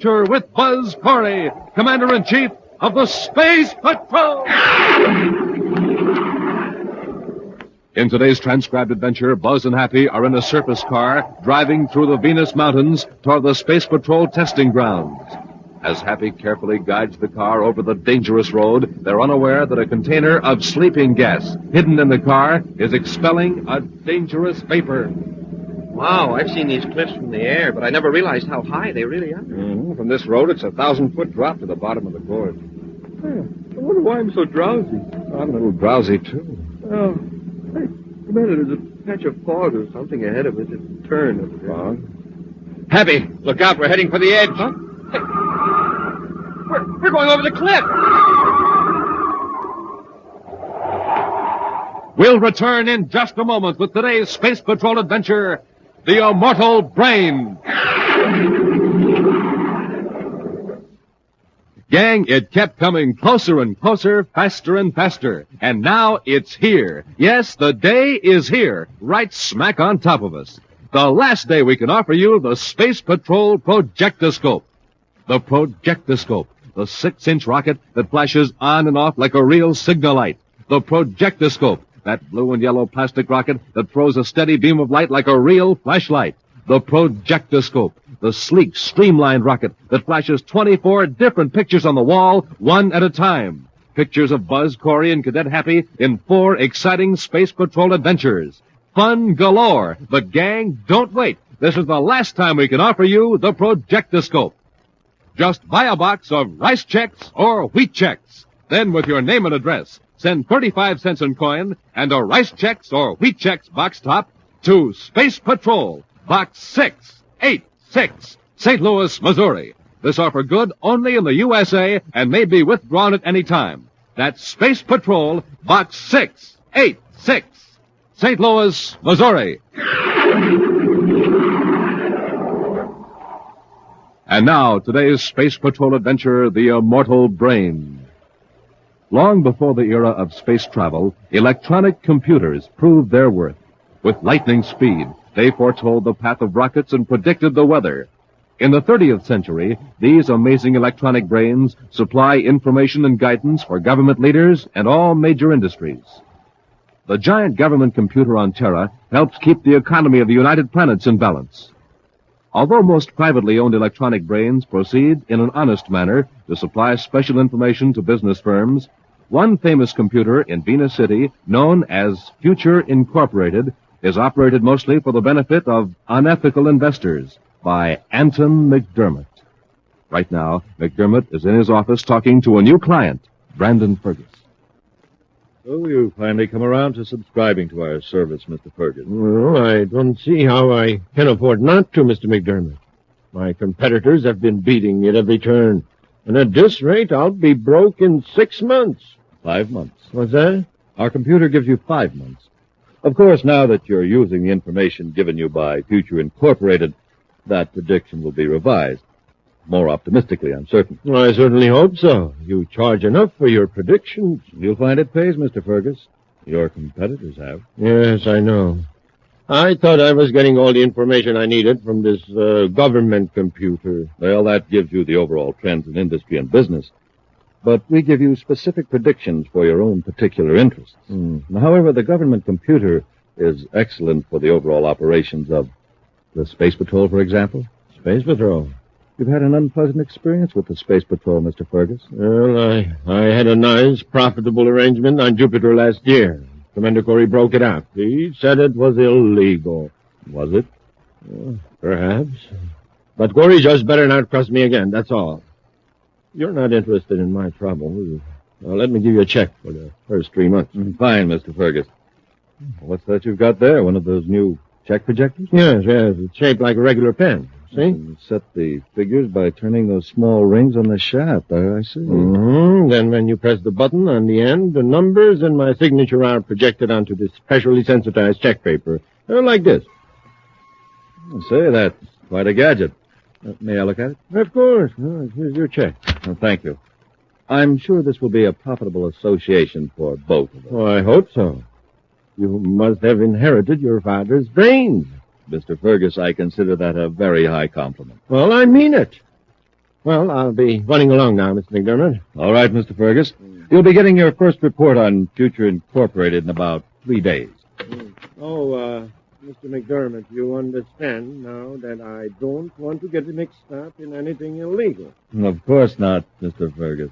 adventure with Buzz Corry, Commander-in-Chief of the Space Patrol! In today's transcribed adventure, Buzz and Happy are in a surface car driving through the Venus Mountains toward the Space Patrol testing grounds. As Happy carefully guides the car over the dangerous road, they're unaware that a container of sleeping gas hidden in the car is expelling a dangerous vapor. Wow, I've seen these cliffs from the air, but I never realized how high they really are. Mm-hmm. From this road, it's a 1,000-foot drop to the bottom of the gorge. I wonder why I'm so drowsy. I'm a little drowsy, too. Oh, hey, Commander, there's a patch of fog or something ahead of us. It's a turn up there. Fog? Happy, look out. We're heading for the edge. Huh? Hey, we're going over the cliff. We'll return in just a moment with today's Space Patrol adventure, The Immortal Brain. Gang, it kept coming closer and closer, faster and faster. And now it's here. Yes, the day is here, right smack on top of us. The last day we can offer you the Space Patrol Projectoscope. The Projectoscope, the 6-inch rocket that flashes on and off like a real signal light. The Projectoscope, that blue and yellow plastic rocket that throws a steady beam of light like a real flashlight. The Projectoscope, the sleek, streamlined rocket that flashes 24 different pictures on the wall, one at a time. Pictures of Buzz Corry and Cadet Happy in 4 exciting Space Patrol adventures. Fun galore. But, gang, don't wait. This is the last time we can offer you the Projectoscope. Just buy a box of rice checks or wheat checks. Then, with your name and address, send 35 cents in coin and a rice checks or wheat checks box top to Space Patrol, Box 686, St. Louis, Missouri. This offer good only in the USA and may be withdrawn at any time. That's Space Patrol, Box 686, St. Louis, Missouri. And now, today's Space Patrol adventure, The Immortal Brain. Long before the era of space travel, electronic computers proved their worth. With lightning speed, they foretold the path of rockets and predicted the weather. In the 30th century, these amazing electronic brains supply information and guidance for government leaders and all major industries. The giant government computer on Terra helps keep the economy of the United Planets in balance. Although most privately owned electronic brains proceed in an honest manner to supply special information to business firms, one famous computer in Venus City, known as Future Incorporated, is operated mostly for the benefit of unethical investors by Anton McDermott. Right now, McDermott is in his office talking to a new client, Brandon Fergus. So you finally come around to subscribing to our service, Mr. Fergus. Well, I don't see how I can afford not to, Mr. McDermott. My competitors have been beating me at every turn. And at this rate, I'll be broke in 6 months. 5 months. What's that? Our computer gives you 5 months. Of course, now that you're using the information given you by Future Incorporated, that prediction will be revised. More optimistically, I'm certain. Well, I certainly hope so. You charge enough for your predictions. You'll find it pays, Mr. Fergus. Your competitors have. Yes, I know. I thought I was getting all the information I needed from this government computer. Well, that gives you the overall trends in industry and business. But we give you specific predictions for your own particular interests. However, the government computer is excellent for the overall operations of the Space Patrol, for example. Space Patrol? You've had an unpleasant experience with the Space Patrol, Mr. Fergus. Well, I had a nice, profitable arrangement on Jupiter last year. Commander Corry broke it up. He said it was illegal. Was it? Perhaps. But Corry just better not trust me again, that's all. You're not interested in my trouble. Well, let me give you a check for the first 3 months. Fine, Mr. Fergus. What's that you've got there? One of those new check projectors? Yes. It's shaped like a regular pen. See? You set the figures by turning those small rings on the shaft. I see. Then when you press the button on the end, the numbers and my signature are projected onto this specially sensitized check paper. Like this. Say, that's quite a gadget. May I look at it? Of course. Here's your check. Thank you. I'm sure this will be a profitable association for both of us. Oh, I hope so. You must have inherited your father's brains. Mr. Fergus, I consider that a very high compliment. Well, I mean it. Well, I'll be running along now, Mr. McDermott. All right, Mr. Fergus. You'll be getting your first report on Future Incorporated in about 3 days. Oh, Mr. McDermott, you understand now that I don't want to get mixed up in anything illegal. Of course not, Mr. Fergus.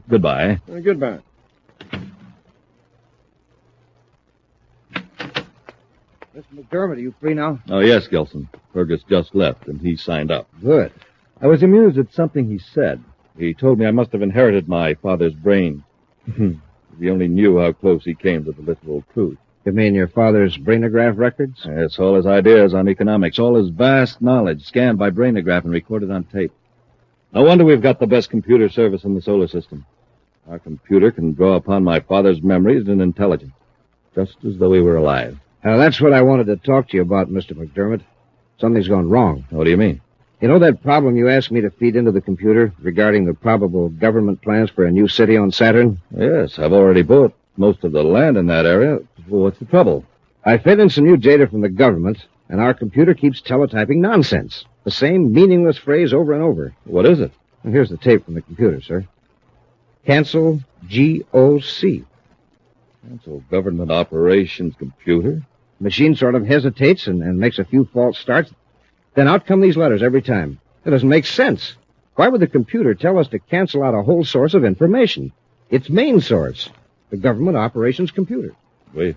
Goodbye. Goodbye. Mr. McDermott, are you free now? Oh, yes, Gilson. Fergus just left, and he signed up. Good. I was amused at something he said. He told me I must have inherited my father's brain. If he only knew how close he came to the literal truth. You mean your father's brainograph records? Yes, all his ideas on economics, all his vast knowledge scanned by brainograph and recorded on tape. No wonder we've got the best computer service in the solar system. Our computer can draw upon my father's memories and intelligence, just as though he were alive. Now, that's what I wanted to talk to you about, Mr. McDermott. Something's gone wrong. What do you mean? You know that problem you asked me to feed into the computer regarding the probable government plans for a new city on Saturn? Yes, I've already bought most of the land in that area. Well, what's the trouble? I fed in some new data from the government, and our computer keeps teletyping nonsense. The same meaningless phrase over and over. What is it? Well, here's the tape from the computer, sir. Cancel GOC. Cancel government operations computer? Machine sort of hesitates and makes a few false starts. Then out come these letters every time. It doesn't make sense. Why would the computer tell us to cancel out a whole source of information? Its main source, the government operations computer. Wait.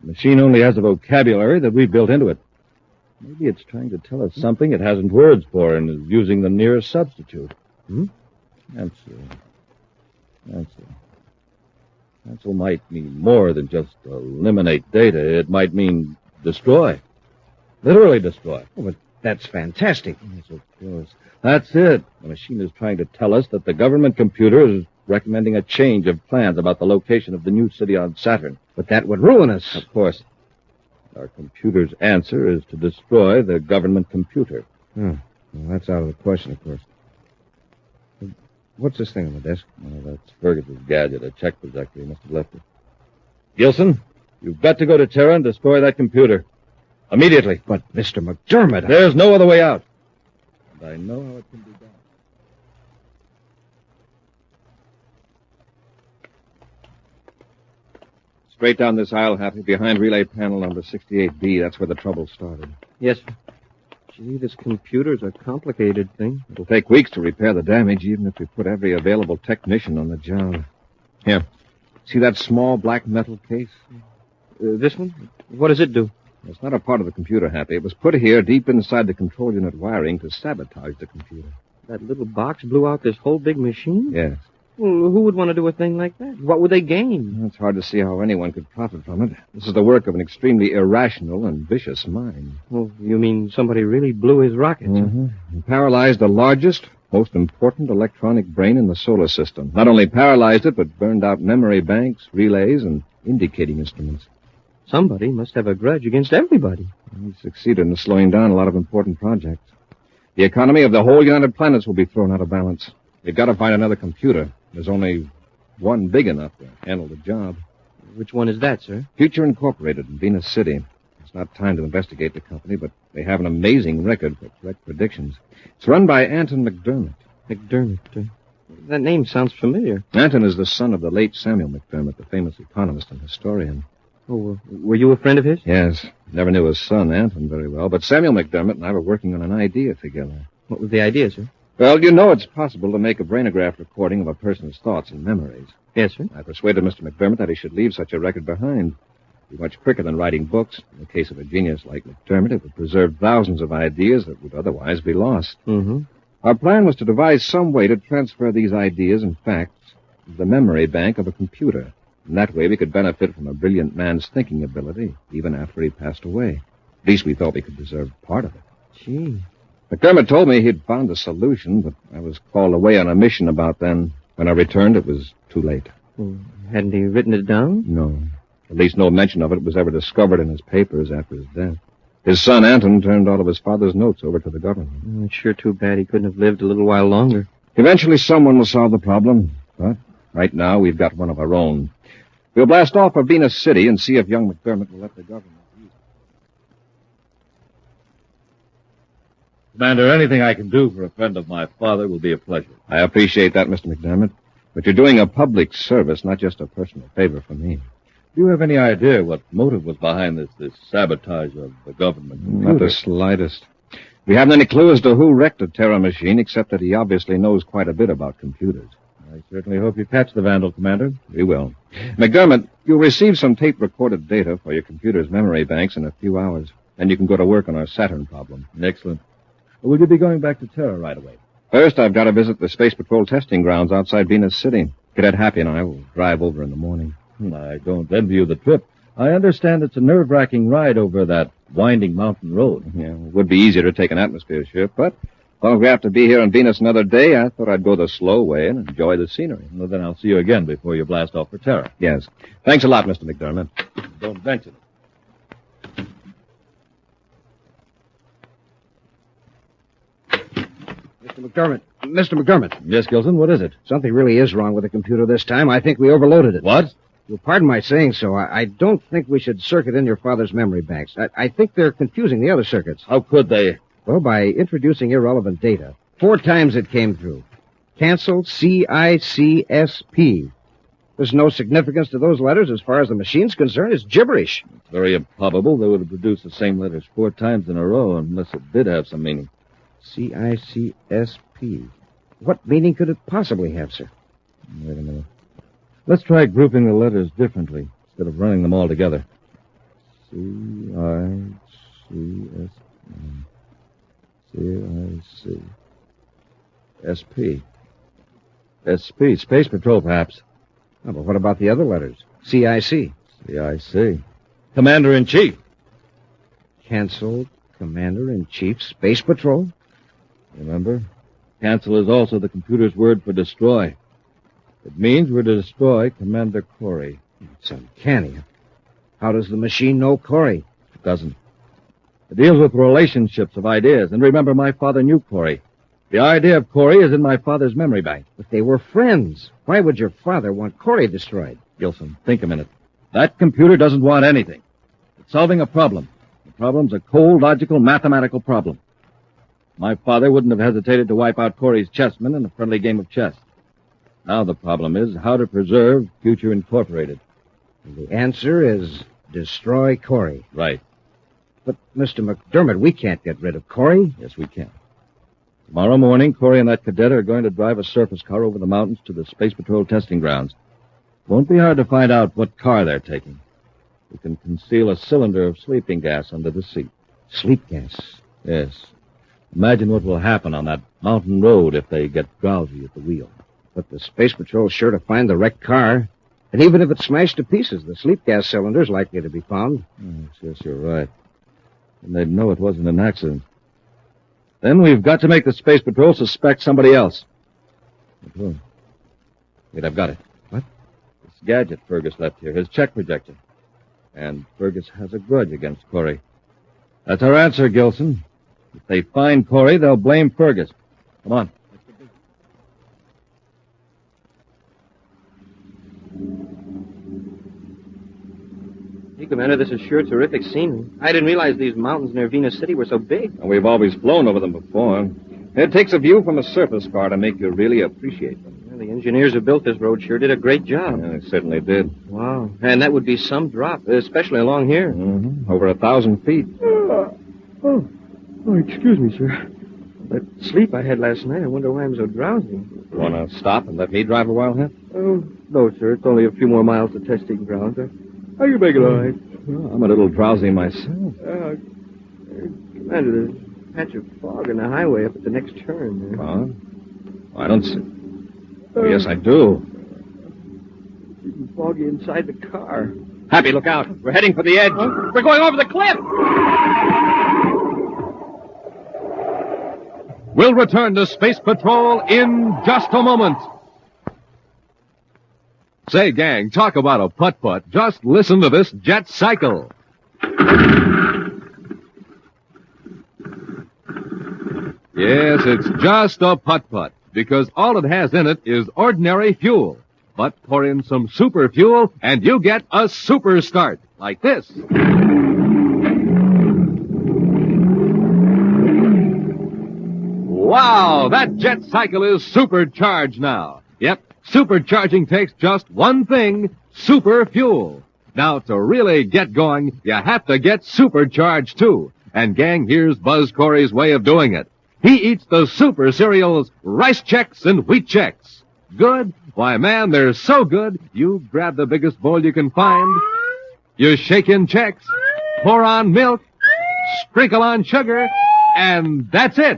The machine only has a vocabulary that we built into it. Maybe it's trying to tell us something it hasn't words for and is using the nearest substitute. Cancel. Cancel might mean more than just eliminate data. It might mean destroy. Literally destroy. Oh, but that's fantastic. Yes, of course. That's it. The machine is trying to tell us that the government computer is recommending a change of plans about the location of the new city on Saturn. But that would ruin us. Of course. Our computer's answer is to destroy the government computer. Well, that's out of the question, of course. What's this thing on the desk? Oh, that's Fergus's gadget, a check projector. He must have left it. Gilson, you've got to go to Terra and destroy that computer. Immediately. But, Mr. McDermott... There's no other way out. And I know how it can be done. Straight down this aisle, Happy, behind relay panel number 68B. That's where the trouble started. Yes, sir. Gee, this computer's a complicated thing. It'll take weeks to repair the damage, even if we put every available technician on the job. Here. See that small black metal case? This one? What does it do? It's not a part of the computer, Happy. It was put here deep inside the control unit wiring to sabotage the computer. That little box blew out this whole big machine? Yes. Well, who would want to do a thing like that? What would they gain? It's hard to see how anyone could profit from it. This is the work of an extremely irrational and vicious mind. Well, you mean somebody really blew his rockets? And paralyzed the largest, most important electronic brain in the solar system. Not only paralyzed it, but burned out memory banks, relays, and indicating instruments. Somebody must have a grudge against everybody. He succeeded in slowing down a lot of important projects. The economy of the whole United Planets will be thrown out of balance. We've got to find another computer. There's only one big enough to handle the job. Which one is that, sir? Future Incorporated in Venus City. It's not time to investigate the company, but they have an amazing record for correct predictions. It's run by Anton McDermott. McDermott. That name sounds familiar. Anton is the son of the late Samuel McDermott, the famous economist and historian. Oh, were you a friend of his? Yes. Never knew his son, Anton, very well, but Samuel McDermott and I were working on an idea together. What was the idea, sir? Well, you know it's possible to make a brainograph recording of a person's thoughts and memories. Yes, sir. I persuaded Mr. McDermott that he should leave such a record behind. It'd be much quicker than writing books. In the case of a genius like McDermott, it would preserve thousands of ideas that would otherwise be lost. Our plan was to devise some way to transfer these ideas and facts to the memory bank of a computer. And that way we could benefit from a brilliant man's thinking ability, even after he passed away. At least we thought we could preserve part of it. Gee. McDermott told me he'd found a solution, but I was called away on a mission about then. When I returned, it was too late. Well, hadn't he written it down? No. At least no mention of it was ever discovered in his papers after his death. His son, Anton, turned all of his father's notes over to the government. Oh, it's sure too bad he couldn't have lived a little while longer. Eventually someone will solve the problem, but right now we've got one of our own. We'll blast off for Venus City and see if young McDermott will let the government use Commander, anything I can do for a friend of my father will be a pleasure. I appreciate that, Mr. McDermott. But you're doing a public service, not just a personal favor for me. Do you have any idea what motive was behind this sabotage of the government? Not the slightest. We haven't any clue as to who wrecked the Terra machine, except that he obviously knows quite a bit about computers. I certainly hope you catch the vandal, Commander. We will. McDermott, you'll receive some tape-recorded data for your computer's memory banks in a few hours. Then you can go to work on our Saturn problem. Excellent. Will you be going back to Terra right away? First, I've got to visit the Space Patrol testing grounds outside Venus City. Cadet Happy and I will drive over in the morning. I don't envy you the trip. I understand it's a nerve-wracking ride over that winding mountain road. Yeah, it would be easier to take an atmosphere ship, but as long as we have to be here on Venus another day, I thought I'd go the slow way and enjoy the scenery. Well, then I'll see you again before you blast off for Terra. Yes. Thanks a lot, Mr. McDermott. Don't mention it. Mr. McDermott. Yes, Gilson, what is it? Something really is wrong with the computer this time. I think we overloaded it. What? Well, pardon my saying so. I don't think we should circuit in your father's memory banks. I think they're confusing the other circuits. How could they? Well, by introducing irrelevant data. 4 times it came through. Canceled CICSP. There's no significance to those letters as far as the machine's concerned. It's gibberish. It's very improbable they would have produced the same letters 4 times in a row unless it did have some meaning. CICSP. What meaning could it possibly have, sir? Wait a minute. Let's try grouping the letters differently instead of running them all together. C-I-C-S-P. SP. Space Patrol, perhaps. Oh, but what about the other letters? CIC. CIC. Commander-in-Chief. Canceled Commander-in-Chief Space Patrol? Remember? Cancel is also the computer's word for destroy. It means we're to destroy Commander Corry. It's uncanny. How does the machine know Corry? It doesn't. It deals with relationships of ideas. And remember, my father knew Corry. The idea of Corry is in my father's memory bank. But they were friends. Why would your father want Corry destroyed? Gilson, think a minute. That computer doesn't want anything. It's solving a problem. The problem's a cold, logical, mathematical problem. My father wouldn't have hesitated to wipe out Corry's chessmen in a friendly game of chess. Now the problem is how to preserve Future Incorporated. The answer is destroy Corry. Right. But, Mr. McDermott, we can't get rid of Corry. Yes, we can. Tomorrow morning, Corry and that cadet are going to drive a surface car over the mountains to the Space Patrol testing grounds. Won't be hard to find out what car they're taking. We can conceal a cylinder of sleeping gas under the seat. Sleep gas? Yes. Imagine what will happen on that mountain road if they get drowsy at the wheel. But the Space Patrol's sure to find the wrecked car. And even if it's smashed to pieces, the sleep gas cylinder's likely to be found. Yes, you're right. And they'd know it wasn't an accident. Then we've got to make the Space Patrol suspect somebody else. Wait, I've got it. What? This gadget Fergus left here, his check projector. And Fergus has a grudge against Corry. That's our answer, Gilson. If they find Corry, they'll blame Fergus. Come on. Hey, Commander, this is sure terrific scenery. I didn't realize these mountains near Venus City were so big. And we've always flown over them before. It takes a view from a surface car to make you really appreciate them. Well, the engineers who built this road sure did a great job. Yeah, they certainly did. Wow. And that would be some drop, especially along here. Mm-hmm. Over 1,000 feet. Oh, excuse me, sir. That sleep I had last night, I wonder why I'm so drowsy. Want to stop and let me drive a while, huh? Oh, no, sir. It's only a few more miles to testing grounds. How you make it all right? Well, I'm a little drowsy myself. Commander, there's a patch of fog on the highway up at the next turn there. Fog? I don't see. Oh, yes, I do. It's even foggy inside the car. Happy, look out. We're heading for the edge. Huh? We're going over the cliff! We'll return to Space Patrol in just a moment. Say, gang, talk about a putt-putt. Just listen to this jet cycle. Yes, it's just a putt-putt, because all it has in it is ordinary fuel. But pour in some super fuel, and you get a super start, like this. Wow, that jet cycle is supercharged now. Yep, supercharging takes just one thing, super fuel. Now, to really get going, you have to get supercharged, too. And, gang, here's Buzz Corry's way of doing it. He eats the super cereals, Rice Chex and Wheat Chex. Good? Why, man, they're so good, you grab the biggest bowl you can find, you shake in Chex, pour on milk, sprinkle on sugar, and that's it.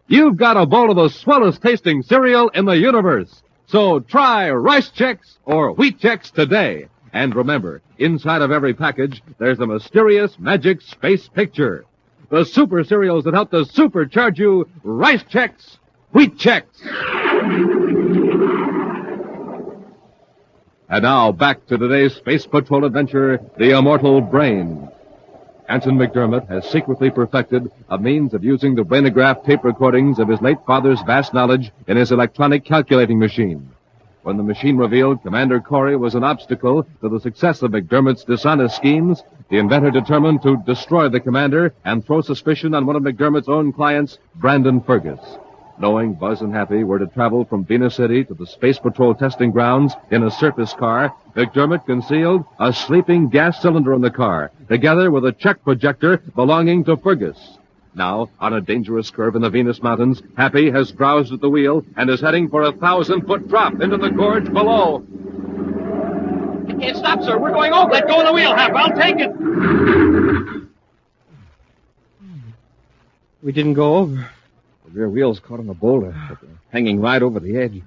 You've got a bowl of the swellest tasting cereal in the universe. So try Rice Chex or Wheat Chex today. And remember, inside of every package, there's a mysterious magic space picture. The super cereals that help to supercharge you, Rice Chex, Wheat Chex. And now, back to today's Space Patrol adventure, the Immortal Brain. Anson McDermott has secretly perfected a means of using the brainograph tape recordings of his late father's vast knowledge in his electronic calculating machine. When the machine revealed Commander Corry was an obstacle to the success of McDermott's dishonest schemes, the inventor determined to destroy the commander and throw suspicion on one of McDermott's own clients, Brandon Fergus. Knowing Buzz and Happy were to travel from Venus City to the Space Patrol testing grounds in a surface car, McDermott concealed a sleeping gas cylinder in the car, together with a check projector belonging to Fergus. Now, on a dangerous curve in the Venus Mountains, Happy has drowsed at the wheel and is heading for a 1,000-foot drop into the gorge below. I can't stop, sir. We're going over. Let go of the wheel, Hap. I'll take it. We didn't go over. The rear wheel's caught on a boulder, but they're hanging right over the edge.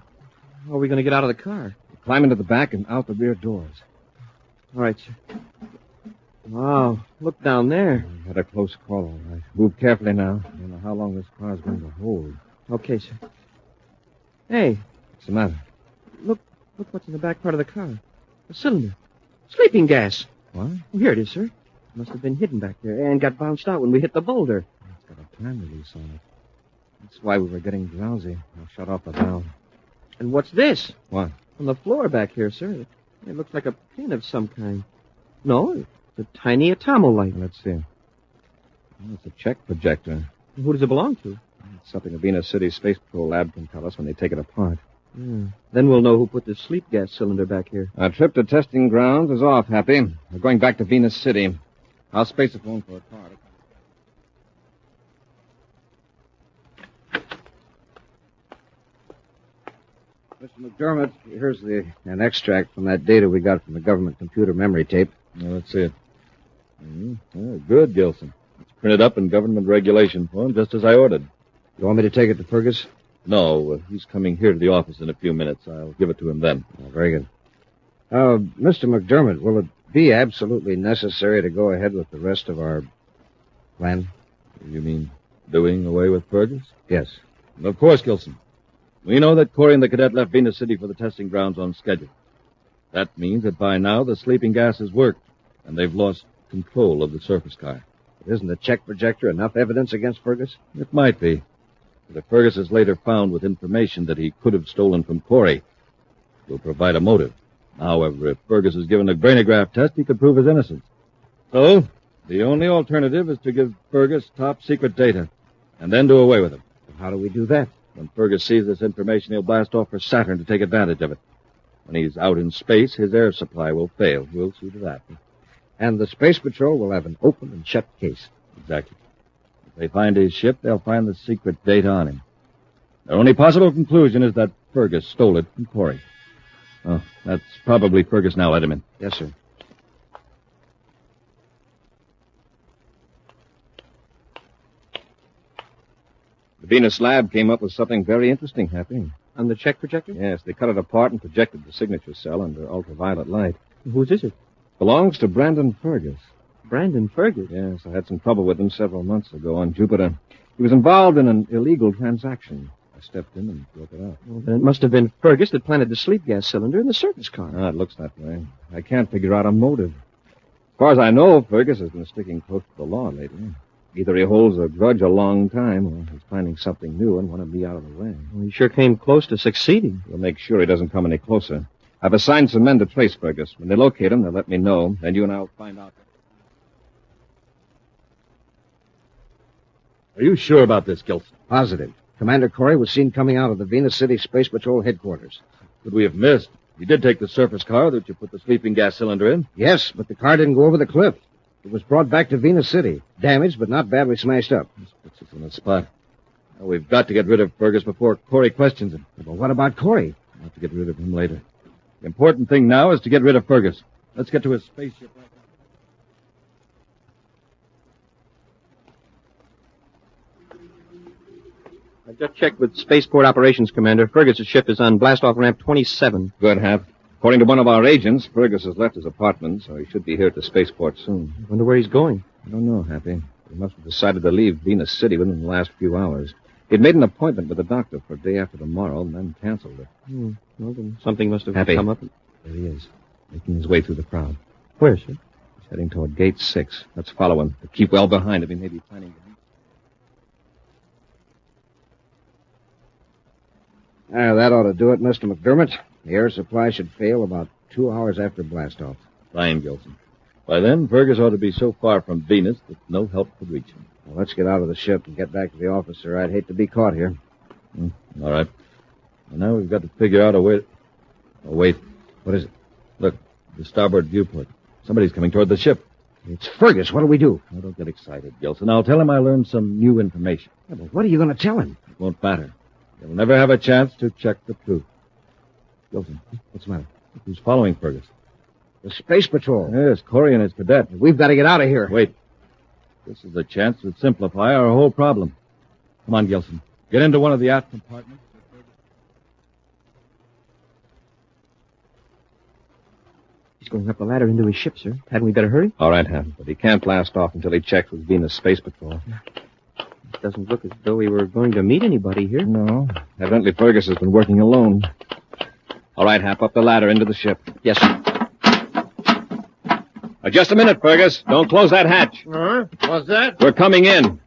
How are we going to get out of the car? Climb into the back and out the rear doors. All right, sir. Wow, look down there. We had a close call, all right. Move carefully now. I don't know how long this car's going to hold. Okay, sir. Hey, What's the matter? look what's in the back part of the car. A cylinder. Sleeping gas. What? Oh, here it is, sir. Must have been hidden back there and got bounced out when we hit the boulder. It's got a time release on it. That's why we were getting drowsy. I'll shut off the valve. And what's this? What? On the floor back here, sir. It looks like a pin of some kind. No, it's a tiny atomolite. Let's see. Oh, it's a check projector. Who does it belong to? It's something the Venus City Space Patrol lab can tell us when they take it apart. Yeah. Then we'll know who put the sleep gas cylinder back here. Our trip to testing grounds is off, Happy. We're going back to Venus City. I'll space a phone for a car. Mr. McDermott, here's an extract from that data we got from the government computer memory tape. Let's see it. Good, Gilson. It's printed up in government regulation form, just as I ordered. You want me to take it to Fergus? No, he's coming here to the office in a few minutes. I'll give it to him then. Oh, very good. Mr. McDermott, will it be absolutely necessary to go ahead with the rest of our plan? You mean doing away with Fergus? Yes. Of course, Gilson. We know that Corry and the cadet left Venus City for the testing grounds on schedule. That means that by now the sleeping gas has worked, and they've lost control of the surface car. Isn't the check projector enough evidence against Fergus? It might be. But if Fergus is later found with information that he could have stolen from Corry, it will provide a motive. However, if Fergus is given a brainograph test, he could prove his innocence. So, the only alternative is to give Fergus top secret data, and then do away with him. How do we do that? When Fergus sees this information, he'll blast off for Saturn to take advantage of it. When he's out in space, his air supply will fail. We'll see to that. And the Space Patrol will have an open and shut case. Exactly. If they find his ship, they'll find the secret data on him. Their only possible conclusion is that Fergus stole it from Corry. Oh, that's probably Fergus now. Let him in. Yes, sir. The Venus lab came up with something very interesting, Happy. On the check projector? Yes, they cut it apart and projected the signature cell under ultraviolet light. Whose is it? Belongs to Brandon Fergus. Brandon Fergus? Yes, I had some trouble with him several months ago on Jupiter. He was involved in an illegal transaction. I stepped in and broke it up. Well, then it must have been Fergus that planted the sleep gas cylinder in the surface car. Ah, it looks that way. I can't figure out a motive. As far as I know, Fergus has been sticking close to the law lately. Either he holds a grudge a long time, or he's planning something new and wanted me out of the way. Well, he sure came close to succeeding. We'll make sure he doesn't come any closer. I've assigned some men to trace Fergus. When they locate him, they'll let me know. Then you and I will find out. Are you sure about this, Gilson? Positive. Commander Corry was seen coming out of the Venus City Space Patrol headquarters. Could we have missed? You did take the surface car that you put the sleeping gas cylinder in? Yes, but the car didn't go over the cliff. It was brought back to Venus City. Damaged, but not badly smashed up. This puts us in a spot. Now, we've got to get rid of Fergus before Corry questions him. But what about Corry? We'll have to get rid of him later. The important thing now is to get rid of Fergus. Let's get to his spaceship right now. I've just checked with Spaceport Operations, Commander. Fergus's ship is on blast-off ramp 27. Good, Hap. According to one of our agents, Fergus has left his apartment, so he should be here at the spaceport soon. I wonder where he's going. I don't know, Happy. He must have decided to leave Venus City within the last few hours. He'd made an appointment with the doctor for a day after tomorrow and then canceled it. Well, then something must have Happy. come up. There he is, making his way through the crowd. Where, sir? He's heading toward Gate 6. Let's follow him, but keep well behind him. He may be planning to... That ought to do it, Mr. McDermott. The air supply should fail about 2 hours after blastoff. Fine, Gilson. By then, Fergus ought to be so far from Venus that no help could reach him. Well, let's get out of the ship and get back to the office, sir. I'd hate to be caught here. All right. Well, now we've got to figure out a way... Oh, wait. What is it? Look, the starboard viewport. Somebody's coming toward the ship. It's Fergus. What'll we do? Oh, don't get excited, Gilson. I'll tell him I learned some new information. Yeah, but what are you going to tell him? It won't matter. He'll never have a chance to check the truth. Gilson, What's the matter? who's following Fergus? The Space Patrol. Yes, Corry and his cadet. We've got to get out of here. Wait. This is a chance to simplify our whole problem. Come on, Gilson. Get into one of the aft compartments. He's going up the ladder into his ship, sir. Hadn't we better hurry? All right, Hap, but he can't blast off until he checks with Venus Space Patrol. It doesn't look as though we were going to meet anybody here. No. Evidently, Fergus has been working alone. All right, Hap, up the ladder into the ship. Yes, sir. Just a minute, Fergus. Don't close that hatch. What's that? We're coming in.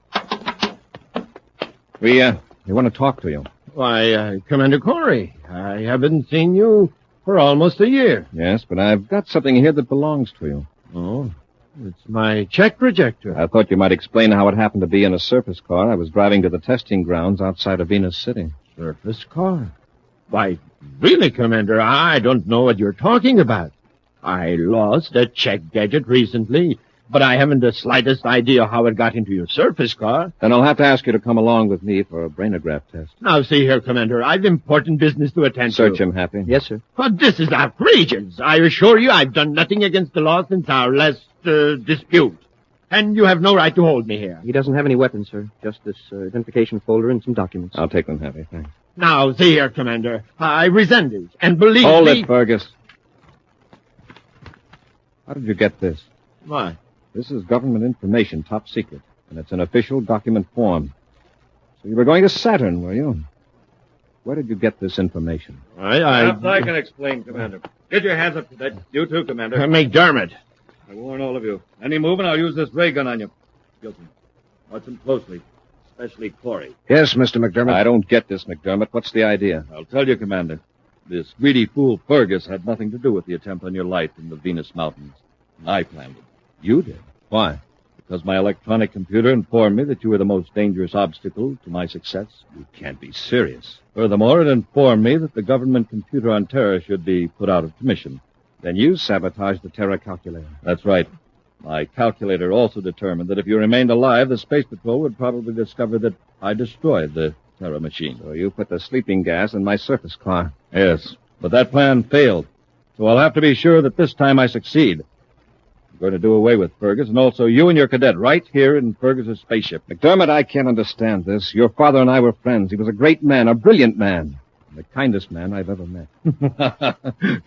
We want to talk to you. Why, Commander Corry, I haven't seen you for almost a year. Yes, but I've got something here that belongs to you. Oh, it's my check projector. I thought you might explain how it happened to be in a surface car I was driving to the testing grounds outside of Venus City. Surface car? Why, really, Commander, I don't know what you're talking about. I lost a check gadget recently, but I haven't the slightest idea how it got into your surface car. Then I'll have to ask you to come along with me for a brainograph test. Now, see here, Commander, I've important business to attend to. Search him, Happy. Yes, sir. But this is outrageous. I assure you I've done nothing against the law since our last dispute. And you have no right to hold me here. He doesn't have any weapons, sir. Just this identification folder and some documents. I'll take them, Happy. Thanks. Now, see here, Commander. I resent it. And believe Hold me... it, Fergus. How did you get this? Why? This is government information, top secret, and it's an official document form. So you were going to Saturn, were you? Where did you get this information? Perhaps I can explain, Commander. Get your hands up, Cadet. You too, Commander. McDermott. I warn all of you. Any movement, I'll use this ray gun on you. Gilson, watch him closely, especially Corry. Yes, Mr. McDermott. I don't get this, McDermott. What's the idea? I'll tell you, Commander. This greedy fool Fergus had nothing to do with the attempt on your life in the Venus Mountains. I planned it. You did? Why? Because my electronic computer informed me that you were the most dangerous obstacle to my success. You can't be serious. Furthermore, it informed me that the government computer on Terra should be put out of commission. Then you sabotaged the Terra calculator. That's right. My calculator also determined that if you remained alive, the Space Patrol would probably discover that I destroyed the Terra machine. So you put the sleeping gas in my surface car. Yes, but that plan failed. So I'll have to be sure that this time I succeed. I'm going to do away with Fergus, and also you and your cadet right here in Fergus's spaceship. McDermott, I can't understand this. Your father and I were friends. He was a great man, a brilliant man. The kindest man I've ever met.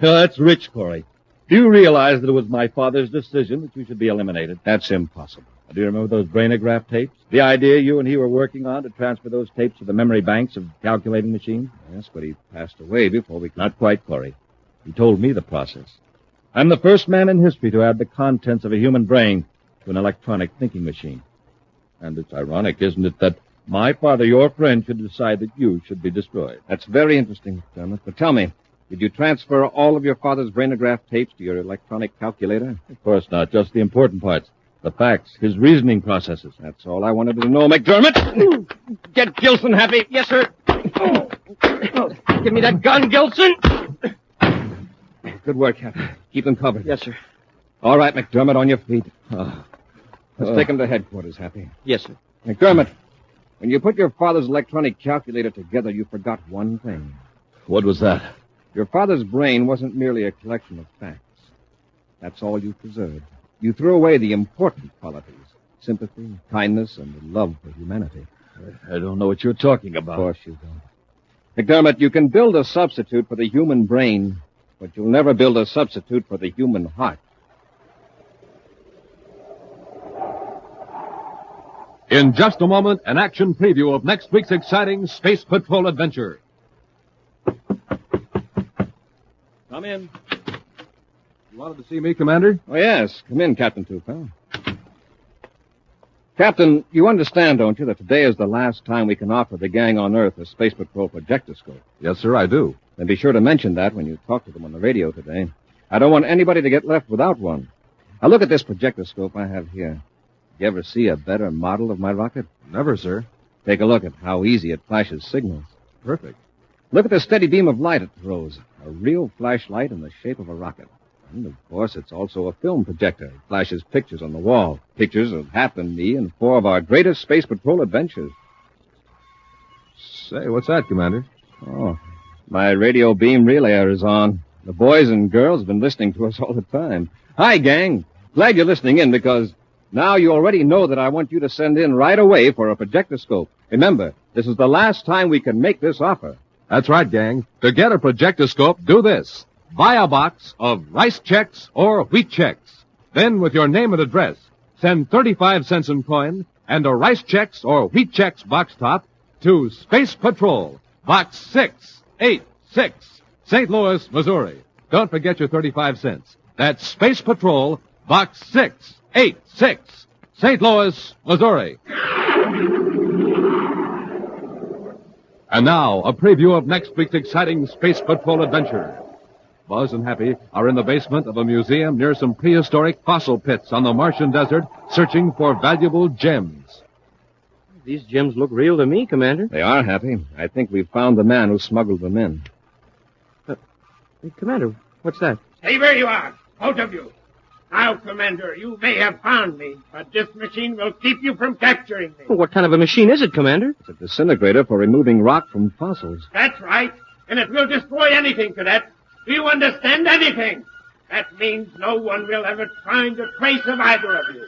That's rich, Corry. Do you realize that it was my father's decision that you should be eliminated? That's impossible. Do you remember those brainograph tapes? The idea you and he were working on to transfer those tapes to the memory banks of calculating machines? Yes, but he passed away before we could... Not quite, Corry. He told me the process. I'm the first man in history to add the contents of a human brain to an electronic thinking machine. And it's ironic, isn't it, that my father, your friend, should decide that you should be destroyed. That's very interesting, McDermott. But tell me, did you transfer all of your father's brainograph tapes to your electronic calculator? Of course not, just the important parts. The facts, his reasoning processes. That's all I wanted to know, McDermott. Get Gilson, Happy. Yes, sir. Give me that gun, Gilson. Good work, Happy. Keep them covered. Yes, sir. All right, McDermott, on your feet. Let's take him to headquarters, Happy. Yes, sir. McDermott, when you put your father's electronic calculator together, you forgot one thing. What was that? Your father's brain wasn't merely a collection of facts. That's all you preserved. You threw away the important qualities. Sympathy, kindness, and the love for humanity. I don't know what you're talking about. Of course you don't. McDermott, you can build a substitute for the human brain, but you'll never build a substitute for the human heart. In just a moment, an action preview of next week's exciting Space Patrol adventure. Come in. You wanted to see me, Commander? Oh, yes. Come in, Captain Tupel. Captain, you understand, don't you, that today is the last time we can offer the gang on Earth a Space Patrol projectoscope? Yes, sir, I do. Then be sure to mention that when you talk to them on the radio today. I don't want anybody to get left without one. Now, look at this projectoscope I have here. You ever see a better model of my rocket? Never, sir. Take a look at how easy it flashes signals. Perfect. Look at the steady beam of light it throws. A real flashlight in the shape of a rocket. And, of course, it's also a film projector. It flashes pictures on the wall. Pictures of Hap and me and 4 of our greatest Space Patrol adventures. Say, what's that, Commander? Oh, my radio beam relayer is on. The boys and girls have been listening to us all the time. Hi, gang. Glad you're listening in because now you already know that I want you to send in right away for a projectoscope. Remember, this is the last time we can make this offer. That's right, gang. To get a projectoscope, do this. Buy a box of rice checks or wheat checks. Then, with your name and address, send 35 cents in coin and a rice checks or wheat checks box top to Space Patrol, Box 686, St. Louis, Missouri. Don't forget your 35 cents. That's Space Patrol, Box 686, St. Louis, Missouri. And now, a preview of next week's exciting Space Patrol adventure. Buzz and Happy are in the basement of a museum near some prehistoric fossil pits on the Martian desert, searching for valuable gems. These gems look real to me, Commander. They are, Happy. I think we've found the man who smuggled them in. Hey, Commander, what's that? Stay where you are, both of you. Now, Commander, you may have found me, but this machine will keep you from capturing me. Well, what kind of a machine is it, Commander? It's a disintegrator for removing rock from fossils. That's right, and it will destroy anything, Cadet. Do you understand anything? That means no one will ever find a trace of either of you.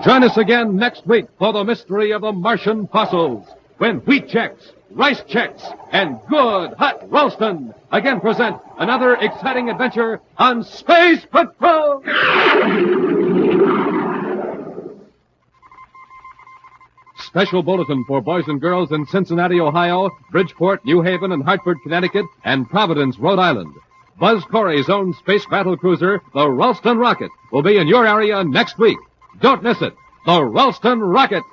Join us again next week for the mystery of the Martian fossils, when wheat checks, rice checks, and good hot Ralston again present another exciting adventure on Space Patrol! Special bulletin for boys and girls in Cincinnati, Ohio, Bridgeport, New Haven, and Hartford, Connecticut, and Providence, Rhode Island. Buzz Corry's own space battle cruiser, the Ralston Rocket, will be in your area next week. Don't miss it. The Ralston Rocket.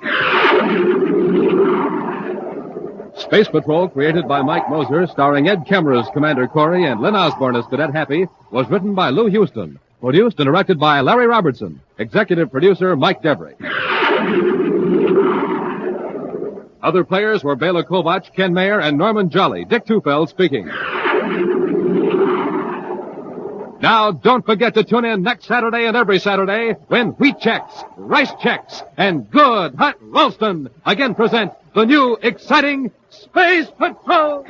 Space Patrol, created by Mike Moser, starring Ed Kemmer as Commander Corry and Lynn Osborne as Cadet Happy, was written by Lou Houston. Produced and directed by Larry Robertson. Executive producer Mike Devery. Other players were Bela Kovach, Ken Mayer, and Norman Jolly. Dick Tufeld speaking. Now, don't forget to tune in next Saturday and every Saturday when wheat checks, rice checks, and good hot Ralston again present the new exciting Space Patrol.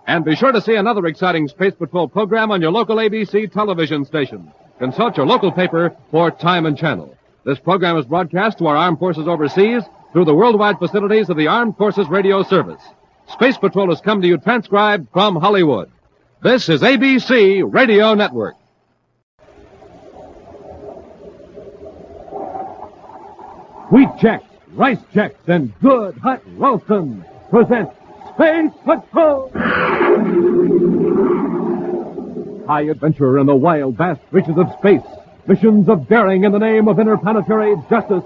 And be sure to see another exciting Space Patrol program on your local ABC television station. Consult your local paper for time and channel. This program is broadcast to our armed forces overseas through the worldwide facilities of the Armed Forces Radio Service. Space Patrol has come to you transcribed from Hollywood. This is ABC Radio Network. Wheat checks, rice checks, and good hot Ralston present Space Patrol! High adventure in the wild, vast reaches of space. Missions of daring in the name of interplanetary justice.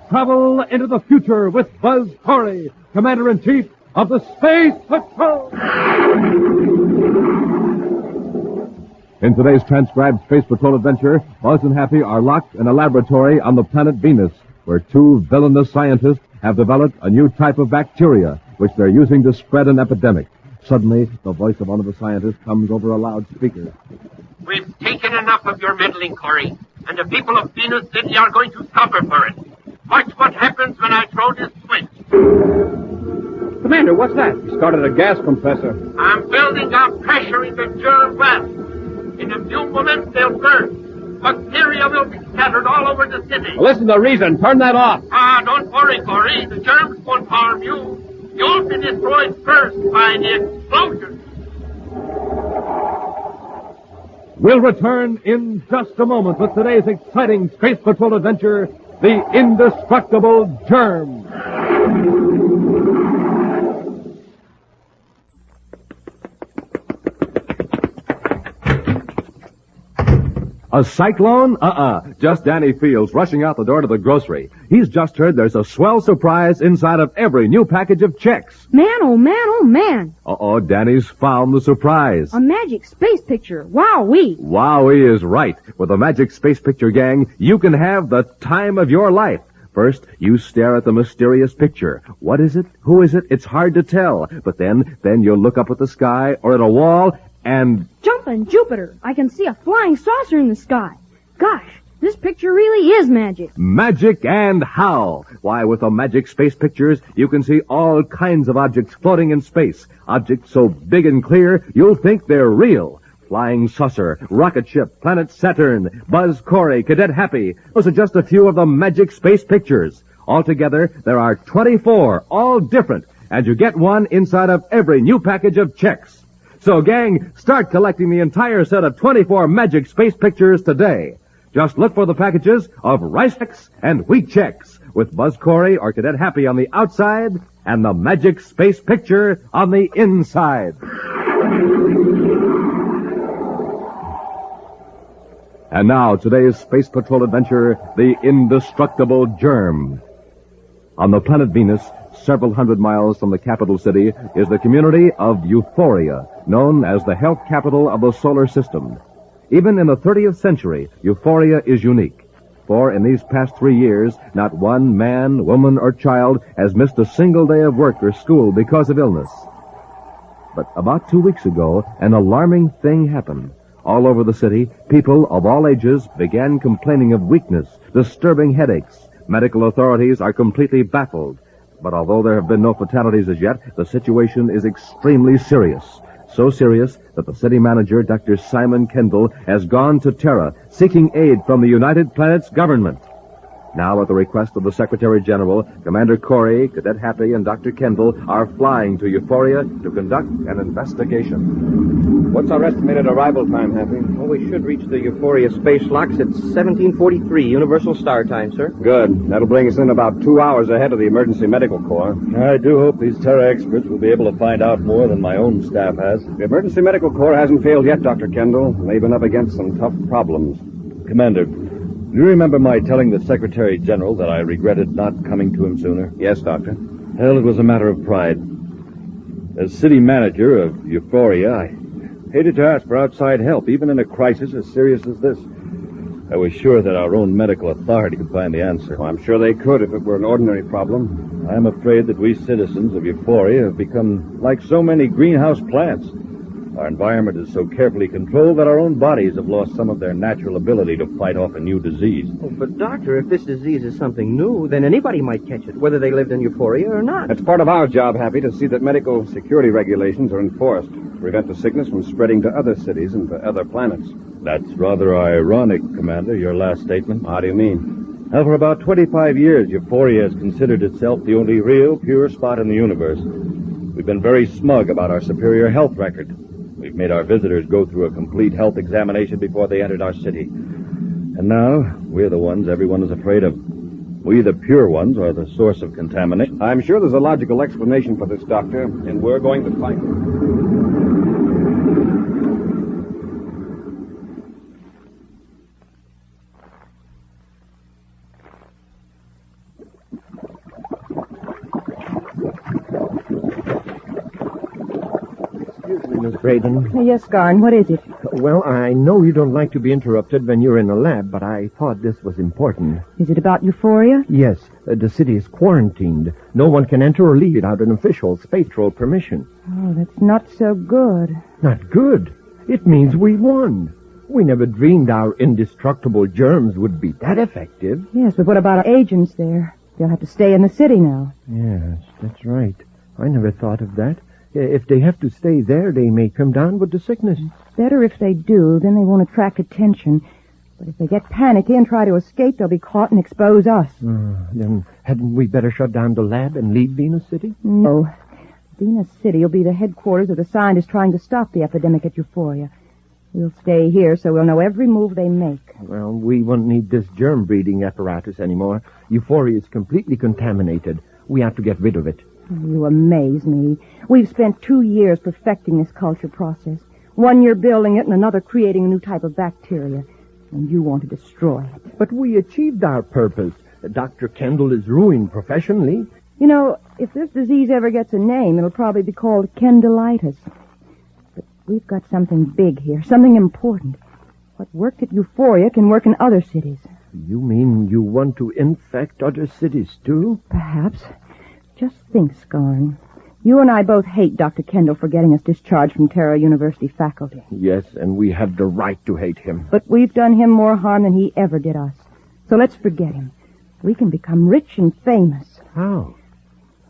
Travel into the future with Buzz Corry, Commander-in-Chief of the Space Patrol. In today's transcribed Space Patrol adventure, Buzz and Happy are locked in a laboratory on the planet Venus, where two villainous scientists have developed a new type of bacteria, which they're using to spread an epidemic. Suddenly, the voice of one of the scientists comes over a loudspeaker. We've taken enough of your meddling, Corry, and the people of Venus City are going to suffer for it. Watch what happens when I throw this switch. Commander, what's that? He started a gas compressor. I'm building up pressure in the germ vast. In a few moments, they'll burst. Bacteria will be scattered all over the city. Listen to reason. Turn that off. Don't worry, Corry. The germs won't harm you. You'll be destroyed first by the explosion. We'll return in just a moment with today's exciting Space Patrol adventure, The Indestructible Germ. A cyclone? Just Danny Fields rushing out the door to the grocery. He's just heard there's a swell surprise inside of every new package of checks. Man, oh man, oh man. Danny's found the surprise. A magic space picture. Wowee. Wowee is right. With the Magic Space Picture Gang, you can have the time of your life. First, you stare at the mysterious picture. What is it? Who is it? It's hard to tell. But then you'll look up at the sky or at a wall and... Jumpin' Jupiter. I can see a flying saucer in the sky. Gosh, this picture really is magic. Magic and how? Why, with the Magic Space Pictures, you can see all kinds of objects floating in space. Objects so big and clear, you'll think they're real. Flying saucer, rocket ship, planet Saturn, Buzz Corry, Cadet Happy. Those are just a few of the Magic Space Pictures. Altogether, there are 24, all different, and you get one inside of every new package of checks. So, gang, start collecting the entire set of 24 Magic Space Pictures today. Just look for the packages of rice checks and wheat checks with Buzz Corry or Cadet Happy on the outside and the Magic Space Picture on the inside. And now, today's Space Patrol adventure, The Indestructible Germ. On the planet Venus, several hundred miles from the capital city, is the community of Euphoria, known as the health capital of the solar system. Even in the 30th century, Euphoria is unique. For in these past 3 years, not one man, woman, or child has missed a single day of work or school because of illness. But about 2 weeks ago, an alarming thing happened. All over the city, people of all ages began complaining of weakness, disturbing headaches. Medical authorities are completely baffled. But although there have been no fatalities as yet, the situation is extremely serious. So serious that the city manager, Dr. Simon Kendall, has gone to Terra, seeking aid from the United Planets government. Now, at the request of the Secretary General, Commander Corry, Cadet Happy, and Dr. Kendall are flying to Euphoria to conduct an investigation. What's our estimated arrival time, Happy? Well, we should reach the Euphoria space locks at 1743 Universal Star Time, sir. Good. That'll bring us in about 2 hours ahead of the Emergency Medical Corps. I do hope these Terra experts will be able to find out more than my own staff has. The Emergency Medical Corps hasn't failed yet, Dr. Kendall. They've been up against some tough problems. Commander, do you remember my telling the Secretary General that I regretted not coming to him sooner? Yes, Doctor. Well, it was a matter of pride. As city manager of Euphoria, I hated to ask for outside help, even in a crisis as serious as this. I was sure that our own medical authority could find the answer. Well, I'm sure they could if it were an ordinary problem. I'm afraid that we citizens of Euphoria have become like so many greenhouse plants. Our environment is so carefully controlled that our own bodies have lost some of their natural ability to fight off a new disease. Oh, but, Doctor, if this disease is something new, then anybody might catch it, whether they lived in Euphoria or not. That's part of our job, Happy, to see that medical security regulations are enforced to prevent the sickness from spreading to other cities and to other planets. That's rather ironic, Commander, your last statement. How do you mean? Now, for about 25 years, Euphoria has considered itself the only real, pure spot in the universe. We've been very smug about our superior health record. We've made our visitors go through a complete health examination before they entered our city. And now, we're the ones everyone is afraid of. We, the pure ones, are the source of contamination. I'm sure there's a logical explanation for this, Doctor, and we're going to find it. Miss Braden. Yes, Garn, what is it? Well, I know you don't like to be interrupted when you're in a lab, but I thought this was important. Is it about euphoria? Yes, the city is quarantined. No one can enter or leave without an official spectral permission. Oh, that's not so good. Not good. It means we won. We never dreamed our indestructible germs would be that effective. Yes, but what about our agents there? They'll have to stay in the city now. Yes, that's right. I never thought of that. If they have to stay there, they may come down with the sickness. Better if they do, then they won't attract attention. But if they get panicky and try to escape, they'll be caught and expose us. Then hadn't we better shut down the lab and leave Venus City? No. Venus City will be the headquarters of the scientists trying to stop the epidemic at Euphoria. We'll stay here so we'll know every move they make. Well, we won't need this germ-breeding apparatus anymore. Euphoria is completely contaminated. We have to get rid of it. You amaze me. We've spent 2 years perfecting this culture process. 1 year building it and another creating a new type of bacteria. And you want to destroy it. But we achieved our purpose. Dr. Kendall is ruined professionally. You know, if this disease ever gets a name, it'll probably be called Kendallitis. But we've got something big here, something important. What worked at Euphoria can work in other cities. You mean you want to infect other cities, too? Perhaps. Just think, Scarn. You and I both hate Dr. Kendall for getting us discharged from Terra University faculty. Yes, and we have the right to hate him. But we've done him more harm than he ever did us. So let's forget him. We can become rich and famous. How?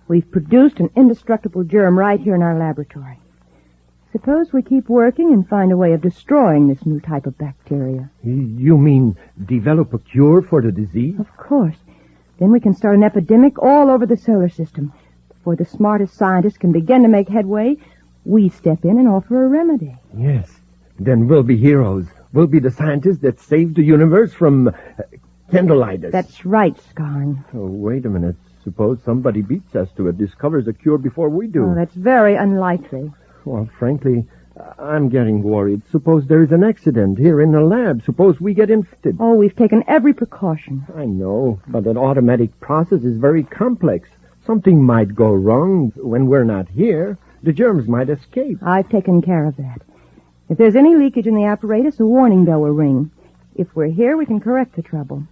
We've produced an indestructible germ right here in our laboratory. Suppose we keep working and find a way of destroying this new type of bacteria. You mean develop a cure for the disease? Of course. Then we can start an epidemic all over the solar system. Before the smartest scientists can begin to make headway, we step in and offer a remedy. Yes. Then we'll be heroes. We'll be the scientists that saved the universe from Kendallitis. That's right, Scarn. Oh, wait a minute. Suppose somebody beats us to it, discovers a cure before we do. Oh, that's very unlikely. Well, frankly, I'm getting worried. Suppose there's an accident here in the lab. Suppose we get infected. Oh, we've taken every precaution. I know, but an automatic process is very complex. Something might go wrong when we're not here. The germs might escape. I've taken care of that. If there's any leakage in the apparatus, a warning bell will ring. If we're here, we can correct the trouble.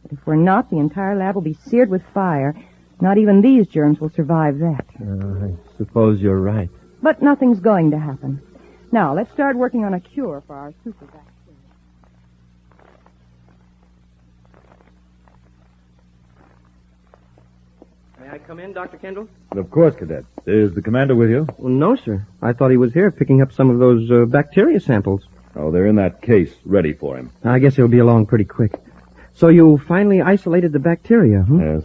But if we're not, the entire lab will be seared with fire. Not even these germs will survive that. I suppose you're right. But nothing's going to happen. Now, let's start working on a cure for our super bacteria. May I come in, Dr. Kendall? Of course, Cadet. Is the commander with you? Well, no, sir. I thought he was here picking up some of those bacteria samples. Oh, they're in that case, ready for him. I guess he'll be along pretty quick. So you finally isolated the bacteria, huh? Yes.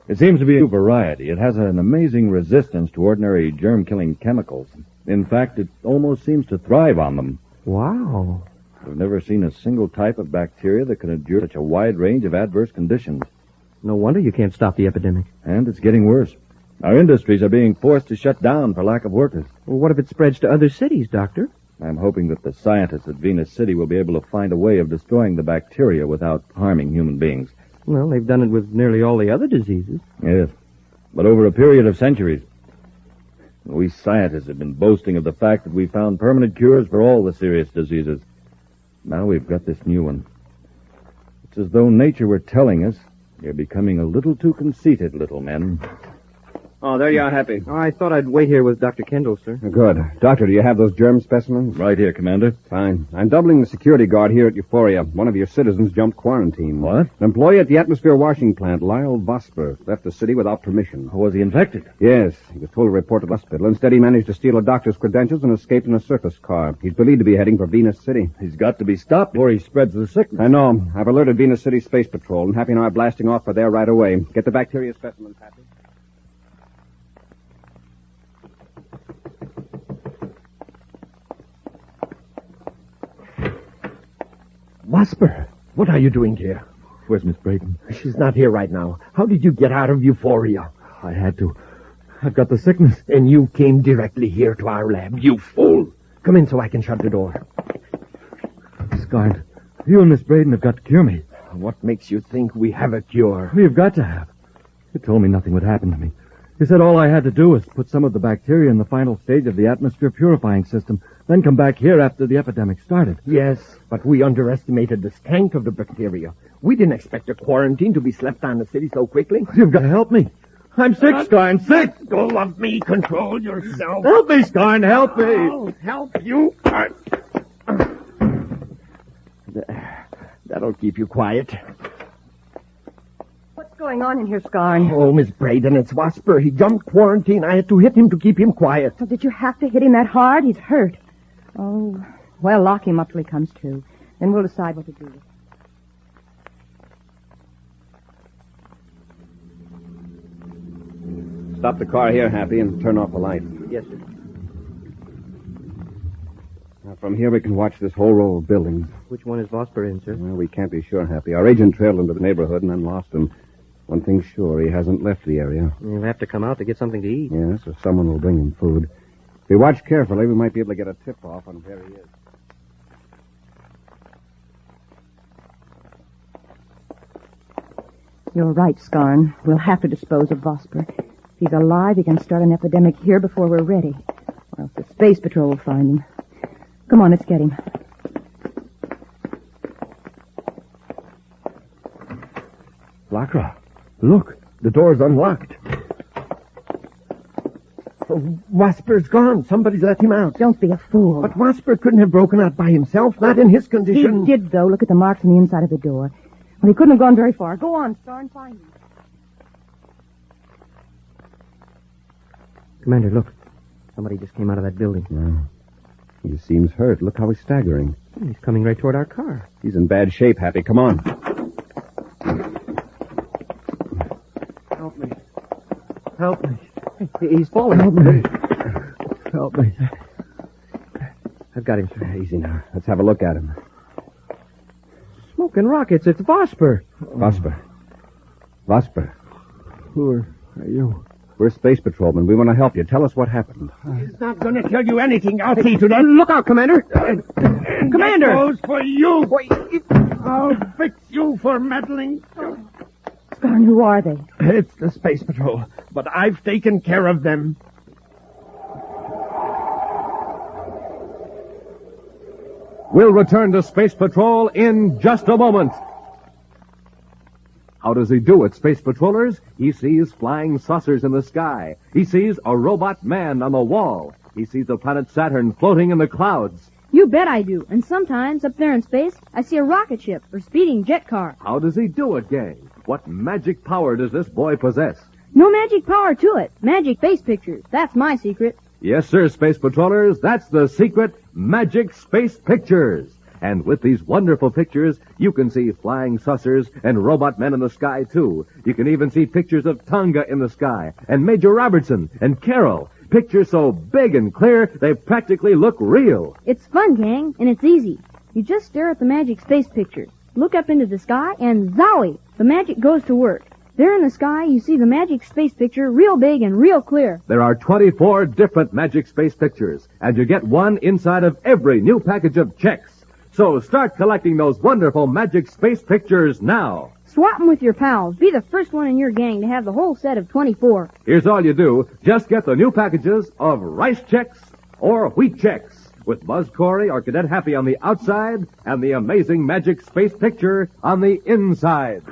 It seems to be a variety. It has an amazing resistance to ordinary germ-killing chemicals. In fact, it almost seems to thrive on them. Wow. We've never seen a single type of bacteria that can endure such a wide range of adverse conditions. No wonder you can't stop the epidemic. And it's getting worse. Our industries are being forced to shut down for lack of workers. Well, what if it spreads to other cities, Doctor? I'm hoping that the scientists at Venus City will be able to find a way of destroying the bacteria without harming human beings. Well, they've done it with nearly all the other diseases. Yes, but over a period of centuries. We scientists have been boasting of the fact that we found permanent cures for all the serious diseases. Now we've got this new one. It's as though nature were telling us, you're becoming a little too conceited, little men. Oh, there you are, Happy. Oh, I thought I'd wait here with Dr. Kendall, sir. Good. Doctor, do you have those germ specimens? Right here, Commander. Fine. I'm doubling the security guard here at Euphoria. One of your citizens jumped quarantine. What? An employee at the atmosphere washing plant, Lyle Vosper, left the city without permission. Was he infected? Yes. He was told to report to the hospital. Instead, he managed to steal a doctor's credentials and escaped in a surface car. He's believed to be heading for Venus City. He's got to be stopped or he spreads the sickness. I know. I've alerted Venus City Space Patrol, and Happy and I are blasting off for there right away. Get the bacteria specimens, Happy. Wasper, what are you doing here? Where's Miss Brayton? She's not here right now. How did you get out of Euphoria? I had to. I've got the sickness. And you came directly here to our lab, you fool. Come in so I can shut the door. Scarn, you and Miss Brayton have got to cure me. What makes you think we have a cure? We've got to have. You told me nothing would happen to me. He said all I had to do was put some of the bacteria in the final stage of the atmosphere purifying system, then come back here after the epidemic started. Yes, but we underestimated the strength of the bacteria. We didn't expect a quarantine to be slapped on the city so quickly. You've got to help me. I'm sick, Skarn, sick. Let go of me. Control yourself. Help me, Skarn, help me. I'll help you. That'll keep you quiet. What's going on in here, Skarn? Oh, Miss Braden, it's Wasper. He jumped quarantine. I had to hit him to keep him quiet. Oh, did you have to hit him that hard? He's hurt. Oh, well, lock him up till he comes to. Then we'll decide what to do with him. Stop the car here, Happy, and turn off the light. Yes, sir. Now, from here we can watch this whole row of buildings. Which one is Vosper in, sir? Well, we can't be sure, Happy. Our agent trailed into the neighborhood and then lost him. One thing's sure, he hasn't left the area. You'll have to come out to get something to eat. Yes, or someone will bring him food. If we watch carefully, we might be able to get a tip-off on where he is. You're right, Skarn. We'll have to dispose of Vosper. If he's alive, he can start an epidemic here before we're ready. Or else the Space Patrol will find him. Come on, let's get him. Lacra, look. The door's unlocked. Oh, Wasper's gone. Somebody's let him out. Don't be a fool. But Wasper couldn't have broken out by himself, not in his condition. He did, though. Look at the marks on the inside of the door. Well, he couldn't have gone very far. Go on, Skarn, find him. Commander, look. Somebody just came out of that building. Well, he seems hurt. Look how he's staggering. He's coming right toward our car. He's in bad shape, Happy. Come on. Help me. Help me. He's falling. Help me. Help me. I've got him, sir. Easy now. Let's have a look at him. Smoking rockets. It's Vosper. Vosper. Vosper. Who are you? We're space patrolmen. We want to help you. Tell us what happened. He's not going to tell you anything. I'll see to that. Look out, Commander. Commander. That goes for you. I'll fix you for meddling. Skarn, who are they? It's the Space Patrol, but I've taken care of them. We'll return to Space Patrol in just a moment. How does he do it, Space Patrollers? He sees flying saucers in the sky. He sees a robot man on the wall. He sees the planet Saturn floating in the clouds. You bet I do. And sometimes, up there in space, I see a rocket ship or speeding jet car. How does he do it, gang? What magic power does this boy possess? No magic power to it. Magic space pictures. That's my secret. Yes, sir, Space Patrollers. That's the secret, magic space pictures. And with these wonderful pictures, you can see flying saucers and robot men in the sky, too. You can even see pictures of Tonga in the sky, and Major Robertson, and Carol. Pictures so big and clear, they practically look real. It's fun, gang, and it's easy. You just stare at the magic space pictures, look up into the sky, and zowie! The magic goes to work. There in the sky, you see the magic space picture real big and real clear. There are 24 different magic space pictures, and you get one inside of every new package of checks. So start collecting those wonderful magic space pictures now. Swap them with your pals. Be the first one in your gang to have the whole set of 24. Here's all you do. Just get the new packages of rice checks or wheat checks with Buzz Corry or Cadet Happy on the outside and the amazing magic space picture on the inside.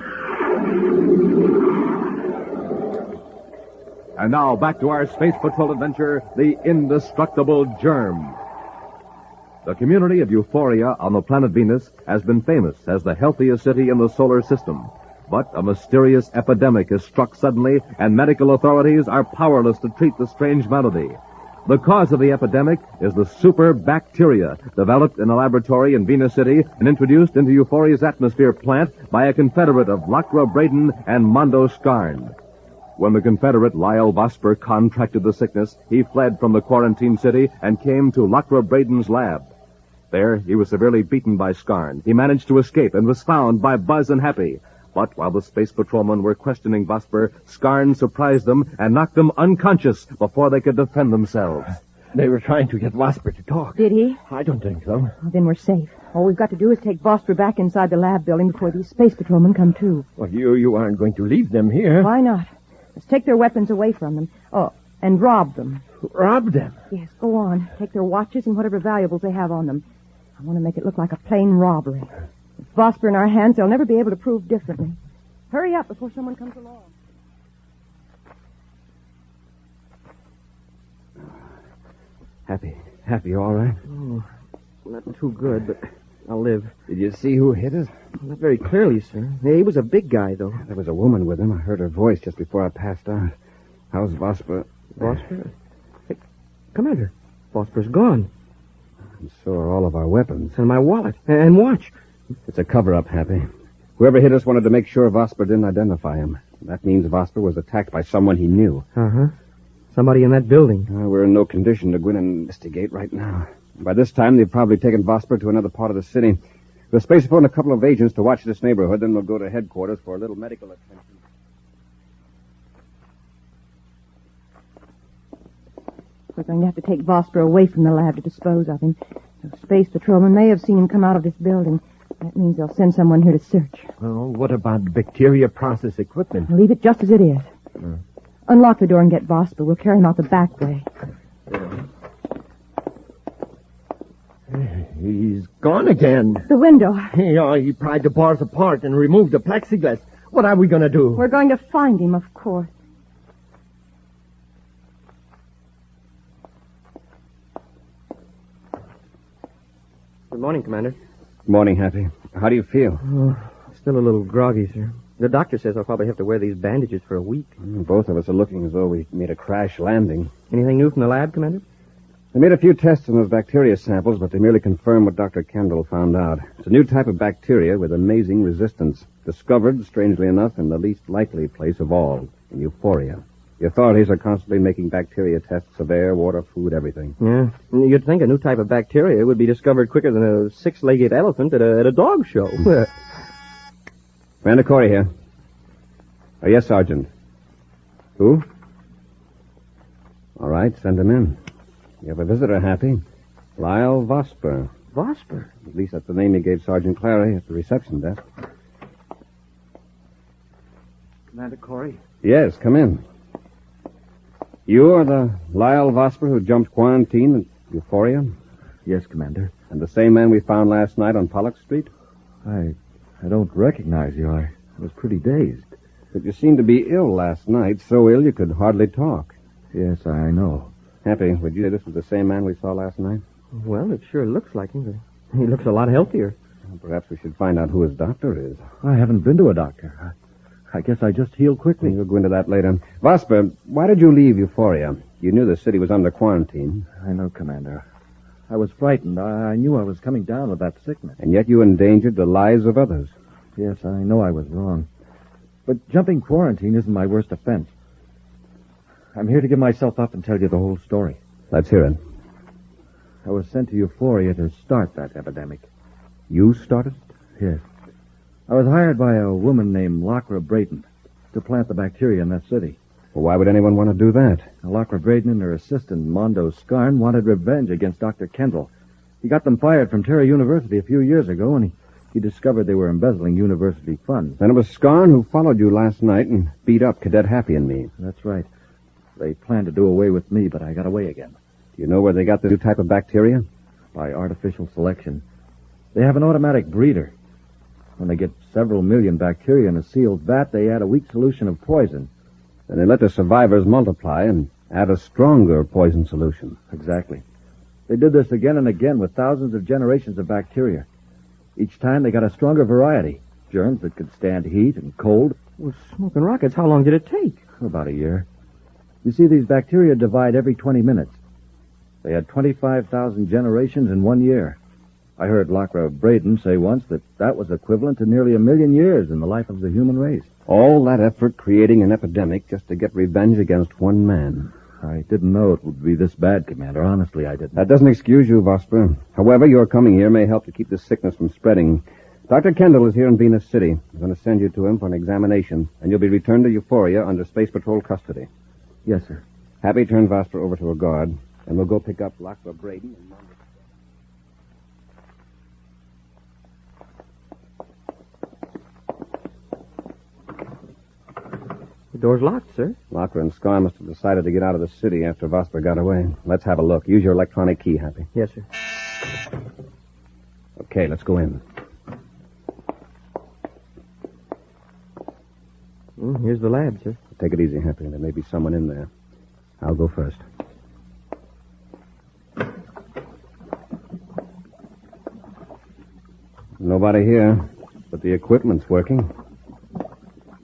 And now back to our Space Patrol adventure, the Indestructible Germ. The community of Euphoria on the planet Venus has been famous as the healthiest city in the solar system. But a mysterious epidemic has struck suddenly, and medical authorities are powerless to treat the strange malady. The cause of the epidemic is the super bacteria developed in a laboratory in Venus City and introduced into Euphoria's atmosphere plant by a confederate of Lacra Braden and Mondo Skarn. When the Confederate Lyle Vosper contracted the sickness, he fled from the quarantine city and came to Lacra Braden's lab. There, he was severely beaten by Skarn. He managed to escape and was found by Buzz and Happy. But while the space patrolmen were questioning Vosper, Skarn surprised them and knocked them unconscious before they could defend themselves. They were trying to get Vosper to talk. Did he? I don't think so. Well, then we're safe. All we've got to do is take Vosper back inside the lab building before these space patrolmen come too. Well, you aren't going to leave them here. Why not? Just take their weapons away from them. Oh, and rob them. Rob them? Yes, go on. Take their watches and whatever valuables they have on them. I want to make it look like a plain robbery. With Vosper in our hands, they'll never be able to prove differently. Hurry up before someone comes along. Happy, you all right? Oh, not too good, but I'll live. Did you see who hit us? Not very clearly, sir. He was a big guy, though. There was a woman with him. I heard her voice just before I passed out. How's Vosper? Vosper? Hey, Commander, Vosper's gone. And so are all of our weapons. And my wallet. And watch. It's a cover-up, Happy. Whoever hit us wanted to make sure Vosper didn't identify him. That means Vosper was attacked by someone he knew. Uh-huh. Somebody in that building. We're in no condition to go in and investigate right now. By this time, they've probably taken Vosper to another part of the city. We'll space-phone a couple of agents to watch this neighborhood, then we'll go to headquarters for a little medical attention. We're going to have to take Vosper away from the lab to dispose of him. Those space patrolmen may have seen him come out of this building. That means they'll send someone here to search. Oh, what about the bacteria process equipment? Leave it just as it is. Unlock the door and get Vosper. We'll carry him out the back way. He's gone again. The window. He pried the bars apart and removed the plexiglass. What are we going to do? We're going to find him, of course. Good morning, Commander. Good morning, Happy. How do you feel? Oh, still a little groggy, sir. The doctor says I'll probably have to wear these bandages for a week. Both of us are looking as though we made a crash landing. Anything new from the lab, Commander? They made a few tests on those bacteria samples, but they merely confirmed what Dr. Kendall found out. It's a new type of bacteria with amazing resistance, discovered, strangely enough, in the least likely place of all, in Euphoria. The authorities are constantly making bacteria tests of air, water, food, everything. Yeah. You'd think a new type of bacteria would be discovered quicker than a six-legged elephant at a dog show. Commander Corry here. Oh, yes, Sergeant. Who? All right, send him in. You have a visitor, Happy. Lyle Vosper. Vosper? At least that's the name he gave Sergeant Clary at the reception desk. Commander Corry? Yes, come in. You are the Lyle Vosper who jumped quarantine at Euphoria? Yes, Commander. And the same man we found last night on Pollock Street? I don't recognize you. I was pretty dazed. But you seemed to be ill last night, so ill you could hardly talk. Yes, I know. Happy, would you say this was the same man we saw last night? Well, it sure looks like him. He looks a lot healthier. Well, perhaps we should find out who his doctor is. I haven't been to a doctor. I guess I just healed quickly. We'll go into that later. Vosper, why did you leave Euphoria? You knew the city was under quarantine. I know, Commander. I was frightened. I knew I was coming down with that sickness. And yet you endangered the lives of others. Yes, I know I was wrong. But jumping quarantine isn't my worst offense. I'm here to give myself up and tell you the whole story. Let's hear it. I was sent to Euphoria to start that epidemic. You started it? Yes. I was hired by a woman named Lachra Brayton to plant the bacteria in that city. Well, why would anyone want to do that? Now, Lachra Brayton and her assistant, Mondo Scarn, wanted revenge against Dr. Kendall. He got them fired from Terra University a few years ago, and he discovered they were embezzling university funds. Then it was Scarn who followed you last night and beat up Cadet Happy and me. That's right. They planned to do away with me, but I got away again. Do you know where they got the new type of bacteria? By artificial selection. They have an automatic breeder. When they get several million bacteria in a sealed vat, they add a weak solution of poison. Then they let the survivors multiply and add a stronger poison solution. Exactly. They did this again and again with thousands of generations of bacteria. Each time they got a stronger variety. Germs that could stand heat and cold. Well, smoking rockets, how long did it take? About a year. You see, these bacteria divide every 20 minutes. They had 25,000 generations in 1 year. I heard Lachra Brayton say once that was equivalent to nearly 1 million years in the life of the human race. All that effort creating an epidemic just to get revenge against one man. I didn't know it would be this bad, Commander. Honestly, I didn't. That doesn't excuse you, Vosper. However, your coming here may help to keep this sickness from spreading. Dr. Kendall is here in Venus City. I'm going to send you to him for an examination, and you'll be returned to Euphoria under Space Patrol custody. Yes, sir. Happy turned Vosper over to a guard, and we'll go pick up Lachra Brayton and Mondo. The door's locked, sir. Locker and Scar must have decided to get out of the city after Vosper got away. Let's have a look. Use your electronic key, Happy. Yes, sir. Okay, let's go in. Here's the lab, sir. Take it easy, Happy. There may be someone in there. I'll go first. Nobody here, but the equipment's working.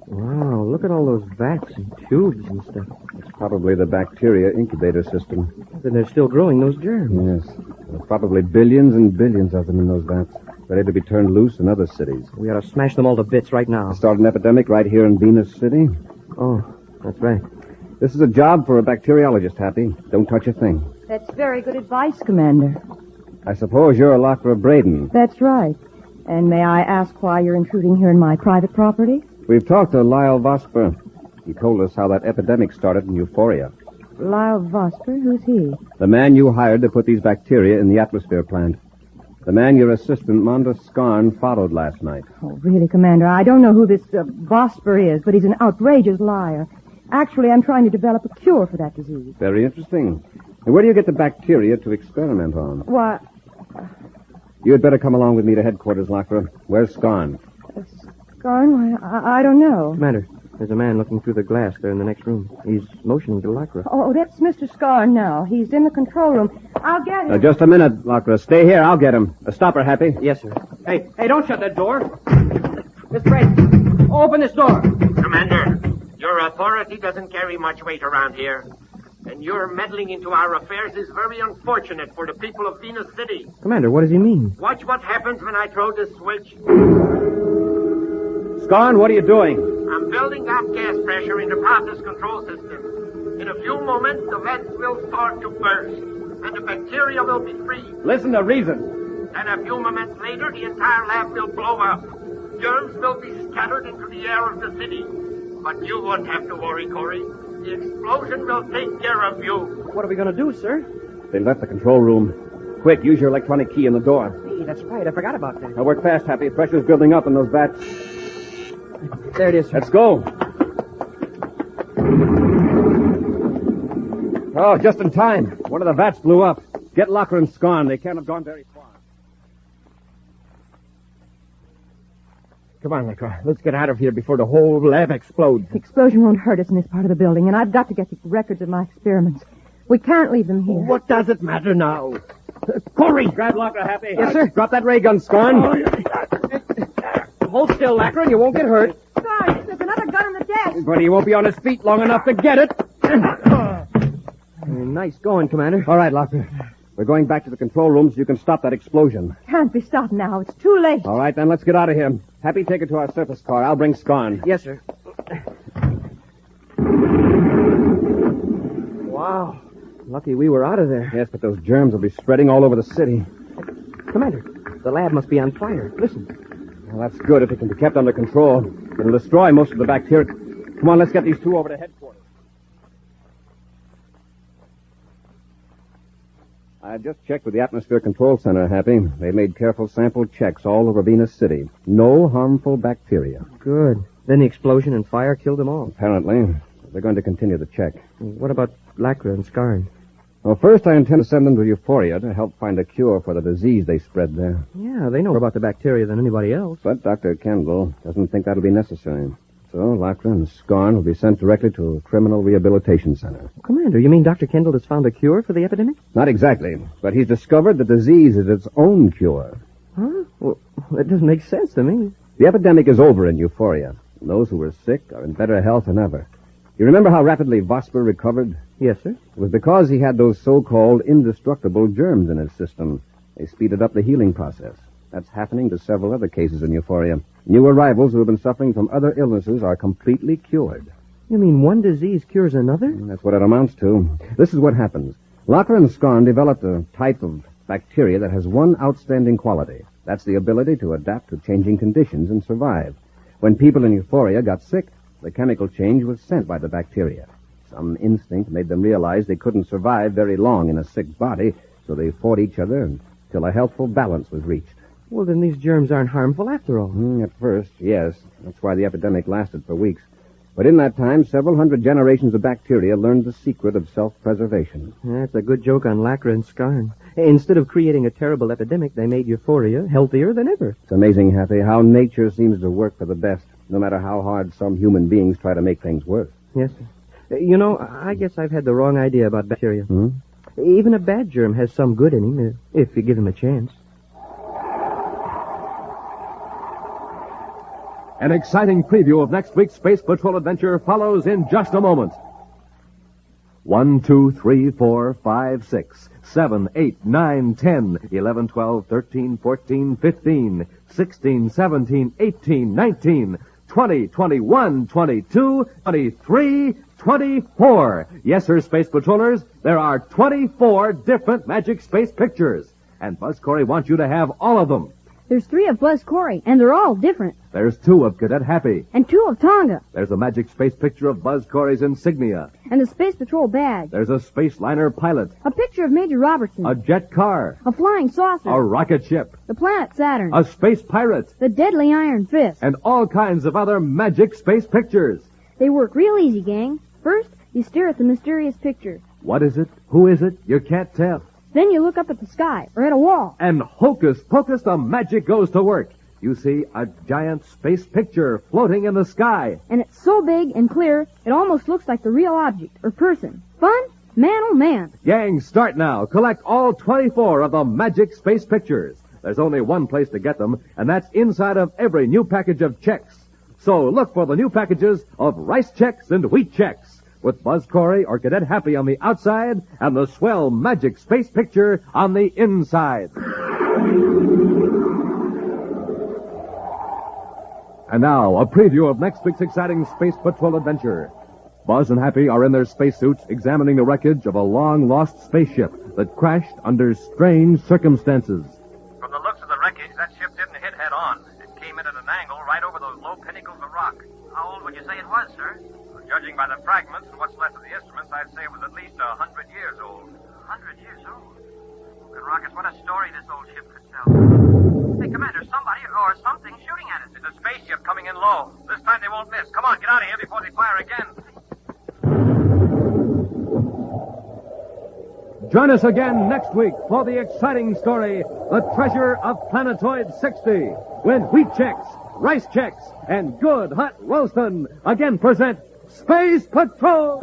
Wow, look at all those vats and tubes and stuff. It's probably the bacteria incubator system. Then they're still growing those germs. Yes. There are probably billions and billions of them in those vats, ready to be turned loose in other cities. We ought to smash them all to bits right now. Start an epidemic right here in Venus City. Oh, that's right. This is a job for a bacteriologist, Happy. Don't touch a thing. That's very good advice, Commander. I suppose you're a Lockra Braden. That's right. And may I ask why you're intruding here in my private property? We've talked to Lyle Vosper. He told us how that epidemic started in Euphoria. Lyle Vosper? Who's he? The man you hired to put these bacteria in the atmosphere plant. The man your assistant, Monda Skarn, followed last night. Oh, really, Commander, I don't know who this Vosper is, but he's an outrageous liar. Actually, I'm trying to develop a cure for that disease. Very interesting. And where do you get the bacteria to experiment on? Why, You had better come along with me to headquarters, Lockra. Where's Skarn? Skarn? I don't know. Commander, there's a man looking through the glass there in the next room. He's motioning to Lockra. Oh, that's Mr. Skarn now. He's in the control room. I'll get him. Just a minute, Lockra. Stay here. I'll get him. Stop her, Happy. Yes, sir. Hey, don't shut that door. Miss Braden, open this door. Commander, your authority doesn't carry much weight around here. And your meddling into our affairs is very unfortunate for the people of Venus City. Commander, what does he mean? Watch what happens when I throw this switch. Skarn, what are you doing? I'm building up gas pressure in the process control system. In a few moments, the vents will start to burst, and the bacteria will be free. Listen to reason. Then a few moments later, the entire lab will blow up. Germs will be scattered into the air of the city. But you won't have to worry, Corry. The explosion will take care of you. What are we going to do, sir? They left the control room. Quick, use your electronic key in the door. Hey, that's right. I forgot about that. Now work fast, Happy. Pressure's building up in those vats. There it is, sir. Let's go. Oh, just in time. One of the vats blew up. Get Locker and Skarn. They can't have gone very far. Come on, Locker. Let's get out of here before the whole lab explodes. The explosion won't hurt us in this part of the building, and I've got to get the records of my experiments. We can't leave them here. What does it matter now? Corry! Grab Locker, Happy. Yes, sir. Drop that ray gun, Skarn. Hold still, Locker, and you won't get hurt. Skarn, there's another gun on the desk. But he won't be on his feet long enough to get it. Nice going, Commander. All right, Locker. We're going back to the control room so you can stop that explosion. Can't be stopped now. It's too late. All right, then let's get out of here. Happy, take it to our surface car. I'll bring Skarn. Yes, sir. Wow. Lucky we were out of there. Yes, but those germs will be spreading all over the city. Commander, the lab must be on fire. Listen. Well, that's good if it can be kept under control. It'll destroy most of the bacteria. Come on, let's get these two over to headquarters. I've just checked with the Atmosphere Control Center, Happy. They made careful sample checks all over Venus City. No harmful bacteria. Good. Then the explosion and fire killed them all. Apparently. They're going to continue the check. What about Locker and Skarn? Well, first I intend to send them to Euphoria to help find a cure for the disease they spread there. Yeah, they know more about the bacteria than anybody else. But Dr. Kendall doesn't think that'll be necessary. So Locker and Skarn will be sent directly to a criminal rehabilitation center. Commander, you mean Dr. Kendall has found a cure for the epidemic? Not exactly, but he's discovered the disease is its own cure. Huh? Well, that doesn't make sense to me. The epidemic is over in Euphoria. Those who were sick are in better health than ever. You remember how rapidly Vosper recovered? Yes, sir. It was because he had those so-called indestructible germs in his system. They speeded up the healing process. That's happening to several other cases in Euphoria. New arrivals who have been suffering from other illnesses are completely cured. You mean one disease cures another? That's what it amounts to. This is what happens. Locker and Skarn developed a type of bacteria that has one outstanding quality. That's the ability to adapt to changing conditions and survive. When people in Euphoria got sick, the chemical change was sent by the bacteria. Some instinct made them realize they couldn't survive very long in a sick body, so they fought each other until a healthful balance was reached. Well, then these germs aren't harmful after all. At first, yes. That's why the epidemic lasted for weeks. But in that time, several hundred generations of bacteria learned the secret of self-preservation. That's a good joke on lacquer and scarn. Instead of creating a terrible epidemic, they made euphoria healthier than ever. It's amazing, Happy, how nature seems to work for the best, no matter how hard some human beings try to make things worse. Yes, sir. You know, I guess I've had the wrong idea about bacteria. Even a bad germ has some good in him, if you give him a chance. An exciting preview of next week's Space Patrol adventure follows in just a moment. 1, 2, 3, 4, 5, 6, 7, 8, 9, 10, 11, 12, 13, 14, 15, 16, 17, 18, 19, 20, 21, 22, 23, 24. Yes, sir, Space Patrollers, there are 24 different Magic Space pictures. And Buzz Corry wants you to have all of them. There's 3 of Buzz Corry, and they're all different. There's 2 of Cadet Happy. And 2 of Tonga. There's a Magic Space picture of Buzz Corry's insignia. And the Space Patrol badge. There's a space liner pilot. A picture of Major Robertson. A jet car. A flying saucer. A rocket ship. The planet Saturn. A space pirate. The deadly Iron Fist. And all kinds of other Magic Space pictures. They work real easy, gang. First, you stare at the mysterious picture. What is it? Who is it? You can't tell. Then you look up at the sky, or at a wall. And hocus pocus, the magic goes to work. You see a giant space picture floating in the sky. And it's so big and clear, it almost looks like the real object, or person. Fun? Man, oh man. Gang, start now. Collect all 24 of the Magic Space pictures. There's only one place to get them, and that's inside of every new package of checks. So look for the new packages of rice checks and wheat checks, with Buzz Corry or Cadet Happy on the outside and the swell Magic Space picture on the inside. And now, a preview of next week's exciting Space Patrol adventure. Buzz and Happy are in their spacesuits examining the wreckage of a long-lost spaceship that crashed under strange circumstances. From the looks of the wreckage, that ship didn't hit head-on. It came in at an angle right over those low pinnacles of rock. How old would you say it was, sir? Judging by the fragments and what's left of the instruments, I'd say it was at least 100 years old. 100 years old? Smoking rockets, what a story this old ship could tell. Hey, Commander, somebody or something shooting at us. It's a spaceship coming in low. This time they won't miss. Come on, get out of here before they fire again. Join us again next week for the exciting story, The Treasure of Planetoid 60, when wheat checks, rice checks, and good hot Ralston again present Space Patrol!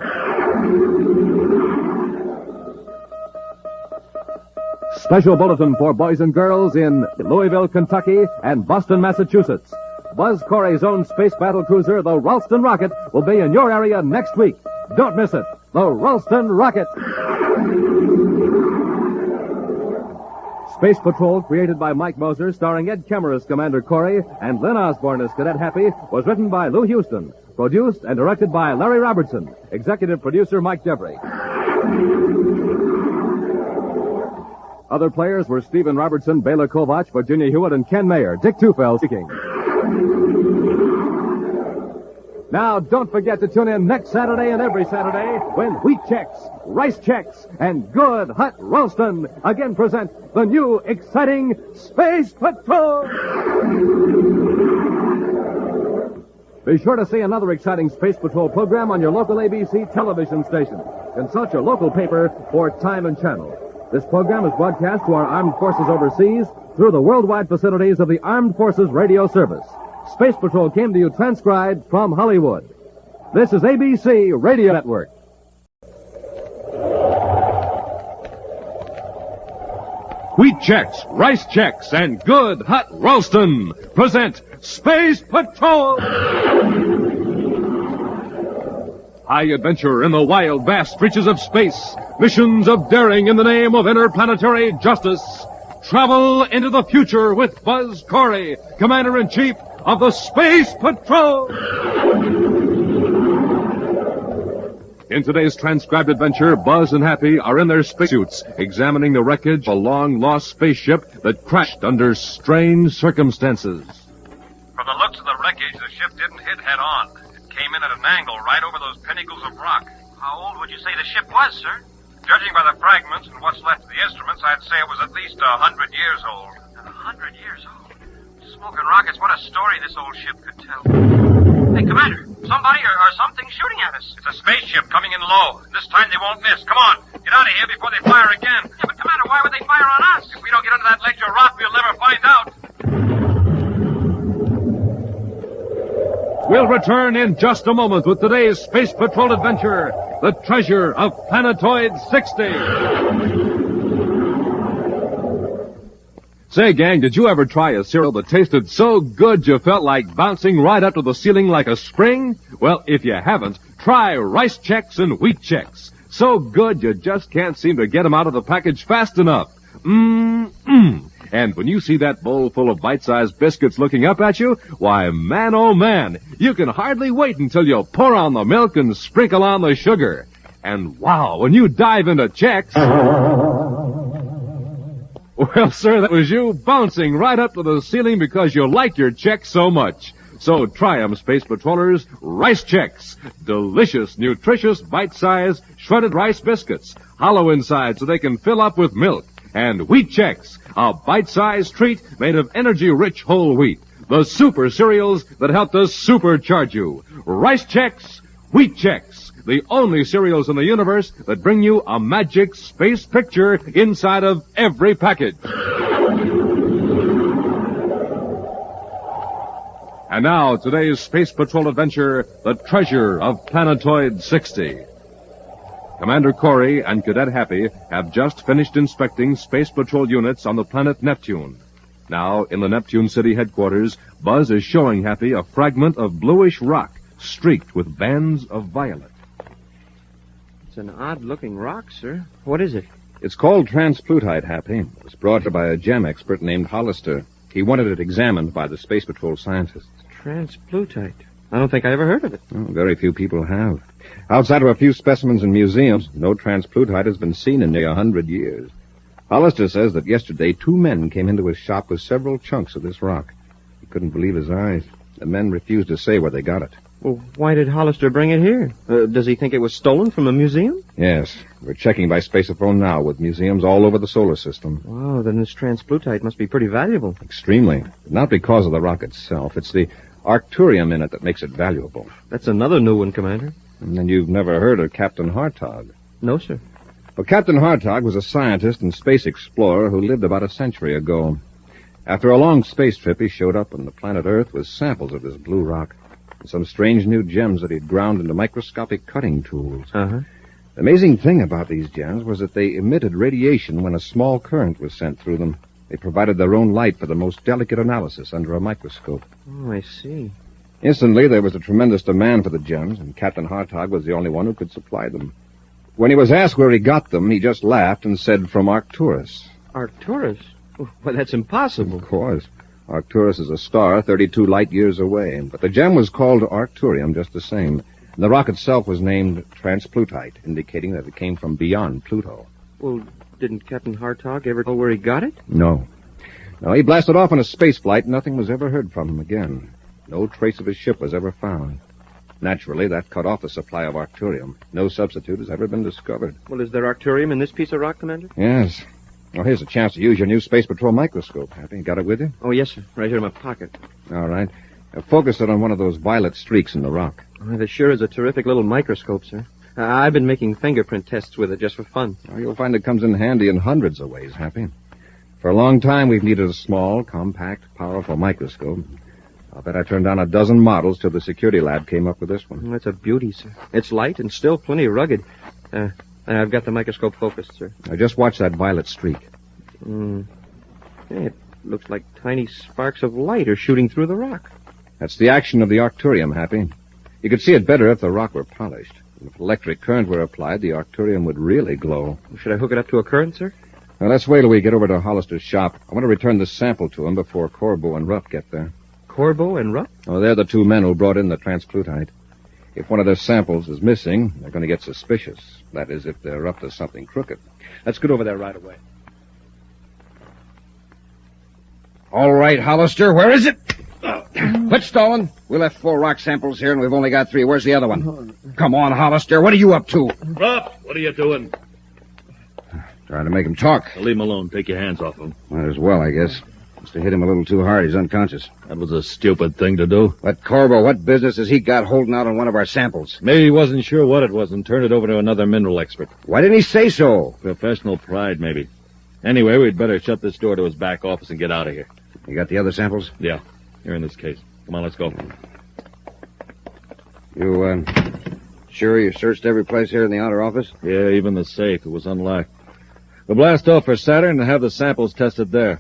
Special bulletin for boys and girls in Louisville, Kentucky, and Boston, Massachusetts. Buzz Corry's own space battle cruiser, the Ralston Rocket, will be in your area next week. Don't miss it. The Ralston Rocket. Space Patrol, created by Mike Moser, starring Ed Kemmer as Commander Corry and Lynn Osborne as Cadet Happy, was written by Lou Houston, produced and directed by Larry Robertson, executive producer Mike Jeffrey. Other players were Stephen Robertson, Bela Kovach, Virginia Hewitt, and Ken Mayer. Dick Tufeld speaking. Now, don't forget to tune in next Saturday and every Saturday when wheat checks, rice checks, and good hot Ralston again present the new exciting Space Patrol! Be sure to see another exciting Space Patrol program on your local ABC television station. Consult your local paper for time and channel. This program is broadcast to our armed forces overseas through the worldwide facilities of the Armed Forces Radio Service. Space Patrol came to you transcribed from Hollywood. This is ABC Radio Network. Wheat checks, rice checks, and good hot Ralston present Space Patrol! High adventure in the wild, vast reaches of space. Missions of daring in the name of interplanetary justice. Travel into the future with Buzz Corry, Commander-in-Chief of the Space Patrol! In today's transcribed adventure, Buzz and Happy are in their spacesuits, examining the wreckage of a long-lost spaceship that crashed under strange circumstances. From the looks of the wreckage, the ship didn't hit head-on. It came in at an angle right over those pinnacles of rock. How old would you say the ship was, sir? Judging by the fragments and what's left of the instruments, I'd say it was at least 100 years old. 100 years old? Smoking rockets, what a story this old ship could tell. Hey, Commander, Somebody or something shooting at us. It's a spaceship coming in low. This time they won't miss. Come on. Get out of here before they fire again. Yeah, but Commander, why would they fire on us? If we don't get under that ledge of rock, we'll never find out. We'll return in just a moment with today's Space Patrol adventure, The Treasure of Planetoid 60. Say, gang, did you ever try a cereal that tasted so good you felt like bouncing right up to the ceiling like a spring? Well, if you haven't, try Rice Chex and Wheat Chex. So good you just can't seem to get them out of the package fast enough. And when you see that bowl full of bite-sized biscuits looking up at you, why, man, oh man, you can hardly wait until you pour on the milk and sprinkle on the sugar. And wow, when you dive into Chex... Well, sir, that was you bouncing right up to the ceiling because you like your Chex so much. So try 'em, Space Patrollers. Rice Chex. Delicious, nutritious, bite-sized, shredded rice biscuits. Hollow inside so they can fill up with milk. And Wheat Chex, a bite-sized treat made of energy-rich whole wheat. The super cereals that help to supercharge you. Rice Chex, Wheat Chex. The only cereals in the universe that bring you a magic space picture inside of every package. And now, today's Space Patrol adventure, The Treasure of Planetoid 60. Commander Corry and Cadet Happy have just finished inspecting Space Patrol units on the planet Neptune. Now, in the Neptune City headquarters, Buzz is showing Happy a fragment of bluish rock streaked with bands of violet. It's an odd-looking rock, sir. What is it? It's called transplutite, Happy. It was brought here by a gem expert named Hollister. He wanted it examined by the Space Patrol scientists. Transplutite? I don't think I ever heard of it. Oh, very few people have. Outside of a few specimens in museums, no transplutite has been seen in nearly 100 years. Hollister says that yesterday 2 men came into his shop with several chunks of this rock. He couldn't believe his eyes. The men refused to say where they got it. Well, why did Hollister bring it here? Does he think it was stolen from a museum? Yes. We're checking by spaceophone now with museums all over the solar system. Wow, then this transplutite must be pretty valuable. Extremely. Not because of the rock itself. It's the arcturium in it that makes it valuable. That's another new one, Commander. And then you've never heard of Captain Hartog? No, sir. Well, Captain Hartog was a scientist and space explorer who lived about a century ago. After a long space trip, he showed up on the planet Earth with samples of this blue rock. Some strange new gems that he'd ground into microscopic cutting tools. Uh-huh. The amazing thing about these gems was that they emitted radiation when a small current was sent through them. They provided their own light for the most delicate analysis under a microscope. Oh, I see. Instantly, there was a tremendous demand for the gems, and Captain Hartog was the only one who could supply them. When he was asked where he got them, he just laughed and said from Arcturus. Arcturus? Well, that's impossible. Of course. Arcturus is a star 32 light years away, but the gem was called Arcturium just the same. And the rock itself was named transplutite, indicating that it came from beyond Pluto. Well, didn't Captain Hartog ever know where he got it? No. No, he blasted off on a space flight, and nothing was ever heard from him again. No trace of his ship was ever found. Naturally, that cut off the supply of Arcturium. No substitute has ever been discovered. Well, is there Arcturium in this piece of rock, Commander? Yes. Well, here's a chance to use your new Space Patrol microscope, Happy. Got it with you? Oh, yes, sir. Right here in my pocket. All right. Now, focus it on one of those violet streaks in the rock. Oh, this sure is a terrific little microscope, sir. I've been making fingerprint tests with it just for fun. Well, you'll find it comes in handy in hundreds of ways, Happy. For a long time, we've needed a small, compact, powerful microscope. I'll bet I turned down a dozen models till the security lab came up with this one. That's a beauty, sir. It's light and still plenty rugged. I've got the microscope focused, sir. Now, just watch that violet streak. It looks like tiny sparks of light are shooting through the rock. That's the action of the Arcturium, Happy. You could see it better if the rock were polished. If electric current were applied, the Arcturium would really glow. Should I hook it up to a current, sir? Now, let's wait till we get over to Hollister's shop. I want to return this sample to him before Corbo and Rupp get there. Corbo and Rupp? Oh, they're the 2 men who brought in the transplutite. If one of their samples is missing, they're going to get suspicious. That is, if they're up to something crooked. Let's get over there right away. All right, Hollister, where is it? Quit stalling. We left 4 rock samples here, and we've only got 3. Where's the other one? Come on, Hollister. What are you up to? Rupp, what are you doing? Trying to make him talk. Leave him alone. Take your hands off him. Might as well, I guess. Must have hit him a little too hard. He's unconscious. That was a stupid thing to do. But, Corbo, what business has he got holding out on one of our samples? Maybe he wasn't sure what it was and turned it over to another mineral expert. Why didn't he say so? Professional pride, maybe. Anyway, we'd better shut this door to his back office and get out of here. You got the other samples? Yeah, here in this case. Come on, let's go. You, sure you searched every place here in the outer office? Yeah, even the safe. It was unlocked. We'll blast off for Saturn and have the samples tested there.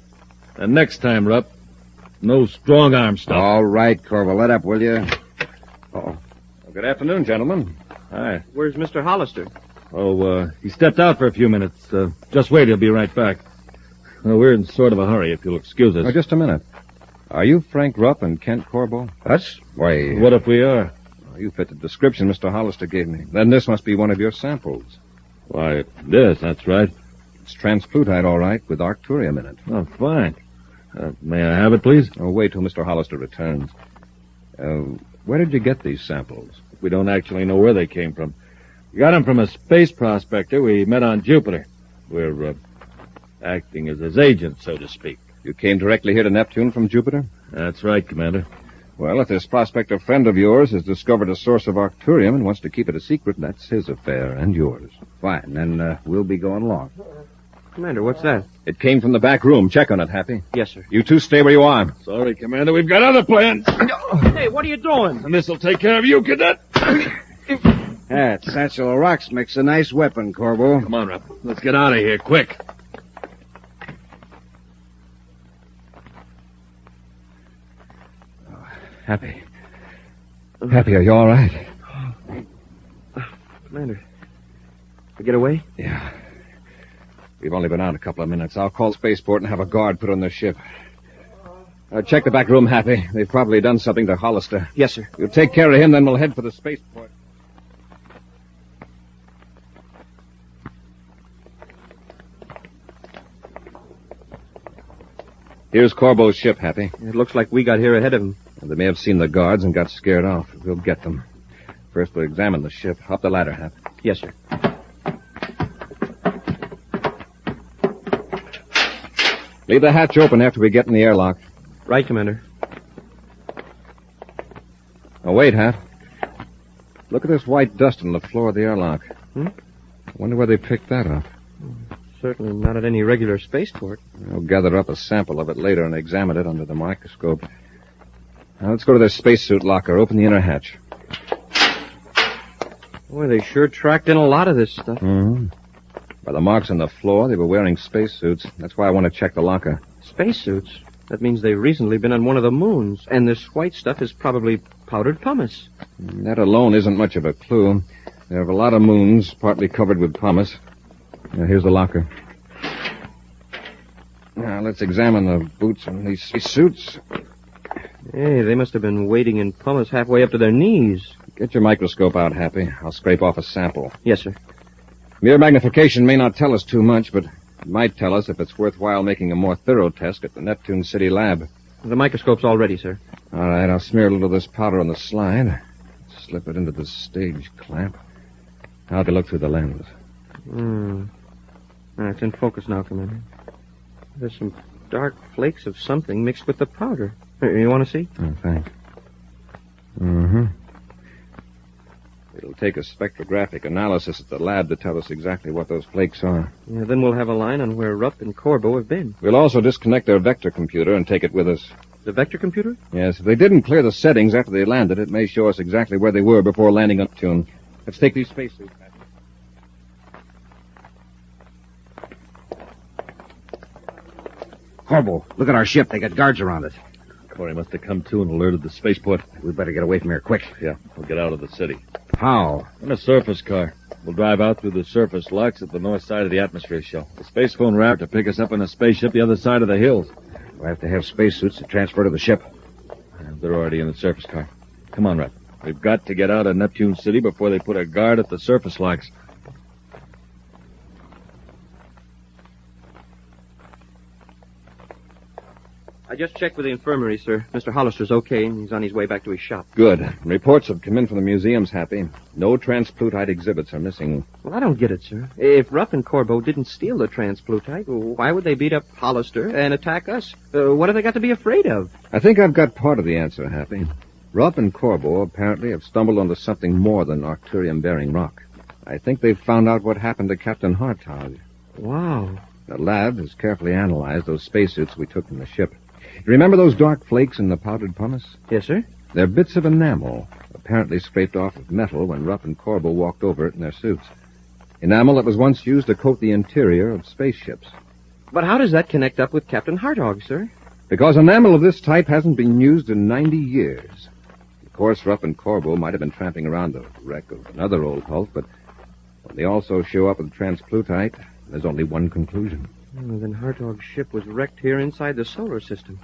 And next time, Rupp, no strong arm stuff. All right, Corvo, let up, will you? Uh-oh. Well, good afternoon, gentlemen. Hi. Where's Mr. Hollister? Oh, he stepped out for a few minutes. Just wait, he'll be right back. We're in sort of a hurry, if you'll excuse us. Oh, just a minute. Are you Frank Rupp and Kent Corbo? Us? Why... What if we are? Oh, you fit the description Mr. Hollister gave me. Then this must be one of your samples. Why, this, that's right. It's transplutite, all right, with arcturium in it. Oh, fine. May I have it, please? Oh, wait till Mr. Hollister returns. Where did you get these samples? We don't actually know where they came from. We got them from a space prospector we met on Jupiter. We're, acting as his agent, so to speak. You came directly here to Neptune from Jupiter? That's right, Commander. Well, if this prospector friend of yours has discovered a source of arcturium and wants to keep it a secret, that's his affair and yours. Fine, then we'll be going along. Commander, what's that? It came from the back room. Check on it, Happy. Yes, sir. You two stay where you are. Sorry, Commander. We've got other plans. Hey, what are you doing? And this'll take care of you, Cadet. That satchel of rocks makes a nice weapon, Corbo. Come on, Rupp. Let's get out of here, quick. Happy. Happy, are you all right? Commander, we get away? Yeah. We've only been out a couple of minutes. I'll call spaceport and have a guard put on the ship. Check the back room, Happy. They've probably done something to Hollister. Yes, sir. You'll take care of him, then we'll head for the spaceport. Here's Corbo's ship, Happy. It looks like we got here ahead of him. They may have seen the guards and got scared off. We'll get them. First, we'll examine the ship. Up the ladder, Happy. Yes, sir. Leave the hatch open after we get in the airlock. Right, Commander. Oh, wait, Hap. Look at this white dust on the floor of the airlock. I wonder where they picked that up. Certainly not at any regular spaceport. We'll gather up a sample of it later and examine it under the microscope. Now, let's go to their spacesuit locker. Open the inner hatch. Boy, they sure tracked in a lot of this stuff. Mm-hmm. By the marks on the floor, they were wearing spacesuits. That's why I want to check the locker. Spacesuits? That means they've recently been on one of the moons. And this white stuff is probably powdered pumice. That alone isn't much of a clue. There are a lot of moons, partly covered with pumice. Now, here's the locker. Now, let's examine the boots on these suits. Hey, they must have been wading in pumice halfway up to their knees. Get your microscope out, Happy. I'll scrape off a sample. Yes, sir. Mere magnification may not tell us too much, but it might tell us if it's worthwhile making a more thorough test at the Neptune City lab. The microscope's all ready, sir. All right, I'll smear a little of this powder on the slide. Slip it into the stage clamp. I'll look through the lens. It's in focus now, Commander. There's some dark flakes of something mixed with the powder. You want to see? Oh, thanks. Mm-hmm. It'll take a spectrographic analysis at the lab to tell us exactly what those flakes are. Yeah, then we'll have a line on where Rupp and Corbo have been. We'll also disconnect their vector computer and take it with us. The vector computer? Yes, if they didn't clear the settings after they landed, it may show us exactly where they were before landing on Neptune. Let's take these spacesuits back. Corbo, look at our ship. They got guards around it. Corry must have come to and alerted the spaceport. We better get away from here quick. Yeah, we'll get out of the city. How? In a surface car. We'll drive out through the surface locks at the north side of the atmosphere shell. The space phone route to pick us up in a spaceship the other side of the hills. We'll have to have spacesuits to transfer to the ship. They're already in the surface car. Come on, Rupp. We've got to get out of Neptune City before they put a guard at the surface locks. I just checked with the infirmary, sir. Mr. Hollister's okay, and he's on his way back to his shop. Good. Reports have come in from the museums, Happy. No transplutite exhibits are missing. Well, I don't get it, sir. If Ruff and Corbo didn't steal the transplutite, why would they beat up Hollister and attack us? What have they got to be afraid of? I think I've got part of the answer, Happy. Ruff and Corbo apparently have stumbled onto something more than Arcturium-bearing rock. I think they've found out what happened to Captain Hartog. Wow. The lab has carefully analyzed those spacesuits we took from the ship. You remember those dark flakes in the powdered pumice? Yes, sir. They're bits of enamel, apparently scraped off of metal when Ruff and Corbo walked over it in their suits. Enamel that was once used to coat the interior of spaceships. But how does that connect up with Captain Hartog, sir? Because enamel of this type hasn't been used in 90 years. Of course, Ruff and Corbo might have been tramping around the wreck of another old hulk, but when they also show up with transplutite, there's only one conclusion. Well, then Hartog's ship was wrecked here inside the solar system.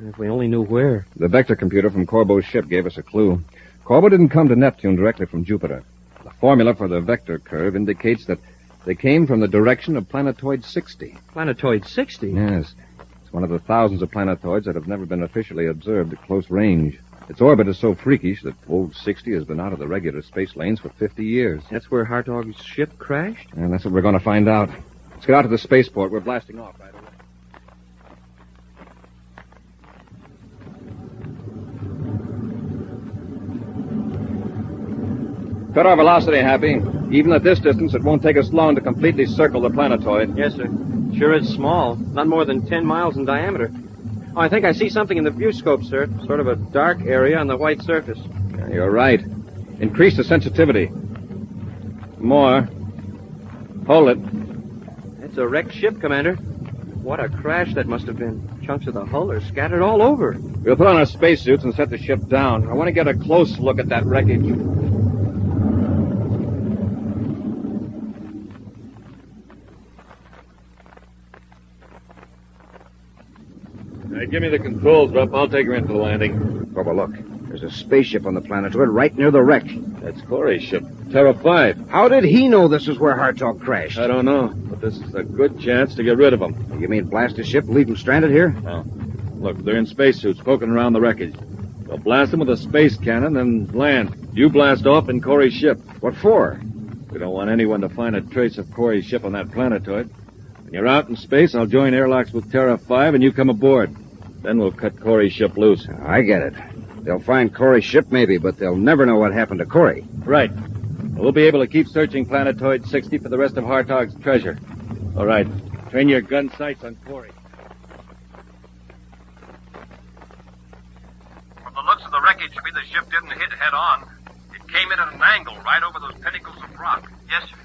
If we only knew where. The vector computer from Corbo's ship gave us a clue. Corbo didn't come to Neptune directly from Jupiter. The formula for the vector curve indicates that they came from the direction of Planetoid 60. Planetoid 60? Yes. It's one of the thousands of planetoids that have never been officially observed at close range. Its orbit is so freakish that old 60 has been out of the regular space lanes for 50 years. That's where Hartog's ship crashed? And that's what we're going to find out. Let's get out to the spaceport. We're blasting off right away. Cut our velocity, Happy. Even at this distance, it won't take us long to completely circle the planetoid. Yes, sir. Sure is small. Not more than 10 miles in diameter. Oh, I think I see something in the viewscope, sir. Sort of a dark area on the white surface. Yeah, you're right. Increase the sensitivity. More. Hold it. It's a wrecked ship, Commander. What a crash that must have been. Chunks of the hull are scattered all over. We'll put on our spacesuits and set the ship down. I want to get a close look at that wreckage. Hey, give me the controls, Rupp. I'll take her in for the landing. Corbo, look. There's a spaceship on the planetoid right near the wreck. That's Corry's ship, Terra 5. How did he know this is where Hartog crashed? I don't know, but this is a good chance to get rid of him. You mean blast his ship, leave him stranded here? No. Look, they're in spacesuits poking around the wreckage. We'll blast them with a space cannon and land. You blast off in Corry's ship. What for? We don't want anyone to find a trace of Corry's ship on that planetoid. When you're out in space, I'll join airlocks with Terra 5 and you come aboard. Then we'll cut Corry's ship loose. I get it. They'll find Corry's ship maybe, but they'll never know what happened to Corry. Right. We'll be able to keep searching Planetoid 60 for the rest of Hartog's treasure. All right. Train your gun sights on Corry. From the looks of the wreckage, the ship didn't hit head-on. It came in at an angle right over those pinnacles of rock. Yes, sir.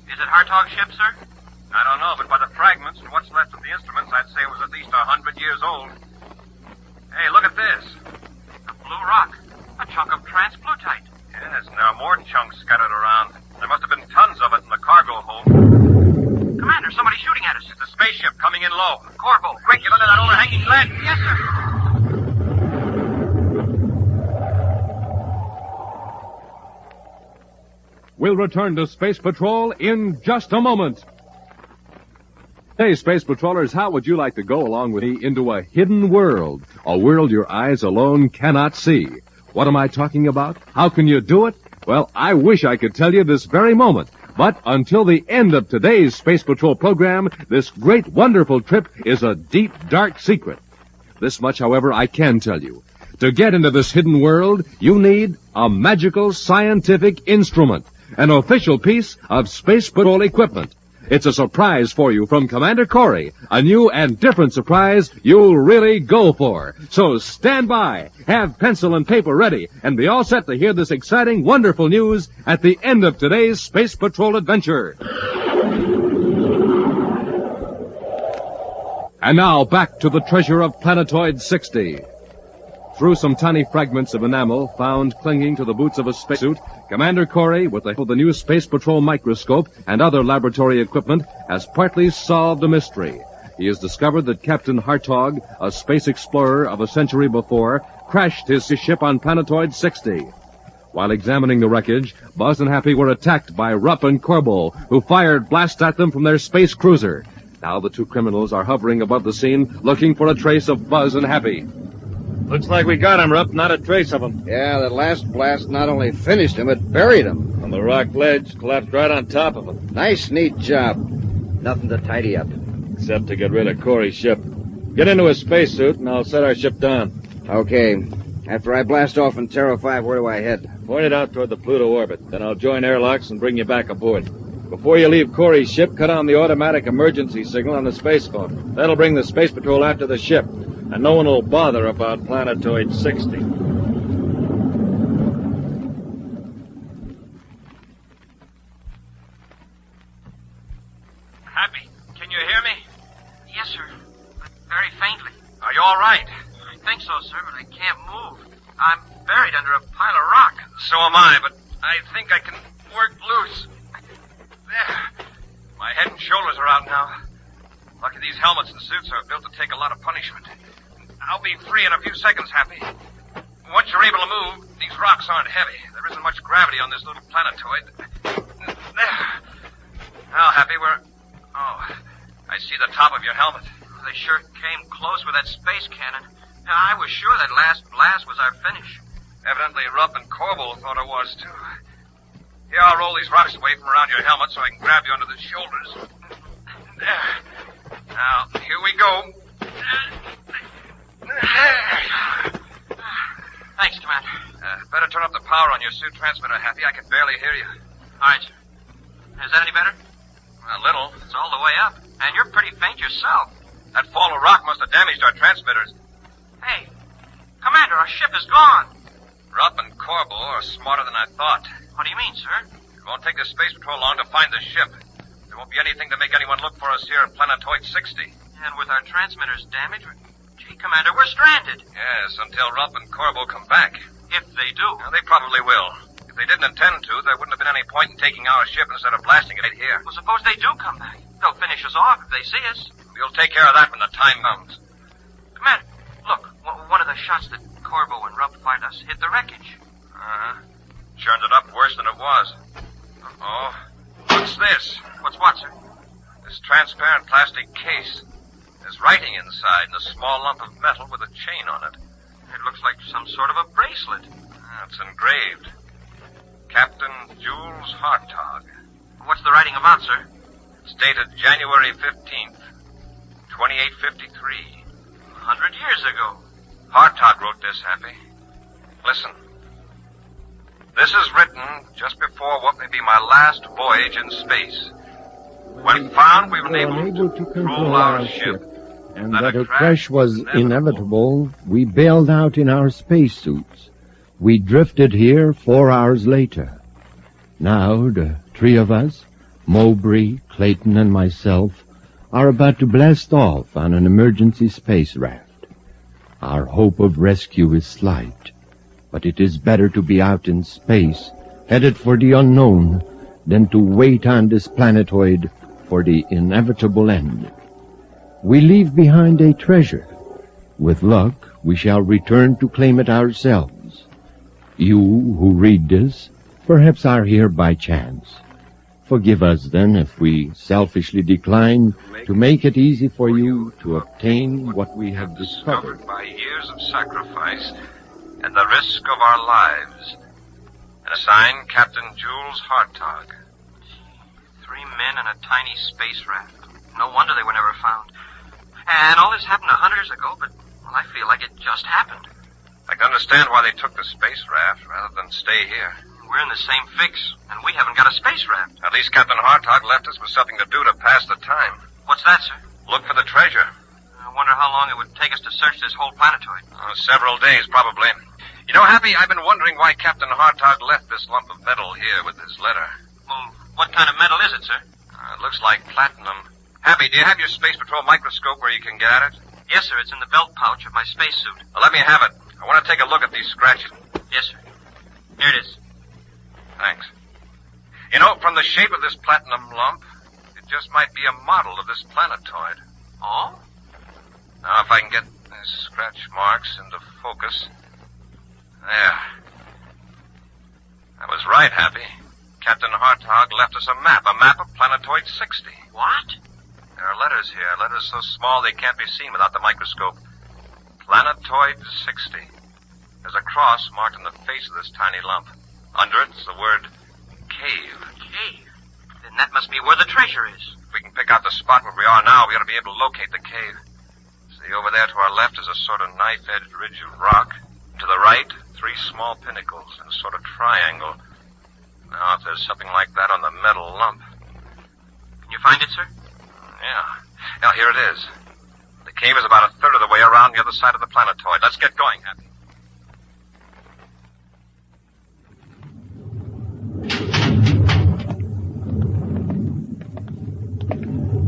Is it Hartog's ship, sir? I don't know, but by the fragments and what's left of the instruments, I'd say it was at least 100 years old. Hey, look at this. A blue rock. A chunk of transplutite. Yes, and there are more chunks scattered around. There must have been tons of it in the cargo hold. Commander, somebody's shooting at us. It's a spaceship coming in low. Corvo, quick, get under that overhanging ledge. Yes, sir. We'll return to Space Patrol in just a moment. Hey, Space Patrollers, how would you like to go along with me into a hidden world? A world your eyes alone cannot see. What am I talking about? How can you do it? Well, I wish I could tell you this very moment. But until the end of today's Space Patrol program, this great, wonderful trip is a deep, dark secret. This much, however, I can tell you. To get into this hidden world, you need a magical scientific instrument, an official piece of Space Patrol equipment. It's a surprise for you from Commander Corry, a new and different surprise you'll really go for. So stand by, have pencil and paper ready, and be all set to hear this exciting, wonderful news at the end of today's Space Patrol adventure. And now back to the treasure of Planetoid 60. Through some tiny fragments of enamel found clinging to the boots of a spacesuit, Commander Corry, with the help of the new Space Patrol microscope and other laboratory equipment, has partly solved a mystery. He has discovered that Captain Hartog, a space explorer of a century before, crashed his ship on Planetoid 60. While examining the wreckage, Buzz and Happy were attacked by Rupp and Corbo, who fired blasts at them from their space cruiser. Now the two criminals are hovering above the scene, looking for a trace of Buzz and Happy. Looks like we got him, Rupp. Not a trace of him. Yeah, that last blast not only finished him, it buried him. On the rock ledge, collapsed right on top of him. Nice, neat job. Nothing to tidy up. Except to get rid of Corry's ship. Get into his spacesuit, and I'll set our ship down. Okay. After I blast off in Terra 5, where do I head? Point it out toward the Pluto orbit. Then I'll join airlocks and bring you back aboard. Before you leave Corry's ship, cut on the automatic emergency signal on the space phone. That'll bring the space patrol after the ship. And no one will bother about Planetoid 60. Happy, can you hear me? Yes, sir. But very faintly. Are you all right? I think so, sir, but I can't move. I'm buried under a pile of rock. So am I, but I think I can work loose. There. My head and shoulders are out now. Lucky these helmets and suits are built to take a lot of punishment. I'll be free in a few seconds, Happy. Once you're able to move, these rocks aren't heavy. There isn't much gravity on this little planetoid. There. Now, Happy, Oh, I see the top of your helmet. They sure came close with that space cannon. I was sure that last blast was our finish. Evidently, Rupp and Corbel thought it was, too. Here, I'll roll these rocks away from around your helmet so I can grab you under the shoulders. There. Now, here we go. Thanks, Commander. Better turn up the power on your suit transmitter, Happy. I can barely hear you. All right, sir. Is that any better? A little. It's all the way up. And you're pretty faint yourself. That fall of rock must have damaged our transmitters. Hey, Commander, our ship is gone. Rupp and Corbel are smarter than I thought. What do you mean, sir? It won't take the space patrol long to find the ship. There won't be anything to make anyone look for us here at Planetoid 60. And with our transmitters damaged, gee, Commander, we're stranded. Yes, until Rupp and Corbel come back. If they do. Well, they probably will. If they didn't intend to, there wouldn't have been any point in taking our ship instead of blasting it right here. Well, suppose they do come back. They'll finish us off if they see us. We'll take care of that when the time comes. Commander, look, one of the shots that Corbo and Rupp fired us hit the wreckage. Uh-huh. Churned it up worse than it was. Uh-oh. What's this? What's what, sir? This transparent plastic case. There's writing inside and a small lump of metal with a chain on it. It looks like some sort of a bracelet. It's engraved. Captain Jules Hartog. What's the writing about, sir? It's dated January 15th, 2853. 100 years ago. Hartog wrote this, Happy. Listen. This is written just before what may be my last voyage in space. When found, we were able to control our ship. And that a crash was inevitable, we bailed out in our spacesuits. We drifted here 4 hours later. Now, the three of us, Mowbray, Clayton, and myself, are about to blast off on an emergency space raft. Our hope of rescue is slight, but it is better to be out in space, headed for the unknown, than to wait on this planetoid for the inevitable end. We leave behind a treasure. With luck, we shall return to claim it ourselves. You who read this perhaps are here by chance. Forgive us, then, if we selfishly decline to make it easy for you to obtain what we have discovered. By years of sacrifice and the risk of our lives. And a sign, Captain Jules Hartog. 3 men in a tiny space raft. No wonder they were never found. And all this happened 100 years ago, but well, I feel like it just happened. I can understand why they took the space raft rather than stay here. We're in the same fix, and we haven't got a space raft. At least Captain Hartog left us with something to do to pass the time. What's that, sir? Look for the treasure. I wonder how long it would take us to search this whole planetoid. Several days, probably. You know, Happy, I've been wondering why Captain Hartog left this lump of metal here with his letter. Well, what kind of metal is it, sir? It looks like platinum. Happy, do you have your Space Patrol microscope where you can get at it? Yes, sir. It's in the belt pouch of my spacesuit. Well, let me have it. I want to take a look at these scratches. Yes, sir. Here it is. Thanks. You know, from the shape of this platinum lump, it just might be a model of this planetoid. Oh? Now, if I can get these scratch marks into focus. There. I was right, Happy. Captain Hartog left us a map of Planetoid 60. What? There There are letters here, letters so small they can't be seen without the microscope. Planetoid 60. There's a cross marked on the face of this tiny lump. Under it's the word cave. Cave? Then that must be where the treasure is. If we can pick out the spot where we are now, we ought to be able to locate the cave. See, over there to our left is a sort of knife-edged ridge of rock. To the right, 3 small pinnacles in a sort of triangle. Now, if there's something like that on the metal lump. Can you find it, sir? Yeah. Now, here it is. The cave is about a third of the way around the other side of the planetoid. Let's get going, Happy.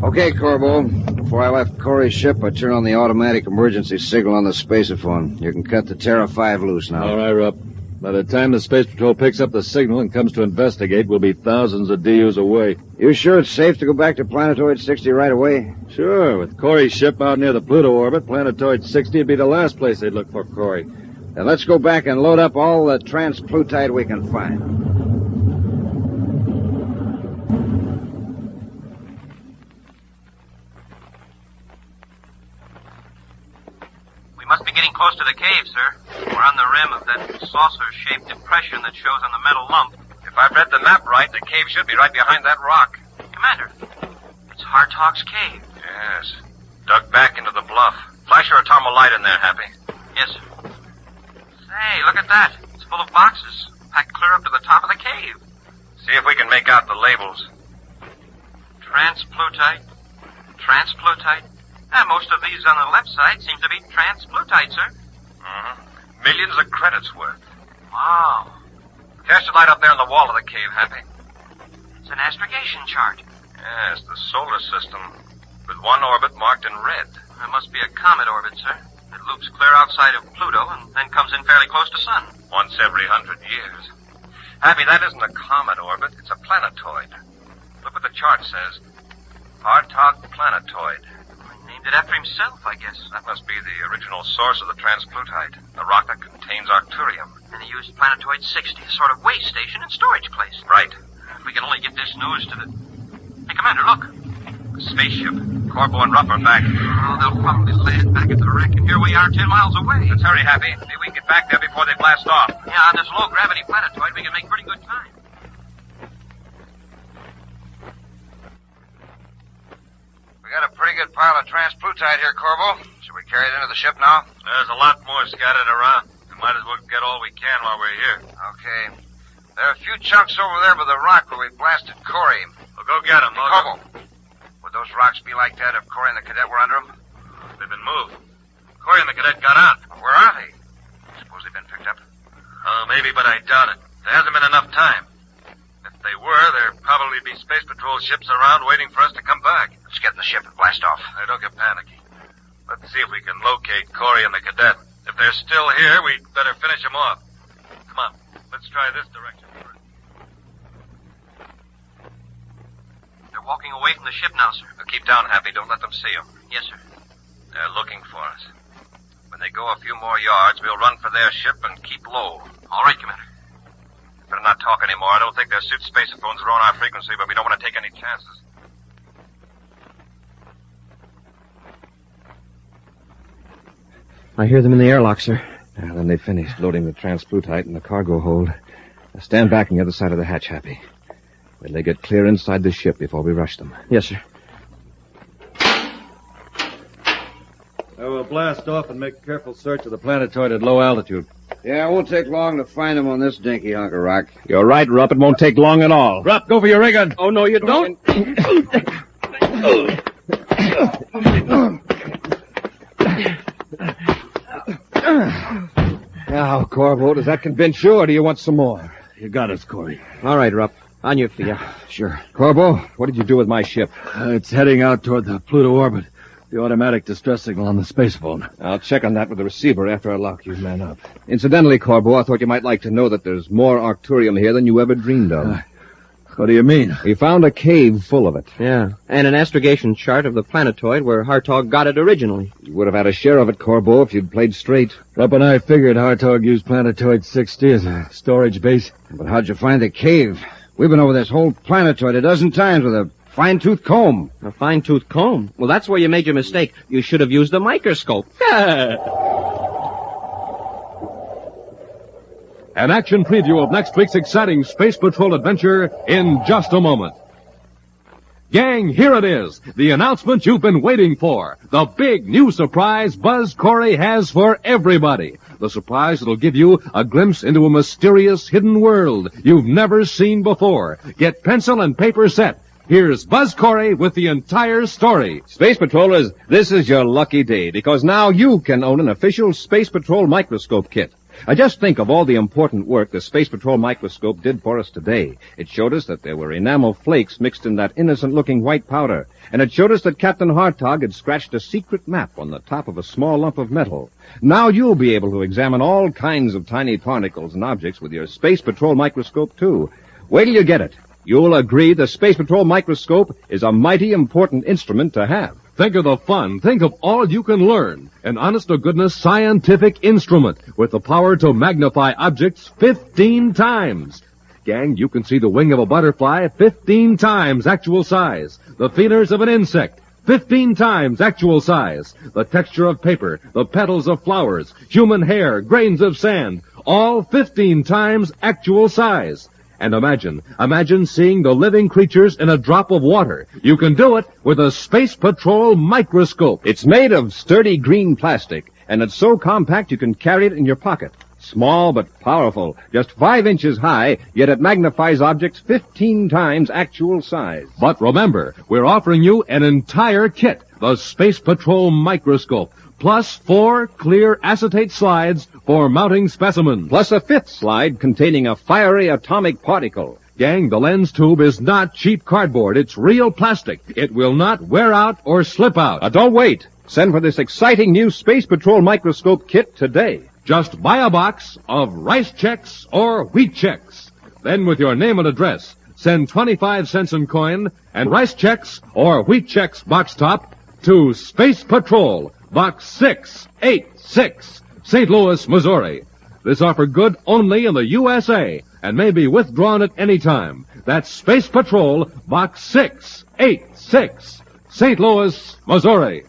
Okay, Corbo. Before I left Corry's ship, I turned on the automatic emergency signal on the spaceophone. You can cut the Terra 5 loose now. All right, Rupp. By the time the Space Patrol picks up the signal and comes to investigate, we'll be thousands of DUs away. You sure it's safe to go back to Planetoid 60 right away? Sure. With Corry's ship out near the Pluto orbit, Planetoid 60 would be the last place they'd look for Corry. Then let's go back and load up all the transplutite we can find. We must be getting close to the cave, sir. We're on the rim of that saucer-shaped depression that shows on the metal lump. If I've read the map right, the cave should be right behind that rock. Commander, it's Hartog's cave. Yes. Dug back into the bluff. Flash your atomo light in there, Happy. Yes, sir. Say, look at that. It's full of boxes, packed clear up to the top of the cave. See if we can make out the labels. Transplutite. Most of these on the left side seem to be transplutite, sir. Mm-hmm. Millions of credits worth. Wow. Cast your light up there on the wall of the cave, Happy. It's an astrogation chart. Yes, the solar system, with one orbit marked in red. It must be a comet orbit, sir. It loops clear outside of Pluto and then comes in fairly close to Sun. Once every 100 years. Happy, that isn't a comet orbit. It's a planetoid. Look what the chart says. Hartog Planetoid. He named it after himself, I guess. That must be the original source of the transplutite, the rock that contains arcturium. And he used Planetoid 60, a sort of way station and storage place. Right. If we can only get this news to the... Hey, Commander, look. The spaceship. Corbo and Rupp are back. Oh, they'll probably land back at the wreck, and here we are 10 miles away. Let's hurry, Happy. Maybe we can get back there before they blast off. Yeah, on this low-gravity planetoid, we can make pretty good time. We got a pretty good pile of transplutite here, Corbo. Should we carry it into the ship now? There's a lot more scattered around. We might as well get all we can while we're here. Okay. There are a few chunks over there by the rock where we blasted Corry. We'll go get them, Corbo. Would those rocks be like that if Corry and the cadet were under them? They've been moved. Corry and the cadet got out. Where are they? Suppose they've been picked up? Maybe, but I doubt it. There hasn't been enough time. If they were, there'd probably be Space Patrol ships around waiting for us to come back. Let's get in the ship and blast off. Hey, don't get panicky. Let's see if we can locate Corry and the cadet. If they're still here, we'd better finish them off. Come on, let's try this direction first. They're walking away from the ship now, sir. Now keep down, Happy. Don't let them see them. Yes, sir. They're looking for us. When they go a few more yards, we'll run for their ship and keep low. All right, Commander. Better not talk anymore. I don't think their suit spacephones are on our frequency, but we don't want to take any chances. I hear them in the airlock, sir. Yeah, then they finished loading the transplutite in the cargo hold. Now stand back on the other side of the hatch, Happy. Wait till they get clear inside the ship before we rush them. Yes, sir. We'll blast off and make a careful search of the planetoid at low altitude. Yeah, it won't take long to find them on this dinky hunk of rock. You're right, Rupp. It won't take long at all. Rupp, go for your ray gun. Oh, no, you don't. Now, Corbo, does that convince you, or do you want some more? You got us, Corry. All right, Rupp. On your feet. Yeah, sure. Corbo, what did you do with my ship? It's heading out toward the Pluto orbit. The automatic distress signal on the space phone. I'll check on that with the receiver after I lock you men up. Incidentally, Corbo, I thought you might like to know that there's more arcturium here than you ever dreamed of. What do you mean? We found a cave full of it. Yeah, and an astrogation chart of the planetoid where Hartog got it originally. You would have had a share of it, Corbo, if you'd played straight. Rupp and I figured Hartog used Planetoid 60 as a storage base. But how'd you find the cave? We've been over this whole planetoid a dozen times with a fine-tooth comb. A fine-tooth comb? Well, that's where you made your mistake. You should have used a microscope. An action preview of next week's exciting Space Patrol adventure in just a moment. Gang, here it is. The announcement you've been waiting for. The big new surprise Buzz Corry has for everybody. The surprise that'll give you a glimpse into a mysterious hidden world you've never seen before. Get pencil and paper set. Here's Buzz Corry with the entire story. Space Patrollers, this is your lucky day, because now you can own an official Space Patrol microscope kit. Just think of all the important work the Space Patrol microscope did for us today. It showed us that there were enamel flakes mixed in that innocent-looking white powder. And it showed us that Captain Hartog had scratched a secret map on the top of a small lump of metal. Now you'll be able to examine all kinds of tiny particles and objects with your Space Patrol microscope, too. Wait till you get it. You'll agree the Space Patrol microscope is a mighty important instrument to have. Think of the fun. Think of all you can learn. An honest-to-goodness scientific instrument with the power to magnify objects 15 times. Gang, you can see the wing of a butterfly 15 times actual size. The feelers of an insect 15 times actual size. The texture of paper, the petals of flowers, human hair, grains of sand, all 15 times actual size. And imagine seeing the living creatures in a drop of water. You can do it with a Space Patrol microscope. It's made of sturdy green plastic, and it's so compact you can carry it in your pocket. Small but powerful, just 5 inches high, yet it magnifies objects 15 times actual size. But remember, we're offering you an entire kit, the Space Patrol microscope, plus 4 clear acetate slides for mounting specimens. Plus a 5th slide containing a fiery atomic particle. Gang, the lens tube is not cheap cardboard. It's real plastic. It will not wear out or slip out. Don't wait. Send for this exciting new Space Patrol microscope kit today. Just buy a box of rice checks or wheat checks. Then with your name and address, send 25 cents in coin and rice checks or wheat checks box top to Space Patrol, Box 686, St. Louis, Missouri. This offer good only in the USA and may be withdrawn at any time. That's Space Patrol, Box 686, St. Louis, Missouri.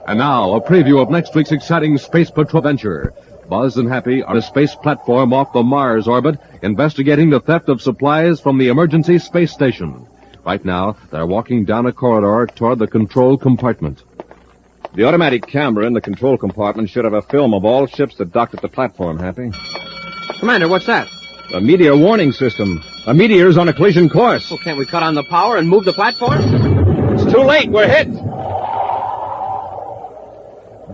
And now, a preview of next week's exciting Space Patrol adventure. Buzz and Happy are on a space platform off the Mars orbit, investigating the theft of supplies from the emergency space station. Right now, they're walking down a corridor toward the control compartment. The automatic camera in the control compartment should have a film of all ships that docked at the platform, Happy. Commander, what's that? A meteor warning system. A meteor's on a collision course. Well, can't we cut on the power and move the platform? It's too late. We're hit.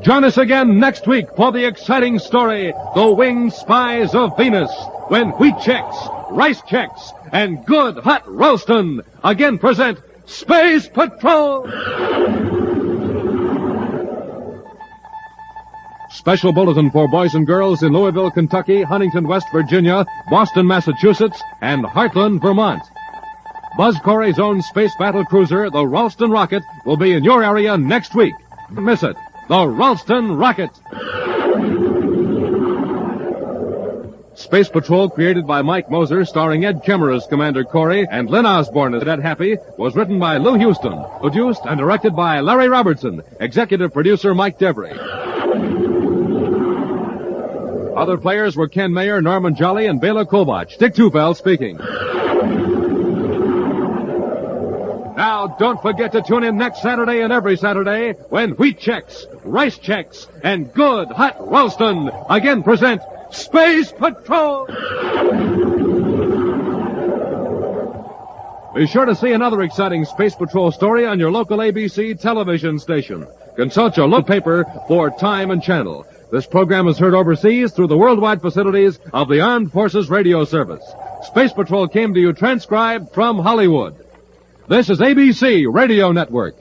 Join us again next week for the exciting story, The Winged Spies of Venus, when wheat checks, rice checks, and good hot Ralston again present Space Patrol! Special bulletin for boys and girls in Louisville, Kentucky, Huntington, West Virginia, Boston, Massachusetts, and Heartland, Vermont. Buzz Corry's own space battle cruiser, the Ralston Rocket, will be in your area next week. Don't miss it. The Ralston Rocket. Space Patrol, created by Mike Moser, starring Ed Kemmer as Commander Corry and Lynn Osborne as Cadet Happy, was written by Lou Houston, produced and directed by Larry Robertson, executive producer Mike Devery. Other players were Ken Mayer, Norman Jolly, and Bela Kobach. Dick Tufel speaking. Now, don't forget to tune in next Saturday and every Saturday when wheat checks, rice checks, and good hot Ralston again present Space Patrol! Be sure to see another exciting Space Patrol story on your local ABC television station. Consult your local paper for time and channel. This program is heard overseas through the worldwide facilities of the Armed Forces Radio Service. Space Patrol came to you transcribed from Hollywood. This is ABC Radio Network.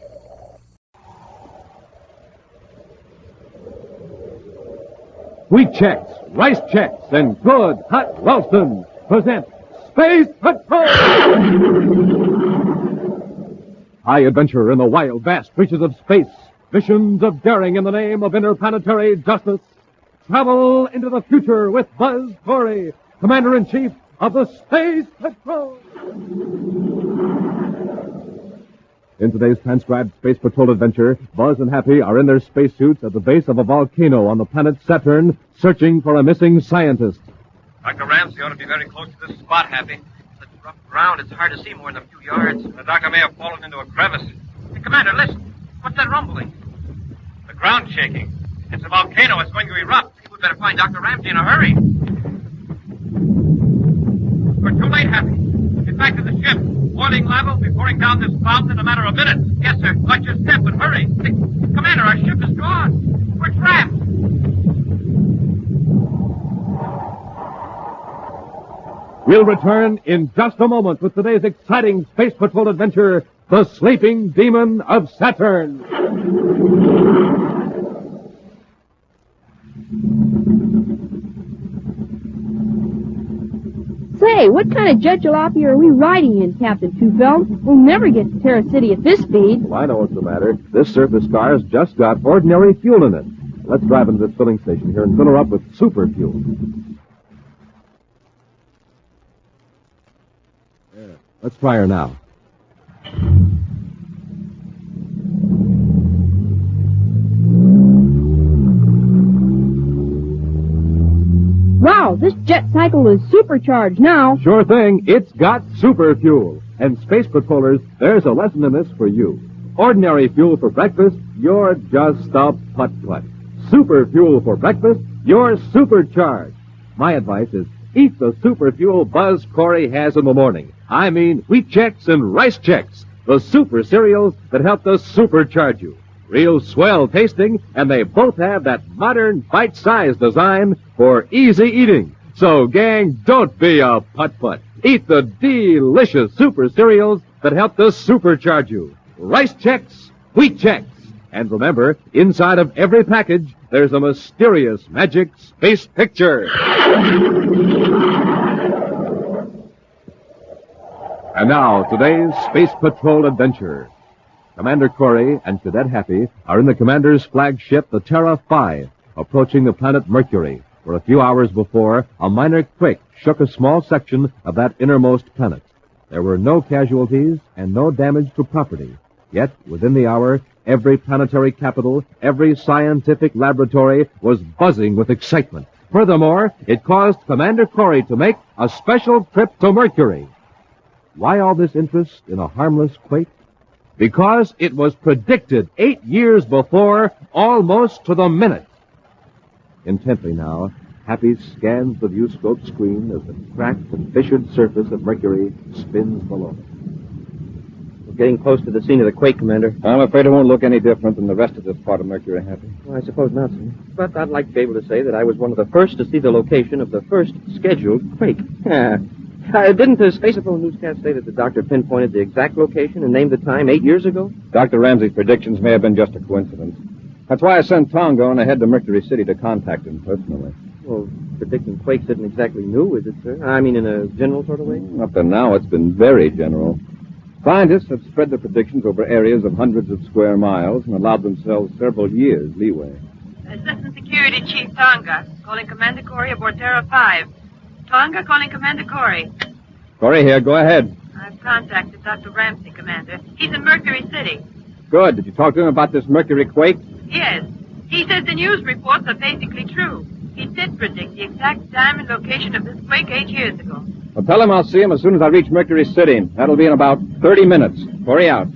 Wheat checks, rice checks, and good hot Ralston present Space Patrol! High adventure in the wild, vast reaches of space. Missions of daring in the name of interplanetary justice. Travel into the future with Buzz Corry, Commander-in-Chief of the Space Patrol. In today's transcribed Space Patrol adventure, Buzz and Happy are in their spacesuits at the base of a volcano on the planet Saturn, searching for a missing scientist. Dr. Ramsey ought to be very close to this spot, Happy. It's rough ground. It's hard to see more than a few yards. The doctor may have fallen into a crevice. Hey, Commander, listen. What's that rumbling? The ground shaking. It's a volcano. It's going to erupt. We'd better find Dr. Ramsey in a hurry. We're too late, Happy. Get back to the ship. Boiling lava will be pouring down this mountain in a matter of minutes. Yes, sir. Watch your step and hurry. Hey, Commander, our ship is gone. We're trapped. We'll return in just a moment with today's exciting Space Patrol adventure, The Sleeping Demon of Saturn. Say, what kind of jet jalopy are we riding in, Captain Tufeld? We'll never get to Terra City at this speed. Well, I know what's the matter. This surface car's just got ordinary fuel in it. Let's drive into this filling station here and fill her up with super fuel. Yeah. Let's try her now. Wow, this jet cycle is supercharged now. Sure thing. It's got super fuel. And Space Patrollers, there's a lesson in this for you. Ordinary fuel for breakfast, you're just a putt-putt. Super fuel for breakfast, you're supercharged. My advice is eat the super fuel Buzz Corry has in the morning. I mean wheat checks and rice checks, the super cereals that help to supercharge you. Real swell tasting, and they both have that modern bite-sized design for easy eating. So, gang, don't be a putt-putt. Eat the delicious super cereals that help to supercharge you. Rice checks, wheat checks. And remember, inside of every package, there's a mysterious magic space picture. And now, today's Space Patrol adventure. Commander Corry and Cadet Happy are in the Commander's flagship, the Terra 5, approaching the planet Mercury, where a few hours before, a minor quake shook a small section of that innermost planet. There were no casualties and no damage to property. Yet, within the hour, every planetary capital, every scientific laboratory was buzzing with excitement. Furthermore, it caused Commander Corry to make a special trip to Mercury. Why all this interest in a harmless quake? Because it was predicted 8 years before, almost to the minute. Intently now, Happy scans the viewscope screen as the cracked and fissured surface of Mercury spins below. We're getting close to the scene of the quake, Commander. I'm afraid it won't look any different than the rest of this part of Mercury, Happy. Well, I suppose not, sir. But I'd like to be able to say that I was one of the first to see the location of the first scheduled quake. Didn't the Space Patrol newscast say that the doctor pinpointed the exact location and named the time 8 years ago? Dr. Ramsey's predictions may have been just a coincidence. That's why I sent Tonga on ahead to Mercury City to contact him personally. Well, predicting quakes isn't exactly new, is it, sir? I mean, in a general sort of way? Up to now, it's been very general. Scientists have spread their predictions over areas of hundreds of square miles and allowed themselves several years leeway. Assistant Security Chief Tonga, calling Commander Corry aboard Terra 5. Tonga calling Commander Corry. Corry here, go ahead. I've contacted Dr. Ramsey, Commander. He's in Mercury City. Good. Did you talk to him about this Mercury quake? Yes. He says the news reports are basically true. He did predict the exact time and location of this quake 8 years ago. Well, tell him I'll see him as soon as I reach Mercury City. That'll be in about 30 minutes. Corry out.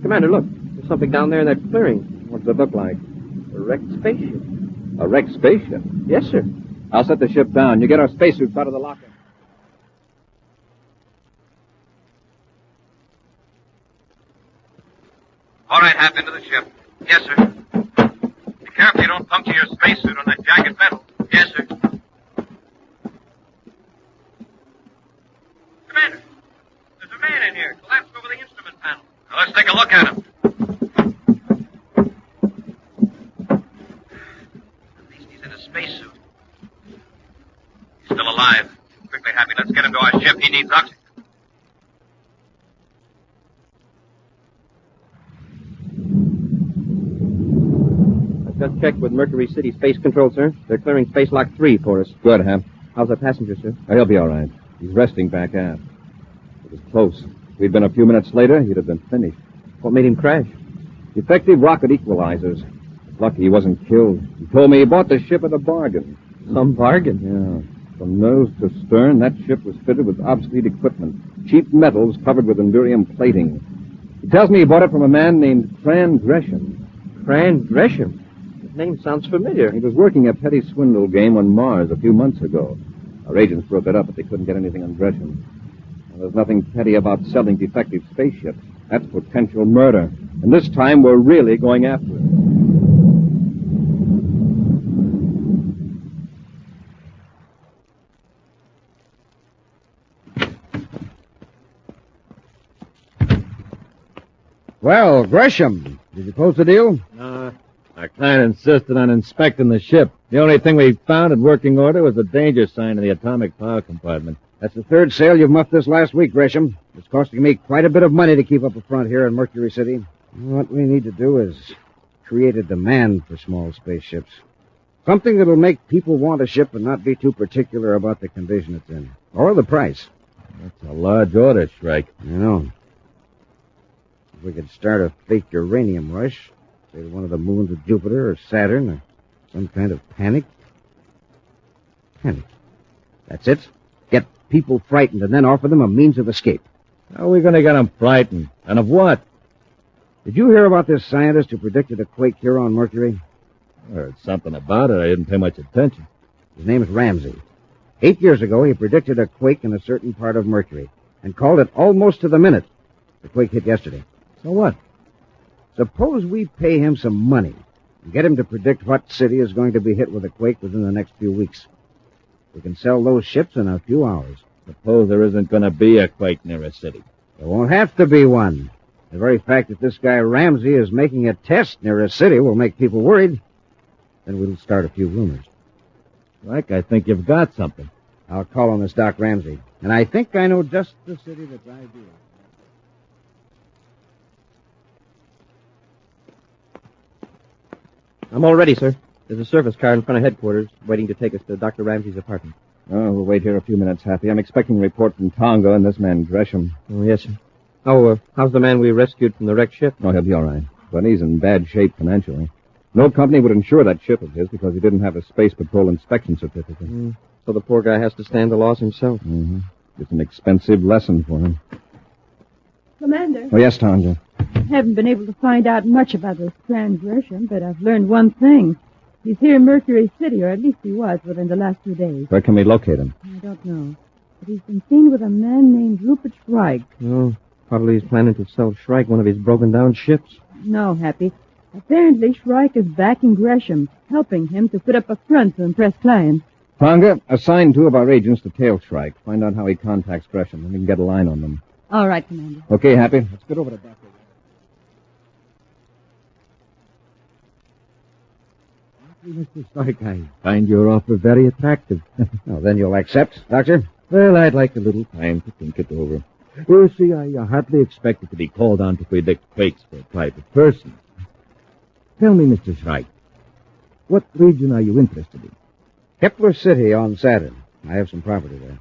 Commander, look. There's something down there in that clearing. What does it look like? A wrecked spaceship. A wrecked spaceship? Yes, sir. I'll set the ship down. You get our spacesuits out of the locker. All right, Hap, into the ship. Yes, sir. Be careful you don't puncture your spacesuit on that jagged metal. Yes, sir. Commander, there's a man in here, collapsed over the instrument panel. Now, let's take a look at him. At least he's in a spacesuit. He's still alive. Quickly, Happy, let's get him to our ship. He needs oxygen. I've just checked with Mercury City Space Control, sir. They're clearing Space Lock 3 for us. Good, Ham. How's the passenger, sir? He'll be all right. He's resting back aft. It was close. If we'd been a few minutes later, he'd have been finished. What made him crash? Defective rocket equalizers. Lucky he wasn't killed. He told me he bought the ship at a bargain. Some bargain? Yeah. From nose to stern, that ship was fitted with obsolete equipment. Cheap metals covered with Endurium plating. He tells me he bought it from a man named Fran Gresham. Fran Gresham? His name sounds familiar. He was working a petty swindle game on Mars a few months ago. Our agents broke it up, but they couldn't get anything on Gresham. Well, there's nothing petty about selling defective spaceships. That's potential murder. And this time we're really going after it. Well, Gresham, did you close the deal? No. Our client insisted on inspecting the ship. The only thing we found in working order was the danger sign in the atomic power compartment. That's the third sale you've muffed this last week, Gresham. It's costing me quite a bit of money to keep up a front here in Mercury City. What we need to do is create a demand for small spaceships. Something that'll make people want a ship and not be too particular about the condition it's in. Or the price. That's a large order, Shrike. I know. If we could start a fake uranium rush, say to one of the moons of Jupiter or Saturn, or some kind of panic. Panic. That's it. Get people frightened and then offer them a means of escape. How are we going to get them frightened? And of what? Did you hear about this scientist who predicted a quake here on Mercury? I heard something about it. I didn't pay much attention. His name is Ramsey. 8 years ago, he predicted a quake in a certain part of Mercury and called it almost to the minute. The quake hit yesterday. So what? Suppose we pay him some money and get him to predict what city is going to be hit with a quake within the next few weeks. We can sell those ships in a few hours. Suppose there isn't going to be a quake near a city. There won't have to be one. The very fact that this guy Ramsey is making a test near a city will make people worried. Then we'll start a few rumors. Like, I think you've got something. I'll call on this Doc Ramsey, and I think I know just the city that's ideal. I'm all ready, sir. There's a service car in front of headquarters waiting to take us to Dr. Ramsey's apartment. Oh, we'll wait here a few minutes, Happy. I'm expecting a report from Tonga and this man Gresham. Oh, yes, sir. Oh, how's the man we rescued from the wrecked ship? Oh, he'll be all right. But he's in bad shape financially. No company would insure that ship of his because he didn't have a Space Patrol inspection certificate. So the poor guy has to stand the loss himself. Mm-hmm. It's an expensive lesson for him. Commander. Oh, yes, Tonga. I haven't been able to find out much about this Fran Gresham, but I've learned one thing. He's here in Mercury City, or at least he was within the last 2 days. Where can we locate him? I don't know. But he's been seen with a man named Rupert Shrike. Oh, probably he's planning to sell Shrike one of his broken-down ships. No, Happy. Apparently, Shrike is backing Gresham, helping him to put up a front to impress clients. Tonga, assign 2 of our agents to tail Shrike. Find out how he contacts Gresham, and we can get a line on them. All right, Commander. Okay, Happy. Let's get over to Dr. Mr. Stark, I find your offer very attractive. Well, then you'll accept, Doctor? Well, I'd like a little time to think it over. You see, I hardly expected to be called on to predict quakes for a private person. Tell me, Mr. Shrike, what region are you interested in? Kepler City on Saturn. I have some property there.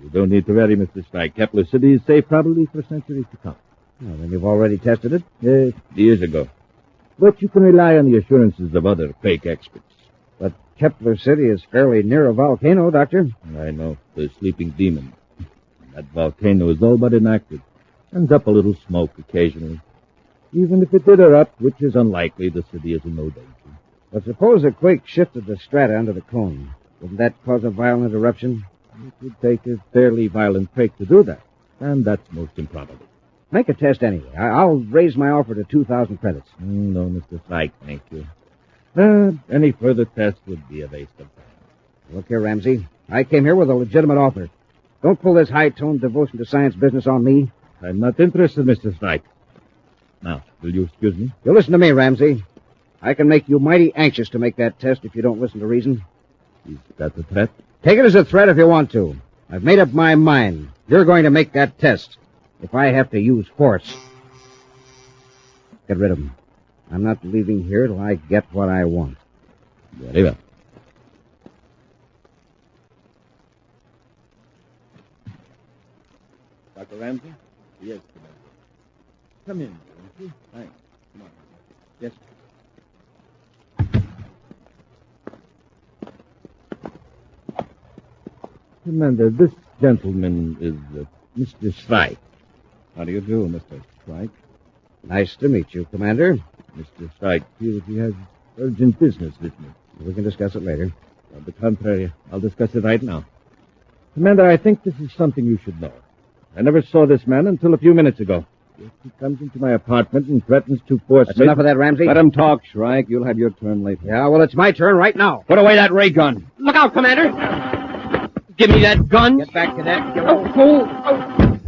You don't need to worry, Mr. Strike. Kepler City is safe probably for centuries to come. Well, then you've already tested it? Yes, years ago. But you can rely on the assurances of other fake experts. But Kepler City is fairly near a volcano, Doctor. I know. The sleeping demon. That volcano is all but inactive. Sends up a little smoke occasionally. Even if it did erupt, which is unlikely, the city is in no danger. But suppose a quake shifted the strata under the cone. Wouldn't that cause a violent eruption? It would take a fairly violent quake to do that. And that's most improbable. Make a test anyway. I'll raise my offer to 2,000 credits. No, Mr. Strike, thank you. Any further test would be a waste of time. Look here, Ramsey. I came here with a legitimate offer. Don't pull this high-toned devotion to science business on me. I'm not interested, Mr. Strike. Now, will you excuse me? You listen to me, Ramsey. I can make you mighty anxious to make that test if you don't listen to reason. Is that a threat? Take it as a threat if you want to. I've made up my mind. You're going to make that test. If I have to use force. Get rid of him. I'm not leaving here till I get what I want. Very well. Dr. Ramsey? Yes, Commander. Come in, won't you? Thanks. Come on. Yes. Commander, this gentleman is Mr. Strike. How do you do, Mr. Strike? Nice to meet you, Commander. Mr. Strike feels he has urgent business with me. We can discuss it later. On the contrary, I'll discuss it right now. Commander, I think this is something you should know. I never saw this man until a few minutes ago. Yet he comes into my apartment and threatens to force That's me... enough of that, Ramsey. Let him talk, Shrike. You'll have your turn later. Yeah, well, it's my turn right now. Put away that ray gun. Look out, Commander! Give me that gun! Get back, Cadet. You Oh, fool! Oh.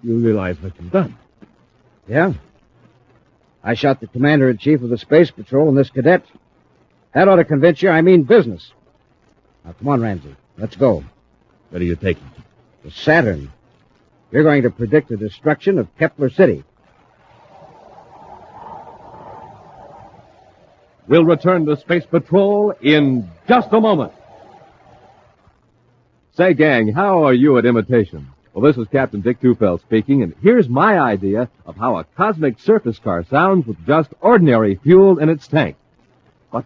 You realize what you've done. Yeah? I shot the commander-in-chief of the Space Patrol and this cadet. That ought to convince you I mean business. Now, come on, Ramsey. Let's go. Where are you taking me? To Saturn. You're going to predict the destruction of Kepler City. We'll return to Space Patrol in just a moment. Say, gang, how are you at imitation? Well, this is Captain Dick Tufeld speaking, and here's my idea of how a cosmic surface car sounds with just ordinary fuel in its tank. But.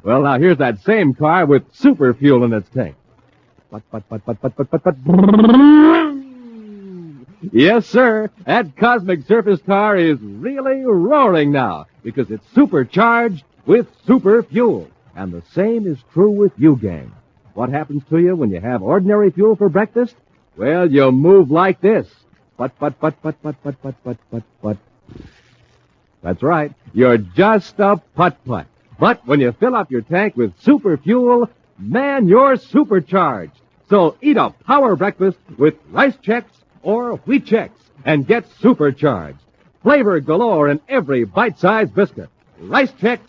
Well, now here's that same car with super fuel in its tank. But. Yes, sir, that cosmic surface car is really roaring now because it's supercharged with super fuel. And the same is true with you, gang. What happens to you when you have ordinary fuel for breakfast? Well, you move like this. But. That's right. You're just a putt-putt. But when you fill up your tank with super fuel, man, you're supercharged. So eat a power breakfast with Rice Chex or Wheat Chex and get supercharged. Flavor galore in every bite-sized biscuit. Rice Chex,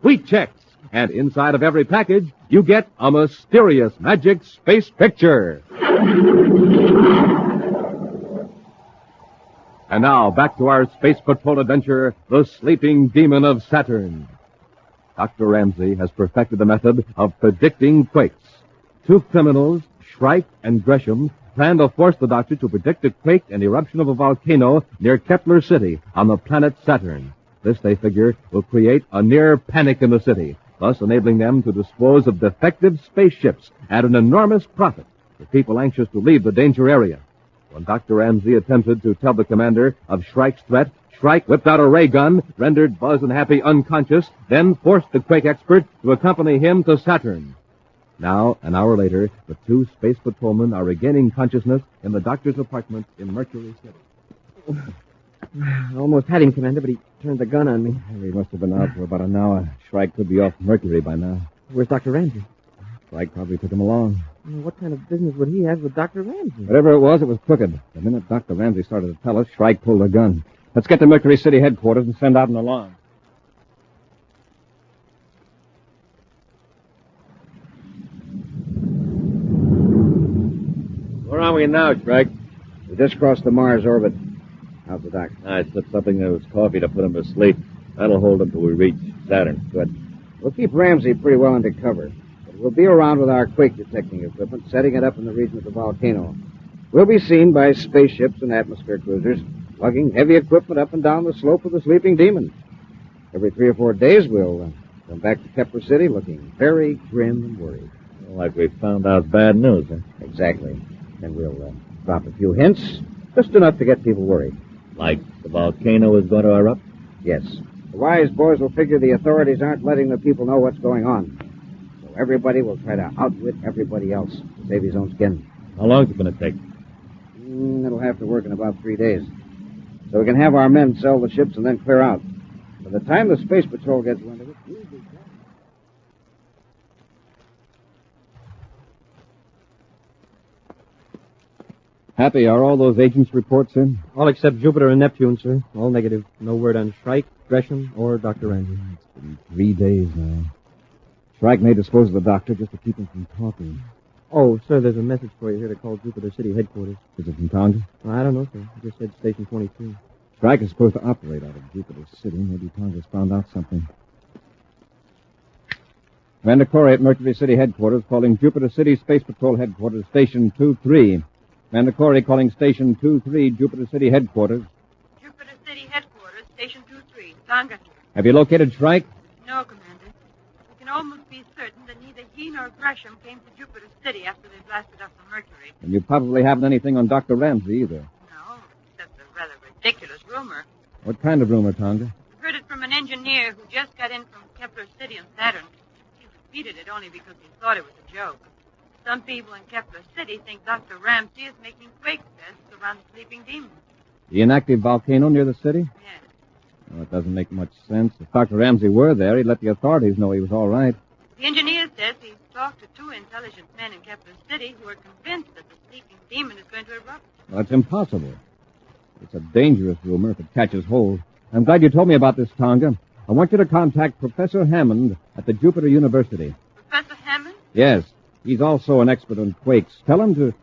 Wheat Chex. And inside of every package, you get a mysterious magic space picture. And now, back to our Space Patrol adventure, The Sleeping Demon of Saturn. Dr. Ramsey has perfected the method of predicting quakes. Two criminals, Shrike and Gresham, plan to force the doctor to predict a quake and eruption of a volcano near Kepler City on the planet Saturn. This, they figure, will create a near panic in the city, thus enabling them to dispose of defective spaceships at an enormous profit for people anxious to leave the danger area. When Dr. Ramsey attempted to tell the commander of Shrike's threat, Shrike whipped out a ray gun, rendered Buzz and Happy unconscious, then forced the quake expert to accompany him to Saturn. Now, an hour later, the two space patrolmen are regaining consciousness in the doctor's apartment in Mercury City. I almost had him, Commander, but he turned the gun on me. He must have been out for about an hour. Shrike could be off Mercury by now. Where's Dr. Ramsey? Shrike probably took him along. What kind of business would he have with Dr. Ramsey? Whatever it was crooked. The minute Dr. Ramsey started to tell us, Shrike pulled a gun. Let's get to Mercury City headquarters and send out an alarm. Where are we now, Shrike? We just crossed the Mars orbit. How's the doc? I slipped something in his coffee to put him to sleep. That'll hold him till we reach Saturn. Good. We'll keep Ramsey pretty well under cover. But we'll be around with our quake detecting equipment, setting it up in the region of the volcano. We'll be seen by spaceships and atmosphere cruisers, lugging heavy equipment up and down the slope of the sleeping demon. Every 3 or 4 days, we'll come back to Kepler City looking very grim and worried. Like we found out bad news, huh? Exactly. And we'll drop a few hints, just enough to get people worried. Like the volcano is going to erupt? Yes. The wise boys will figure the authorities aren't letting the people know what's going on. So everybody will try to outwit everybody else to save his own skin. How long is it going to take? It'll have to work in about 3 days. So we can have our men sell the ships and then clear out. By the time the Space Patrol gets wind of it, we'll be... Happy, are all those agents' reports in? All except Jupiter and Neptune, sir. All negative. No word on Shrike, Gresham, or Dr. Ramsey. It's been 3 days now. Shrike may dispose of the doctor just to keep him from talking. Oh, sir, there's a message for you here to call Jupiter City headquarters. Is it from Tonga? Well, I don't know, sir. It just said Station 22. Shrike is supposed to operate out of Jupiter City. Maybe Tonga's found out something. Commander Corry at Mercury City Headquarters calling Jupiter City Space Patrol Headquarters, Station 2-3. Commander Corry calling Station 2-3, Jupiter City Headquarters. Jupiter City Headquarters, Station 2-3. Tonga. Have you located Shrike? No, Commander. We can almost be certain that neither he nor Gresham came to Jupiter City after they blasted up the Mercury. And you probably haven't anything on Dr. Ramsey either. No, that's a rather ridiculous rumor. What kind of rumor, Tonga? I heard it from an engineer who just got in from Kepler City on Saturn. He repeated it only because he thought it was a joke. Some people in Kepler City think Dr. Ramsey is making quake tests around the sleeping demon. The inactive volcano near the city? Yes. Well, it doesn't make much sense. If Dr. Ramsey were there, he'd let the authorities know he was all right. The engineer says he's talked to two intelligent men in Kepler City who are convinced that the sleeping demon is going to erupt. Well, it's impossible. It's a dangerous rumor if it catches hold. I'm glad you told me about this, Tonga. I want you to contact Professor Hammond at the Jupiter University. Professor Hammond? Yes. He's also an expert on quakes. Tell him to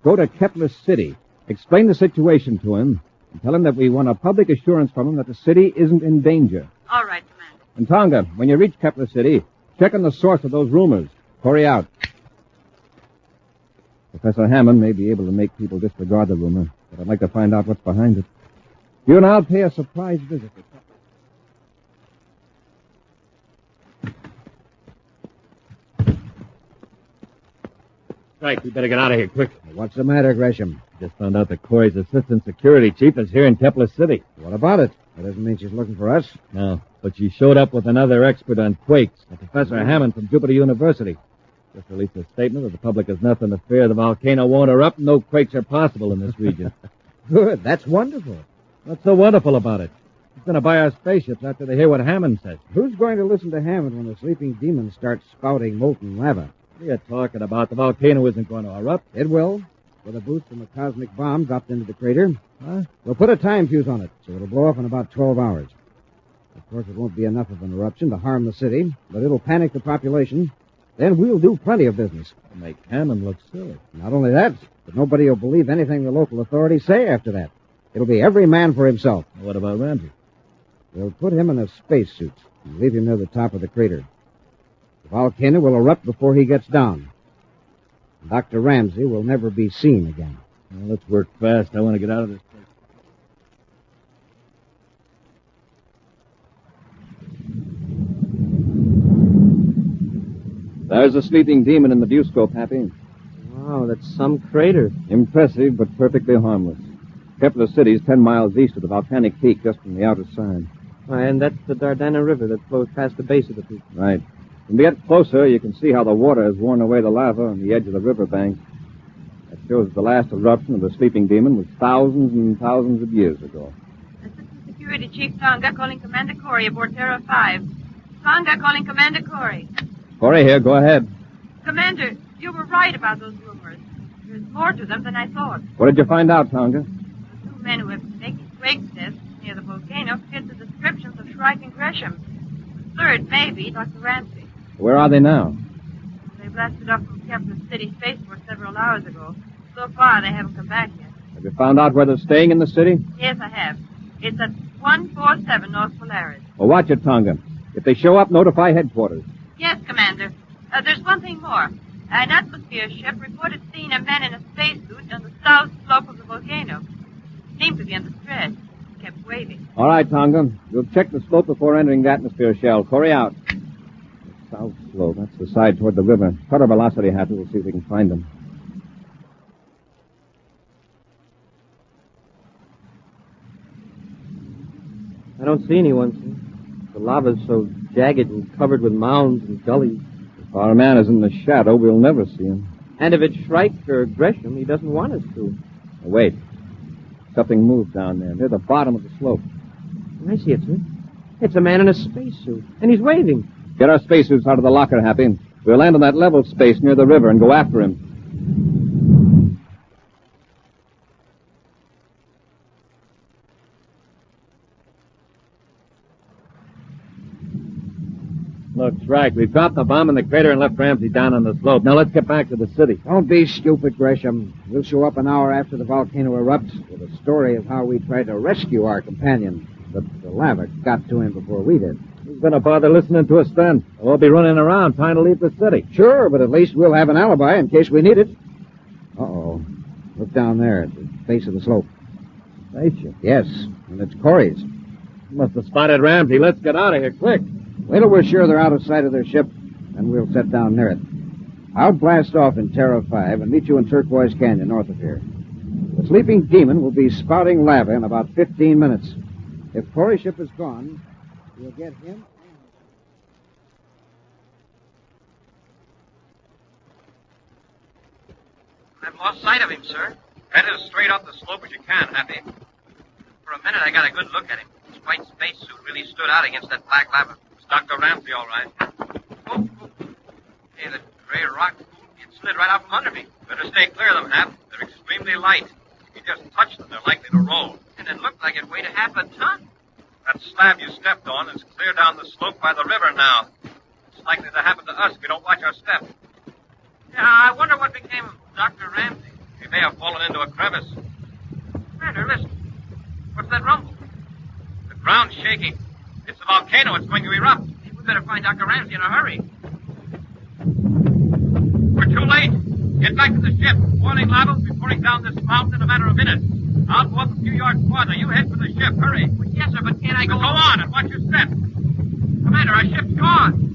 go to Kepler City, explain the situation to him, and tell him that we want a public assurance from him that the city isn't in danger. All right, Commander. And Tonga, when you reach Kepler City, check on the source of those rumors. Corry out. Professor Hammond may be able to make people disregard the rumor, but I'd like to find out what's behind it. You and I'll pay a surprise visit. Strike, we better get out of here quick. What's the matter, Gresham? Just found out that Corey's assistant security chief is here in Kepler City. What about it? That doesn't mean she's looking for us. No, but she showed up with another expert on quakes, Professor Hammond from Jupiter University. Just released a statement that the public has nothing to fear. The volcano won't erupt. No quakes are possible in this region. Good. That's wonderful. What's so wonderful about it? He's going to buy our spaceships after they hear what Hammond says. Who's going to listen to Hammond when the sleeping demon starts spouting molten lava? What are you talking about? The volcano isn't going to erupt. It will. With a boost from a cosmic bomb dropped into the crater. Huh? We'll put a time fuse on it, so it'll blow up in about 12 hours. Of course, it won't be enough of an eruption to harm the city, but it'll panic the population. Then we'll do plenty of business. To make Hammond look silly. Not only that, but nobody will believe anything the local authorities say after that. It'll be every man for himself. What about Ramsey? They'll put him in a spacesuit and leave him near the top of the crater. The volcano will erupt before he gets down. Dr. Ramsey will never be seen again. Well, let's work fast. I want to get out of this place. There's a sleeping demon in the viewscope, Happy. Wow, that's some crater. Impressive, but perfectly harmless. Kepler City's 10 miles east of the volcanic peak, just from the outer side. And that's the Dardanelle River that flows past the base of the peak. Right. When we get closer, you can see how the water has worn away the lava on the edge of the riverbank. That shows the last eruption of the sleeping demon was thousands and thousands of years ago. Assistant Security Chief Tonga calling Commander Corry aboard Terra 5. Tonga calling Commander Corry. Corry here, go ahead. Commander, you were right about those rumors. There's more to them than I thought. What did you find out, Tonga? The two men who have been making quake tests near the volcano fit the descriptions of Shrike and Gresham. Third, maybe, Dr. Ramsey. Where are they now? They blasted up from Kepler City Spaceport several hours ago. So far, they haven't come back yet. Have you found out where they're staying in the city? Yes, I have. It's at 147 North Polaris. Well, watch it, Tonga. If they show up, notify headquarters. Yes, Commander. There's one thing more. An atmosphere ship reported seeing a man in a spacesuit on the south slope of the volcano. Seemed to be under stress. Kept waving. All right, Tonga. We'll check the slope before entering the atmosphere shell. Corry out. South slope. That's the side toward the river. Cut our velocity, Happy. We'll see if we can find them. I don't see anyone, sir. The lava's so jagged and covered with mounds and gullies. If our man is in the shadow, we'll never see him. And if it's Shrike or Gresham, he doesn't want us to. Oh, wait. Something moved down there, near the bottom of the slope. I see it, sir. It's a man in a spacesuit, and he's waving. Get our spacesuits out of the locker, Happy. We'll land on that level space near the river and go after him. Look, Shrike, we dropped the bomb in the crater and left Ramsey down on the slope. Now let's get back to the city. Don't be stupid, Gresham. We'll show up an hour after the volcano erupts with a story of how we tried to rescue our companion, but the lava got to him before we did. going to bother listening to us then? We'll be running around trying to leave the city. Sure, but at least we'll have an alibi in case we need it. Uh-oh. Look down there at the base of the slope. Spaceship? Yes, and it's Corry's. Must have spotted Ramsey. Let's get out of here, quick. Wait till we're sure they're out of sight of their ship, and we'll set down near it. I'll blast off in Terra 5 and meet you in Turquoise Canyon north of here. The sleeping demon will be spouting lava in about 15 minutes. If Corry's ship is gone, we'll get him. I've lost sight of him, sir. Head as straight up the slope as you can, Happy. For a minute, I got a good look at him. His white spacesuit really stood out against that black lava. It's Dr. Ramsey, all right. Oh. Hey, the gray rock, it slid right out from under me. Better stay clear of them, Hap. They're extremely light. If you just touch them, they're likely to roll. And it looked like it weighed half a ton. That slab you stepped on is clear down the slope by the river now. It's likely to happen to us if we don't watch our step. Yeah, I wonder what became of Dr. Ramsey. He may have fallen into a crevice. Commander, listen. What's that rumble? The ground's shaking. It's a volcano. It's going to erupt. We better find Dr. Ramsey in a hurry. We're too late. Get back to the ship. Boiling lava will be pouring down this mountain in a matter of minutes. I'll go up a few yards farther. You head for the ship. Hurry. Well, yes, sir, but can't I go on and watch your step? Commander, our ship's gone.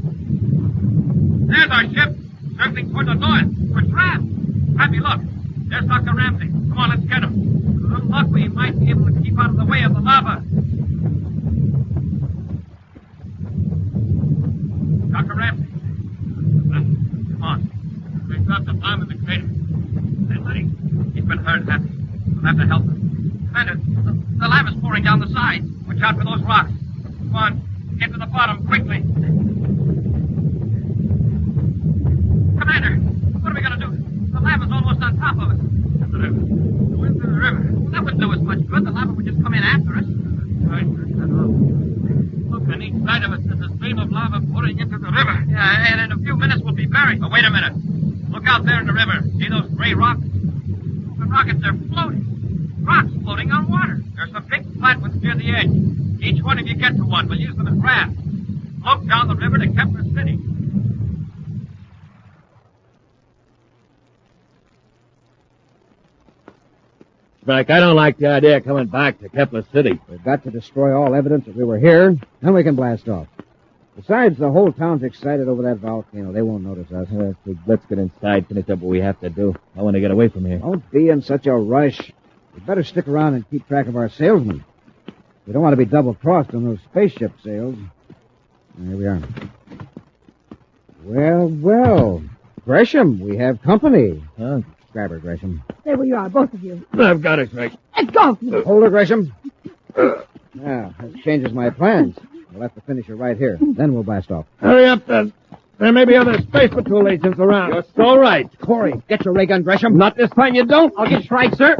There's our ship, circling toward the north. We're trapped. Happy, look. There's Dr. Ramsey. Come on, let's get him. With a little luck, we might be able to keep out of the way of the lava. Dr. Ramsey. Come on. We dropped the bomb in the crater. Hey, buddy. He's been hurt, Happy. We'll have to help him. Commander, the lava's pouring down the sides. Watch out for those rocks. Come on. Get to the bottom, quickly. Commander, what are we going to do? The lava's almost on top of us. The river. The wind through the river. That wouldn't do us much good. The lava would just come in after us. Right. Look, on each side of us, there's a stream of lava pouring into the river. Yeah, and in a few minutes we'll be buried. Oh, wait a minute. Look out there in the river. See those gray rocks? The rockets are floating. Rocks floating on water. There's some big flat ones near the edge. Each one of you get to one. We'll use them as rafts. Float down the river to Kepler City. Frank, I don't like the idea of coming back to Kepler City. We've got to destroy all evidence that we were here, then we can blast off. Besides, the whole town's excited over that volcano. They won't notice us. Let's get inside, finish up what we have to do. I want to get away from here. Don't be in such a rush. We'd better stick around and keep track of our salesmen. We don't want to be double-crossed on those spaceship sales. Here we are. Well. Gresham, we have company. Huh? Grab her, Gresham. There we are, both of you. I've got it, Frank. Let's go. Hold her, Gresham. Now, that changes my plans. We'll have to finish her right here. Then we'll blast off. Hurry up, then. There may be other Space Patrol agents around. You're so right. Corry, get your ray gun, Gresham. Not this time you don't. I'll get right, sir.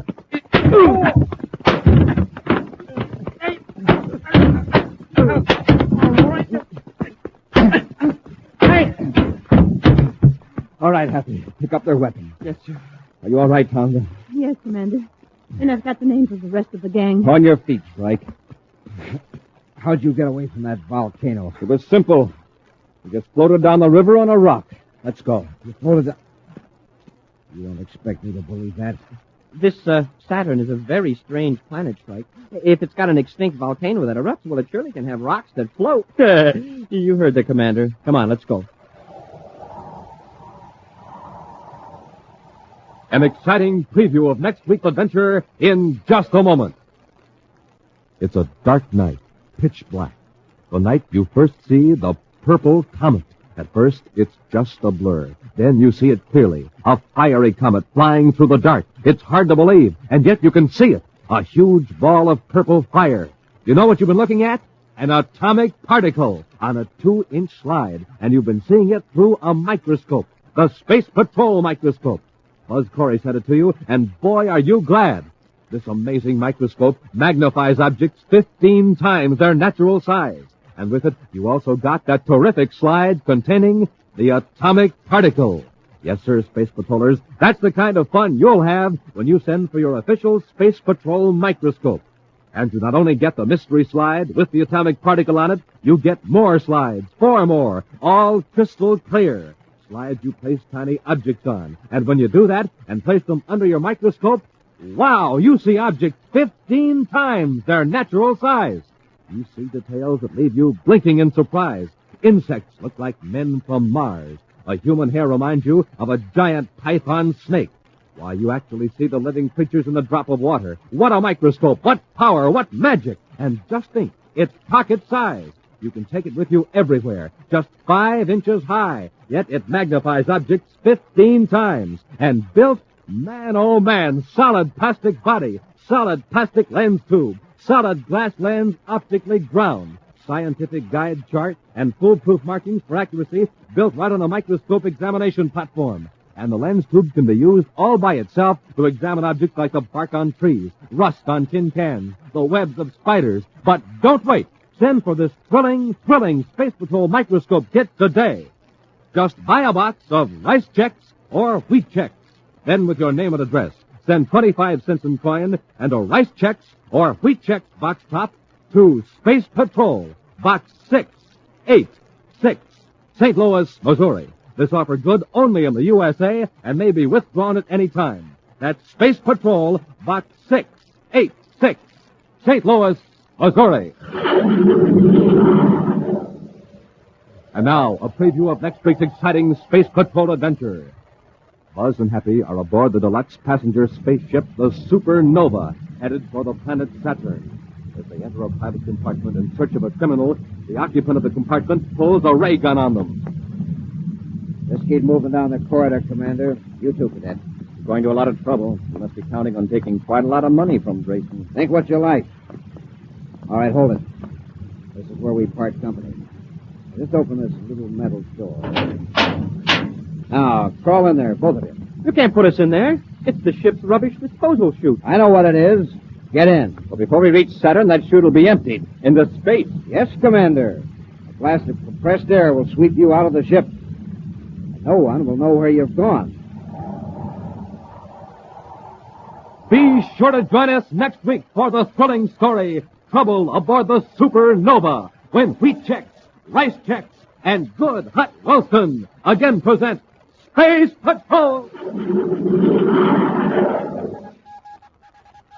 All right, Happy. Pick up their weapons. Yes, sir. Are you all right, Tonga? Yes, Commander. And I've got the names of the rest of the gang. On your feet, Strike. How'd you get away from that volcano? It was simple. We just floated down the river on a rock. Let's go. You floated down... You don't expect me to believe that? This Saturn is a very strange planet, Strike. If it's got an extinct volcano that erupts, well, it surely can have rocks that float. You heard the commander. Come on, let's go. An exciting preview of next week's adventure in just a moment. It's a dark night, pitch black. The night you first see the purple comet. At first, it's just a blur. Then you see it clearly. A fiery comet flying through the dark. It's hard to believe, and yet you can see it. A huge ball of purple fire. You know what you've been looking at? An atomic particle on a 2-inch slide, and you've been seeing it through a microscope. The Space Patrol microscope. Buzz Corry said it to you, and boy, are you glad. This amazing microscope magnifies objects 15 times their natural size. And with it, you also got that terrific slide containing the atomic particle. Yes, sir, Space Patrollers, that's the kind of fun you'll have when you send for your official Space Patrol microscope. And you not only get the mystery slide with the atomic particle on it, you get more slides, 4 more, all crystal clear. Slides you place tiny objects on. And when you do that and place them under your microscope, wow, you see objects 15 times their natural size. You see details that leave you blinking in surprise. Insects look like men from Mars. A human hair reminds you of a giant python snake. Why, you actually see the living creatures in the drop of water. What a microscope! What power! What magic! And just think, it's pocket size. You can take it with you everywhere, just 5 inches high. Yet it magnifies objects 15 times. And built, man oh man, solid plastic body, solid plastic lens tube, solid glass lens optically ground. Scientific guide chart and foolproof markings for accuracy built right on a microscope examination platform. And the lens tube can be used all by itself to examine objects like the bark on trees, rust on tin cans, the webs of spiders. But don't wait. Send for this thrilling Space Patrol microscope kit today. Just buy a box of rice checks or wheat checks. Then with your name and address, send 25 cents in coin and a rice checks or wheat checks box top to Space Patrol, Box 686, St. Louis, Missouri. This offer good only in the USA and may be withdrawn at any time. That's Space Patrol, Box 686, St. Louis, Missouri. And now, a preview of next week's exciting Space Patrol adventure. Buzz and Happy are aboard the deluxe passenger spaceship, the Supernova, headed for the planet Saturn. As they enter a private compartment in search of a criminal, the occupant of the compartment pulls a ray gun on them. Let's keep moving down the corridor, Commander. You too, Cadet. Going to a lot of trouble. You must be counting on taking quite a lot of money from Grayson. Think what you like. All right, hold it. This is where we part company. Just open this little metal door. Now, crawl in there, both of you. You can't put us in there. It's the ship's rubbish disposal chute. I know what it is. Get in. But before we reach Saturn, that chute will be emptied. Into space. Yes, Commander. A blast of compressed air will sweep you out of the ship. No one will know where you've gone. Be sure to join us next week for the thrilling story, Trouble Aboard the Supernova, when wheat checks, rice checks, and good hot Wilson again present Space Patrol!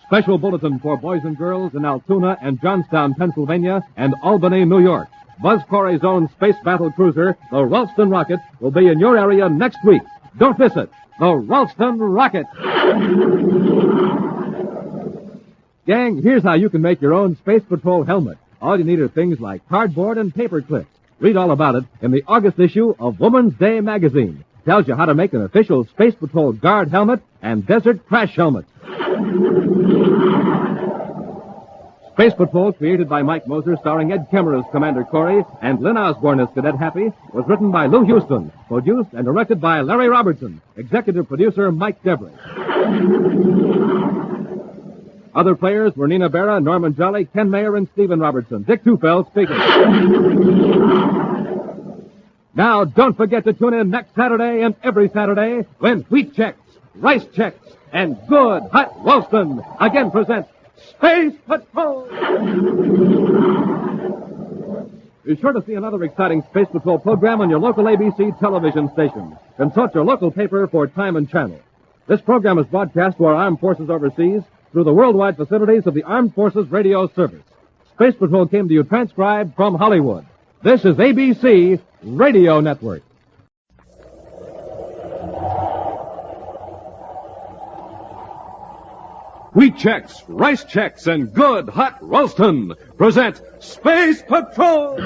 Special bulletin for boys and girls in Altoona and Johnstown, Pennsylvania, and Albany, New York. Buzz Corry's own space battle cruiser, the Ralston Rocket, will be in your area next week. Don't miss it. The Ralston Rocket. Gang, here's how you can make your own Space Patrol helmet. All you need are things like cardboard and paper clips. Read all about it in the August issue of Woman's Day magazine. Tells you how to make an official Space Patrol guard helmet and desert crash helmet. Space Patrol, created by Mike Moser, starring Ed Kemmer as Commander Corry and Lynn Osborne as Cadet Happy, was written by Lou Houston, produced and directed by Larry Robertson, executive producer Mike Devery. Other players were Nina Berra, Norman Jolly, Ken Mayer, and Stephen Robertson. Dick Tufeld speaking. Now, don't forget to tune in next Saturday and every Saturday when wheat checks, rice checks, and good hot Ralston again present Space Patrol! Be sure to see another exciting Space Patrol program on your local ABC television station. Consult your local paper for time and channel. This program is broadcast to our armed forces overseas through the worldwide facilities of the Armed Forces Radio Service. Space Patrol came to you transcribed from Hollywood. This is ABC Radio Network. Wheat checks, rice checks, and good hot Ralston present Space Patrol!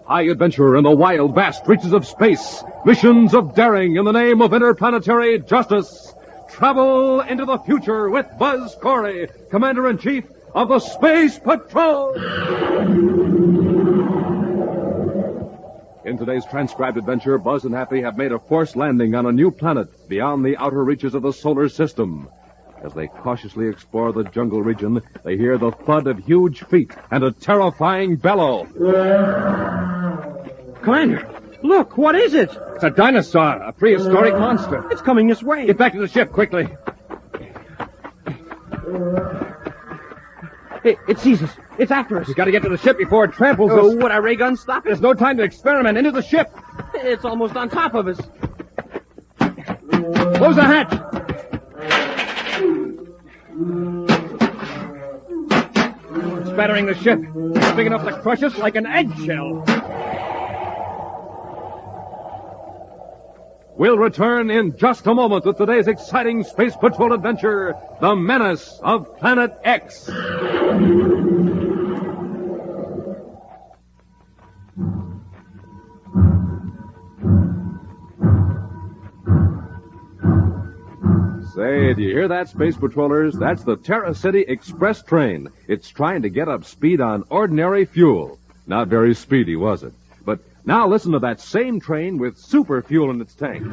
High adventure in the wild, vast reaches of space. Missions of daring in the name of interplanetary justice. Travel into the future with Buzz Corry, Commander-in-Chief of the Space Patrol! In today's transcribed adventure, Buzz and Happy have made a forced landing on a new planet beyond the outer reaches of the solar system. As they cautiously explore the jungle region, they hear the thud of huge feet and a terrifying bellow. Commander, look, what is it? It's a dinosaur, a prehistoric monster. It's coming this way. Get back to the ship, quickly. It sees us. It's after us. We gotta get to the ship before it tramples us. Oh, would our ray gun stop it? There's no time to experiment. Into the ship. It's almost on top of us. Close the hatch. It's battering the ship. It's big enough to crush us like an eggshell. We'll return in just a moment with today's exciting Space Patrol adventure, The Menace of Planet X. Say, do you hear that, Space Patrollers? That's the Terra City Express train. It's trying to get up speed on ordinary fuel. Not very speedy, was it? But now listen to that same train with super fuel in its tank.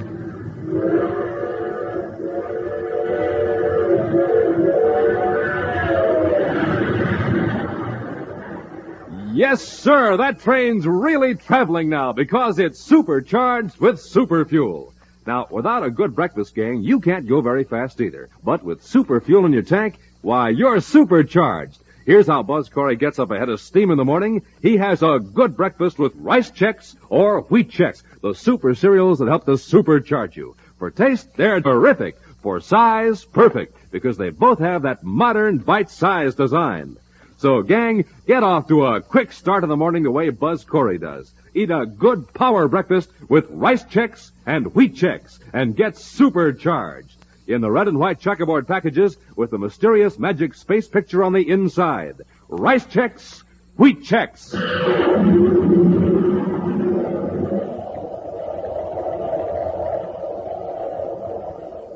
Yes, sir, that train's really traveling now because it's supercharged with super fuel. Now, without a good breakfast, gang, you can't go very fast either. But with super fuel in your tank, why, you're supercharged. Here's how Buzz Corry gets up ahead of steam in the morning. He has a good breakfast with Rice Chex or Wheat Chex, the super cereals that help to supercharge you. For taste, they're terrific. For size, perfect, because they both have that modern bite-sized design. So, gang, get off to a quick start in the morning the way Buzz Corry does. Eat a good power breakfast with Rice Chex and Wheat Chex and get supercharged. In the red and white checkerboard packages with the mysterious magic space picture on the inside. Rice Chex, Wheat Chex.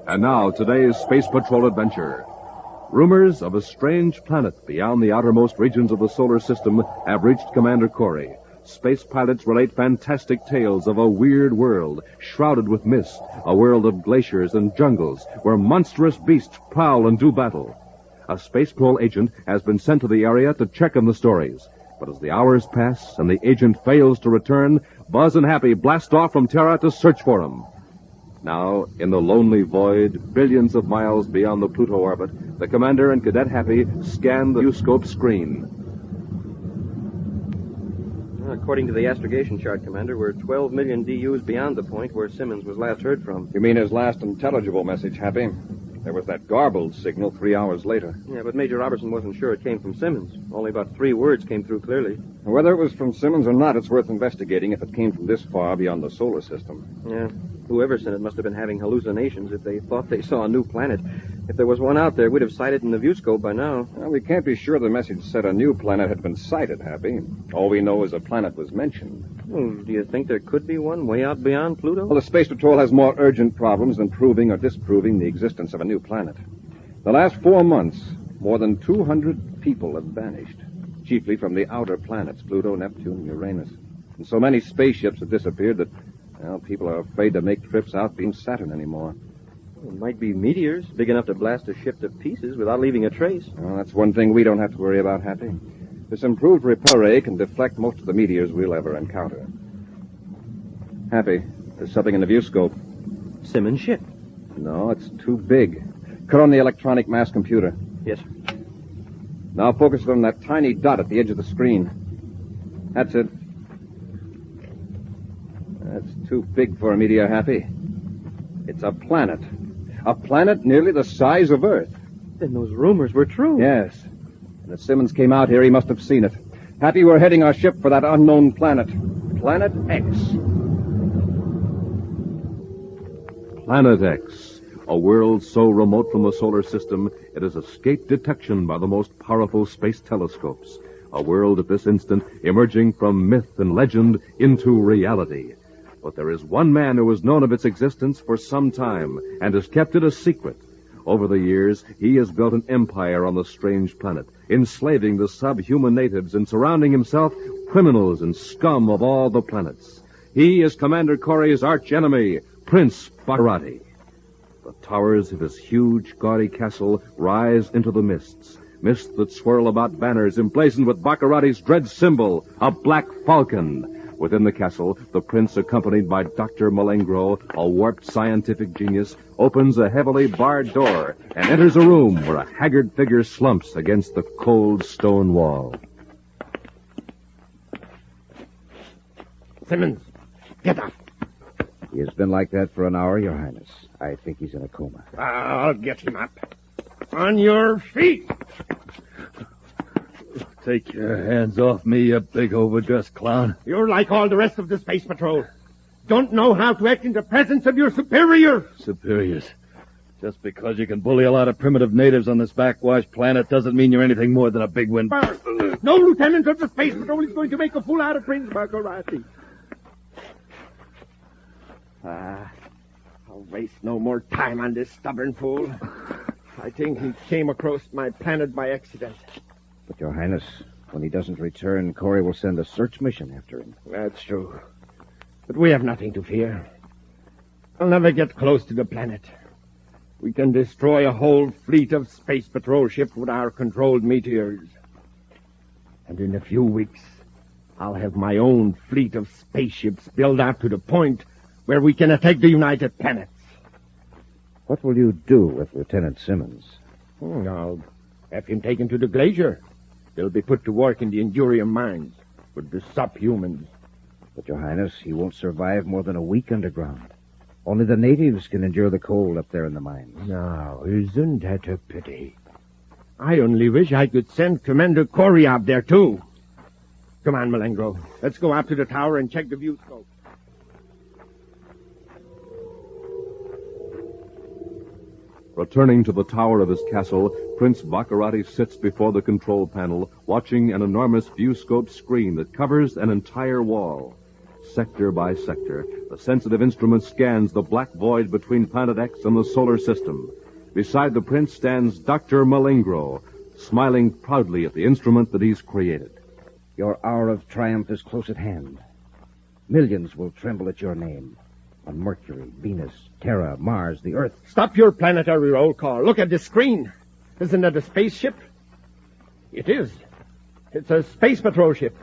And now, today's Space Patrol adventure. Rumors of a strange planet beyond the outermost regions of the solar system have reached Commander Corry. Space pilots relate fantastic tales of a weird world shrouded with mist, a world of glaciers and jungles where monstrous beasts prowl and do battle. A space patrol agent has been sent to the area to check on the stories. But as the hours pass and the agent fails to return, Buzz and Happy blast off from Terra to search for him. Now, in the lonely void, billions of miles beyond the Pluto orbit, the Commander and Cadet Happy scan the viewscope screen. According to the astrogation chart, Commander, we're 12 million DUs beyond the point where Simmons was last heard from. You mean his last intelligible message, Happy? There was that garbled signal 3 hours later. Yeah, but Major Robertson wasn't sure it came from Simmons. Only about 3 words came through clearly. Whether it was from Simmons or not, it's worth investigating if it came from this far beyond the solar system. Yeah, whoever sent it must have been having hallucinations if they thought they saw a new planet. If there was one out there, we'd have sighted in the viewscope by now. Well, we can't be sure the message said a new planet had been sighted, Happy. All we know is a planet was mentioned. Well, do you think there could be one way out beyond Pluto? Well, the Space Patrol has more urgent problems than proving or disproving the existence of a new planet. The last 4 months, more than 200 people have vanished, chiefly from the outer planets, Pluto, Neptune, and Uranus. And so many spaceships have disappeared that, well, people are afraid to make trips out beyond Saturn anymore. It might be meteors, big enough to blast a ship to pieces without leaving a trace. Well, that's one thing we don't have to worry about, Happy. This improved repel ray can deflect most of the meteors we'll ever encounter. Happy, there's something in the viewscope. Simmons' ship. No, it's too big. Cut on the electronic mass computer. Yes. Now focus it on that tiny dot at the edge of the screen. That's it. That's too big for a meteor, Happy. It's a planet. A planet nearly the size of Earth. Then those rumors were true. Yes. And if Simmons came out here, he must have seen it. Happy, we're heading our ship for that unknown planet. Planet X. Planet X, a world so remote from the solar system it has escaped detection by the most powerful space telescopes. A world at this instant emerging from myth and legend into reality. But there is one man who has known of its existence for some time and has kept it a secret. Over the years, he has built an empire on the strange planet, enslaving the subhuman natives and surrounding himself criminals and scum of all the planets. He is Commander Corry's archenemy, Prince Baccarati. The towers of his huge, gaudy castle rise into the mists that swirl about banners emblazoned with Baccarati's dread symbol, a black falcon. Within the castle, the prince, accompanied by Dr. Malengro, a warped scientific genius, opens a heavily barred door and enters a room where a haggard figure slumps against the cold stone wall. Simmons, get up. He has been like that for an hour, Your Highness. I think he's in a coma. I'll get him up. On your feet. Take your hands off me, you big overdressed clown. You're like all the rest of the Space Patrol. Don't know how to act in the presence of your superior. Superiors. Just because you can bully a lot of primitive natives on this backwash planet doesn't mean you're anything more than a big wind. No lieutenant of the Space Patrol is going to make a fool out of Prince Masquerade. I'll waste no more time on this stubborn fool. I think he came across my planet by accident. But, Your Highness, when he doesn't return, Corry will send a search mission after him. That's true. But we have nothing to fear. I'll never get close to the planet. We can destroy a whole fleet of Space Patrol ships with our controlled meteors. And in a few weeks, I'll have my own fleet of spaceships built out to the point where we can attack the United Planets. What will you do with Lieutenant Simmons? I'll have him taken to the glacier. He'll be put to work in the Endurium mines with the subhumans. But, Your Highness, he won't survive more than a week underground. Only the natives can endure the cold up there in the mines. Now, isn't that a pity? I only wish I could send Commander Corry out there, too. Come on, Malengro. Let's go out to the tower and check the view scope. Returning to the tower of his castle, Prince Baccarati sits before the control panel, watching an enormous viewscope screen that covers an entire wall. Sector by sector, the sensitive instrument scans the black void between Planet X and the solar system. Beside the prince stands Dr. Malengro, smiling proudly at the instrument that he's created. Your hour of triumph is close at hand. Millions will tremble at your name. On Mercury, Venus, Terra, Mars, the Earth. Stop your planetary roll call. Look at the screen. Isn't that a spaceship? It is. It's a Space Patrol ship.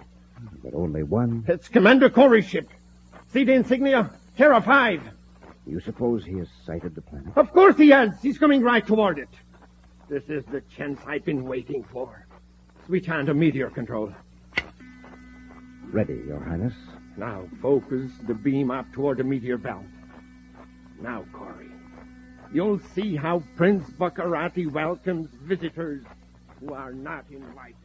But only one. It's Commander Corry's ship. See the insignia? Terra 5. You suppose he has sighted the planet? Of course he has. He's coming right toward it. This is the chance I've been waiting for. Switch on to meteor control. Ready, Your Highness. Now focus the beam up toward the meteor belt. Now, Corry, you'll see how Prince Baccarati welcomes visitors who are not invited.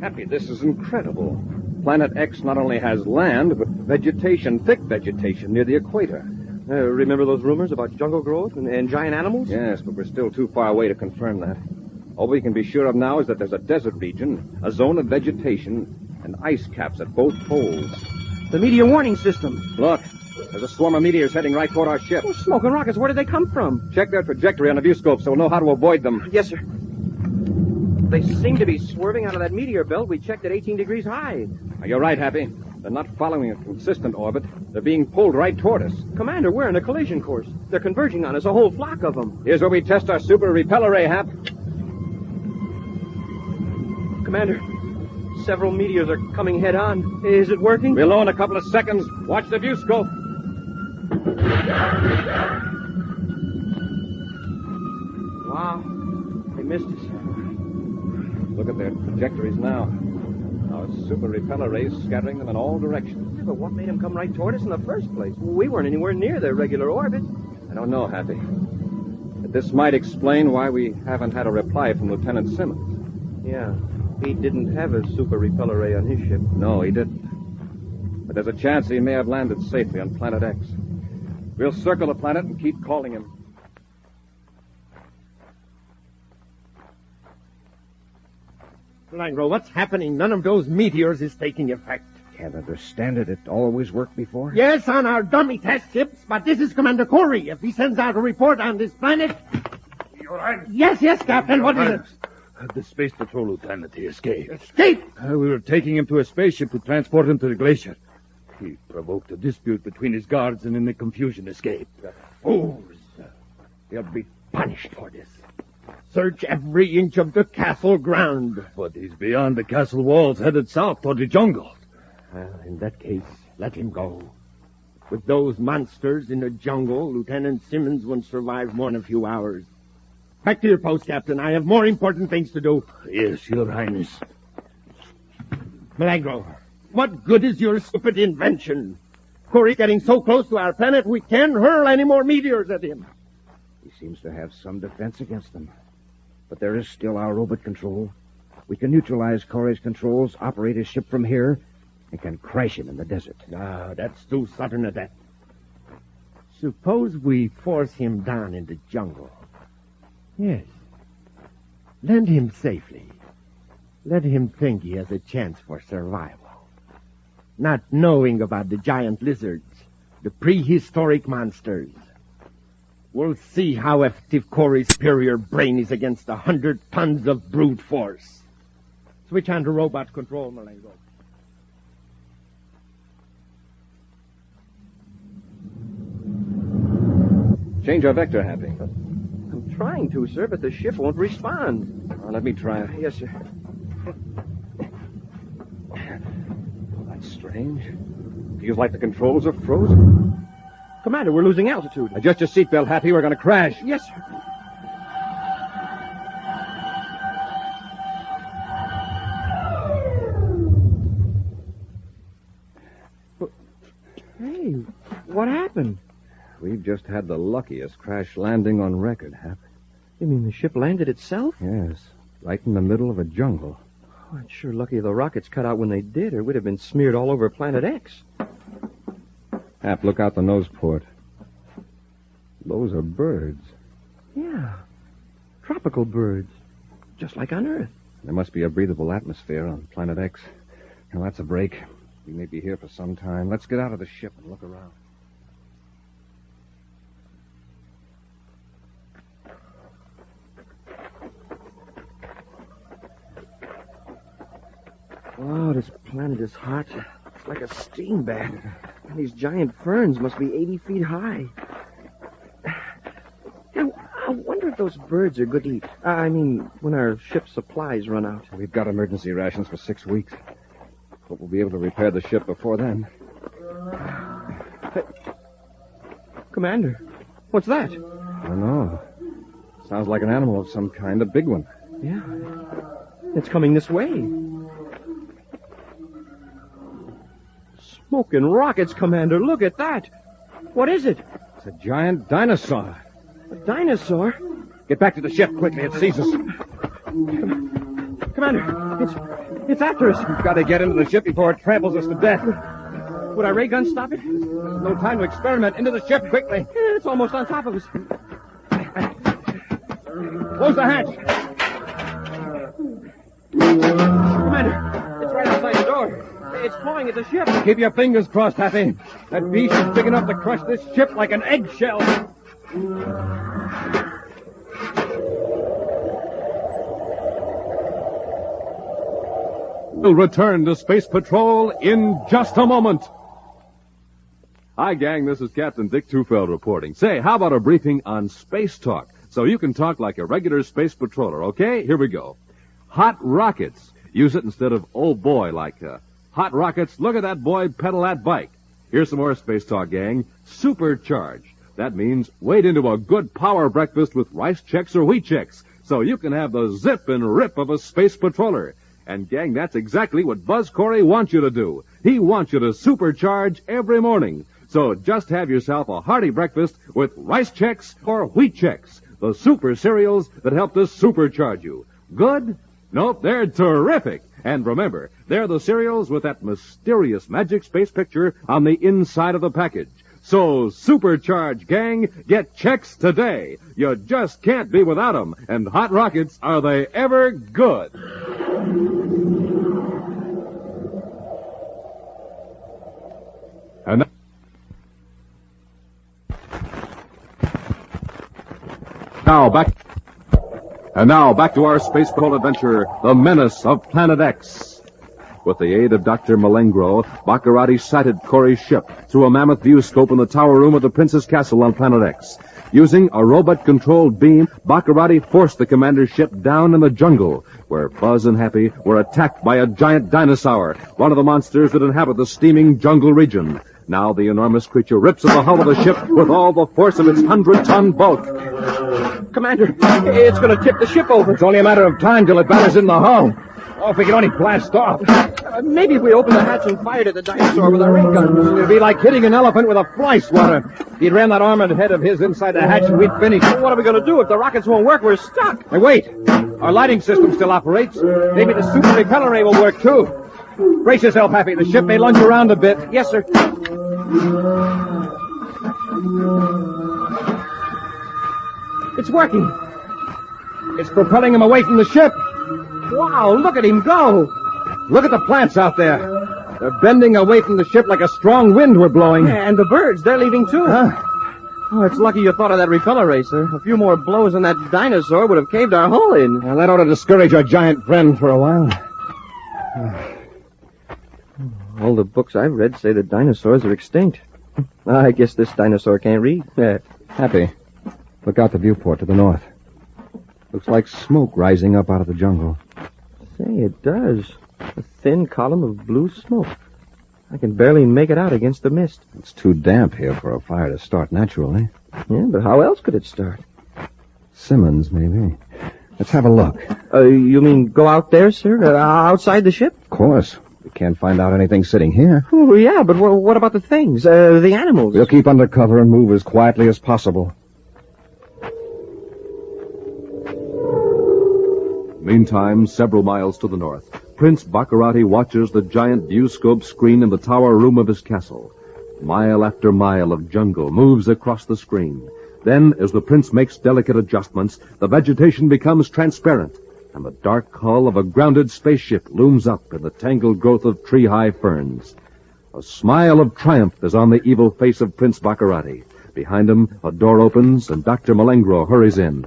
Happy, this is incredible. Planet X not only has land, but vegetation, thick vegetation near the equator. Remember those rumors about jungle growth and giant animals? Yes, but we're still too far away to confirm that. All we can be sure of now is that there's a desert region, a zone of vegetation, and ice caps at both poles. The meteor warning system. Look, there's a swarm of meteors heading right toward our ship. Oh, smoke and rockets, where did they come from? Check their trajectory on the viewscope so we'll know how to avoid them. Yes, sir. They seem to be swerving out of that meteor belt we checked at 18 degrees high. You're right, Happy. They're not following a consistent orbit. They're being pulled right toward us. Commander, we're in a collision course. They're converging on us, a whole flock of them. Here's where we test our super repeller ray, Hap. Commander, several meteors are coming head on. Is it working? We'll know in a couple of seconds. Watch the viewscope. Wow. They missed us. Look at their trajectories now. Our super repeller rays scattering them in all directions. Yeah, but what made them come right toward us in the first place? We weren't anywhere near their regular orbit. I don't know, Happy. But this might explain why we haven't had a reply from Lieutenant Simmons. Yeah. He didn't have a super repeller ray on his ship. No, he didn't. But there's a chance he may have landed safely on Planet X. We'll circle the planet and keep calling him. Malengro, what's happening? None of those meteors is taking effect. Can't understand it. It always worked before. Yes, on our dummy test ships, but this is Commander Corry. If he sends out a report on this planet... Your Highness. Yes, Captain. What is it? The Space Patrol lieutenant, he escaped. Escape? We were taking him to a spaceship to transport him to the glacier. He provoked a dispute between his guards and in the confusion escaped. Fools. They'll be punished for this. Search every inch of the castle ground. But he's beyond the castle walls, headed south toward the jungle. Well, in that case, let him go. With those monsters in the jungle, Lieutenant Simmons won't survive more than a few hours. Back to your post, Captain. I have more important things to do. Yes, Your Highness. Milagro, what good is your stupid invention? Corry's getting so close to our planet, we can't hurl any more meteors at him. He seems to have some defense against them. But there is still our robot control. We can neutralize Corry's controls, operate his ship from here, and can crash him in the desert. Ah, that's too sudden a death. Suppose we force him down in the jungle. Yes. Land him safely. Let him think he has a chance for survival. Not knowing about the giant lizards, the prehistoric monsters. We'll see how effective Corry's superior brain is against 100 tons of brute force. Switch on to robot control, Malengo. Change our vector, Happy. I'm trying to, sir, but the ship won't respond. Let me try. Yes, sir. That's strange. Feels like the controls are frozen. Commander, we're losing altitude. Adjust your seatbelt, Happy. We're going to crash. Yes, sir. Hey, what happened? We've just had the luckiest crash landing on record, Hap. You mean the ship landed itself? Yes, right in the middle of a jungle. Oh, it's sure lucky the rockets cut out when they did, or we'd have been smeared all over Planet X. Hap, look out the nose port. Those are birds. Yeah, tropical birds, just like on Earth. There must be a breathable atmosphere on Planet X. Now, that's a break. We may be here for some time. Let's get out of the ship and look around. Wow, this planet is hot. It's like a steam bath. And these giant ferns must be 80 feet high. Now, I wonder if those birds are good to eat. I mean, when our ship's supplies run out. We've got emergency rations for 6 weeks. But we'll be able to repair the ship before then. Hey, Commander, what's that? I don't know. Sounds like an animal of some kind, a big one. Yeah, it's coming this way. Smoking rockets, Commander. Look at that. What is it? It's a giant dinosaur. A dinosaur? Get back to the ship quickly. It sees us. Commander, it's after us. We've got to get into the ship before it tramples us to death. Would our ray gun stop it? There's no time to experiment. Into the ship quickly. It's almost on top of us. Close the hatch. Commander, it's right outside the door. It's clawing at the ship. Keep your fingers crossed, Happy. That beast is big enough to crush this ship like an eggshell. We'll return to Space Patrol in just a moment. Hi, gang. This is Captain Dick Tufeld reporting. Say, how about a briefing on space talk? So you can talk like a regular space patroller, okay? Here we go. Hot rockets. Use it instead of oh boy, like hot rockets. Look at that boy pedal that bike. Here's some more space talk, gang. Supercharge. That means wade into a good power breakfast with rice checks or wheat checks, so you can have the zip and rip of a space patroller. And, gang, that's exactly what Buzz Corry wants you to do. He wants you to supercharge every morning. So just have yourself a hearty breakfast with rice checks or wheat checks, the super cereals that help to supercharge you. Good? Nope, they're terrific. And remember, they're the cereals with that mysterious magic space picture on the inside of the package. So supercharge, gang. Get checks today. You just can't be without them. And hot rockets, are they ever good? And now back to our space patrol adventure, the Menace of Planet X. With the aid of Dr. Malengro, Baccarati sighted Corry's ship through a mammoth viewscope in the tower room of the Prince's Castle on Planet X. Using a robot-controlled beam, Baccarati forced the commander's ship down in the jungle, where Buzz and Happy were attacked by a giant dinosaur, one of the monsters that inhabit the steaming jungle region. Now the enormous creature rips at the hull of the ship with all the force of its 100-ton bulk. Commander, it's going to tip the ship over. It's only a matter of time till it batters in the hull. Oh, if we could only blast off. Maybe if we open the hatch and fired at the dinosaur with our ray guns. It'd be like hitting an elephant with a fly swatter. He'd ram that armored head of his inside the hatch and we'd finish. Well, what are we going to do? If the rockets won't work, we're stuck. Hey, wait. Our lighting system still operates. Maybe the super repeller ray will work, too. Brace yourself, Happy. The ship may lunge around a bit. Yes, sir. It's working. It's propelling him away from the ship. Wow, look at him go. Look at the plants out there. They're bending away from the ship like a strong wind we're blowing. Yeah, and the birds, they're leaving too. Huh? Oh, it's lucky you thought of that repeller ray, sir. A few more blows on that dinosaur would have caved our hull in. Well, that ought to discourage our giant friend for a while. All the books I've read say that dinosaurs are extinct. I guess this dinosaur can't read. Happy. Look out the viewport to the north. Looks like smoke rising up out of the jungle. Say, it does. A thin column of blue smoke. I can barely make it out against the mist. It's too damp here for a fire to start naturally. Yeah, but how else could it start? Simmons, maybe. Let's have a look. You mean go out there, sir? Outside the ship? Of course. We can't find out anything sitting here. Oh, yeah, but what about the things? The animals? We'll keep under cover and move as quietly as possible. Meantime, several miles to the north, Prince Baccarati watches the giant viewscope screen in the tower room of his castle. Mile after mile of jungle moves across the screen. Then, as the prince makes delicate adjustments, the vegetation becomes transparent, and the dark hull of a grounded spaceship looms up in the tangled growth of tree-high ferns. A smile of triumph is on the evil face of Prince Baccarati. Behind him, a door opens, and Dr. Malengro hurries in.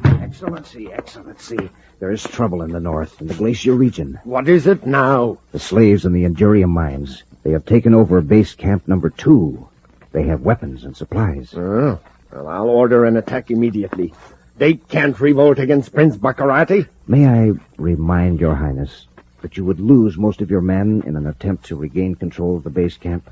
Excellency, Excellency. There is trouble in the north, in the glacier region. What is it now? The slaves in the Endurium mines. They have taken over base camp number 2. They have weapons and supplies. Oh, well, I'll order an attack immediately. They can't revolt against Prince Baccarati. May I remind your highness that you would lose most of your men in an attempt to regain control of the base camp?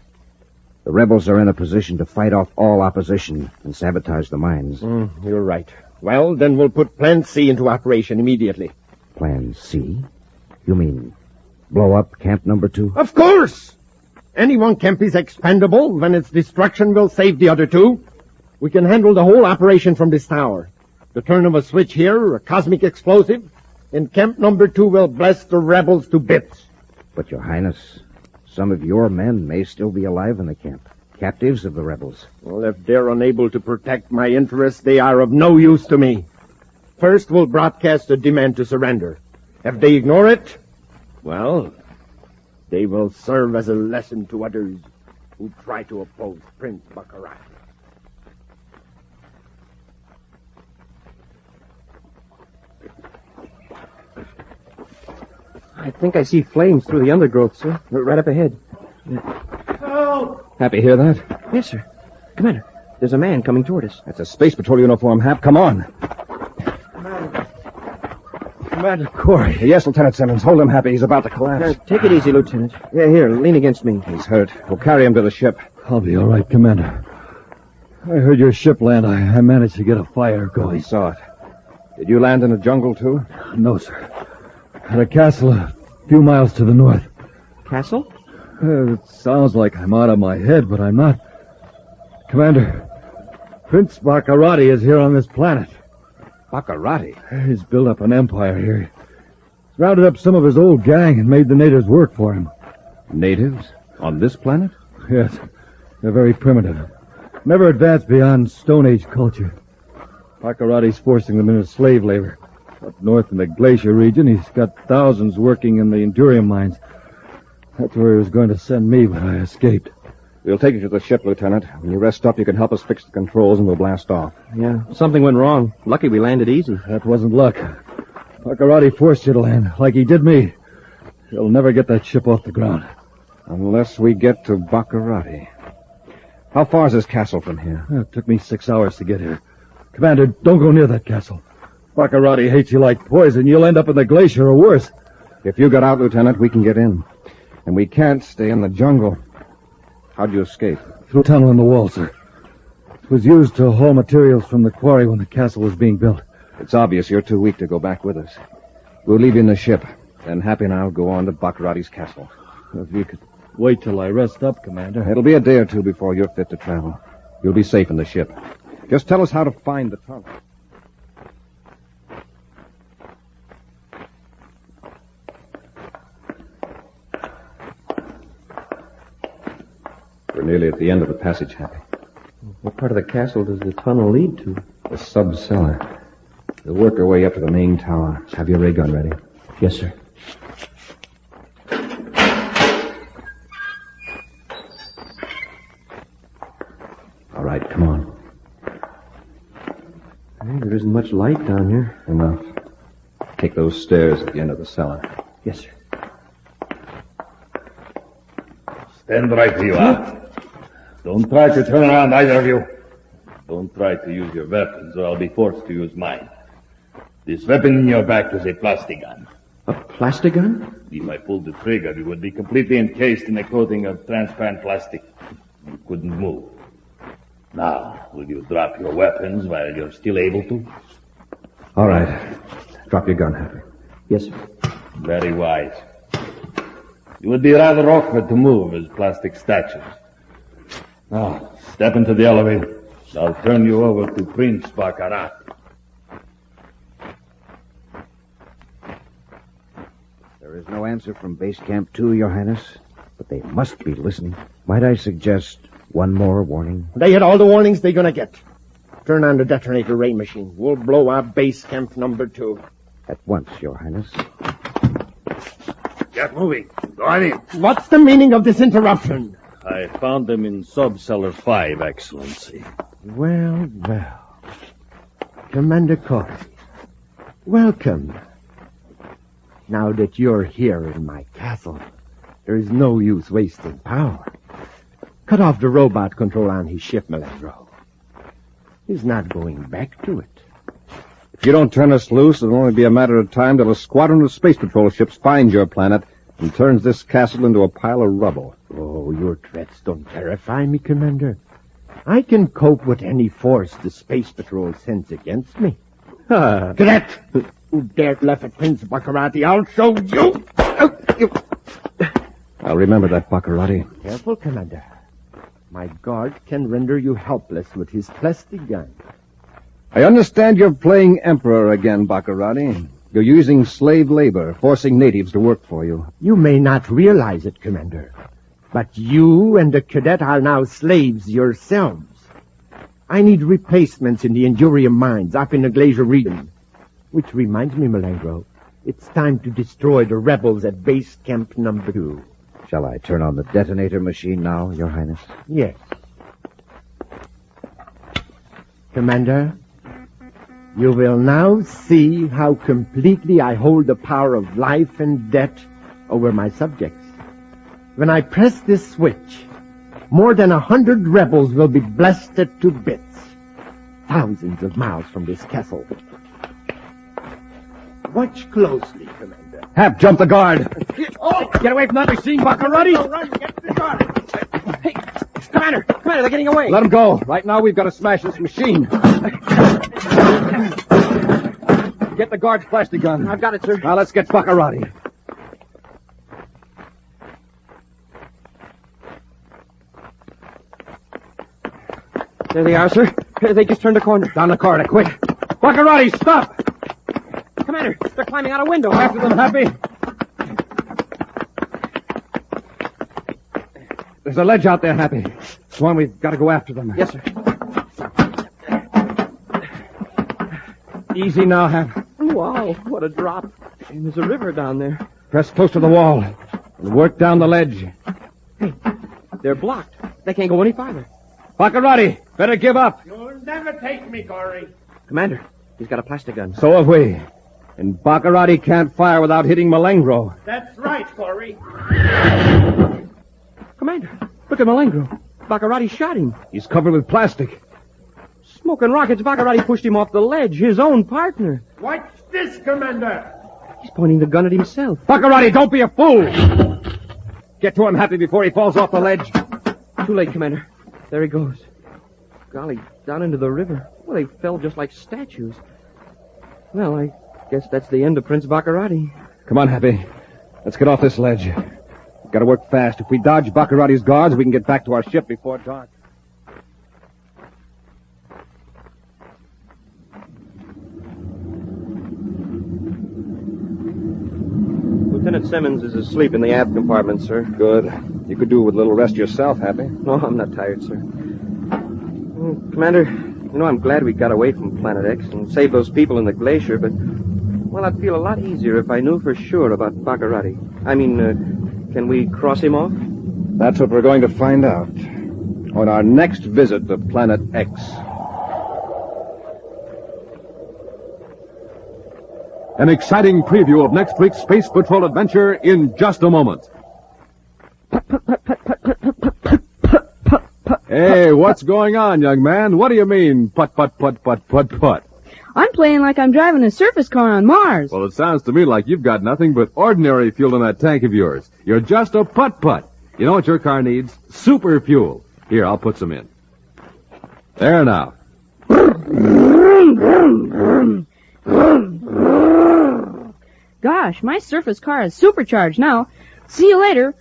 The rebels are in a position to fight off all opposition and sabotage the mines. You're right. Well, then we'll put Plan C into operation immediately. Plan C? You mean blow up camp number 2? Of course! Any one camp is expendable. When its destruction will save the other 2. We can handle the whole operation from this tower. The turn of a switch here, a cosmic explosive, and camp number 2 will blast the rebels to bits. But, your highness, some of your men may still be alive in the camp. Captives of the rebels. Well, if they're unable to protect my interests, they are of no use to me. First, we'll broadcast a demand to surrender. If they ignore it, well, they will serve as a lesson to others who try to oppose Prince Baccarati. I think I see flames through the undergrowth, sir. Right up ahead. Help! Happy, hear that? Yes, sir. Commander, there's a man coming toward us. That's a space patrol uniform, Hap. Come on. Commander Corry. Yes, Lieutenant Simmons. Hold him, Happy. He's about to collapse. Take it easy, Lieutenant. Yeah, here, lean against me. He's hurt. We'll carry him to the ship. I'll be all right, Commander. I heard your ship land. I managed to get a fire going. We saw it. Did you land in a jungle, too? No, sir. At a castle a few miles to the north. Castle? It sounds like I'm out of my head, but I'm not. Commander, Prince Baccarati is here on this planet. Baccarati? He's built up an empire here. He's rounded up some of his old gang and made the natives work for him. Natives? On this planet? Yes. They're very primitive. Never advanced beyond Stone Age culture. Baccarati's forcing them into slave labor. Up north in the glacier region, he's got thousands working in the Endurium mines. That's where he was going to send me, but I escaped. We'll take you to the ship, Lieutenant. When you rest up, you can help us fix the controls and we'll blast off. Yeah, something went wrong. Lucky we landed easy. That wasn't luck. Baccarati forced you to land, like he did me. He'll never get that ship off the ground. Unless we get to Baccarati. How far is this castle from here? It took me 6 hours to get here. Commander, don't go near that castle. Baccarati hates you like poison. You'll end up in the glacier or worse. If you get out, Lieutenant, we can get in. And we can't stay in the jungle. How'd you escape? Through a tunnel in the wall, sir. It was used to haul materials from the quarry when the castle was being built. It's obvious you're too weak to go back with us. We'll leave you in the ship. Then Happy and I'll go on to Baccarati's castle. If you could wait till I rest up, Commander. It'll be a day or two before you're fit to travel. You'll be safe in the ship. Just tell us how to find the tunnel. We're nearly at the end of the passage, Happy. What part of the castle does the tunnel lead to? The sub-cellar. We'll work our way up to the main tower. Have your ray gun ready? Yes, sir. All right, come on. Hey, there isn't much light down here. Enough. Take those stairs at the end of the cellar. Yes, sir. Stand right where you are. Don't try to turn around, either of you. Don't try to use your weapons, or I'll be forced to use mine. This weapon in your back is a plastic gun. A plastic gun? If I pulled the trigger, it would be completely encased in a coating of transparent plastic. You couldn't move. Now, will you drop your weapons while you're still able to? All right. Drop your gun, Happy. Yes, sir. Very wise. It would be rather awkward to move as plastic statues. Now, step into the elevator. I'll turn you over to Prince Baccarat. There is no answer from Base Camp 2, Your Highness, but they must be listening. Might I suggest one more warning? They had all the warnings they're gonna get. Turn on the detonator ray machine. We'll blow up Base Camp number 2. At once, Your Highness. Get moving. Go on in. What's the meaning of this interruption? I found them in Sub-Cellar 5, Excellency. Well, well. Commander Corry, welcome. Now that you're here in my castle, there is no use wasting power. Cut off the robot control on his ship, Melandro. He's not going back to it. If you don't turn us loose, it'll only be a matter of time till a squadron of space patrol ships finds your planet and turns this castle into a pile of rubble. Oh, your threats don't terrify me, Commander. I can cope with any force the Space Patrol sends against me. Cadet! Who dared laugh at Prince Baccarati? I'll show you! I'll remember that, Baccarati. Careful, Commander. My guard can render you helpless with his plastic gun. I understand you're playing Emperor again, Baccarati. You're using slave labor, forcing natives to work for you. You may not realize it, Commander, but you and the cadet are now slaves yourselves. I need replacements in the Endurium mines up in the glacier region. Which reminds me, Melandro, it's time to destroy the rebels at Base Camp number 2. Shall I turn on the detonator machine now, Your Highness? Yes. Commander, you will now see how completely I hold the power of life and death over my subjects. When I press this switch, more than 100 rebels will be blasted to bits, thousands of miles from this castle. Watch closely, Commander. Hap, jump the guard. Oh, get away from that machine, Baccarati! Run, get the guard. Hey, Commander, they're getting away. Let them go. Right now, we've got to smash this machine. Get the guard's plastic gun. I've got it, sir. Now, let's get Baccarati. There they are, sir. They just turned the corner. Down the corridor, quick. Baccarati, stop! Commander, they're climbing out a window. After them, Happy. There's a ledge out there, Happy. Swan, we've got to go after them. Yes, sir. Easy now, Hap. Wow, what a drop. And there's a river down there. Press close to the wall and work down the ledge. Hey, they're blocked. They can't go any farther. Baccarati, better give up. You'll never take me, Corry. Commander, he's got a plastic gun. So have we. And Baccarati can't fire without hitting Melandro. That's right, Corry. Commander, look at Melandro. Baccarati shot him. He's covered with plastic. Smoking rockets, Baccarati pushed him off the ledge, his own partner. Watch this, Commander. He's pointing the gun at himself. Baccarati, don't be a fool! Get to him, Happy, before he falls off the ledge. Too late, Commander. There he goes. Golly, down into the river. Well, they fell just like statues. Well, I guess that's the end of Prince Baccarati. Come on, Happy. Let's get off this ledge. We've got to work fast. If we dodge Baccarati's guards, we can get back to our ship before dark. Lieutenant Simmons is asleep in the aft compartment, sir. Good. You could do with a little rest yourself, Happy. No, I'm not tired, sir. Commander, you know, I'm glad we got away from Planet X and saved those people in the glacier, but, well, I'd feel a lot easier if I knew for sure about Baccarati. I mean, can we cross him off? That's what we're going to find out on our next visit to Planet X. An exciting preview of next week's Space Patrol adventure in just a moment. Hey, what's going on, young man? What do you mean, putt, putt, putt, putt, putt, putt? I'm playing like I'm driving a surface car on Mars. Well, it sounds to me like you've got nothing but ordinary fuel in that tank of yours. You're just a putt-putt. You know what your car needs? Super fuel. Here, I'll put some in. There now. Gosh, my surface car is supercharged now. See you later.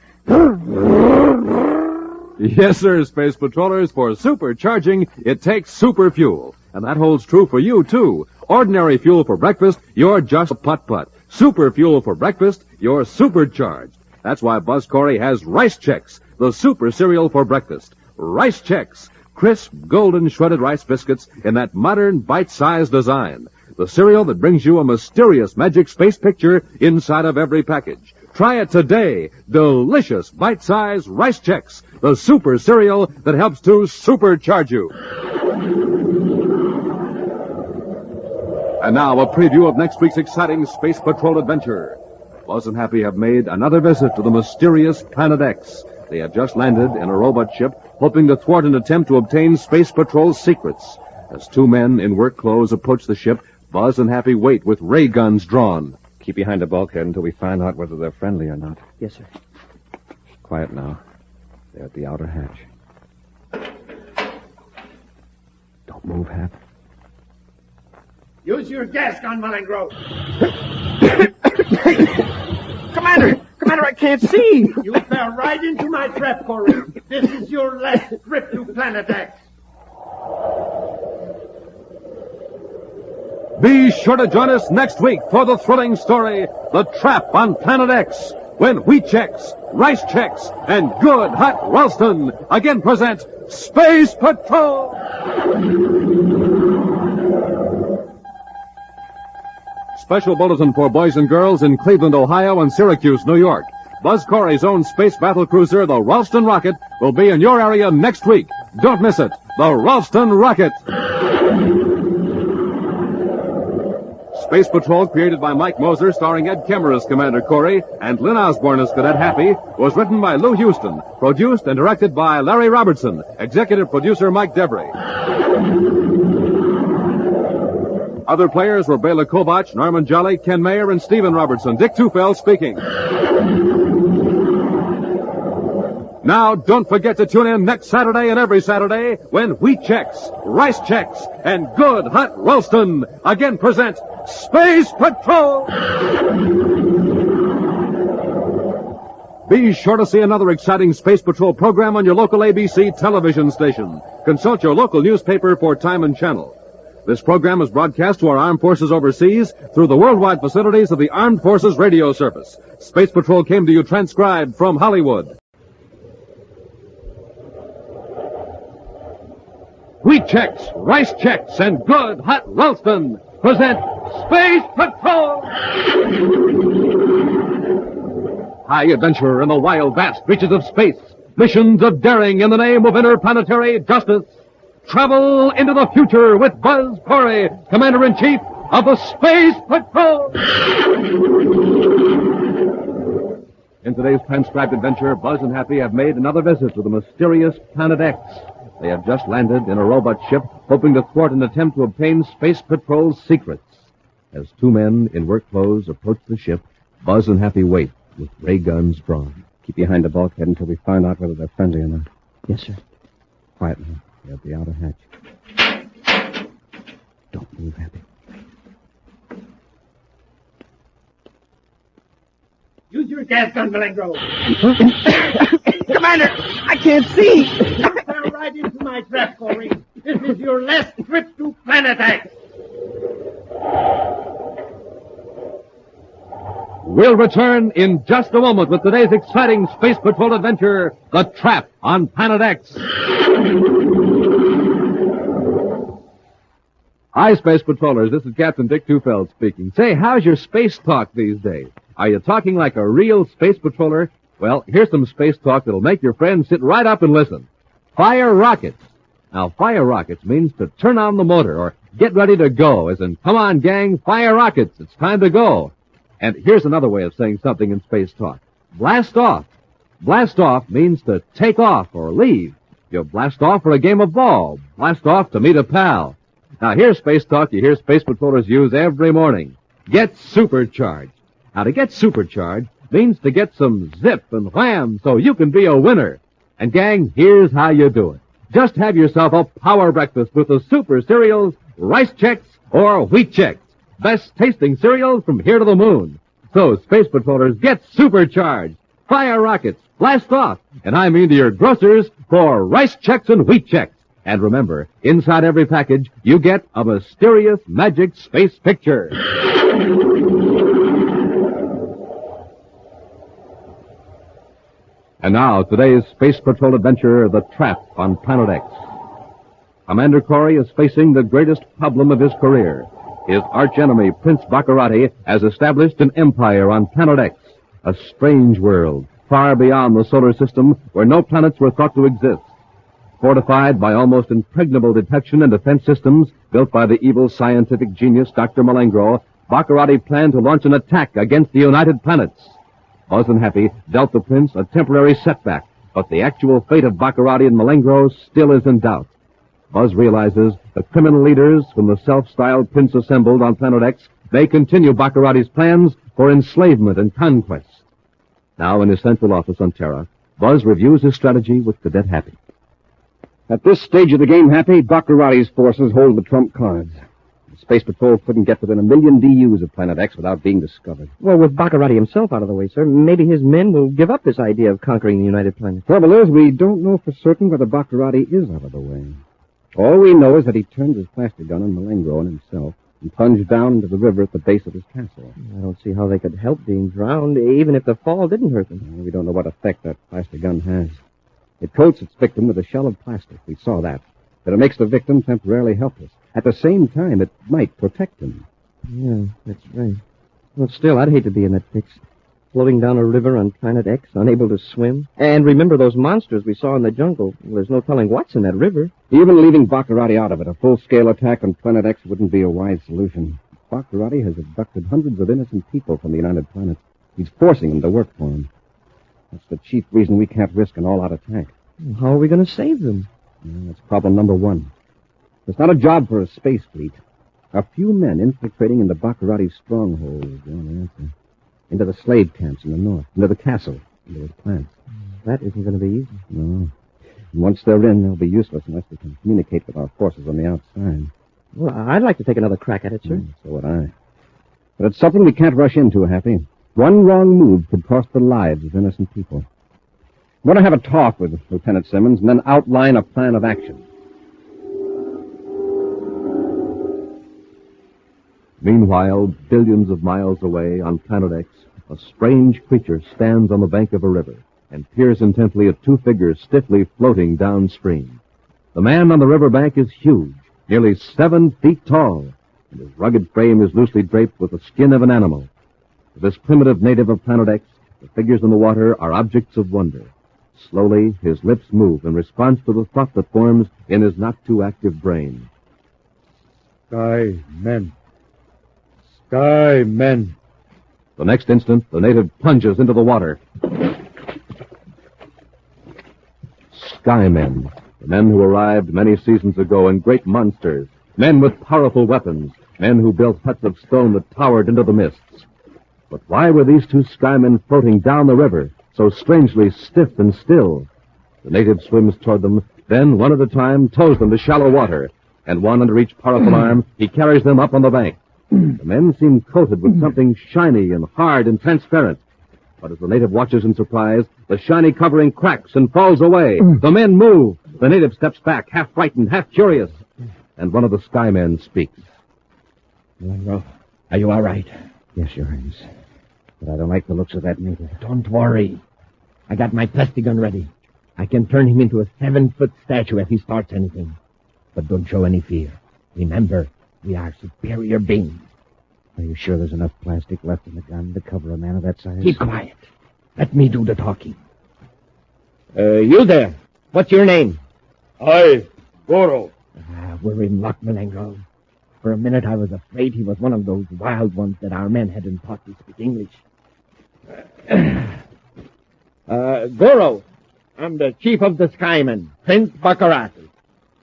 Yes, sir, Space Patrollers. For supercharging, it takes super fuel. And that holds true for you, too. Ordinary fuel for breakfast, you're just a putt-putt. Super fuel for breakfast, you're supercharged. That's why Buzz Corry has Rice Chex, the super cereal for breakfast. Rice Chex, crisp, golden shredded rice biscuits in that modern, bite-sized design. The cereal that brings you a mysterious magic space picture inside of every package. Try it today. Delicious, bite-sized Rice Chex, the super cereal that helps to supercharge you. And now, a preview of next week's exciting Space Patrol adventure. Buzz and Happy have made another visit to the mysterious Planet X. They have just landed in a robot ship, hoping to thwart an attempt to obtain Space Patrol's secrets. As two men in work clothes approach the ship, Buzz and Happy wait with ray guns drawn. Keep behind the bulkhead until we find out whether they're friendly or not. Yes, sir. Quiet now. They're at the outer hatch. Don't move, Hap. Use your gas gun, Mullinggrove. Commander, I can't see. You fell right into my trap, Corry. This is your last trip to Planet X. Be sure to join us next week for the thrilling story, The Trap on Planet X, when Wheat Chex, Rice Chex, and Good Hot Ralston again present Space Patrol! Special bulletin for boys and girls in Cleveland, Ohio, and Syracuse, New York. Buzz Corry's own space battle cruiser, the Ralston Rocket, will be in your area next week. Don't miss it. The Ralston Rocket. Space Patrol, created by Mike Moser, starring Ed Kemmer as Commander Corry and Lynn Osborne as Cadet Happy, was written by Lou Houston, produced and directed by Larry Robertson, executive producer Mike Debray. Other players were Bela Kobach, Norman Jolly, Ken Mayer, and Stephen Robertson. Dick Tufel speaking. Now, don't forget to tune in next Saturday and every Saturday when Wheat Chex, Rice Chex, and Good Hot Ralston again present Space Patrol! Be sure to see another exciting Space Patrol program on your local ABC television station. Consult your local newspaper for time and channel. This program is broadcast to our armed forces overseas through the worldwide facilities of the Armed Forces Radio Service. Space Patrol came to you transcribed from Hollywood. Wheat Chex, Rice Chex, and Good Hot Ralston present Space Patrol! High adventure in the wild, vast reaches of space. Missions of daring in the name of interplanetary justice. Travel into the future with Buzz Corry, Commander-in-Chief of the Space Patrol! In today's transcribed adventure, Buzz and Happy have made another visit to the mysterious Planet X. They have just landed in a robot ship, hoping to thwart an attempt to obtain Space Patrol's secrets. As two men in work clothes approach the ship, Buzz and Happy wait with ray guns drawn. Keep behind the bulkhead until we find out whether they're friendly or not. Yes, sir. Quiet now. They're at the outer hatch. Don't move, Happy. Use your gas gun, Malengro. Commander, I can't see. Fell right into my trap, Corry. This is your last trip to Planet X. We'll return in just a moment with today's exciting Space Patrol adventure, The Trap on Planet X. Hi, Space Patrollers. This is Captain Dick Tufeld speaking. Say, how's your space talk these days? Are you talking like a real space patroller? Well, here's some space talk that'll make your friends sit right up and listen. Fire rockets. Now, fire rockets means to turn on the motor or get ready to go, as in, come on, gang, fire rockets. It's time to go. And here's another way of saying something in space talk. Blast off. Blast off means to take off or leave. You blast off for a game of ball. Blast off to meet a pal. Now, here's space talk you hear space patrollers use every morning. Get supercharged. Now, to get supercharged means to get some zip and wham so you can be a winner. And, gang, here's how you do it. Just have yourself a power breakfast with the super cereals, Rice Chex or Wheat Chex. Best tasting cereals from here to the moon. So, Space Patrollers, get supercharged. Fire rockets, blast off, and I mean to your grocers for Rice Chex and Wheat Chex. And remember, inside every package, you get a mysterious magic space picture. And now, today's Space Patrol adventure, The Trap on Planet X. Commander Corry is facing the greatest problem of his career. His archenemy, Prince Baccarati, has established an empire on Planet X, a strange world, far beyond the solar system, where no planets were thought to exist. Fortified by almost impregnable detection and defense systems built by the evil scientific genius Dr. Malengro, Baccarati planned to launch an attack against the United Planets. Buzz and Happy dealt the prince a temporary setback, but the actual fate of Baccarati and Malengro still is in doubt. Buzz realizes the criminal leaders whom the self-styled prince assembled on Planet X may continue Baccarati's plans for enslavement and conquest. Now, in his central office on Terra, Buzz reviews his strategy with Cadet Happy. At this stage of the game, Happy, Baccarati's forces hold the trump cards. The Space Patrol couldn't get within 1 million DUs of Planet X without being discovered. Well, with Baccarati himself out of the way, sir, maybe his men will give up this idea of conquering the United Planets. Trouble is, we don't know for certain whether Baccarati is out of the way. All we know is that he turned his plastic gun on Malengro and himself and plunged down into the river at the base of his castle. I don't see how they could help being drowned, even if the fall didn't hurt them. We don't know what effect that plastic gun has. It coats its victim with a shell of plastic. We saw that. But it makes the victim temporarily helpless. At the same time, it might protect him. Yeah, that's right. Well, still, I'd hate to be in that fix. Floating down a river on Planet X, unable to swim. And remember those monsters we saw in the jungle. Well, there's no telling what's in that river. Even leaving Baccarati out of it, a full-scale attack on Planet X wouldn't be a wise solution. Baccarati has abducted hundreds of innocent people from the United Planets. He's forcing them to work for him. That's the chief reason we can't risk an all-out attack. How are we going to save them? That's problem number one. It's not a job for a space fleet. A few men infiltrating into Baccarati's stronghold is the only answer. Into the slave camps in the north, into the castle, into his plants. That isn't going to be easy. No. And once they're in, they'll be useless unless we can communicate with our forces on the outside. Well, I'd like to take another crack at it, sir. So would I. But it's something we can't rush into, Happy. One wrong move could cost the lives of innocent people. I'm going to have a talk with Lieutenant Simmons and then outline a plan of action. Meanwhile, billions of miles away on Planet X, a strange creature stands on the bank of a river and peers intently at two figures stiffly floating downstream. The man on the riverbank is huge, nearly 7 feet tall, and his rugged frame is loosely draped with the skin of an animal. To this primitive native of Planet X, the figures in the water are objects of wonder. Slowly, his lips move in response to the thought that forms in his not-too-active brain. Sky men. Sky men. The next instant, the native plunges into the water. Skymen, the men who arrived many seasons ago in great monsters, men with powerful weapons, men who built huts of stone that towered into the mists. But why were these two Skymen floating down the river, so strangely stiff and still? The native swims toward them, then, one at a time, tows them to shallow water, and one under each powerful arm, he carries them up on the bank. The men seem coated with something shiny and hard and transparent. But as the native watches in surprise, the shiny covering cracks and falls away. The men move. The native steps back, half frightened, half curious. And one of the Skymen speaks. Monroe, are you all right? Yes, Your Highness. But I don't like the looks of that native. Don't worry. I got my plastic gun ready. I can turn him into a 7-foot statue if he starts anything. But don't show any fear. Remember, we are superior beings. Are you sure there's enough plastic left in the gun to cover a man of that size? Keep quiet. Let me do the talking. You there. What's your name? I, Goro. We're in luck, Malengo. For a minute I was afraid he was one of those wild ones that our men hadn't taught to speak English. Goro, I'm the chief of the Skymen, Prince Baccarati.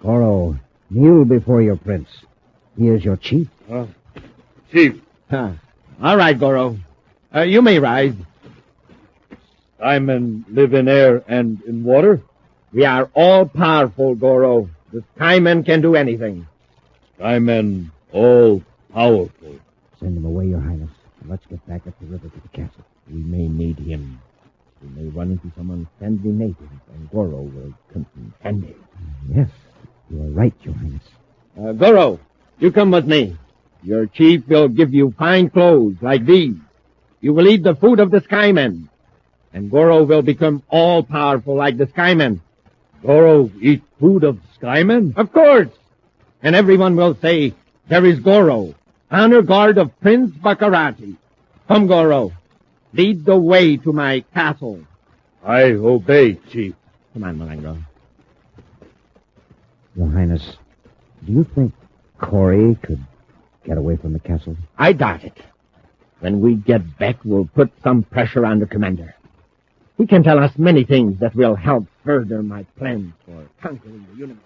Goro, kneel before your prince. He is your chief. Chief. All right, Goro. You may rise. Skymen live in air and in water? We are all powerful, Goro. The Skymen can do anything. Skymen all powerful. Send him away, Your Highness. And let's get back up the river to the castle. We may need him. We may run into some unfriendly natives, and Goro will contend it. Yes, you are right, Your Highness. Goro, you come with me. Your chief will give you fine clothes like these. You will eat the food of the Skymen. And Goro will become all-powerful like the Skymen. Goro eat food of Skymen? Of course. And everyone will say, there is Goro, honor guard of Prince Baccarati. Come, Goro. Lead the way to my castle. I obey, Chief. Come on, Malengo. Your Highness, do you think Corry could get away from the castle? I doubt it. When we get back, we'll put some pressure on the commander. He can tell us many things that will help further my plans for conquering the universe.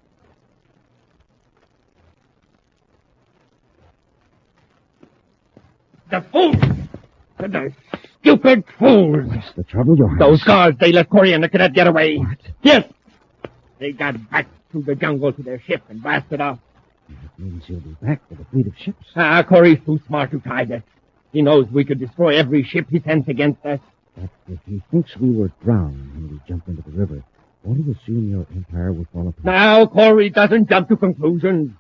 The fools! The stupid fools! What's the trouble, Your Highness? Those guards, they let Corry and the cadet get away. What? Yes! They got back through the jungle to their ship and blasted off. That means he'll be back with a fleet of ships. Corry's too smart to try that. He knows we could destroy every ship he sends against us. But if he thinks we were drowned when we jumped into the river, won't he assume your empire will fall apart? Now, Corry doesn't jump to conclusions.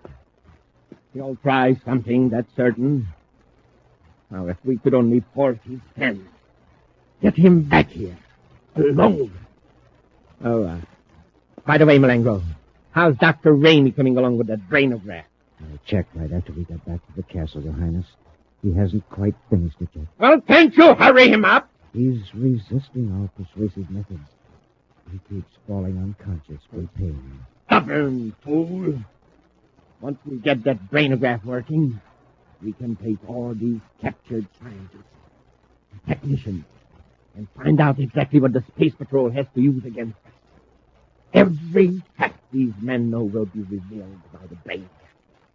He'll try something, that's certain. Now, if we could only force his hand. Get him back here. Alone. Oh, by the way, Malengo, how's Dr. Rainey coming along with that brainograph? I checked right after we got back to the castle, Your Highness. He hasn't quite finished it yet. Well, can't you hurry him up? He's resisting our persuasive methods. He keeps falling unconscious with pain. Stubborn fool. Once we get that brainograph working, we can take all these captured scientists and technicians and find out exactly what the Space Patrol has to use against us. Every fact these men know will be revealed by the brain.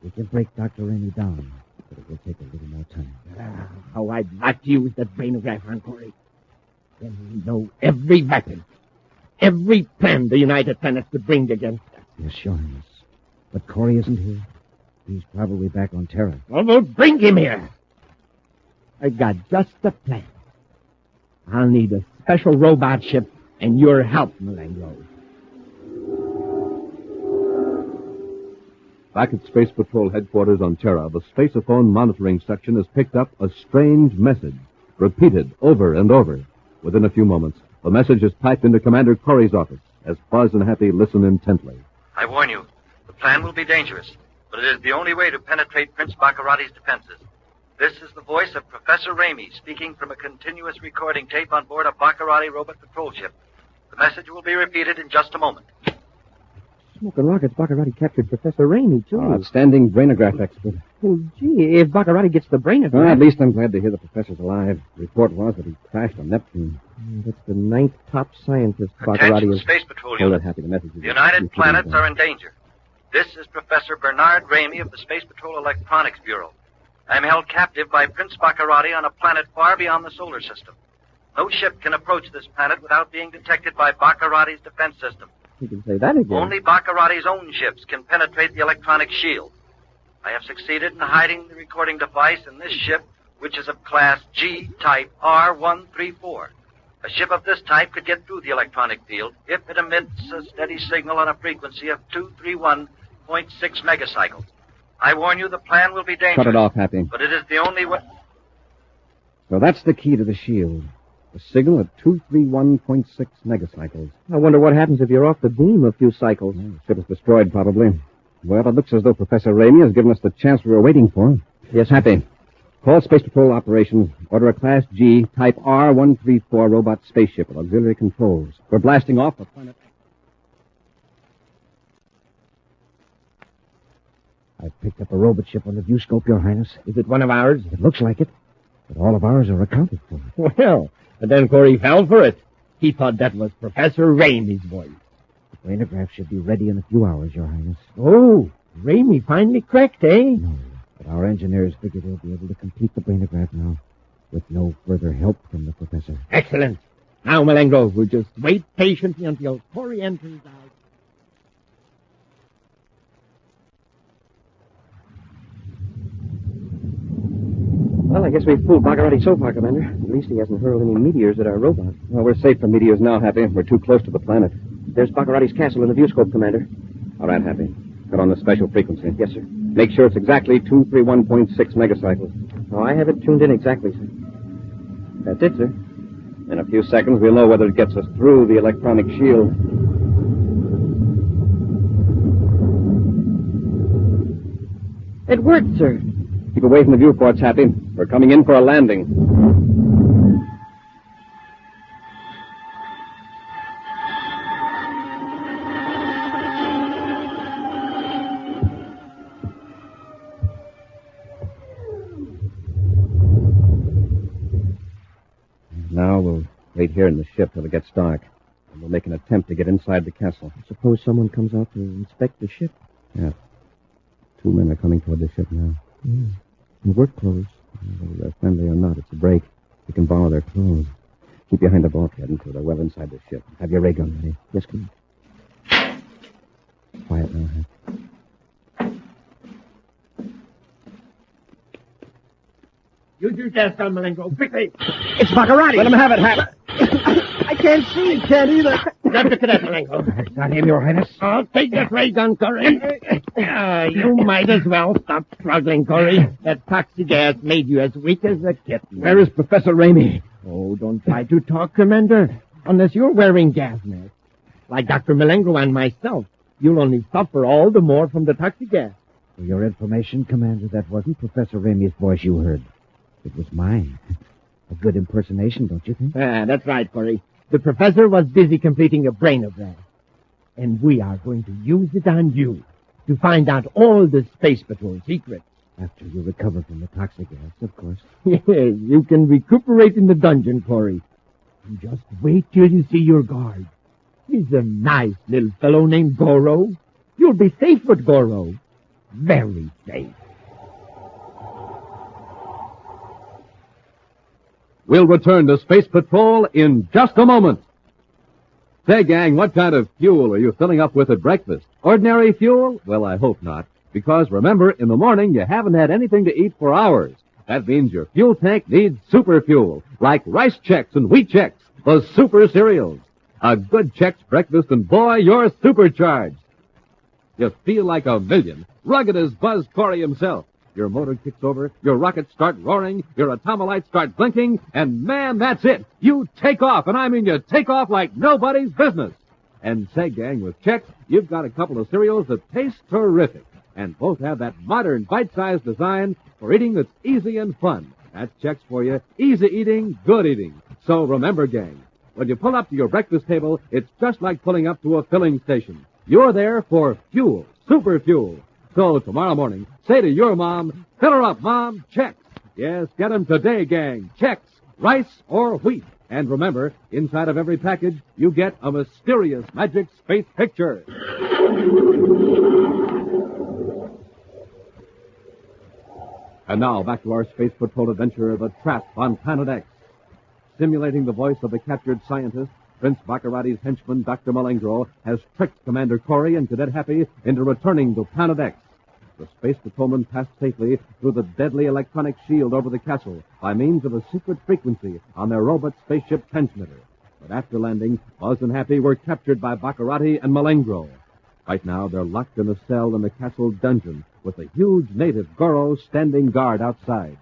We can break Dr. Rainey down, but it will take a little more time. How I'd like to use that brainograph on Corry. Then we know every weapon, every plan the United Planets could bring against us. Yes, Your Highness. But Corry isn't here. He's probably back on Terra. Well, we'll bring him here. I got just the plan. I'll need a special robot ship and your help, Malengo. Back at Space Patrol headquarters on Terra, the Spaceophone monitoring section has picked up a strange message, repeated over and over. Within a few moments, the message is typed into Commander Corry's office as Buzz and Happy listen intently. I warn you, the plan will be dangerous, but it is the only way to penetrate Prince Baccarati's defenses. This is the voice of Professor Ramey speaking from a continuous recording tape on board a Baccarati robot patrol ship. The message will be repeated in just a moment. Smoking rockets, Baccarati captured Professor Ramey, too. Outstanding brainograph expert. Well, gee, if Baccarati gets the brainograph... Well, at least I'm glad to hear the professor's alive. The report was that he crashed on Neptune. That's the 9th top scientist Attention, Baccarati is... Space Patrol Hold it, Unit. Happy. The message is... The United Planets are in danger. This is Professor Bernard Ramey of the Space Patrol Electronics Bureau. I am held captive by Prince Baccarati on a planet far beyond the solar system. No ship can approach this planet without being detected by Baccarati's defense system. You can say that again. Only Baccarati's own ships can penetrate the electronic shield. I have succeeded in hiding the recording device in this ship, which is of class G, type R134. A ship of this type could get through the electronic field if it emits a steady signal on a frequency of 231.6 megacycles. I warn you, the plan will be dangerous. Cut it off, Happy. But it is the only way... So that's the key to the shield. A signal at 231.6 megacycles. I wonder what happens if you're off the beam a few cycles. The ship is destroyed, probably. Well, it looks as though Professor Ramey has given us the chance we were waiting for. Yes, Happy. Call Space Patrol Operations. Order a Class G, Type R134 robot spaceship with auxiliary controls. We're blasting off the planet. I picked up a robot ship on the viewscope, Your Highness. Is it one of ours? It looks like it. But all of ours are accounted for. Well, but then Corry fell for it. He thought that was Professor Ramey's voice. The brainograph should be ready in a few hours, Your Highness. Oh, Ramey finally cracked, eh? No, but our engineers figure they'll be able to complete the brainograph now, with no further help from the professor. Excellent. Now, Malengo, we'll just wait patiently until Corry enters out. Well, I guess we've fooled Baccarati so far, Commander. At least he hasn't hurled any meteors at our robot. Well, we're safe from meteors now, Happy. We're too close to the planet. There's Baccarati's castle in the viewscope, Commander. All right, Happy. Cut on the special frequency. Yes, sir. Make sure it's exactly 231.6 megacycles. Oh, I have it tuned in exactly, sir. That's it, sir. In a few seconds, we'll know whether it gets us through the electronic shield. It worked, sir. Keep away from the viewports, Happy. We're coming in for a landing. Now we'll wait here in the ship till it gets dark. And we'll make an attempt to get inside the castle. Suppose someone comes out to inspect the ship. Yeah. 2 men are coming toward the ship now. Yeah. In work clothes. Whether they're friendly or not, it's a break. You can borrow their clothes. Keep behind the bulkhead until they're well inside the ship. Have your ray gun ready. Yes, Commander. Quiet now, Hank. Use your gas gun, Malengo, quickly. It's Baccarati. Let him have it, Hap. I can't see. Can't either. Grab the cadet, Malengo. That's not him, Your Highness. Oh, take that ray gun, Corry. You might as well stop struggling, Corry. That toxic gas made you as weak as a kitten. Where is Professor Ramey? Oh, don't try to talk, Commander. Unless you're wearing gas masks. Like Dr. Malengo and myself, you'll only suffer all the more from the toxic gas. For your information, Commander, that wasn't Professor Ramey's voice you heard. It was mine. A good impersonation, don't you think? That's right, Corry. The professor was busy completing a brainograph. And we are going to use it on you to find out all the Space Patrol secrets. After you recover from the toxic gas, of course. Yes, you can recuperate in the dungeon, Corry. And just wait till you see your guard. He's a nice little fellow named Goro. You'll be safe with Goro. Very safe. We'll return to Space Patrol in just a moment. Say, gang, what kind of fuel are you filling up with at breakfast? Ordinary fuel? Well, I hope not. Because remember, in the morning, you haven't had anything to eat for hours. That means your fuel tank needs super fuel, like Rice Chex and Wheat Chex, those super cereals. A good Chex breakfast, and boy, you're supercharged. You feel like a million, rugged as Buzz Corry himself. Your motor kicks over, your rockets start roaring, your atomolites start blinking, and man, that's it. You take off, and I mean you take off like nobody's business. And say, gang, with Chex, you've got a couple of cereals that taste terrific, and both have that modern bite-sized design for eating that's easy and fun. That's Chex for you. Easy eating, good eating. So remember, gang, when you pull up to your breakfast table, it's just like pulling up to a filling station. You're there for fuel, super fuel. So tomorrow morning, say to your mom, fill her up, Mom, Chex. Yes, get 'em today, gang. Chex, rice or wheat. And remember, inside of every package, you get a mysterious magic space picture. And now, back to our Space Patrol adventure, The Trap on Planet X. Simulating the voice of the captured scientist, Prince Baccarati's henchman, Dr. Malengro, has tricked Commander Corry and Cadet Happy into returning to Planet X. The Space Patrolmen passed safely through the deadly electronic shield over the castle by means of a secret frequency on their robot spaceship transmitter. But after landing, Buzz and Happy were captured by Baccarati and Malengro. Right now, they're locked in a cell in the castle dungeon with a huge native Goro standing guard outside.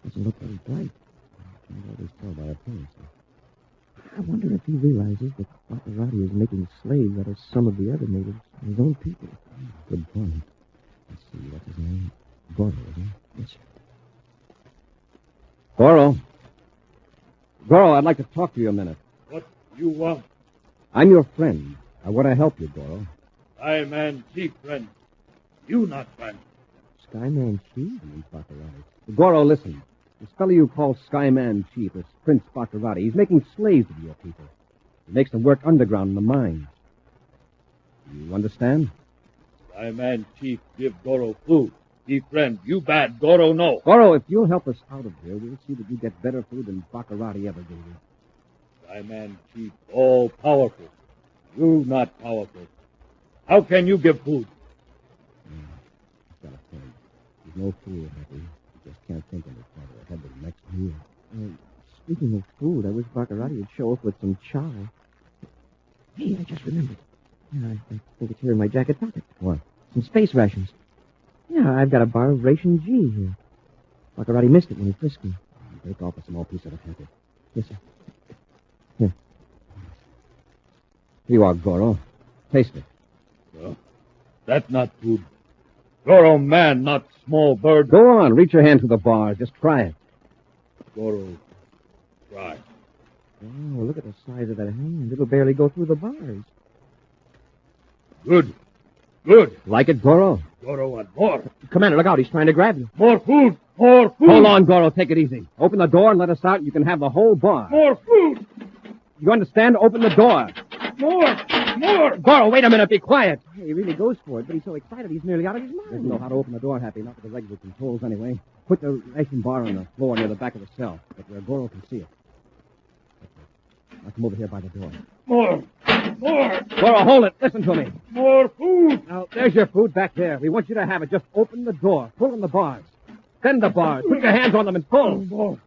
Doesn't look very bright. I can always tell by appearance. I wonder if he realizes that Baccarati is making slaves out of some of the other natives, his own people. Good point. Let's see, what's his name? Goro, isn't it? Yes, sir. Goro. Goro, I'd like to talk to you a minute. What you want? I'm your friend. I want to help you, Goro. Skyman Chief, friend. You not friend. Skyman Chief? Baccarati. Goro, listen. This fellow you call Skyman Chief is Prince Baccarati. He's making slaves of your people. He makes them work underground in the mines. You understand? Skyman Chief give Goro food. He friend, you bad, Goro no. Goro, if you'll help us out of here, we'll see that you get better food than Baccarati ever gave you. Skyman Chief, all powerful. You not powerful. How can you give food? He's got a point. He's no fool, Happy. He just can't think any farther ahead than the next meal. Speaking of food, I wish Baccarati would show up with some chow. Hey, I just remembered. Yeah, I think it's here in my jacket pocket. What? Some space rations. Yeah, I've got a bar of ration G here. Baccarati missed it when he frisked me. Take off a small piece of it, Happy. Yes, sir. Here. Here you are, Goro. Taste it. That's not food. Goro man, not small bird. Go on, reach your hand through the bars. Just try it. Goro, try. Oh, look at the size of that hand. It'll barely go through the bars. Good. Good. Like it, Goro? Goro want more. Commander, look out. He's trying to grab you. More food. More food. Hold on, Goro. Take it easy. Open the door and let us out. You can have the whole bar. More food. You understand? Open the door. More. More. Goro, wait a minute. Be quiet. He really goes for it, but he's so excited he's nearly out of his mind. Doesn't know how to open the door, Happy. Not with the regular controls, anyway. Put the ration bar on the floor near the back of the cell, but where Goro can see it. Now come over here by the door. More. More. Goro, hold it. Listen to me. More food. Now, there's your food back there. We want you to have it. Just open the door. Pull on the bars. Bend the bars. Put your hands on them and pull. More.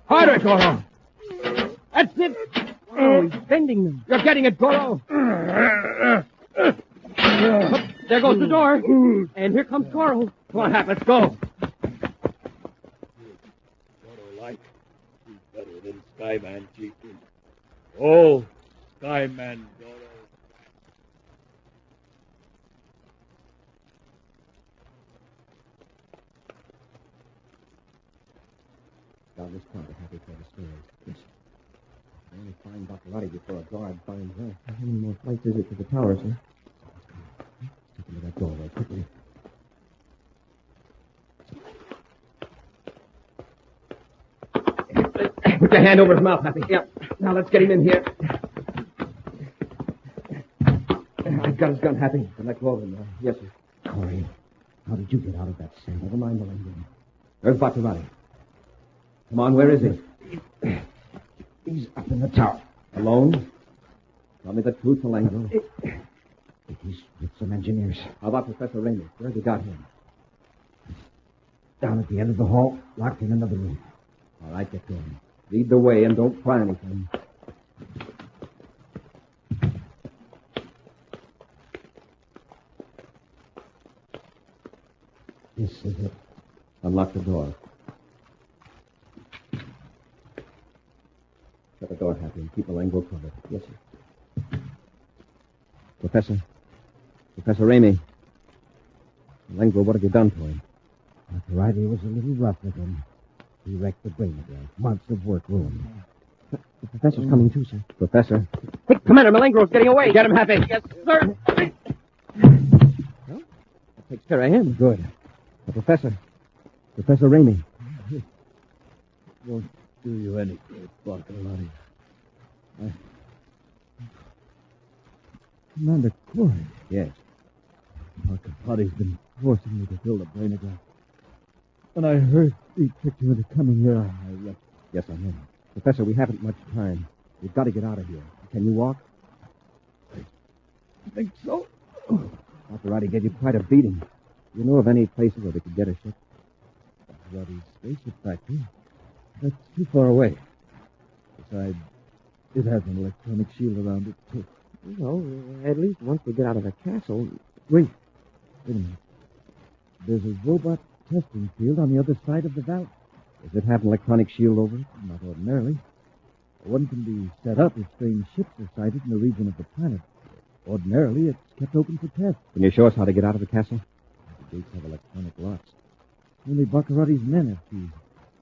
Harder, Goro. That's it. Oh, he's bending them. You're getting it, Goro. There goes the door. And here comes Goro. Come on, Hap, let's go. Goro like. He's better than Skyman Chief. Oh, Skyman Goro. Down this part, Happy for the stairs. Yes. I only find Baccarati before a guard finds her. How many more flights is it to the tower, sir? Step into that doorway quickly. Put your hand over his mouth, Happy. Yeah. Now let's get him in here. I've got his gun, Happy. Let go of him. Yes, sir. Corry, how did you get out of that cell? Never mind the language. There's Baccarati. Come on, where is he? He's up in the tower. Alone? Tell me the truth, Malengro. He's with some engineers. How about Professor Raymond? Where's he got him? Down at the end of the hall, locked in another room. All right, get to him. Lead the way and don't try anything. This is it. Unlock the door. Shut the door, Happy, and keep Malengro covered. Yes, sir. Professor Raymond. Malengro, what have you done to him? Baccarati was a little rough with him. He wrecked the brain again. Months of work ruined. The professor's coming too, sir. Professor? Hey, Commander, Malengro's getting away. Get him, Happy. Yes, sir. Well, that takes care of him. Good. Professor Raymond. won't do you any good, Bartolomé. Commander Corry. Yes. Our Capati's been forcing me to build a brainograph. When I heard he tricked you into coming here, I left. Yes, I know. Professor, we haven't much time. We've got to get out of here. Can you walk? I think so. Maserati gave you quite a beating. Do you know of any places where we could get a ship? Maserati's spaceship factory. That's too far away. Besides, it has an electronic shield around it, too. Well, at least once we get out of the castle. Wait a minute. There's a robot testing field on the other side of the valley. Does it have an electronic shield over it? Not ordinarily. One can be set up if strange ships are sighted in the region of the planet. Ordinarily, it's kept open for tests. Can you show us how to get out of the castle? The gates have electronic locks. Only Baccarotti's men have keys.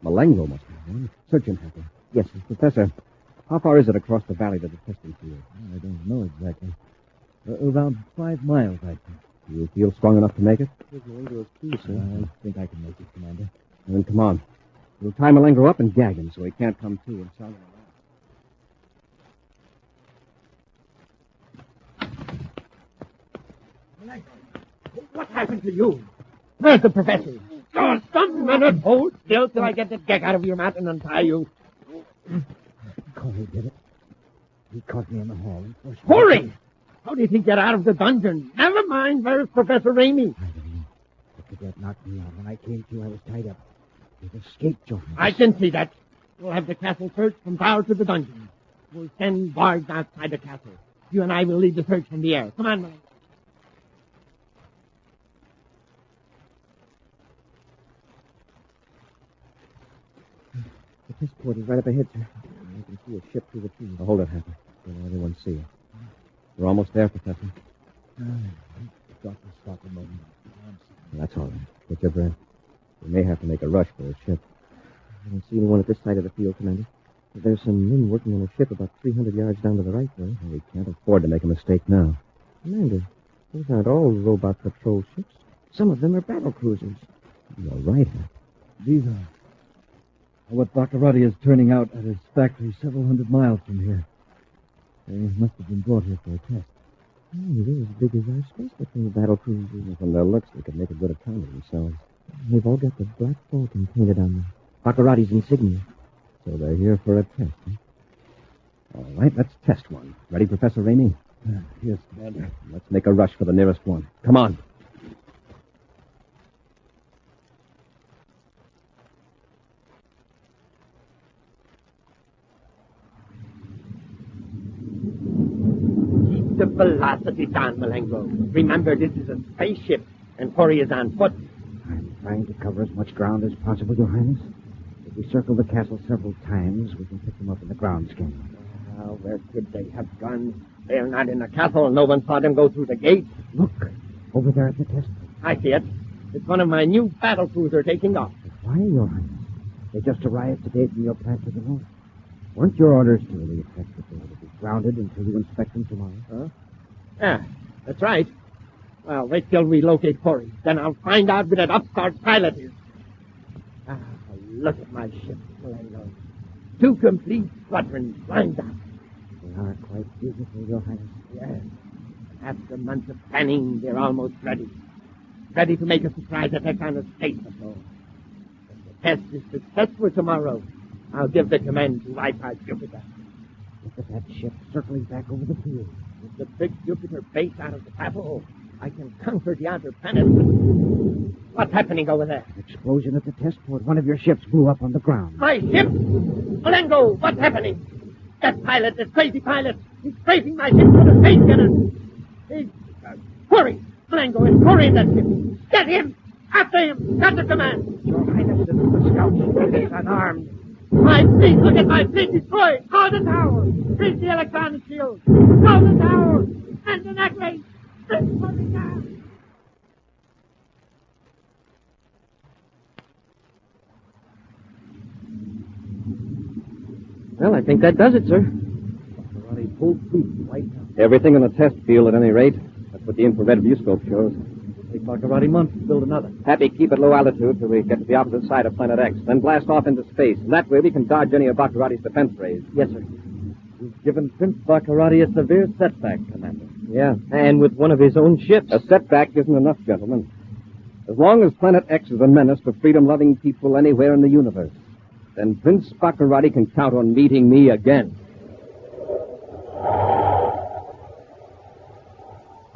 Malengo must have one. Search him, Happy. Yes, Professor. How far is it across the valley to the testing field? I don't know exactly. Around 5 miles, I think. Do you feel strong enough to make it? I think I can make it, Commander. Then come on. We'll tie Malengo up and gag him so he can't come to and sound him around. What happened to you? Where's the professor? Oh, some minute. Hold still till I get the deck out of your mat and untie you. Corry did it. He caught me in the hall and forced me. Corry! How did he get out of the dungeon? Never mind, where's Professor Ramey? I don't know. The cadet knocked me out. When I came to, I was tied up. He escaped, Joe. I can see that. We'll have the castle searched from tower to the dungeon. We'll send guards outside the castle. You and I will lead the search from the air. Come on, Mike. The test port is right up ahead, sir. You can see a ship through the trees. Hold it, Happy. Don't let anyone see you. We're almost there, Professor. Got to stop a moment. That's all right. Get your breath. We may have to make a rush for a ship. I don't see anyone at this side of the field, Commander. There's some men working on a ship about 300 yards down to the right, though. We can't afford to make a mistake now. Commander, those aren't all robot patrol ships. Some of them are battle cruisers. You're right, Happy. These are what Baccarotti is turning out at his factory several hundred miles from here. They must have been brought here for a test. Oh, they're as big as our space patrol battle cruisers. From their looks, they could make a good account of themselves. They've all got the Black Falcon painted on them. Baccarotti's insignia. So they're here for a test, huh? All right, let's test one. Ready, Professor Ramey? Yes, Commander. Let's make a rush for the nearest one. Come on. Keep the velocity down, Malengo. Remember, this is a spaceship, and Corry is on foot. I'm trying to cover as much ground as possible, Your Highness. If we circle the castle several times, we can pick them up in the ground scanner. Where could they have gone? They're not in the castle. No one saw them go through the gate. Look, over there at the test. I see it. It's one of my new battle cruisers taking off. Why, Your Highness? They just arrived today from your plant to the north. Weren't your orders to the effect that they were to be grounded until you inspect them tomorrow? Huh? Yeah, that's right. Well, wait till we locate Corry. Then I'll find out where that upstart pilot is. Ah, look at my ship, Malengo. 2 complete squadrons lined up. They are quite beautiful, Your Highness. Yes. After months of planning, they're almost ready. Ready to make a surprise attack on the space patrol. If the test is successful tomorrow, I'll give the command to wipe out Jupiter. Look at that ship circling back over the field. With the big Jupiter base out of the battle, I can conquer the outer planets. What's happening over there? An explosion at the test port. One of your ships blew up on the ground. My ship! Malengo, what's happening? That pilot, that crazy pilot, he's strafing my ship for the space cannon. He's... Corry! Malengo, it's Corry in that ship. Get him! After him! Got the command! Your Highness, this is the scout. He is unarmed. My fleet! Look at my fleet destroyed! Throw the tower! Freeze the electronic shield! Throw the tower! And the necklace! Freeze for me now! Well, I think that does it, sir. Everything in the test field, at any rate. That's what the infrared viewscope shows. think Dr. Roddy must build another. Happy, keep at low altitude till we get to the opposite side of Planet X, then blast off into space. That way we can dodge any of Dr. Roddy's defense rays. Yes, sir. You've given Prince Baccarati a severe setback, Commander. Yeah, and with one of his own ships. A setback isn't enough, gentlemen. As long as Planet X is a menace to freedom-loving people anywhere in the universe, then Prince Baccarati can count on meeting me again.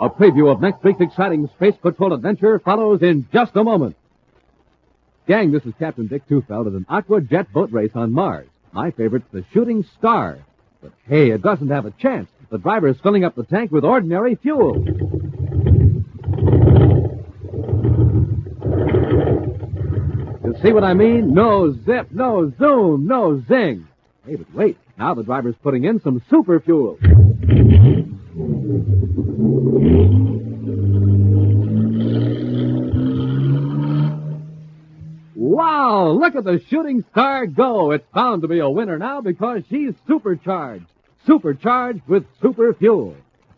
A preview of next week's exciting Space Patrol adventure follows in just a moment. Gang, this is Captain Dick Tufeld at an aqua jet boat race on Mars. My favorite's the Shooting Star. But hey, it doesn't have a chance. The driver is filling up the tank with ordinary fuel. You see what I mean? No zip, no zoom, no zing. Hey, but wait. Now the driver's putting in some super fuel. Wow, look at the Shooting Star go. It's bound to be a winner now because she's supercharged. Supercharged with super fuel.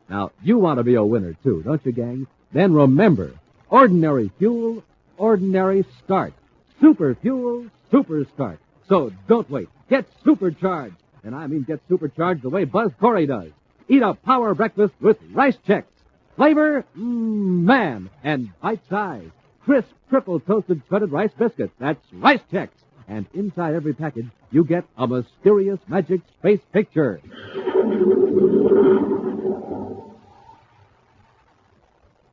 Now, you want to be a winner too, don't you, gang? Then remember, ordinary fuel, ordinary start. Super fuel, super start. So don't wait. Get supercharged. And I mean get supercharged the way Buzz Corry does. Eat a power breakfast with rice checks. Flavor, man, and bite size. Crisp, triple toasted shredded rice biscuits. That's Rice Chex. And inside every package, you get a mysterious magic space picture.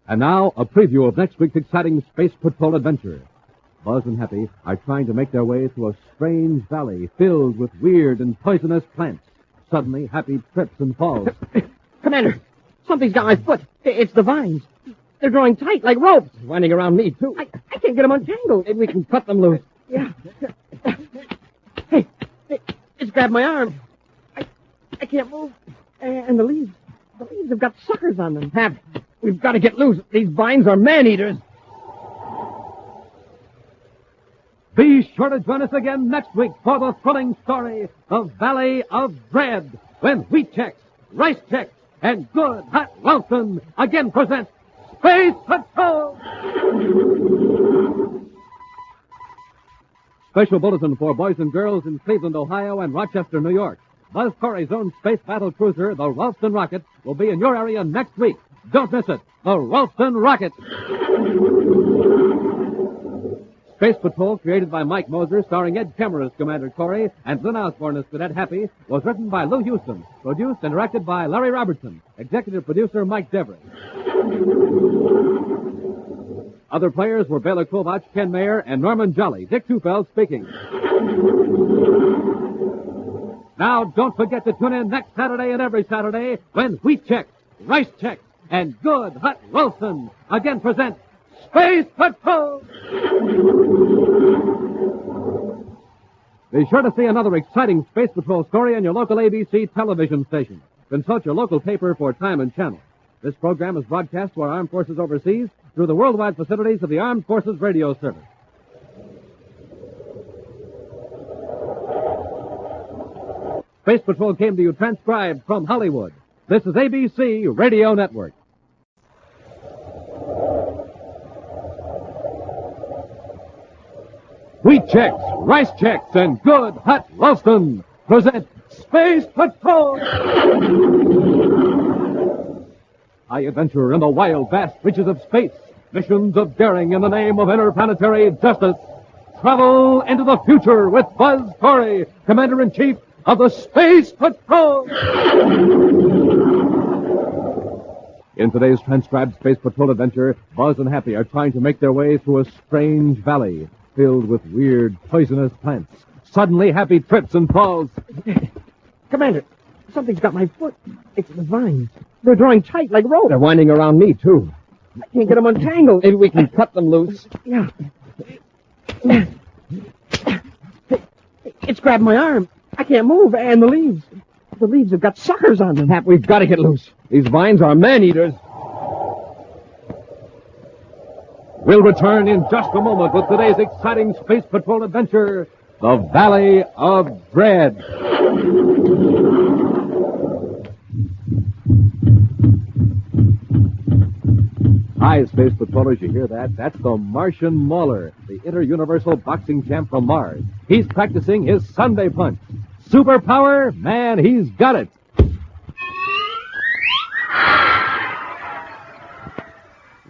And now, a preview of next week's exciting Space Patrol adventure. Buzz and Happy are trying to make their way through a strange valley filled with weird and poisonous plants. Suddenly, Happy trips and falls. Commander, something's got my foot. It's the vines. They're drawing tight like ropes. Winding around me, too. I can't get them untangled. Maybe we can cut them loose. Yeah. Hey, it's grabbed my arm. I can't move. And the leaves have got suckers on them. Hap, we've got to get loose. These vines are man-eaters. Be sure to join us again next week for the thrilling story of Valley of Dread, when Wheat Chex, Rice Chex, and Good Hot Ralston again present Space Patrol! Special bulletin for boys and girls in Cleveland, Ohio, and Rochester, New York. Buzz Corry's own space battle cruiser, the Ralston Rocket, will be in your area next week. Don't miss it. The Ralston Rocket. Space Patrol, created by Mike Moser, starring Ed Kemmer as Commander Corry and Lynn Osborne as Cadet Happy, was written by Lou Houston, produced and directed by Larry Robertson, executive producer Mike Devery. Other players were Bela Kovach, Ken Mayer, and Norman Jolly. Dick Tufeld speaking. Now, don't forget to tune in next Saturday and every Saturday when Wheat Chex, Rice Chex, and Good Hot Ralston again present Space Patrol! Be sure to see another exciting Space Patrol story on your local ABC television station. Consult your local paper for time and channel. This program is broadcast to our armed forces overseas through the worldwide facilities of the Armed Forces Radio Service. Space Patrol came to you transcribed from Hollywood. This is ABC Radio Network. Wheat Chex, Rice Chex, and Good Hot Ralston present Space Patrol! High adventure in the wild, vast reaches of space. Missions of daring in the name of interplanetary justice. Travel into the future with Buzz Corry, Commander-in-Chief of the Space Patrol! In today's transcribed Space Patrol adventure, Buzz and Happy are trying to make their way through a strange valley filled with weird, poisonous plants. Suddenly, Happy trips and falls. Commander, something's got my foot. It's the vines. They're drawing tight like ropes. They're winding around me, too. I can't get them untangled. Maybe we can cut them loose. Yeah. It's grabbed my arm. I can't move. And the leaves have got suckers on them. Hap, we've got to get loose. These vines are man-eaters. We'll return in just a moment with today's exciting Space Patrol adventure, The Valley of Dread. Hi, Space Patrollers, you hear that? That's the Martian Mauler, the inter-universal boxing champ from Mars. He's practicing his Sunday punch. Superpower? Man, he's got it.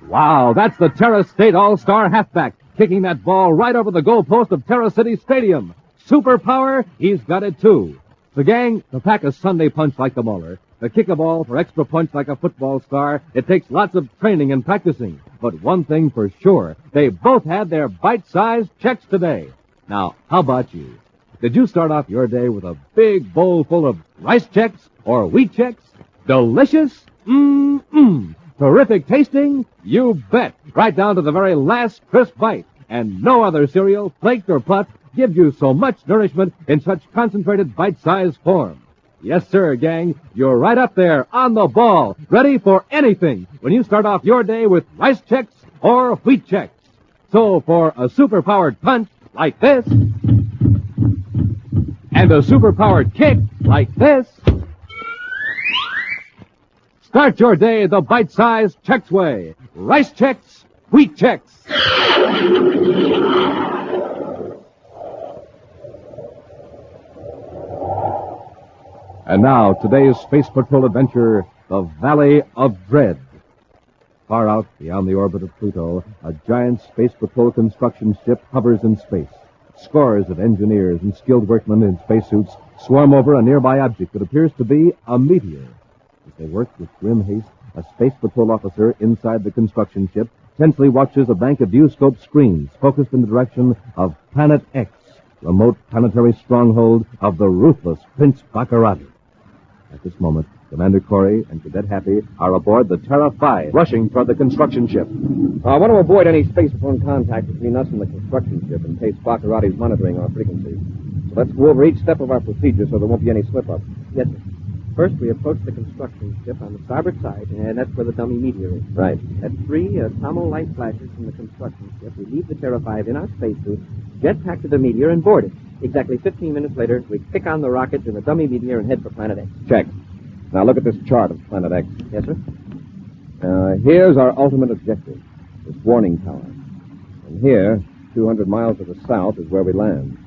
Wow, that's the Terra State All-Star halfback, kicking that ball right over the goalpost of Terra City Stadium. Superpower? He's got it, too. The gang, to pack a Sunday punch like the Mauler, to kick a ball for extra punch like a football star, it takes lots of training and practicing. But one thing for sure, they both had their bite-sized checks today. Now, how about you? Did you start off your day with a big bowl full of rice checks or wheat checks? Delicious? Mmm. Terrific tasting? You bet. Right down to the very last crisp bite. And no other cereal, flaked or puffed, gives you so much nourishment in such concentrated bite-sized form. Yes, sir, gang. You're right up there, on the ball, ready for anything when you start off your day with rice checks or wheat checks. So for a super-powered punch like this, and a super-powered kick like this, start your day the bite-sized checks way. Rice checks, wheat checks. And now, today's Space Patrol adventure, the Valley of Dread. Far out, beyond the orbit of Pluto, a giant Space Patrol construction ship hovers in space. Scores of engineers and skilled workmen in spacesuits swarm over a nearby object that appears to be a meteor. As they work with grim haste, a Space Patrol officer inside the construction ship tensely watches a bank of viewscope screens focused in the direction of Planet X, remote planetary stronghold of the ruthless Prince Baccarati. At this moment, Commander Corry and Cadet Happy are aboard the Terra 5, rushing toward the construction ship. I want to avoid any spaceborne contact between us and the construction ship in case Baccarati's monitoring our frequencies. So let's go over each step of our procedure so there won't be any slip-up. Yes, sir. First, we approach the construction ship on the starboard side, and that's where the dummy meteor is. Right. At 3, Tomo light flashes from the construction ship. We leave the Terra 5 in our spacesuit, jetpack to the meteor, and board it. Exactly 15 minutes later, we kick on the rockets in the dummy meteor and head for Planet X. Check. Now look at this chart of Planet X. Yes, sir? Here's our ultimate objective, this warning tower. And here, 200 miles to the south, is where we land.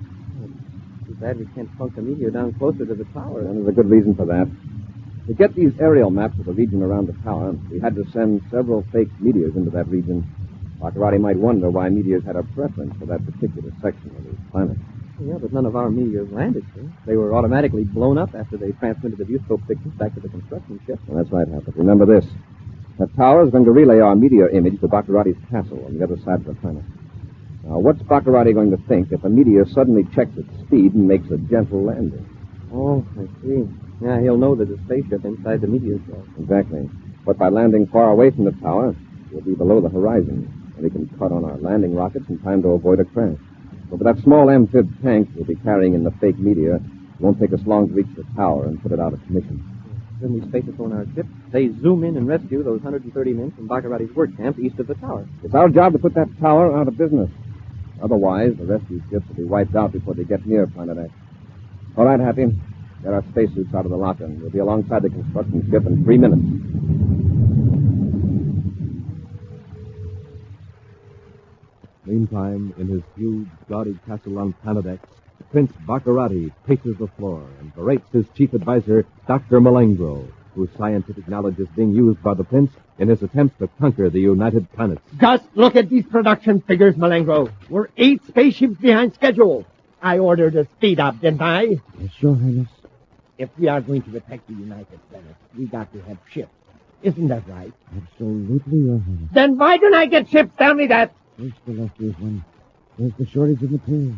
Too bad we can't plunk the meteor down closer to the tower. And there's a good reason for that. To get these aerial maps of the region around the tower, we had to send several fake meteors into that region. Baccarati might wonder why meteors had a preference for that particular section of the planet. Yeah, but none of our meteors landed, sir. They were automatically blown up after they transmitted the viewscope pictures back to the construction ship. Well, that's right, Hap, but remember this. That tower is going to relay our meteor image to Baccarati's castle on the other side of the planet. Now, what's Baccarati going to think if a meteor suddenly checks its speed and makes a gentle landing? Oh, I see. Yeah, he'll know there's a spaceship inside the meteor shell. Exactly. But by landing far away from the tower, we'll be below the horizon, and we can cut on our landing rockets in time to avoid a crash. So with that small amphib tank we'll be carrying in the fake meteor, it won't take us long to reach the tower and put it out of commission. Then we space on our ship. They zoom in and rescue those 130 men from Baccarati's work camp east of the tower. It's our job to put that tower out of business. Otherwise, the rescue ships will be wiped out before they get near Planet X. All right, Happy. Get our spacesuits out of the locker, and we'll be alongside the construction ship in 3 minutes. Meantime, in his huge, gaudy castle on Planet X, Prince Baccarati paces the floor and berates his chief advisor, Dr. Malengro, whose scientific knowledge is being used by the prince in his attempts to conquer the United Planets. Just look at these production figures, Malengro. We're 8 spaceships behind schedule. I ordered a speed up, didn't I? Yes, Your Highness. If we are going to attack the United Planets, we got to have ships. Isn't that right? Absolutely, Your Highness. Then why don't I get ships? Tell me that. First, illustrious one, there's the shortage of material.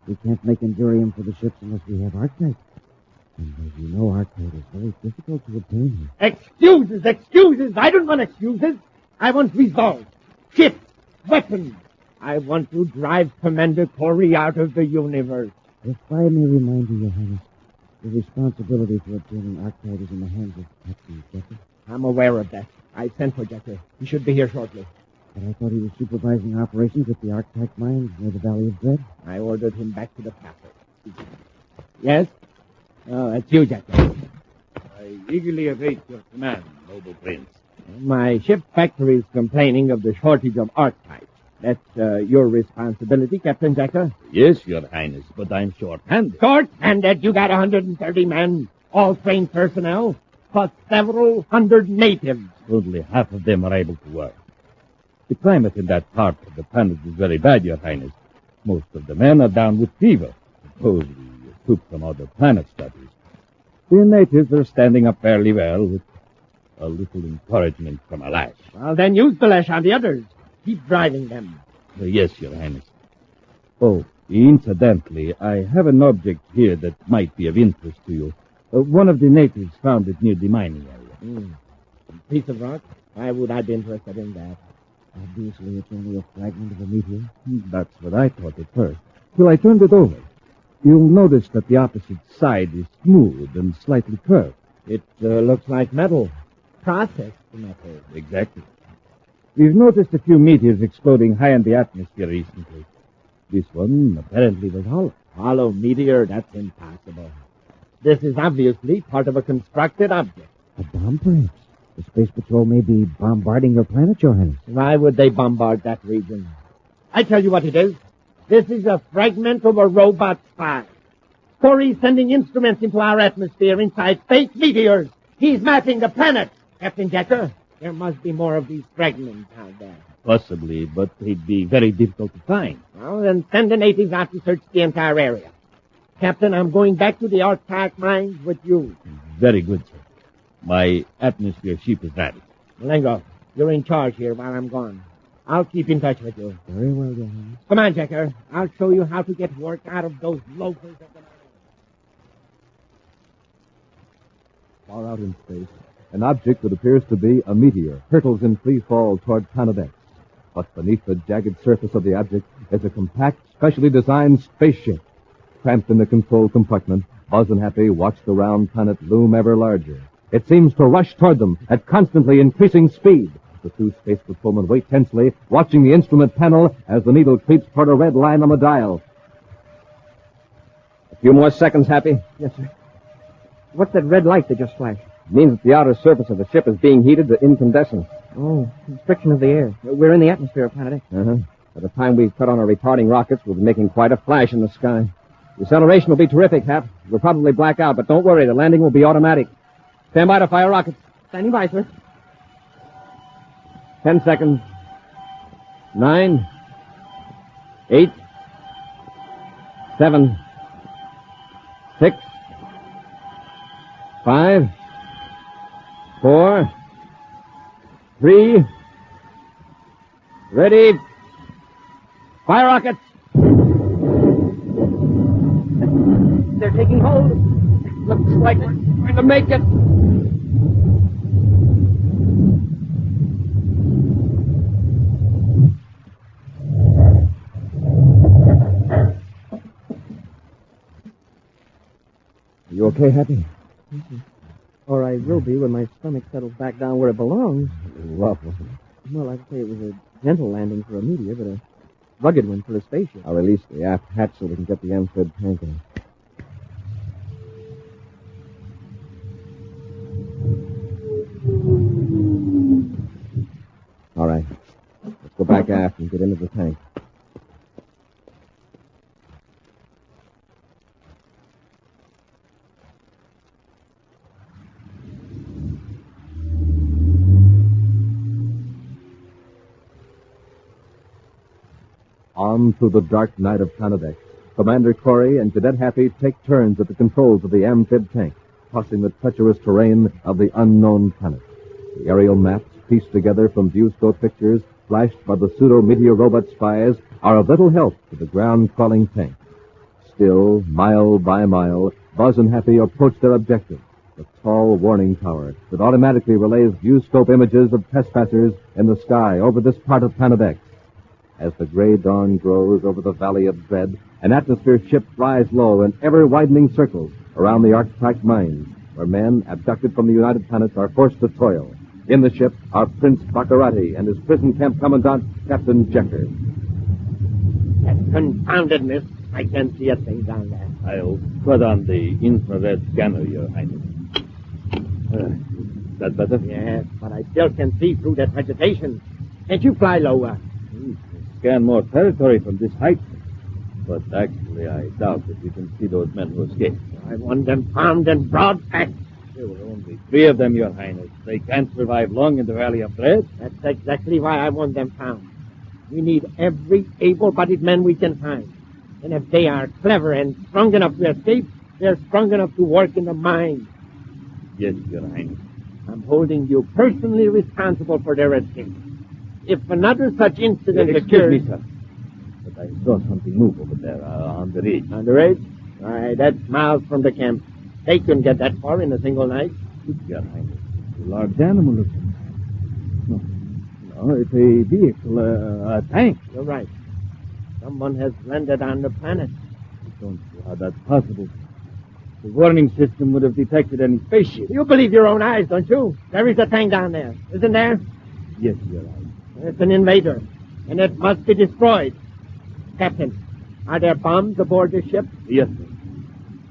We can't make endurium for the ships unless we have Arctite. And as you know, Arctite is very difficult to obtain here. Excuses! I don't want excuses. I want results. Ships, weapons. I want to drive Commander Corry out of the universe. If I may remind you, Your Highness, the responsibility for obtaining Arctite is in the hands of Captain Jekyll. I'm aware of that. I sent for Jekyll. He should be here shortly. But I thought he was supervising operations at the Arctite mines near the Valley of Dread. I ordered him back to the castle. Yes? Oh, that's you, Jekyll. I eagerly await your command, noble prince. My ship factory is complaining of the shortage of archetypes. That's your responsibility, Captain Jacker. Yes, Your Highness, but I'm short-handed. Short-handed? You got 130 men, all trained personnel, plus several hundred natives. Only half of them are able to work. The climate in that part of the planet is very bad, Your Highness. Most of the men are down with fever. Suppose we took some other planet studies. The natives are standing up fairly well with a little encouragement from a lash. Well, then use the lash on the others. Keep driving them. Yes, Your Highness. Oh, incidentally, I have an object here that might be of interest to you. One of the natives found it near the mining area. A piece of rock? Why would I be interested in that? Obviously, it's only a fragment of a meteor. That's what I thought at first. Till I turned it over. You'll notice that the opposite side is smooth and slightly curved. It looks like metal. Processed metal. Exactly. We've noticed a few meteors exploding high in the atmosphere recently. This one apparently was hollow. Hollow meteor? That's impossible. This is obviously part of a constructed object. A bomb, perhaps? The Space Patrol may be bombarding your planet, Your Highness. Why would they bombard that region? I tell you what it is. This is a fragment of a robot spy. Corry's sending instruments into our atmosphere inside fake meteors. He's mapping the planet. Captain Jacker, there must be more of these fragments out there. Possibly, but they'd be very difficult to find. Well, then send the natives out to search the entire area. Captain, I'm going back to the archive mines with you. Very good, sir. My atmosphere ship is ready. Malengo, you're in charge here while I'm gone. I'll keep in touch with you. Very well, Your Highness. Come on, Jacker. I'll show you how to get work out of those loafers of the mine. Far out in space, an object that appears to be a meteor hurtles in free fall toward Planet X. But beneath the jagged surface of the object is a compact, specially designed spaceship. Cramped in the control compartment, Buzz and Happy watch the round planet loom ever larger. It seems to rush toward them at constantly increasing speed. The two space patrolmen wait tensely, watching the instrument panel as the needle creeps toward a red line on the dial. A few more seconds, Happy. Yes, sir. What's that red light that just flashed? It means that the outer surface of the ship is being heated to incandescence. Oh, it's friction of the air. We're in the atmosphere of Planet X. By the time we cut on our retarding rockets, we'll be making quite a flash in the sky. The acceleration will be terrific, Hap. We'll probably black out, but don't worry, the landing will be automatic. Stand by to fire rockets. Standing by, sir. 10 seconds. 9, 8, 7, 6, 5, 4, 3, ready, fire rockets! They're taking hold. Looks like we're going to make it. You okay, Happy? Or I will be when my stomach settles back down where it belongs. Rough, wasn't it? Well, I'd say it was a gentle landing for a meteor, but a rugged one for a spaceship. I'll release the aft hatch so we can get the amphib tank in. All right. Let's go back aft and get into the tank. On through the dark night of Planet X, Commander Corry and Cadet Happy take turns at the controls of the amphib tank, crossing the treacherous terrain of the unknown planet. The aerial maps, pieced together from viewscope pictures flashed by the pseudo-meteor robot spies, are of little help to the ground-crawling tank. Still, mile by mile, Buzz and Happy approach their objective, the tall warning tower that automatically relays viewscope images of trespassers in the sky over this part of Planet X. As the gray dawn grows over the Valley of Dread, an atmosphere ship flies low in ever-widening circles around the arc-track mines, where men abducted from the United Planets are forced to toil. In the ship are Prince Baccarati and his prison camp commandant, Captain Jecker. That confoundedness. I can't see a thing down there. I'll put on the infrared scanner, Your Highness. that better? Yes, but I still can see through that vegetation. Can't you fly lower? Scan more territory from this height. But actually, I doubt that we can see those men who escaped. I want them found and brought back. There were only 3 of them, Your Highness. They can't survive long in the Valley of Dread. That's exactly why I want them found. We need every able-bodied man we can find. And if they are clever and strong enough to escape, they're strong enough to work in the mine. Yes, Your Highness. I'm holding you personally responsible for their escape. If another such incident occurs... Excuse me, sir. But I saw something move over there on the ridge. On the ridge? Aye, that's miles from the camp. They couldn't get that far in a single night. Your Highness. A large animal looking. No, it's a vehicle, a tank. You're right. Someone has landed on the planet. I don't see how that's possible. The warning system would have detected any spaceship. You believe your own eyes, don't you? There is a tank down there, isn't there? Yes, Your Highness. It's an invader, and it must be destroyed. Captain, are there bombs aboard the ship? Yes, sir.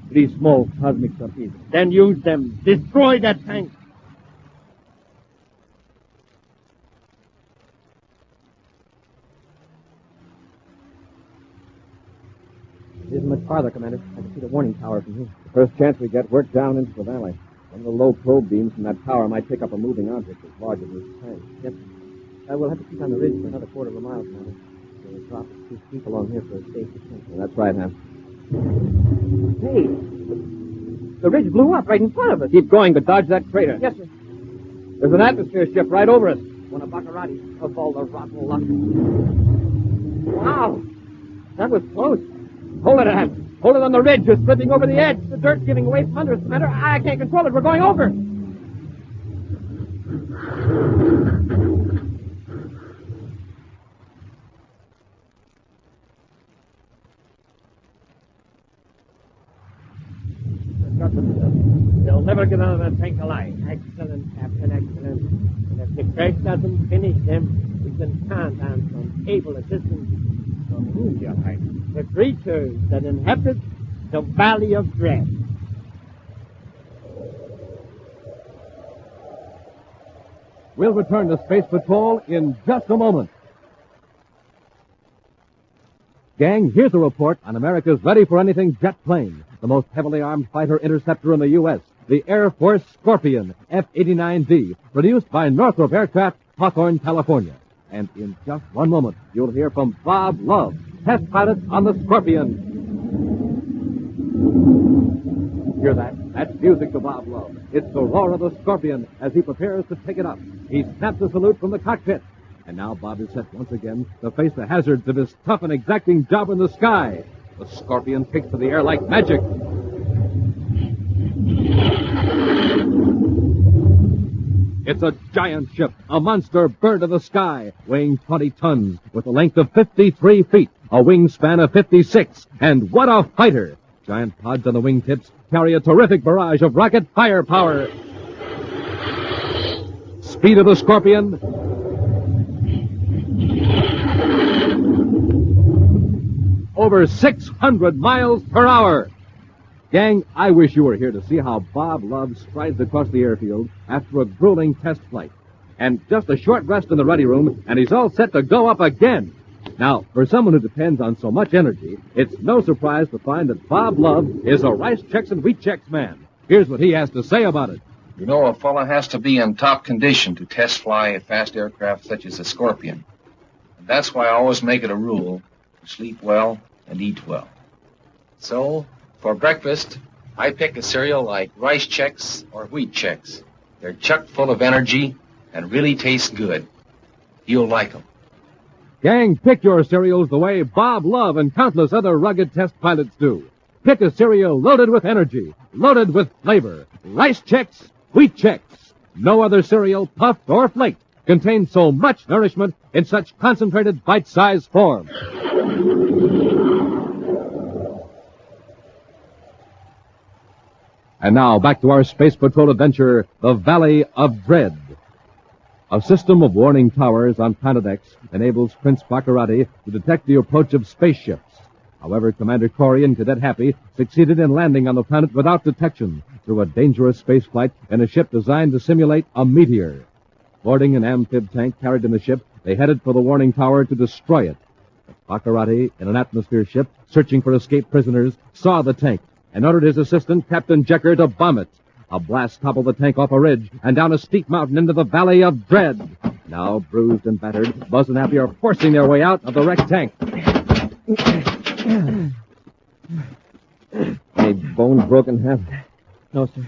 3 small cosmic torpedoes. Then use them. Destroy that tank. It isn't much farther, Commander. I can see the warning tower from here. The first chance we get, work down into the valley. One of the low probe beams from that tower might pick up a moving object as large as this tank. Yep. We'll have to keep on the ridge for another quarter of a mile, Commander. We'll drop a few feet along here for a safe descent. Well, that's right, Ham. Hey! The ridge blew up right in front of us. Keep going, but dodge that crater. Yes, sir. There's an atmosphere ship right over us. One of Baccarati's of all the rotten luck. Wow! That was close. Hold it, Ham. Hold it on the ridge. You're slipping over the edge. The dirt's giving away from under us, Commander. I can't control it. We're going over. They'll never get out of that tank alive. Excellent, Captain, excellent. And if the crash doesn't finish them, we can count on some able assistance from whom, Your Highness? The creatures that inhabit the Valley of Dread. We'll return to Space Patrol in just a moment. Gang, here's a report on America's ready-for-anything jet plane, the most heavily armed fighter interceptor in the U.S., the Air Force Scorpion F-89D, produced by Northrop Aircraft, Hawthorne, California. And in just one moment, you'll hear from Bob Love, test pilot on the Scorpion. Hear that? That's music to Bob Love. It's the roar of the Scorpion as he prepares to take it up. He snaps a salute from the cockpit. And now Bob is set once again to face the hazards of his tough and exacting job in the sky. The Scorpion takes to the air like magic. It's a giant ship, a monster bird of the sky, weighing 20 tons, with a length of 53 feet, a wingspan of 56, and what a fighter! Giant pods on the wingtips carry a terrific barrage of rocket firepower. Speed of the Scorpion, over 600 miles per hour. Gang, I wish you were here to see how Bob Love strides across the airfield after a grueling test flight. And just a short rest in the ready room, and he's all set to go up again. Now, for someone who depends on so much energy, it's no surprise to find that Bob Love is a rice checks and wheat checks man. Here's what he has to say about it. You know, a fella has to be in top condition to test fly a fast aircraft such as the Scorpion. And that's why I always make it a rule to sleep well and eat well. So, for breakfast, I pick a cereal like Rice Chex or Wheat Chex. They're chock full of energy and really taste good. You'll like them. Gang, pick your cereals the way Bob Love and countless other rugged test pilots do. Pick a cereal loaded with energy, loaded with flavor. Rice Chex, Wheat Chex. No other cereal, puffed or flaked, contains so much nourishment in such concentrated bite-sized form. And now, back to our Space Patrol adventure, the Valley of Dread. A system of warning towers on Planet X enables Prince Baccarati to detect the approach of spaceships. However, Commander Corry and Cadet Happy succeeded in landing on the planet without detection through a dangerous space flight in a ship designed to simulate a meteor. Boarding an amphib tank carried in the ship, they headed for the warning tower to destroy it. But Baccarati, in an atmosphere ship searching for escaped prisoners, saw the tank and ordered his assistant, Captain Jekker, to bomb it. A blast toppled the tank off a ridge and down a steep mountain into the Valley of Dread. Now, bruised and battered, Buzz and Happy are forcing their way out of the wrecked tank. Any bones broken, Hap? No, sir.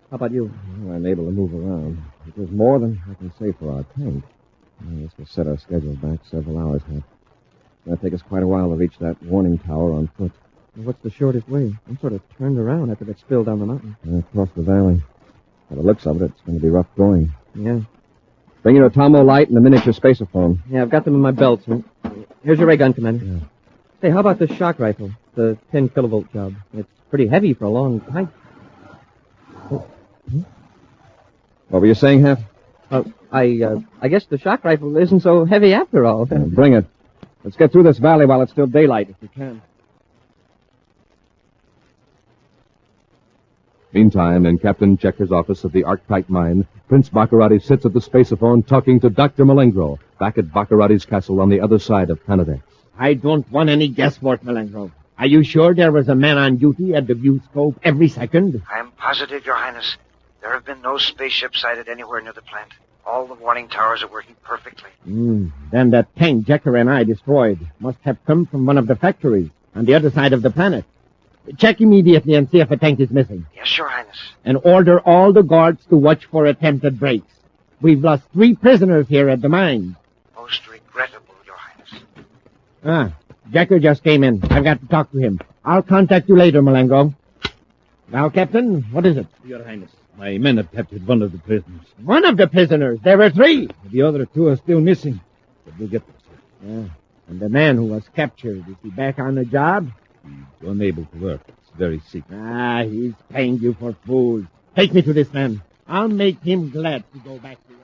How about you? Well, I'm able to move around. It was more than I can say for our tank. This will set our schedule back several hours, Hap. It'll take us quite a while to reach that warning tower on foot. What's the shortest way? I'm sort of turned around after that spill down the mountain. Across the valley. By the looks of it, it's going to be rough going. Yeah. Bring your atomo light and a miniature spacerphone. Yeah, I've got them in my belt, sir. Here's your ray gun, Commander. Yeah. Hey, how about the shock rifle? The 10 kilovolt job. It's pretty heavy for a long hike. Oh. What were you saying, Hap? I guess the shock rifle isn't so heavy after all. Bring it. Let's get through this valley while it's still daylight, if we can. Meantime, in Captain Jekker's office of the Arctite mine, Prince Baccarati sits at the spaceophone talking to Dr. Malengro back at Baccarati's castle on the other side of Planet X. I don't want any guesswork, Malengro. Are you sure there was a man on duty at the view scope every second? I'm positive, Your Highness. There have been no spaceships sighted anywhere near the plant. All the warning towers are working perfectly. Then that tank Jekker and I destroyed must have come from one of the factories on the other side of the planet. Check immediately and see if a tank is missing. Yes, Your Highness. And order all the guards to watch for attempted breaks. We've lost 3 prisoners here at the mine. Most regrettable, Your Highness. Jekker just came in. I've got to talk to him. I'll contact you later, Malengro. Now, Captain, what is it? Your Highness, my men have captured one of the prisoners. One of the prisoners? There were 3. The other 2 are still missing. But we'll get them, sir. And the man who was captured, is he back on the job? He's unable to work. It's very sick. He's paying you for fools. Take me to this man. I'll make him glad to go back to work.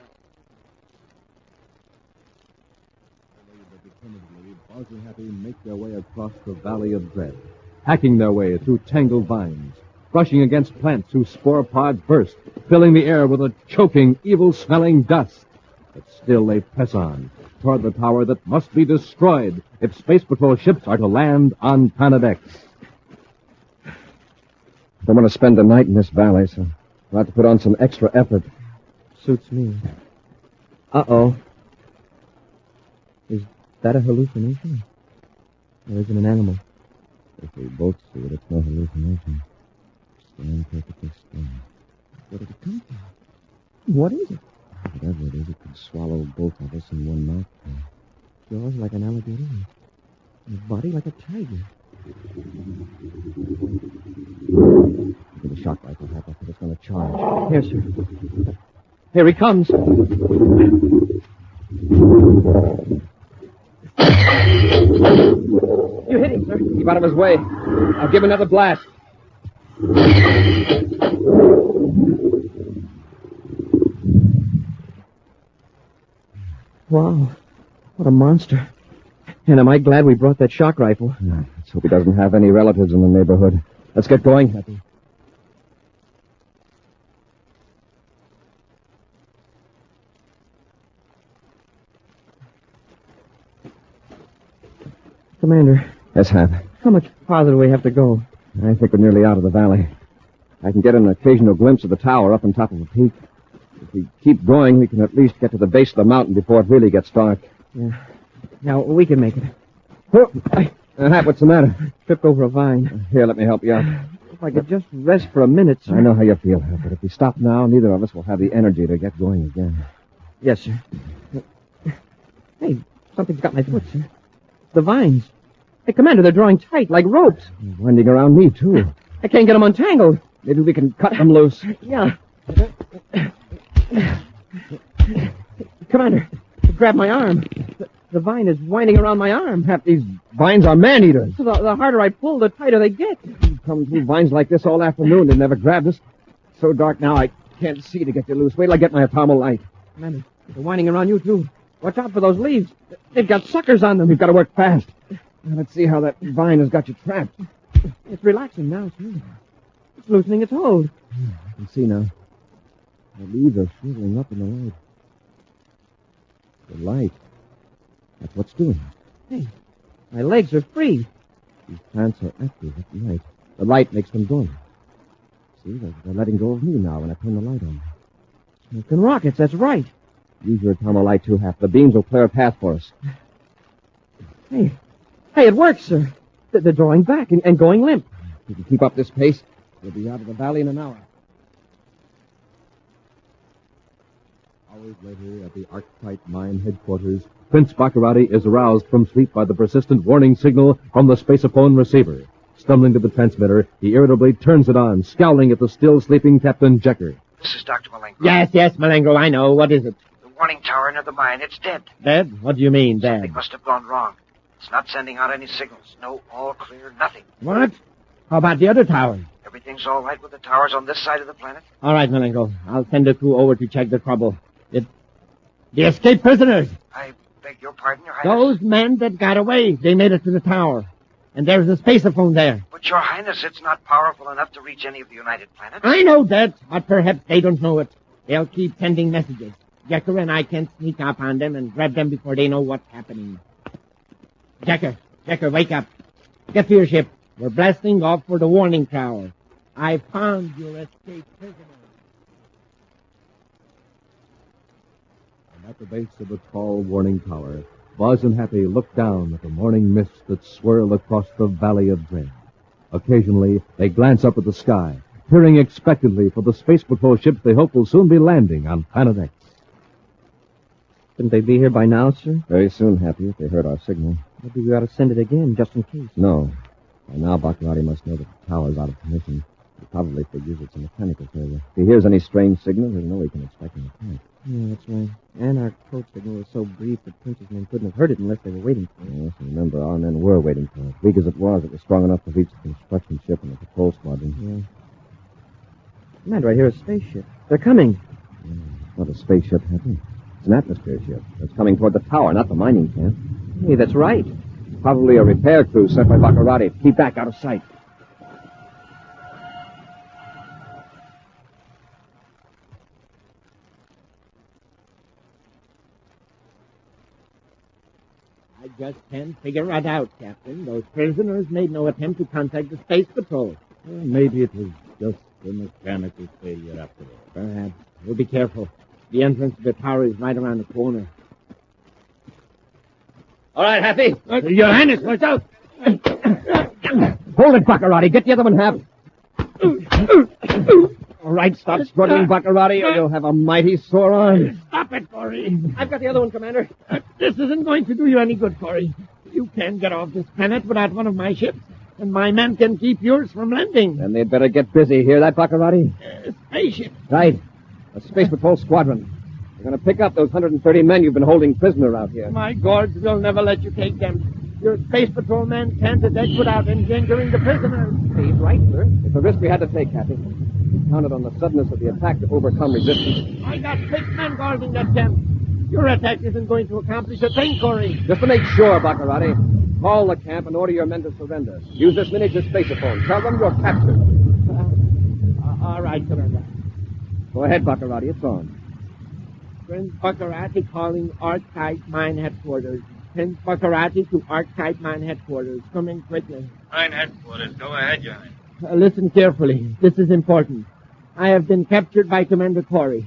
Buzz and Happy make their way across the Valley of Dread, hacking their way through tangled vines, brushing against plants whose spore pods burst, filling the air with a choking, evil-smelling dust. But still they press on, toward the tower that must be destroyed if Space Patrol ships are to land on Planet X. I want to spend the night in this valley, so I'll have to put on some extra effort. Suits me. Uh-oh. Is that a hallucination? Or is it an animal? If we both see it, it's no hallucination. Stand perfectly still. Where did it come from? What is it? Whatever it is, it could swallow both of us in one mouthful. Jaws like an alligator, and a body like a tiger. Look at the shock rifle, Hap. I think it's going to charge. Here, sir. Here he comes. You hit him, sir. Keep out of his way. I'll give another blast. Wow. What a monster. And am I glad we brought that shock rifle. Let's hope he doesn't have any relatives in the neighborhood. Let's get going, Happy. Commander. Yes, Hap. How much farther do we have to go? I think we're nearly out of the valley. I can get an occasional glimpse of the tower up on top of the peak. If we keep going, we can at least get to the base of the mountain before it really gets dark. Yeah. Now, we can make it. Hap, what's the matter? Tripped over a vine. Here, let me help you out. If I could just rest for a minute, sir. I know how you feel, Hap, but if we stop now, neither of us will have the energy to get going again. Yes, sir. Hey, something's got my foot, sir. The vines. Hey, Commander, they're drawing tight, like ropes. They're winding around me, too. I can't get them untangled. Maybe we can cut them loose. Yeah. Commander, grab my arm. The vine is winding around my arm. Hap, these vines are man-eaters. So the harder I pull, the tighter they get. We've come through vines like this all afternoon. They never grabbed us. It's so dark now, I can't see to get you loose. Wait till I get my atomo light. Commander, they're winding around you, too. Watch out for those leaves. They've got suckers on them. We've got to work fast. Now, let's see how that vine has got you trapped. It's relaxing now, too. It's loosening its hold. I can see now. The leaves are shriveling up in the light. The light. That's what's doing it. Hey, my legs are free. These plants are active at night. The light makes them dormant. See, they're letting go of me now when I turn the light on. Smoking rockets, that's right. Use your atomo light, too, Hap. The beams will clear a path for us. Hey, it works, sir. They're drawing back and going limp. If you keep up this pace, we'll be out of the valley in an hour. Hours later, at the Archetype Mine headquarters, Prince Baccarati is aroused from sleep by the persistent warning signal from the spaceophone receiver. Stumbling to the transmitter, he irritably turns it on, scowling at the still sleeping Captain Jecker. This is Dr. Malenko. Yes, Malenko, I know. What is it? The warning tower near the mine, it's dead. Dead? What do you mean, dead? Something must have gone wrong. It's not sending out any signals. No, all clear, nothing. What? How about the other tower? Everything's all right with the towers on this side of the planet? All right, Malenko. I'll send a crew over to check the trouble. The escaped prisoners. I beg your pardon, Your Highness? Those men that got away, they made it to the tower. And there's a spaceophone there. But, Your Highness, it's not powerful enough to reach any of the United Planets. I know that, but perhaps they don't know it. They'll keep sending messages. Jecker and I can sneak up on them and grab them before they know what's happening. Jecker, wake up. Get to your ship. We're blasting off for the warning tower. I found your escaped prisoner. At the base of the tall warning tower, Buzz and Happy look down at the morning mists that swirl across the Valley of Dread. Occasionally, they glance up at the sky, peering expectantly for the Space Patrol ships they hope will soon be landing on Planet X. Shouldn't they be here by now, sir? Very soon, Happy, if they heard our signal. Maybe we ought to send it again, just in case. No. By now, Baccarati must know that the tower's out of commission. He probably figures it's a mechanical failure. If he hears any strange signal, he'll know he can expect an attack. Yeah, that's right. And our code signal was so brief that Prince's men couldn't have heard it unless they were waiting for it. Yes, remember, our men were waiting for it. Weak as it was strong enough to reach the construction ship and the patrol squadron. Yeah. Commander, I hear a spaceship. They're coming. It's not a spaceship, Happy. It's an atmosphere ship. It's coming toward the tower, not the mining camp. Hey, that's right. Probably a repair crew sent by Baccarati. Keep back out of sight. I just can't figure it out, Captain. Those prisoners made no attempt to contact the Space Patrol. Well, maybe it was just a mechanical failure after all. Perhaps. We'll be careful. The entrance to the tower is right around the corner. All right, Happy. Your Highness, watch out! Hold it, Baccarati. Get the other one, Hap. All right, stop struggling, Baccarati, or you'll have a mighty sore arm. Stop it, Corry. I've got the other one, Commander. This isn't going to do you any good, Corry. You can't get off this planet without one of my ships, and my men can keep yours from landing. Then they'd better get busy. Hear that, Baccarati? Spaceship. Right. A Space Patrol squadron. We're going to pick up those 130 men you've been holding prisoner out here. My gourds will never let you take them. Your Space Patrol men can't attack without endangering the prisoners. He's right, sir. It's a risk we had to take, Happy. We counted on the suddenness of the attack to overcome resistance. I got 6 men guarding that camp. Your attack isn't going to accomplish a thing, Corry. Just to make sure, Baccarati, call the camp and order your men to surrender. Use this miniature spaceophone. Tell them you're captured. All right, Commander. Go ahead, Baccarati. It's on. Prince Baccarati calling Archetype Mine Headquarters. Prince Baccarati to Archetype Mine Headquarters. Come in quickly. Mine Headquarters. Go ahead, Your Highness. Listen carefully. This is important. I have been captured by Commander Corry.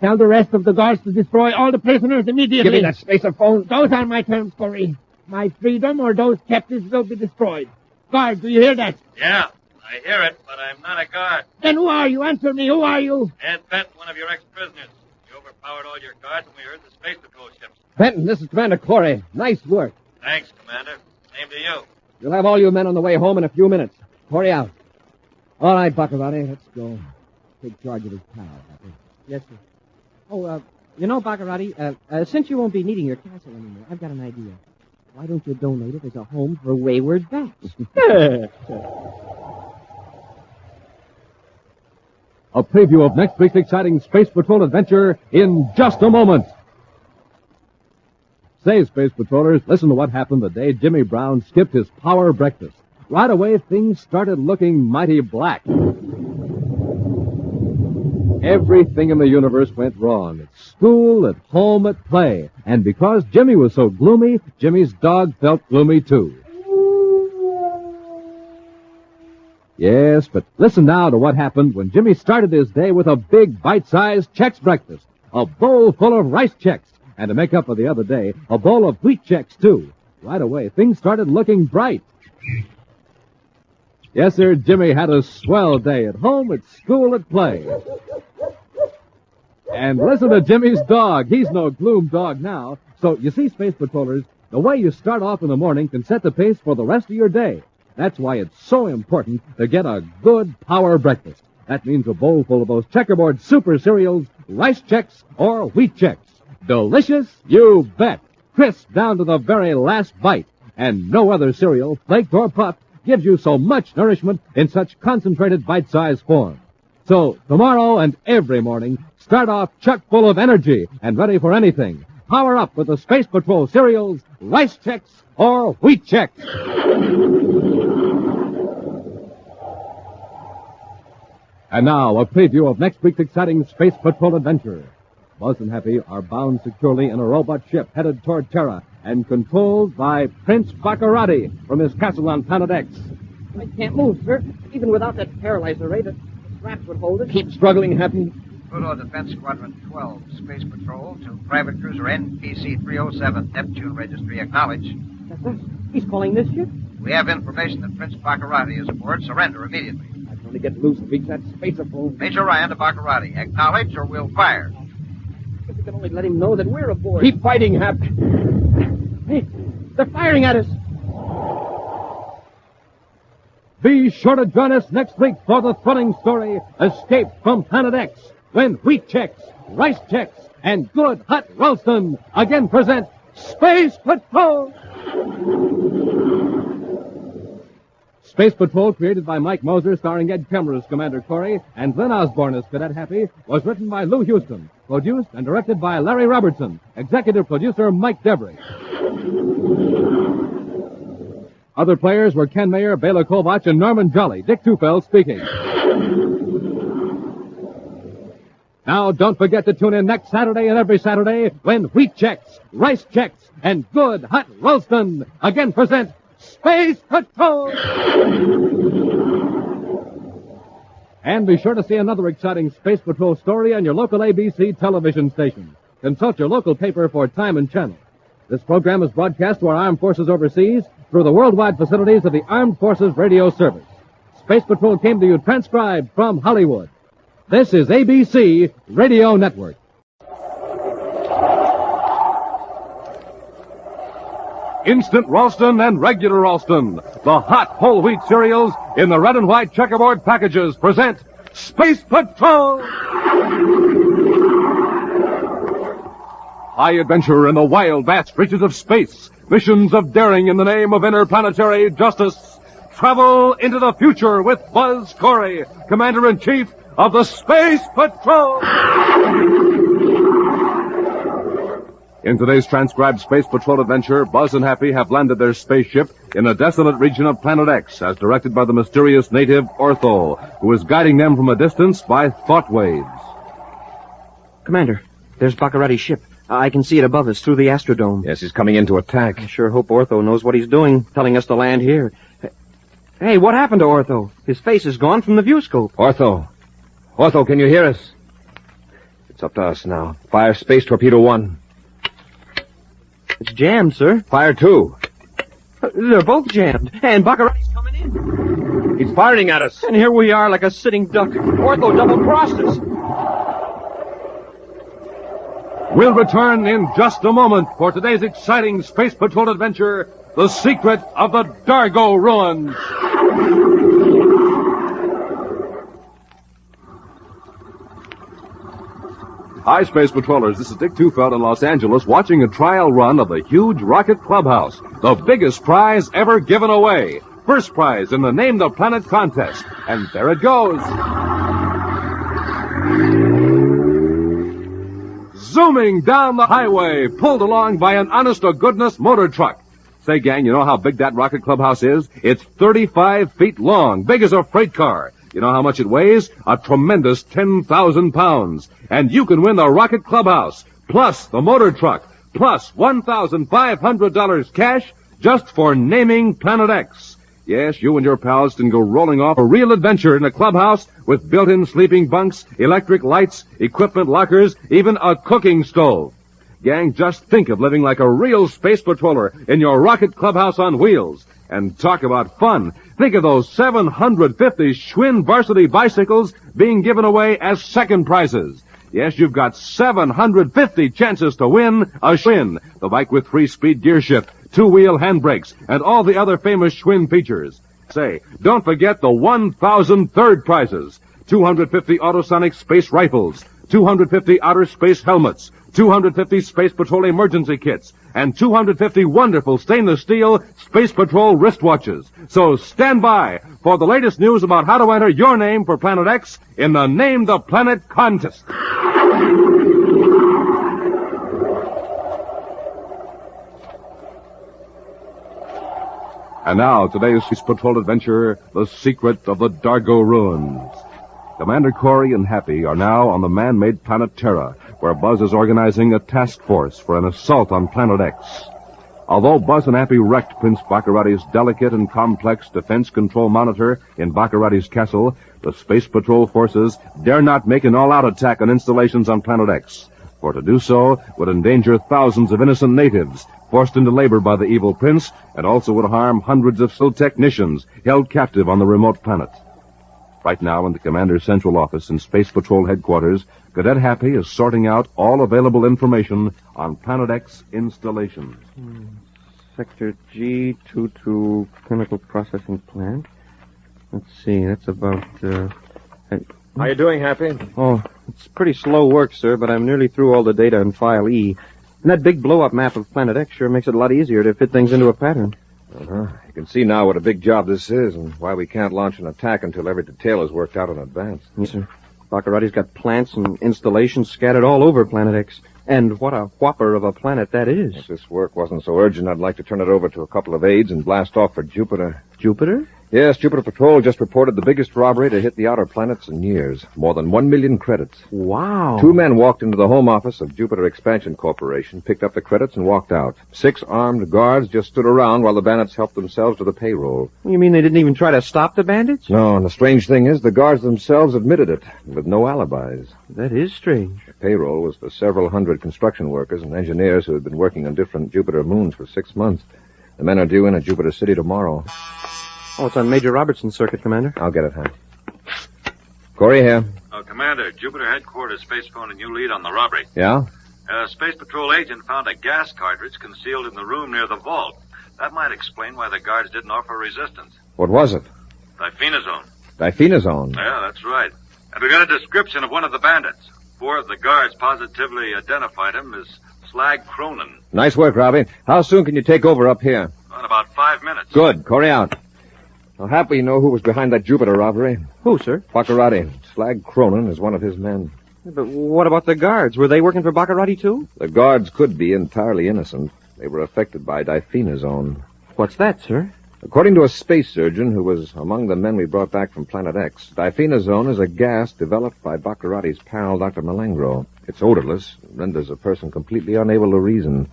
Tell the rest of the guards to destroy all the prisoners immediately. Give me that spaceophone. Those are my terms, Corry. My freedom or those captives will be destroyed. Guard, do you hear that? Yeah, I hear it, but I'm not a guard. Then who are you? Answer me. Who are you? Ed Benton, one of your ex-prisoners. You overpowered all your guards when we heard the Space Patrol ships. Benton, this is Commander Corry. Nice work. Thanks, Commander. Same to you. You'll have all your men on the way home in a few minutes. Corry out. All right, Baccarati, let's go. Take charge of his pal, Happy. Yes, sir. Oh, you know, Baccarati, since you won't be needing your castle anymore, I've got an idea. Why don't you donate it as a home for wayward bats? A preview of next week's exciting Space Patrol adventure in just a moment. Say, Space Patrollers, listen to what happened the day Jimmy Brown skipped his power breakfast. Right away, things started looking mighty black. Everything in the universe went wrong. At school, at home, at play. And because Jimmy was so gloomy, Jimmy's dog felt gloomy too. Yes, but listen now to what happened when Jimmy started his day with a big, bite-sized Chex breakfast. A bowl full of rice Chex. And to make up for the other day, a bowl of wheat Chex, too. Right away, things started looking bright. Yes, sir, Jimmy had a swell day at home, at school, at play. And listen to Jimmy's dog. He's no gloom dog now. So, you see, Space Patrollers, the way you start off in the morning can set the pace for the rest of your day. That's why it's so important to get a good power breakfast. That means a bowl full of those checkerboard super cereals, rice Chex, or wheat Chex. Delicious? You bet. Crisp down to the very last bite. And no other cereal, flaked or puffed, gives you so much nourishment in such concentrated bite-sized form. So, tomorrow and every morning, start off chock full of energy and ready for anything. Power up with the Space Patrol cereals, rice Chex, or wheat Chex. And now, a preview of next week's exciting Space Patrol adventure. Buzz and Happy are bound securely in a robot ship headed toward Terra and controlled by Prince Baccarati from his castle on Planet X. I can't move, sir. Even without that paralyzer ray, the straps would hold it. Keep struggling, Happy. Pluto Defense Squadron 12, Space Patrol to Private Cruiser NPC 307, Neptune Registry, acknowledge. That's us. He's calling this ship? We have information that Prince Baccarati is aboard. Surrender immediately. I can only get loose to reach that spacer phone. Major Ryan to Baccarati. Acknowledge or we'll fire. If we can only let him know that we're aboard. Keep fighting, Hap. Hey, they're firing at us. Be sure to join us next week for the thrilling story, Escape from Planet X, when wheat Chex, rice Chex, and good hot Ralston again present Space Patrol! Space Patrol, created by Mike Moser, starring Ed Kemmer as Commander Corry and Glenn Osborne as Cadet Happy, was written by Lou Houston, produced and directed by Larry Robertson, executive producer Mike Devery. Other players were Ken Mayer, Bela Kovach, and Norman Jolly. Dick Tufeld speaking. Now, don't forget to tune in next Saturday and every Saturday when wheat Chex, rice Chex, and good hot Ralston again present Space Patrol! And be sure to see another exciting Space Patrol story on your local ABC television station. Consult your local paper for time and channel. This program is broadcast to our armed forces overseas through the worldwide facilities of the Armed Forces Radio Service. Space Patrol came to you transcribed from Hollywood. This is ABC Radio Network. Instant Ralston and regular Ralston, the hot whole wheat cereals in the red and white checkerboard packages, present Space Patrol! High adventure in the wild, vast reaches of space. Missions of daring in the name of interplanetary justice. Travel into the future with Buzz Corry, Commander-in-Chief of the Space Patrol! In today's transcribed Space Patrol adventure, Buzz and Happy have landed their spaceship in a desolate region of Planet X, as directed by the mysterious native Ortho, who is guiding them from a distance by thought waves. Commander, there's Baccarati's ship. I can see it above us through the Astrodome. Yes, he's coming in to attack. I sure hope Ortho knows what he's doing, telling us to land here. Hey, what happened to Ortho? His face is gone from the viewscope. Ortho, can you hear us? It's up to us now. Fire Space Torpedo 1. It's jammed, sir. Fire 2. They're both jammed. And Baccarati's coming in. He's firing at us. And here we are like a sitting duck. Ortho double-crossed us. We'll return in just a moment for today's exciting Space Patrol adventure, The Secret of the Dargo Ruins. Hi, Space Patrollers. This is Dick Tufeld in Los Angeles watching a trial run of the huge rocket clubhouse, the biggest prize ever given away. First prize in the Name the Planet contest. And there it goes. Zoom! zooming down the highway, pulled along by an honest-to-goodness motor truck. Say, gang, you know how big that rocket clubhouse is? It's 35 feet long, big as a freight car. You know how much it weighs? A tremendous 10,000 pounds. And you can win the rocket clubhouse, plus the motor truck, plus $1,500 cash just for naming Planet X. Yes, you and your pals can go rolling off a real adventure in a clubhouse with built-in sleeping bunks, electric lights, equipment lockers, even a cooking stove. Gang, just think of living like a real space patroller in your rocket clubhouse on wheels. And talk about fun. Think of those 750 Schwinn varsity bicycles being given away as second prizes. Yes, you've got 750 chances to win a Schwinn, the bike with 3-speed gear shift, 2-wheel handbrakes, and all the other famous Schwinn features. Say, don't forget the 1,000 third prizes. 250 autosonic space rifles, 250 outer space helmets, 250 Space Patrol emergency kits, and 250 wonderful stainless steel Space Patrol wristwatches. So stand by for the latest news about how to enter your name for Planet X in the Name the Planet contest. And now, today's Space Patrol adventure, The Secret of the Dargo Ruins. Commander Corry and Happy are now on the man-made planet Terra, where Buzz is organizing a task force for an assault on Planet X. Although Buzz and Happy wrecked Prince Baccarati's delicate and complex defense control monitor in Baccarati's castle, the Space Patrol forces dare not make an all-out attack on installations on Planet X, for to do so would endanger thousands of innocent natives forced into labor by the evil prince, and also would harm hundreds of SIL technicians held captive on the remote planet. Right now, in the Commander's central office in Space Patrol headquarters, Cadet Happy is sorting out all available information on Planet X installations. Sector G22 chemical processing plant. Let's see, that's about, How you doing, Happy? Oh, it's pretty slow work, sir, but I'm nearly through all the data in File E. And that big blow-up map of Planet X sure makes it a lot easier to fit things into a pattern. Uh-huh. You can see now what a big job this is and why we can't launch an attack until every detail is worked out in advance. Yes, sir. Baccarati's got plants and installations scattered all over Planet X. And what a whopper of a planet that is. If this work wasn't so urgent, I'd like to turn it over to a couple of aides and blast off for Jupiter. Jupiter? Yes, Jupiter Patrol just reported the biggest robbery to hit the outer planets in years. More than 1 million credits. Wow. 2 men walked into the home office of Jupiter Expansion Corporation, picked up the credits, and walked out. 6 armed guards just stood around while the bandits helped themselves to the payroll. You mean they didn't even try to stop the bandits? No, and the strange thing is the guards themselves admitted it, with no alibis. That is strange. The payroll was for several hundred construction workers and engineers who had been working on different Jupiter moons for 6 months. The men are due in at Jupiter City tomorrow. Oh, it's on Major Robertson's circuit, Commander. I'll get it, Hank. Corry here. Commander, Jupiter headquarters space phoning you lead on the robbery. Yeah? A Space Patrol agent found a gas cartridge concealed in the room near the vault. That might explain why the guards didn't offer resistance. What was it? Diphenazone. Diphenazone? Yeah, that's right. And we got a description of one of the bandits. 4 of the guards positively identified him as Slag Cronin. Nice work, Robbie. How soon can you take over up here? In about 5 minutes. Good. Corry out. Well, Happy, you know who was behind that Jupiter robbery? Who, sir? Baccarati. Slag Cronin is one of his men. But what about the guards? Were they working for Baccarati, too? The guards could be entirely innocent. They were affected by diphenazone. What's that, sir? According to a space surgeon who was among the men we brought back from Planet X, diphenazone is a gas developed by Baccarati's pal, Dr. Malengro. It's odorless, renders a person completely unable to reason.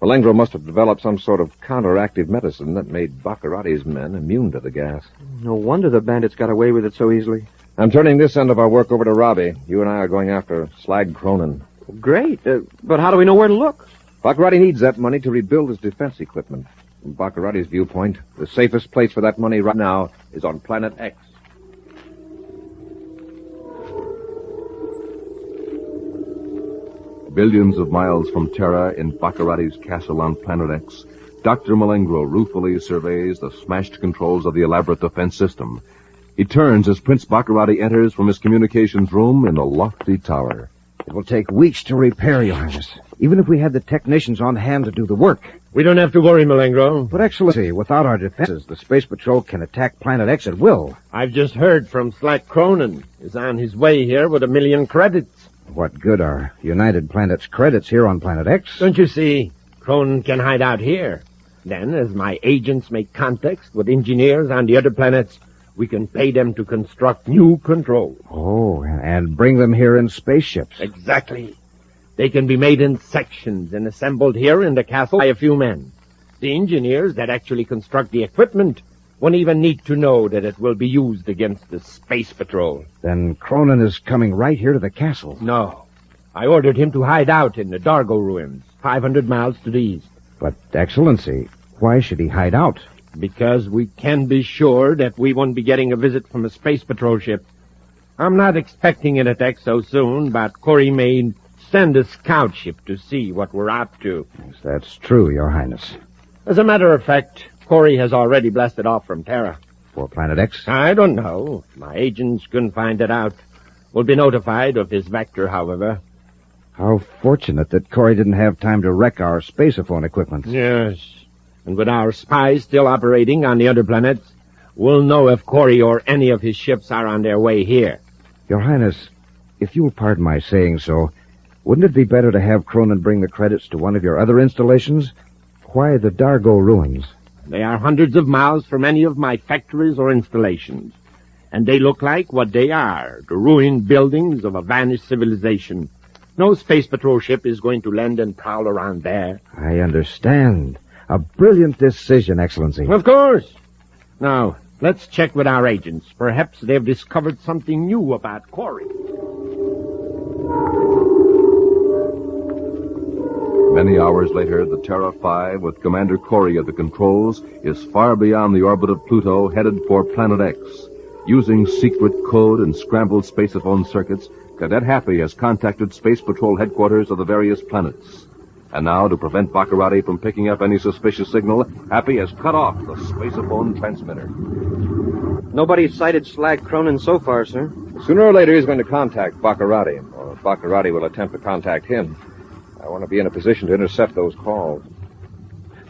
Malengro must have developed some sort of counteractive medicine that made Baccarati's men immune to the gas. No wonder the bandits got away with it so easily. I'm turning this end of our work over to Robbie. You and I are going after Slag Cronin. Great. But how do we know where to look? Baccarati needs that money to rebuild his defense equipment. From Baccarati's viewpoint, the safest place for that money right now is on Planet X. Billions of miles from Terra in Baccarati's castle on Planet X, Dr. Malengro ruefully surveys the smashed controls of the elaborate defense system. He turns as Prince Baccarati enters from his communications room in the lofty tower. It will take weeks to repair, Your Highness, even if we had the technicians on hand to do the work. We don't have to worry, Malengro. But, Excellency, without our defenses, the Space Patrol can attack Planet X at will. I've just heard from Slag Cronin. He's on his way here with 1 million credits. What good are United Planets credits here on Planet X? Don't you see? Cronin can hide out here. Then, as my agents make contacts with engineers on the other planets, we can pay them to construct new controls. Oh, and bring them here in spaceships. Exactly. They can be made in sections and assembled here in the castle by a few men. The engineers that actually construct the equipment won't even need to know that it will be used against the space patrol. Then Cronin is coming right here to the castle. No. I ordered him to hide out in the Dargo ruins, 500 miles to the east. But, Excellency, why should he hide out? Because we can be sure that we won't be getting a visit from a space patrol ship. I'm not expecting an attack so soon, but Corry may send a scout ship to see what we're up to. Yes, that's true, Your Highness. As a matter of fact, Corry has already blasted off from Terra. For Planet X? I don't know. My agents couldn't find it out. We'll be notified of his vector, however. How fortunate that Corry didn't have time to wreck our spaceophone equipment. Yes. And with our spies still operating on the other planets, we'll know if Corry or any of his ships are on their way here. Your Highness, if you'll pardon my saying so, wouldn't it be better to have Cronin bring the credits to one of your other installations? Why the Dargo ruins? They are hundreds of miles from any of my factories or installations. And they look like what they are, the ruined buildings of a vanished civilization. No space patrol ship is going to land and prowl around there. I understand. A brilliant decision, Excellency. Of course. Now, let's check with our agents. Perhaps they've discovered something new about Corry. Many hours later, the Terra 5, with Commander Corry at the controls, is far beyond the orbit of Pluto, headed for Planet X. Using secret code and scrambled spaceophone circuits, Cadet Happy has contacted Space Patrol headquarters of the various planets. And now, to prevent Baccarati from picking up any suspicious signal, Happy has cut off the spaceophone transmitter. Nobody's sighted Slag Cronin so far, sir. Sooner or later, he's going to contact Baccarati, or Baccarati will attempt to contact him. I want to be in a position to intercept those calls.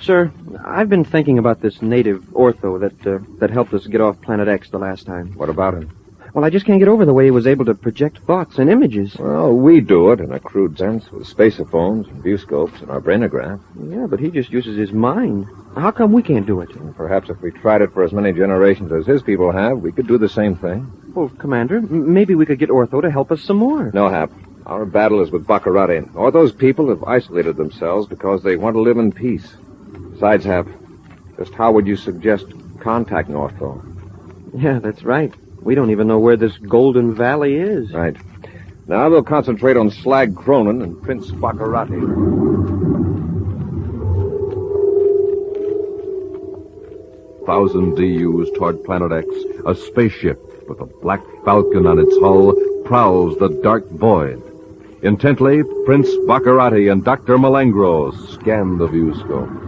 Sir, I've been thinking about this native ortho that helped us get off Planet X the last time. What about him? Well, I just can't get over the way he was able to project thoughts and images. Well, we do it in a crude sense with spaceophones and viewscopes and our brainograph. Yeah, but he just uses his mind. How come we can't do it? And perhaps if we tried it for as many generations as his people have, we could do the same thing. Well, Commander, maybe we could get Ortho to help us some more. No, Hap. Our battle is with Baccarati. Or those people have isolated themselves because they want to live in peace. Besides, Hap, just how would you suggest contacting Ortho? Yeah, that's right. We don't even know where this Golden Valley is. Right. Now we'll concentrate on Slag Cronin and Prince Baccarati. 1,000 DUs toward Planet X, a spaceship with a black falcon on its hull prowls the dark void. Intently, Prince Baccarati and Dr. Malengro scan the viewscope.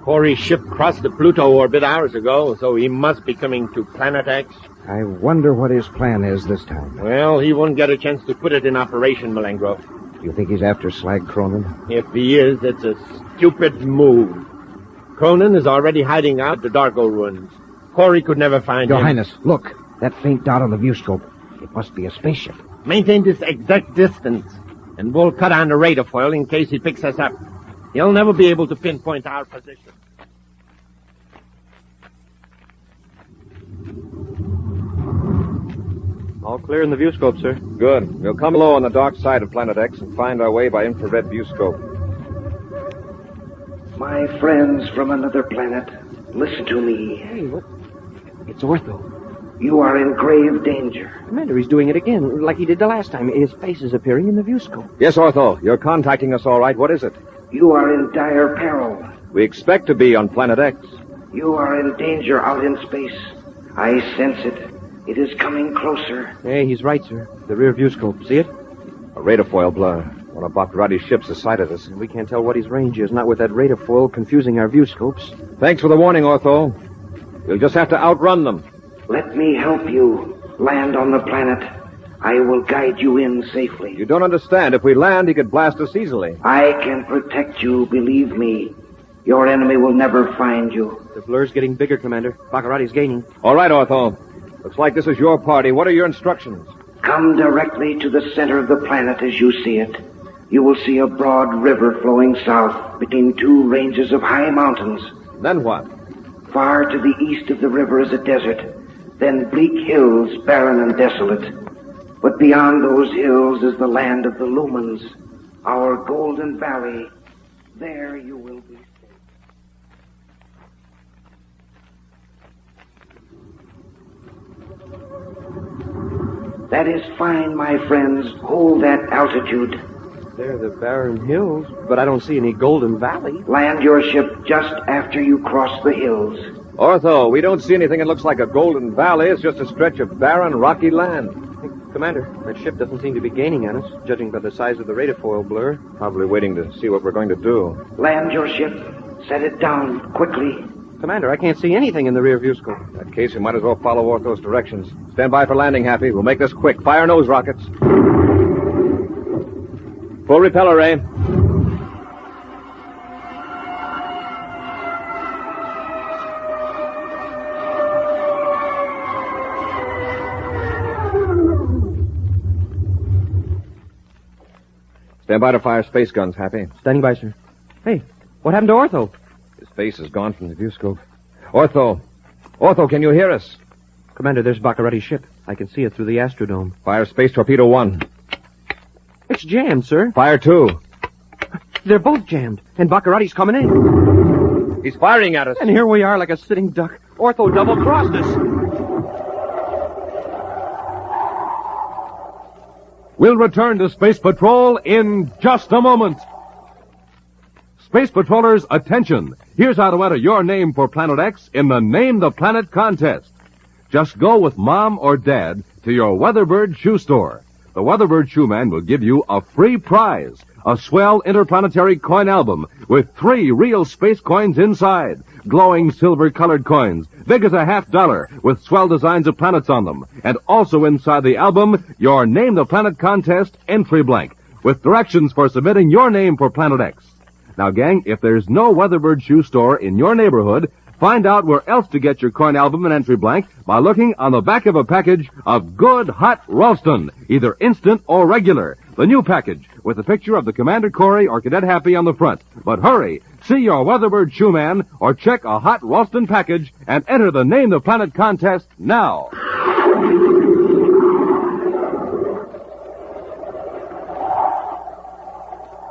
Corry's ship crossed the Pluto orbit hours ago, so he must be coming to Planet X. I wonder what his plan is this time. Well, he won't get a chance to put it in operation, Malengro. You think he's after Slag Cronin? If he is, it's a stupid move. Cronin is already hiding out the Dargo ruins. Corry could never find Your him. Highness, look. That faint dot on the viewscope. It must be a spaceship. Maintain this exact distance, and we'll cut on the radar foil in case he picks us up. He'll never be able to pinpoint our position. All clear in the viewscope, sir. Good. We'll come low on the dark side of Planet X and find our way by infrared viewscope. My friends from another planet, listen to me. Hey, what? It's Ortho. You are in grave danger. Commander, he's doing it again, like he did the last time. His face is appearing in the viewscope. Yes, Ortho. You're contacting us all right. What is it? You are in dire peril. We expect to be on Planet X. You are in danger out in space. I sense it. It is coming closer. Hey, he's right, sir. The rear viewscope. See it? A radar foil blur. One of Baccarati's ships has sighted us. We can't tell what his range is, not with that radar foil confusing our viewscopes. Thanks for the warning, Ortho. We'll just have to outrun them. Let me help you. Land on the planet. I will guide you in safely. You don't understand. If we land, he could blast us easily. I can protect you, believe me. Your enemy will never find you. The blur's getting bigger, Commander. Baccarati's gaining. All right, Ortho. Looks like this is your party. What are your instructions? Come directly to the center of the planet as you see it. You will see a broad river flowing south between two ranges of high mountains. Then what? Far to the east of the river is a desert, then bleak hills, barren and desolate. But beyond those hills is the land of the Lumens, our golden valley. There you will be safe. That is fine, my friends. Hold that altitude. They're the barren hills, but I don't see any golden valley. Land your ship just after you cross the hills. Ortho, we don't see anything that looks like a golden valley. It's just a stretch of barren, rocky land. Hey, Commander, that ship doesn't seem to be gaining on us, judging by the size of the radifoil blur. Probably waiting to see what we're going to do. Land your ship. Set it down quickly. Commander, I can't see anything in the rear view scope. In that case, we might as well follow Ortho's directions. Stand by for landing, Happy. We'll make this quick. Fire nose rockets. Full repeller ray. Stand by to fire space guns, Happy. Standing by, sir. Hey, what happened to Ortho? His face is gone from the view scope. Ortho! Ortho, can you hear us? Commander, there's Baccarati's ship. I can see it through the Astrodome. Fire space torpedo 1. It's jammed, sir. Fire 2. They're both jammed, and Baccarati's coming in. He's firing at us. And here we are like a sitting duck. Ortho double-crossed us. We'll return to Space Patrol in just a moment. Space Patrollers, attention. Here's how to enter your name for Planet X in the Name the Planet contest. Just go with Mom or Dad to your Weatherbird shoe store. The Weatherbird shoe man will give you a free prize, a swell interplanetary coin album with 3 real space coins inside, glowing silver-colored coins, big as a $50, with swell designs of planets on them. And also inside the album, your Name the Planet contest entry blank, with directions for submitting your name for Planet X. Now, gang, if there's no Weatherbird shoe store in your neighborhood, find out where else to get your coin album and entry blank by looking on the back of a package of good hot Ralston, either instant or regular. The new package with a picture of the Commander Corry or Cadet Happy on the front. But hurry, see your Weatherbird shoe man or check a hot Ralston package and enter the Name the Planet contest now.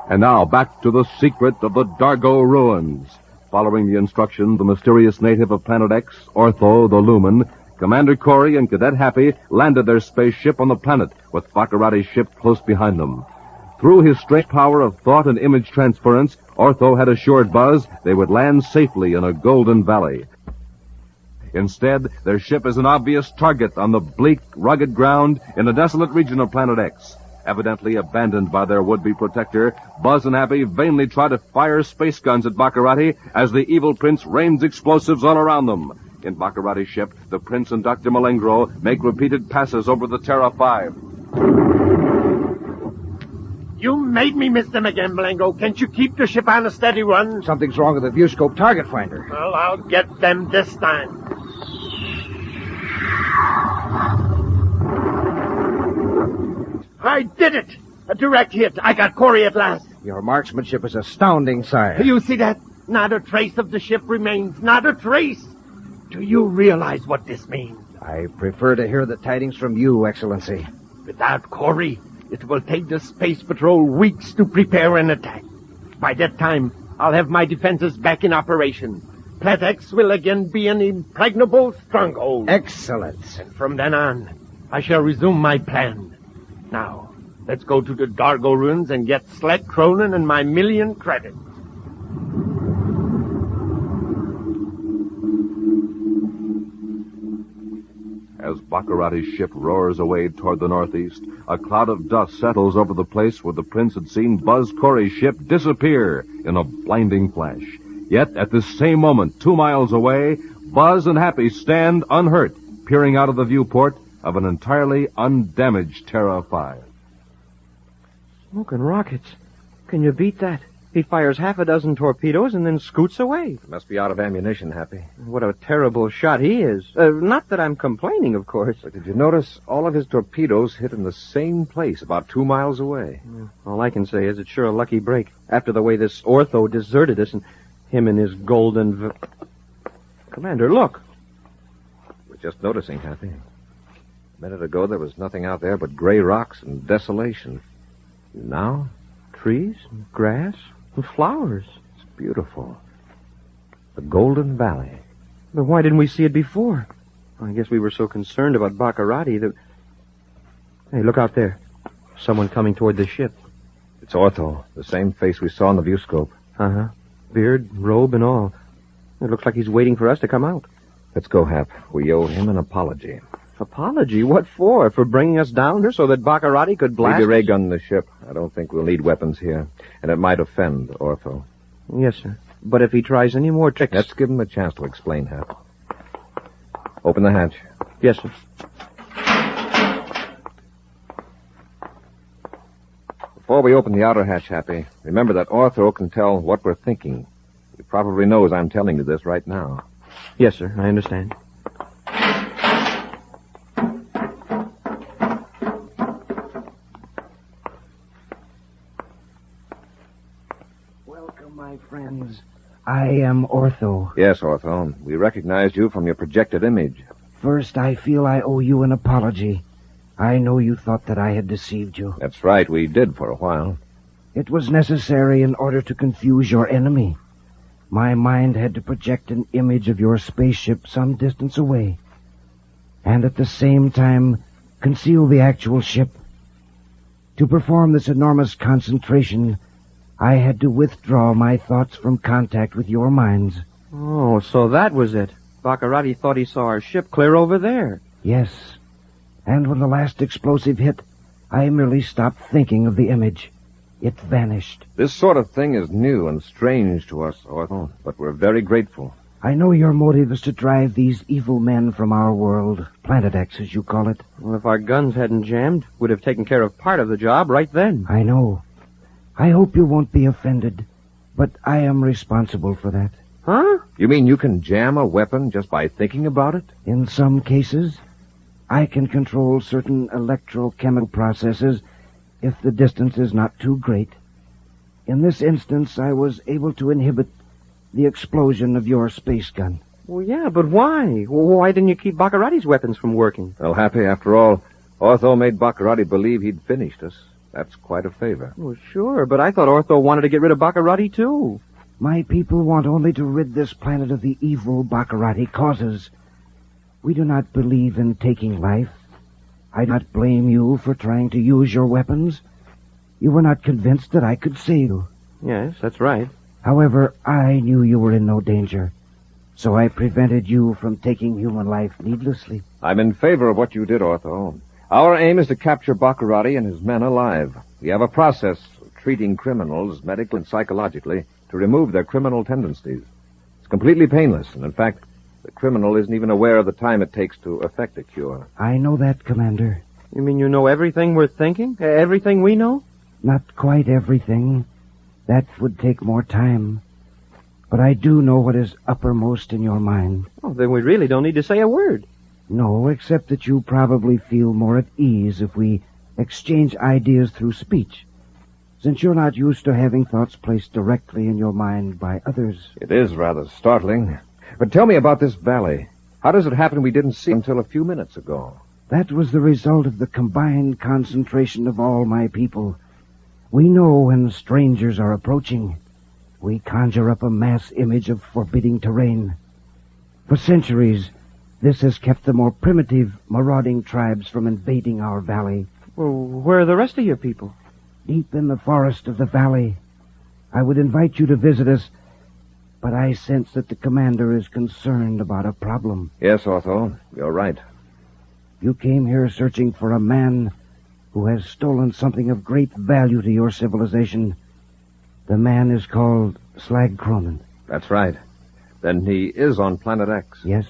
And now back to the secret of the Dargo ruins. Following the instructions, the mysterious native of Planet X, Ortho the Lumen, Commander Corry and Cadet Happy landed their spaceship on the planet with Baccarati's ship close behind them. Through his strange power of thought and image transference, Ortho had assured Buzz they would land safely in a golden valley. Instead, their ship is an obvious target on the bleak, rugged ground in the desolate region of Planet X. Evidently abandoned by their would-be protector, Buzz and Happy vainly try to fire space guns at Baccarati as the evil prince rains explosives all around them. In Baccarati's ship, the prince and Dr. Malengro make repeated passes over the Terra 5. You made me miss them again, Malengo. Can't you keep the ship on a steady run? Something's wrong with the viewscope target finder. Well, I'll get them this time. I did it! A direct hit. I got Corry at last. Your marksmanship is astounding, sire. You see that? Not a trace of the ship remains. Not a trace. Do you realize what this means? I prefer to hear the tidings from you, Excellency. Without Corry, it will take the Space Patrol weeks to prepare an attack. By that time, I'll have my defenses back in operation. Planet X will again be an impregnable stronghold. Excellent. And from then on, I shall resume my plan. Now, let's go to the Dargo ruins and get Sled Cronin and my 1,000,000 credits. As Baccarati's ship roars away toward the northeast, a cloud of dust settles over the place where the prince had seen Buzz Corry's ship disappear in a blinding flash. Yet, at this same moment, 2 miles away, Buzz and Happy stand unhurt, peering out of the viewport of an entirely undamaged Terra 5. Smoking rockets. Can you beat that? He fires half a dozen torpedoes and then scoots away. Must be out of ammunition, Happy. What a terrible shot he is. Not that I'm complaining, of course. But did you notice all of his torpedoes hit in the same place, about 2 miles away? All I can say is it's sure a lucky break, after the way this ortho deserted us and him and his golden... Commander, look. We're just noticing, Happy. A minute ago, there was nothing out there but gray rocks and desolation. Now? Trees, and grass, and flowers. It's beautiful. The Golden Valley. But why didn't we see it before? I guess we were so concerned about Baccarati that... Hey, look out there. Someone coming toward the ship. It's Ortho, the same face we saw in the viewscope. Uh-huh. Beard, robe, and all. It looks like he's waiting for us to come out. Let's go, Hap. We owe him an apology. Apology? What for? For bringing us down here so that Baccarati could blast... Leave your ray gun in the ship. I don't think we'll need weapons here. And it might offend Ortho. Yes, sir. But if he tries any more tricks... Let's give him a chance to explain, Hap. Open the hatch. Yes, sir. Before we open the outer hatch, Happy, remember that Ortho can tell what we're thinking. He probably knows I'm telling you this right now. Yes, sir. I understand. Welcome, my friends. I am Ortho. Yes, Ortho. We recognized you from your projected image. First, I feel I owe you an apology. I know you thought that I had deceived you. That's right. We did for a while. It was necessary in order to confuse your enemy. My mind had to project an image of your spaceship some distance away, and at the same time conceal the actual ship. To perform this enormous concentration, I had to withdraw my thoughts from contact with your minds. Oh, so that was it. Baccarati thought he saw our ship clear over there. Yes, and when the last explosive hit, I merely stopped thinking of the image. It vanished. This sort of thing is new and strange to us, Ortho, but we're very grateful. I know your motive is to drive these evil men from our world, Planet X, as you call it. Well, if our guns hadn't jammed, we'd have taken care of part of the job right then. I know. I hope you won't be offended, but I am responsible for that. Huh? You mean you can jam a weapon just by thinking about it? In some cases, I can control certain electrochemical processes if the distance is not too great. In this instance, I was able to inhibit the explosion of your space gun. Well, yeah, but why? Why didn't you keep Baccarati's weapons from working? Well, Happy, after all, Ortho made Baccarati believe he'd finished us. That's quite a favor. Well, sure, but I thought Ortho wanted to get rid of Baccarati, too. My people want only to rid this planet of the evil Baccarati causes. We do not believe in taking life. I do not blame you for trying to use your weapons. You were not convinced that I could save you. Yes, that's right. However, I knew you were in no danger, so I prevented you from taking human life needlessly. I'm in favor of what you did, Ortho. Our aim is to capture Baccarati and his men alive. We have a process of treating criminals medically and psychologically to remove their criminal tendencies. It's completely painless, and in fact, the criminal isn't even aware of the time it takes to effect a cure. I know that, Commander. You mean you know everything we're thinking? Everything we know? Not quite everything. That would take more time. But I do know what is uppermost in your mind. Oh, then we really don't need to say a word. No, except that you probably feel more at ease if we exchange ideas through speech, since you're not used to having thoughts placed directly in your mind by others. It is rather startling. But tell me about this valley. How does it happen we didn't see it until a few minutes ago? That was the result of the combined concentration of all my people. We know when strangers are approaching. We conjure up a mass image of forbidding terrain. For centuries, this has kept the more primitive, marauding tribes from invading our valley. Well, where are the rest of your people? Deep in the forest of the valley. I would invite you to visit us, but I sense that the commander is concerned about a problem. Yes, Ortho, you're right. You came here searching for a man who has stolen something of great value to your civilization. The man is called Slag Cronin. That's right. Then he is on Planet X. Yes.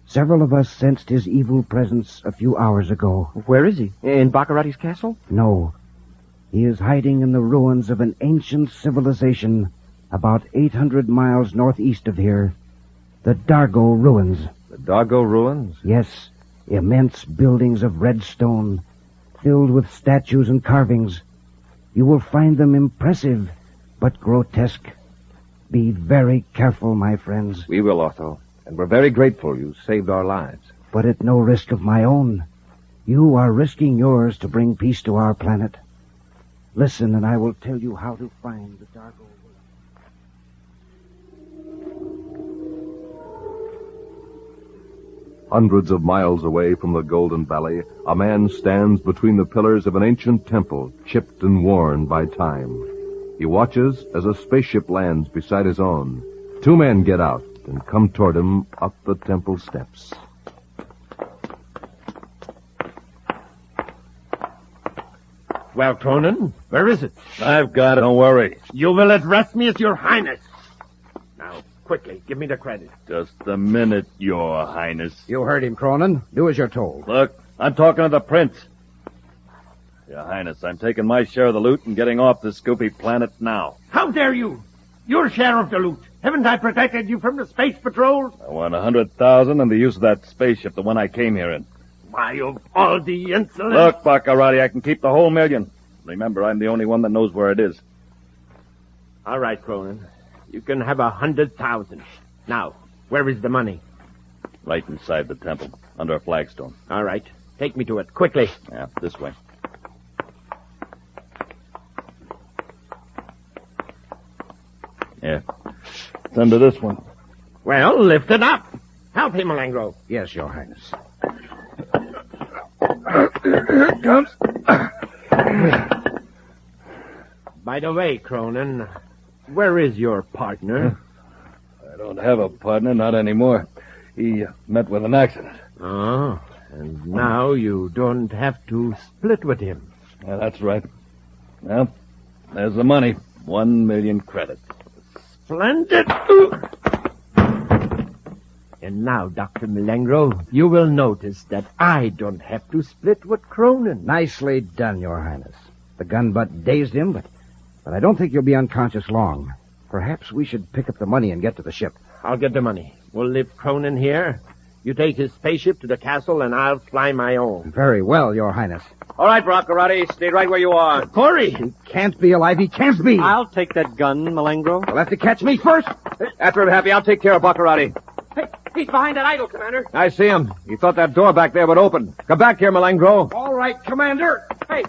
Several of us sensed his evil presence a few hours ago. Where is he? In Baccarati's castle? No. He is hiding in the ruins of an ancient civilization about 800 miles northeast of here. The Dargo ruins. The Dargo ruins? Yes. Immense buildings of red stone, filled with statues and carvings. You will find them impressive, but grotesque. Be very careful, my friends. We will, Otho. And we're very grateful you saved our lives. But at no risk of my own. You are risking yours to bring peace to our planet. Listen, and I will tell you how to find the Dargo. Hundreds of miles away from the Golden Valley, a man stands between the pillars of an ancient temple, chipped and worn by time. He watches as a spaceship lands beside his own. Two men get out and come toward him up the temple steps. Well, Cronin, where is it? I've got it, don't worry. You will address me as Your Highness. Now, quickly, give me the credit. Just a minute, Your Highness. You heard him, Cronin. Do as you're told. Look, I'm talking to the prince. Your Highness, I'm taking my share of the loot and getting off this scoopy planet now. How dare you? Your share of the loot. Haven't I protected you from the space patrols? I want 100,000 and the use of that spaceship, the one I came here in. Why, of all the insolence... Look, Baccarati, I can keep the whole million. Remember, I'm the only one that knows where it is. All right, Cronin. You can have 100,000. Now, where is the money? Right inside the temple, under a flagstone. All right. Take me to it, quickly. Yeah, this way. Yeah. It's under this one. Well, lift it up. Help him, Malangro. Yes, Your Highness. Here it comes. By the way, Cronin, where is your partner? I don't have a partner, not anymore. He met with an accident. Oh, and now you don't have to split with him. Yeah, that's right. Well, there's the money. 1 million credits. Splendid. And now, Dr. Milengro, you will notice that I don't have to split with Cronin. Nicely done, Your Highness. The gun butt dazed him, but I don't think you'll be unconscious long. Perhaps we should pick up the money and get to the ship. I'll get the money. We'll leave Cronin here. You take his spaceship to the castle, and I'll fly my own. Very well, Your Highness. All right, Baccarati, stay right where you are. Corry! He can't be alive. He can't be. I'll take that gun, Malengro. You'll have to catch me first. After I'm happy, I'll take care of Baccarati. Hey, he's behind that idol, Commander. I see him. He thought that door back there would open. Come back here, Malengro. All right, Commander. Hey,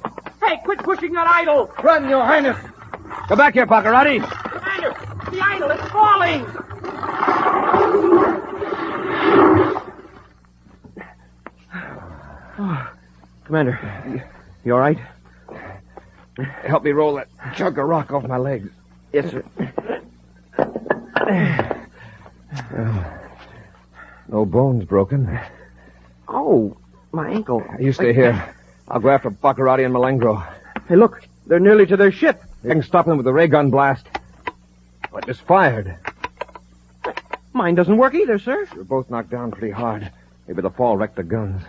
quit pushing that idol. Run, Your Highness. Come back here, Baccarati. Commander, the idol is falling. Oh, Commander, you all right? Help me roll that chunk of rock off my legs. Yes, sir. No bones broken. Oh, my ankle. You stay here. I'll go after Baccarati and Malengro. Hey, look. They're nearly to their ship. I can stop them with a ray gun blast. But it's fired. Mine doesn't work either, sir. We're both knocked down pretty hard. Maybe the fall wrecked the guns.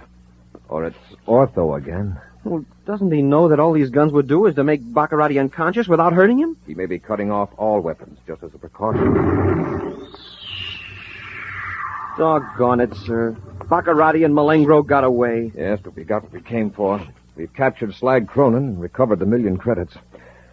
Or it's Ortho again. Well, doesn't he know that all these guns would do is to make Baccarati unconscious without hurting him? He may be cutting off all weapons, just as a precaution. Doggone it, sir. Baccarati and Malengro got away. Yes, but we got what we came for. We've captured Slag Cronin and recovered the 1 million credits.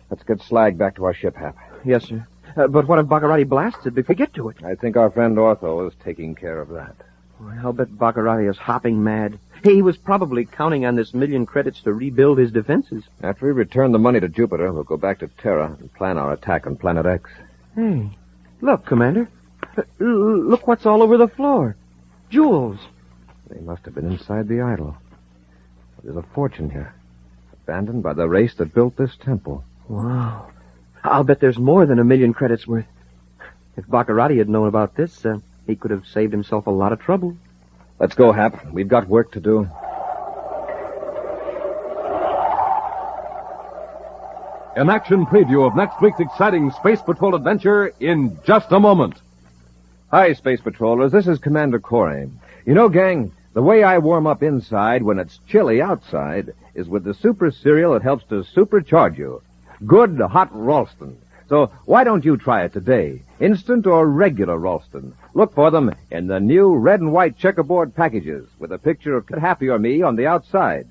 Let's get Slag back to our ship, Hap. Yes, sir. But what if Baccarati blasts it before we get to it? I think our friend Ortho is taking care of that. Well, I'll bet Baccarati is hopping mad. He was probably counting on this 1 million credits to rebuild his defenses. After we return the money to Jupiter, we'll go back to Terra and plan our attack on Planet X. Hey, look, Commander. Look what's all over the floor. Jewels. They must have been inside the idol. There's a fortune here, abandoned by the race that built this temple. Wow. I'll bet there's more than 1 million credits worth. If Baccarati had known about this, he could have saved himself a lot of trouble. Let's go, Hap. We've got work to do. An action preview of next week's exciting Space Patrol adventure in just a moment. Hi, Space Patrollers. This is Commander Corry. You know, gang, the The way I warm up inside when it's chilly outside is with the super cereal that helps to supercharge you. Good Hot Ralston. So why don't you try it today? Instant or regular Ralston. Look for them in the new red and white checkerboard packages with a picture of Cadet Happy or me on the outside.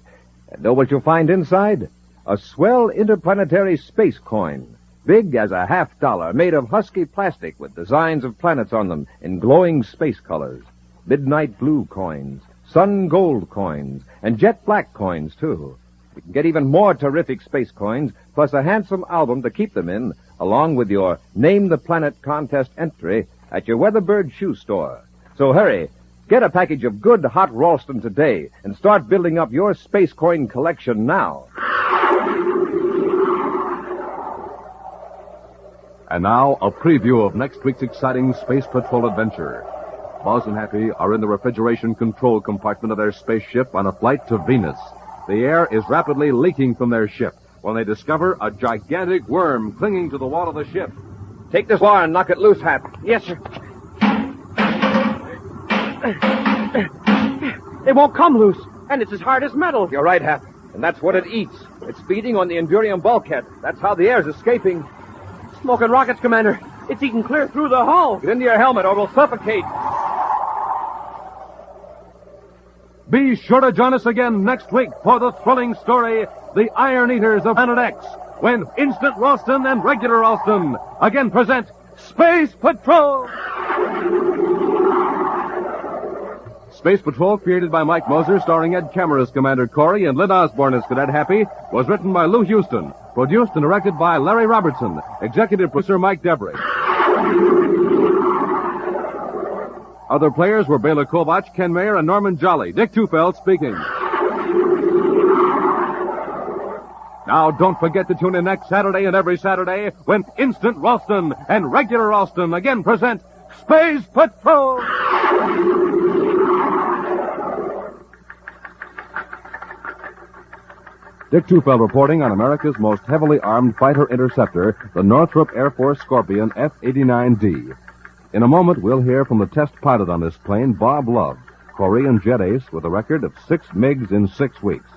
And know what you'll find inside? A swell interplanetary space coin. Big as a $50, made of husky plastic with designs of planets on them in glowing space colors. Midnight blue coins, sun gold coins, and jet black coins, too. You can get even more terrific space coins, plus a handsome album to keep them in, along with your Name the Planet contest entry at your Weatherbird shoe store. So hurry, get a package of good Hot Ralston today and start building up your space coin collection now. And now, a preview of next week's exciting Space Patrol adventure. Buzz and Happy are in the refrigeration control compartment of their spaceship on a flight to Venus. The air is rapidly leaking from their ship when they discover a gigantic worm clinging to the wall of the ship. Take this law and knock it loose, Hap. Yes, sir. It won't come loose, and it's as hard as metal. You're right, Hap. And that's what it eats. It's feeding on the Endurium bulkhead. That's how the air's escaping. Smoking rockets, Commander. It's eating clear through the hull. Get into your helmet or we'll suffocate. Be sure to join us again next week for the thrilling story, The Iron Eaters of Planet X, when Instant Ralston and Regular Ralston again present Space Patrol! Space Patrol, created by Mike Moser, starring Ed Kammer as Commander Corry and Lynn Osborne as Cadet Happy, was written by Lou Houston, produced and directed by Larry Robertson, executive producer Mike Debris. Other players were Bela Kovach, Ken Mayer, and Norman Jolly. Dick Tufeld speaking. Now, don't forget to tune in next Saturday and every Saturday when Instant Ralston and Regular Ralston again present Space Patrol! Dick Tufeld reporting on America's most heavily armed fighter interceptor, the Northrop Air Force Scorpion F-89D. In a moment, we'll hear from the test pilot on this plane, Bob Love, Korean jet ace with a record of 6 MiGs in 6 weeks.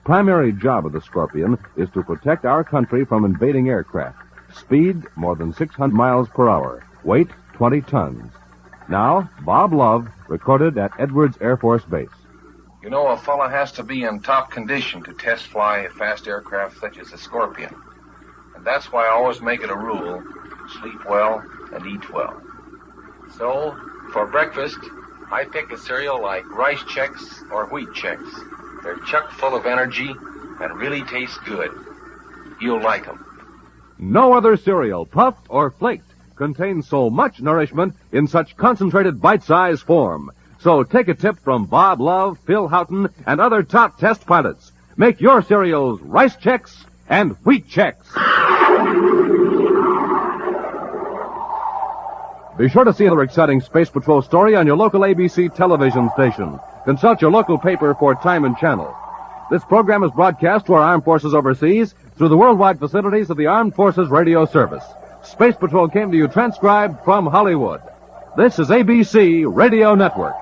Primary job of the Scorpion is to protect our country from invading aircraft. Speed, more than 600 miles per hour. Weight, 20 tons. Now, Bob Love, recorded at Edwards Air Force Base. You know, a fella has to be in top condition to test fly a fast aircraft such as the Scorpion. And that's why I always make it a rule to sleep well and eat well. So, for breakfast, I pick a cereal like Rice Chex or Wheat Chex. They're chock full of energy and really taste good. You'll like them. No other cereal, puffed or flaked, contains so much nourishment in such concentrated bite-sized form. So take a tip from Bob Love, Phil Houghton, and other top test pilots. Make your cereals Rice Chex and Wheat Chex. Be sure to see another exciting Space Patrol story on your local ABC television station. Consult your local paper for time and channel. This program is broadcast to our armed forces overseas through the worldwide facilities of the Armed Forces Radio Service. Space Patrol came to you transcribed from Hollywood. This is ABC Radio Network.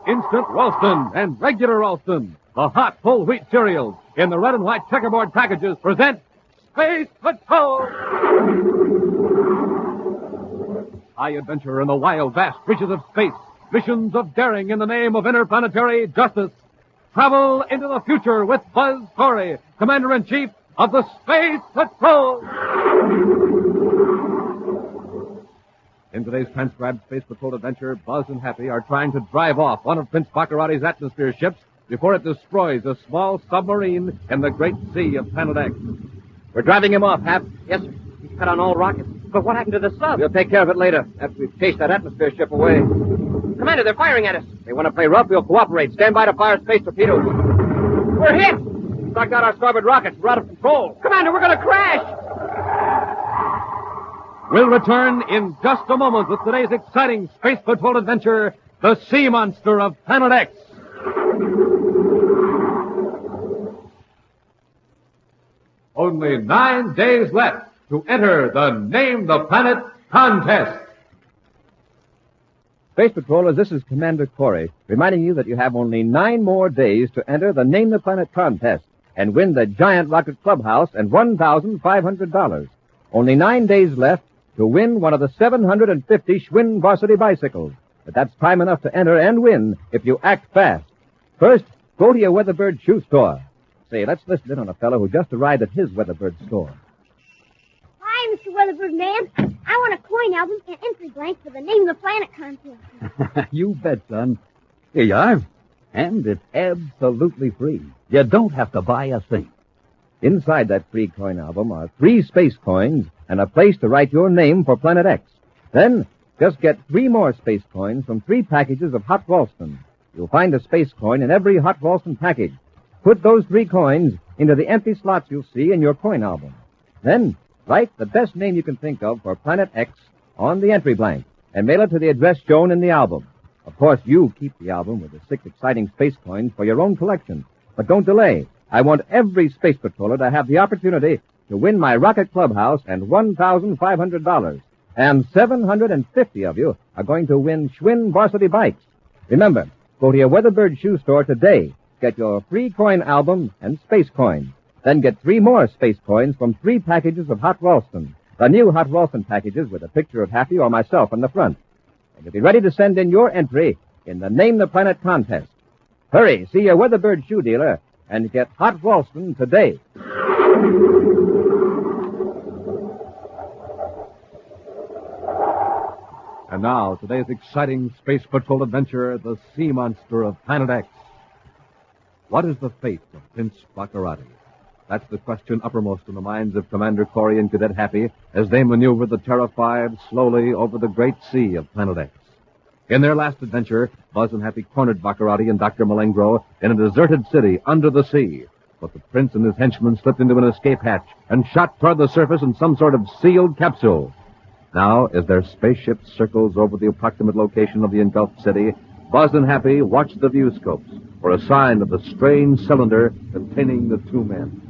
Instant Ralston and Regular Ralston, the hot whole wheat cereals in the red and white checkerboard packages, present Space Patrol! High adventure in the wild, vast reaches of space. Missions of daring in the name of interplanetary justice. Travel into the future with Buzz Corry, Commander-in-Chief of the Space Patrol! In today's transcribed Space Patrol adventure, Buzz and Happy are trying to drive off one of Prince Baccarati's atmosphere ships before it destroys a small submarine in the great sea of Planet X. We're driving him off, Hap. Yes, sir. He's cut on all rockets. But what happened to the sub? We'll take care of it later, after we've chased that atmosphere ship away. Commander, they're firing at us. They want to play rough, we'll cooperate. Stand by to fire space torpedoes. We're hit! Knocked out our starboard rockets. We're out of control. Commander, we're going to crash! We'll return in just a moment with today's exciting Space Patrol adventure, the Sea Monster of Planet X. Only 9 days left to enter the Name the Planet contest. Space Patrollers, this is Commander Corry, reminding you that you have only 9 more days to enter the Name the Planet contest and win the giant rocket clubhouse and $1,500. Only 9 days left to win one of the 750 Schwinn Varsity bicycles. But that's time enough to enter and win if you act fast. First, go to your Weatherbird shoe store. Say, let's listen in on a fellow who just arrived at his Weatherbird store. Hi, Mr. Weatherbird Man. I want a coin album and entry blank for the Name of the Planet contest. You bet, son. Here you are. And it's absolutely free. You don't have to buy a thing. Inside that free coin album are 3 space coins and a place to write your name for Planet X. Then, just get 3 more space coins from 3 packages of Hot Ralston. You'll find a space coin in every Hot Ralston package. Put those 3 coins into the empty slots you'll see in your coin album. Then, write the best name you can think of for Planet X on the entry blank and mail it to the address shown in the album. Of course, you keep the album with the 6 exciting space coins for your own collection. But don't delay. I want every space patroller to have the opportunity to win my rocket clubhouse and $1,500. And 750 of you are going to win Schwinn Varsity bikes. Remember, go to your Weatherbird shoe store today. Get your free coin album and space coin. Then get 3 more space coins from 3 packages of Hot Ralston. The new Hot Ralston packages with a picture of Happy or myself on the front. And you'll be ready to send in your entry in the Name the Planet contest. Hurry, see your Weatherbird shoe dealer and get Hot Ralston today. And now, today's exciting Space Patrol adventure, the sea monster of Planet X. What is the fate of Prince Baccarati? That's the question uppermost in the minds of Commander Corry and Cadet Happy as they maneuver the Terrified slowly over the great sea of Planet X. In their last adventure, Buzz and Happy cornered Baccarati and Dr. Malengro in a deserted city under the sea. But the prince and his henchmen slipped into an escape hatch and shot toward the surface in some sort of sealed capsule. Now, as their spaceship circles over the approximate location of the engulfed city, Buzz and Happy watch the viewscopes for a sign of the strange cylinder containing the 2 men.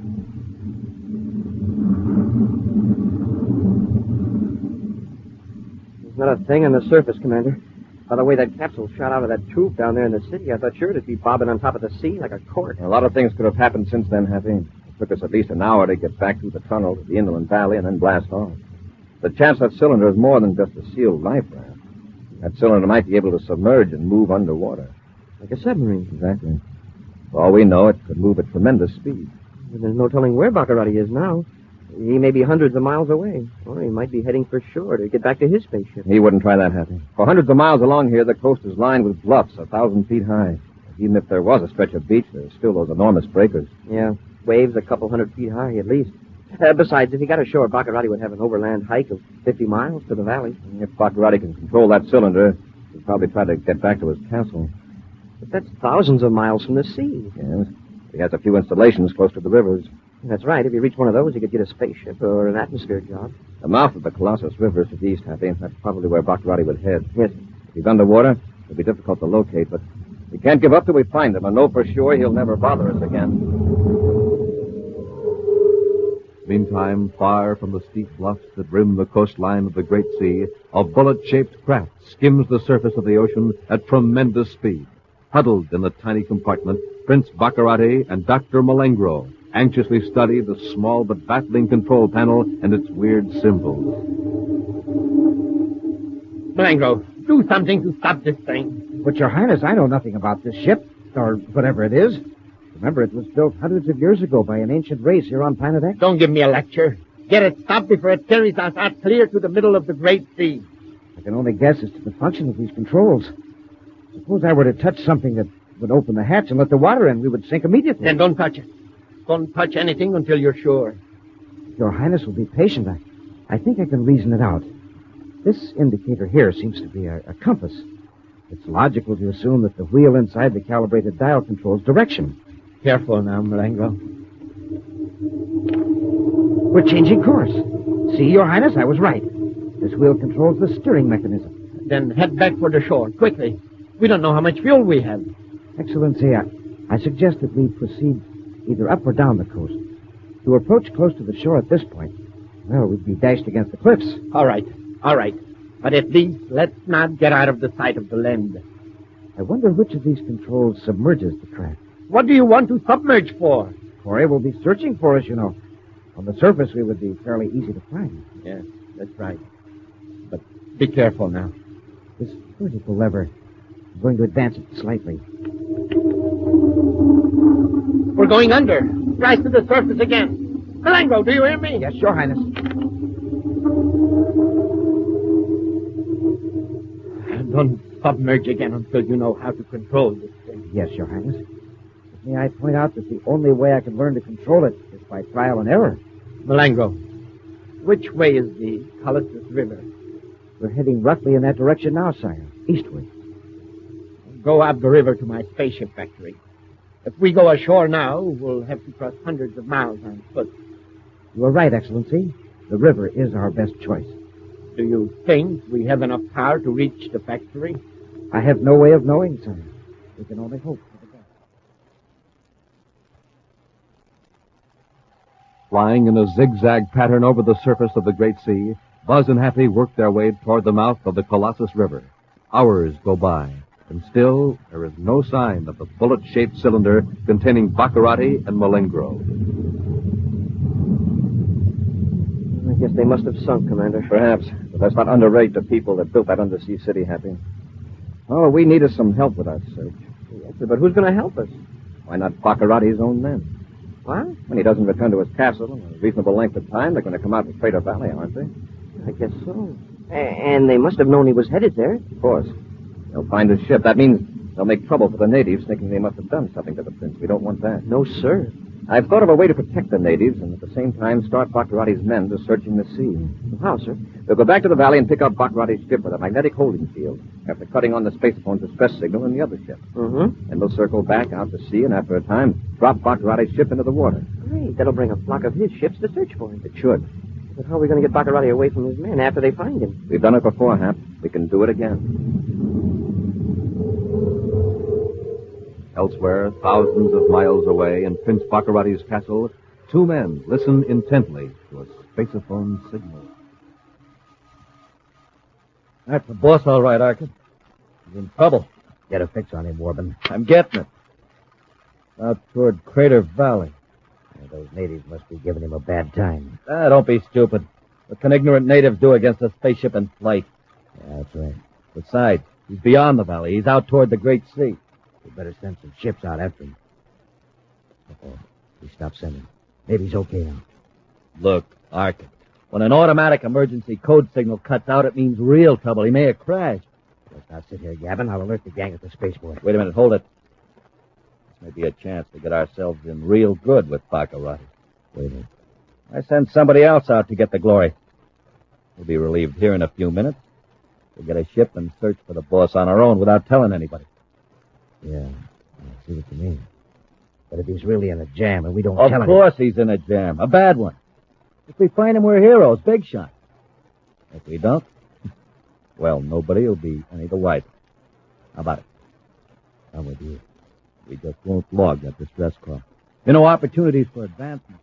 There's not a thing on the surface, Commander. By the way that capsule shot out of that tube down there in the city, I thought sure it'd be bobbing on top of the sea like a cork. A lot of things could have happened since then, Happy. It took us at least an hour to get back through the tunnel to the inland valley and then blast off. The chance that cylinder is more than just a sealed life raft. That cylinder might be able to submerge and move underwater. Like a submarine. Exactly. For all we know, it could move at tremendous speed. Well, there's no telling where Baccarati is now. He may be hundreds of miles away. Or he might be heading for shore to get back to his spaceship. He wouldn't try that, Happy. For hundreds of miles along here, the coast is lined with bluffs 1,000 feet high. Even if there was a stretch of beach, there's still those enormous breakers. Yeah, waves a couple 100 feet high at least. Besides, if he got ashore, Baccarati would have an overland hike of 50 miles to the valley. If Baccarati can control that cylinder, he'd probably try to get back to his castle. But that's thousands of miles from the sea. Yes. He has a few installations close to the rivers. That's right. If he reached one of those, he could get a spaceship or an atmosphere job. The mouth of the Colossus River is to the east, Happy. That's probably where Baccarati would head. Yes. If he's underwater, it'll be difficult to locate, but we can't give up till we find him. I know for sure he'll never bother us again. Meantime, far from the steep bluffs that rim the coastline of the Great Sea, a bullet-shaped craft skims the surface of the ocean at tremendous speed. Huddled in the tiny compartment, Prince Baccarati and Dr. Malengro anxiously study the small but baffling control panel and its weird symbols. Malengro, do something to stop this thing. But, Your Highness, I know nothing about this ship, or whatever it is. Remember, it was built hundreds of years ago by an ancient race here on Planet X. Don't give me a lecture. Get it stopped before it carries us out clear to the middle of the Great Sea. I can only guess as to the function of these controls. Suppose I were to touch something that would open the hatch and let the water in, we would sink immediately. Then don't touch it. Don't touch anything until you're sure. Your Highness will be patient. I think I can reason it out. This indicator here seems to be a compass. It's logical to assume that the wheel inside the calibrated dial controls direction. Careful now, Malengro. We're changing course. See, Your Highness, I was right. This wheel controls the steering mechanism. Then head back for the shore, quickly. We don't know how much fuel we have. Excellency, I suggest that we proceed either up or down the coast. To approach close to the shore at this point, Well, we'd be dashed against the cliffs. All right. But at least let's not get out of the sight of the land. I wonder which of these controls submerges the craft. What do you want to submerge for? Corry will be searching for us, you know. On the surface, we would be fairly easy to find. Yes, that's right. But be careful now. This vertical lever, I'm going to advance it slightly. We're going under. Rise to the surface again. Malango, do you hear me? Yes, Your Highness. Don't submerge again until you know how to control this thing. Yes, Your Highness. But may I point out that the only way I can learn to control it is by trial and error. Malango, which way is the Colossus River? We're heading roughly in that direction now, sire. Eastward. Go up the river to my spaceship factory. If we go ashore now, we'll have to cross hundreds of miles on foot. You are right, Excellency. The river is our best choice. Do you think we have enough power to reach the factory? I have no way of knowing, sire. We can only hope for the best. Flying in a zigzag pattern over the surface of the Great Sea, Buzz and Happy work their way toward the mouth of the Colossus River. Hours go by, and still there is no sign of the bullet-shaped cylinder containing Baccarati and Malingro. I guess they must have sunk, Commander. Perhaps, but let's not underrate the people that built that undersea city, Happy. All we need is some help with our search. Yes, but who's going to help us? Why not Baccarati's own men? What? When he doesn't return to his castle in a reasonable length of time, they're going to come out in Crater Valley, aren't they? I guess so. And they must have known he was headed there. Of course. They'll find his ship. That means they'll make trouble for the natives, thinking they must have done something to the prince. We don't want that. No, sir. I've thought of a way to protect the natives and at the same time start Baccarati's men to searching the sea. How, sir? They'll go back to the valley and pick up Baccarati's ship with a magnetic holding field after cutting on the spacephone's distress signal in the other ship. Mm-hmm. And they'll circle back out to sea and after a time drop Baccarati's ship into the water. Great. That'll bring a flock of his ships to search for him. It should. But how are we going to get Baccarati away from his men after they find him? We've done it before, Hap. We can do it again. Elsewhere, thousands of miles away in Prince Baccarati's castle, two men listen intently to a spaceophone signal. That's the boss, all right, Arkin. He's in trouble. Get a fix on him, Warbin. I'm getting it. Out toward Crater Valley. Yeah, those natives must be giving him a bad time. Don't be stupid. What can ignorant natives do against a spaceship in flight? Yeah, that's right. Besides, he's beyond the valley. He's out toward the Great Sea. We better send some ships out after him. Uh-oh. He stopped sending. Maybe he's okay now. Look, Arkin, when an automatic emergency code signal cuts out, it means real trouble. He may have crashed. Let's not sit here gabbing. I'll alert the gang at the spaceport. Wait a minute, hold it. This may be a chance to get ourselves in real good with Baccarati. Wait a minute. I send somebody else out to get the glory. We'll be relieved here in a few minutes. We'll get a ship and search for the boss on our own without telling anybody. Yeah, I see what you mean. But if he's really in a jam and we don't Of tell him... course he's in a jam. A bad one. If we find him, we're heroes. Big shot. If we don't, well, nobody will be any the wiser. How about it? I'm with you. We just won't log that distress call. You know, opportunities for advancement.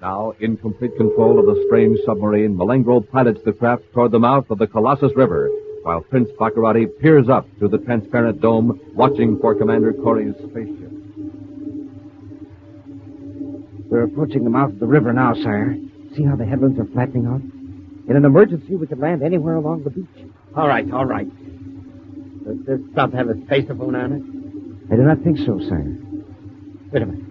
Now, in complete control of the strange submarine, Malingro pilots the craft toward the mouth of the Colossus River, while Prince Baccarati peers up through the transparent dome, watching for Commander Corry's spaceship. We're approaching the mouth of the river now, sire. See how the headlands are flattening out? In an emergency, we could land anywhere along the beach. All right. Does this stuff have a spaceophone on it? I do not think so, sire. Wait a minute.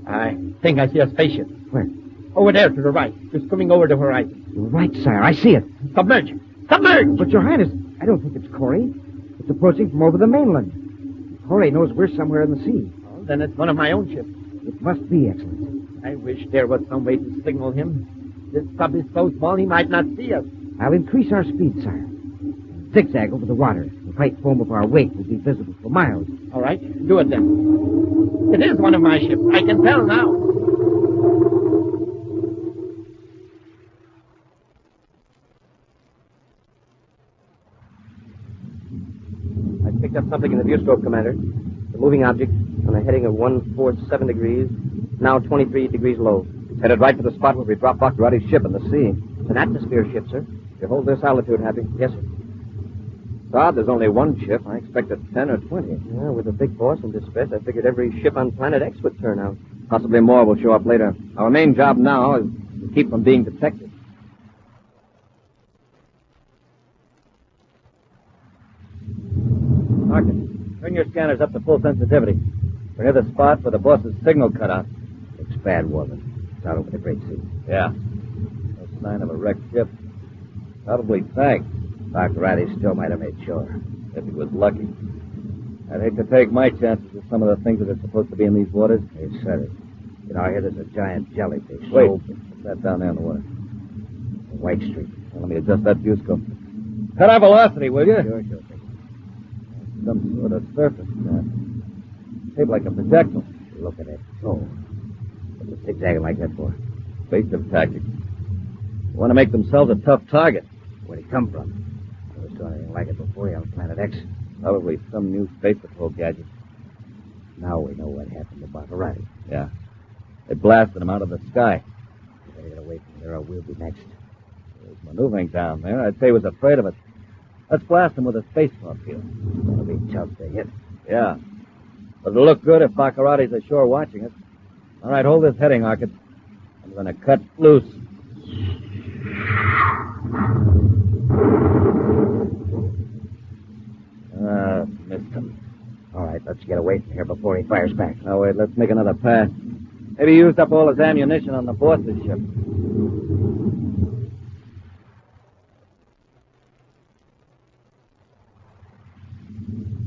I think I see a spaceship. Where? Over there to the right. Just coming over the horizon. You're right, sire. I see it. Submerge! Submerge! But, Your Highness, I don't think it's Corry. It's approaching from over the mainland. Corry knows we're somewhere in the sea. Well, then it's one of my own ships. It must be, Excellency. I wish there was some way to signal him. This sub is so small he might not see us. I'll increase our speed, sire. Zigzag over the water. The white foam of our wake will be visible for miles. All right, do it then. It is one of my ships. I can tell now. I picked up something in the viewscope, Commander. The moving object on a heading of 147 degrees, now 23 degrees low. It's headed right for the spot where we dropped Baccarati's ship in the sea. It's an atmosphere ship, sir. You hold this altitude, Happy? Yes, sir. It's odd there's only one ship. I expected 10 or 20. Yeah, with the big boss in distress, I figured every ship on Planet X would turn out. Possibly more will show up later. Our main job now is to keep from being detected. Martin, turn your scanners up to full sensitivity. We're near the spot where the boss's signal cut out. Looks bad, Walden. It's out over the Great Sea. Yeah. No sign of a wrecked ship. Probably tanked. Baccarati still might have made sure. If he was lucky. I'd hate to take my chances with some of the things that are supposed to be in these waters. They said it. You know, here there's a giant jellyfish. Wait. Put that down there in the water. A white streak. Now, let me adjust that view scope. Cut our velocity, will you? Sure. Some sort of surface craft. Shaped like a projectile. Look at it. Oh. What's it zigzagging like that for? Evasive tactics. They want to make themselves a tough target. Where'd it come from? Never saw anything like it before here on Planet X. Probably some new space patrol gadget. Now we know what happened to Baccarati. Yeah. They blasted him out of the sky. We better get away from here or we'll be next. There's maneuvering down there. I'd say he was afraid of it. Let's blast him with a space torpedo. It'll be tough to hit. Yeah. But it'll look good if Baccarati's ashore watching us. All right, hold this heading, Arcot. I'm going to cut loose. Missed him. All right, let's get away from here before he fires back. Now, wait, let's make another pass. Maybe he used up all his ammunition on the boss's ship.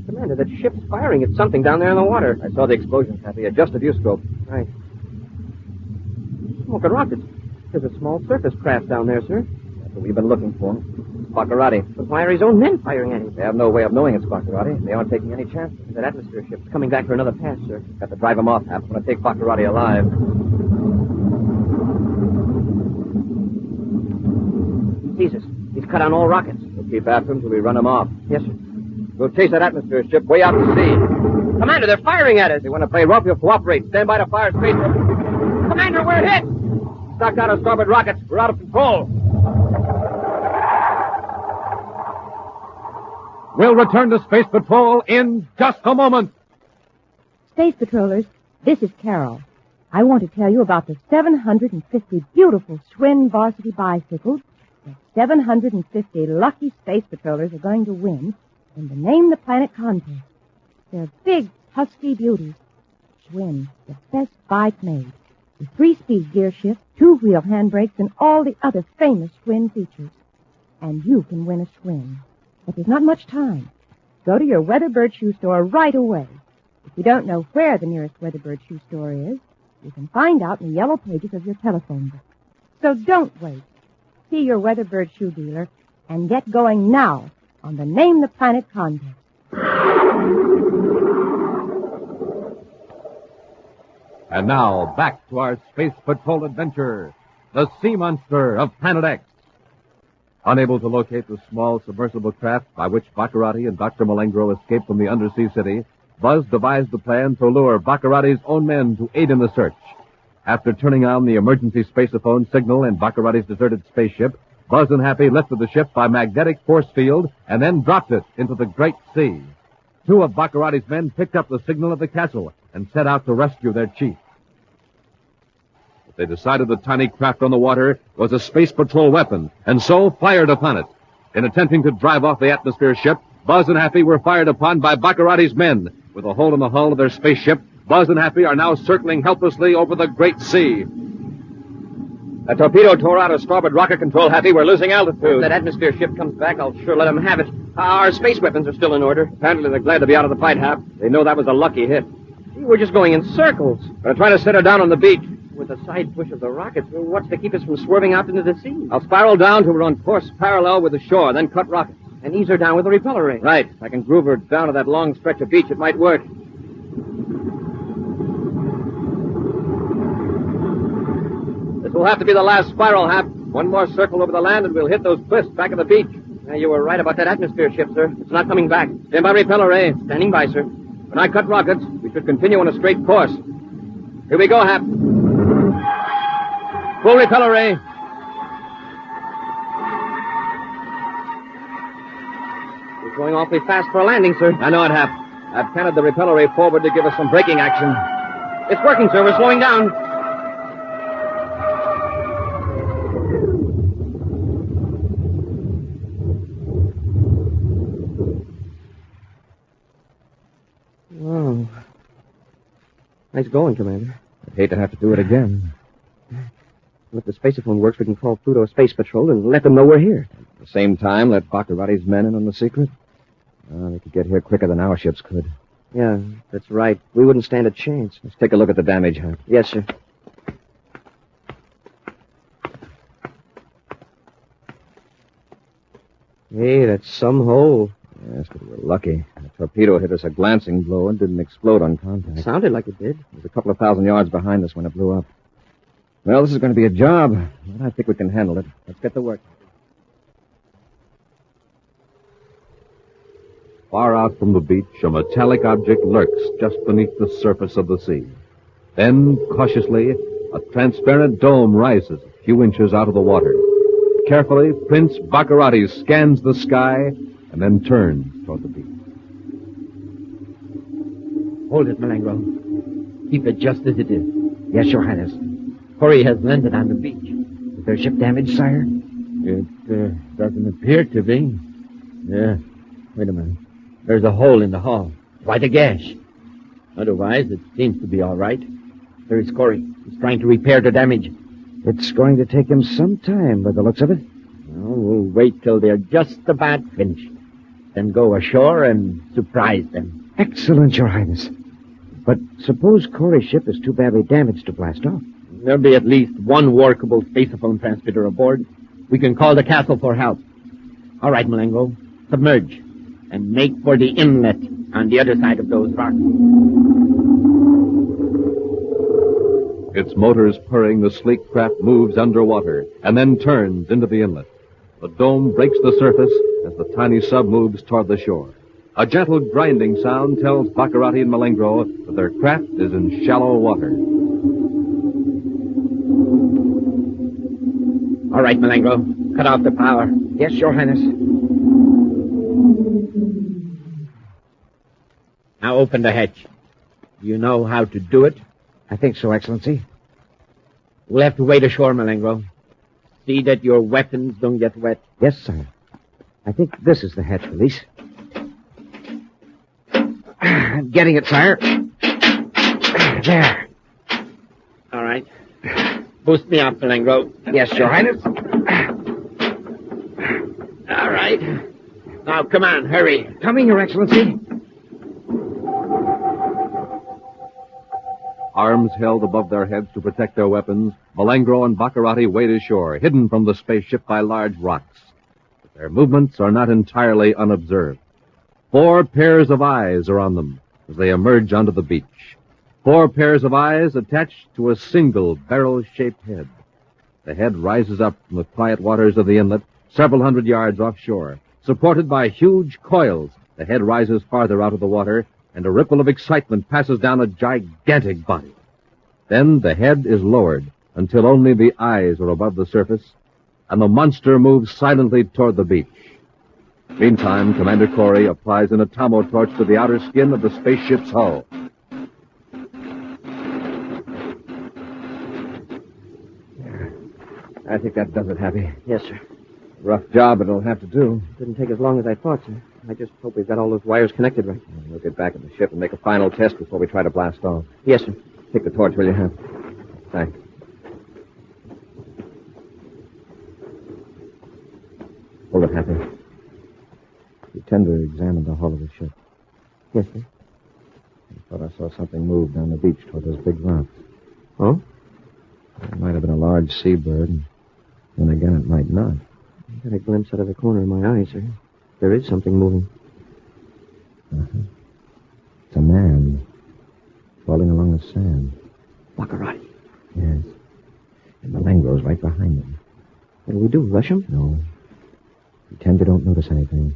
Commander, that ship's firing at something down there in the water. I saw the explosion, Happy. Adjust the view scope. Right. Smoking rockets. There's a small surface craft down there, sir. That's what we've been looking for. Baccarati. But why are his own men firing at him? They have no way of knowing it's Baccarati. They aren't taking any chances. That atmosphere ship's coming back for another pass, sir. Got to drive him off, Hap. I'm going to take Baccarati alive. He sees us. He's cut on all rockets. We'll keep after him till we run him off. Yes, sir. We'll chase that atmosphere ship way out to sea. Commander, they're firing at us. They want to play rough. You'll cooperate. Stand by to fire space. Commander, we're hit! Stocked out our starboard rockets. We're out of control. We'll return to Space Patrol in just a moment. Space Patrollers, this is Carol. I want to tell you about the 750 beautiful Schwinn varsity bicycles that 750 lucky Space Patrollers are going to win in the Name the Planet contest. They're big, husky beauties. Schwinn, the best bike made. With 3-speed gear shift, 2-wheel handbrakes, and all the other famous Schwinn features. And you can win a Schwinn. But there's not much time. Go to your Weatherbird shoe store right away. If you don't know where the nearest Weatherbird shoe store is, you can find out in the yellow pages of your telephone book. So don't wait. See your Weatherbird shoe dealer and get going now on the Name the Planet contest. And now, back to our Space Patrol adventure, the Sea Monster of Planet X. Unable to locate the small submersible craft by which Baccarati and Dr. Malengro escaped from the undersea city, Buzz devised the plan to lure Baccarati's own men to aid in the search. After turning on the emergency spaceophone signal in Baccarati's deserted spaceship, Buzz and Happy lifted the ship by magnetic force field and then dropped it into the great sea. 2 of Baccarati's men picked up the signal of the castle and set out to rescue their chief. They decided the tiny craft on the water was a space patrol weapon, and so fired upon it. In attempting to drive off the atmosphere ship, Buzz and Happy were fired upon by Baccarati's men. With a hole in the hull of their spaceship, Buzz and Happy are now circling helplessly over the great sea. A torpedo tore out of starboard rocket control, Happy. We're losing altitude. If that atmosphere ship comes back, I'll sure let them have it. Our space weapons are still in order. Apparently they're glad to be out of the fight, Hap. They know that was a lucky hit. We're just going in circles. We're trying to set her down on the beach. With the side push of the rockets, what's to keep us from swerving out into the sea? I'll spiral down till we're on course parallel with the shore, then cut rockets. And ease her down with a repeller ray. Right. I can groove her down to that long stretch of beach. It might work. This will have to be the last spiral, Hap. One more circle over the land and we'll hit those cliffs back of the beach. You were right about that atmosphere ship, sir. It's not coming back. Stand by repeller ray. Standing by, sir. When I cut rockets, we We should continue on a straight course. Here we go, Hap. Full repeller ray. We're going awfully fast for a landing, sir. I know it, Hap. I've canted the repeller ray forward to give us some braking action. It's working, sir. We're slowing down. Oh. Nice going, Commander. I'd hate to have to do it again. If the spaceophone works, we can call Pluto Space Patrol and let them know we're here. At the same time, let Baccarati's men in on the secret? They could get here quicker than our ships could. Yeah, that's right. We wouldn't stand a chance. Let's take a look at the damage, Hap. Yes, sir. Hey, that's some hole. Yes, but we're lucky. The torpedo hit us a glancing blow and didn't explode on contact. Sounded like it did. It was a couple of 1,000 yards behind us when it blew up. Well, this is going to be a job, but I think we can handle it. Let's get to work. Far out from the beach, a metallic object lurks just beneath the surface of the sea. Then, cautiously, a transparent dome rises a few inches out of the water. Carefully, Prince Baccarati scans the sky and then turns toward the beach. Hold it, Malengro. Keep it just as it is. Yes, Your Highness. Corry has landed on the beach. Is their ship damaged, sire? It doesn't appear to be. Yeah. Wait a minute. There's a hole in the hull. Quite a gash. Otherwise, it seems to be all right. There is Corry. He's trying to repair the damage. It's going to take him some time by the looks of it. Well, we'll wait till they're just about finished. Then go ashore and surprise them. Excellent, Your Highness. But suppose Corry's ship is too badly damaged to blast off. There'll be at least one workable spaceophone transmitter aboard. We can call the castle for help. All right, Malengo. Submerge. And make for the inlet on the other side of those rocks. Its motors purring, the sleek craft moves underwater and then turns into the inlet. The dome breaks the surface as the tiny sub moves toward the shore. A gentle grinding sound tells Baccarati and Malengro that their craft is in shallow water. All right, Malengro. Cut off the power. Yes, Your Highness. Now open the hatch. You know how to do it? I think so, Excellency. We'll have to wait ashore, Malengro. See that your weapons don't get wet. Yes, sir. I think this is the hatch release. I'm getting it, sire. There. All right. Boost me up, Malengro. Yes, Your Highness. All right. Now, come on, hurry. Coming, Your Excellency. Arms held above their heads to protect their weapons, Malengro and Baccarati wade ashore, hidden from the spaceship by large rocks. But their movements are not entirely unobserved. 4 pairs of eyes are on them as they emerge onto the beach. 4 pairs of eyes attached to a single barrel-shaped head. The head rises up from the quiet waters of the inlet, several hundred yards offshore. Supported by huge coils, the head rises farther out of the water, and a ripple of excitement passes down a gigantic body. Then the head is lowered until only the eyes are above the surface, and the monster moves silently toward the beach. Meantime, Commander Corry applies an atomo torch to the outer skin of the spaceship's hull. I think that does it, Happy. Yes, sir. Rough job, but it'll have to do. Didn't take as long as I thought, sir. I just hope we've got all those wires connected right. We'll get back in the ship and make a final test before we try to blast off. Yes, sir. Take the torch, will you, Hap? Thanks. Hold it, Happy. You tend to examine the hull of the ship. Yes, sir. I thought I saw something move down the beach toward those big rocks. Oh? It might have been a large seabird, and then again it might not. I got a glimpse out of the corner of my eye, sir. There is something moving. Uh-huh. It's a man falling along the sand. Baccarati. Yes. And Malengro's right behind him. What do we do, rush him? No. Pretend you don't notice anything.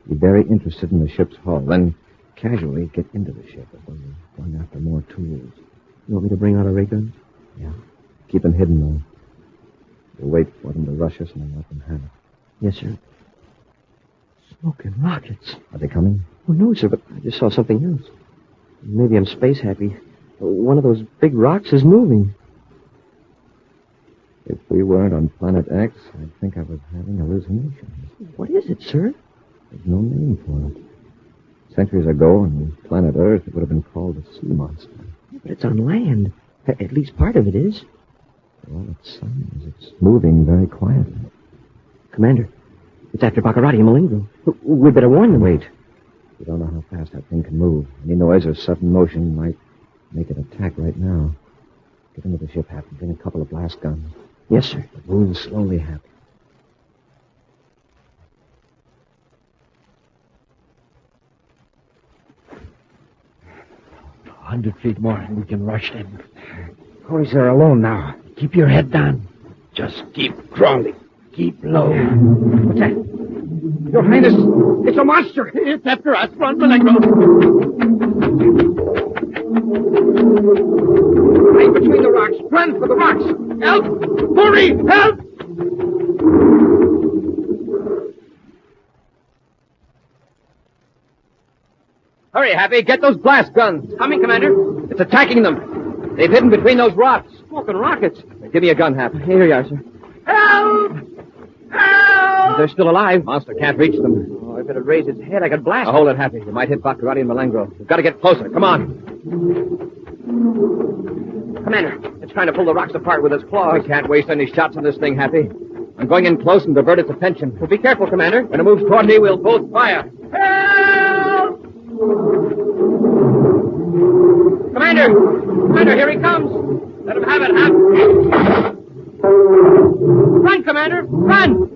Be very interested in the ship's hull. Then casually get into the ship as though you're going after more tools. You want me to bring out a ray gun? Yeah. Keep them hidden, though. We'll wait for them to rush us and then let them have it. Yes, sir. Smoking rockets. Are they coming? Oh, no, sir, but I just saw something else. Maybe I'm space happy. One of those big rocks is moving. If we weren't on Planet X, I'd think I was having hallucinations. What is it, sir? There's no name for it. Centuries ago, on planet Earth, it would have been called a sea monster. Yeah, but it's on land. At least part of it is. For all its signs, it's moving very quietly. Commander, it's after Baccarati and Malengo. We'd better warn them. Wait. We don't know how fast that thing can move. Any noise or sudden motion might make it attack right now. Get into the ship, Hap, and bring a couple of blast guns. Yes, sir. Move slowly, Hap. 100 feet more, and we can rush them. Corry's there alone now. Keep your head down. Just keep crawling. Keep low. What's that? Your Highness, it's a monster. It's after us. Run, Malengo. Right between the rocks. Run for the rocks. Help! Hurry! Help! Hurry, Happy. Get those blast guns. Coming, Commander. It's attacking them. They've hidden between those rocks. Smoking rockets. Give me a gun, Hap. Here you are, sir. Help! Help! They're still alive. Monster can't reach them. Oh, if it had raised its head, I could blast it. Hold it, Happy. You might hit Baccarati and Malengo. We've got to get closer. Come on. Commander, it's trying to pull the rocks apart with its claws. We can't waste any shots on this thing, Happy. I'm going in close and divert its attention. Well, be careful, Commander. When it moves toward me, we'll both fire. Help! Commander! Commander, here he comes! Let him have it, Hap! Run, Commander! Run!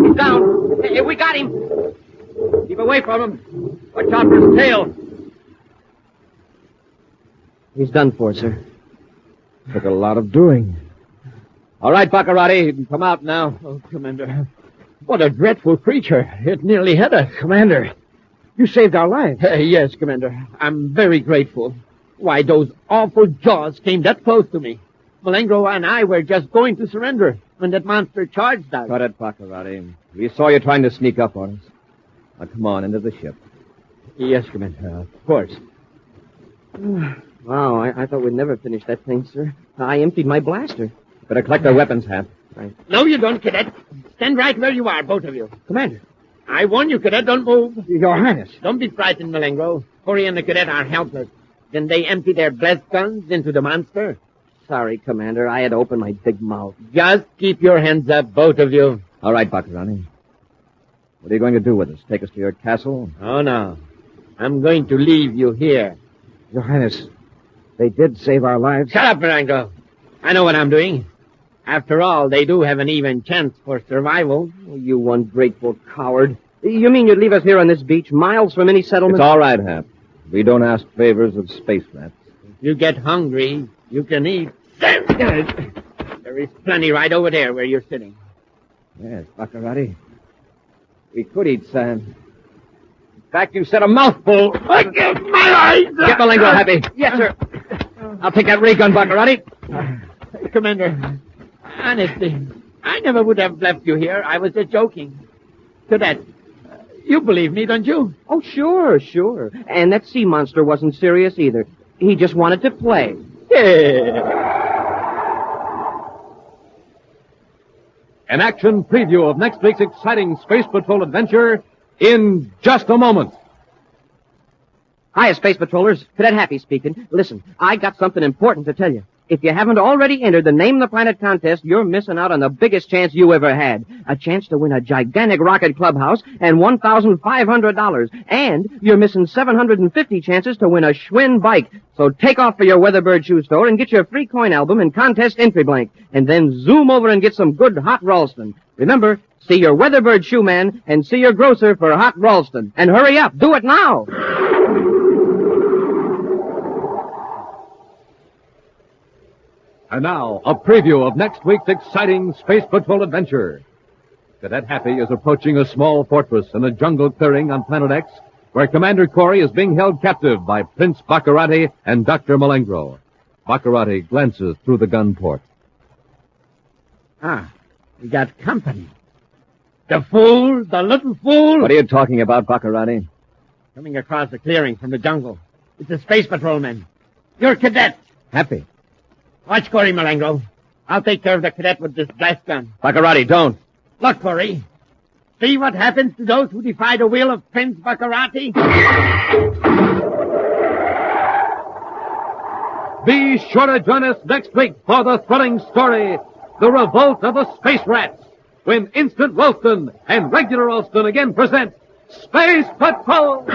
He's down. Hey, we got him. Keep away from him. Watch out for his tail. He's done for, sir. Took a lot of doing. All right, Baccarati, you can come out now. Oh, Commander. What a dreadful creature. It nearly had us. Commander, you saved our lives. Yes, Commander. I'm very grateful. Why, those awful jaws came that close to me. Malengo and I were just going to surrender when that monster charged us. Cut it, Baccarati. We saw you trying to sneak up on us. Now, come on, into the ship. Yes, Commander, of course. Wow, I thought we'd never finish that thing, sir. I emptied my blaster. Better collect our weapons, Hap. Right. No, you don't, Cadet. Stand right where you are, both of you. Commander. I warn you, Cadet, don't move. Your Highness. Don't be frightened, Malengo. Corry and the Cadet are helpless. Then they empty their blast guns into the monster. Sorry, Commander. I had to open my big mouth. Just keep your hands up, both of you. All right, Baccarati. What are you going to do with us? Take us to your castle? Oh, no. I'm going to leave you here. Your Highness, they did save our lives. Shut up, Malengo. I know what I'm doing. After all, they do have an even chance for survival. Oh, you ungrateful coward. You mean you'd leave us here on this beach, miles from any settlement? It's all right, Hap. We don't ask favors of space rats. If you get hungry, you can eat. There is plenty right over there where you're sitting. Yes, Baccarati. We could eat sand. In fact, you said a mouthful. Get my eyes! Get Malengo, Happy. Yes, sir. I'll take that ray gun, Baccarati. Commander, honestly, I never would have left you here. I was just joking. Cadet, you believe me, don't you? Oh, sure. And that sea monster wasn't serious either. He just wanted to play. An action preview of next week's exciting Space Patrol adventure in just a moment. Hiya, Space Patrollers. Cadet Happy speaking. Listen, I got something important to tell you. If you haven't already entered the Name the Planet contest, you're missing out on the biggest chance you ever had. A chance to win a gigantic rocket clubhouse and $1,500. And you're missing 750 chances to win a Schwinn bike. So take off for your Weatherbird shoe store and get your free coin album and contest entry blank. And then zoom over and get some good hot Ralston. Remember, see your Weatherbird shoe man and see your grocer for hot Ralston. And hurry up. Do it now. And now, a preview of next week's exciting Space Patrol adventure. Cadet Happy is approaching a small fortress in a jungle clearing on Planet X where Commander Corry is being held captive by Prince Baccarati and Dr. Malengro. Baccarati glances through the gun port. Ah, we got company. The fool, the little fool. What are you talking about, Baccarati? Coming across the clearing from the jungle. It's a space patrolman. You're Cadet. Happy. Watch Corry, Malengro. I'll take care of the cadet with this blast gun. Baccarati, don't. Look, Corry. See what happens to those who defy the will of Prince Baccarati? Be sure to join us next week for the thrilling story, The Revolt of the Space Rats, when Instant Ralston and Regular Ralston again present Space Patrol!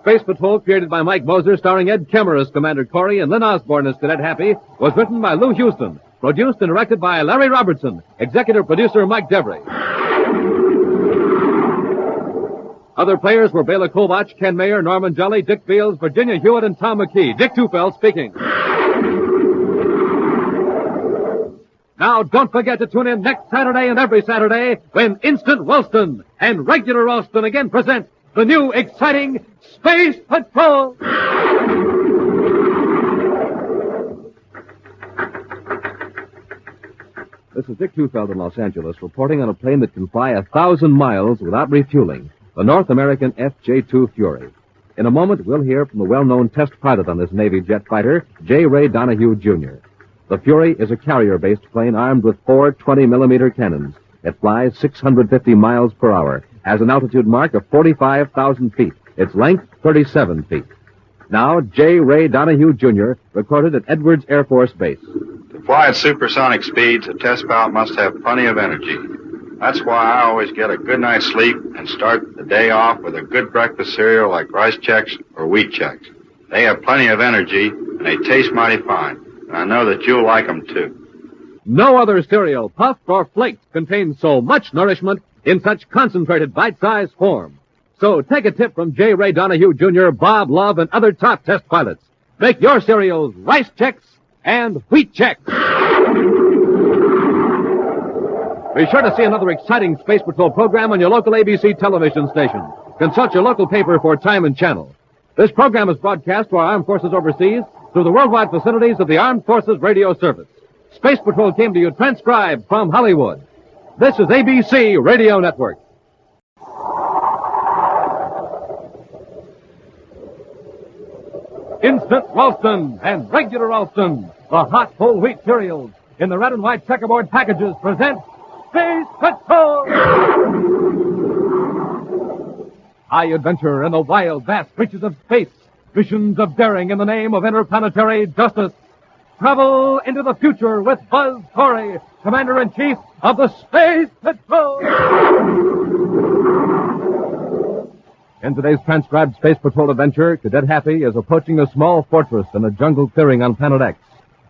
Space Patrol, created by Mike Moser, starring Ed Kemmer as Commander Corry and Lynn Osborne as Cadet Happy, was written by Lou Houston, produced and directed by Larry Robertson, executive producer Mike Devery. Other players were Bela Kovach, Ken Mayer, Norman Jolly, Dick Fields, Virginia Hewitt, and Tom McKee. Dick Tufeld speaking. Now, don't forget to tune in next Saturday and every Saturday when Instant Ralston and Regular Ralston again present the new exciting Space Patrol! This is Dick Tufeld in Los Angeles reporting on a plane that can fly 1,000 miles without refueling, the North American FJ-2 Fury. In a moment, we'll hear from the well-known test pilot on this Navy jet fighter, J. Ray Donahue, Jr. The Fury is a carrier-based plane armed with 4 20-millimeter cannons. It flies 650 miles per hour, has an altitude mark of 45,000 feet. Its length, 37 feet. Now, J. Ray Donahue, Jr., recorded at Edwards Air Force Base. To fly at supersonic speeds, a test pilot must have plenty of energy. That's why I always get a good night's sleep and start the day off with a good breakfast cereal like Rice Chex or Wheat Chex. They have plenty of energy, and they taste mighty fine. And I know that you'll like them, too. No other cereal, puffed or flaked, contains so much nourishment in such concentrated bite-sized form. So take a tip from J. Ray Donahue, Jr., Bob Love, and other top test pilots. Make your cereals Rice Chex and Wheat Chex. Be sure to see another exciting Space Patrol program on your local ABC television station. Consult your local paper for time and channel. This program is broadcast to our armed forces overseas through the worldwide facilities of the Armed Forces Radio Service. Space Patrol came to you transcribed from Hollywood. This is ABC Radio Network. Instant Ralston and Regular Ralston, the hot whole wheat cereals in the red and white checkerboard packages, present Space Patrol! High adventure in the wild, vast reaches of space. Missions of daring in the name of interplanetary justice. Travel into the future with Buzz Corry, Commander-in-Chief of the Space Patrol! In today's transcribed Space Patrol adventure, Cadet Happy is approaching a small fortress in a jungle clearing on Planet X,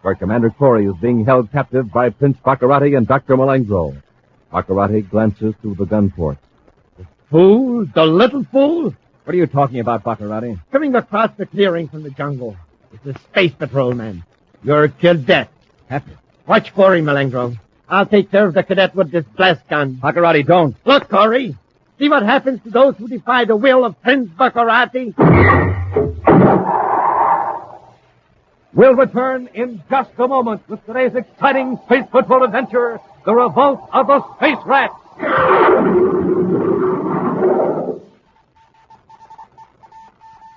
where Commander Corry is being held captive by Prince Baccarati and Dr. Malengro. Baccarati glances through the gun port. Fool, the little fool. What are you talking about, Baccarati? Coming across the clearing from the jungle. It's a space patrolman. You're Cadet Happy. Watch Corry, Malengro. I'll take care of the cadet with this blast gun. Baccarati, don't. Look, Corry. See what happens to those who defy the will of Prince Baccarati? We'll return in just a moment with today's exciting Space Patrol adventure, The Revolt of the Space Rats.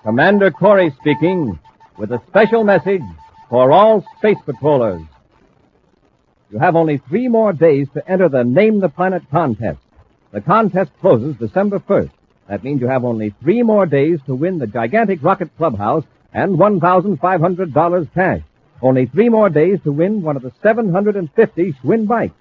Commander Corry speaking with a special message for all space patrollers. You have only 3 more days to enter the Name the Planet contest. The contest closes December 1st. That means you have only 3 more days to win the gigantic rocket clubhouse and $1,500 cash. Only 3 more days to win one of the 750 Schwinn bikes.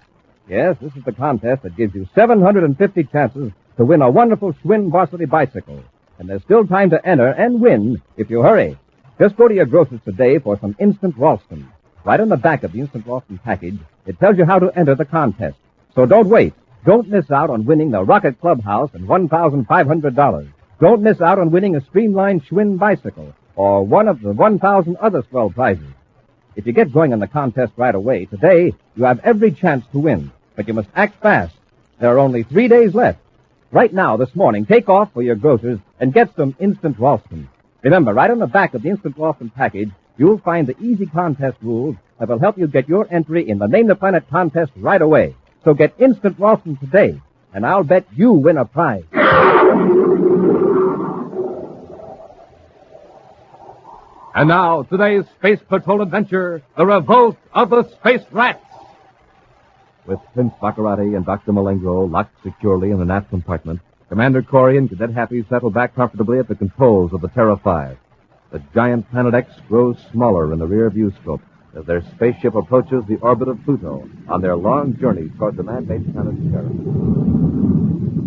Yes, this is the contest that gives you 750 chances to win a wonderful Schwinn varsity bicycle. And there's still time to enter and win if you hurry. Just go to your grocer's today for some Instant Ralston. Right on the back of the Instant Ralston package, it tells you how to enter the contest. So don't wait. Don't miss out on winning the Rocket Clubhouse and $1,500. Don't miss out on winning a streamlined Schwinn bicycle or one of the 1,000 other swell prizes. If you get going on the contest right away, today you have every chance to win. But you must act fast. There are only 3 days left. Right now, this morning, take off for your grocers and get some Instant Ralston. Remember, right on the back of the Instant Ralston package, you'll find the easy contest rules that will help you get your entry in the Name the Planet contest right away. So get Instant Ralston today, and I'll bet you win a prize. And now, today's Space Patrol adventure, the Revolt of the Space Rats. With Prince Baccarati and Dr. Malengro locked securely in the aft compartment, Commander Corry and Cadet Happy settle back comfortably at the controls of the Terra 5. The giant Planet X grows smaller in the rear view scope as their spaceship approaches the orbit of Pluto on their long journey toward the land-based planet Terra.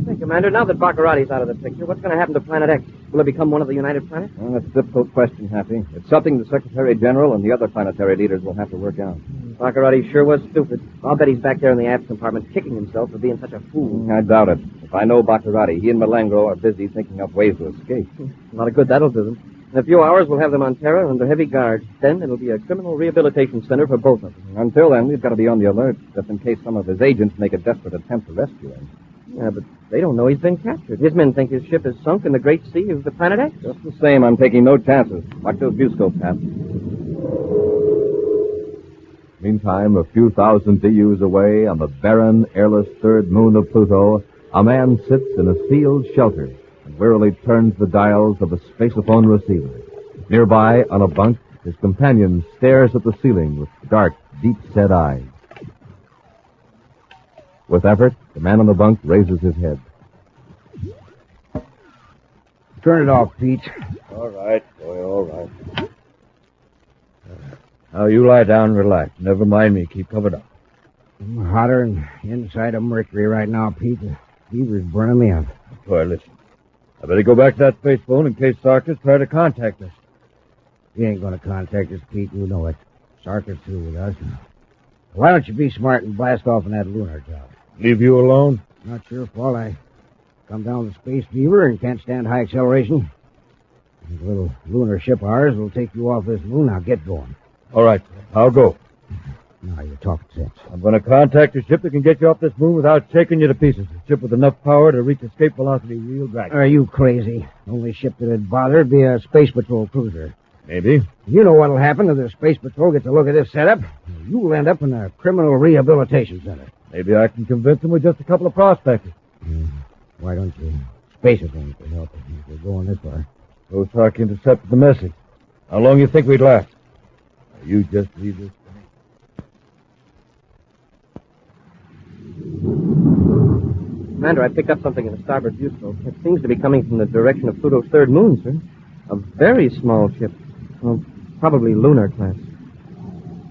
Hey, Commander, now that Baccarati's out of the picture, what's going to happen to Planet X? Will it become one of the United Planets? Well, that's a difficult question, Happy. It's something the Secretary General and the other planetary leaders will have to work out. Baccarati sure was stupid. I'll bet he's back there in the aft compartment kicking himself for being such a fool. I doubt it. If I know Baccarati, he and Malengro are busy thinking up ways to escape. A lot of good that'll do them. In a few hours, we'll have them on Terra under heavy guard. Then it'll be a criminal rehabilitation center for both of them. Until then, we've got to be on the alert, just in case some of his agents make a desperate attempt to rescue him. Yeah, but they don't know he's been captured. His men think his ship is sunk in the great sea of the Planet X. Just the same, I'm taking no chances. Watch those viewscopes, Hap. Meantime, a few thousand DUs away on the barren, airless third moon of Pluto, a man sits in a sealed shelter and wearily turns the dials of a spaceophone receiver. Nearby, on a bunk, his companion stares at the ceiling with dark, deep-set eyes. With effort, the man on the bunk raises his head. Turn it off, Pete. All right, boy, all right. Now, you lie down and relax. Never mind me. Keep covered up. I'm hotter than inside of Mercury right now, Pete. The fever's burning me up. Boy, listen. I better go back to that space phone in case Sarkis try to contact us. He ain't going to contact us, Pete. You know it. Sarkis through with us. Why don't you be smart and blast off in that lunar job? Leave you alone? Not your fault. I come down with space fever and can't stand high acceleration. The little lunar ship of ours will take you off this moon. Now get going. All right, I'll go. Now you're talking sense. I'm going to contact a ship that can get you off this moon without shaking you to pieces. A ship with enough power to reach escape velocity real drag. Are you crazy? The only ship that'd bother would be a space patrol cruiser. Maybe. You know what'll happen if the space patrol gets a look at this setup? You'll end up in a criminal rehabilitation center. Maybe I can convince them with just a couple of prospectors. Why don't you space it in to help us if we're going this far? Go Sark intercepted the message. How long you think we'd last? Now, you just leave this to me. Commander, I picked up something in the starboard viewscope. It seems to be coming from the direction of Pluto's third moon, sir. A very small ship. Well, probably lunar class.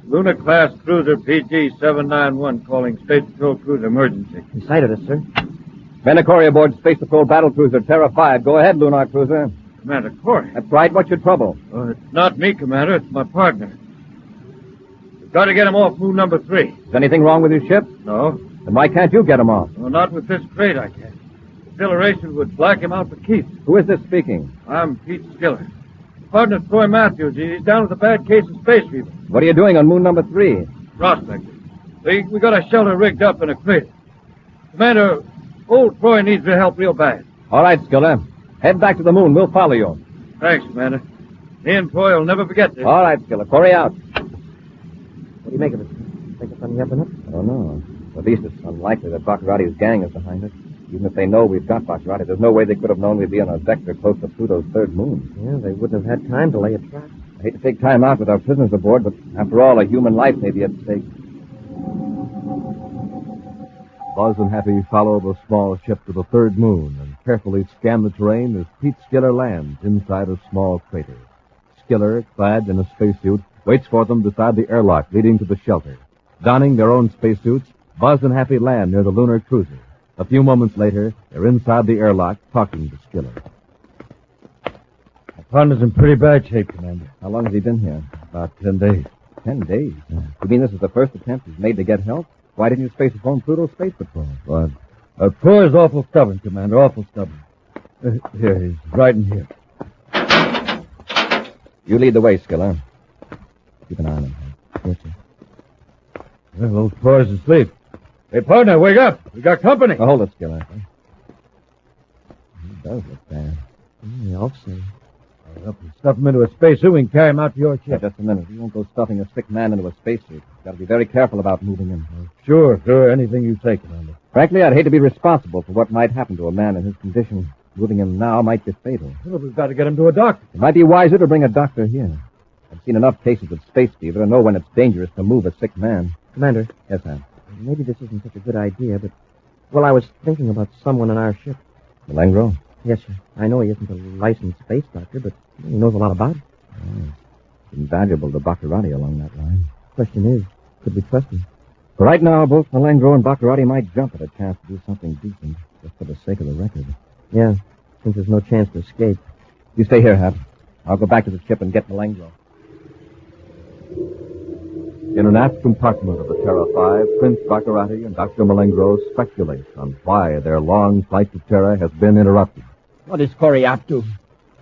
Lunar class cruiser PG-791 calling Space Patrol Cruiser emergency. He sighted us, sir. Commander Corry aboard Space Patrol Battle Cruiser Terra 5. Go ahead, Lunar Cruiser. Commander Corry? That's right. What's your trouble? It's not me, Commander. It's my partner. We've got to get him off moon number 3. Is anything wrong with your ship? No. Then why can't you get him off? Well, not with this crate, I can't. Acceleration would black him out for keeps. Who is this speaking? I'm Pete Skiller. Partner Troy Matthews. He's down with a bad case of space fever. What are you doing on moon number 3? Prospector. We got a shelter rigged up in a crate. Commander, old Troy needs your help real bad. All right, Skiller. Head back to the moon. We'll follow you. Thanks, Commander. He and Troy will never forget this. All right, Skiller. Corry out. What do you make of it? Think it's on the up and up? I don't know. At least it's unlikely that Baccarati's gang is behind it. Even if they know we've got Masquerade, there's no way they could have known we'd be on a vector close to Pluto's third moon. Yeah, they wouldn't have had time to lay a trap. I hate to take time out with our prisoners aboard, but after all, a human life may be at stake. Buzz and Happy follow the small ship to the third moon and carefully scan the terrain as Pete Skiller lands inside a small crater. Skiller, clad in a spacesuit, waits for them beside the airlock leading to the shelter. Donning their own spacesuits, Buzz and Happy land near the lunar cruiser. A few moments later, they're inside the airlock talking to Skiller. My partner's in pretty bad shape, Commander. How long has he been here? About 10 days. 10 days? Yeah. You mean this is the first attempt he's made to get help? Why didn't you space phone Pluto Space Patrol? Well, Troy's awful stubborn, Commander, awful stubborn. Here, he's right in here. You lead the way, Skiller. Keep an eye on him. Yes, sir. Well, old Troy's asleep. Hey, partner, wake up. We got company. Now, hold it, Skiller. does look bad. They all say. Well, if we stuff him into a spacesuit, we can carry him out to your ship. Just a minute. You won't go stuffing a sick man into a spacesuit. Got to be very careful about moving him. Sure. Anything you say, Commander. Frankly, I'd hate to be responsible for what might happen to a man in his condition. Moving him now might be fatal. Well, we've got to get him to a doctor. It might be wiser to bring a doctor here. I've seen enough cases of space fever to know when it's dangerous to move a sick man. Commander. Yes, ma'am. Maybe this isn't such a good idea, but... Well, I was thinking about someone on our ship. Malengro? Yes, sir. I know he isn't a licensed space doctor, but he knows a lot about it. Oh, it's invaluable to Baccarati along that line. Question is, could we trust him? For right now, both Malengro and Baccarati might jump at a chance to do something decent, just for the sake of the record. Yeah, since there's no chance to escape. You stay here, Hap. I'll go back to the ship and get Malengro. In an aft compartment of the Terra 5, Prince Baccarati and Dr. Malengro speculate on why their long flight to Terra has been interrupted. What is Corry up to?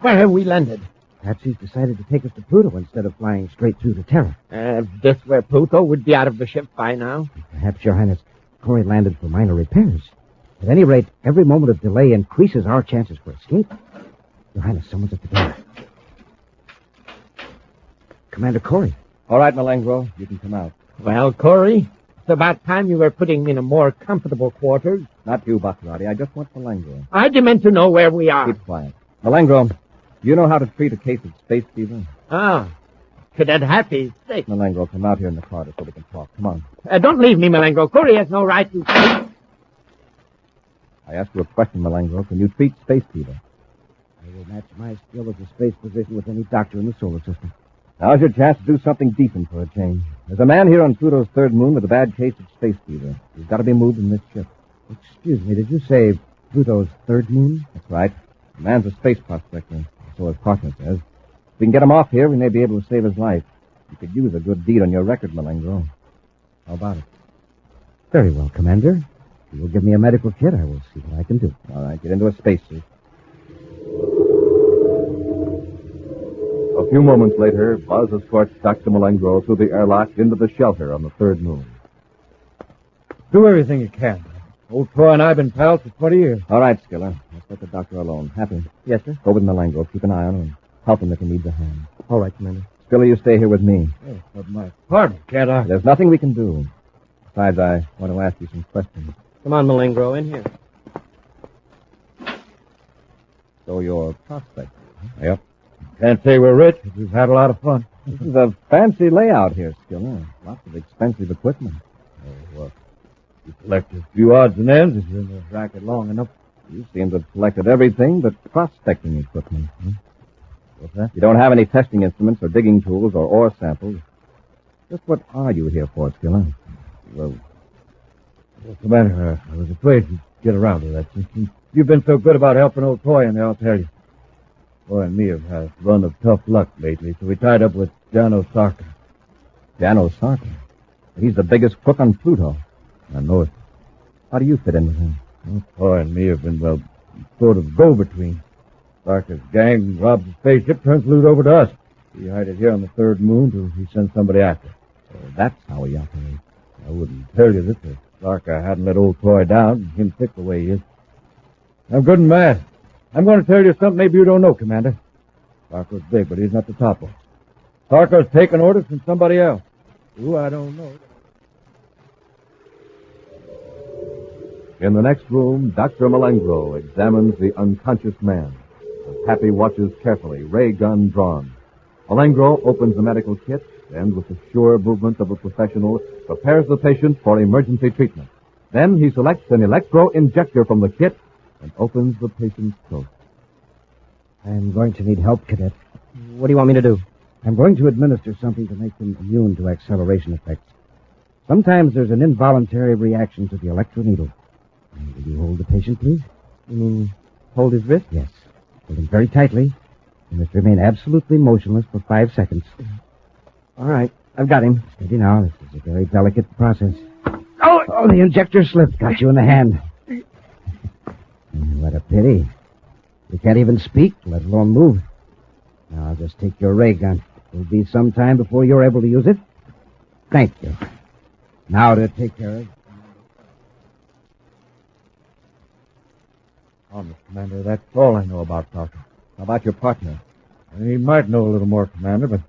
Where have we landed? Perhaps he's decided to take us to Pluto instead of flying straight through to Terra. If this were Pluto, we'd be out of the ship by now. Perhaps, Your Highness, Corry landed for minor repairs. At any rate, every moment of delay increases our chances for escape. Your Highness, someone's at the door. Commander Corry. All right, Malengro, you can come out. Well, Corry, it's about time you were putting me in a more comfortable quarters. Not you, Baccarati. I just want Malengro. I demand to know where we are. Keep quiet. Malengro, do you know how to treat a case of space fever? Ah, Cadet Happy is sick. Malengro, come out here in the corridor so we can talk. Come on. Don't leave me, Malengro. Corry has no right to... I asked you a question, Malengro. Can you treat space fever? I will match my skill as a space physician with any doctor in the solar system. Now's your chance to do something decent for a change. There's a man here on Pluto's third moon with a bad case of space fever. He's got to be moved in this ship. Excuse me, did you say Pluto's third moon? That's right. The man's a space prospector, so his partner says. If we can get him off here, we may be able to save his life. You could use a good deed on your record, Malengro. How about it? Very well, Commander. If you will give me a medical kit, I will see what I can do. All right, get into a spacesuit. A few moments later, Buzz escorts Dr. Malengro through the airlock into the shelter on the third moon. Do everything you can. Old Troy and I have been pals for 20 years. All right, Skiller. Let's let the doctor alone. Happy. Yes, sir? Go with Malengro. Keep an eye on him and help him if he needs a hand. All right, Commander. Skiller, you stay here with me. Oh, but my pardon, can't I? There's nothing we can do. Besides, I want to ask you some questions. Come on, Malengro, in here. So you're prospecting, huh? Yep. Can't say we're rich, but we've had a lot of fun. This is a fancy layout here, Skiller. Lots of expensive equipment. Oh, well, you collect a few odds and ends if you're in the racket long enough. You seem to have collected everything but prospecting equipment. Huh? What's that? You don't have any testing instruments or digging tools or ore samples. Just what are you here for, Skiller? Well, Commander, I was afraid you'd get around to that. Since you've been so good about helping old Toy, and I'll tell you. Boy and me have had a run of tough luck lately, so we tied up with Jano Sarka. Jano Sarka? He's the biggest crook on Pluto. I know it. How do you fit in with him? Well, Toy and me have been, well, sort of go-between. Sarka's gang robs the spaceship, turns loot over to us. We hide it here on the third moon till he sends somebody after. So that's how he operates. I wouldn't tell you this if Sarka hadn't let old Toy down and him sick the way he is. I'm good and mad. I'm going to tell you something maybe you don't know, Commander. Sarko's big, but he's not the top one. Sarko's taken orders from somebody else. Who, I don't know. In the next room, Dr. Malengro examines the unconscious man. As Happy watches carefully, ray gun drawn. Malengro opens the medical kit and, with the sure movement of a professional, prepares the patient for emergency treatment. Then he selects an electro-injector from the kit and opens the patient's throat. I'm going to need help, Cadet. What do you want me to do? I'm going to administer something to make him immune to acceleration effects. Sometimes there's an involuntary reaction to the electroneedle. Will you hold the patient, please? You mean hold his wrist? Yes. Hold him very tightly. You must remain absolutely motionless for 5 seconds. All right. I've got him. Steady now. This is a very delicate process. Oh, the injector slipped. Got you in the hand. What a pity. You can't even speak, let alone move. Now, I'll just take your ray gun. It will be some time before you're able to use it. Thank you. Now to take care of... Honest, Commander, that's all I know about Sarka. How about your partner? He might know a little more, Commander, but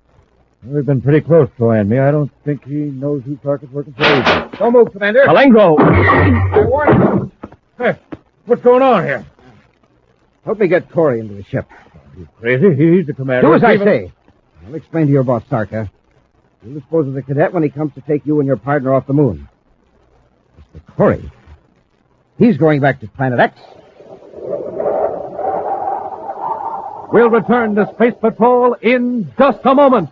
we've been pretty close, Troy and me. I don't think he knows who Sarka's working for either. Don't move, Commander. Malengro! I warn you. Hey, what's going on here? Help me get Corry into the ship. You crazy? He's the commander. Do as I say. I'll explain to your boss, Sarka. You'll dispose of the cadet when he comes to take you and your partner off the moon. Mr. Corry. He's going back to Planet X. We'll return to Space Patrol in just a moment.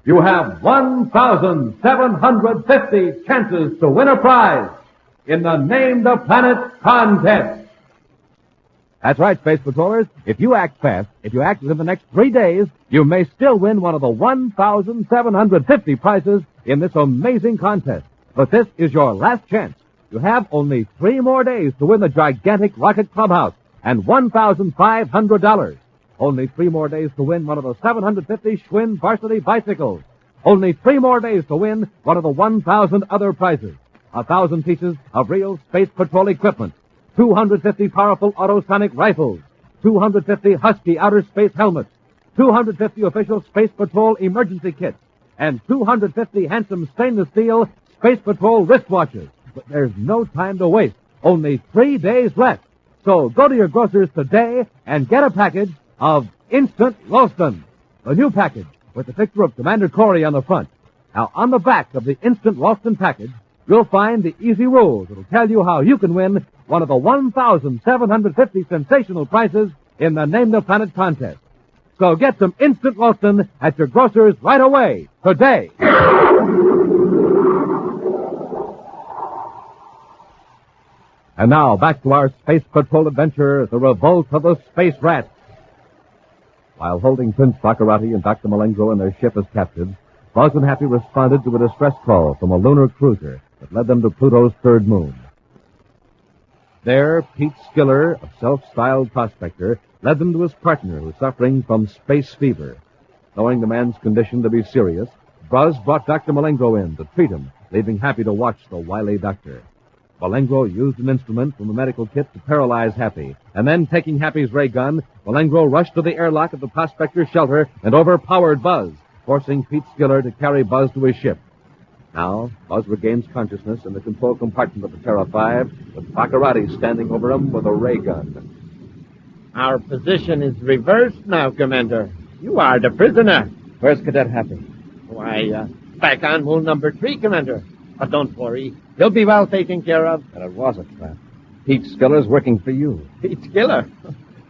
You have 1,750 chances to win a prize in the Name the Planet contest. That's right, Space Patrollers. If you act fast, if you act within the next 3 days, you may still win one of the 1,750 prizes in this amazing contest. But this is your last chance. You have only 3 more days to win the gigantic rocket clubhouse and $1,500. Only 3 more days to win one of the 750 Schwinn varsity bicycles. Only 3 more days to win one of the 1,000 other prizes. 1,000 pieces of real Space Patrol equipment. 250 powerful autosonic rifles. 250 Husky outer space helmets. 250 official Space Patrol emergency kits. And 250 handsome stainless steel Space Patrol wristwatches. But there's no time to waste. Only 3 days left. So go to your grocers today and get a package of Instant Ralston. The new package with the picture of Commander Corry on the front. Now, on the back of the Instant Ralston package, you'll find the easy rules that'll tell you how you can win one of the 1,750 sensational prizes in the Name the Planet contest. So get some Instant Ralston at your grocers right away, today. And now, back to our Space Patrol adventure, the Revolt of the Space Rats. While holding Prince Baccarati and Dr. Malengro and their ship as captives, Buzz and Happy responded to a distress call from a lunar cruiser that led them to Pluto's third moon. There, Pete Skiller, a self-styled prospector, led them to his partner who was suffering from space fever. Knowing the man's condition to be serious, Buzz brought Dr. Malengro in to treat him, leaving Happy to watch the wily doctor. Malengro used an instrument from the medical kit to paralyze Happy, and then, taking Happy's ray gun, Malengro rushed to the airlock of the prospector's shelter and overpowered Buzz, forcing Pete Skiller to carry Buzz to his ship. Now, Buzz regains consciousness in the control compartment of the Terra 5, with Baccarati standing over him with a ray gun. Our position is reversed now, Commander. You are the prisoner. Where's Cadet Happy? Why, back on moon number 3, Commander. But don't worry. He'll be well taken care of. And it was a trap. Pete Skiller's working for you. Pete Skiller?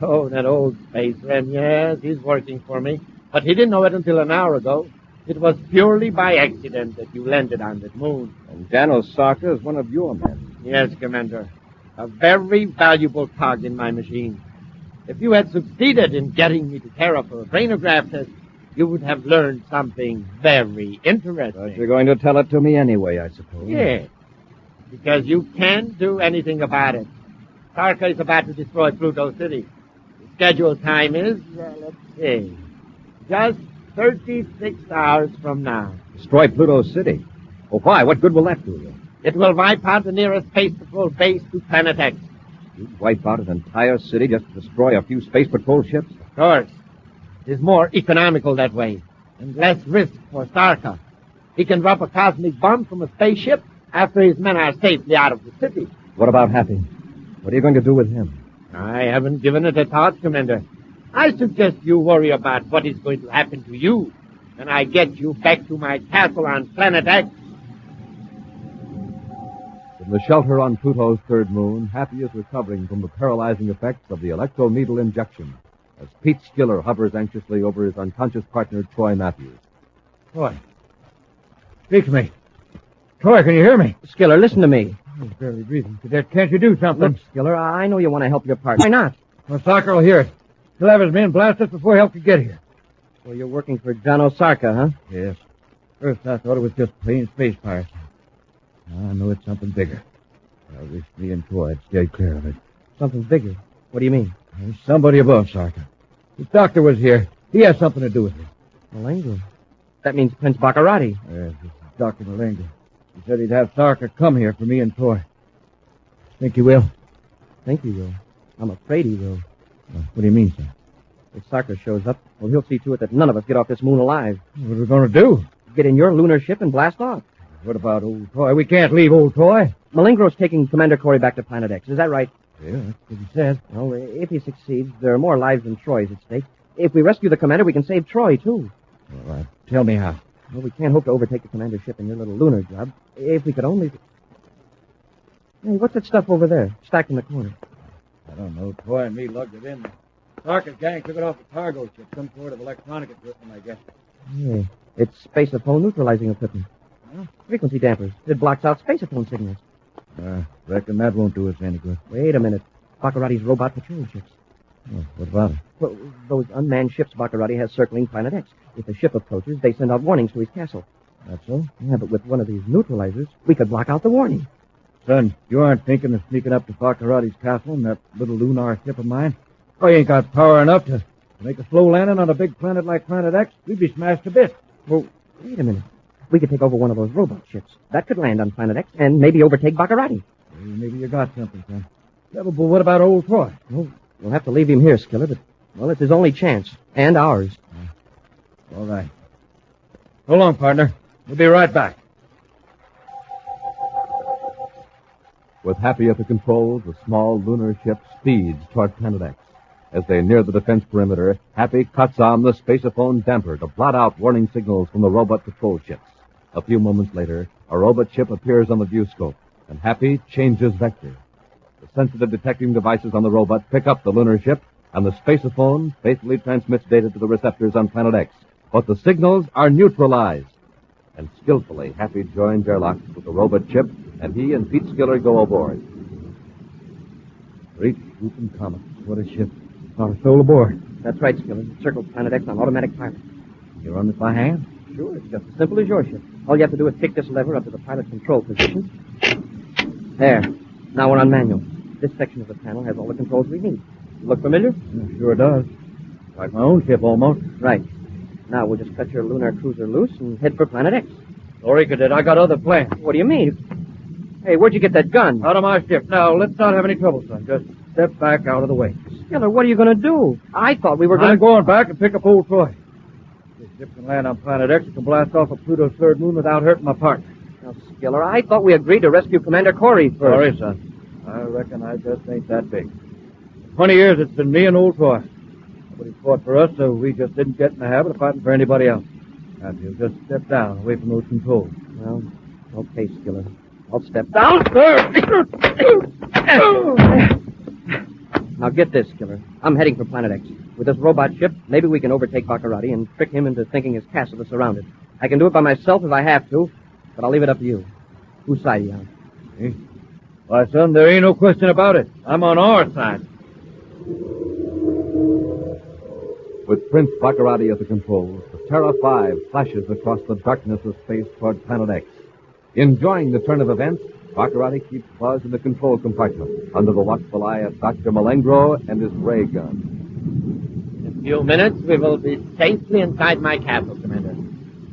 Oh, that old space ram. Yes, he's working for me. But he didn't know it until an hour ago. It was purely by accident that you landed on that moon. And Janos Sarka is one of your men. Yes, Commander. A very valuable cog in my machine. If you had succeeded in getting me to Terra for a brainograph test, you would have learned something very interesting. But you're going to tell it to me anyway, I suppose. Yes, because you can't do anything about it. Sarka is about to destroy Pluto City. The scheduled time is, let's see, just 36 hours from now. Destroy Pluto City? Well, why? What good will that do you? It will wipe out the nearest Space Patrol base to Planet X. You'd wipe out an entire city just to destroy a few Space Patrol ships? Of course. It is more economical that way, and less risk for Sarka. He can drop a cosmic bomb from a spaceship after his men are safely out of the city. What about Happy? What are you going to do with him? I haven't given it a thought, Commander. I suggest you worry about what is going to happen to you when I get you back to my castle on Planet X. In the shelter on Pluto's third moon, Happy is recovering from the paralyzing effects of the electroneedle injection, as Pete Skiller hovers anxiously over his unconscious partner, Troy Matthews. Troy. Speak to me. Troy, can you hear me? Skiller, listen to me. He's barely breathing. Cadet, can't you do something? Look, Skiller, I know you want to help your partner. Why not? Well, Sarka will hear it. He'll have his men blast us before help can get here. So you're working for Janos Sarka, huh? Yes. First, I thought it was just plain space pirates. Now I know it's something bigger. I wish me and Troy had stayed clear of it. Something bigger? What do you mean? There's somebody above Sarka. His doctor was here. He has something to do with it. Malengro. That means Prince Baccarati. Yes, this is Dr. Malengro. He said he'd have Sarka come here for me and Troy. Think he will? Think he will. I'm afraid he will. What do you mean, sir? If Sarker shows up, well, he'll see to it that none of us get off this moon alive. What are we going to do? Get in your lunar ship and blast off. What about old Troy? We can't leave old Troy. Malengro's taking Commander Corry back to Planet X. Is that right? Yeah, that's what he said. Well, if he succeeds, there are more lives than Troy's at stake. If we rescue the commander, we can save Troy, too. All right. Tell me how. Well, we can't hope to overtake the commander's ship in your little lunar job. If we could only... Hey, what's that stuff over there, stacked in the corner? I don't know. Troy and me lugged it in. Sarker's gang took it off the cargo ship. Some sort of electronic equipment, I guess. Yeah, it's spaceophone neutralizing equipment. Huh? Frequency dampers. It blocks out spaceophone signals. Reckon that won't do us any good. Wait a minute. Baccarati's robot patrol ships. Oh, what about it? Well, those unmanned ships Baccarati has circling Planet X. If a ship approaches, they send out warnings to his castle. That's so? Yeah, but with one of these neutralizers, we could block out the warning. Son, you aren't thinking of sneaking up to Baccarati's castle in that little lunar ship of mine? Oh, you ain't got power enough to make a slow landing on a big planet like Planet X? We'd be smashed to bits. Well, wait a minute. We could take over one of those robot ships. That could land on Planet X and maybe overtake Baccarati. Maybe you got something, son. Yeah, but what about old Troy? Well, we'll have to leave him here, Skiller, but, well, it's his only chance. And ours. All right. So long, partner. We'll be right back. With Happy at the controls, the small lunar ship speeds toward Planet X. As they near the defense perimeter, Happy cuts on the spaceophone damper to blot out warning signals from the robot patrol ships. A few moments later, a robot ship appears on the viewscope, and Happy changes vector. The sensitive detecting devices on the robot pick up the lunar ship, and the spaceophone faithfully transmits data to the receptors on Planet X. But the signals are neutralized. And skillfully, Happy joins airlock with the robot ship, and he and Pete Skiller go aboard. Great swooping comet. What a ship. Not a soul aboard. That's right, Skiller. Circle Planet X on automatic pilot. You run it by hand? Sure, it's just as simple as your ship. All you have to do is kick this lever up to the pilot control position. There. Now we're on manual. This section of the panel has all the controls we need. Look familiar? Yeah, sure does. Like my own ship, almost. Right. Now we'll just cut your lunar cruiser loose and head for Planet X. Sorry, Cadet. I got other plans. What do you mean? Hey, where'd you get that gun? Out of my ship. Now, let's not have any trouble, son. Just step back out of the way. Skiller, what are you going to do? I thought we were going to... I'm going back and pick up old Troy. This ship can land on Planet X. It can blast off of Pluto's third moon without hurting my partner. Now, Skiller, I thought we agreed to rescue Commander Corry first. Sorry, son. I reckon I just ain't that big. 20 years it's been me and old Troy. Nobody fought for us, so we just didn't get in the habit of fighting for anybody else. And you'll just step down, away from those controls. Well, okay, Skiller. I'll step down. Now get this, Skiller. I'm heading for Planet X. With this robot ship, maybe we can overtake Baccarati and trick him into thinking his castle is surrounded. I can do it by myself if I have to, but I'll leave it up to you. Whose side are you on? Me? Why, son, there ain't no question about it. I'm on our side. With Prince Baccarati at the controls, the Terra 5 flashes across the darkness of space toward Planet X. Enjoying the turn of events, Baccarati keeps Buzz in the control compartment under the watchful eye of Dr. Malengro and his ray gun. In a few minutes, we will be safely inside my castle, Commander.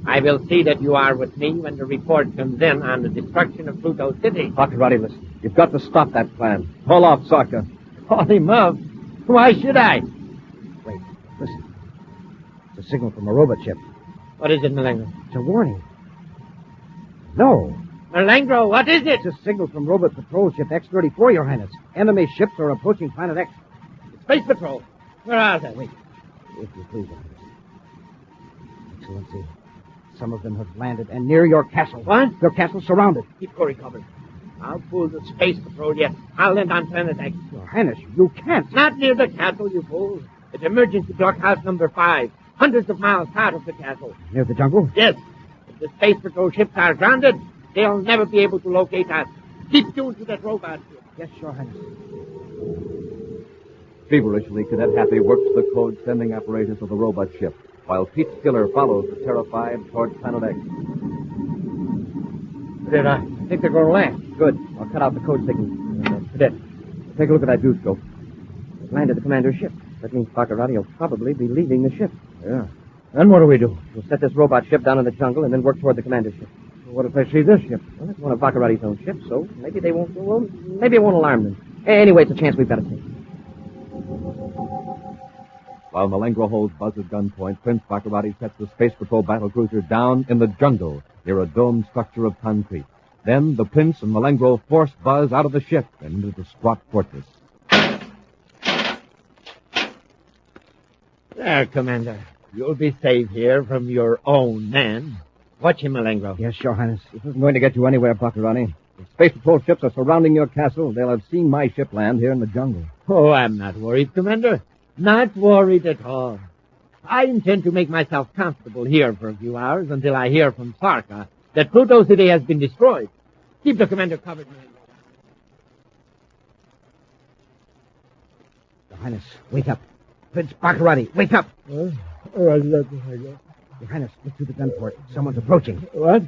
I will see that you are with me when the report comes in on the destruction of Pluto City. Baccarati, listen. You've got to stop that plan. Call off Sarka. Call him up? Why should I? Wait, listen. It's a signal from a robot ship. What is it, Malengro? It's a warning. No. Malengro, what is it? It's a signal from Robot Patrol Ship X-34, Your Highness. Enemy ships are approaching Planet X. Space Patrol. Where are they? Wait. If you please, Your Highness. Excellency, some of them have landed and near your castle. What? Your castle's surrounded. Keep Corry covered. I'll pull the Space Patrol yet. I'll land on Planet X. Your Highness, you can't. Not near the castle, you fool. It's emergency blockhouse number 5. Hundreds of miles south of the castle. Near the jungle? Yes. If the Space Patrol ships are grounded, they'll never be able to locate us. Keep tuned to that robot ship. Yes, Your Highness. Feverishly, Cadet Happy works the code-sending apparatus of the robot ship, while Pete Skiller follows the Terra 5 toward Planet X. Cadet, I think they're going to land. Good. I'll cut out the code signal. Cadet, take a look at that viewscope. They've landed the commander's ship. That means Baccarati will probably be leaving the ship. Yeah. Then what do we do? We'll set this robot ship down in the jungle and then work toward the commander's ship. What if they see this ship? Well, it's one of Baccarati's own ships, so maybe they won't. Well, maybe it won't alarm them. Anyway, it's a chance we've got to take. While Malengro holds Buzz at gunpoint, Prince Baccarati sets the Space Patrol battlecruiser down in the jungle near a domed structure of concrete. Then the Prince and Malengro force Buzz out of the ship and into the squat fortress. There, Commander. You'll be safe here from your own men. Watch him, Malengro. Yes, Your Highness. This isn't going to get you anywhere, Baccarati. If Space Patrol ships are surrounding your castle, they'll have seen my ship land here in the jungle. Oh, I'm not worried, Commander. Not worried at all. I intend to make myself comfortable here for a few hours until I hear from Sarka that Pluto City has been destroyed. Keep the Commander covered, Malengro. Your Highness, wake up. Prince Baccarati, wake up. All right, Your Highness, look through the gun port. Someone's approaching. What?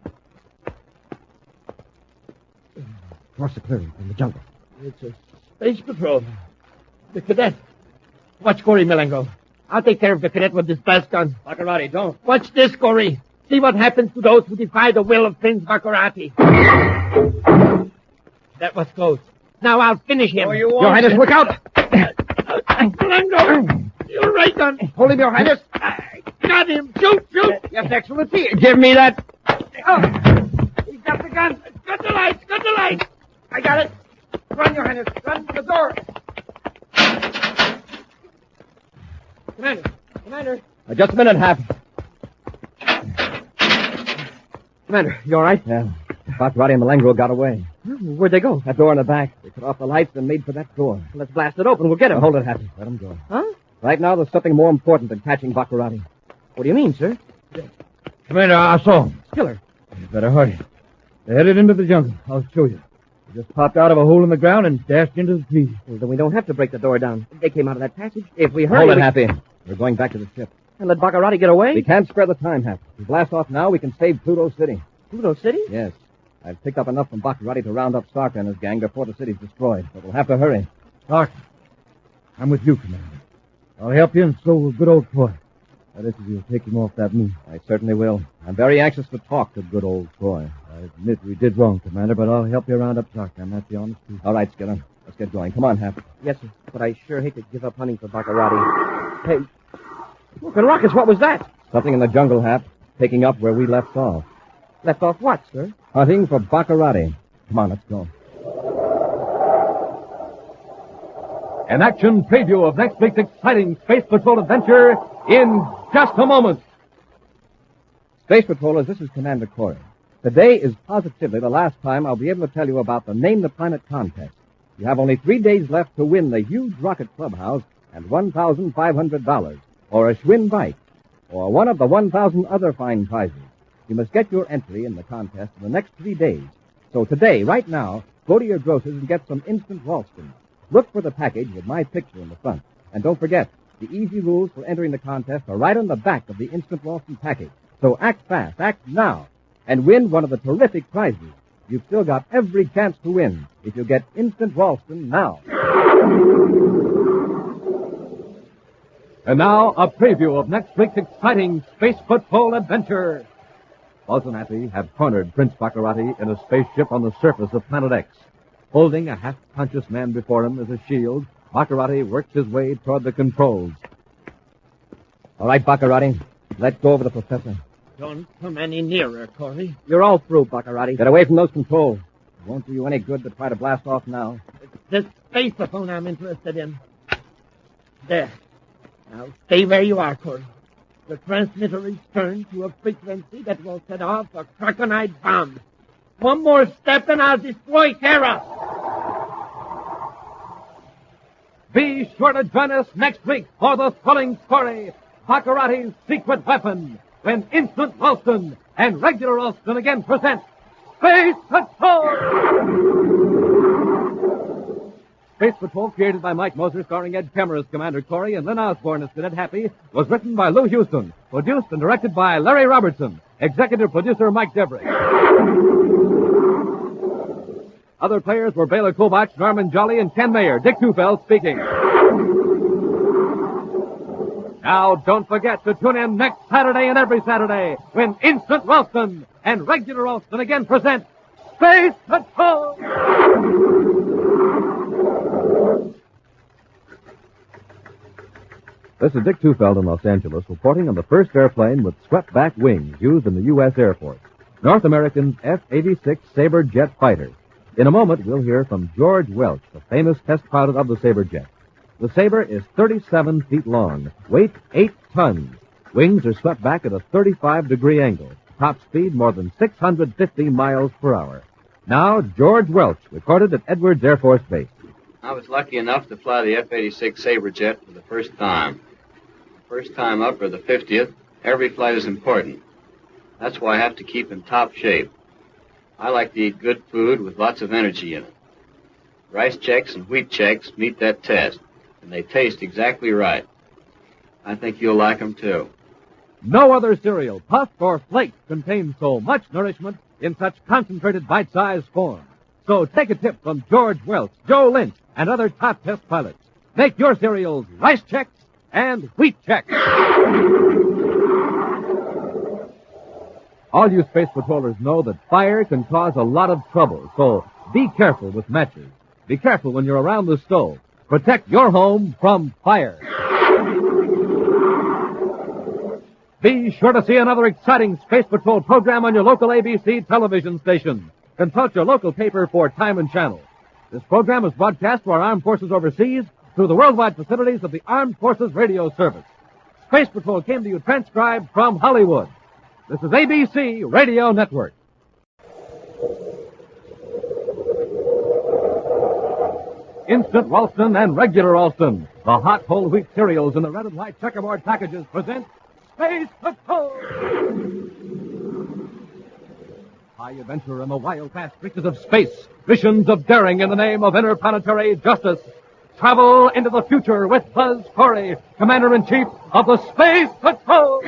Force the clearing from the jungle. It's a space patrol. The cadet. Watch Corry, Malengro. I'll take care of the cadet with this blast gun. Baccarati, don't. Watch this, Corry. See what happens to those who defy the will of Prince Baccarati. That was close. Now I'll finish him. Oh, you Your Highness, look out! Malengro! Your right gun. Hold him, Your Highness. Got him. Shoot, shoot. Yes, Excellency. Give me that. He's got the gun. Got the lights. I got it. Run, Your Highness. Run to the door. Commander. Just a minute, Hap. Commander, you all right? Yeah. Baccarati and Malengro got away. Where'd they go? That door in the back. They cut off the lights and made for that door. Let's blast it open. We'll get him. Hold it, Happy. Let him go. Huh? Right now, there's something more important than catching Baccarati. What do you mean, sir? Commander, I saw him. Killer. You better hurry. They headed into the jungle. I'll show you. They just popped out of a hole in the ground and dashed into the trees. Well, then we don't have to break the door down. They came out of that passage. If we hurry... Hold it, Happy. We're going back to the ship. And let Baccarati get away? We can't spare the time, Happy. If we blast off now, we can save Pluto City. Pluto City? Yes. I've picked up enough from Baccarati to round up Sarka and his gang before the city's destroyed. But we'll have to hurry. Sarka, I'm with you, Commander. I'll help you, and so will good old Troy. That is, if you'll take him off that moon. I certainly will. I'm very anxious to talk to good old Troy. I admit we did wrong, Commander, but I'll help you round up Sarka, and that's the honest truth. All right, Skidder. Let's get going. Come on, Hap. Yes, sir. But I sure hate to give up hunting for Baccarati. Hey, look, and rockets, what was that? Something in the jungle, Hap. Picking up where we left off. Left off what, sir? Hunting for Baccarati. Come on, let's go. An action preview of next week's exciting Space Patrol adventure in just a moment. Space Patrollers, this is Commander Corry. Today is positively the last time I'll be able to tell you about the Name the Planet contest. You have only 3 days left to win the huge rocket clubhouse and $1,500, or a Schwinn bike, or one of the 1,000 other fine prizes. You must get your entry in the contest in the next 3 days. So today, right now, go to your grocer's and get some instant Ralston. Look for the package with my picture in the front. And don't forget, the easy rules for entering the contest are right on the back of the instant Ralston package. So act fast, act now, and win one of the terrific prizes. You've still got every chance to win if you get instant Ralston now. And now, a preview of next week's exciting Space Patrol adventure. Buzz and Happy have cornered Prince Baccarati in a spaceship on the surface of Planet X. Holding a half-conscious man before him as a shield, Baccarati works his way toward the controls. All right, Baccarati. Let go of the professor. Don't come any nearer, Corry. You're all through, Baccarati. Get away from those controls. It won't do you any good to try to blast off now. It's this spaceophone I'm interested in. There. Now stay where you are, Corry. The transmitter is turned to a frequency that will set off a crocodile bomb. One more step and I'll destroy Terra. Be sure to join us next week for the thrilling story, Baccarati's Secret Weapon, when Instant Ralston and Regular Ralston again present Space Patrol! Space Patrol, created by Mike Moser, starring Ed Kemmer as Commander Corry and Lynn Osborne as Cadet Happy, was written by Lou Houston, produced and directed by Larry Robertson, executive producer Mike Devery. Other players were Bela Kobach, Norman Jolly, and Ken Mayer. Dick Tufeld speaking. Now, don't forget to tune in next Saturday and every Saturday when Instant Ralston and Regular Ralston again present Space Patrol! The This is Dick Tufeld in Los Angeles reporting on the first airplane with swept-back wings used in the U.S. Air Force, North American's F-86 Sabre jet fighter. In a moment, we'll hear from George Welch, the famous test pilot of the Sabre jet. The Sabre is 37 feet long, weight 8 tons. Wings are swept back at a 35-degree angle. Top speed more than 650 miles per hour. Now, George Welch, recorded at Edwards Air Force Base. I was lucky enough to fly the F-86 Sabre jet for the first time. First time up or the 50th, every flight is important. That's why I have to keep in top shape. I like to eat good food with lots of energy in it. Rice Chex and wheat Chex meet that test, and they taste exactly right. I think you'll like them, too. No other cereal, puff or flake, contains so much nourishment in such concentrated bite-sized form. So take a tip from George Welch, Joe Lynch, and other top test pilots. Make your cereals Rice Chex and Wheat Chex. All you space patrollers know that fire can cause a lot of trouble, so be careful with matches. Be careful when you're around the stove. Protect your home from fire. Be sure to see another exciting Space Patrol program on your local ABC television station. Consult your local paper for time and channel. This program is broadcast to our armed forces overseas through the worldwide facilities of the Armed Forces Radio Service. Space Patrol came to you transcribed from Hollywood. This is ABC Radio Network. Instant Ralston and regular Ralston, the hot whole wheat cereals in the red and white checkerboard packages, present Space Patrol! High adventure in the wild, fast reaches of space. Missions of daring in the name of interplanetary justice. Travel into the future with Buzz Corry, Commander-in-Chief of the Space Patrol!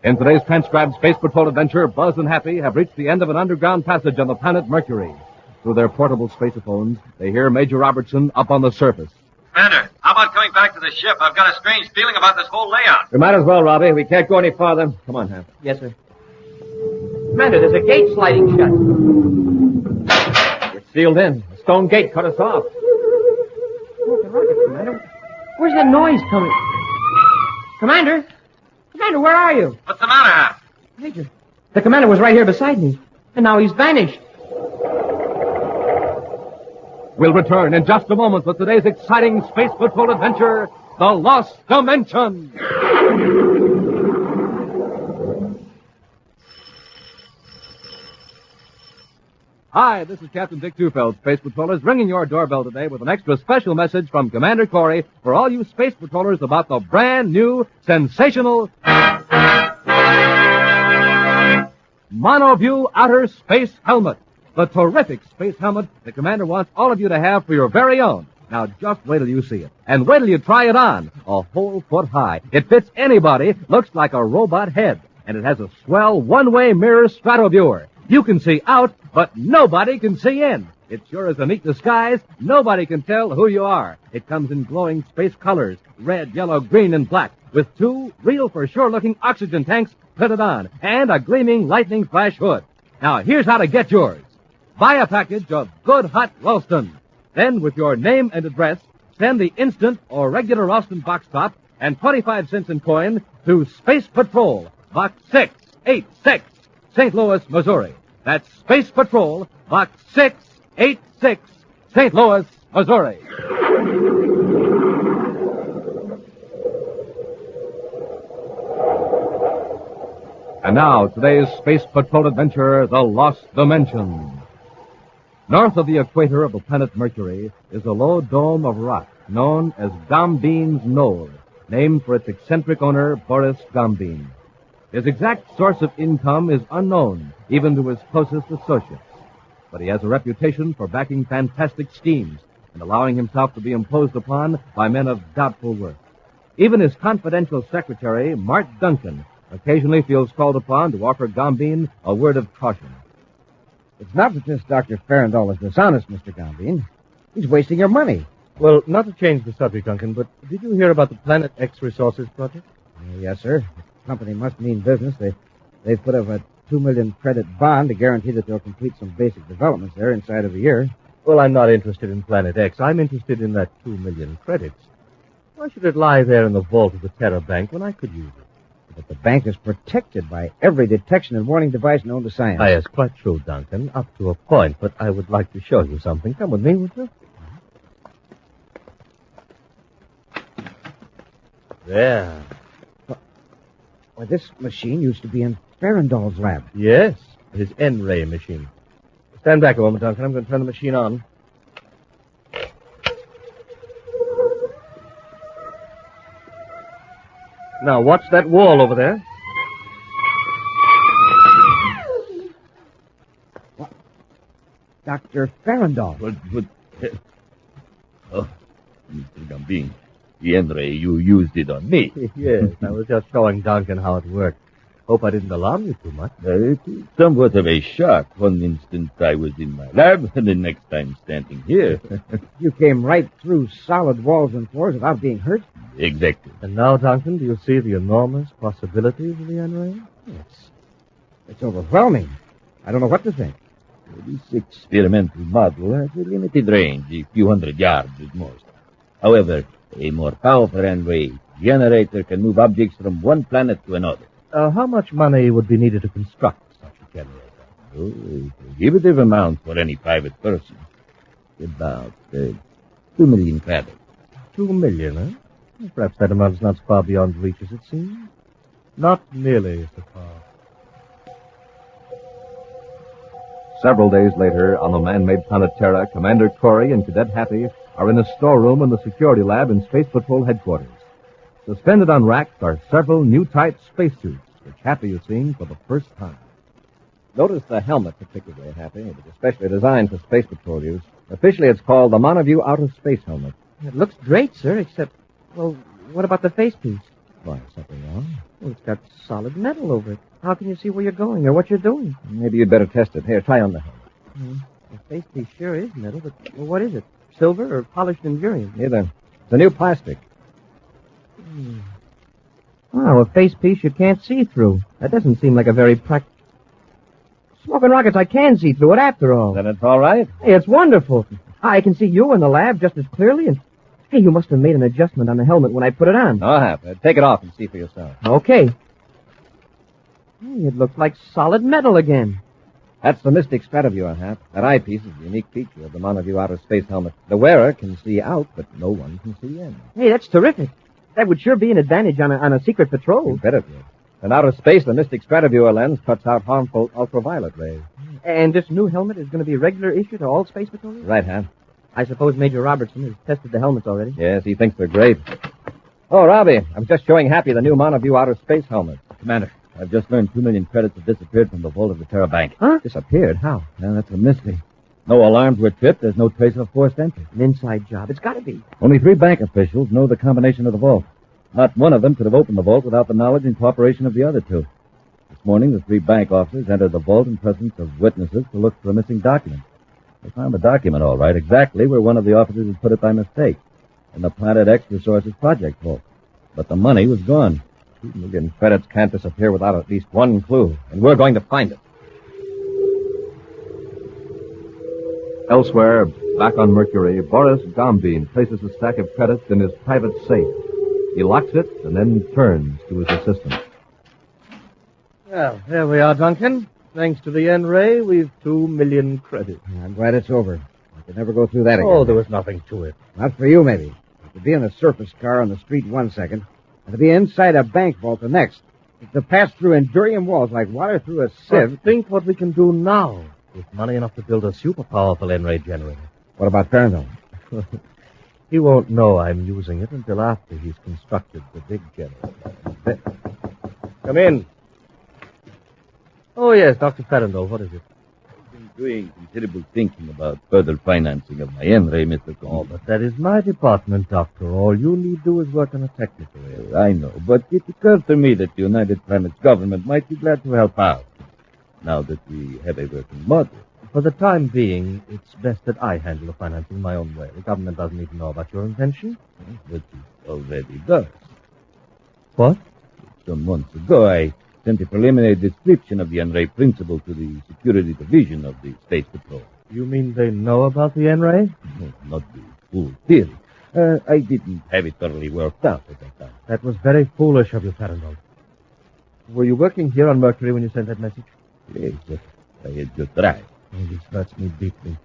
In today's transcribed Space Patrol adventure, Buzz and Happy have reached the end of an underground passage on the planet Mercury. Through their portable spacephones, they hear Major Robertson up on the surface. Commander, how about coming back to the ship? I've got a strange feeling about this whole layout. We might as well, Robbie. We can't go any farther. Come on, Hap. Yes, sir. Commander, there's a gate sliding shut. We're sealed in. The stone gate cut us off. Oh, the rocket, Commander. Where's that noise coming? Commander? Commander, where are you? What's the matter, Hap? Major, the commander was right here beside me, and now he's vanished. We'll return in just a moment with today's exciting Space Patrol adventure, The Lost Dimension. Hi, this is Captain Dick Tufeld, Space Patrollers, ringing your doorbell today with an extra special message from Commander Corry for all you Space Patrollers about the brand new, sensational Monoview Outer Space Helmet. The terrific space helmet the Commander wants all of you to have for your very own. Now, just wait till you see it. And wait till you try it on. A whole foot high. It fits anybody, looks like a robot head. And it has a swell one-way mirror stratoviewer. You can see out, but nobody can see in. It sure is a neat disguise. Nobody can tell who you are. It comes in glowing space colors, red, yellow, green, and black, with two real-for-sure-looking oxygen tanks fitted on, and a gleaming lightning flash hood. Now, here's how to get yours. Buy a package of good hot Ralston. Then, with your name and address, send the instant or regular Ralston box top and 25 cents in coin to Space Patrol, Box 686, St. Louis, Missouri. That's Space Patrol, Box 686, St. Louis, Missouri. And now, today's Space Patrol adventure, The Lost Dimension. North of the equator of the planet Mercury is a low dome of rock known as Gombine's Knoll, named for its eccentric owner, Boris Gombine. His exact source of income is unknown, even to his closest associates. But he has a reputation for backing fantastic schemes and allowing himself to be imposed upon by men of doubtful worth. Even his confidential secretary, Mart Duncan, occasionally feels called upon to offer Gombine a word of caution. It's not that this Dr. Farandall is dishonest, Mr. Gombine. He's wasting your money. Well, not to change the subject, Duncan, but did you hear about the Planet X Resources project? Yes, sir. The company must mean business. They've put up a $2 million credit bond to guarantee that they'll complete some basic developments there inside of a year. Well, I'm not interested in Planet X. I'm interested in that 2 million credits. Why should it lie there in the vault of the Terra Bank when I could use it? But the bank is protected by every detection and warning device known to science. Yes, quite true, Duncan, up to a point, but I would like to show you something. Come with me, would you? There. Well, this machine used to be in Farandol's lab. Yes, his N-ray machine. Stand back a moment, Duncan. I'm going to turn the machine on. Now, watch that wall over there. What? Dr. Farandol. What? Oh, Mr. Gambin, the N-ray, you used it on me. Yes, I was just showing Duncan how it worked. Hope I didn't alarm you too much. It is somewhat of a shock. One instant I was in my lab, and the next time standing here. You came right through solid walls and floors without being hurt? Exactly. And now, Duncan, do you see the enormous possibilities of the N-ray? It's overwhelming. I don't know what to think. This experimental model has a limited range, a few hundred yards at most. However, a more powerful N-ray generator can move objects from one planet to another. How much money would be needed to construct such a generator? Oh, a prohibitive amount for any private person. About 2 million credits. 2 million, eh? Perhaps that amount is not so far beyond reach as it seems. Not nearly so far. Several days later, on the man-made planet Terra, Commander Corry and Cadet Happy are in a storeroom in the security lab in Space Patrol headquarters. Suspended on racks are several new type spacesuits, which Happy is seeing for the first time. Notice the helmet particularly, Happy. It is especially designed for Space Patrol use. Officially, it's called the Monoview Outer Space Helmet. It looks great, sir, except, well, what about the facepiece? Why, something wrong? Well, it's got solid metal over it. How can you see where you're going or what you're doing? Maybe you'd better test it. Here, try on the helmet. The facepiece sure is metal, but well, what is it? Silver or polished Inverium? Neither. It's a new plastic. Wow, a facepiece you can't see through. That doesn't seem like a very practical... Smoking rockets, I can see through it after all. Then it's all right? Hey, it's wonderful. I can see you in the lab just as clearly, and... Hey, you must have made an adjustment on the helmet when I put it on. I have. Take it off and see for yourself. Okay. Hey, it looks like solid metal again. That's the Mystic Strataviewer, Hap. That eyepiece is a unique feature of the Monoview Outer Space Helmet. The wearer can see out, but no one can see in. Hey, that's terrific. That would sure be an advantage on a secret patrol. You bet it would. In outer space, the Mystic Strataviewer lens cuts out harmful ultraviolet rays. And this new helmet is going to be regular issue to all space patrollers? Right, Hap. I suppose Major Robertson has tested the helmets already. Yes, he thinks they're great. Oh, Robbie, I was just showing Happy the new Monoview Outer Space Helmet. Commander, I've just learned 2 million credits have disappeared from the vault of the Terra Bank. Huh? Disappeared? How? Well, that's a mystery. No alarms were tripped. There's no trace of forced entry. An inside job. It's got to be. Only 3 bank officials know the combination of the vault. Not one of them could have opened the vault without the knowledge and cooperation of the other 2. This morning, the 3 bank officers entered the vault in presence of witnesses to look for a missing document. They found the document, all right, exactly where one of the officers had put it by mistake, in the Planet X Resources Project vault. But the money was gone. 2 million credits can't disappear without at least one clue, and we're going to find it. Elsewhere, back on Mercury, Boris Gambin places a stack of credits in his private safe. He locks it and then turns to his assistant. Well, there we are, Duncan. Thanks to the N-ray, we've 2 million credits. I'm glad it's over. I could never go through that again. Oh, there was nothing to it. Not for you, maybe. To be in a surface car on the street 1 second, and to be inside a bank vault the next. To pass through Endurium walls like water through a sieve. But think what we can do now with money enough to build a super powerful N-ray generator. What about Farandol? He won't know I'm using it until after he's constructed the big generator. Come in. Oh, yes, Dr. Farandol, what is it? I've been doing considerable thinking about further financing of my N-ray, Mr. Combs. Oh, but that is my department, Doctor. All you need do is work on a technical area. I know, but it occurred to me that the United Planets government might be glad to help out, now that we have a working model. For the time being, it's best that I handle the financing my own way. The government doesn't even know about your invention. But it already does. What? Some months ago, I sent a preliminary description of the N-ray principle to the security division of the Space Patrol. You mean they know about the N-ray? No, not the full theory. I didn't have it thoroughly worked out at that time. That was very foolish of you, Paranoid. Were you working here on Mercury when you sent that message? Yes, I had just arrived. Oh, this hurts me deeply.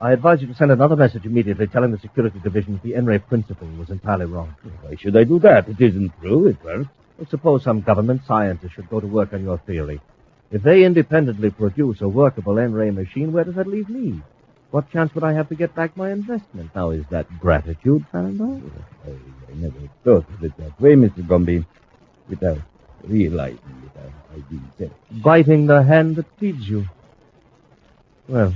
I advise you to send another message immediately telling the security division that the N-ray principle was entirely wrong. Why should I do that? It isn't true. It works. Well, suppose some government scientist should go to work on your theory. If they independently produce a workable N-ray machine, where does that leave me? What chance would I have to get back my investment? Now, is that gratitude, Paranoid? I never thought of it that way, Mr. Gumby. Without realizing it, I didn't say it. Biting the hand that feeds you. Well,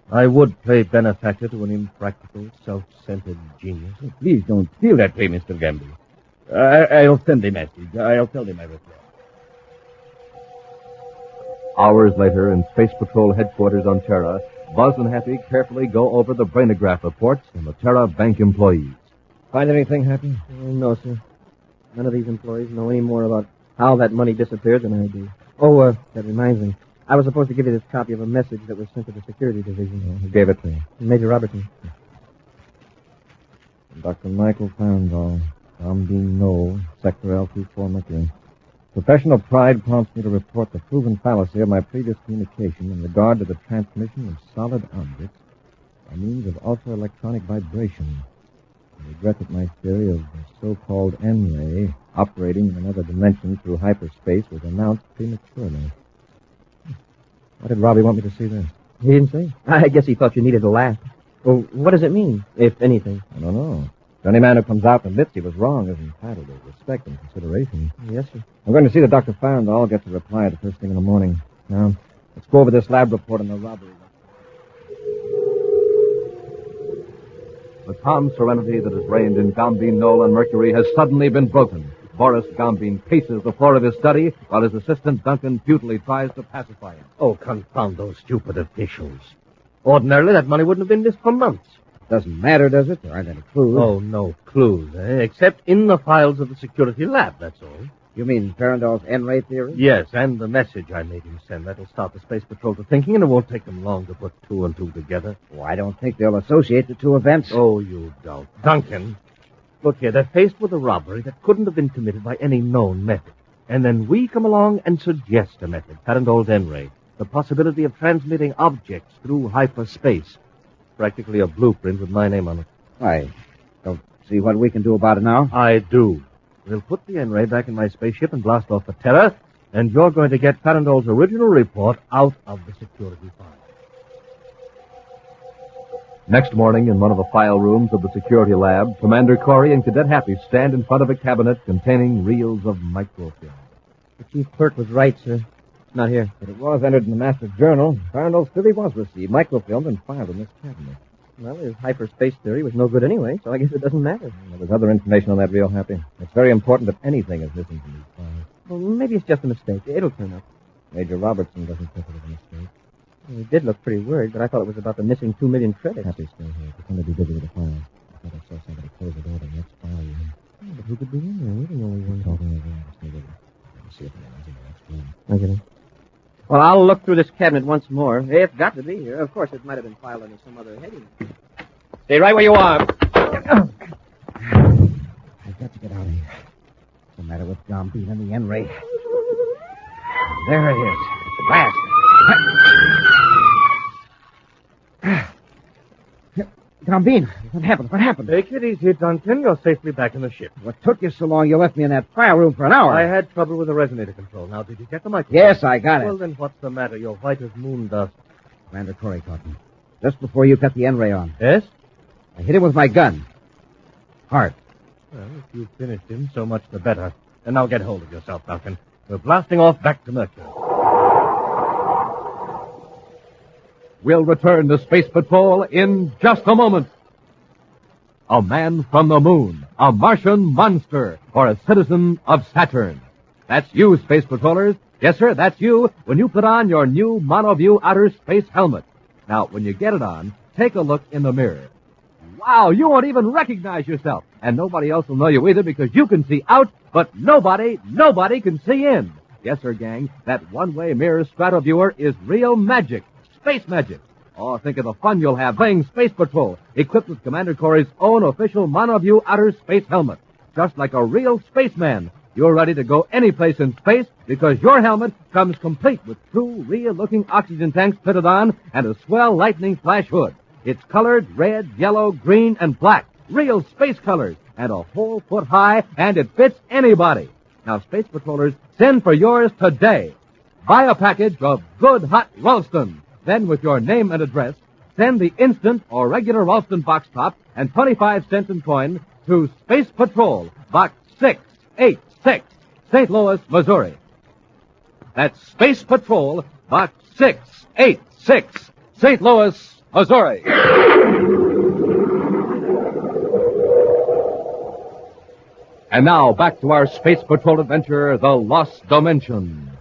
I would play benefactor to an impractical, self-centered genius. Oh, please don't feel that way, Mr. Gumby. I'll send a message. I'll tell them I reply. Hours later, in Space Patrol headquarters on Terra, Buzz and Happy carefully go over the brainograph reports from the Terra bank employees. Find anything, Happy? No, sir. None of these employees know any more about how that money disappeared than I do. Oh, that reminds me. I was supposed to give you this copy of a message that was sent to the security division. Who gave it to you? Major Robertson. Dr. Michael Farndall, Gambine Knoll, Sector L24 Mercury. Professional pride prompts me to report the proven fallacy of my previous communication in regard to the transmission of solid objects by means of ultra-electronic vibration. I regret that my theory of the so-called N-ray operating in another dimension through hyperspace was announced prematurely. Why did Robbie want me to see this? He didn't say. I guess he thought you needed a laugh. Well, what does it mean, if anything? I don't know. Any man who comes out and admits he was wrong is entitled to respect and consideration. Yes, sir. I'm going to see that Dr. Farndall gets a reply the first thing in the morning. Now, let's go over this lab report on the robbery. The calm serenity that has reigned in Gambine Knoll and Mercury has suddenly been broken. Boris Gambine paces the floor of his study while his assistant Duncan futilely tries to pacify him. Oh, confound those stupid officials. Ordinarily, that money wouldn't have been missed for months. Doesn't matter, does it? There aren't any clues. Oh, no clues, except in the files of the security lab, that's all. You mean Farndall's N-ray theory? Yes, and the message I made him send. That'll start the Space Patrol to thinking, and it won't take them long to put two and two together. Oh, I don't think they'll associate the two events. Oh, you don't. Duncan, look here, they're faced with a robbery that couldn't have been committed by any known method. And then we come along and suggest a method, Farndall's N-ray, the possibility of transmitting objects through hyperspace. Practically a blueprint with my name on it. I don't see what we can do about it now. I do. We'll put the N-ray back in my spaceship and blast off for Terra, and you're going to get Farndall's original report out of the security file. Next morning, in one of the file rooms of the security lab, Commander Corry and Cadet Happy stand in front of a cabinet containing reels of microfilm. The chief clerk was right, sir. It's not here. But it was entered in the Master Journal. Farndall's theory was received, microfilmed, and filed in this cabinet. Well, his hyperspace theory was no good anyway, so I guess it doesn't matter. Well, there's other information on that reel, Happy. It's very important if anything is missing from these files. Well, maybe it's just a mistake. It'll turn up. Major Robertson doesn't think it was a mistake. Well, he did look pretty worried, but I thought it was about the missing 2 million credits. Happy's still here. Pretend to be busy with the file. I thought I saw somebody close the door to the next file you had. Oh, but who could be in there? We're the only ones. Talking over. Just need to see if anyone's in the next room. I get it. Well, I'll look through this cabinet once more. It's got to be here. Of course, it might have been filed under some other heading. Stay right where you are. I've got to get out of here. What's the matter with Gambine and the N-ray? There it is. At last. Gambine, what happened? What happened? Take it easy, Duncan. You're safely back in the ship. What took you so long? You left me in that file room for an hour. I had trouble with the resonator control. Now, did you get the microphone? Yes, I got it. Well, then what's the matter? You're white as moon dust. Commander Corry caught me. Just before you cut the N-ray on. Yes? I hit him with my gun. Hard. Well, if you finished him, so much the better. And now get hold of yourself, Duncan. We're blasting off back to Mercury. We'll return to Space Patrol in just a moment. A man from the moon, a Martian monster, or a citizen of Saturn. That's you, Space Patrollers. Yes, sir, that's you when you put on your new Monoview outer space helmet. Now, when you get it on, take a look in the mirror. Wow, you won't even recognize yourself. And nobody else will know you either because you can see out, but nobody can see in. Yes, sir, gang, that one-way mirror stratoviewer is real magic. Space magic. Oh, think of the fun you'll have playing Space Patrol, equipped with Commander Corry's own official mono-view outer space helmet. Just like a real spaceman, you're ready to go any place in space because your helmet comes complete with two real-looking oxygen tanks fitted on and a swell lightning flash hood. It's colored red, yellow, green, and black. Real space colors, and a whole foot high, and it fits anybody. Now, Space Patrollers, send for yours today. Buy a package of good hot Ralston. Then, with your name and address, send the instant or regular Ralston box top and 25 cents in coin to Space Patrol, Box 686, St. Louis, Missouri. That's Space Patrol, Box 686, St. Louis, Missouri. And now, back to our Space Patrol adventure, The Lost Dimension.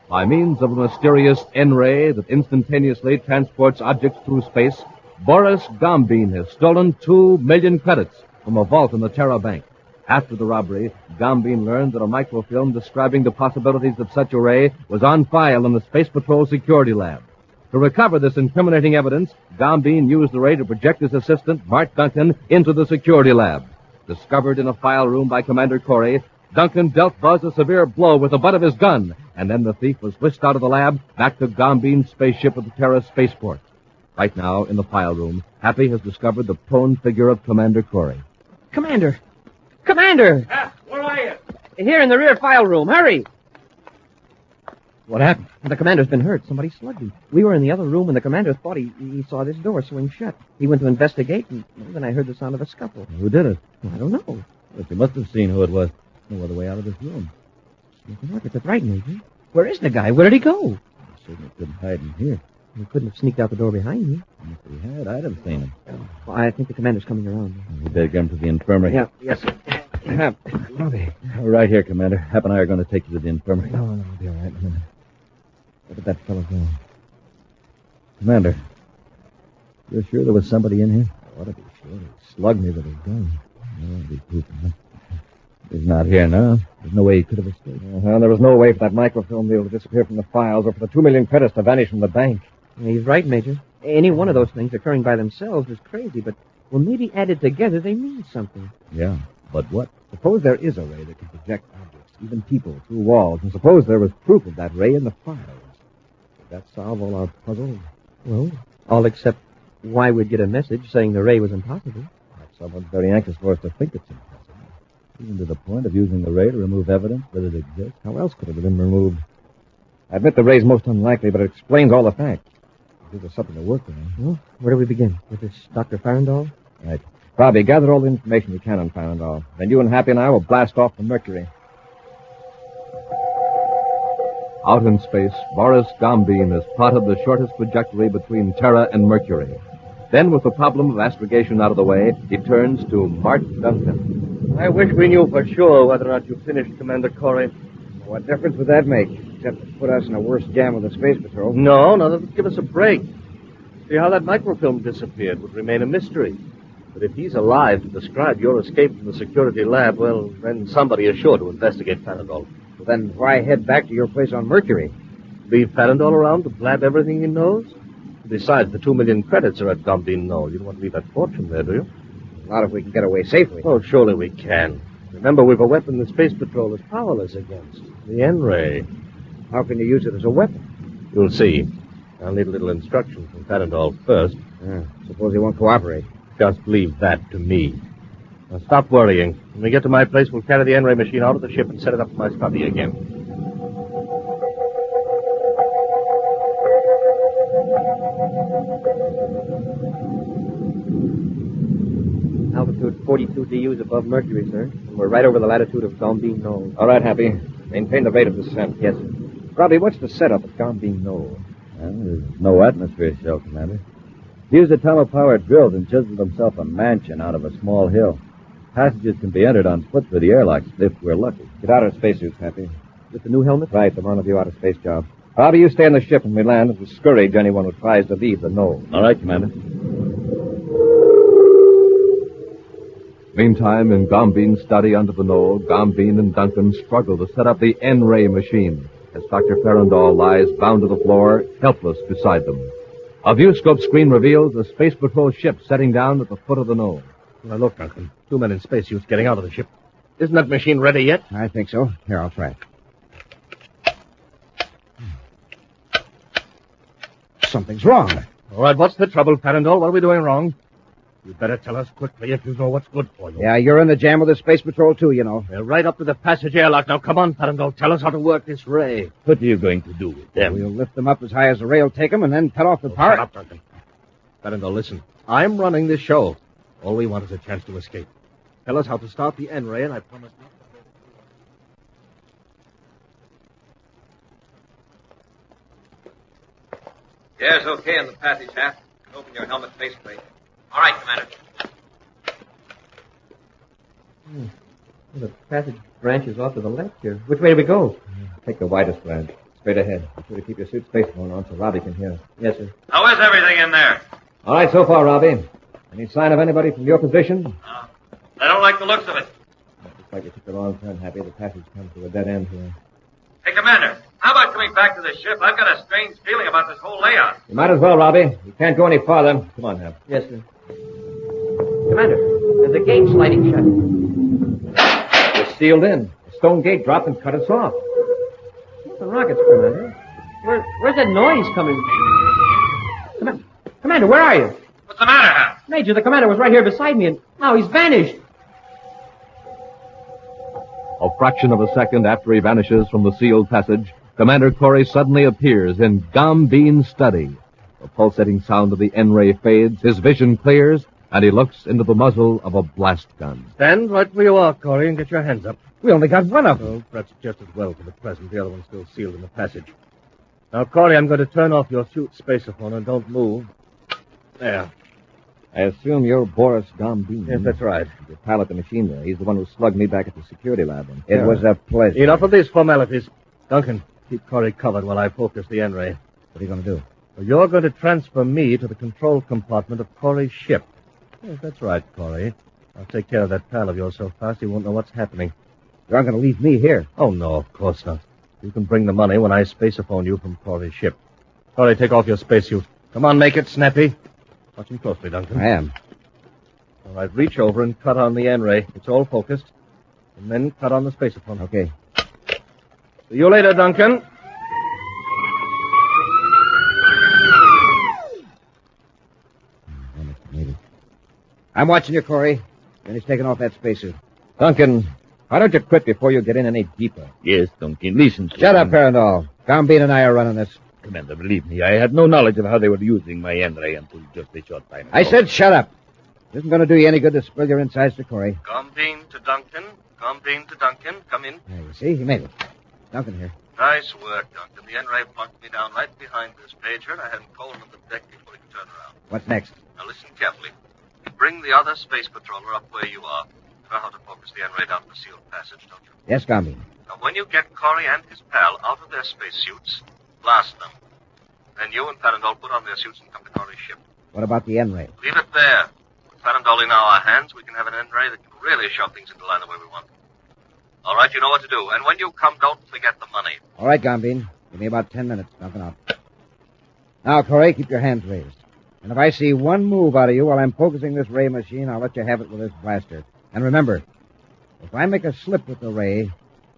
By means of a mysterious N-ray that instantaneously transports objects through space, Boris Gombeen has stolen 2 million credits from a vault in the Terra Bank. After the robbery, Gombeen learned that a microfilm describing the possibilities of such a ray was on file in the Space Patrol security lab. To recover this incriminating evidence, Gombeen used the ray to project his assistant, Mart Duncan, into the security lab. Discovered in a file room by Commander Corry, Duncan dealt Buzz a severe blow with the butt of his gun, and then the thief was whisked out of the lab back to Gombeen's spaceship at the Terra spaceport. Right now, in the file room, Happy has discovered the prone figure of Commander Corry. Commander! Commander! Where are you? Here in the rear file room. Hurry! What happened? The commander's been hurt. Somebody slugged him. We were in the other room, and the commander thought he saw this door swing shut. He went to investigate, and then I heard the sound of a scuffle. Who did it? I don't know. But you must have seen who it was. No other way out of this room. Look, it's right, Major. Where is the guy? Where did he go? He certainly couldn't hide in here. He couldn't have sneaked out the door behind me. If he had, I'd have seen him. Well, I think the commander's coming around. We better get him to the infirmary. Yeah, yes, sir. Right here, Commander. Hap and I are going to take you to the infirmary. No, I'll be all right in a minute. Where did that fellow go? Commander, you're sure there was somebody in here? I ought to be sure. He slugged me with his gun. Oh, I'll be pooping, huh? He's not here now. There's no way he could have escaped. Well, there was no way for that microfilm reel to disappear from the files or for the 2 million credits to vanish from the bank. He's right, Major. Any one of those things occurring by themselves is crazy, but when maybe added together, they mean something. Yeah, but what? Suppose there is a ray that can project objects, even people, through walls, and suppose there was proof of that ray in the files. Would that solve all our puzzles? Well, all except why we'd get a message saying the ray was impossible. Perhaps someone's very anxious for us to think it's impossible. Even to the point of using the ray to remove evidence that it exists. How else could it have been removed? I admit the ray's most unlikely, but it explains all the facts. It gives us something to work with. Well, where do we begin? With this Dr. Farandall? Right. Bobby, gather all the information you can on Farandall. Then you and Happy and I will blast off for Mercury. Out in space, Boris Gombeen has plotted the shortest trajectory between Terra and Mercury. Then, with the problem of astrogation out of the way, he turns to Mart Duncan. I wish we knew for sure whether or not you finished, Commander Corry. What difference would that make? Except to put us in a worse jam with the Space Patrol. No, that would give us a break. See, how that microfilm disappeared would remain a mystery. But if he's alive to describe your escape from the security lab, well, then somebody is sure to investigate Farandall. Well, then why head back to your place on Mercury? Leave Farandall around to blab everything he knows? Besides, the 2 million credits are at Gombeen Knoll. You don't want to leave that fortune there, do you? Not if we can get away safely. Oh, surely we can. Remember, we've a weapon the Space Patrol is powerless against. The N-ray. How can you use it as a weapon? You'll see. I'll need a little instruction from Farandall first. Suppose he won't cooperate. Just leave that to me. Now, stop worrying. When we get to my place, we'll carry the N-ray machine out of the ship and set it up in my study again. Altitude 42 DUs above Mercury, sir. And we're right over the latitude of Gombeen Knoll. All right, Happy. Maintain the rate of descent. Yes, sir. Robbie, what's the setup at Gombeen Knoll? Well, there's no atmosphere shell, Commander. He used a tunnel-powered drill and chiseled himself a mansion out of a small hill. Passages can be entered on foot through the airlocks if we're lucky. Get out of spacesuits, Happy. With the new helmet? Right, the mono-view out of space job. Robbie, you stay on the ship when we land and discourage anyone who tries to leave the knoll. All right, Commander. Meantime, in Gombeen's study under the knoll, Gombeen and Duncan struggle to set up the N-ray machine as Dr. Farandall lies bound to the floor, helpless beside them. A viewscope screen reveals a Space Patrol ship setting down at the foot of the knoll. Now, look, Duncan. 2 men in spacesuits getting out of the ship. Isn't that machine ready yet? I think so. Here, I'll try it. Something's wrong. All right, what's the trouble, Farandole? What are we doing wrong? You'd better tell us quickly if you know what's good for you. Yeah, you're in the jam with the Space Patrol, too, you know. We're right up to the passage airlock. Now, come on, Farandole. Tell us how to work this ray. What are you going to do with them? We'll lift them up as high as the rail take them and then cut off the power. Shut up, Duncan. Farandole, listen. I'm running this show. All we want is a chance to escape. Tell us how to start the N-ray, and I promise not to... Yes, okay in the passage, Hap. Open your helmet faceplate. All right, Commander. The passage branches off to the left here. Which way do we go? Take the widest branch. Straight ahead. Be sure to keep your suit space phone on so Robbie can hear. Yes, sir. How is everything in there? All right so far, Robbie. Any sign of anybody from your position? I don't like the looks of it. Looks like you took the wrong turn, Happy. The passage comes to a dead end here. Hey, Commander, how about coming back to the ship? I've got a strange feeling about this whole layout. You might as well, Robbie. You can't go any farther. Come on, Hap. Yes, sir. Commander, there's a gate sliding shut. We're sealed in. The stone gate dropped and cut us off. The rockets, Commander. Where's that noise coming from? Commander, where are you? What's the matter, Hap? Major, the commander was right here beside me, and now he's vanished. A fraction of a second after he vanishes from the sealed passage, Commander Corry suddenly appears in Gombean's study. The pulsating sound of the N-ray fades, his vision clears, and he looks into the muzzle of a blast gun. Stand right where you are, Corry, and get your hands up. We only got one of them. Oh, perhaps just as well for the present. The other one's still sealed in the passage. Now, Corry, I'm going to turn off your suit spaceophone and don't move. There. I assume you're Boris Gombean. Yes, that's right. Your pal at the machine there. He's the one who slugged me back at the security lab. It was a pleasure. Enough of these formalities. Duncan, keep Corry covered while I focus the N-ray. What are you going to do? Well, you're going to transfer me to the control compartment of Corry's ship. Yes, that's right, Corry. I'll take care of that pal of yours so fast he won't know what's happening. You aren't going to leave me here. Oh, no, of course not. You can bring the money when I spaceophone you from Corry's ship. Corry, take off your spacesuit. Come on, make it snappy. Watch him closely, Duncan. I am. All right, reach over and cut on the N-ray. It's all focused. And then cut on the spaceophone. Okay. See you later, Duncan. I'm watching you, Corry. Finish taking off that spacesuit. Duncan, why don't you quit before you get in any deeper? Yes, Duncan, listen to Shut up, Farandole. Gombean and I are running this. Commander, believe me, I had no knowledge of how they were using my N-ray until just a short time ago. I said shut up. It isn't going to do you any good to spill your insides to Corry. Gombean to Duncan. Gombean to Duncan. Come in. There, you see? He made it. Duncan here. Nice work, Duncan. The N-ray plunked me down right behind this pager. I had him cold on the deck before he could turn around. What's next? Now listen carefully. Bring the other space patroller up where you are. You know how to focus the N-ray down the sealed passage, don't you? Yes, Gombean. Now when you get Corry and his pal out of their spacesuits, blast them. Then you and Farandole put on their suits and come to Corry's ship. What about the N-ray? Leave it there. With Farandole in our hands, we can have an N-ray that can really shove things into line the way we want. All right, you know what to do. And when you come, don't forget the money. All right, Gombean. Give me about 10 minutes. Nothing out. Now, Corry, keep your hands raised. And if I see one move out of you while I'm focusing this ray machine, I'll let you have it with this blaster. And remember, if I make a slip with the ray,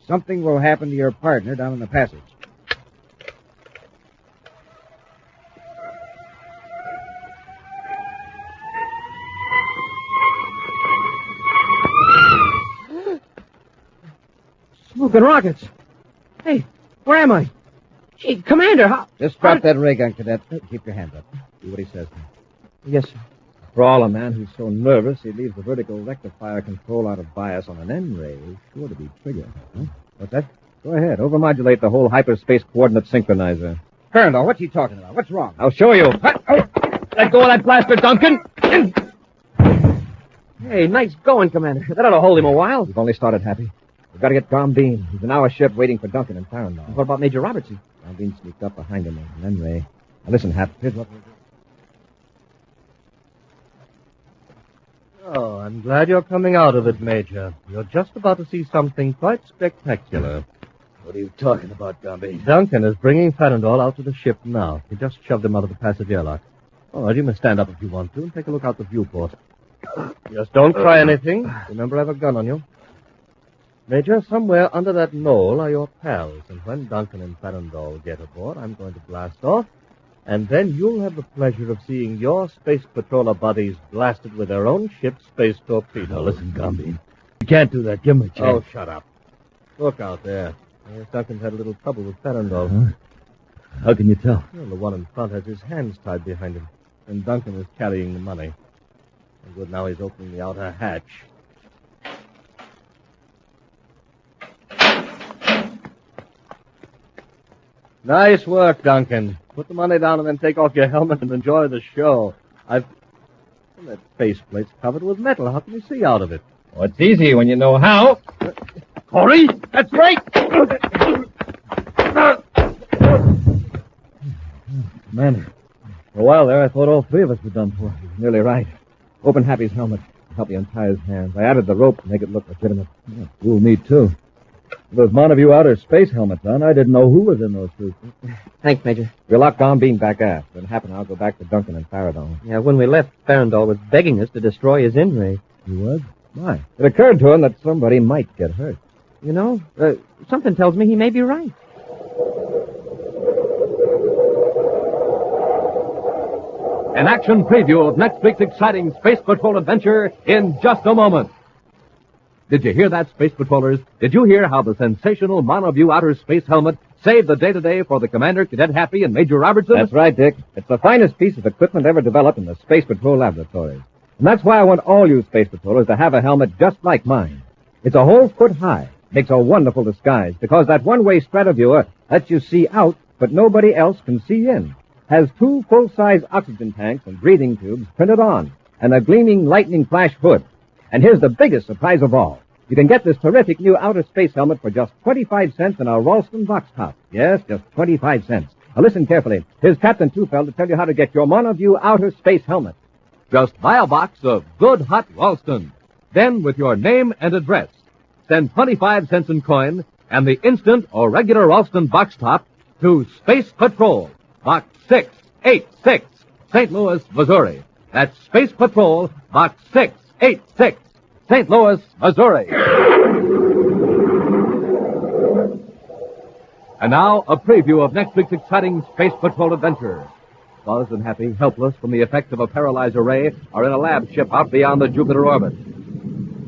something will happen to your partner down in the passage. Smoking rockets. Hey, where am I? Gee, Commander, how... Just drop that ray gun, Cadet. Keep your hands up. See what he says. Yes, sir. For all a man who's so nervous, he leaves the vertical rectifier control out of bias on an N-ray. Sure to be triggered. Huh? What's that? Go ahead. Overmodulate the whole hyperspace coordinate synchronizer. Farandole, what's he talking about? What's wrong? I'll show you. Let go of that blaster, Duncan. Hey, nice going, Commander. That ought to hold him a while. We've only started, Happy. We've got to get Gombean. He's in our ship waiting for Duncan and Farandole. What about Major Robertson? Gombean sneaked up behind him on an N-ray. Now listen, Hap. Here's what we'll do. Oh, I'm glad you're coming out of it, Major. You're just about to see something quite spectacular. What are you talking about, Gombean? Duncan is bringing Farandole out to the ship now. He just shoved him out of the passage airlock. Oh, you may stand up if you want to and take a look out the viewport. Just don't try anything. Remember, I have a gun on you. Major, somewhere under that knoll are your pals, and when Duncan and Farandol get aboard, I'm going to blast off, and then you'll have the pleasure of seeing your space patroller buddies blasted with their own ship's space torpedoes. Now, listen, Gumby. You can't do that. Give him a chance. Oh, shut up. Look out there. Duncan's had a little trouble with Farandol. Huh? How can you tell? Well, the one in front has his hands tied behind him, and Duncan is carrying the money. And good, now he's opening the outer hatch. Nice work, Duncan. Put the money down and then take off your helmet and enjoy the show. Well, that faceplate's covered with metal. How can you see out of it? Oh, it's easy when you know how. Corry, that's right! Commander, for a while there, I thought all three of us were done for. He was nearly right. Open Happy's helmet. Help me untie his hands. I added the rope to make it look legitimate. Yeah, fool me, too. With those Montague outer space helmets on, I didn't know who was in those suits. Thanks, Major. We'll lock Don Bean back aft. When it happened, I'll go back to Duncan and Farandol. Yeah, when we left, Farandol was begging us to destroy his in-ray. He was? Why? It occurred to him that somebody might get hurt. You know, something tells me he may be right. An action preview of next week's exciting Space Patrol adventure in just a moment. Did you hear that, Space Patrollers? Did you hear how the sensational Monoview outer space helmet saved the day today for the Commander, Cadet Happy, and Major Robertson? That's right, Dick. It's the finest piece of equipment ever developed in the Space Patrol laboratories. And that's why I want all you Space Patrollers to have a helmet just like mine. It's a whole foot high. Makes a wonderful disguise because that one-way strataviewer lets you see out, but nobody else can see in. Has 2 full-size oxygen tanks and breathing tubes printed on, and a gleaming lightning flash hood. And here's the biggest surprise of all. You can get this terrific new outer space helmet for just 25 cents in our Ralston box top. Yes, just 25 cents. Now listen carefully. Here's Captain Tufeld to tell you how to get your Monoview outer space helmet. Just buy a box of good hot Ralston. Then, with your name and address, send 25 cents in coin and the instant or regular Ralston box top to Space Patrol, Box 686, St. Louis, Missouri. That's Space Patrol, Box 686, St. Louis, Missouri. And now, a preview of next week's exciting Space Patrol adventure. Buzz and Happy, helpless from the effects of a paralyzer ray, are in a lab ship out beyond the Jupiter orbit.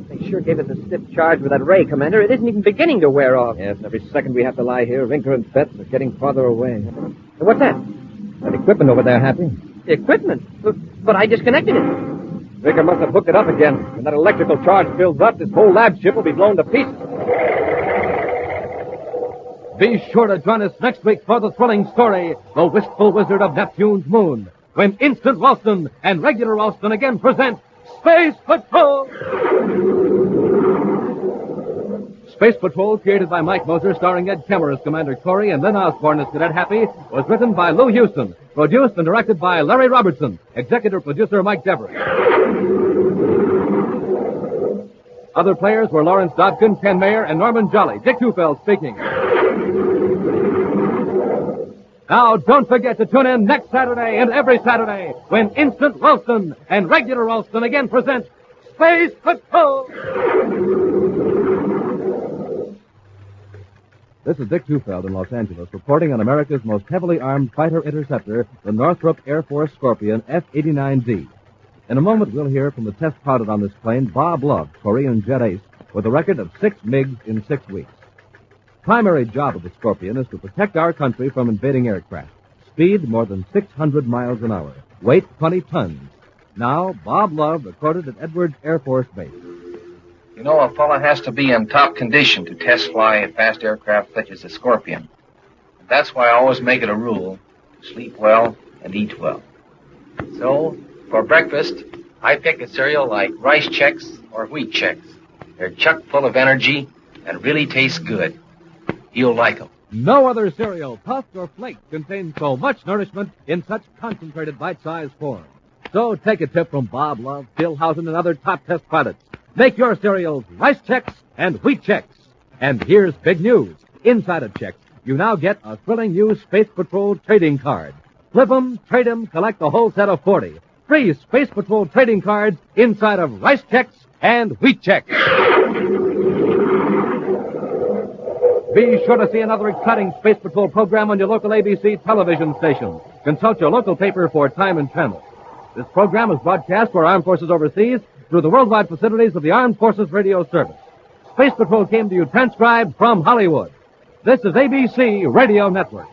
They sure gave us a stiff charge with that ray, Commander. It isn't even beginning to wear off. Yes, every second we have to lie here, Rinker and Fetz are getting farther away. What's that? That equipment over there, Happy. The equipment? But I disconnected it. Rinker must have hooked it up again. When that electrical charge builds up, this whole lab ship will be blown to pieces. Be sure to join us next week for the thrilling story, The Wistful Wizard of Neptune's Moon, when Instant Ralston and Regular Ralston again present Space Patrol! Space Patrol, created by Mike Moser, starring Ed Kemmer as Commander Corry and Lynn Osborne as Cadet Happy, was written by Lou Houston, produced and directed by Larry Robertson, executive producer Mike Dever. Other players were Lawrence Dobkin, Ken Mayer, and Norman Jolly. Dick Tufeld speaking. Now, don't forget to tune in next Saturday and every Saturday when Instant Ralston and Regular Ralston again present Space Patrol! This is Dick Tufeld in Los Angeles, reporting on America's most heavily armed fighter interceptor, the Northrop Air Force Scorpion F-89D. In a moment, we'll hear from the test pilot on this plane, Bob Love, Korean jet ace, with a record of 6 MiGs in 6 weeks. Primary job of the Scorpion is to protect our country from invading aircraft. Speed more than 600 miles an hour. Weight 20 tons. Now, Bob Love recorded at Edwards Air Force Base. You know, a fella has to be in top condition to test fly a fast aircraft such as the Scorpion. That's why I always make it a rule to sleep well and eat well. So, for breakfast, I pick a cereal like Rice Chex or Wheat Chex. They're chock full of energy and really taste good. You'll like them. No other cereal, puffed or flaked, contains so much nourishment in such concentrated bite-sized form. So take a tip from Bob Love, Phil Housen, and other top test pilots. Make your cereals Rice Chex and Wheat Chex. And here's big news. Inside of Chex, you now get a thrilling new Space Patrol trading card. Flip 'em, trade 'em, collect the whole set of 40. Free Space Patrol trading cards inside of rice checks and wheat checks. Be sure to see another exciting Space Patrol program on your local ABC television station. Consult your local paper for time and channel. This program is broadcast for Armed Forces overseas through the worldwide facilities of the Armed Forces Radio Service. Space Patrol came to you transcribed from Hollywood. This is ABC Radio Network.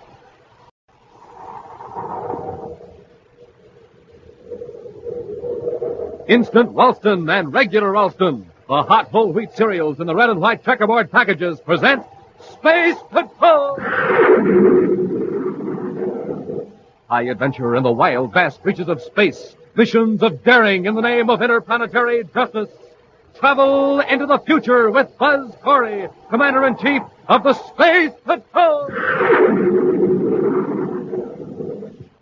Instant Ralston and regular Ralston, the hot whole wheat cereals in the red and white checkerboard packages, present Space Patrol! High adventure in the wild, vast reaches of space. Missions of daring in the name of interplanetary justice. Travel into the future with Buzz Corry, Commander-in-Chief of the Space Patrol!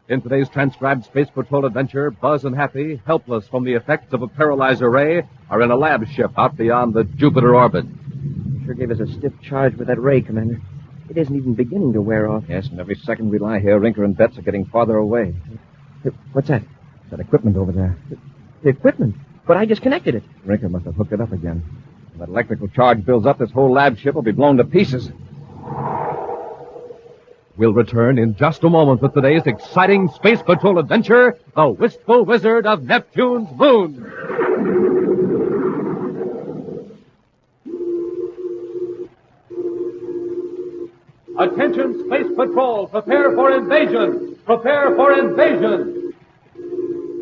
In today's transcribed Space Patrol adventure, Buzz and Happy, helpless from the effects of a paralyzer ray, are in a lab ship out beyond the Jupiter orbit. Sure gave us a stiff charge with that ray, Commander. It isn't even beginning to wear off. Yes, and every second we lie here, Rinker and Betts are getting farther away. What's that? That equipment over there. The equipment? But I disconnected it. Rinker must have hooked it up again. If that electrical charge builds up, this whole lab ship will be blown to pieces. We'll return in just a moment with today's exciting Space Patrol adventure, The Wistful Wizard of Neptune's Moon. Attention, Space Patrol, prepare for invasion! Prepare for invasion!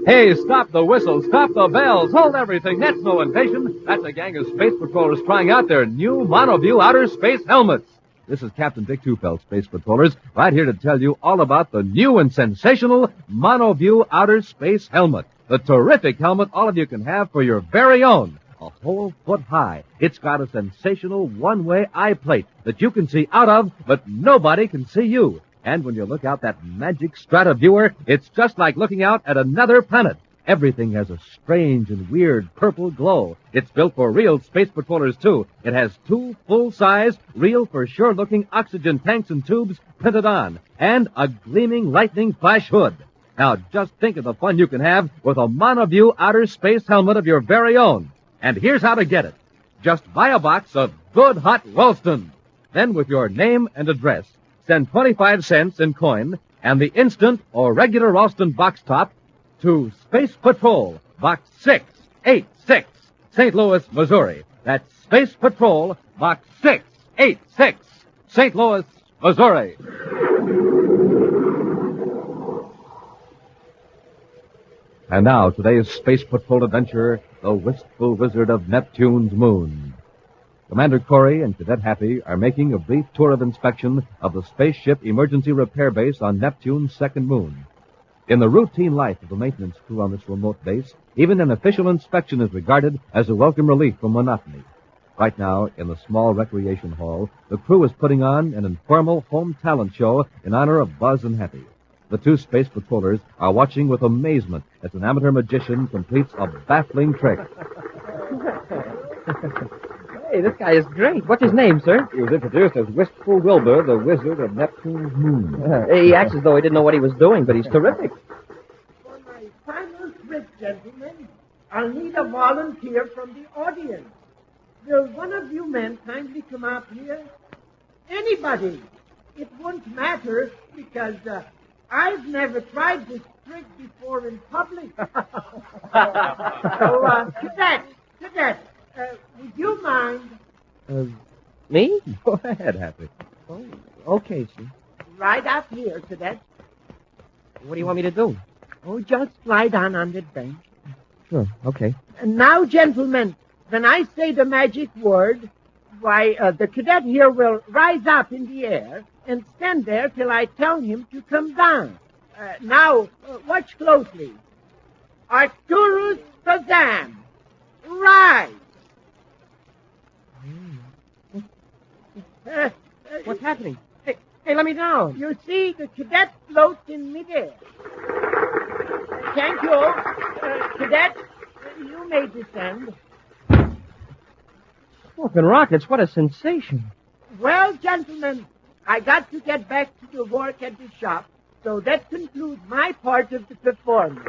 Hey, stop the whistle, stop the bells, hold everything. That's no invasion. That's a gang of Space Patrollers trying out their new monoview outer space helmets. This is Captain Dick Tufeld, Space Patrollers, right here to tell you all about the new and sensational monoview outer space helmet. The terrific helmet all of you can have for your very own. A whole foot high. It's got a sensational one-way eye plate that you can see out of, but nobody can see you. And when you look out that magic strata viewer, it's just like looking out at another planet. Everything has a strange and weird purple glow. It's built for real Space Patrollers, too. It has 2 full-size, real for sure-looking oxygen tanks and tubes printed on, and a gleaming lightning flash hood. Now, just think of the fun you can have with a monoview outer space helmet of your very own. And here's how to get it. Just buy a box of good hot Ralston. Then with your name and address, send 25 cents in coin and the instant or regular Ralston box top to Space Patrol, Box 686, St. Louis, Missouri. That's Space Patrol, Box 686, St. Louis, Missouri. And now, today's Space Patrol adventure, The Wistful Wizard of Neptune's Moon. Commander Corry and Cadet Happy are making a brief tour of inspection of the spaceship emergency repair base on Neptune's second moon. In the routine life of the maintenance crew on this remote base, even an official inspection is regarded as a welcome relief from monotony. Right now, in the small recreation hall, the crew is putting on an informal home talent show in honor of Buzz and Happy. The 2 Space Patrollers are watching with amazement as an amateur magician completes a baffling trick. Hey, this guy is great. What's his name, sir? He was introduced as Wistful Wilbur, the Wizard of Neptune's Moon. He acts as though he didn't know what he was doing, but he's terrific. For my final trick, gentlemen, I'll need a volunteer from the audience. Will one of you men kindly come out here? Anybody. It won't matter because I've never tried this trick before in public. Cadet, would you mind? Me? Go ahead, Happy. Oh, okay, sir. Right up here, Cadet. What do you want me to do? Oh, just lie down on the bench. Sure, okay. And now, gentlemen, when I say the magic word, why, the cadet here will rise up in the air and stand there till I tell him to come down. Now, watch closely. Arcturus Kazam, rise! What's happening? Hey, let me down. You see, the cadet floats in midair. Thank you. Cadet, you may descend. Smoking rockets, what a sensation. Well, gentlemen, I got to get back to the work at the shop. So that concludes my part of the performance.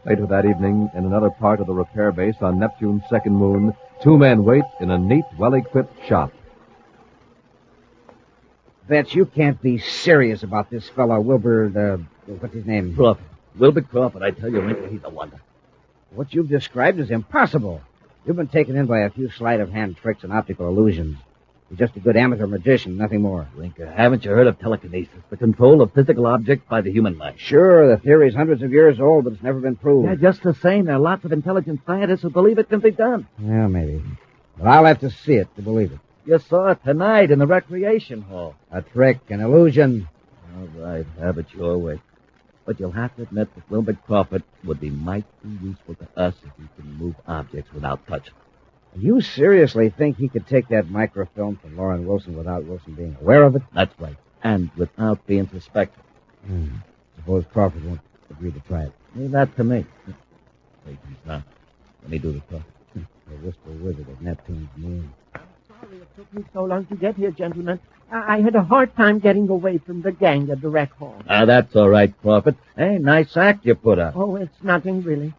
Later that evening, in another part of the repair base on Neptune's second moon, two men wait in a neat, well-equipped shop. Bet you can't be serious about this fellow, Wilbur, what's his name? Crawford. Wilbur Crawford, I tell you, Rinker, he's a wonder. What you've described is impossible. You've been taken in by a few sleight-of-hand tricks and optical illusions. You're just a good amateur magician, nothing more. Rinker, haven't you heard of telekinesis, the control of physical objects by the human mind? Sure, the theory's hundreds of years old, but it's never been proved. Yeah, just the same, there are lots of intelligent scientists who believe it can be done. Well, maybe. But I'll have to see it to believe it. You saw it tonight in the recreation hall. A trick, an illusion. All right, have it your way. But you'll have to admit that Wilbur Crawford would be mighty useful to us if he can move objects without touching. You seriously think he could take that microfilm from Lauren Wilson without Wilson being aware of it? That's right. And without being suspected. Suppose Crawford won't agree to try it. Leave that to me. Wait, now. Let me do the talk. The Wistful Wizard of Neptune's moon. Sorry it took me so long to get here, gentlemen. I had a hard time getting away from the gang at the rec hall. That's all right, Crawford. Hey, nice act you put up. Oh, it's nothing really.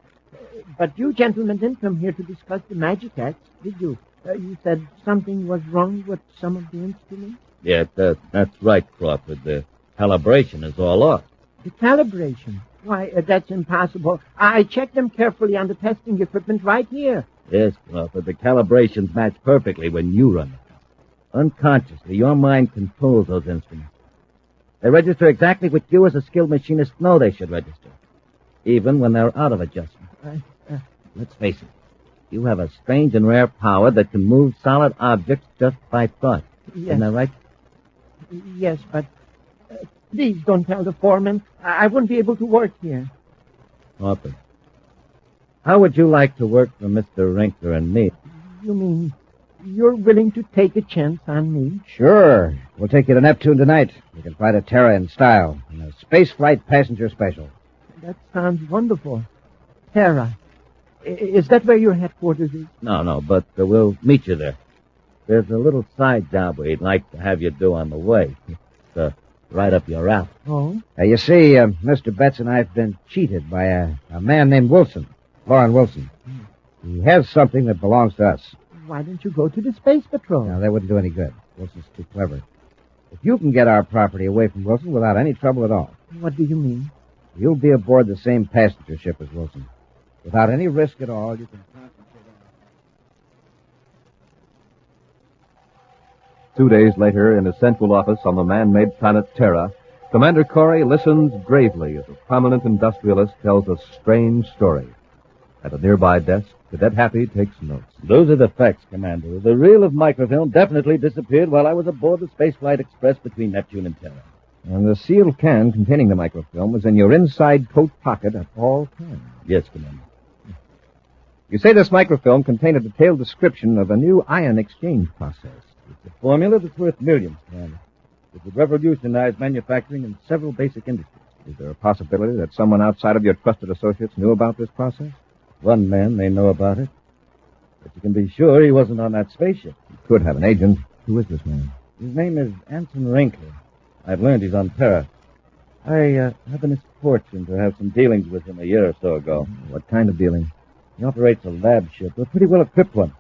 But you gentlemen didn't come here to discuss the magic acts, did you? You said something was wrong with some of the instruments? Yeah, that's right, Crawford. The calibration is all off. The calibration? Why, that's impossible. I checked them carefully on the testing equipment right here. Yes, Crawford, the calibrations match perfectly when you run them. Unconsciously, your mind controls those instruments. They register exactly what you as a skilled machinist know they should register, even when they're out of adjustment. Let's face it, you have a strange and rare power that can move solid objects just by thought. Yes. Isn't that right? Yes, but please don't tell the foreman. I wouldn't be able to work here. Crawford, how would you like to work for Mr. Rinker and me? You mean you're willing to take a chance on me? Sure. We'll take you to Neptune tonight. You can fly to Terra in style, in a space flight passenger special. That sounds wonderful. Terra. Is that where your headquarters is? No, but we'll meet you there. There's a little side job we'd like to have you do on the way. It's right up your alley. Oh? You see, Mr. Betts and I have been cheated by a man named Wilson, Lauren Wilson. He has something that belongs to us. Why don't you go to the Space Patrol? No, that wouldn't do any good. Wilson's too clever. If you can get our property away from Wilson without any trouble at all. What do you mean? You'll be aboard the same passenger ship as Wilson. Without any risk at all, you can concentrate on... 2 days later, in his central office on the man-made planet Terra, Commander Corry listens gravely as a prominent industrialist tells a strange story. At a nearby desk, Cadet Happy takes notes. Those are the facts, Commander. The reel of microfilm definitely disappeared while I was aboard the Spaceflight Express between Neptune and Terra. And the sealed can containing the microfilm was in your inside coat pocket at all times. Yes, Commander. You say this microfilm contained a detailed description of a new ion exchange process. It's a formula that's worth millions, Commander. It would revolutionize manufacturing in several basic industries. Is there a possibility that someone outside of your trusted associates knew about this process? One man may know about it. But you can be sure he wasn't on that spaceship. He could have an agent. Who is this man? His name is Anson Rinker. I've learned he's on Terra. I had the misfortune to have some dealings with him a year or so ago. What kind of dealing? He operates a lab ship, a pretty well-equipped one.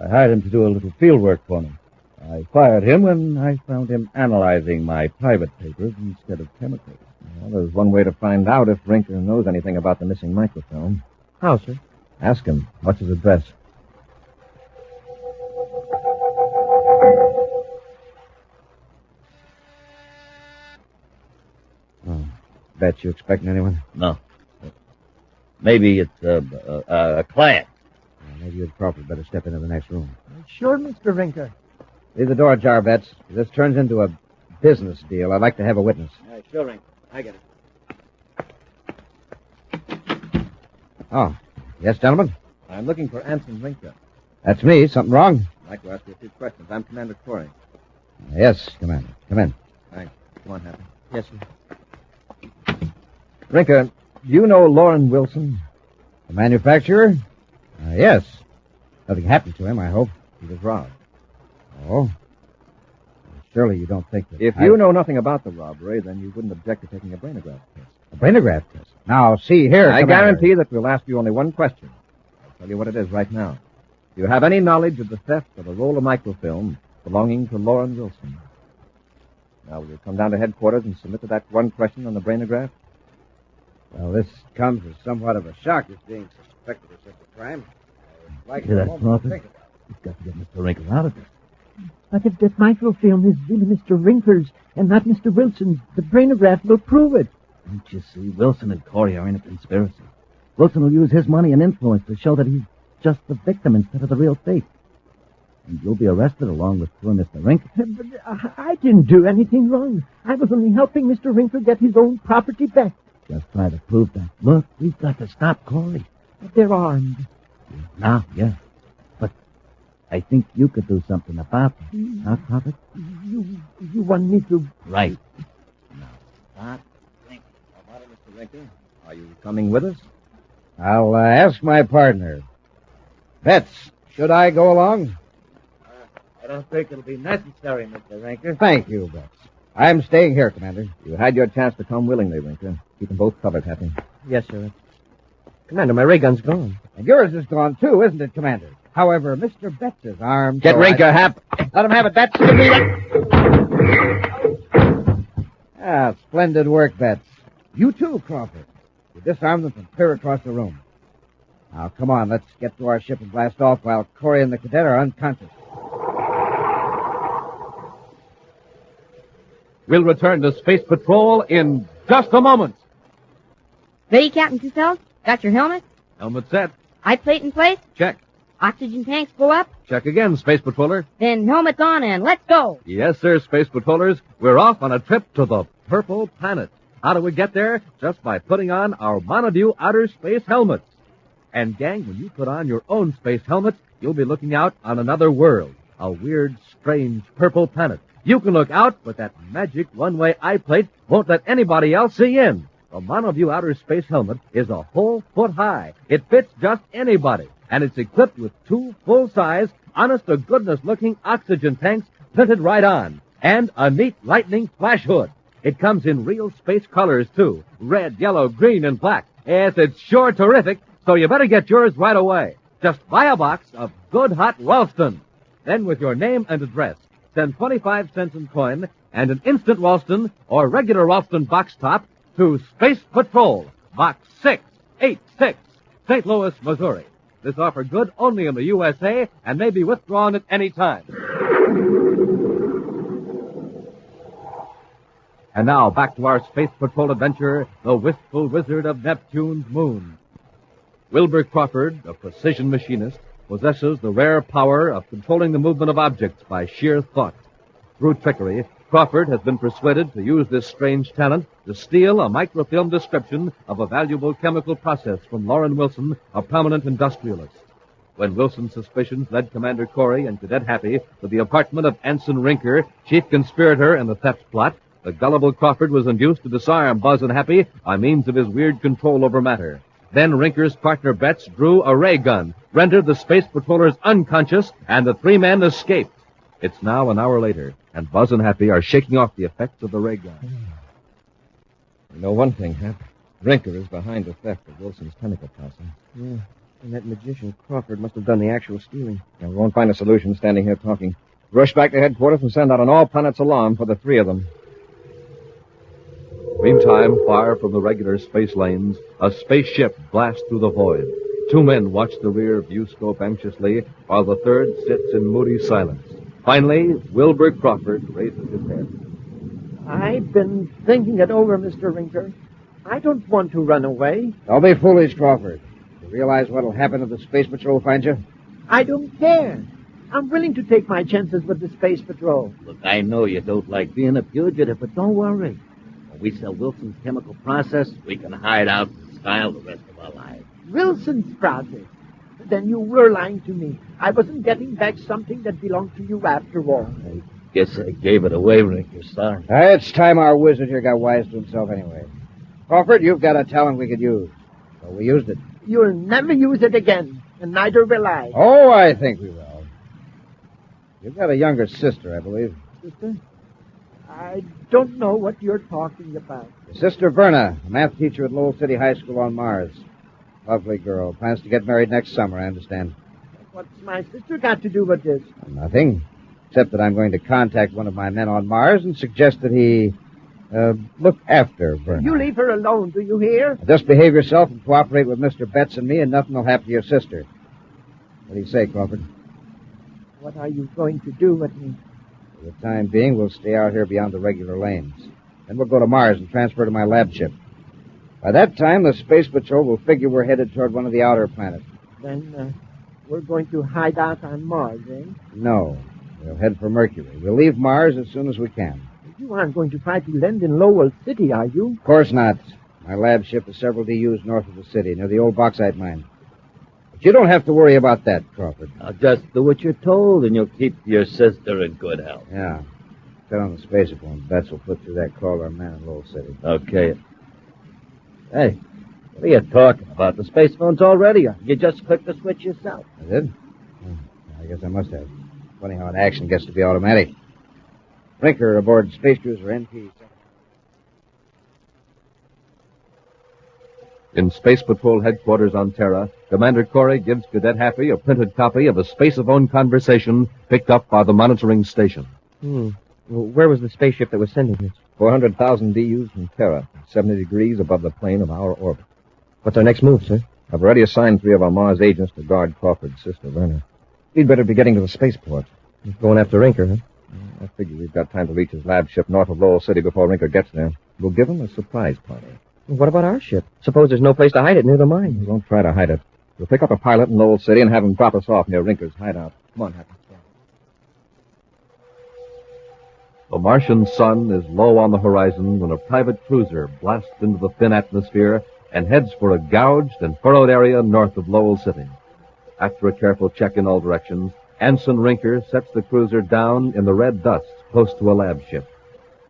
I hired him to do a little field work for me. I fired him when I found him analyzing my private papers instead of chemicals. Well, there's one way to find out if Rinker knows anything about the missing microfilm. How, sir? Ask him. What's his address? Oh, bet you expecting anyone? No. Maybe it's a client. Maybe you and Crawford better step into the next room. Sure, Mr. Rinker. Leave the door ajar, Betts. If this turns into a business deal, I'd like to have a witness. Sure, Rinker. I get it. Oh, yes, gentlemen? I'm looking for Anson Rinker. That's me. Something wrong? I'd like to ask you a few questions. I'm Commander Corry. Yes, Commander. Come in. Thanks. Come on, Happy. Yes, sir. Rinker, do you know Lauren Wilson? The manufacturer? Yes. Nothing happened to him, I hope. He was robbed. Oh? Surely you don't think that... If you know nothing about the robbery, then you wouldn't object to taking a brainograph test. A brainograph test? Now, see here, I Commander. guarantee that we'll ask you only one question. I'll tell you what it is right now. Do you have any knowledge of the theft of a roll of microfilm belonging to Lauren Wilson? Now, will you come down to headquarters and submit to that one question on the brainograph? Well, this comes as somewhat of a shock, as being suspected of such a crime. I'd like Hear a that, moment to Crawford? think about it. We've got to get Mr. Wrinkle out of this. But if that microfilm is really Mr. Wrinkle's and not Mr. Wilson's, the brainograph will prove it. Don't you see? Wilson and Corry are in a conspiracy. Wilson will use his money and influence to show that he's just the victim instead of the real thief. And you'll be arrested along with poor Mr. Wrinkle. But I didn't do anything wrong. I was only helping Mr. Wrinkle get his own property back. Just try to prove that. Look, we've got to stop Corry. But they're armed. Now, yeah. But I think you could do something about that. Huh, Crawford? You want me to... Right. Now, stop thinking. How about it, Mr. Wrinkle? Are you coming with us? I'll ask my partner. Betts, should I go along? I don't think it'll be necessary, Mr. Wrinkle. Thank you, Betts. I'm staying here, Commander. You had your chance to come willingly, Wrinkle. Keep them both covered, Happy. Yes, sir. Commander, my ray gun's gone. And yours is gone, too, isn't it, Commander? However, Mr. Betts is armed. Get Wrinkle, Hap. Let him have it, Betts. Give me that. Splendid work, Betts. You too, Crawford. You disarm them from clear across the room. Now, come on, let's get to our ship and blast off while Corry and the cadet are unconscious. We'll return to Space Patrol in just a moment. Ready, Captain Cousel? Got your helmet? Helmet set. Eye plate in place? Check. Oxygen tanks full up? Check again, Space Patroller. Then helmets on and let's go. Yes, sir, Space Patrollers. We're off on a trip to the Purple Planet. How do we get there? Just by putting on our Monoview outer space helmets. And, gang, when you put on your own space helmet, you'll be looking out on another world. A weird, strange, purple planet. You can look out, but that magic one-way eye plate won't let anybody else see in. The Monoview outer space helmet is a whole foot high. It fits just anybody, and it's equipped with 2 full-size, honest-to-goodness-looking oxygen tanks printed right on, and a neat lightning flash hood. It comes in real space colors, too. Red, yellow, green, and black. Yes, it's sure terrific, so you better get yours right away. Just buy a box of good hot Ralston. Then with your name and address, send 25 cents in coin and an instant Ralston or regular Ralston box top to Space Patrol, Box 686, St. Louis, Missouri. This offer good only in the USA and may be withdrawn at any time. And now back to our Space Patrol adventure, the Wistful Wizard of Neptune's Moon. Wilbur Crawford, a precision machinist, possesses the rare power of controlling the movement of objects by sheer thought. Through trickery, Crawford has been persuaded to use this strange talent to steal a microfilm description of a valuable chemical process from Lauren Wilson, a prominent industrialist. When Wilson's suspicions led Commander Corry and Cadet Happy to the apartment of Anson Rinker, chief conspirator in the theft plot, the gullible Crawford was induced to disarm Buzz and Happy by means of his weird control over matter. Then Rinker's partner Betts drew a ray gun, rendered the Space Patrollers unconscious, and the 3 men escaped. It's now an hour later, and Buzz and Happy are shaking off the effects of the ray gun. You know one thing, Hap. Rinker is behind the theft of Wilson's chemical process. Yeah, and that magician Crawford must have done the actual stealing. Now, we won't find a solution standing here talking. Rush back to headquarters and send out an all-planets alarm for the 3 of them. Meantime, far from the regular space lanes, a spaceship blasts through the void. 2 men watch the rear viewscope anxiously, while the third sits in moody silence. Finally, Wilbur Crawford raises his head. I've been thinking it over, Mr. Rinker. I don't want to run away. Don't be foolish, Crawford. You realize what'll happen if the Space Patrol finds you? I don't care. I'm willing to take my chances with the Space Patrol. Look, I know you don't like being a fugitive, but don't worry. When we sell Wilson's chemical process, we can hide out in style the rest of our lives. Wilson's process? Then you were lying to me. I wasn't getting back something that belonged to you after all. I guess I gave it away, Rinker. Sorry. It's time our wizard here got wise to himself anyway. Crawford, you've got a talent we could use. So we used it. You'll never use it again. and neither will I. Oh, I think we will. You've got a younger sister, I believe. Sister? I don't know what you're talking about. Your sister Verna, a math teacher at Lowell City High School on Mars. Lovely girl. Plans to get married next summer, I understand. What's my sister got to do with this? Nothing. Except that I'm going to contact one of my men on Mars and suggest that he look after Verna. You leave her alone, do you hear? Just behave yourself and cooperate with Mr. Betts and me, and nothing will happen to your sister. What do you say, Crawford? What are you going to do with me? For the time being, we'll stay out here beyond the regular lanes. Then we'll go to Mars and transfer to my lab ship. By that time, the Space Patrol will figure we're headed toward one of the outer planets. Then we're going to hide out on Mars, eh? No. We'll head for Mercury. We'll leave Mars as soon as we can. You aren't going to try to land in Lowell City, are you? Of course not. My lab ship is several DUs north of the city, near the old bauxite mine. But you don't have to worry about that, Crawford. Now, just do what you're told, and you'll keep your sister in good health. Yeah. Get on the spaceport, and Betts will put through that crawler man in Lowell City. Okay. Hey, what are you talking about? The space phone's all ready. You just clicked the switch yourself. I did? I guess I must have. Funny how an action gets to be automatic. Brinker aboard Space Cruiser NP. In Space Patrol headquarters on Terra, Commander Corry gives Cadet Happy a printed copy of a space-of-own conversation picked up by the monitoring station. Well, where was the spaceship that was sending this? 400,000 DUs from Terra, 70 degrees above the plane of our orbit. What's our next move, sir? I've already assigned 3 of our Mars agents to guard Crawford's sister, Verna. We'd better be getting to the spaceport. He's going after Rinker, huh? I figure we've got time to reach his lab ship north of Lowell City before Rinker gets there. We'll give him a surprise party. What about our ship? Suppose there's no place to hide it near the mine. We won't try to hide it. We'll pick up a pilot in Lowell City and have him drop us off near Rinker's hideout. Come on, Happy. The Martian sun is low on the horizon when a private cruiser blasts into the thin atmosphere and heads for a gouged and furrowed area north of Lowell City. After a careful check in all directions, Ensign Rinker sets the cruiser down in the red dust close to a lab ship.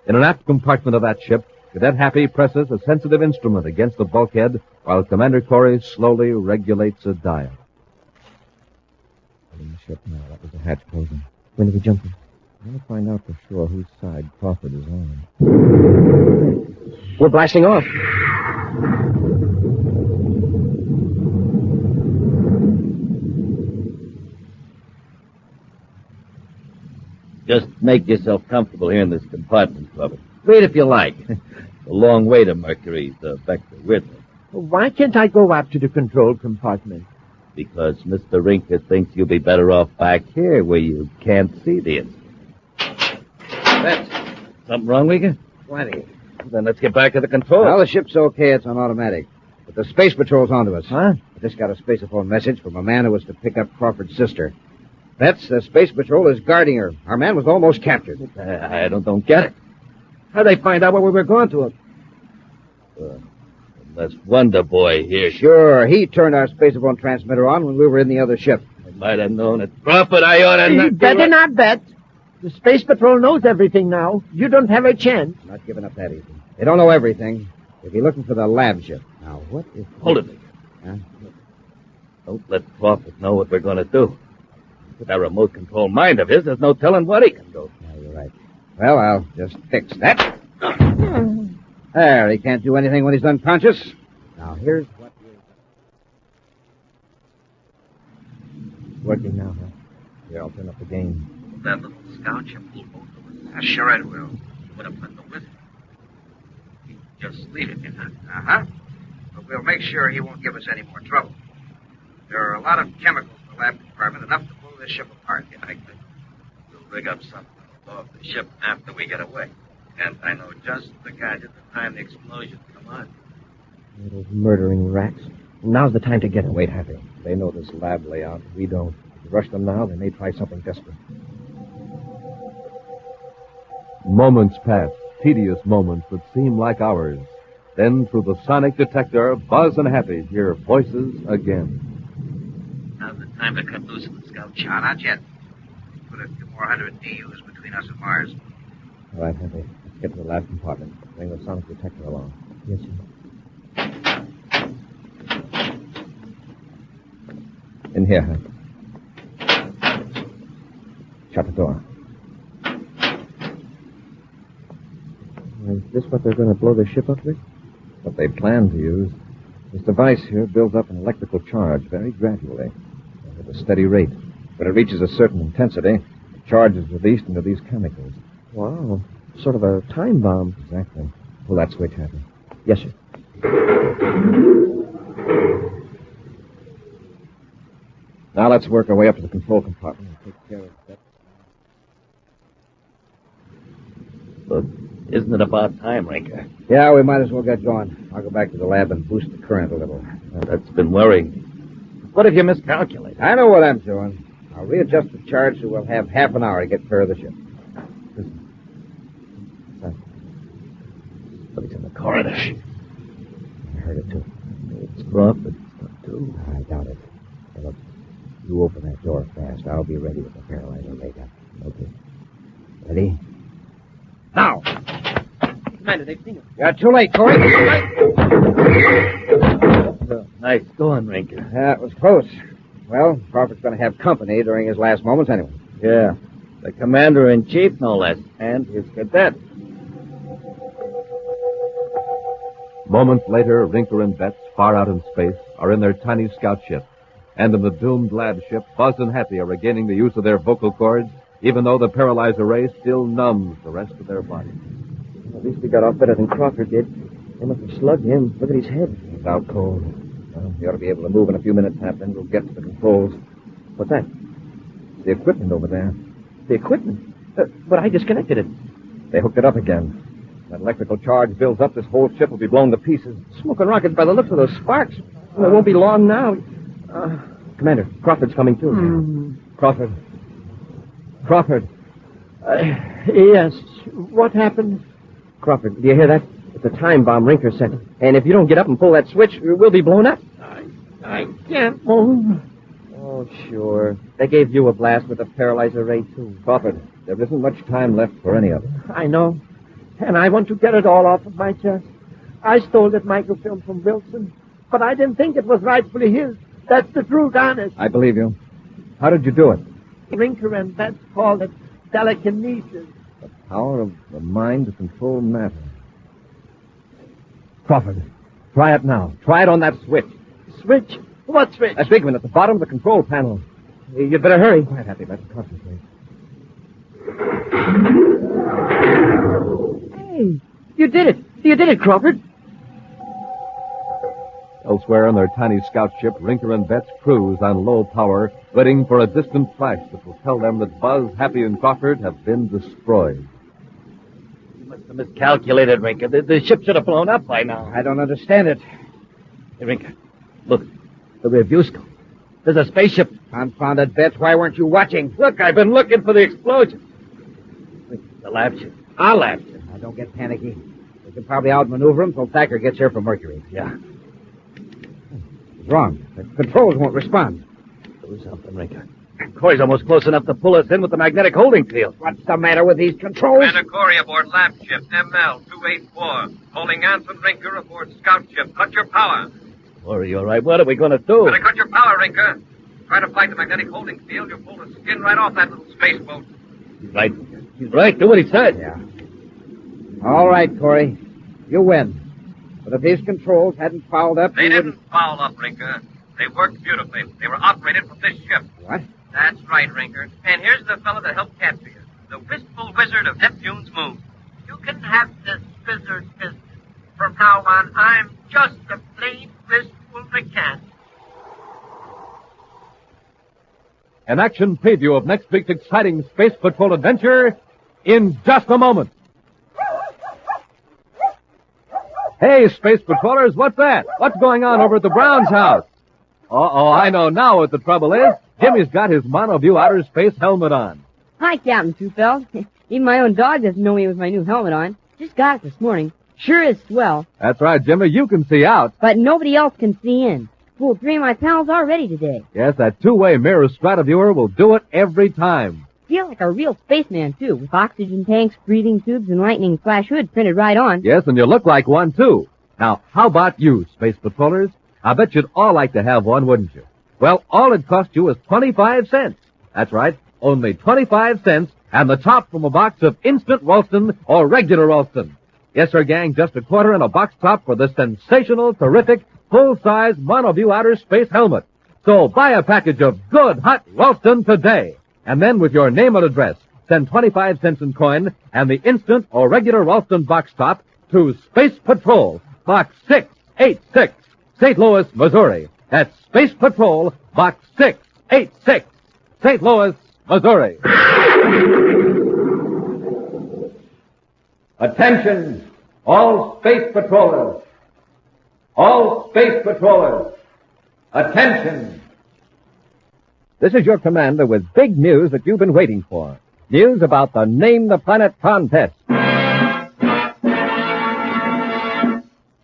In an aft compartment of that ship, Cadet Happy presses a sensitive instrument against the bulkhead while Commander Corry slowly regulates a dial. In the ship now, that was the hatch closing. When do we jump in? I want to find out for sure whose side Crawford is on. We're blasting off. Just make yourself comfortable here in this compartment, Crawford. Wait if you like. A long way to Mercury, the vector with me. Why can't I go up to the control compartment? Because Mr. Rinker thinks you'll be better off back here where you can't see the instrument. That's something wrong with you? Plenty. Then let's get back to the control. Well, the ship's okay. It's on automatic. But the Space Patrol's onto us. Huh? I just got a spaceophone message from a man who was to pick up Crawford's sister. Betts, the Space Patrol is guarding her. Our man was almost captured. I don't get it. How'd they find out where we were going to? Unless Wonder Boy here. Sure, he turned our spaceophone transmitter on when we were in the other ship. I might have known it. Crawford, I ought to... You better not bet. The Space Patrol knows everything now. You don't have a chance. I'm not giving up that easy. They don't know everything. They'll be looking for the lab ship. Now, what if... Hold it, Huh? Don't let Crawford know what we're going to do. With that remote control mind of his, there's no telling what he can do. Yeah, you're right. Well, I'll just fix that. There, he can't do anything when he's unconscious. Now, here's what Working now, huh? Here, I'll turn up the gain. That little scout ship will both of us. Sure it will. Would have put the Wistful. You just leave it, didn't I? Uh-huh. But we'll make sure he won't give us any more trouble. There are a lot of chemicals in the lab compartment, enough to blow this ship apart, you think? We'll rig up something to blow up the ship after we get away. And I know just the gadget the time the explosion come on. Those murdering rats. Now's the time to get them. Wait, Happy. They know this lab layout. We don't. If we rush them now, they may try something desperate. Moments pass, tedious moments that seem like hours. Then, through the sonic detector, Buzz and Happy hear voices again. Now's the time to cut loose in the scout shot. Not yet. Put a few more 100 DUs between us and Mars. All right, Happy. Let's get to the lab compartment. Bring the sonic detector along. Yes, sir. In here. Shut the door. Is this what they're going to blow the ship up with? What they plan to use. This device here builds up an electrical charge very gradually, and at a steady rate. When it reaches a certain intensity, the charge is released into these chemicals. Wow. Sort of a time bomb. Exactly. Pull that switch, Happy. Yes, sir. Now let's work our way up to the control compartment and take care of that. Look, isn't it about time, Rinker? Yeah, we might as well get going. I'll go back to the lab and boost the current a little. That's been worrying. What if you miscalculate? I know what I'm doing. I'll readjust the charge so we'll have half an hour to get clear of the ship. Somebody's in the corridor. I heard it, too. It's rough, but too. I doubt it. Hey, look, you open that door fast. I'll be ready with the paralyzer later. Okay. Ready? Now! Commander, they've seen us. You're too late, Corry. Nice going, Rinker. Yeah, it was close. Well, Crawford's going to have company during his last moments anyway. Yeah. The commander-in-chief, no less, and his cadet. Moments later, Rinker and Betts, far out in space, are in their tiny scout ship. And in the doomed lab ship, Buzz and Happy are regaining the use of their vocal cords, even though the paralyzer ray still numbs the rest of their bodies. At least we got off better than Crawford did. They must have slugged him. Look at his head. He's out cold. Well, he ought to be able to move in a few minutes, Hap, then we'll get to the controls. What's that? The equipment over there. The equipment? But I disconnected it. They hooked it up again. That electrical charge builds up, this whole ship will be blown to pieces. Smoking rockets by the looks of those sparks. Well, it won't be long now. Commander, Crawford's coming too. Crawford. Crawford. Yes. What happened? Crawford, do you hear that? It's a time bomb Rinker sent. And if you don't get up and pull that switch, we'll be blown up. I can't move. Oh, sure. They gave you a blast with a paralyzer ray, too. Crawford, there isn't much time left for any of it. I know. And I want to get it all off of my chest. I stole that microfilm from Wilson, but I didn't think it was rightfully his. That's the truth, honest. I believe you. How did you do it? Rinker and Betts called it telekinesis. The power of the mind to control matter. Crawford, try it now. Try it on that switch. Switch? What switch? That big one at the bottom of the control panel. You'd better hurry. Quite happy, Betts. Concentrate. Hey, you did it. You did it, Crawford. Elsewhere on their tiny scout ship, Rinker and Betts cruise on low power, waiting for a distant flash that will tell them that Buzz, Happy, and Crawford have been destroyed. You must have miscalculated, Rinker. The ship should have blown up by now. I don't understand it. Hey, Rinker, look. The review scope. There's a spaceship. Confounded Betts, why weren't you watching? Look, I've been looking for the explosion. The lab ship. Our lab ship. Now, don't get panicky. We can probably outmaneuver him till Thacker gets here from Mercury. Yeah. What's wrong? The controls won't respond. Do something, Rinker. Corey's almost close enough to pull us in with the magnetic holding field. What's the matter with these controls? Commander Corry aboard lab ship ML-284. Holding Anson Rinker aboard scout ship. Cut your power. Corey, all right. What are we going to do? Better cut your power, Rinker. Try to fight the magnetic holding field. You'll pull the skin right off that little space boat. He's right. He's right. Do what he said. Yeah. All right, Corey. You win. But if these controls hadn't fouled up... They didn't foul up, Rinker. They worked beautifully. They were operated from this ship. What? That's right, Rinker. And here's the fellow that helped capture you. The Wistful Wizard of Neptune's moon. You can have this wizard business. From now on, I'm just a plain wistful mechanic. An action preview of next week's exciting Space Patrol adventure in just a moment. Hey, Space Patrollers, what's that? What's going on over at the Browns' house? Uh-oh, I know now what the trouble is. Jimmy's got his monoview outer space helmet on. Hi, Captain Tufeld. Even my own dog doesn't know me with my new helmet on. Just got it this morning. Sure is swell. That's right, Jimmy. You can see out. But nobody else can see in. Fooled 3 of my pals already today. Yes, that two-way mirror strataviewer will do it every time. Feel like a real spaceman, too, with oxygen tanks, breathing tubes, and lightning flash hood printed right on. Yes, and you look like one, too. Now, how about you, Space Patrollers? I bet you'd all like to have one, wouldn't you? Well, all it cost you was 25 cents. That's right, only 25 cents, and the top from a box of instant Ralston or regular Ralston. Yes, sir, gang, just a quarter and a box top for the sensational, terrific, full-size monoview outer space helmet. So buy a package of good, hot Ralston today. And then with your name and address, send 25 cents in coin and the instant or regular Ralston box top to Space Patrol, Box 686, St. Louis, Missouri. That's Space Patrol, Box 686, St. Louis, Missouri. Attention, all space patrollers. All space patrollers. Attention. This is your commander with big news that you've been waiting for. News about the Name the Planet contest.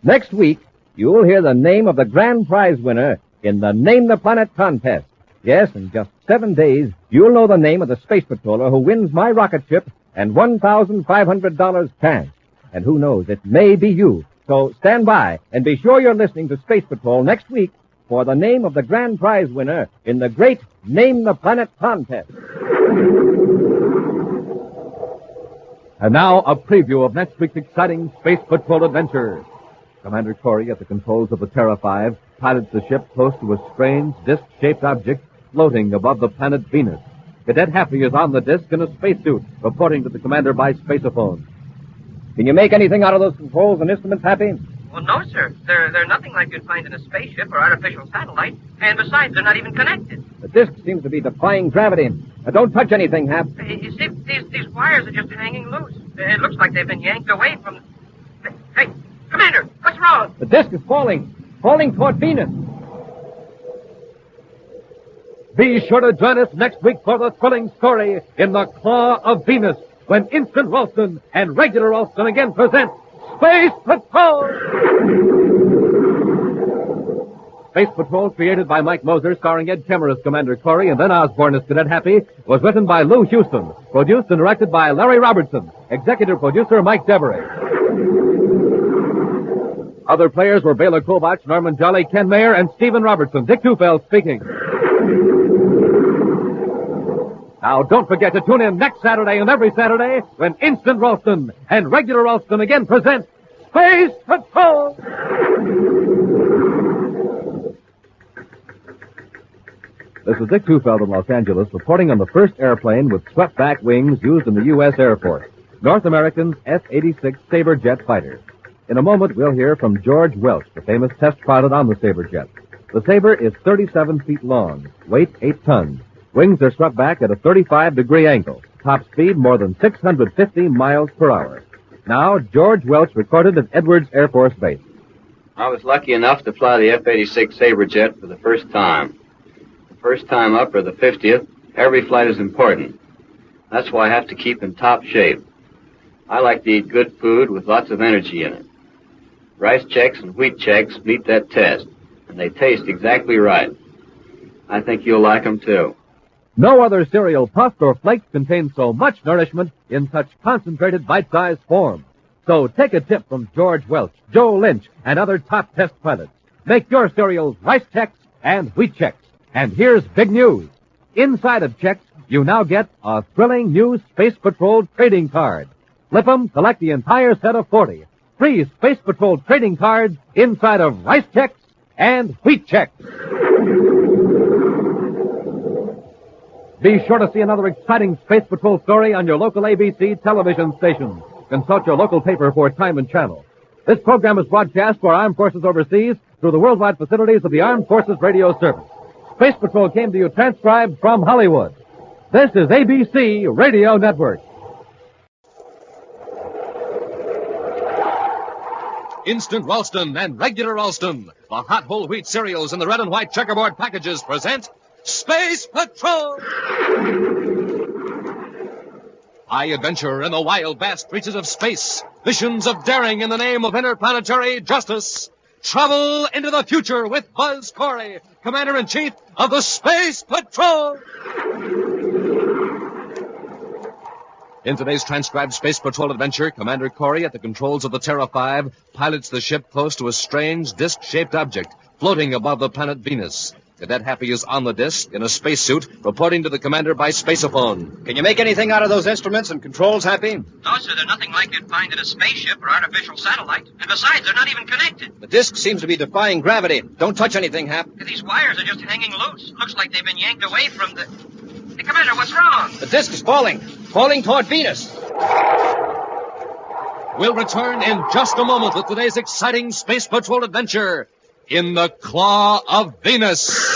Next week, you'll hear the name of the grand prize winner in the Name the Planet contest. Yes, in just 7 days, you'll know the name of the space patroller who wins my rocket ship and $1,500 cash. And who knows, it may be you. So stand by and be sure you're listening to Space Patrol next week for the name of the grand prize winner in the great Name the Planet contest. And now, a preview of next week's exciting Space Patrol adventures. Commander Corry, at the controls of the Terra 5, pilots the ship close to a strange, disc-shaped object floating above the planet Venus. Cadet Happy is on the disc in a spacesuit, reporting to the commander by spaceophone. Can you make anything out of those controls and instruments, Happy? Well, no, sir. They're nothing like you'd find in a spaceship or artificial satellite. And besides, they're not even connected. The disc seems to be defying gravity. Now, don't touch anything, Hap. You see, these wires are just hanging loose. It looks like they've been yanked away from... Hey, Commander, what's wrong? The disc is falling toward Venus. Be sure to join us next week for the thrilling story in the Claw of Venus, when Instant Ralston and Regular Ralston again present Space Patrol! Space Patrol, created by Mike Moser, starring Ed Kemmer as Commander Corry and Ben Osborne as Cadet Happy, was written by Lou Houston, produced and directed by Larry Robertson, executive producer Mike Devery. Other players were Bela Kovach, Norman Jolly, Ken Mayer, and Stephen Robertson. Dick Tufeld speaking. Now, don't forget to tune in next Saturday and every Saturday when Instant Ralston and Regular Ralston again present Space Patrol! This is Dick Tufeld in Los Angeles reporting on the first airplane with swept-back wings used in the U.S. Air Force, North American's F-86 Sabre jet fighter. In a moment, we'll hear from George Welch, the famous test pilot on the Sabre jet. The Sabre is 37 feet long, weight 8 tons. Wings are swept back at a 35-degree angle. Top speed more than 650 miles per hour. Now, George Welch recorded at Edwards Air Force Base. I was lucky enough to fly the F-86 Sabre jet for the first time. The first time up, or the 50th, every flight is important. That's why I have to keep in top shape. I like to eat good food with lots of energy in it. Rice Chex and Wheat Chex meet that test, and they taste exactly right. I think you'll like them, too. No other cereal, puffed or flaked, contains so much nourishment in such concentrated bite-sized form. So take a tip from George Welch, Joe Lynch, and other top test pilots. Make your cereals Rice Chex and Wheat Chex. And here's big news. Inside of Chex, you now get a thrilling new Space Patrol trading card. Flip 'em, collect the entire set of 40. Free Space Patrol trading cards inside of Rice Chex and Wheat Chex. Be sure to see another exciting Space Patrol story on your local ABC television station. Consult your local paper for time and channel. This program is broadcast for Armed Forces overseas through the worldwide facilities of the Armed Forces Radio Service. Space Patrol came to you transcribed from Hollywood. This is ABC Radio Network. Instant Ralston and Regular Ralston, the hot whole wheat cereals in the red and white checkerboard packages, present Space Patrol! High adventure in the wild, vast reaches of space. Missions of daring in the name of interplanetary justice. Travel into the future with Buzz Corry, Commander-in-Chief of the Space Patrol! In today's transcribed Space Patrol adventure, Commander Corry, at the controls of the Terra 5, pilots the ship close to a strange, disc-shaped object floating above the planet Venus. Cadet Happy is on the disk in a spacesuit, reporting to the commander by spaceophone. Can you make anything out of those instruments and controls, Happy? No, sir, they're nothing like you'd find in a spaceship or artificial satellite. And besides, they're not even connected. The disk seems to be defying gravity. Don't touch anything, Hap. These wires are just hanging loose. Looks like they've been yanked away from the... Hey, Commander, what's wrong? The disk is falling. Falling toward Venus. We'll return in just a moment with today's exciting Space Patrol adventure in the Claw of Venus.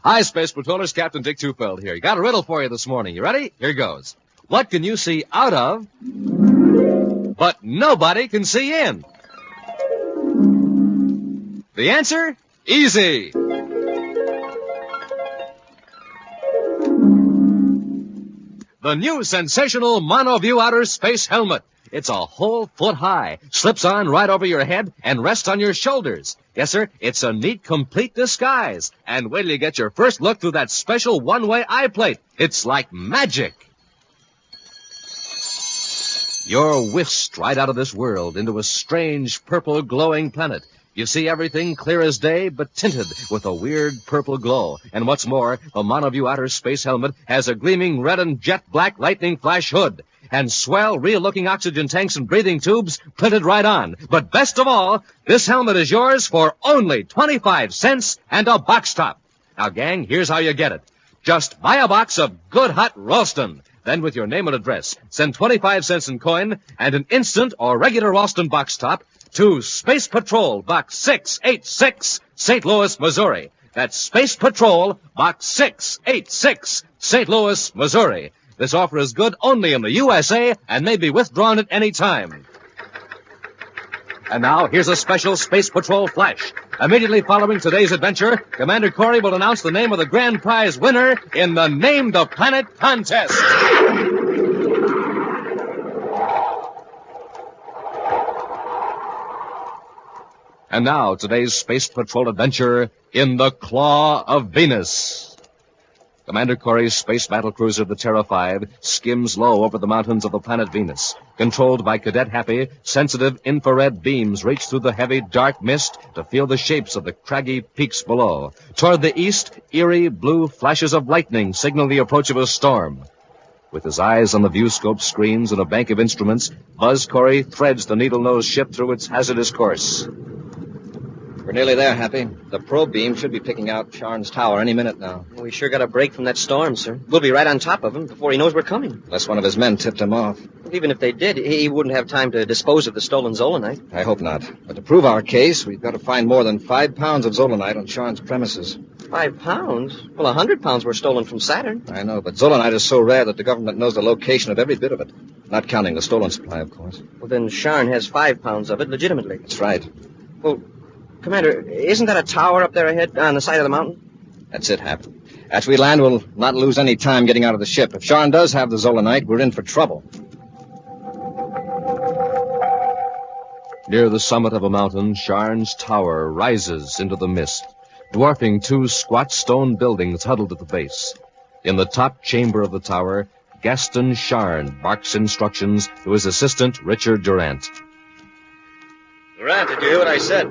Hi, Space Patrollers. Captain Dick Tufeld here. Got a riddle for you this morning. You ready? Here goes. What can you see out of, but nobody can see in? The answer? Easy. The new sensational Monoview Outer Space Helmet. It's a whole foot high, slips on right over your head, and rests on your shoulders. Yes, sir, it's a neat, complete disguise. And wait till you get your first look through that special one-way eye plate. It's like magic. You're whisked right out of this world into a strange, purple, glowing planet. You see everything clear as day, but tinted with a weird purple glow. And what's more, the Monoview Outer Space Helmet has a gleaming red and jet black lightning flash hood. And swell, real-looking oxygen tanks and breathing tubes printed right on. But best of all, this helmet is yours for only 25 cents and a box top. Now, gang, here's how you get it. Just buy a box of good hot Ralston. Then, with your name and address, send 25 cents in coin and an instant or regular Ralston box top to Space Patrol, Box 686, St. Louis, Missouri. That's Space Patrol, Box 686, St. Louis, Missouri. This offer is good only in the USA and may be withdrawn at any time. And now, here's a special Space Patrol flash. Immediately following today's adventure, Commander Corry will announce the name of the grand prize winner in the Name the Planet contest. And now, today's Space Patrol adventure in the Claw of Venus. Commander Corry's space battlecruiser, the Terra 5, skims low over the mountains of the planet Venus. Controlled by Cadet Happy, sensitive infrared beams reach through the heavy, dark mist to feel the shapes of the craggy peaks below. Toward the east, eerie blue flashes of lightning signal the approach of a storm. With his eyes on the viewscope screens and a bank of instruments, Buzz Corry threads the needle-nosed ship through its hazardous course. We're nearly there, Happy. The probe beam should be picking out Sharn's tower any minute now. We sure got a break from that storm, sir. We'll be right on top of him before he knows we're coming. Unless one of his men tipped him off. Even if they did, he wouldn't have time to dispose of the stolen Zolanite. I hope not. But to prove our case, we've got to find more than 5 pounds of Zolanite on Sharn's premises. 5 pounds? Well, 100 pounds were stolen from Saturn. I know, but Zolanite is so rare that the government knows the location of every bit of it. Not counting the stolen supply, of course. Well, then Sharn has 5 pounds of it legitimately. That's right. Well, Commander, isn't that a tower up there ahead on the side of the mountain? That's it, Hap. After we land, we'll not lose any time getting out of the ship. If Sharn does have the Zolanite, we're in for trouble. Near the summit of a mountain, Sharn's tower rises into the mist, dwarfing 2 squat stone buildings huddled at the base. In the top chamber of the tower, Gaston Sharn barks instructions to his assistant, Richard Durant. Durant, did you hear what I said?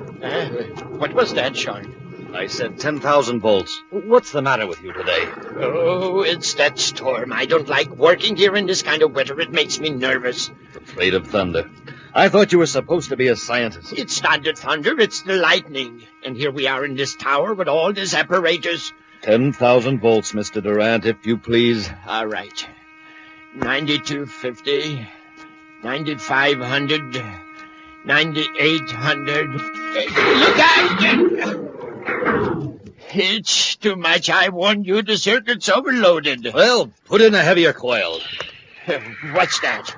What was that, Sharn? I said 10,000 volts. What's the matter with you today? Oh, it's that storm. I don't like working here in this kind of weather. It makes me nervous. Afraid of thunder. I thought you were supposed to be a scientist. It's not the thunder, it's the lightning. And here we are in this tower with all this apparatus. 10,000 volts, Mr. Durant, if you please. All right. 9250, 9500, 9800. Look out! It's too much. I warned you, the circuit's overloaded. Well, put in a heavier coil. What's that?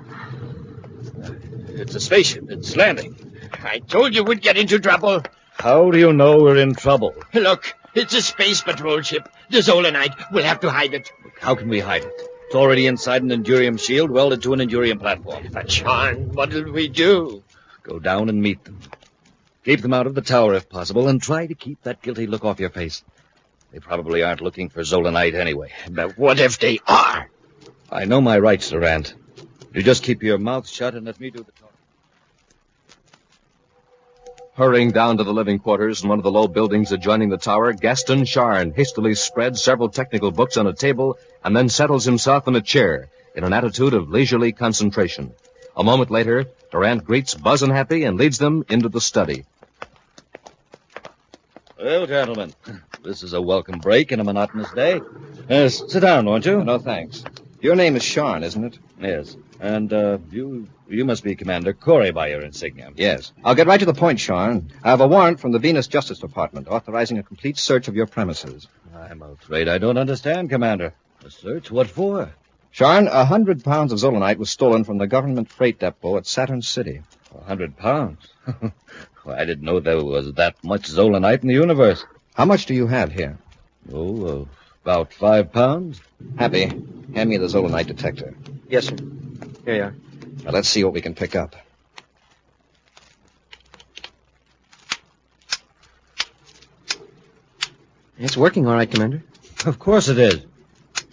It's a spaceship. It's landing. I told you we'd get into trouble. How do you know we're in trouble? Look, it's a space patrol ship. The Zolanite. We'll have to hide it. How can we hide it? It's already inside an Endurium shield welded to an Endurium platform. But, Sharn, what'll we do? Go down and meet them. Keep them out of the tower if possible, and try to keep that guilty look off your face. They probably aren't looking for Zolanite anyway. But what if they are? I know my rights, Durant. You just keep your mouth shut and let me do the talking. Hurrying down to the living quarters in one of the low buildings adjoining the tower, Gaston Charn hastily spreads several technical books on a table and then settles himself in a chair in an attitude of leisurely concentration. A moment later, Durant greets Buzz and Happy and leads them into the study. Well, gentlemen, this is a welcome break in a monotonous day. Sit down, won't you? No, thanks. Your name is Sean, isn't it? Yes. And, you must be Commander Corry by your insignia. Yes. I'll get right to the point, Sean. I have a warrant from the Venus Justice Department authorizing a complete search of your premises. I'm afraid I don't understand, Commander. A search? What for? Sean, 100 pounds of zolanite was stolen from the government freight depot at Saturn City. 100 pounds? Well, I didn't know there was that much zolanite in the universe. How much do you have here? Oh, about 5 pounds. Happy, hand me the zolanite detector. Yes, sir. Here you are. Now, let's see what we can pick up. It's working all right, Commander. Of course it is.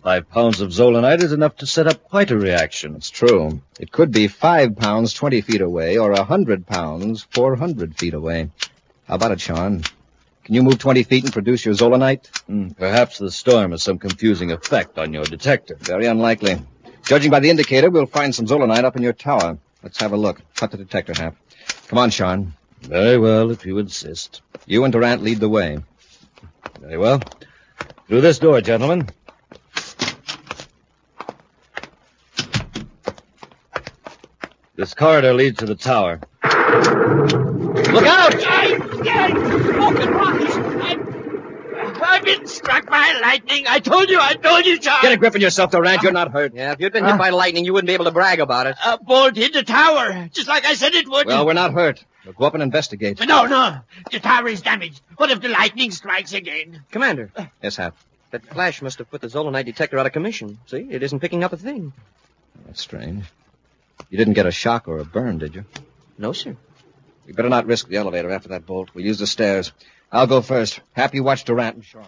5 pounds of zolanite is enough to set up quite a reaction. It's true. It could be 5 pounds 20 feet away or 100 pounds 400 feet away. How about it, Sean? Can you move 20 feet and produce your zolanite? Perhaps the storm has some confusing effect on your detector. Very unlikely. Judging by the indicator, we'll find some zolanite up in your tower. Let's have a look. Cut the detector, Hap. Come on, Sean. Very well, if you insist. You and Durant lead the way. Very well. Through this door, gentlemen. This corridor leads to the tower. Look out! Smoking rockets! I've been struck by lightning. I told you, John. Get a grip on yourself, Durant. You're not hurt. Yeah, if you'd been hit by lightning, you wouldn't be able to brag about it. A bolt hit the tower, just like I said it would. Well, we're not hurt. We'll go up and investigate. No. The tower is damaged. What if the lightning strikes again? Commander. Yes, Hap. That flash must have put the zolanite detector out of commission. See, it isn't picking up a thing. That's strange. You didn't get a shock or a burn, did you? No, sir. We better not risk the elevator after that bolt. We'll use the stairs. I'll go first. Happy, watch Durant and Sean.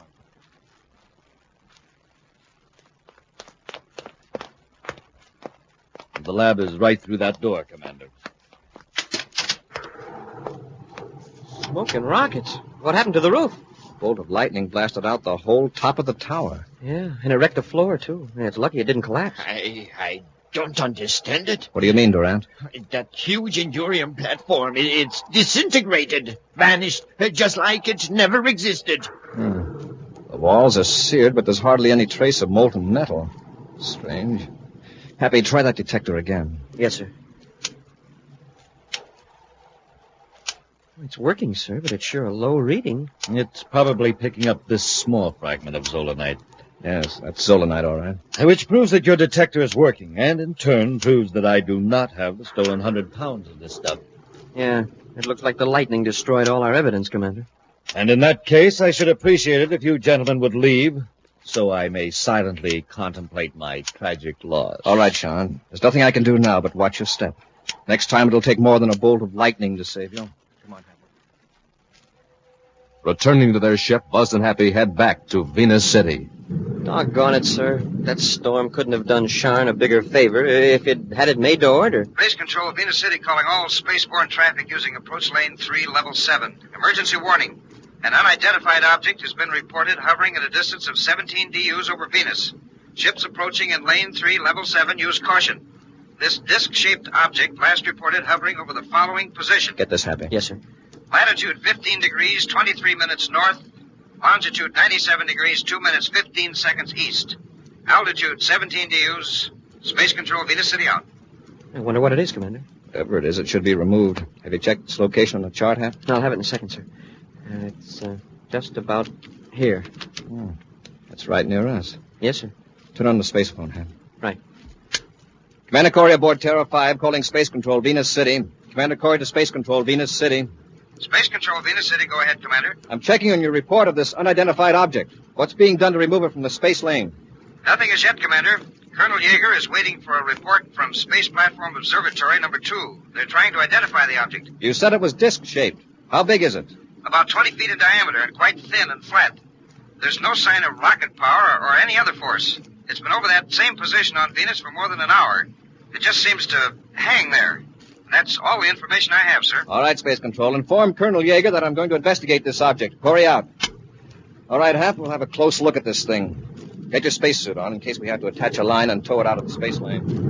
The lab is right through that door, Commander. Smoking rockets. What happened to the roof? A bolt of lightning blasted out the whole top of the tower. Yeah, and it wrecked the floor, too. Yeah, it's lucky it didn't collapse. I don't understand it. What do you mean, Durant? That huge Endurium platform, it's disintegrated, vanished, just like it never existed. The walls are seared, but there's hardly any trace of molten metal. Strange. Happy, try that detector again. Yes, sir. It's working, sir, but it's sure a low reading. It's probably picking up this small fragment of zolanite. Yes, that's zolanite, all right. Which proves that your detector is working, and in turn proves that I do not have the stolen 100 pounds of this stuff. Yeah, it looks like the lightning destroyed all our evidence, Commander. And in that case, I should appreciate it if you gentlemen would leave, so I may silently contemplate my tragic loss. All right, Sean. There's nothing I can do now but watch your step. Next time it'll take more than a bolt of lightning to save you. Come on, Happy. Returning to their ship, Buzz and Happy head back to Venus City. Doggone it, sir. That storm couldn't have done Sharn a bigger favor if it had it made to order. Base Control, Venus City calling all spaceborne traffic using approach lane 3, level 7. Emergency warning. An unidentified object has been reported hovering at a distance of 17 DUs over Venus. Ships approaching in lane 3, level 7, use caution. This disc-shaped object last reported hovering over the following position. Get this, Happy. Yes, sir. Latitude 15 degrees, 23 minutes north. Longitude 97 degrees, 2 minutes, 15 seconds east. Altitude 17 DUs. Space Control, Venus City out. I wonder what it is, Commander. Whatever it is, it should be removed. Have you checked its location on the chart, Hap? I'll have it in a second, sir. It's just about here. Oh, that's right near us. Yes, sir. Turn on the space phone, Hap. Right. Commander Corry aboard Terra 5, calling Space Control, Venus City. Commander Corry to Space Control, Venus City. Space Control, Venus City, go ahead, Commander. I'm checking on your report of this unidentified object. What's being done to remove it from the space lane? Nothing as yet, Commander. Colonel Yeager is waiting for a report from Space Platform Observatory number 2. They're trying to identify the object. You said it was disc-shaped. How big is it? About 20 feet in diameter and quite thin and flat. There's no sign of rocket power or any other force. It's been over that same position on Venus for more than an hour. It just seems to hang there. That's all the information I have, sir. All right, Space Control. Inform Colonel Yeager that I'm going to investigate this object. Corry out. All right, Hap, we'll have a close look at this thing. Get your spacesuit on in case we have to attach a line and tow it out of the space lane.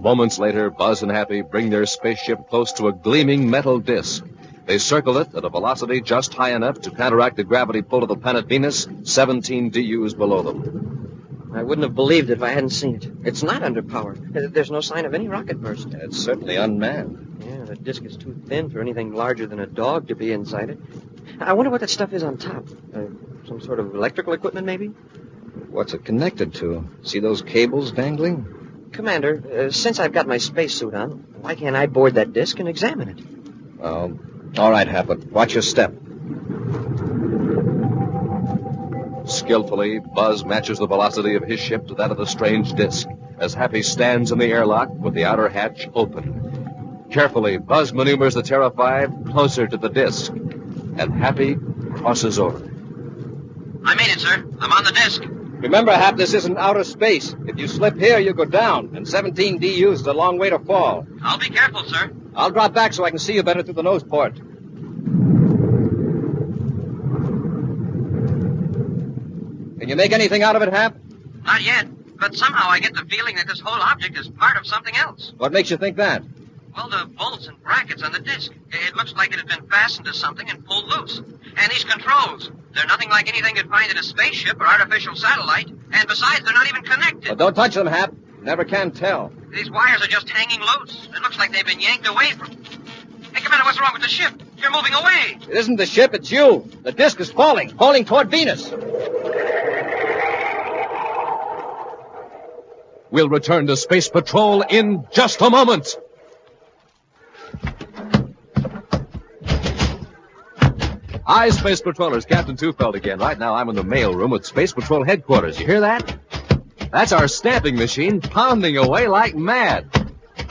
Moments later, Buzz and Happy bring their spaceship close to a gleaming metal disk. They circle it at a velocity just high enough to counteract the gravity pull of the planet Venus, 17 DUs below them. I wouldn't have believed it if I hadn't seen it. It's not underpowered. There's no sign of any rocket burst. It's certainly unmanned. Yeah, the disk is too thin for anything larger than a dog to be inside it. I wonder what that stuff is on top. Some sort of electrical equipment, maybe? What's it connected to? See those cables dangling? Commander, since I've got my spacesuit on, why can't I board that disk and examine it? Well, all right, Hap, but watch your step. Skillfully, Buzz matches the velocity of his ship to that of the strange disk as Happy stands in the airlock with the outer hatch open. Carefully, Buzz maneuvers the Terra 5 closer to the disk, and Happy crosses over. I made it, sir. I'm on the disk. Remember, Hap, this isn't outer space. If you slip here, you go down, and 17 DUs is a long way to fall. I'll be careful, sir. I'll drop back so I can see you better through the nose port. Can you make anything out of it, Hap? Not yet, but somehow I get the feeling that this whole object is part of something else. What makes you think that? Well, the bolts and brackets on the disk. It looks like it had been fastened to something and pulled loose. And these controls, they're nothing like anything you'd find in a spaceship or artificial satellite. And besides, they're not even connected. Well, don't touch them, Hap. Never can tell. These wires are just hanging loose. It looks like they've been yanked away from... Hey, Commander, what's wrong with the ship? You're moving away. It isn't the ship, it's you. The disk is falling toward Venus. We'll return to Space Patrol in just a moment. Hi, Space Patrollers. Captain Tufeld again. Right now, I'm in the mail room at Space Patrol headquarters. You hear that? That's our stamping machine pounding away like mad.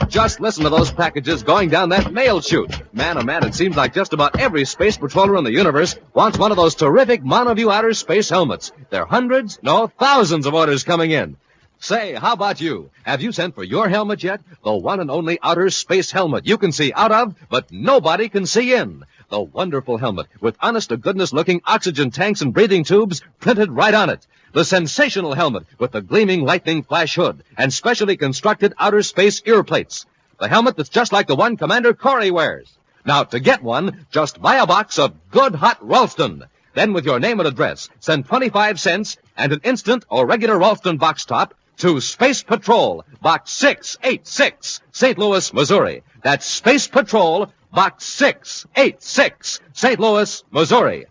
Just listen to those packages going down that mail chute. Man, oh man, it seems like just about every space patroller in the universe wants one of those terrific monoview outer space helmets. There are hundreds, no, thousands of orders coming in. Say, how about you? Have you sent for your helmet yet? The one and only outer space helmet you can see out of, but nobody can see in. The wonderful helmet with honest-to-goodness looking oxygen tanks and breathing tubes printed right on it. The sensational helmet with the gleaming lightning flash hood and specially constructed outer space ear plates. The helmet that's just like the one Commander Corry wears. Now, to get one, just buy a box of good hot Ralston. Then, with your name and address, send 25 cents and an instant or regular Ralston box top to Space Patrol, Box 686, St. Louis, Missouri. That's Space Patrol, Box 686, St. Louis, Missouri.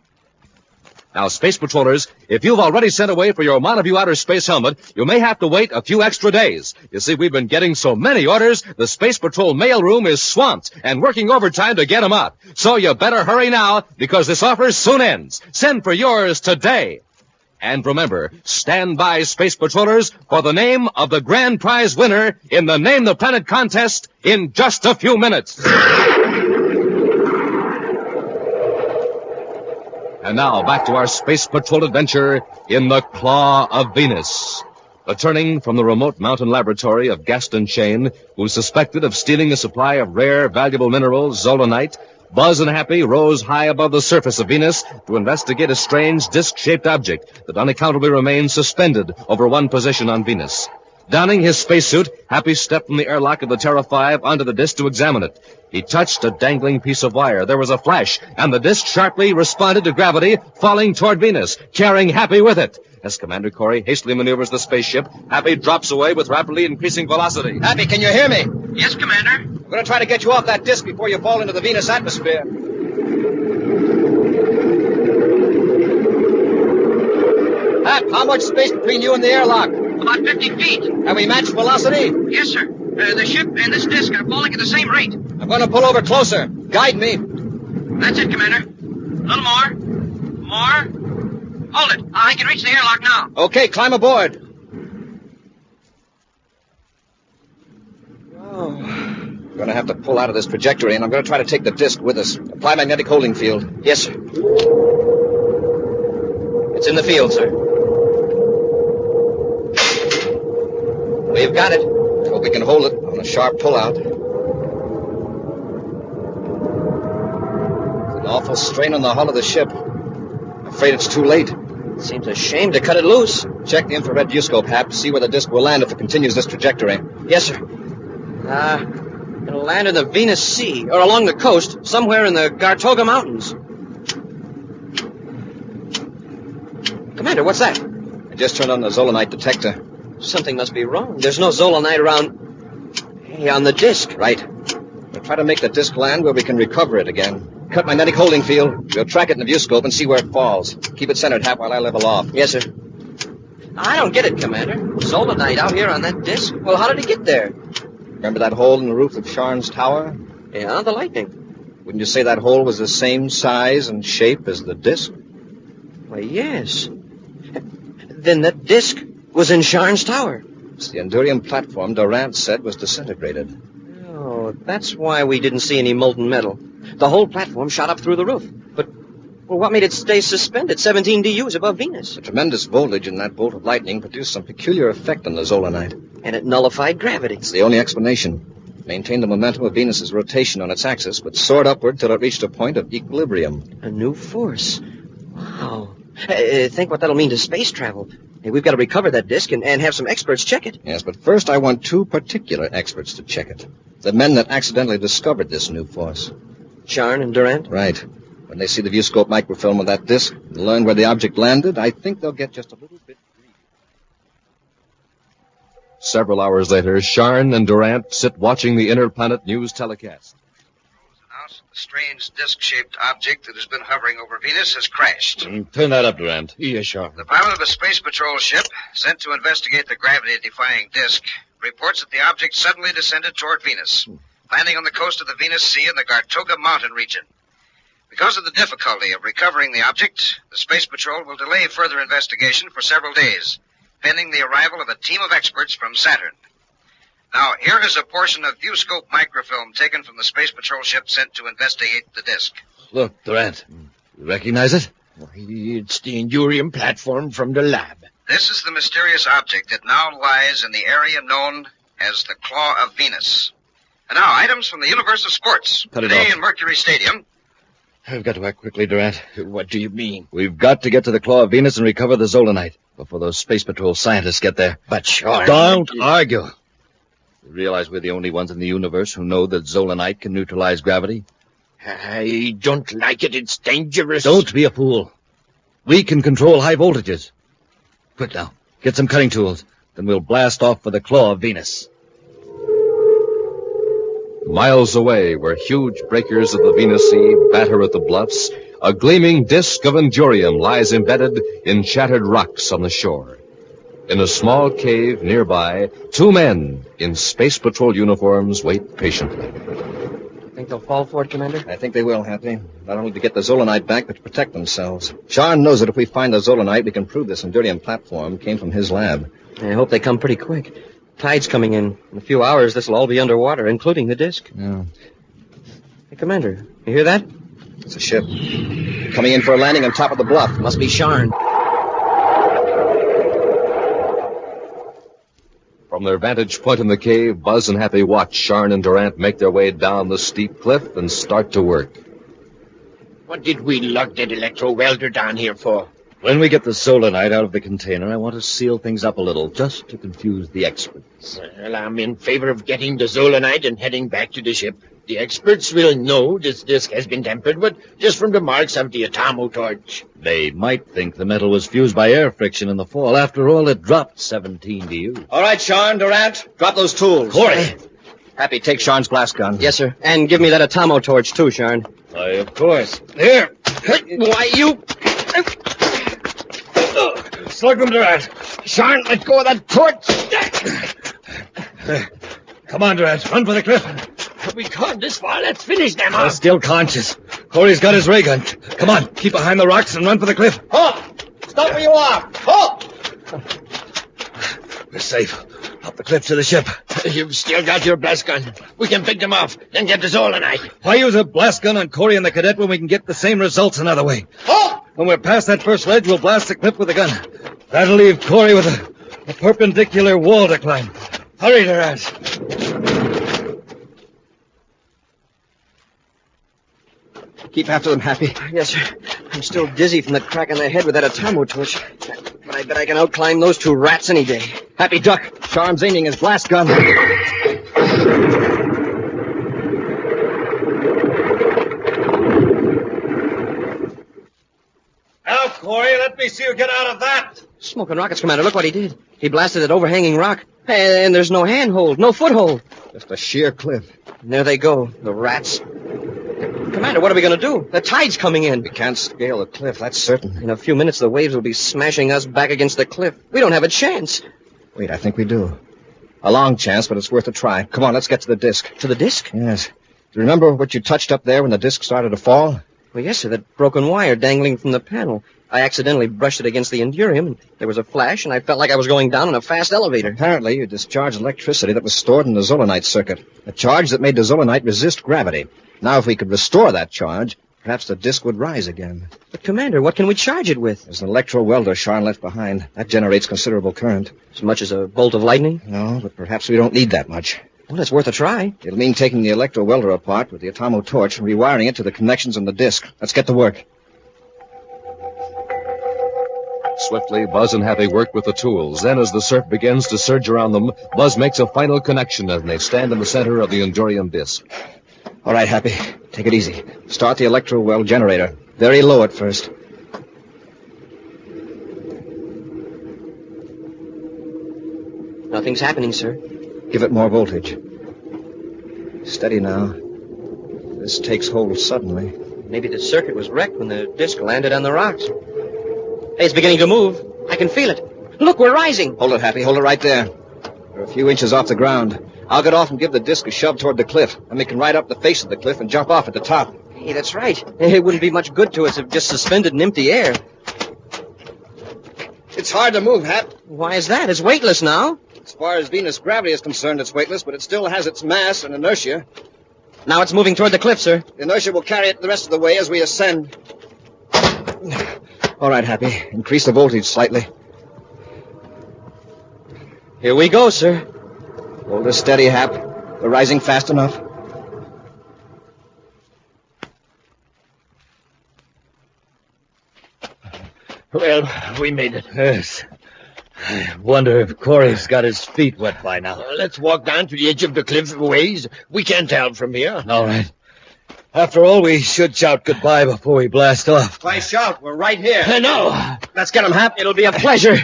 Now, Space Patrollers, if you've already sent away for your monoview outer space helmet, you may have to wait a few extra days. You see, we've been getting so many orders, the Space Patrol mailroom is swamped and working overtime to get them out. So you better hurry now, because this offer soon ends. Send for yours today. And remember, stand by, Space Patrollers, for the name of the grand prize winner in the Name the Planet contest in just a few minutes. And now, back to our Space Patrol adventure in the Claw of Venus. Returning from the remote mountain laboratory of Gaston Shane, who's suspected of stealing a supply of rare, valuable minerals, zolanite, Buzz and Happy rose high above the surface of Venus to investigate a strange disc-shaped object that unaccountably remains suspended over one position on Venus. Donning his spacesuit, Happy stepped from the airlock of the Terra 5 onto the disk to examine it. He touched a dangling piece of wire. There was a flash, and the disk sharply responded to gravity, falling toward Venus, carrying Happy with it. As Commander Corry hastily maneuvers the spaceship, Happy drops away with rapidly increasing velocity. Happy, can you hear me? Yes, Commander. I'm going to try to get you off that disk before you fall into the Venus atmosphere. Hap, how much space between you and the airlock? About 50 feet. Have we matched velocity? Yes, sir. The ship and this disk are falling at the same rate. I'm going to pull over closer. Guide me. That's it, Commander. A little more. More. Hold it. I can reach the airlock now. Okay, climb aboard. We're going to have to pull out of this trajectory, and I'm going to try to take the disk with us. Apply magnetic holding field. Yes, sir. It's in the field, sir. We've got it. we can hold it on a sharp pullout. It's an awful strain on the hull of the ship. I'm afraid it's too late. Seems a shame to cut it loose. Check the infrared viewscope, Hap. See where the disc will land if it continues this trajectory. Yes, sir. It'll land in the Venus Sea, or along the coast, somewhere in the Gartoga Mountains. Commander, what's that? I just turned on the Zolanite detector. Something must be wrong. There's no Zolanite around... Hey, on the disc. Right. We'll try to make the disc land where we can recover it again. Cut magnetic holding field. We'll track it in the viewscope and see where it falls. Keep it centered, Hap, while I level off. Yes, sir. I don't get it, Commander. Zolanite out here on that disc? Well, how did it get there? Remember that hole in the roof of Sharn's tower? Yeah, the lightning. Wouldn't you say that hole was the same size and shape as the disc? Why, yes. Then that disc was in Sharn's tower. It's the Endurium platform Durant said was disintegrated. Oh, that's why we didn't see any molten metal. The whole platform shot up through the roof. But, well, what made it stay suspended 17 DUs above Venus? The tremendous voltage in that bolt of lightning produced some peculiar effect on the Zolanite. And it nullified gravity. It's the only explanation. It maintained the momentum of Venus's rotation on its axis, but soared upward till it reached a point of equilibrium. A new force. Wow. Think what that'll mean to space travel. Hey, we've got to recover that disk and have some experts check it. Yes, but first I want two particular experts to check it. The men that accidentally discovered this new force. Sharn and Durant? Right. When they see the viewscope microfilm of that disk and learn where the object landed, I think they'll get just a little bit greedy. Several hours later, Sharn and Durant sit watching the interplanet news telecast. The strange disc-shaped object that has been hovering over Venus has crashed. Turn that up, Durant. Yes, sure. The pilot of a space patrol ship sent to investigate the gravity-defying disc reports that the object suddenly descended toward Venus, landing on the coast of the Venus Sea in the Gartoga Mountain region. Because of the difficulty of recovering the object, the space patrol will delay further investigation for several days, pending the arrival of a team of experts from Saturn. Now, here is a portion of viewscope microfilm taken from the space patrol ship sent to investigate the disk. Look, Durant. You recognize it? It's the Endurium platform from the lab. This is the mysterious object that now lies in the area known as the Claw of Venus. And now, items from the universe of sports. Cut it Today off. in Mercury Stadium. We've got to act quickly, Durant. What do you mean? We've got to get to the Claw of Venus and recover the Zolanite before those space patrol scientists get there. But sure. Don't argue. You realize we're the only ones in the universe who know that Zolanite can neutralize gravity? I don't like it. It's dangerous. Don't be a fool. We can control high voltages. Quick now. Get some cutting tools. Then we'll blast off for the Claw of Venus. Miles away, where huge breakers of the Venus Sea batter at the bluffs, a gleaming disk of Endurium lies embedded in shattered rocks on the shore. In a small cave nearby, two men in space patrol uniforms wait patiently. Think they'll fall for it, Commander? I think they will, Happy. Not only to get the Zolanite back, but to protect themselves. Sharn knows that if we find the Zolanite, we can prove this Endurium platform came from his lab. I hope they come pretty quick. Tide's coming in. In a few hours, this will all be underwater, including the disk. Yeah. Hey, Commander, you hear that? It's a ship. Coming in for a landing on top of the bluff. Must be Sharn. From their vantage point in the cave, Buzz and Happy watch Sharn and Durant make their way down the steep cliff and start to work. What did we lug that electro-welder down here for? When we get the Zolanite out of the container, I want to seal things up a little, just to confuse the experts. Well, I'm in favor of getting the Zolanite and heading back to the ship. The experts will know this disk has been tempered, but just from the marks of the atomo torch. They might think the metal was fused by air friction in the fall. After all, it dropped 17 DU. All right, Sharn, Durant, drop those tools. Corry! Happy, take Sharn's blast gun. Yes, sir. And give me that atomo torch, too, Sharn. Why, of course. Here! Why, you... Slug them, Durant. Sharn, let go of that torch! Come on, Durant. Run for the cliff. We gone this far. Let's finish them They're off. still conscious. Corey's got his ray gun. Come on, keep behind the rocks and run for the cliff. Halt! Stop where you are! Halt! We're safe. Up the cliff to the ship. You've still got your blast gun. We can pick them off, then get the Zolanite. Why use a blast gun on Corey and the cadet when we can get the same results another way? Halt! When we're past that first ledge, we'll blast the cliff with the gun. That'll leave Corey with a perpendicular wall to climb. Hurry, lads. Keep after them, Happy. Yes, sir. I'm still dizzy from the crack on the head with that atomo torch. But I bet I can outclimb those two rats any day. Happy, duck. Charm's aiming his blast gun. Now, Corry, let me see you get out of that. Smoking rockets, Commander. Look what he did. He blasted that overhanging rock. And there's no handhold, no foothold. Just a sheer cliff. And there they go, the rats. Commander, what are we going to do? The tide's coming in. We can't scale the cliff, that's certain. In a few minutes, the waves will be smashing us back against the cliff. We don't have a chance. Wait, I think we do. A long chance, but it's worth a try. Come on, let's get to the disc. To the disc? Yes. Do you remember what you touched up there when the disc started to fall? Well, yes, sir, that broken wire dangling from the panel. I accidentally brushed it against the Endurium, and there was a flash, and I felt like I was going down in a fast elevator. Apparently, you discharged electricity that was stored in the Zolanite circuit. A charge that made the Zolanite resist gravity. Now, if we could restore that charge, perhaps the disc would rise again. But, Commander, what can we charge it with? There's an electro-welder Sharn left behind. That generates considerable current. As much as a bolt of lightning? No, but perhaps we don't need that much. Well, it's worth a try. It'll mean taking the electro-welder apart with the atomo torch and rewiring it to the connections on the disc. Let's get to work. Swiftly, Buzz and Happy work with the tools. Then, as the surf begins to surge around them, Buzz makes a final connection and they stand in the center of the Endurium disc. All right, Happy. Take it easy. Start the electro-well generator. Very low at first. Nothing's happening, sir. Give it more voltage. Steady now. This takes hold suddenly. Maybe the circuit was wrecked when the disc landed on the rocks. Hey, it's beginning to move. I can feel it. Look, we're rising. Hold it, Happy. Hold it right there. We're a few inches off the ground. I'll get off and give the disc a shove toward the cliff. And we can ride up the face of the cliff and jump off at the top. Hey, that's right. It wouldn't be much good to us if just suspended in empty air. It's hard to move, Hap. Why is that? It's weightless now. As far as Venus gravity is concerned, it's weightless, but it still has its mass and inertia. Now it's moving toward the cliff, sir. The inertia will carry it the rest of the way as we ascend. All right, Happy. Increase the voltage slightly. Here we go, sir. Hold us steady, Hap. We're rising fast enough. Well, we made it. Yes. I wonder if Corry's got his feet wet by now. Let's walk down to the edge of the cliff a ways. We can't tell from here. All right. After all, we should shout goodbye before we blast off. Why shout? We're right here. No. Let's get him, Hap. It'll be a pleasure.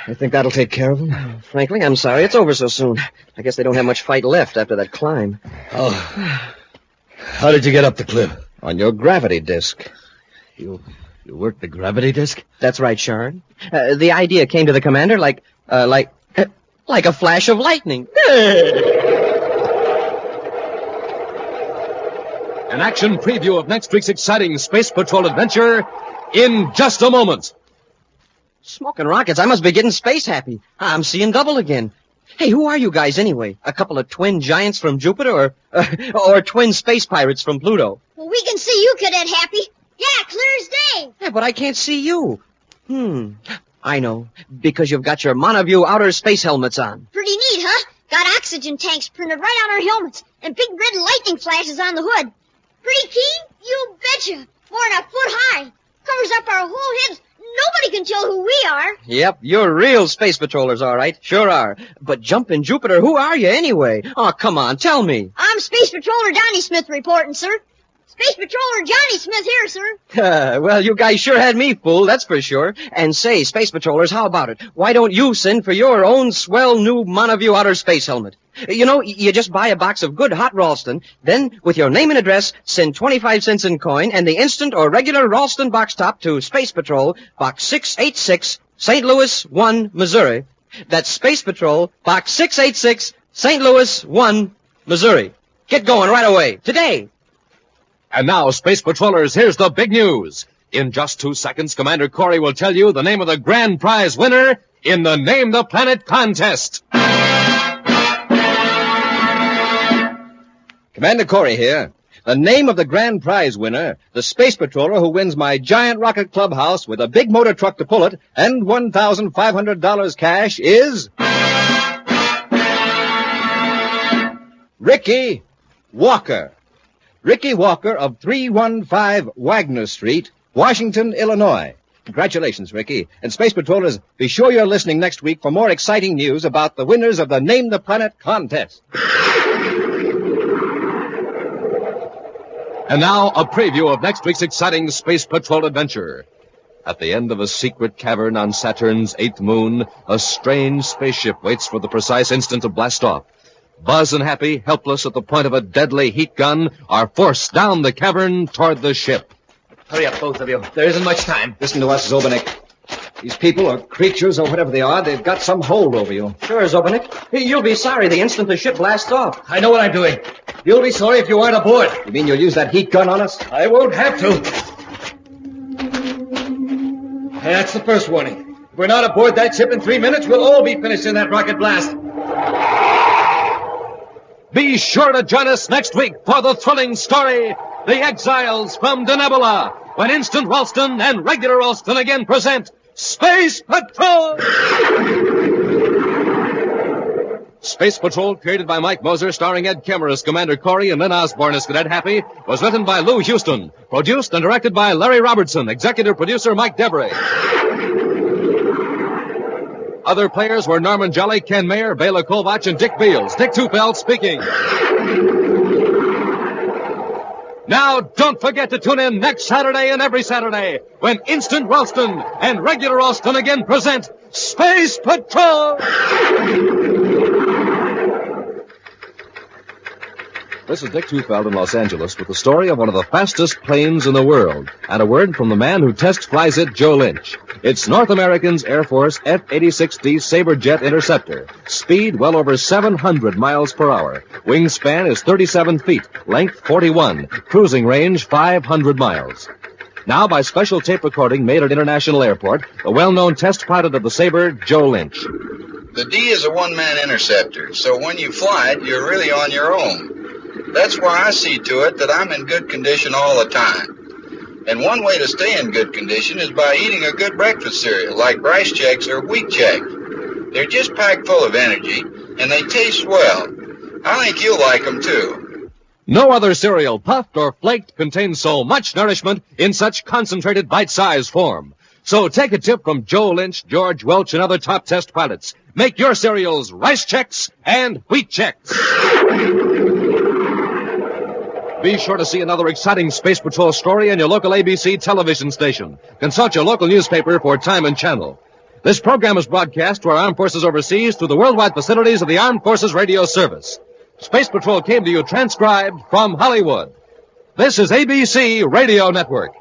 I think that'll take care of him. Frankly, I'm sorry it's over so soon. I guess they don't have much fight left after that climb. Oh. How did you get up the cliff? On your gravity disc. You worked the gravity disc? That's right, Sharn. The idea came to the commander like a flash of lightning. An action preview of next week's exciting Space Patrol adventure in just a moment. Smoking rockets, I must be getting space happy. I'm seeing double again. Hey, who are you guys anyway? A couple of twin giants from Jupiter or twin space pirates from Pluto? Well, we can see you, Cadet Happy. Yeah, clear as day. Yeah, but I can't see you. I know. Because you've got your Monoview outer space helmets on. Pretty neat, huh? Got oxygen tanks printed right on our helmets and big red lightning flashes on the hood. Pretty keen? You betcha. More than a foot high. Covers up our whole heads. Nobody can tell who we are. Yep, you're real space patrollers, all right. Sure are. But jumpin' Jupiter, who are you anyway? Oh, come on, tell me. I'm Space Patroller Johnny Smith reporting, sir. Space Patroller Johnny Smith here, sir. Well, you guys sure had me fooled, that's for sure. And say, Space Patrollers, how about it? Why don't you send for your own swell new Monoview outer space helmet? You know, you just buy a box of good hot Ralston, then, with your name and address, send 25 cents in coin and the instant or regular Ralston box top to Space Patrol, Box 686, St. Louis 1, Missouri. That's Space Patrol, Box 686, St. Louis 1, Missouri. Get going right away, today. And now, Space Patrollers, here's the big news. In just 2 seconds, Commander Corry will tell you the name of the grand prize winner in the Name the Planet contest. Commander Corry here. The name of the grand prize winner, the space patroller who wins my giant rocket clubhouse with a big motor truck to pull it, and $1,500 cash is... Ricky Walker. Ricky Walker of 315 Wagner Street, Washington, Illinois. Congratulations, Ricky. And Space Patrollers, be sure you're listening next week for more exciting news about the winners of the Name the Planet contest. And now, a preview of next week's exciting Space Patrol adventure. At the end of a secret cavern on Saturn's 8th moon, a strange spaceship waits for the precise instant to blast off. Buzz and Happy, helpless at the point of a deadly heat gun, are forced down the cavern toward the ship. Hurry up, both of you. There isn't much time. Listen to us, Zobanek. These people or creatures or whatever they are, they've got some hold over you. Sure, Zobanek. You'll be sorry the instant the ship blasts off. I know what I'm doing. You'll be sorry if you aren't aboard. You mean you'll use that heat gun on us? I won't have to. That's the first warning. If we're not aboard that ship in 3 minutes, we'll all be finished in that rocket blast. Be sure to join us next week for the thrilling story, The Exiles from Denebola, when Instant Ralston and Regular Ralston again present Space Patrol! Space Patrol, created by Mike Moser, starring Ed Kemmer as Commander Corry and Lynn Osborne as Cadet Happy, was written by Lou Houston, produced and directed by Larry Robertson, executive producer Mike Debray. Other players were Norman Jolly, Ken Mayer, Bela Kovach, and Dick Beals. Dick Tufeld speaking. Now, don't forget to tune in next Saturday and every Saturday when Instant Ralston and Regular Ralston again present Space Patrol! This is Dick Tufeld in Los Angeles with the story of one of the fastest planes in the world, and a word from the man who test flies it, Joe Lynch. It's North American's Air Force F-86D Sabre Jet Interceptor. Speed well over 700 miles per hour. Wingspan is 37 feet, length 41, cruising range 500 miles. Now, by special tape recording made at International Airport, the well-known test pilot of the Sabre, Joe Lynch. The D is a one-man interceptor, so when you fly it, you're really on your own. That's why I see to it that I'm in good condition all the time. And one way to stay in good condition is by eating a good breakfast cereal, like Rice Chex or Wheat Chex. They're just packed full of energy, and they taste well. I think you'll like them, too. No other cereal, puffed or flaked, contains so much nourishment in such concentrated bite-sized form. So take a tip from Joe Lynch, George Welch, and other top test pilots. Make your cereals Rice Chex and Wheat Chex. Be sure to see another exciting Space Patrol story in your local ABC television station. Consult your local newspaper for time and channel. This program is broadcast to our armed forces overseas through the worldwide facilities of the Armed Forces Radio Service. Space Patrol came to you transcribed from Hollywood. This is ABC Radio Network.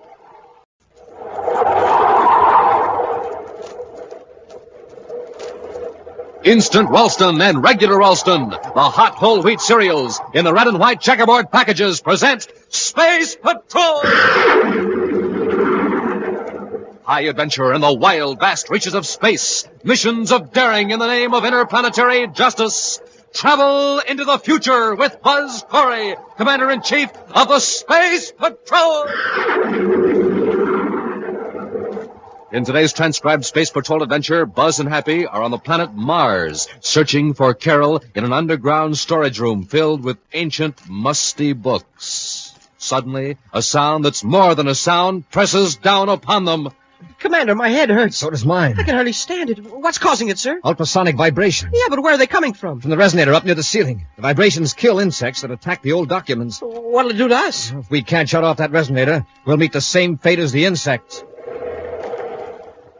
Instant Ralston and Regular Ralston, the hot whole wheat cereals in the red and white checkerboard packages present Space Patrol! High adventure in the wild, vast reaches of space. Missions of daring in the name of interplanetary justice. Travel into the future with Buzz Corry, Commander-in-Chief of the Space Patrol! In today's transcribed Space Patrol adventure, Buzz and Happy are on the planet Mars, searching for Carol in an underground storage room filled with ancient, musty books. Suddenly, a sound that's more than a sound presses down upon them. Commander, my head hurts. So does mine. I can hardly stand it. What's causing it, sir? Ultrasonic vibration. Yeah, but where are they coming from? From the resonator up near the ceiling. The vibrations kill insects that attack the old documents. What'll it do to us? If we can't shut off that resonator, we'll meet the same fate as the insects.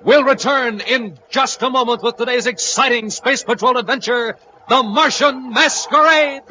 We'll return in just a moment with today's exciting Space Patrol adventure, The Martian Masquerade.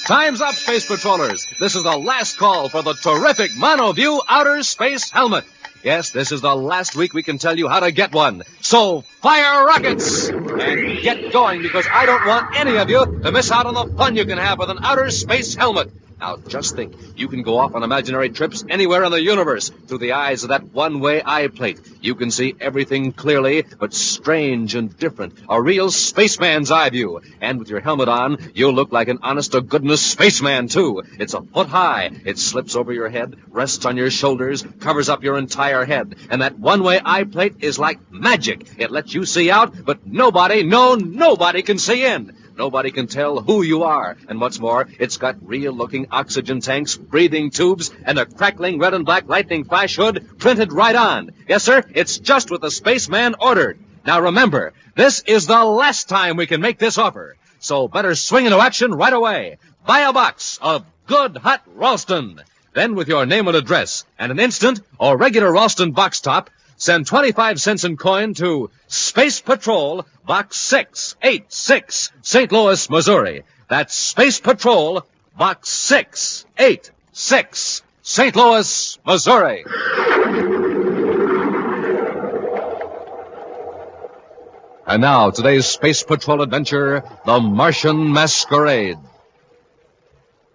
Time's up, Space Patrollers. This is the last call for the terrific MonoView Outer Space Helmet. Yes, this is the last week we can tell you how to get one. So, fire rockets! And get going, because I don't want any of you to miss out on the fun you can have with an outer space helmet. Now, just think. You can go off on imaginary trips anywhere in the universe through the eyes of that one-way eye plate. You can see everything clearly, but strange and different. A real spaceman's eye view. And with your helmet on, you'll look like an honest-to-goodness spaceman, too. It's a foot high. It slips over your head, rests on your shoulders, covers up your entire head. And that one-way eye plate is like magic. It lets you see out, but nobody can see in. Nobody can tell who you are. And what's more, it's got real-looking oxygen tanks, breathing tubes, and a crackling red and black lightning flash hood printed right on. Yes, sir, it's just what the spaceman ordered. Now remember, this is the last time we can make this offer. So better swing into action right away. Buy a box of good hot Ralston. Then with your name and address and an instant or regular Ralston box top, send 25 cents in coin to Space Patrol, Box 686, St. Louis, Missouri. That's Space Patrol, Box 686, St. Louis, Missouri. And now, today's Space Patrol adventure, the Martian Masquerade.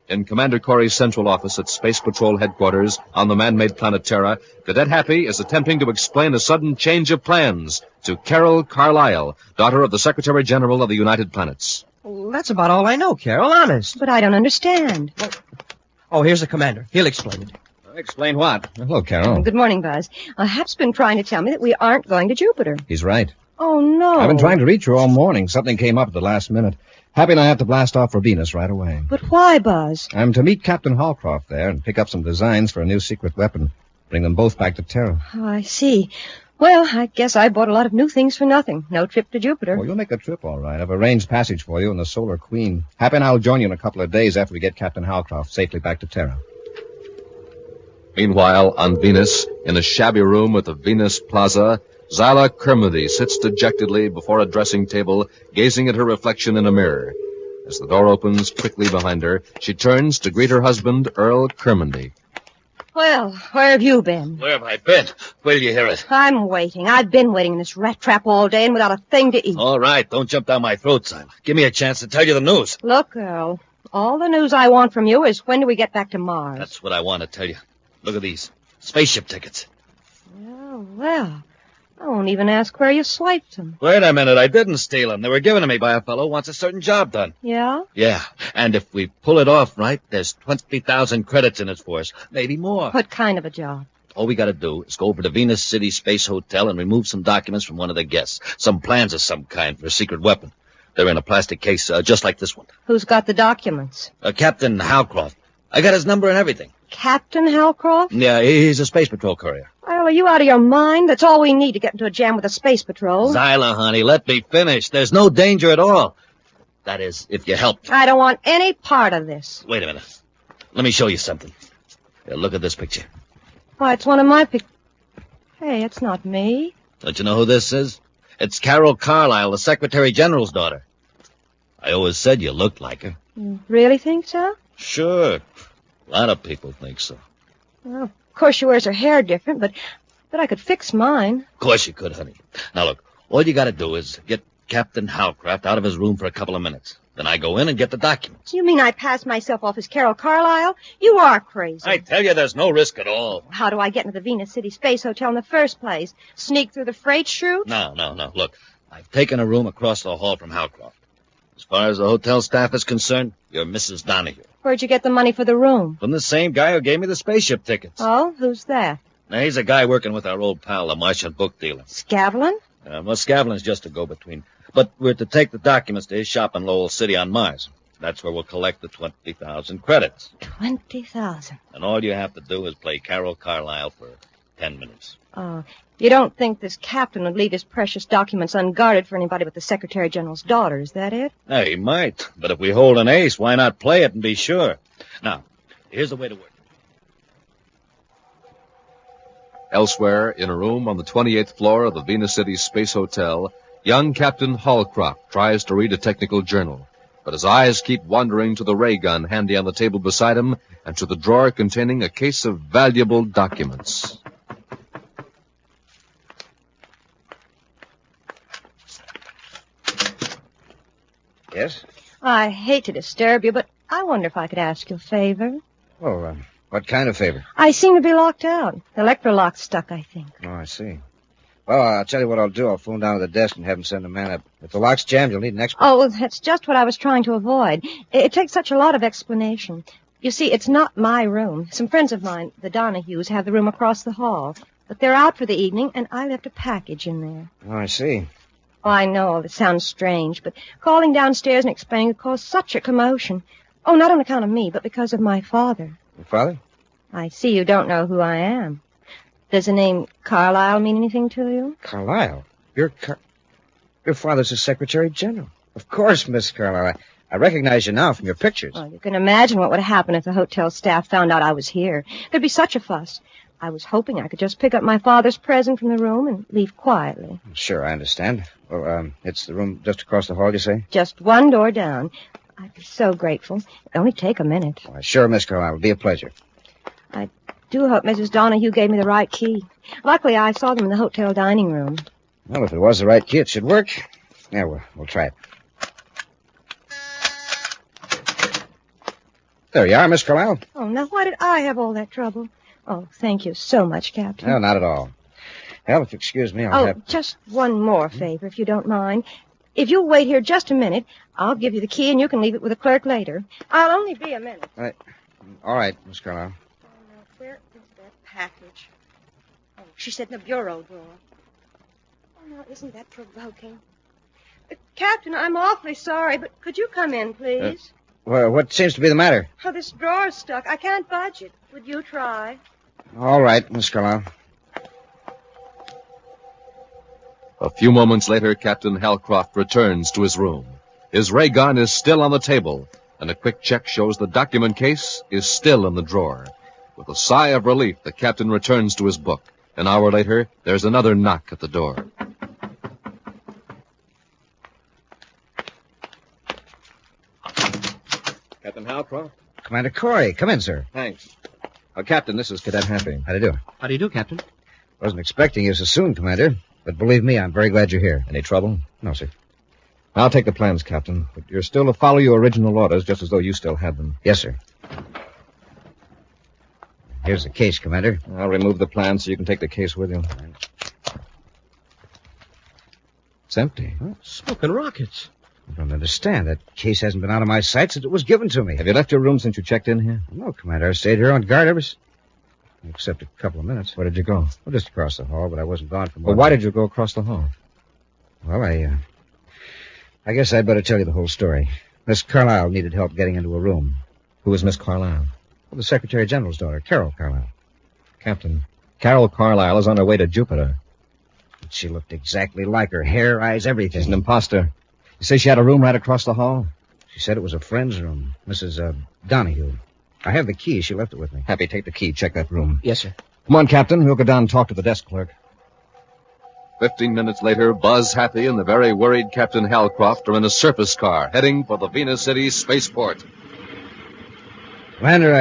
In Commander Corry's central office at Space Patrol headquarters on the man-made planet Terra, Cadet Happy is attempting to explain a sudden change of plans to Carol Carlisle, daughter of the Secretary General of the United Planets. Well, that's about all I know, Carol, honest. But I don't understand. Oh, here's the commander. He'll explain it. Explain what? Hello, Carol. Good morning, Buzz. Hap's been trying to tell me that we aren't going to Jupiter. He's right. Oh, no. I've been trying to reach you all morning. Something came up at the last minute. Happy and I have to blast off for Venus right away. But why, Buzz? I'm to meet Captain Hallcroft there and pick up some designs for a new secret weapon. Bring them both back to Terra. Oh, I see. Well, I guess I bought a lot of new things for nothing. No trip to Jupiter. Well, you'll make the trip all right. I've arranged passage for you in the Solar Queen. Happy and I'll join you in a couple of days after we get Captain Hallcroft safely back to Terra. Meanwhile, on Venus, in a shabby room at the Venus Plaza, Zyla Kermody sits dejectedly before a dressing table, gazing at her reflection in a mirror. As the door opens quickly behind her, she turns to greet her husband, Earl Kermody. Well, where have you been? Where have I been? Wait till you hear it. I'm waiting. I've been waiting in this rat trap all day and without a thing to eat. All right, don't jump down my throat, Zyla. Give me a chance to tell you the news. Look, Earl, all the news I want from you is when do we get back to Mars? That's what I want to tell you. Look at these. Spaceship tickets. Well, I won't even ask where you swiped them. Wait a minute, I didn't steal them. They were given to me by a fellow who wants a certain job done. Yeah? Yeah, and if we pull it off right, there's 20,000 credits in it for us. Maybe more. What kind of a job? All we gotta do is go over to Venus City Space Hotel and remove some documents from one of the guests. Some plans of some kind for a secret weapon. They're in a plastic case just like this one. Who's got the documents? Captain Hallcroft. I got his number and everything. Captain Hallcroft? Yeah, he's a Space Patrol courier. Well, are you out of your mind? That's all we need to get into a jam with the Space Patrol. Zyla, honey, let me finish. There's no danger at all. That is, if you help. I don't want any part of this. Wait a minute. Let me show you something. Here, look at this picture. Why, it's one of my Hey, it's not me. Don't you know who this is? It's Carol Carlisle, the Secretary General's daughter. I always said you looked like her. You really think so? Sure. A lot of people think so. Well, of course she wears her hair different, but I could fix mine. Of course you could, honey. Now look, all you gotta do is get Captain Hallcroft out of his room for a couple of minutes. Then I go in and get the documents. You mean I pass myself off as Carol Carlisle? You are crazy. I tell you, there's no risk at all. How do I get into the Venus City Space Hotel in the first place? Sneak through the freight chute? No. Look, I've taken a room across the hall from Hallcroft. As far as the hotel staff is concerned, you're Mrs. Donahue. Where'd you get the money for the room? From the same guy who gave me the spaceship tickets. Oh, who's that? Now, he's a guy working with our old pal, the Martian book dealer. Scavlin? Well, Scavlin's just a go-between. But we're to take the documents to his shop in Lowell City on Mars. That's where we'll collect the 20,000 credits. 20,000? And all you have to do is play Carol Carlisle for 10 minutes. You don't think this captain would leave his precious documents unguarded for anybody but the Secretary General's daughter, is that it? He might. But if we hold an ace, why not play it and be sure? Now, here's the way to work. Elsewhere, in a room on the 28th floor of the Venus City Space Hotel, young Captain Hallcroft tries to read a technical journal. But his eyes keep wandering to the ray gun handy on the table beside him and to the drawer containing a case of valuable documents. Yes? I hate to disturb you, but I wonder if I could ask you a favor. Oh, what kind of favor? I seem to be locked out. The electrolock's stuck, I think. Oh, I see. Well, I'll tell you what I'll do. I'll phone down to the desk and have them send a man up. If the lock's jammed, you'll need an expert. Oh, that's just what I was trying to avoid. It takes such a lot of explanation. You see, it's not my room. Some friends of mine, the Donahues, have the room across the hall. But they're out for the evening, and I left a package in there. Oh, I see. Oh, I know, it sounds strange, but calling downstairs and explaining would cause such a commotion. Oh, not on account of me, but because of my father. Your father? I see you don't know who I am. Does the name Carlyle mean anything to you? Carlyle? Your father's a Secretary General. Of course, Miss Carlyle. I recognize you now from your pictures. Well, you can imagine what would happen if the hotel staff found out I was here. There'd be such a fuss. I was hoping I could just pick up my father's present from the room and leave quietly. Sure, I understand. Well, it's the room just across the hall, you say? Just one door down. I'd be so grateful. It'd only take a minute. Why, sure, Miss Carlyle. It'll be a pleasure. I do hope Mrs. Donahue gave me the right key. Luckily, I saw them in the hotel dining room. Well, if it was the right key, it should work. Yeah, we'll try it. There you are, Miss Carlyle. Oh, now why did I have all that trouble? Oh, thank you so much, Captain. No, not at all. Well, if you excuse me, I'll have... just one more favor, if you don't mind. If you'll wait here just a minute, I'll give you the key and you can leave it with the clerk later. I'll only be a minute. All right, Miss Carlyle. Oh, now, where is that package? Oh, she said in the bureau drawer. Oh, now, isn't that provoking? Captain, I'm awfully sorry, but could you come in, please? Well, what seems to be the matter? Oh, this drawer's stuck. I can't budge it. Would you try? All right, Miss Carlyle. A few moments later, Captain Halcroft returns to his room. His ray gun is still on the table, and a quick check shows the document case is still in the drawer. With a sigh of relief, the captain returns to his book. An hour later, there's another knock at the door. Captain Halcroft? Commander Corry, come in, sir. Thanks. Captain, this is Cadet Happy. How do you do? How do you do, Captain? Wasn't expecting you so soon, Commander. But believe me, I'm very glad you're here. Any trouble? No, sir. I'll take the plans, Captain. But you're still to follow your original orders, just as though you still had them. Yes, sir. Here's the case, Commander. I'll remove the plans so you can take the case with you. It's empty. Oh, smoking rockets. I don't understand. That case hasn't been out of my sight since it was given to me. Have you left your room since you checked in here? No, Commander. I stayed here on guard except a couple of minutes. Where did you go? Well, just across the hall, but I wasn't gone for more. Well, why did you go across the hall? Well, I guess I'd better tell you the whole story. Miss Carlyle needed help getting into a room. Who was Miss Carlyle? Well, the Secretary General's daughter, Carol Carlyle. Captain, Carol Carlyle is on her way to Jupiter. But she looked exactly like her. Hair, eyes, everything. She's an imposter. You say she had a room right across the hall? She said it was a friend's room, Mrs. Donahue. I have the key. She left it with me. Happy, take the key. Check that room. Yes, sir. Come on, Captain. We'll go down and talk to the desk clerk. 15 minutes later, Buzz Happy and the very worried Captain Halcroft are in a surface car heading for the Venus City spaceport. Commander,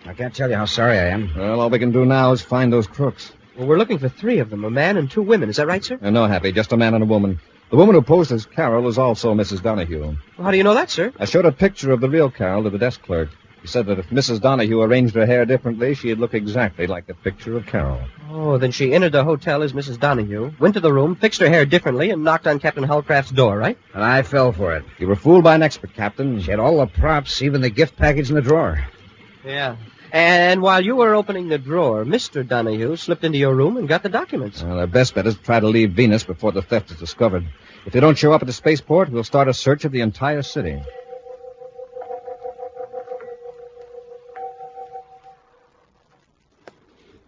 I can't tell you how sorry I am. Well, all we can do now is find those crooks. Well, we're looking for 3 of them, a man and 2 women. Is that right, sir? No, Happy, just a man and a woman. The woman who posed as Carol is also Mrs. Donahue. Well, how do you know that, sir? I showed a picture of the real Carol to the desk clerk. He said that if Mrs. Donahue arranged her hair differently, she'd look exactly like the picture of Carol. Oh, then she entered the hotel as Mrs. Donahue, went to the room, fixed her hair differently, and knocked on Captain Halcroft's door, right? And I fell for it. You were fooled by an expert, Captain. She had all the props, even the gift package in the drawer. Yeah. And while you were opening the drawer, Mr. Donahue slipped into your room and got the documents. Well, our best bet is to try to leave Venus before the theft is discovered. If they don't show up at the spaceport, we'll start a search of the entire city.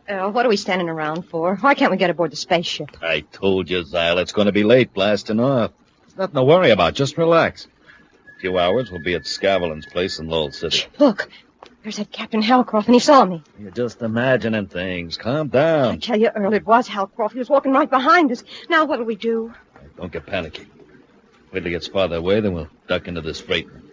What are we standing around for? Why can't we get aboard the spaceship? I told you, Zyle, it's going to be late blasting off. There's nothing to worry about. Just relax. In a few hours, we'll be at Scavelin's place in Lowell City. Look, there's that Captain Halcroft, and he saw me. You're just imagining things. Calm down. I tell you, Earl, it was Halcroft. He was walking right behind us. Now what'll we do? Don't get panicky. Wait till it gets farther away, then we'll duck into this freight room.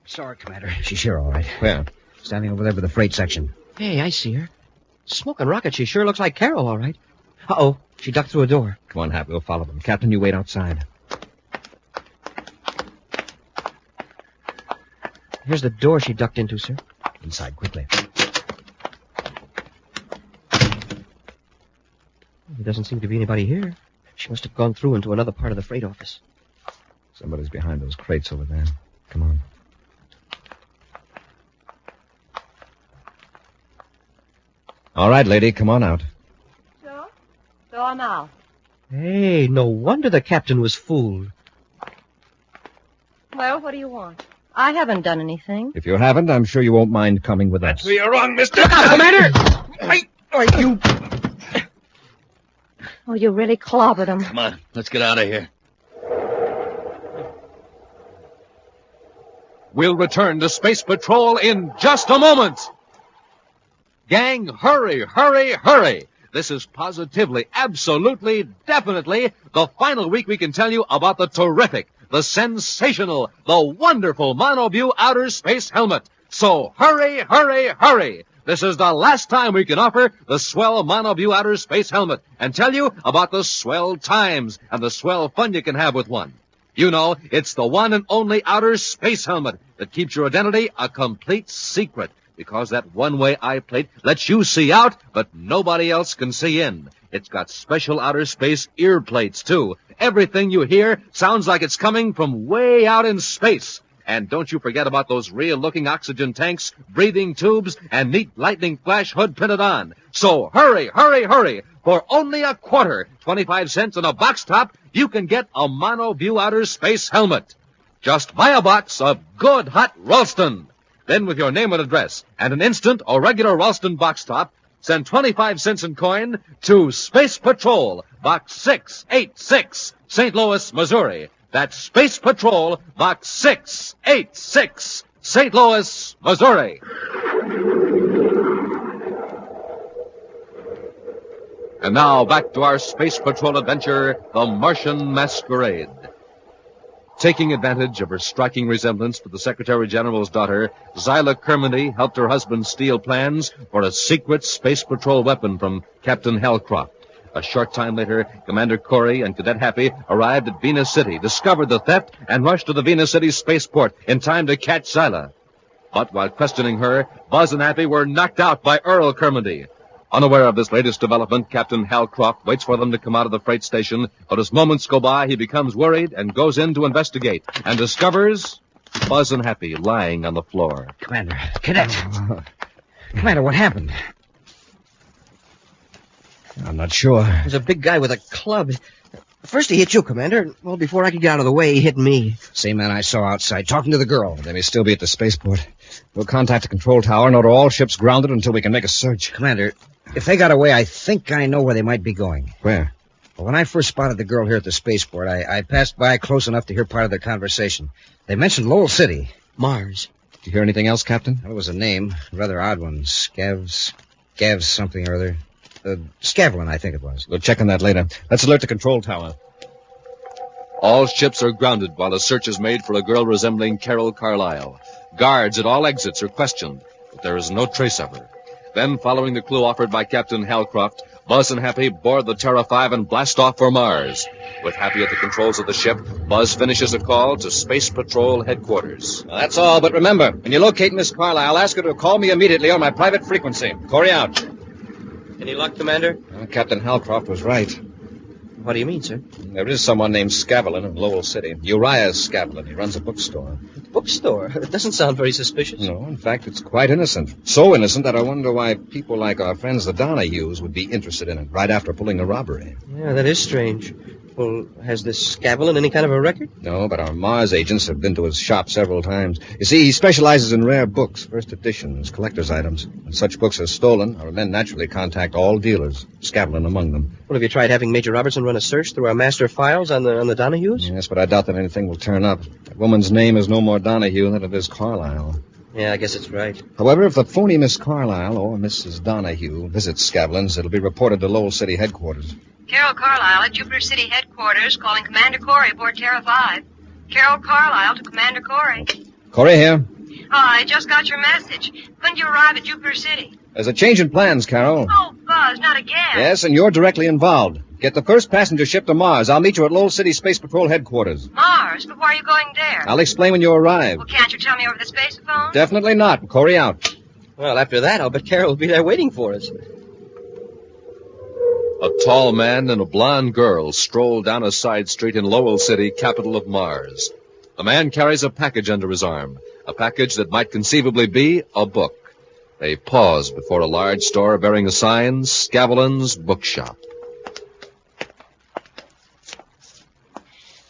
Sorry, Commander. She's here, all right. Where? Standing over there by the freight section. Hey, I see her. Smoking rocket. She sure looks like Carol, all right. Uh-oh. She ducked through a door. Come on, Happy. We'll follow them. Captain, you wait outside. Here's the door she ducked into, sir. Inside, quickly. There doesn't seem to be anybody here. She must have gone through into another part of the freight office. Somebody's behind those crates over there. Come on. All right, lady, come on out. So I'm out. Hey, no wonder the captain was fooled. Well, what do you want? I haven't done anything. If you haven't, I'm sure you won't mind coming with us. You're wrong, mister. Look out, Commander! You... Oh, you really clobbered him. Come on, let's get out of here. We'll return to Space Patrol in just a moment. Gang, hurry, hurry, hurry. This is positively, absolutely, definitely the final week we can tell you about the terrific, the sensational, the wonderful Monoview Outer Space Helmet. So hurry, hurry, hurry. This is the last time we can offer the swell Monoview Outer Space Helmet and tell you about the swell times and the swell fun you can have with one. You know, it's the one and only outer space helmet that keeps your identity a complete secret, because that one-way eye plate lets you see out, but nobody else can see in. It's got special outer space ear plates, too. Everything you hear sounds like it's coming from way out in space. And don't you forget about those real-looking oxygen tanks, breathing tubes, and neat lightning flash hood printed on. So hurry, hurry, hurry. For only a quarter, 25 cents on a box top, you can get a Monoview Outer Space Helmet. Just buy a box of good hot Ralston. Then with your name and address and an instant or regular Ralston box top, send 25 cents in coin to Space Patrol, Box 686, St. Louis, Missouri. That's Space Patrol, Box 686, St. Louis, Missouri. And now back to our Space Patrol adventure, the Martian Masquerade. Taking advantage of her striking resemblance to the Secretary General's daughter, Zyla Kermody helped her husband steal plans for a secret Space Patrol weapon from Captain Halcroft. A short time later, Commander Corry and Cadet Happy arrived at Venus City, discovered the theft, and rushed to the Venus City spaceport in time to catch Zyla. But while questioning her, Buzz and Happy were knocked out by Earl Kermody. Unaware of this latest development, Captain Halcroft waits for them to come out of the freight station, but as moments go by, he becomes worried and goes in to investigate, and discovers Buzz and Happy lying on the floor. Commander, Cadet. Commander, what happened? I'm not sure. There's a big guy with a club. First he hit you, Commander. Well, before I could get out of the way, he hit me. Same man I saw outside, talking to the girl. They may still be at the spaceport. We'll contact the control tower and order all ships grounded until we can make a search. Commander, if they got away, I think I know where they might be going. Where? Well, when I first spotted the girl here at the spaceport, I passed by close enough to hear part of their conversation. They mentioned Lowell City. Mars. Did you hear anything else, Captain? That was a name. A rather odd one. Scavs something or other. Scavlin, I think it was. We'll check on that later. Let's alert the control tower. All ships are grounded while a search is made for a girl resembling Carol Carlisle. Guards at all exits are questioned, but there is no trace of her. Then, following the clue offered by Captain Halcroft, Buzz and Happy board the Terra 5 and blast off for Mars. With Happy at the controls of the ship, Buzz finishes a call to Space Patrol headquarters. Well, that's all, but remember, when you locate Miss Carlisle, ask her to call me immediately on my private frequency. Corry out. Any luck, Commander? Captain Halcroft was right. What do you mean, sir? There is someone named Scavlin in Lowell City. Uriah Scavlin. He runs a bookstore. Bookstore? That doesn't sound very suspicious. No, in fact, it's quite innocent. So innocent that I wonder why people like our friends the Donahues would be interested in it right after pulling the robbery. Yeah, that is strange. Well, has this Scavlin any kind of a record? No, but our Mars agents have been to his shop several times. You see, he specializes in rare books, first editions, collector's items. When such books are stolen, our men naturally contact all dealers, Scavlin among them. Well, have you tried having Major Robertson run a search through our master files on the Donahues? Yes, but I doubt that anything will turn up. That woman's name is no more Donahue than it is Carlisle. Yeah, I guess it's right. However, if the phony Miss Carlisle or Mrs. Donahue visits Scavlin's, it'll be reported to Lowell City headquarters. Carol Carlisle at Jupiter City headquarters calling Commander Corry aboard Terra 5. Carol Carlisle to Commander Corry. Corry here. Oh, I just got your message. When did you arrive at Jupiter City? There's a change in plans, Carol. Oh, Buzz, not again. Yes, and you're directly involved. Get the first passenger ship to Mars. I'll meet you at Lowell City Space Patrol headquarters. Mars? But why are you going there? I'll explain when you arrive. Well, can't you tell me over the spacephone? Definitely not. Corey out. Well, after that, I'll bet Carol will be there waiting for us. A tall man and a blonde girl stroll down a side street in Lowell City, capital of Mars. The man carries a package under his arm, a package that might conceivably be a book. They pause before a large store bearing a sign, Scavelin's Bookshop.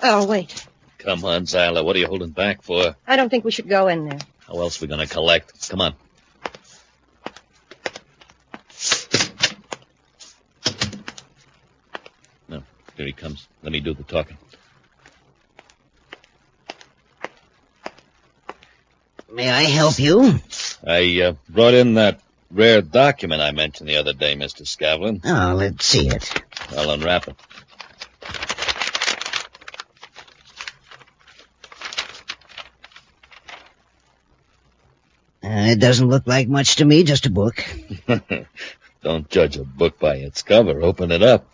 Oh, wait. Come on, Zyla. What are you holding back for? I don't think we should go in there. How else are we going to collect? Come on. No, here he comes. Let me do the talking. May I help you? I brought in that rare document I mentioned the other day, Mr. Scavlin. Oh, let's see it. I'll unwrap it. It doesn't look like much to me, just a book. Don't judge a book by its cover. Open it up.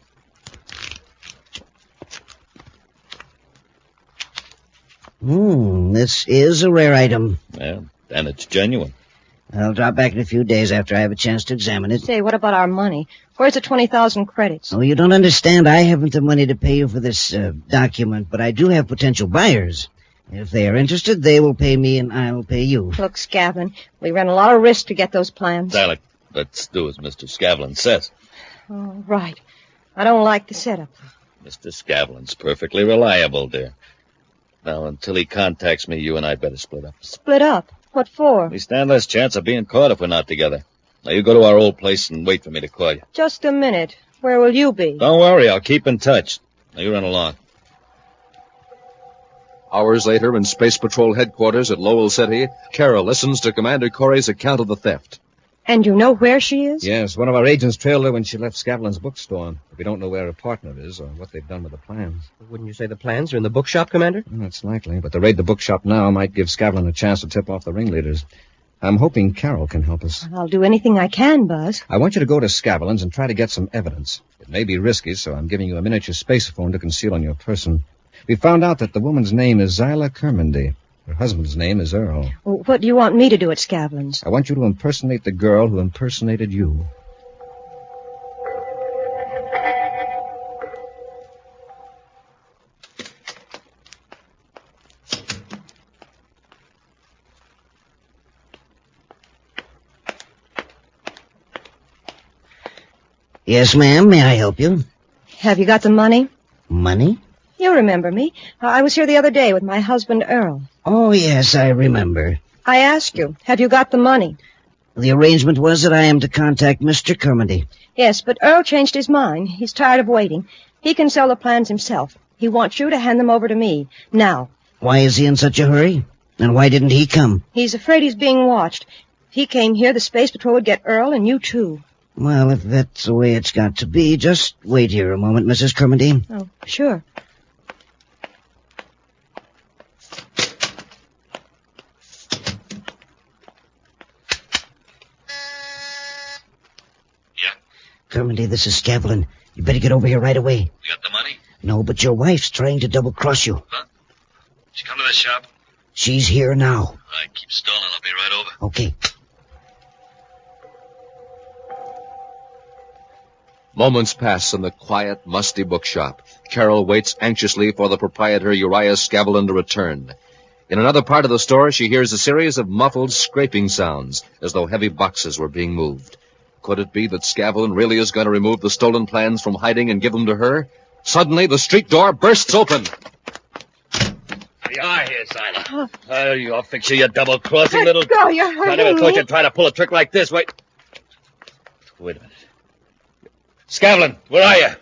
This is a rare item. Well, then it's genuine. I'll drop back in a few days after I have a chance to examine it. Say, what about our money? Where's the 20,000 credits? Oh, you don't understand. I haven't the money to pay you for this document, but I do have potential buyers. If they are interested, they will pay me and I will pay you. Look, Scavlin, we ran a lot of risk to get those plans. Alec, let's do as Mr. Scavlin says. Oh, right. I don't like the setup. Mr. Scavlin's perfectly reliable, dear. Now, until he contacts me, you and I better split up. Split up? What for? We stand less chance of being caught if we're not together. Now, you go to our old place and wait for me to call you. Just a minute. Where will you be? Don't worry, I'll keep in touch. Now, you run along. Hours later, in Space Patrol headquarters at Lowell City, Carol listens to Commander Corry's account of the theft. And you know where she is? Yes, one of our agents trailed her when she left Scavelin's bookstore. But we don't know where her partner is or what they've done with the plans. Wouldn't you say the plans are in the bookshop, Commander? That's likely, but to raid the bookshop now might give Scavelin a chance to tip off the ringleaders. I'm hoping Carol can help us. I'll do anything I can, Buzz. I want you to go to Scavelin's and try to get some evidence. It may be risky, so I'm giving you a miniature spacephone to conceal on your person. We found out that the woman's name is Zyla Kermendy. Her husband's name is Earl. Well, what do you want me to do at Scavlin's? I want you to impersonate the girl who impersonated you. Yes, ma'am. May I help you? Have you got the money? Money? You remember me. I was here the other day with my husband, Earl. Oh, yes, I remember. I asked you, have you got the money? The arrangement was that I am to contact Mr. Kermendy. Yes, but Earl changed his mind. He's tired of waiting. He can sell the plans himself. He wants you to hand them over to me, now. Why is he in such a hurry? And why didn't he come? He's afraid he's being watched. If he came here, the Space Patrol would get Earl and you too. Well, if that's the way it's got to be, just wait here a moment, Mrs. Kermendy. Oh, sure. Kermendy, this is Scavlin. You better get over here right away. You got the money? No, but your wife's trying to double-cross you. Huh? She come to the shop? She's here now. All right, keep stalling. I'll be right over. Okay. Moments pass in the quiet, musty bookshop. Carol waits anxiously for the proprietor, Uriah Scavelin, to return. In another part of the store, she hears a series of muffled scraping sounds, as though heavy boxes were being moved. Could it be that Scavelin really is going to remove the stolen plans from hiding and give them to her? Suddenly, the street door bursts open. You are here, Zyla. Oh, you'll fix you, you double-crossing little... Go, you're I hurting never thought me. you'd try to pull a trick like this. Wait a minute. Scavlin, where are you?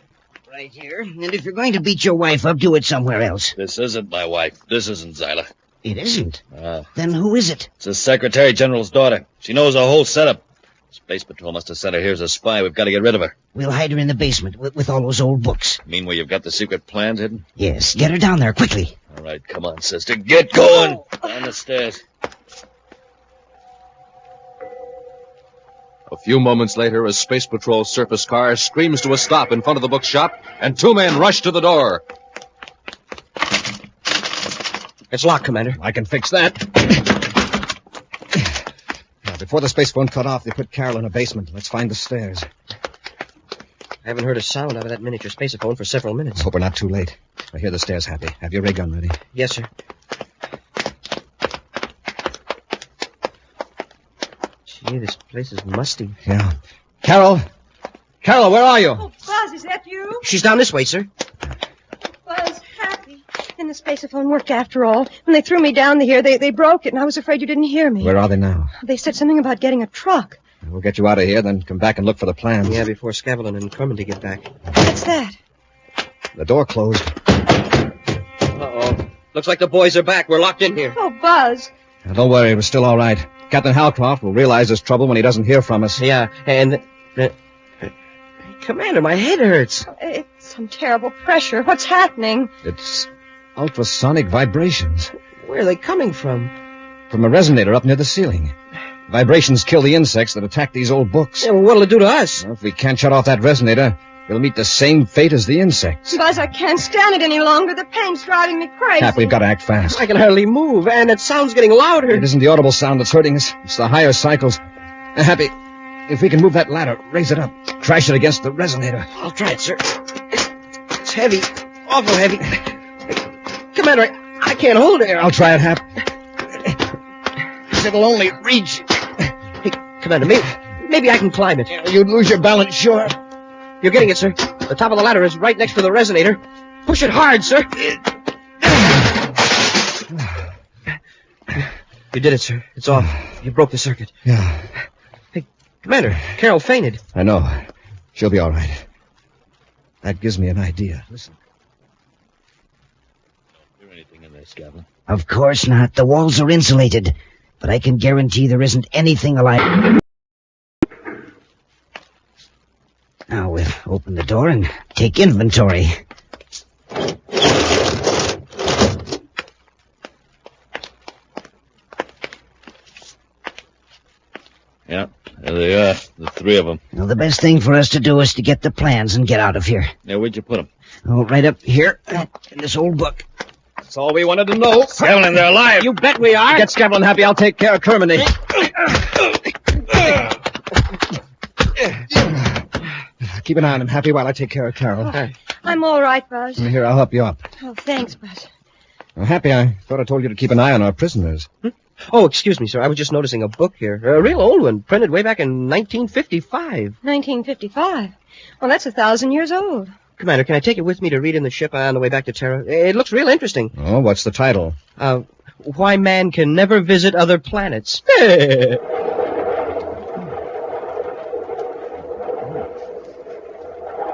Right here. And if you're going to beat your wife up, do it somewhere else. This isn't my wife. This isn't Zyla. It isn't? Ah. Then who is it? It's the Secretary General's daughter. She knows the whole setup. Space Patrol must have sent her here as a spy. We've got to get rid of her. We'll hide her in the basement with all those old books. Mean where you've got the secret plans hidden? Yes, get her down there, quickly. All right, come on, sister. Get going. Down the stairs. A few moments later, a Space Patrol surface car screams to a stop in front of the bookshop, and 2 men rush to the door. It's locked, Commander. I can fix that. Now, before the space phone cut off, they put Carol in a basement. Let's find the stairs. I haven't heard a sound out of that miniature spaceophone for several minutes. Hope we're not too late. I hear the stairs, Happy. Have your ray gun ready? Yes, sir. Gee, this place is musty. Yeah. Carol! Carol, where are you? Oh, Buzz, is that you? She's down this way, sir. Buzz, Happy. And the spaceophone worked after all. When they threw me down here, they broke it, and I was afraid you didn't hear me. Where are they now? They said something about getting a truck. We'll get you out of here, then come back and look for the plans. Yeah, before Scavelin and Kermit get back. What's that? The door closed. Uh-oh. Looks like the boys are back. We're locked in here. Oh, Buzz. Now, don't worry, we're still all right. Captain Halcroft will realize there's trouble when he doesn't hear from us. Yeah, and... Commander, my head hurts. It's some terrible pressure. What's happening? It's ultrasonic vibrations. Where are they coming from? From a resonator up near the ceiling. Vibrations kill the insects that attack these old books. Yeah, well, what'll it do to us? Well, if we can't shut off that resonator, we'll meet the same fate as the insects. Buzz, I can't stand it any longer. The pain's driving me crazy. Cap, we've got to act fast. I can hardly move, and it sounds getting louder. It isn't the audible sound that's hurting us. It's the higher cycles. Happy, if we can move that ladder, raise it up, crash it against the resonator. I'll try it, sir. It's heavy. Awful heavy. Commander, I can't hold it. I'll try it, Hap. It'll only reach. Hey, Commander, maybe I can climb it. You'd lose your balance, sure. You're getting it, sir. The top of the ladder is right next to the resonator. Push it hard, sir. You did it, sir. It's off. You broke the circuit. Yeah. Hey, Commander, Carol fainted. I know. She'll be all right. That gives me an idea. Listen. Is there anything in there, Scavelin? Of course not. The walls are insulated. But I can guarantee there isn't anything alive. Now we'll open the door and take inventory. Yeah, there they are, the 3 of them. Well, the best thing for us to do is to get the plans and get out of here. Now, where'd you put them? Oh, right up here in this old book. That's all we wanted to know. Scavelin, they're alive. You bet we are. Get Scavelin happy. I'll take care of Kermit. Keep an eye on him, Happy, while I take care of Carol. I'm all right, Buzz. Here, I'll help you up. Oh, thanks, Buzz. Well, Happy, I thought I told you to keep an eye on our prisoners. Oh, excuse me, sir. I was just noticing a book here. A real old one, printed way back in 1955. 1955? Well, that's 1,000 years old. Commander, can I take it with me to read in the ship on the way back to Terra? It looks real interesting. Oh, what's the title? Why Man Can Never Visit Other Planets.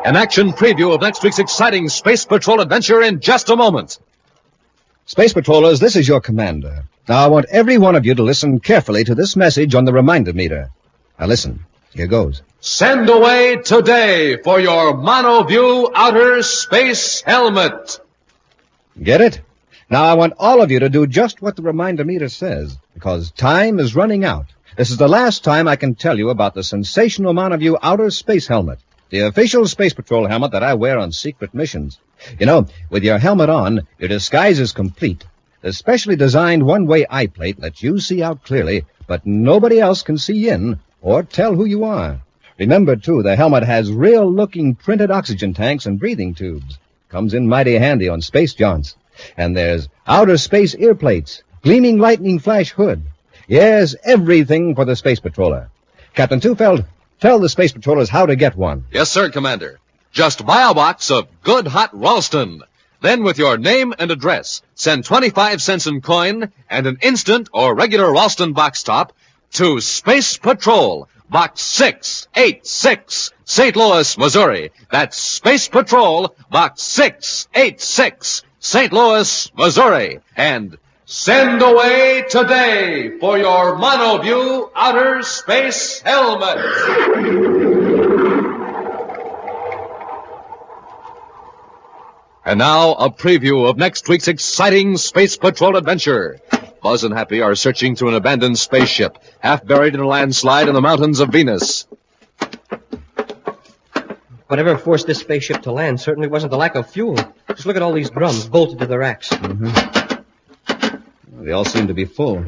An action preview of next week's exciting Space Patrol adventure in just a moment. Space Patrollers, this is your commander. Now, I want every one of you to listen carefully to this message on the reminder meter. Now, listen. Here goes. Send away today for your MonoView Outer Space Helmet. Get it? Now, I want all of you to do just what the reminder meter says, because time is running out. This is the last time I can tell you about the sensational MonoView Outer Space Helmet, the official Space Patrol helmet that I wear on secret missions. You know, with your helmet on, your disguise is complete. The specially designed one-way eye plate lets you see out clearly, but nobody else can see in or tell who you are. Remember, too, the helmet has real-looking printed oxygen tanks and breathing tubes. Comes in mighty handy on space jaunts. And there's outer space ear plates, gleaming lightning flash hood. Yes, everything for the Space Patroller. Captain Tufeld, tell the Space Patrollers how to get one. Yes, sir, Commander. Just buy a box of good hot Ralston. Then, with your name and address, send 25 cents in coin and an instant or regular Ralston box top to Space Patrol, Box 686, St. Louis, Missouri. That's Space Patrol, Box 686, St. Louis, Missouri. And send away today for your MonoView Outer Space Helmet. And now, a preview of next week's exciting Space Patrol adventure. Buzz and Happy are searching through an abandoned spaceship, half buried in a landslide in the mountains of Venus. Whatever forced this spaceship to land certainly wasn't the lack of fuel. Just look at all these drums bolted to the racks. They all seem to be full.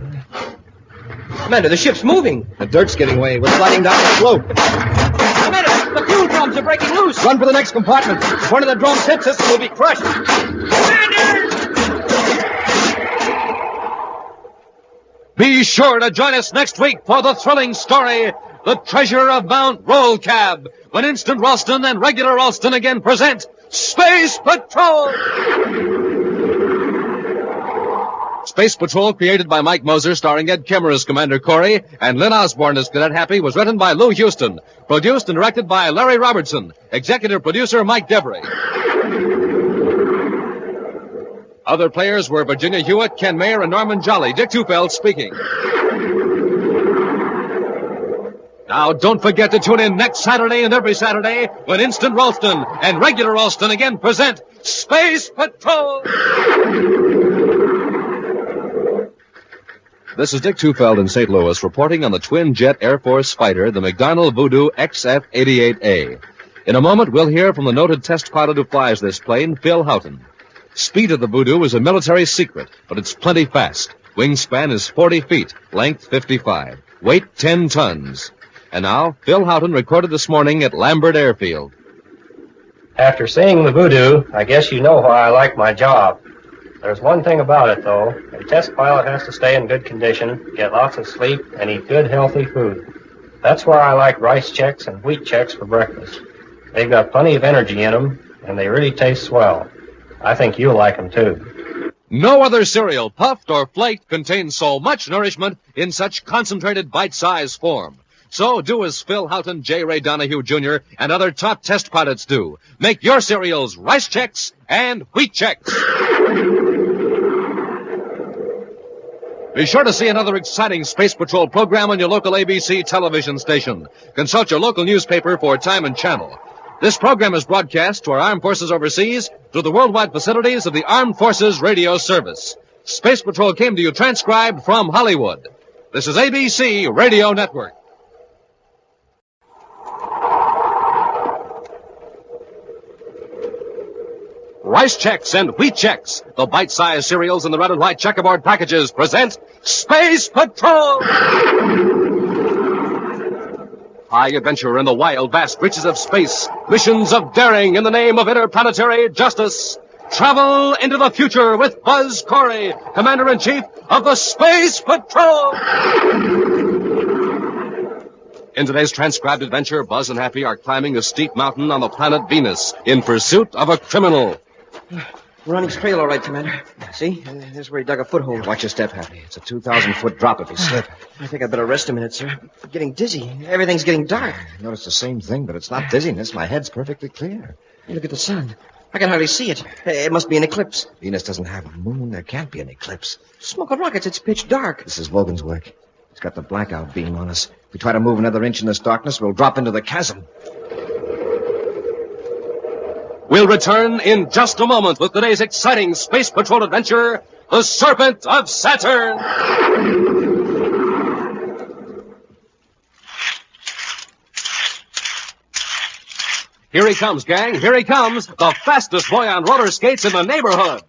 Commander, the ship's moving. The dirt's getting away. We're sliding down the slope. Commander, the fuel drums are breaking loose. Run for the next compartment. If one of the drums hits us, we'll be crushed. Be sure to join us next week for the thrilling story, The Treasure of Mount Rollcab, when Instant Ralston and Regular Ralston again present Space Patrol! Space Patrol, created by Mike Moser, starring Ed Kemmer as Commander Corry and Lynn Osborne as Cadet Happy, was written by Lou Houston, produced and directed by Larry Robertson, executive producer Mike Devery. Other players were Virginia Hewitt, Ken Mayer, and Norman Jolly. Dick Tufeld speaking. Now, don't forget to tune in next Saturday and every Saturday when Instant Ralston and Regular Ralston again present Space Patrol! This is Dick Tufeld in St. Louis reporting on the twin-jet Air Force fighter, the McDonnell Voodoo XF-88A. In a moment, we'll hear from the noted test pilot who flies this plane, Phil Houghton. Speed of the Voodoo is a military secret, but it's plenty fast. Wingspan is 40 feet, length 55, weight 10 tons. And now, Phil Houghton recorded this morning at Lambert Airfield. After seeing the Voodoo, I guess you know why I like my job. There's one thing about it, though. A test pilot has to stay in good condition, get lots of sleep, and eat good, healthy food. That's why I like rice checks and wheat checks for breakfast. They've got plenty of energy in them, and they really taste swell. I think you'll like them, too. No other cereal, puffed or flaked, contains so much nourishment in such concentrated bite-sized form. So do as Phil Houghton, J. Ray Donahue Jr., and other top test pilots do. Make your cereals rice checks and wheat checks. Be sure to see another exciting Space Patrol program on your local ABC television station. Consult your local newspaper for time and channel. This program is broadcast to our armed forces overseas through the worldwide facilities of the Armed Forces Radio Service. Space Patrol came to you transcribed from Hollywood. This is ABC Radio Network. Rice Checks and Wheat Checks, the bite-sized cereals in the red and white checkerboard packages, present Space Patrol! High adventure in the wild, vast reaches of space. Missions of daring in the name of interplanetary justice. Travel into the future with Buzz Corry, Commander-in-Chief of the Space Patrol! In today's transcribed adventure, Buzz and Happy are climbing a steep mountain on the planet Venus in pursuit of a criminal. We're running straight all right, Commander. See? There's where he dug a foothold. Watch your step, Happy. It's a 2,000-foot drop if you slip. I think I'd better rest a minute, sir. I'm getting dizzy. Everything's getting dark. I noticed the same thing, but it's not dizziness. My head's perfectly clear. Hey, look at the sun. I can hardly see it. It must be an eclipse. Venus doesn't have a moon. There can't be an eclipse. Smoke and rockets. It's pitch dark. This is Vogan's work. He's got the blackout beam on us. If we try to move another inch in this darkness, we'll drop into the chasm. We'll return in just a moment with today's exciting Space Patrol adventure, The Serpent of Saturn. Here he comes, gang. Here he comes, the fastest boy on roller skates in the neighborhood.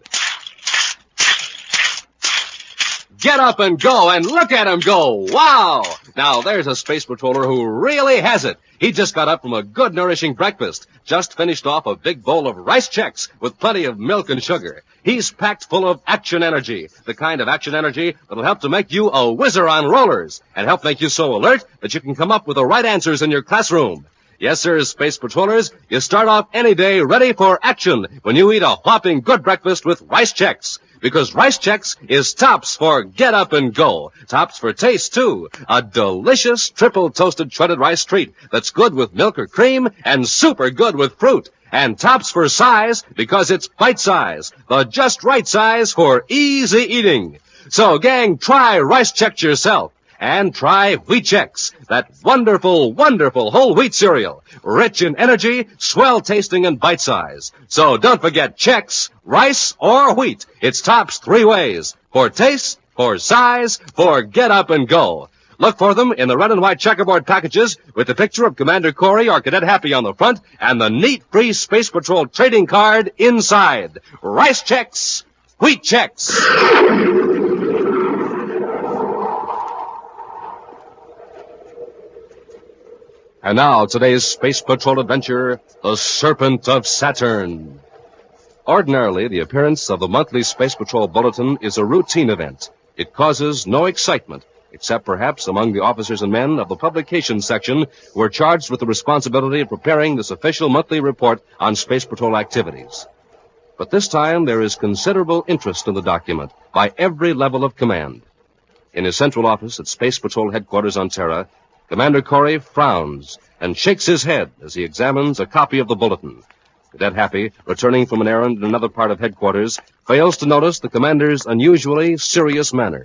Get up and go, and look at him go. Wow! Now, there's a space patroller who really has it. He just got up from a good, nourishing breakfast. Just finished off a big bowl of rice checks with plenty of milk and sugar. He's packed full of action energy, the kind of action energy that'll help to make you a whizzer on rollers and help make you so alert that you can come up with the right answers in your classroom. Yes, sir, Space Patrollers, you start off any day ready for action when you eat a whopping good breakfast with rice checks. Because rice checks is tops for get up and go. Tops for taste, too. A delicious triple toasted shredded rice treat that's good with milk or cream and super good with fruit. And tops for size because it's bite size. The just right size for easy eating. So, gang, try rice checks yourself. And try Wheat Chex, that wonderful, wonderful whole wheat cereal. Rich in energy, swell tasting, and bite size. So don't forget Chex, rice, or wheat. It's tops three ways. For taste, For size, for get up and go. Look for them in the red and white checkerboard packages with the picture of Commander Corry or Cadet Happy on the front and the neat free Space Patrol trading card inside. Rice checks, wheat checks. And now, today's Space Patrol adventure, the Serpent of Saturn. Ordinarily, the appearance of the monthly Space Patrol Bulletin is a routine event. It causes no excitement, except perhaps among the officers and men of the publication section who are charged with the responsibility of preparing this official monthly report on Space Patrol activities. But this time, there is considerable interest in the document by every level of command. In his central office at Space Patrol headquarters on Terra, Commander Corry frowns and shakes his head as he examines a copy of the bulletin. Cadet Happy, returning from an errand in another part of headquarters, fails to notice the commander's unusually serious manner.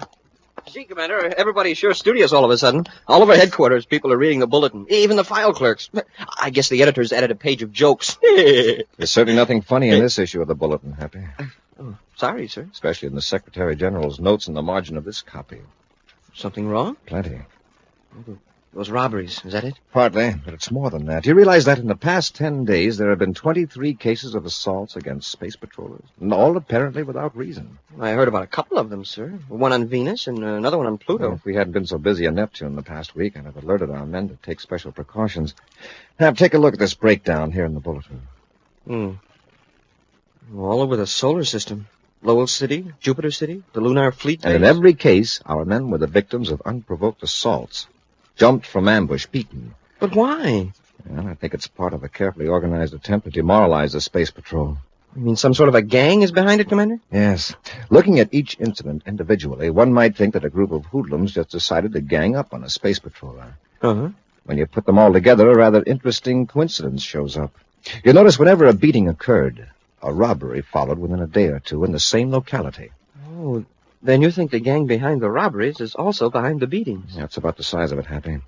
Gee, Commander, everybody's sure studious all of a sudden. All over headquarters, people are reading the bulletin, even the file clerks. I guess the editors added a page of jokes. There's certainly nothing funny in this issue of the bulletin, Happy. Oh, sorry, sir. Especially in the Secretary General's notes in the margin of this copy. Something wrong? Plenty. Those robberies, is that it? Partly, but it's more than that. Do you realize that in the past 10 days there have been 23 cases of assaults against space patrollers? And all apparently without reason. I heard about a couple of them, sir. One on Venus and another one on Pluto. Well, if we hadn't been so busy on Neptune the past week, I'd have alerted our men to take special precautions. Now, take a look at this breakdown here in the bulletin. All over the solar system. Lowell City, Jupiter City, the Lunar Fleet. And in every case, our men were the victims of unprovoked assaults. Jumped from ambush, beaten. But why? Well, I think it's part of a carefully organized attempt to demoralize the Space Patrol. You mean some sort of a gang is behind it, Commander? Yes. Looking at each incident individually, one might think that a group of hoodlums just decided to gang up on a space patroller. Uh-huh. When you put them all together, a rather interesting coincidence shows up. You notice whenever a beating occurred, a robbery followed within a day or two in the same locality. Oh, then you think the gang behind the robberies is also behind the beatings? That's about the size of it, Happy.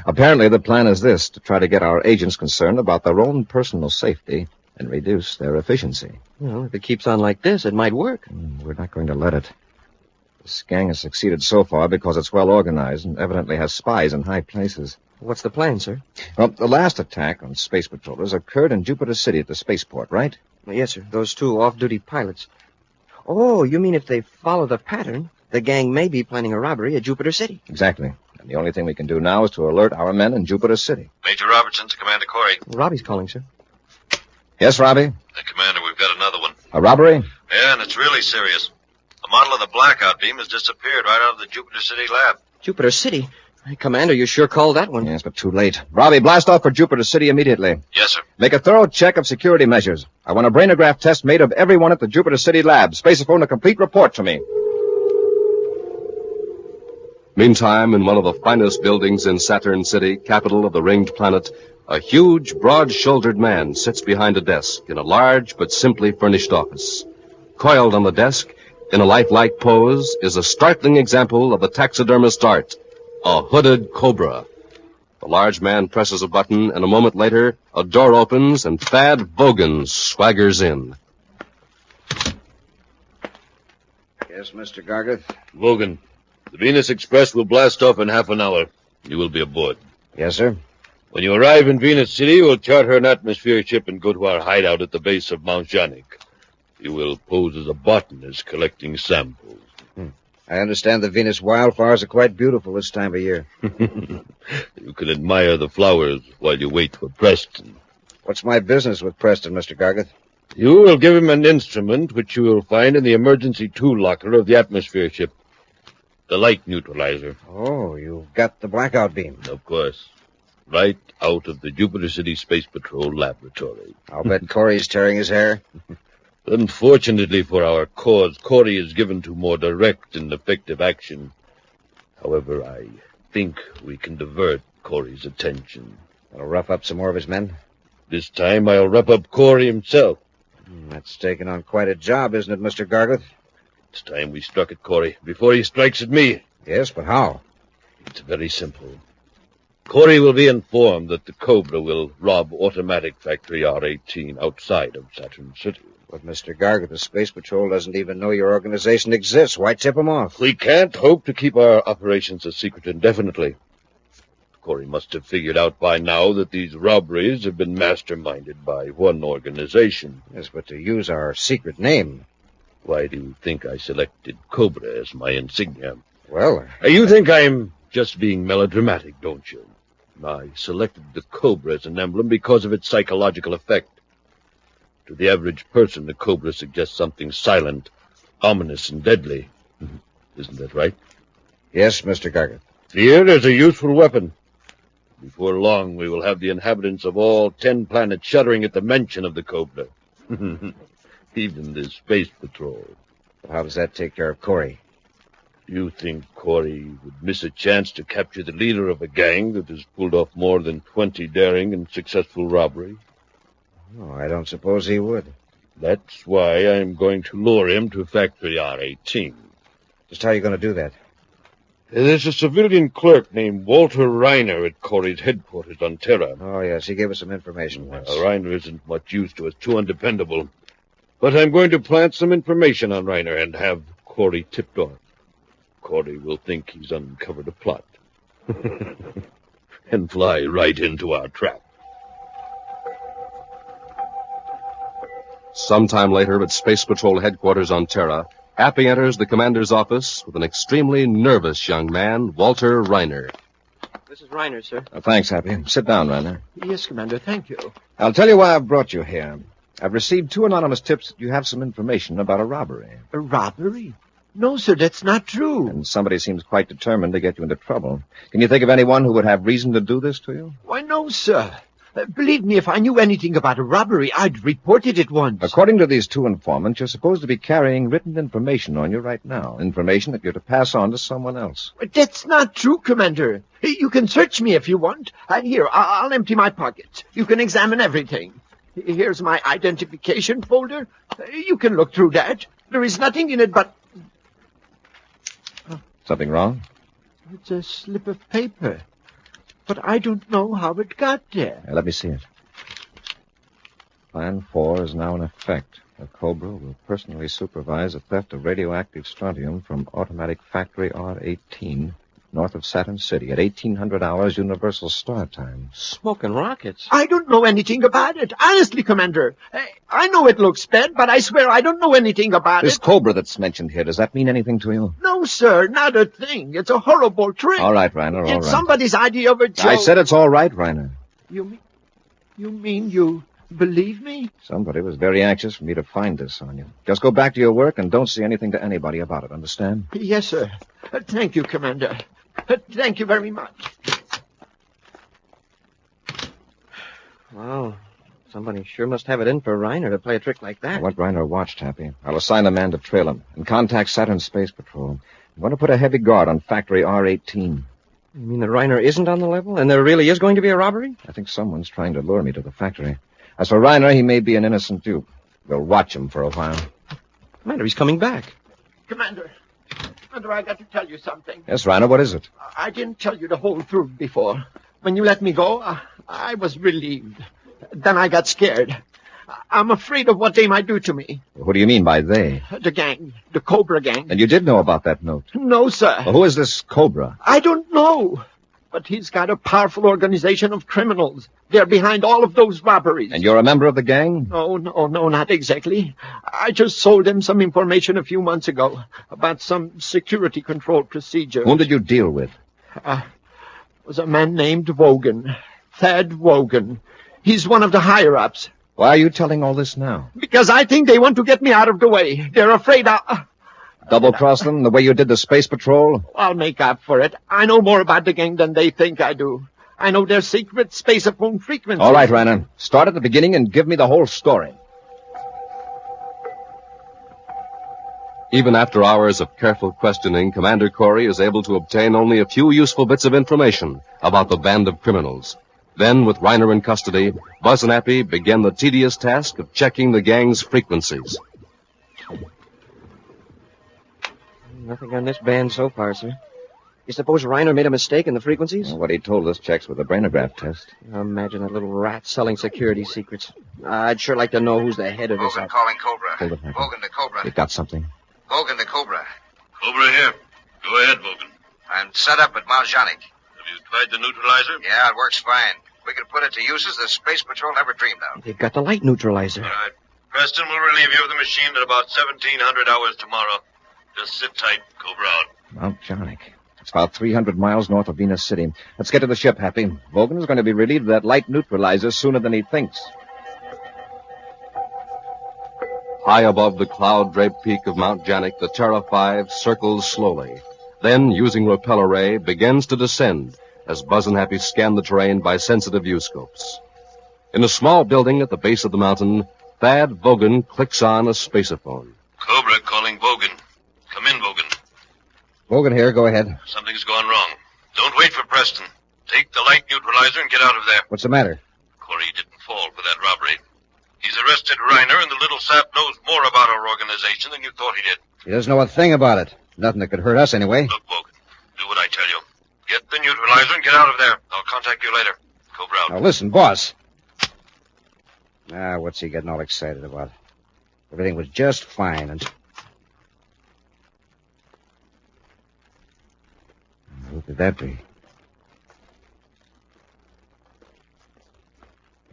Apparently, the plan is this, to try to get our agents concerned about their own personal safety and reduce their efficiency. Well, if it keeps on like this, it might work. We're not going to let it. This gang has succeeded so far because it's well organized and evidently has spies in high places. What's the plan, sir? Well, the last attack on space patrollers occurred in Jupiter City at the spaceport, right? Yes, sir. Those two off-duty pilots. Oh, you mean if they follow the pattern, the gang may be planning a robbery at Jupiter City? Exactly. And the only thing we can do now is to alert our men in Jupiter City. Major Robertson to Commander Corry. Robbie's calling, sir. Yes, Robbie? Commander, we've got another one. A robbery? Yeah, and it's really serious. The model of the blackout beam has disappeared right out of the Jupiter City lab. Jupiter City? Commander, you sure called that one. Yes, but too late. Robbie, blast off for Jupiter City immediately. Yes, sir. Make a thorough check of security measures. I want a brainograph test made of everyone at the Jupiter City lab. Spaceophone a complete report to me. Meantime, in one of the finest buildings in Saturn City, capital of the ringed planet, a huge, broad-shouldered man sits behind a desk in a large but simply furnished office. Coiled on the desk, in a lifelike pose, is a startling example of the taxidermist's art, a hooded cobra. The large man presses a button, and a moment later, a door opens, and Thad Vogan swaggers in. Yes, Mr. Gargeth? Vogan, the Venus Express will blast off in half an hour. You will be aboard. Yes, sir. When you arrive in Venus City, we'll charter an atmosphere ship and go to our hideout at the base of Mount Janik. You will pose as a botanist collecting samples. I understand the Venus wildflowers are quite beautiful this time of year. You can admire the flowers while you wait for Preston. What's my business with Preston, Mr. Gargeth? You will give him an instrument which you will find in the emergency tool locker of the atmosphere ship. The light neutralizer. Oh, you've got the blackout beam. Of course. Right out of the Jupiter City Space Patrol laboratory. I'll bet Corry's tearing his hair. Unfortunately for our cause, Corry is given to more direct and effective action. However, I think we can divert Corry's attention. That'll rough up some more of his men? This time I'll rough up Corry himself. That's taking on quite a job, isn't it, Mr. Gargeth? It's time we struck at Corry before he strikes at me. Yes, but how? It's very simple. Corry will be informed that the Cobra will rob Automatic Factory R18 outside of Saturn City. But, Mr. Garg, the Space Patrol doesn't even know your organization exists. Why tip them off? We can't hope to keep our operations a secret indefinitely. Corry must have figured out by now that these robberies have been masterminded by one organization. Yes, but to use our secret name. Why do you think I selected Cobra as my insignia? Well... You think I'm just being melodramatic, don't you? I selected the Cobra as an emblem because of its psychological effect. To the average person, the Cobra suggests something silent, ominous, and deadly. Isn't that right? Yes, Mr. Gargett. Here is a useful weapon. Before long, we will have the inhabitants of all 10 planets shuddering at the mention of the Cobra. Even the Space Patrol. How does that take care of Corry? Do you think Corry would miss a chance to capture the leader of a gang that has pulled off more than 20 daring and successful robberies? Oh, I don't suppose he would. That's why I'm going to lure him to Factory R18. Just how are you going to do that? There's a civilian clerk named Walter Reiner at Corry's headquarters on Terra. Oh, yes, he gave us some information once. Reiner isn't much use to us, too undependable. But I'm going to plant some information on Reiner and have Corry tipped off. Corry will think he's uncovered a plot. And fly right into our trap. Sometime later at Space Patrol headquarters on Terra, Happy enters the commander's office with an extremely nervous young man, Walter Reiner. This is Reiner, sir. Thanks, Happy. Sit down, Reiner. Yes, Commander, thank you. I'll tell you why I've brought you here. I've received 2 anonymous tips that you have some information about a robbery. A robbery? No, sir, that's not true. And somebody seems quite determined to get you into trouble. Can you think of anyone who would have reason to do this to you? Why, no, sir. Believe me, if I knew anything about a robbery, I'd report it at once. According to these 2 informants, you're supposed to be carrying written information on you right now. Information that you're to pass on to someone else. That's not true, Commander. You can search me if you want. Here, I'll empty my pockets. You can examine everything. Here's my identification folder. You can look through that. There is nothing in it but... Something wrong? It's a slip of paper. But I don't know how it got there. Let me see it. Plan 4 is now in effect. The Cobra will personally supervise the theft of radioactive strontium from Automatic Factory R18, north of Saturn City, at 1800 hours Universal Star Time. Smoking rockets? I don't know anything about it. Honestly, Commander. I know it looks bad, but I swear I don't know anything about This it. Cobra that's mentioned here, does that mean anything to you? No, sir, not a thing. It's a horrible trick. All right, Reiner, all right. It's somebody's idea of a joke. I said it's all right, Reiner. You mean you believe me? Somebody was very anxious for me to find this on you. Just go back to your work and don't say anything to anybody about it, understand? Yes, sir. Thank you, Commander. Thank you very much. Wow. Somebody sure must have it in for Reiner to play a trick like that. I want Reiner watched, Happy. I'll assign a man to trail him and contact Saturn Space Patrol. I'm going to put a heavy guard on Factory R18. You mean that Reiner isn't on the level, and there really is going to be a robbery? I think someone's trying to lure me to the factory. As for Reiner, he may be an innocent dupe. We'll watch him for a while. Commander, he's coming back. Commander, I got to tell you something. Yes, Reiner, what is it? I didn't tell you the whole truth before. When you let me go, I was relieved. Then I got scared. I'm afraid of what they might do to me. What do you mean by they? The gang. The Cobra gang. And you did know about that note? No, sir. Well, who is this Cobra? I don't know. But he's got a powerful organization of criminals. They're behind all of those robberies. And you're a member of the gang? No, not exactly. I just sold him some information a few months ago about some security control procedure. Whom did you deal with? It was a man named Wogan. Thad Wogan. He's one of the higher-ups. Why are you telling all this now? Because I think they want to get me out of the way. They're afraid Double-cross them the way you did the Space Patrol? I'll make up for it. I know more about the gang than they think I do. I know their secret space-phone frequencies. All right, Reiner. Start at the beginning and give me the whole story. Even after hours of careful questioning, Commander Corry is able to obtain only a few useful bits of information about the band of criminals. Then, with Reiner in custody, Buzz and Happy begin the tedious task of checking the gang's frequencies. Nothing on this band so far, sir. You suppose Reiner made a mistake in the frequencies? Well, what he told us checks with the brainograph test. Imagine that little rat selling security secrets. I'd sure like to know who's the head of this. Vogan calling Cobra. Hold it, Happy. Vogan to Cobra. You got something? Vogan to Cobra. Cobra here. Go ahead, Vogan. I'm set up at Mount Janik. Have you tried the neutralizer? Yeah, it works fine. We can put it to uses the Space Patrol never dreamed of. They've got the light neutralizer. All right. Preston will relieve you of the machine at about 1700 hours tomorrow. Just sit tight. Cobra out. Mount Janik. It's about 300 miles north of Venus City. Let's get to the ship, Happy. Vogan is going to be relieved of that light neutralizer sooner than he thinks. High above the cloud-draped peak of Mount Janik, the Terra 5 circles slowly. Then, using repel array, begins to descend as Buzz and Happy scan the terrain by sensitive view-scopes. In a small building at the base of the mountain, Thad Vogan clicks on a spaceophone. Cobra calling Vogan. Come in, Vogan. Vogan here, go ahead. Something's gone wrong. Don't wait for Preston. Take the light neutralizer and get out of there. What's the matter? Corry didn't fall for that robbery. He's arrested Reiner, and the little sap knows more about our organization than you thought he did. He doesn't know a thing about it. Nothing that could hurt us anyway. Look, Vogan, do what I tell you. Get the neutralizer and get out of there. I'll contact you later. Cobra out. Now listen, boss. What's he getting all excited about? Everything was just fine and... Who could that be?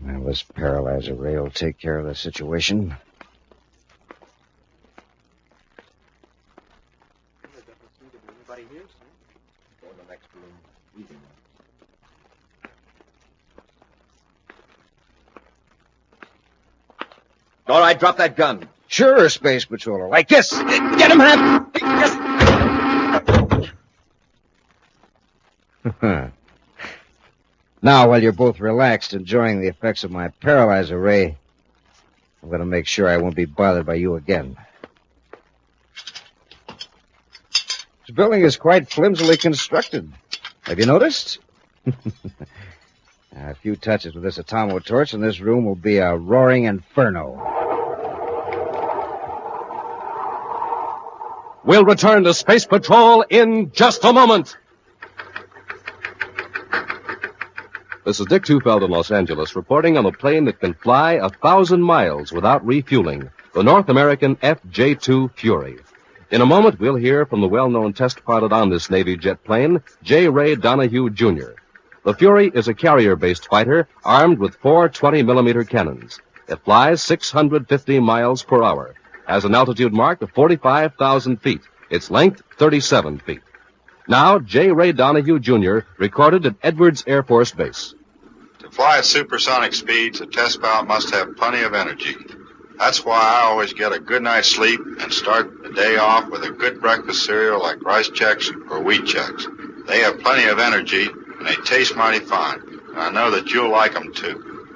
Well, this paralyzer ray will take care of the situation. All right, drop that gun. Sure, Space Patroller. Like this. Get him, Hap! Now, while you're both relaxed, enjoying the effects of my paralyzer ray, I'm going to make sure I won't be bothered by you again. This building is quite flimsily constructed. Have you noticed? A few touches with this atomo torch, and this room will be a roaring inferno. We'll return to Space Patrol in just a moment. This is Dick Tufeld in Los Angeles, reporting on a plane that can fly 1,000 miles without refueling, the North American FJ-2 Fury. In a moment, we'll hear from the well-known test pilot on this Navy jet plane, J. Ray Donahue, Jr. The Fury is a carrier-based fighter armed with 4 20-millimeter cannons. It flies 650 miles per hour, has an altitude mark of 45,000 feet, its length 37 feet. Now, J. Ray Donahue, Jr., recorded at Edwards Air Force Base. To fly at supersonic speeds, a test pilot must have plenty of energy. That's why I always get a good night's sleep and start the day off with a good breakfast cereal like Rice Chex or Wheat Chex. They have plenty of energy, and they taste mighty fine. And I know that you'll like them, too.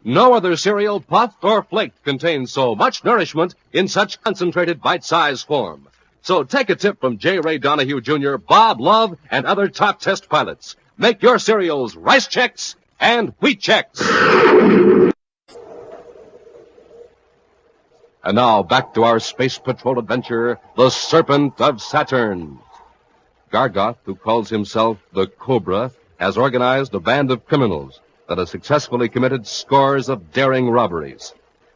No other cereal, puffed or flaked, contains so much nourishment in such concentrated bite-sized form. So take a tip from J. Ray Donahue, Jr., Bob Love, and other top test pilots. Make your cereals Rice Chex and Wheat Chex. And now back to our Space Patrol adventure, the Serpent of Saturn. Gargoth, who calls himself the Cobra, has organized a band of criminals that has successfully committed scores of daring robberies.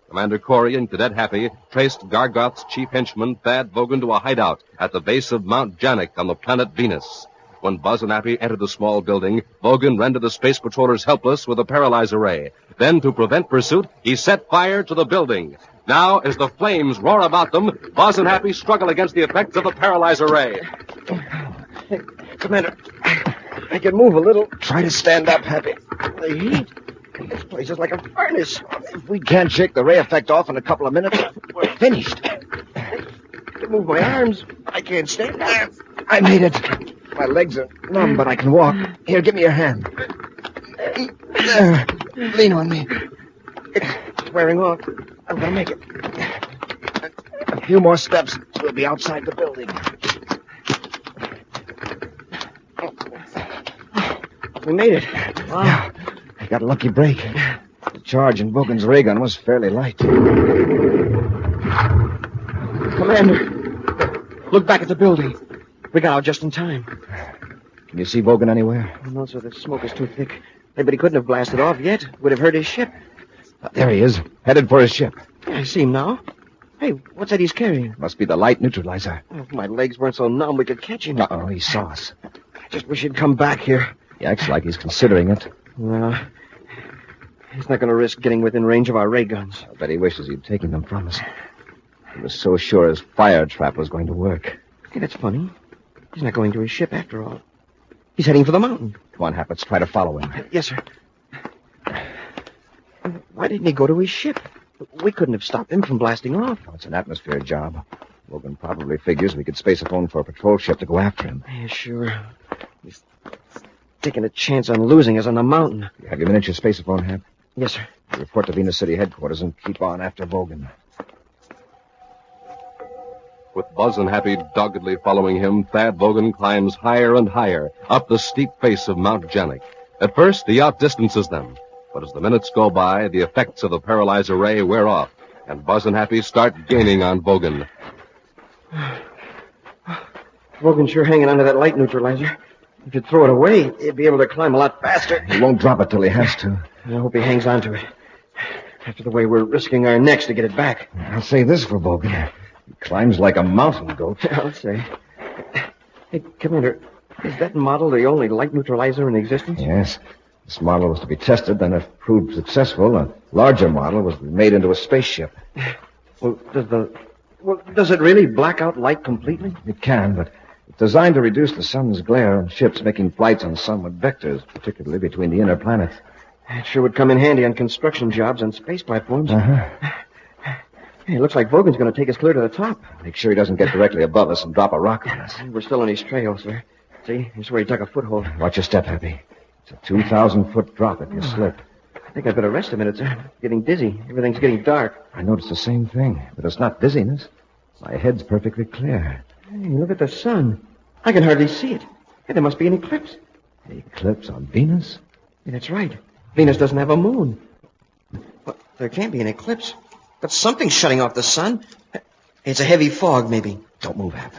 Commander Corry and Cadet Happy traced Gargoth's chief henchman, Thad Vogan, to a hideout at the base of Mount Janik on the planet Venus. When Buzz and Happy entered the small building, Vogan rendered the space patrollers helpless with a paralyzer ray. Then, to prevent pursuit, he set fire to the building. Now, as the flames roar about them, Buzz and Happy struggle against the effects of the paralyzer ray. Hey, Commander, I can move a little. Try to stand up, Happy. The heat. This place is like a furnace. If we can't shake the ray effect off in a couple of minutes, we're finished. I can move my arms. I can't stand up. I made it. My legs are numb, but I can walk. Here, give me your hand. There. Lean on me. It's wearing off. I'm going to make it. A few more steps. We'll be outside the building. We made it. Wow. Yeah. I got a lucky break. The charge in Vogan's ray gun was fairly light. Commander, look back at the building. We got out just in time. Can you see Vogan anywhere? No, sir, the smoke is too thick. But he couldn't have blasted off yet. Would have hurt his ship. There he is, headed for his ship. I see him now. Hey, what's that he's carrying? Must be the light neutralizer. Oh, if my legs weren't so numb, we could catch him. Uh-oh, he saw us. I just wish he'd come back here. He acts like he's considering it. Well, he's not going to risk getting within range of our ray guns. I bet he wishes he'd taken them from us. He was so sure his fire trap was going to work. Hey, that's funny. He's not going to his ship after all. He's heading for the mountain. Come on, Hap, let's try to follow him. Yes, sir. Why didn't he go to his ship? We couldn't have stopped him from blasting off. Oh, it's an atmosphere job. Logan probably figures we could space a phone for a patrol ship to go after him. Yeah, sure. He's taking a chance on losing us on the mountain. You have your miniature spaceophone, Hap? Yes, sir. Report to Venus City headquarters and keep on after Vogan. With Buzz and Happy doggedly following him, Thad Vogan climbs higher and higher up the steep face of Mount Janik. At first, he outdistances them. But as the minutes go by, the effects of the paralyzer ray wear off, and Buzz and Happy start gaining on Vogan. Vogan's sure hanging onto that light neutralizer. If you throw it away, he'd be able to climb a lot faster. He won't drop it till he has to. I hope he hangs on to it. After the way we're risking our necks to get it back. I'll say this for Vogan. He climbs like a mountain goat. I'll say. Hey, Commander, is that model the only light neutralizer in existence? Yes. This model was to be tested, then if proved successful, a larger model was to be made into a spaceship. Well, does it really black out light completely? It can, but it's designed to reduce the sun's glare on ships making flights on sunward vectors, particularly between the inner planets. It sure would come in handy on construction jobs and space platforms. Uh-huh. Hey, it looks like Vogan's going to take us clear to the top. Make sure he doesn't get directly above us and drop a rock on us. We're still on his trail, sir. See, here's where he dug a foothold. Watch your step, Happy. It's a 2,000-foot drop if you slip. I think I'd better rest a minute, sir. Getting dizzy. Everything's getting dark. I noticed the same thing, but it's not dizziness. My head's perfectly clear. Hey, look at the sun. I can hardly see it. Hey, there must be an eclipse. An eclipse on Venus? Yeah, that's right. Venus doesn't have a moon. But there can't be an eclipse. But something's shutting off the sun. It's a heavy fog, maybe. Don't move, Hap.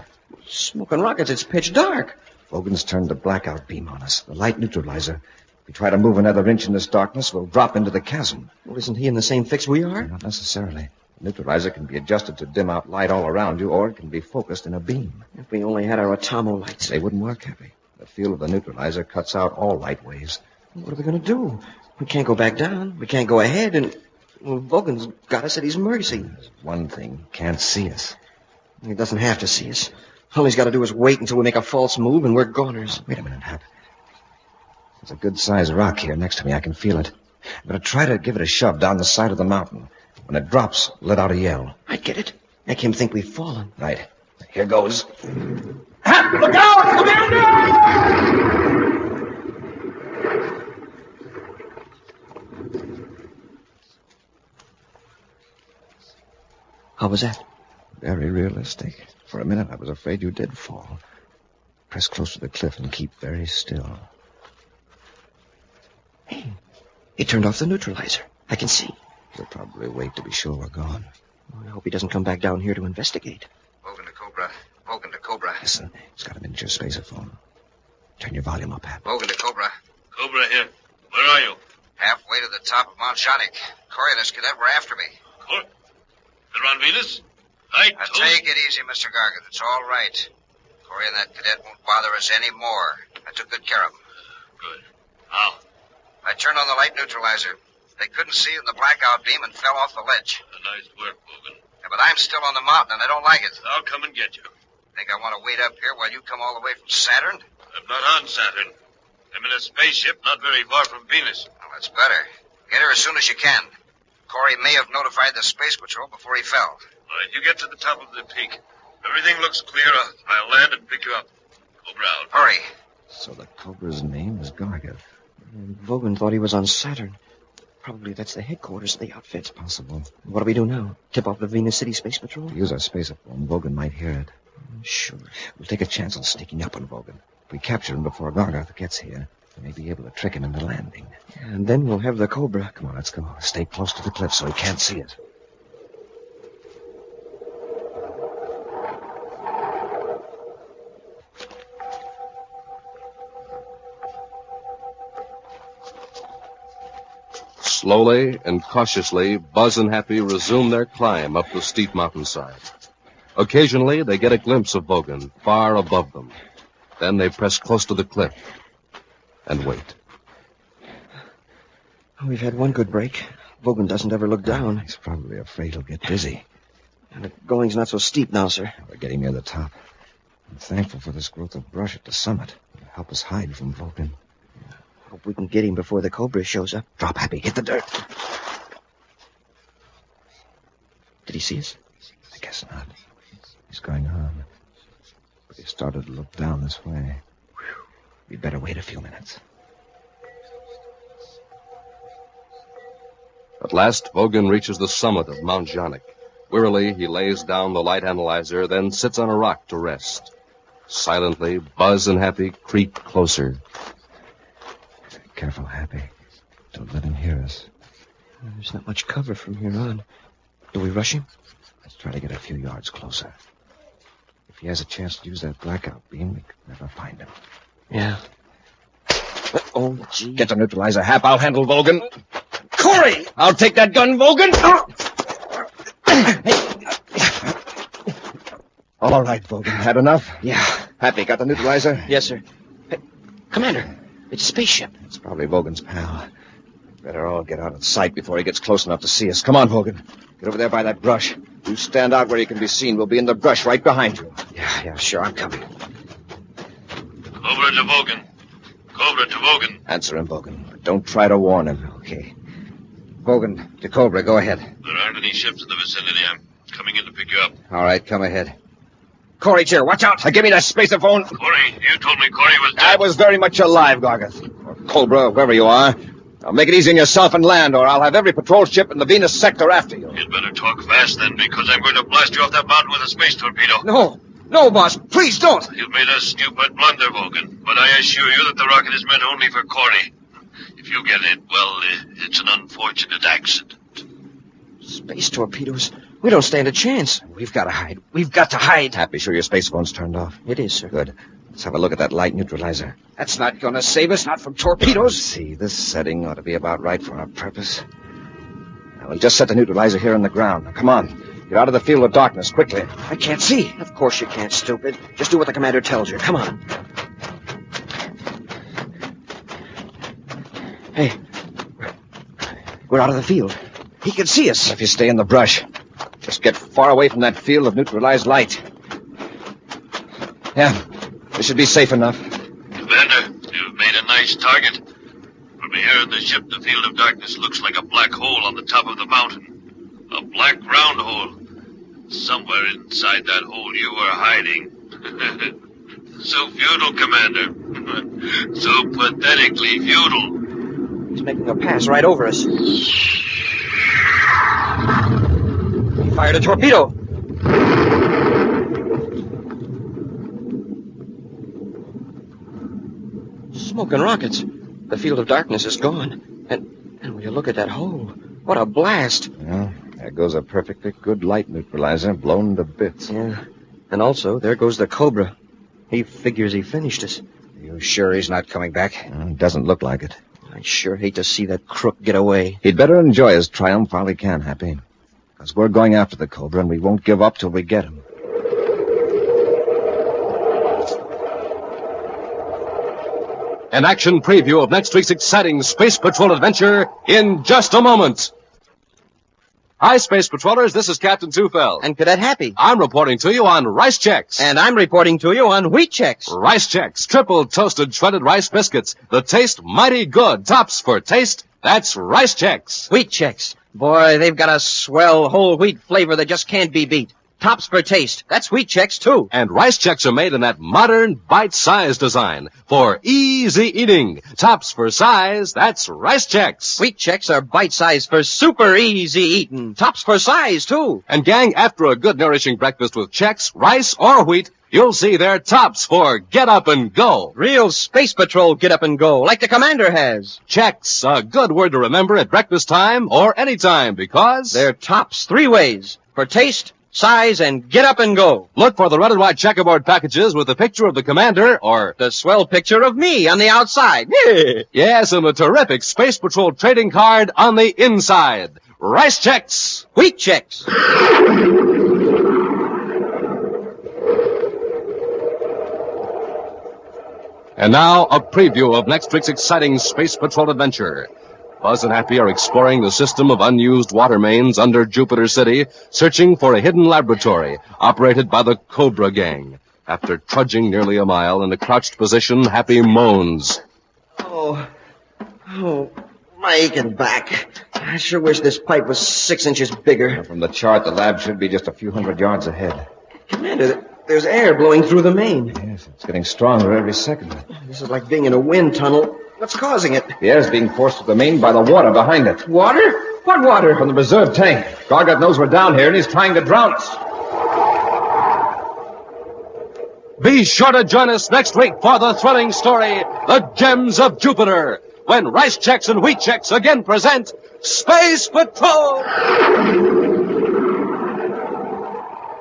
Smoking rockets, it's pitch dark. Vogan's turned the blackout beam on us, the light neutralizer. If we try to move another inch in this darkness, we'll drop into the chasm. Well, isn't he in the same fix we are? Not necessarily. The neutralizer can be adjusted to dim out light all around you, or it can be focused in a beam. If we only had our atomo lights. They wouldn't work, Happy. The field of the neutralizer cuts out all light waves. What are we going to do? We can't go back down. We can't go ahead, and... Well, Vogan's got us at his mercy. There's one thing. He can't see us. He doesn't have to see us. All he's got to do is wait until we make a false move, and we're goners. Wait a minute, Hap. There's a good-sized rock here next to me. I can feel it. I'm going to try to give it a shove down the side of the mountain. When it drops, let out a yell. I get it. Make him think we've fallen. Right. Here goes. Hap, look out, Commander! How was that? Very realistic. For a minute, I was afraid you did fall. Press close to the cliff and keep very still. Hey, he turned off the neutralizer. I can see. He'll probably wait to be sure we're gone. Oh, I hope he doesn't come back down here to investigate. Vogan to Cobra. Vogan to Cobra. Listen, he's got a miniature spaceophone. Turn your volume up, Hap. Vogan to Cobra. Cobra here. Where are you? Halfway to the top of Mount Janik. Corry and his cadet were after me. They're on Venus? Take it easy, Mr. Gargan. It's all right. Corry and that cadet won't bother us anymore. I took good care of them. Good. How? I turned on the light neutralizer. They couldn't see it in the blackout beam and fell off the ledge. Nice work, Vogan. Yeah, but I'm still on the mountain, and I don't like it. I'll come and get you. Think I want to wait up here while you come all the way from Saturn? I'm not on Saturn. I'm in a spaceship not very far from Venus. Well, that's better. Get her as soon as you can. Corry may have notified the Space Patrol before he fell. All right, you get to the top of the peak. Everything looks clear. I'll land and pick you up. Cobra out. Hurry. So the Cobra's name is Gargan. Vogan thought he was on Saturn. Probably that's the headquarters of the outfit. It's possible. What do we do now? Tip off the Venus City Space Patrol? Use our spaceophone. Vogan might hear it. Sure. We'll take a chance on sneaking up on Vogan. If we capture him before Gargarth gets here, we may be able to trick him into landing. And then we'll have the Cobra. Come on, let's go. Stay close to the cliff so he can't see us. Slowly and cautiously, Buzz and Happy resume their climb up the steep mountainside. Occasionally, they get a glimpse of Vogan far above them. Then they press close to the cliff and wait. We've had one good break. Vogan doesn't ever look down. He's probably afraid he'll get dizzy. And the going's not so steep now, sir. We're getting near the top. I'm thankful for this growth of brush at the summit. It'll help us hide from Vogan. Hope we can get him before the Cobra shows up. Drop, Happy. Hit the dirt. Did he see us? I guess not. He's going on. But he started to look down this way. We'd better wait a few minutes. At last, Vogan reaches the summit of Mount Janik. Wearily, he lays down the light analyzer, then sits on a rock to rest. Silently, Buzz and Happy creep closer. Careful, Happy. Don't let him hear us. There's not much cover from here on. Do we rush him? Let's try to get a few yards closer. If he has a chance to use that blackout beam, we could never find him. Yeah. Oh, gee. Get the neutralizer, Hap. I'll handle Vogan. Corry! I'll take that gun, Vogan! All right, Vogan. Had enough? Yeah. Happy, got the neutralizer? Yes, sir. Hey, Commander, it's a spaceship. It's probably Vogan's pal. Better all get out of sight before he gets close enough to see us. Come on, Vogan. Get over there by that brush. You stand out where you can be seen. We'll be in the brush right behind you. Yeah, sure. I'm coming. Cobra to Vogan. Cobra to Vogan. Answer him, Vogan. But don't try to warn him. Okay. Vogan, to Cobra. Go ahead. There aren't any ships in the vicinity. I'm coming in to pick you up. All right, come ahead. Corry's here. Watch out. Give me that spacer phone. Corry, you told me Corry was dead. I was very much alive, Gargath. Or Cobra, wherever you are. Now make it easy on yourself and land, or I'll have every patrol ship in the Venus sector after you. You'd better talk fast, then, because I'm going to blast you off that mountain with a space torpedo. No, boss. Please don't. You've made a stupid blunder, Vogan, but I assure you that the rocket is meant only for Corry. If you get it, well, it's an unfortunate accident. Space torpedoes? We don't stand a chance. We've got to hide. We've got to hide. Happy, sure your space phone's turned off? It is, sir. Good. Let's have a look at that light neutralizer. That's not going to save us, not from torpedoes. See, this setting ought to be about right for our purpose. Now, we'll just set the neutralizer here on the ground. Now, come on. Get out of the field of darkness, quickly. I can't see. Of course you can't, stupid. Just do what the commander tells you. Come on. Hey. We're out of the field. He can see us. If you stay in the brush, just get far away from that field of neutralized light. Yeah, this should be safe enough. Commander, you've made a nice target. From here in the ship, the field of darkness looks like a black hole on the top of the mountain. A black round hole. Somewhere inside that hole you were hiding. So futile, Commander. So pathetically futile. He's making a pass right over us. He fired a torpedo. Smoke and rockets. The field of darkness is gone. And when you look at that hole, what a blast. Well, there goes a perfectly good light neutralizer blown to bits. Yeah. And also, there goes the Cobra. He figures he finished us. You sure he's not coming back? Doesn't look like it. I sure hate to see that crook get away. He'd better enjoy his triumph while he can, Happy. Because we're going after the Cobra, and we won't give up till we get him. An action preview of next week's exciting Space Patrol adventure in just a moment. Hi, Space Patrollers. This is Captain Tufeld. And Cadet Happy. I'm reporting to you on Rice Chex. And I'm reporting to you on Wheat Chex. Rice Chex, triple toasted shredded rice biscuits. The taste mighty good. Tops for taste. That's Rice Chex. Wheat Chex. Boy, they've got a swell whole wheat flavor that just can't be beat. Tops for taste. That's Wheat Chex, too. And Rice Chex are made in that modern, bite-sized design for easy eating. Tops for size. That's Rice Chex. Wheat Chex are bite-sized for super easy eating. Tops for size, too. And, gang, after a good, nourishing breakfast with Chex, rice, or wheat, you'll see they're tops for get up and go. Real Space Patrol get up and go, like the Commander has. Chex, a good word to remember at breakfast time or any time, because they're tops 3 ways. For taste, size, and get up and go. Look for the red and white checkerboard packages with the picture of the commander or The swell picture of me on the outside. yes, and the terrific Space Patrol trading card on the inside. Rice checks. Wheat checks. And now, a preview of next week's exciting Space Patrol adventure. Buzz and Happy are exploring the system of unused water mains under Jupiter City, searching for a hidden laboratory operated by the Cobra Gang. After trudging nearly a mile in a crouched position, Happy moans. Oh, my aching back. I sure wish this pipe was 6 inches bigger. From the chart, the lab should be just a few hundred yards ahead. Commander, there's air blowing through the main. Yes, it's getting stronger every second. This is like being in a wind tunnel. What's causing it? The air's being forced to the main by the water behind it. Water? What water? From the reserve tank. Gargot knows we're down here, and he's trying to drown us. Be sure to join us next week for the thrilling story, The Gems of Jupiter, when Rice Checks and Wheat Checks again present Space Patrol!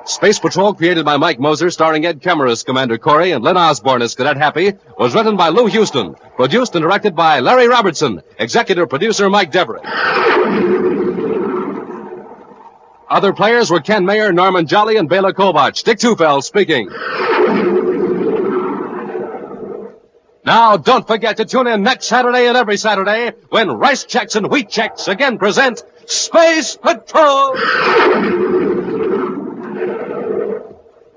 Space Patrol, created by Mike Moser, starring Ed Kemmer as Commander Corry and Len Osborne as Cadet Happy, was written by Lou Houston, produced and directed by Larry Robertson, executive producer Mike Devery. Other players were Ken Mayer, Norman Jolly, and Bela Kovach. Dick Tufeld speaking. Now, don't forget to tune in next Saturday and every Saturday when Rice Checks and Wheat Checks again present Space Patrol!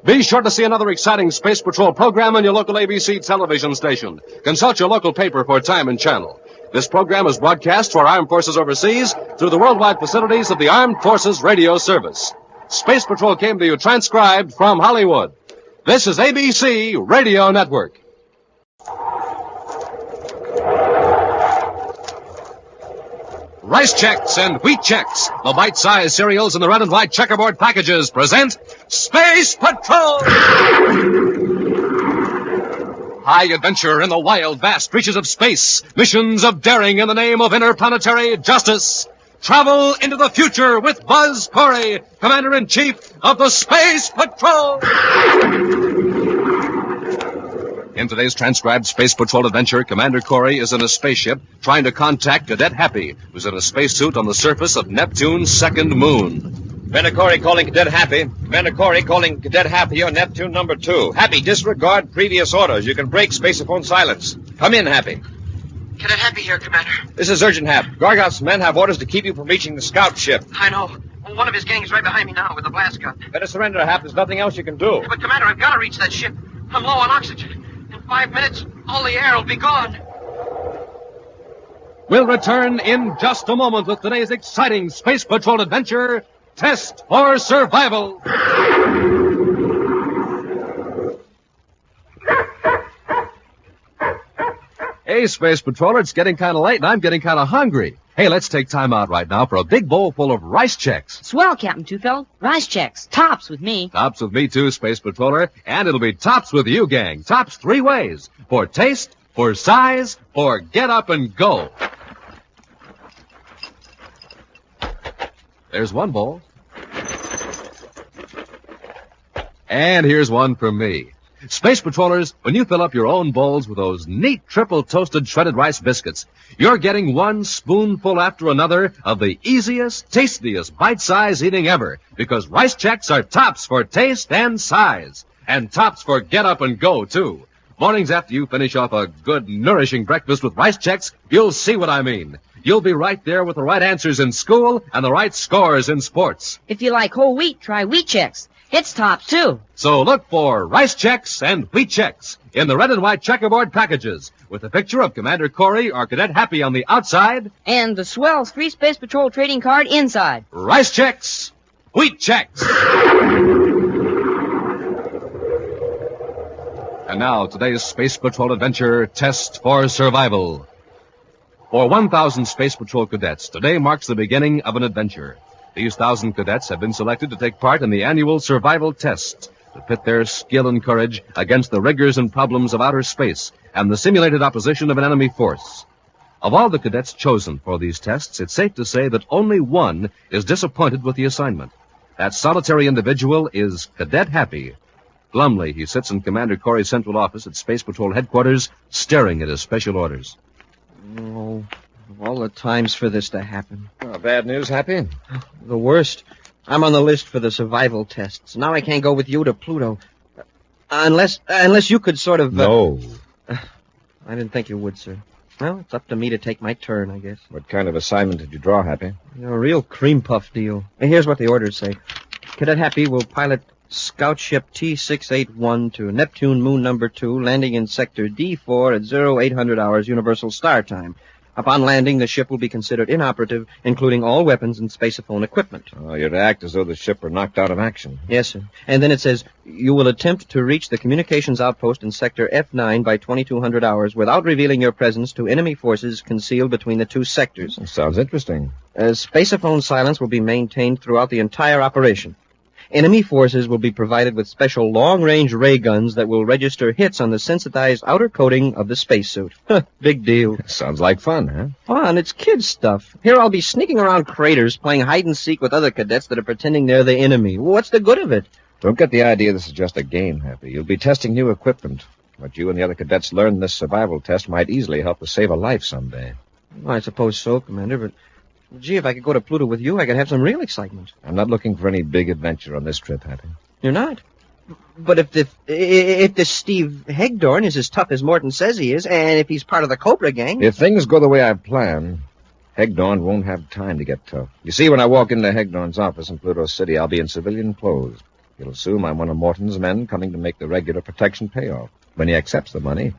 Be sure to see another exciting Space Patrol program on your local ABC television station. Consult your local paper for time and channel. This program is broadcast for Armed Forces overseas through the worldwide facilities of the Armed Forces Radio Service. Space Patrol came to you transcribed from Hollywood. This is ABC Radio Network. Rice Checks and Wheat Checks, the bite-sized cereals in the red and white checkerboard packages, present Space Patrol! High adventure in the wild, vast reaches of space. Missions of daring in the name of interplanetary justice. Travel into the future with Buzz Corry, Commander-in-Chief of the Space Patrol! In today's transcribed Space Patrol adventure, Commander Corry is in a spaceship trying to contact Cadet Happy, who's in a spacesuit on the surface of Neptune's second moon. Commander Corry calling Cadet Happy. Commander Corry calling Cadet Happy on Neptune number 2. Happy, disregard previous orders. You can break spaceophone silence. Come in, Happy. Cadet Happy here, Commander. This is Urgent Hap. Gargot's men have orders to keep you from reaching the scout ship. I know. Well, one of his gang's right behind me now with the blast gun. Better surrender, Hap. There's nothing else you can do. But, Commander, I've got to reach that ship. I'm low on oxygen. In 5 minutes, all the air will be gone. We'll return in just a moment with today's exciting Space Patrol adventure, Test for Survival. Hey, Space Patroller, it's getting kind of late and I'm getting kind of hungry. Hey, let's take time out right now for a big bowl full of Rice Checks. Swell, Captain Tufeld. Rice Checks. Tops with me. Tops with me too, Space Patroller. And it'll be tops with you, gang. Tops 3 ways. For taste, for size, for get up and go. There's one bowl. And here's one for me. Space Patrollers, when you fill up your own bowls with those neat triple-toasted shredded rice biscuits, you're getting one spoonful after another of the easiest, tastiest bite-sized eating ever, because Rice Checks are tops for taste and size, and tops for get up and go, too. Mornings after you finish off a good, nourishing breakfast with Rice Checks, you'll see what I mean. You'll be right there with the right answers in school and the right scores in sports. If you like whole wheat, try Wheat Checks. It's tops, too. So look for Rice Checks and Wheat Checks in the red and white checkerboard packages with a picture of Commander Corry or Cadet Happy on the outside. And the swell 3 Space Patrol trading card inside. Rice Checks, Wheat Checks. And now, today's Space Patrol adventure, Test for Survival. For 1,000 Space Patrol cadets, today marks the beginning of an adventure. These 1,000 cadets have been selected to take part in the annual survival test to pit their skill and courage against the rigors and problems of outer space and the simulated opposition of an enemy force. Of all the cadets chosen for these tests, it's safe to say that only one is disappointed with the assignment. That solitary individual is Cadet Happy. Glumly, he sits in Commander Corry's central office at Space Patrol headquarters, staring at his special orders. Oh, of all the times for this to happen. Bad news, Happy? The worst. I'm on the list for the survival tests. Now I can't go with you to Pluto. Unless you could sort of... No. I didn't think you would, sir. Well, it's up to me to take my turn, I guess. What kind of assignment did you draw, Happy? A real cream puff deal. And here's what the orders say. Cadet Happy will pilot scout ship T681 to Neptune moon number 2, landing in sector D4 at 0800 hours Universal Star Time. Upon landing, the ship will be considered inoperative, including all weapons and spaceophone equipment. Oh, you're to act as though the ship were knocked out of action. Yes, sir. And then it says, you will attempt to reach the communications outpost in sector F9 by 2200 hours without revealing your presence to enemy forces concealed between the two sectors. Sounds interesting. Spaceophone silence will be maintained throughout the entire operation. Enemy forces will be provided with special long-range ray guns that will register hits on the sensitized outer coating of the spacesuit. Big deal. Sounds like fun, huh? Fun? It's kids' stuff. Here I'll be sneaking around craters playing hide-and-seek with other cadets that are pretending they're the enemy. What's the good of it? Don't get the idea this is just a game, Happy. You'll be testing new equipment. What you and the other cadets learn in this survival test might easily help to save a life someday. Well, I suppose so, Commander, but... Gee, if I could go to Pluto with you, I could have some real excitement. I'm not looking for any big adventure on this trip, Happy. You're not? But if the Steve Hegdorn is as tough as Morton says he is, and if he's part of the Cobra gang... If things go the way I plan, Hegdorn won't have time to get tough. You see, when I walk into Hegdorn's office in Pluto City, I'll be in civilian clothes. He'll assume I'm one of Morton's men coming to make the regular protection payoff. When he accepts the money,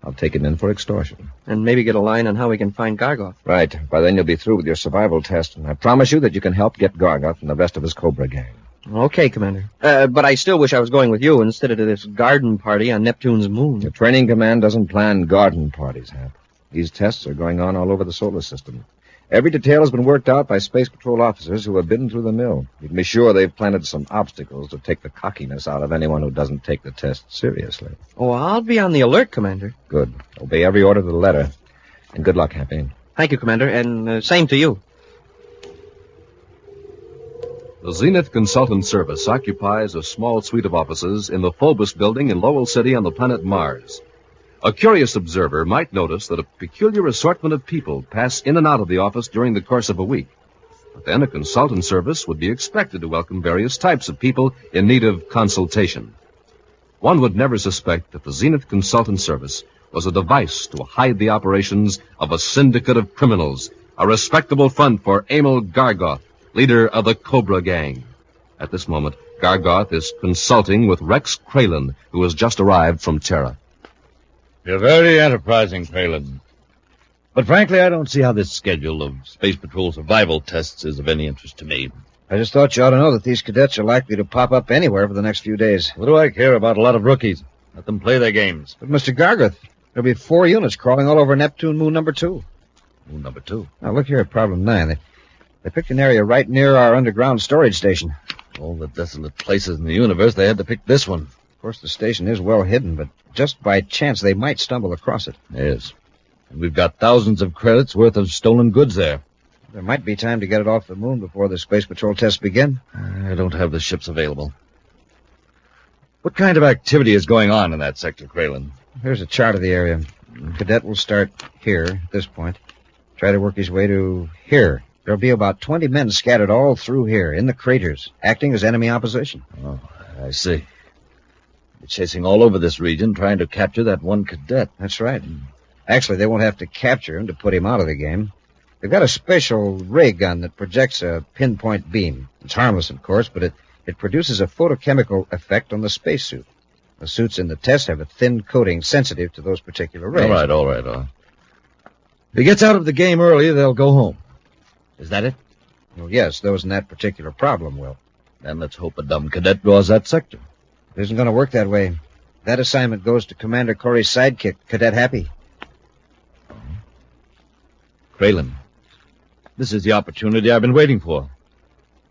I'll take him in for extortion. And maybe get a line on how we can find Gargoth. Right. By then you'll be through with your survival test, and I promise you that you can help get Gargoth and the rest of his Cobra gang. Okay, Commander. But I still wish I was going with you instead of to this garden party on Neptune's moon. The training command doesn't plan garden parties, Hap. These tests are going on all over the solar system. Every detail has been worked out by Space Patrol officers who have been through the mill. You can be sure they've planted some obstacles to take the cockiness out of anyone who doesn't take the test seriously. Oh, I'll be on the alert, Commander. Good. Obey every order to the letter. And good luck, Happy. Thank you, Commander, and same to you. The Zenith Consultant Service occupies a small suite of offices in the Phobos building in Lowell City on the planet Mars. A curious observer might notice that a peculiar assortment of people pass in and out of the office during the course of a week. But then a consultant service would be expected to welcome various types of people in need of consultation. One would never suspect that the Zenith Consultant Service was a device to hide the operations of a syndicate of criminals, a respectable front for Emil Gargoth, leader of the Cobra gang. At this moment, Gargoth is consulting with Rex Kralin, who has just arrived from Terra. You're very enterprising, Kralin. But frankly, I don't see how this schedule of Space Patrol survival tests is of any interest to me. I just thought you ought to know that these cadets are likely to pop up anywhere for the next few days. What do I care about a lot of rookies? Let them play their games. But, Mr. Gargoth, there'll be 4 units crawling all over Neptune moon number 2. Moon number 2? Now, look here at problem 9. They picked an area right near our underground storage station. All the desolate places in the universe, they had to pick this one. Of course, the station is well hidden, but just by chance they might stumble across it. Yes. And we've got thousands of credits worth of stolen goods there. There might be time to get it off the moon before the Space Patrol tests begin. I don't have the ships available. What kind of activity is going on in that sector, Kralin? Here's a chart of the area. The cadet will start here, at this point. Try to work his way to here. There'll be about 20 men scattered all through here, in the craters, acting as enemy opposition. Oh, I see. They're chasing all over this region, trying to capture that one cadet. That's right. Actually, they won't have to capture him to put him out of the game. They've got a special ray gun that projects a pinpoint beam. It's harmless, of course, but it produces a photochemical effect on the spacesuit. The suits in the test have a thin coating sensitive to those particular rays. All right. If he gets out of the game early, they'll go home. Is that it? Well, yes, those in that particular problem will. Then let's hope a dumb cadet draws that sector. It isn't going to work that way. That assignment goes to Commander Corry's sidekick, Cadet Happy. Kralin, this is the opportunity I've been waiting for.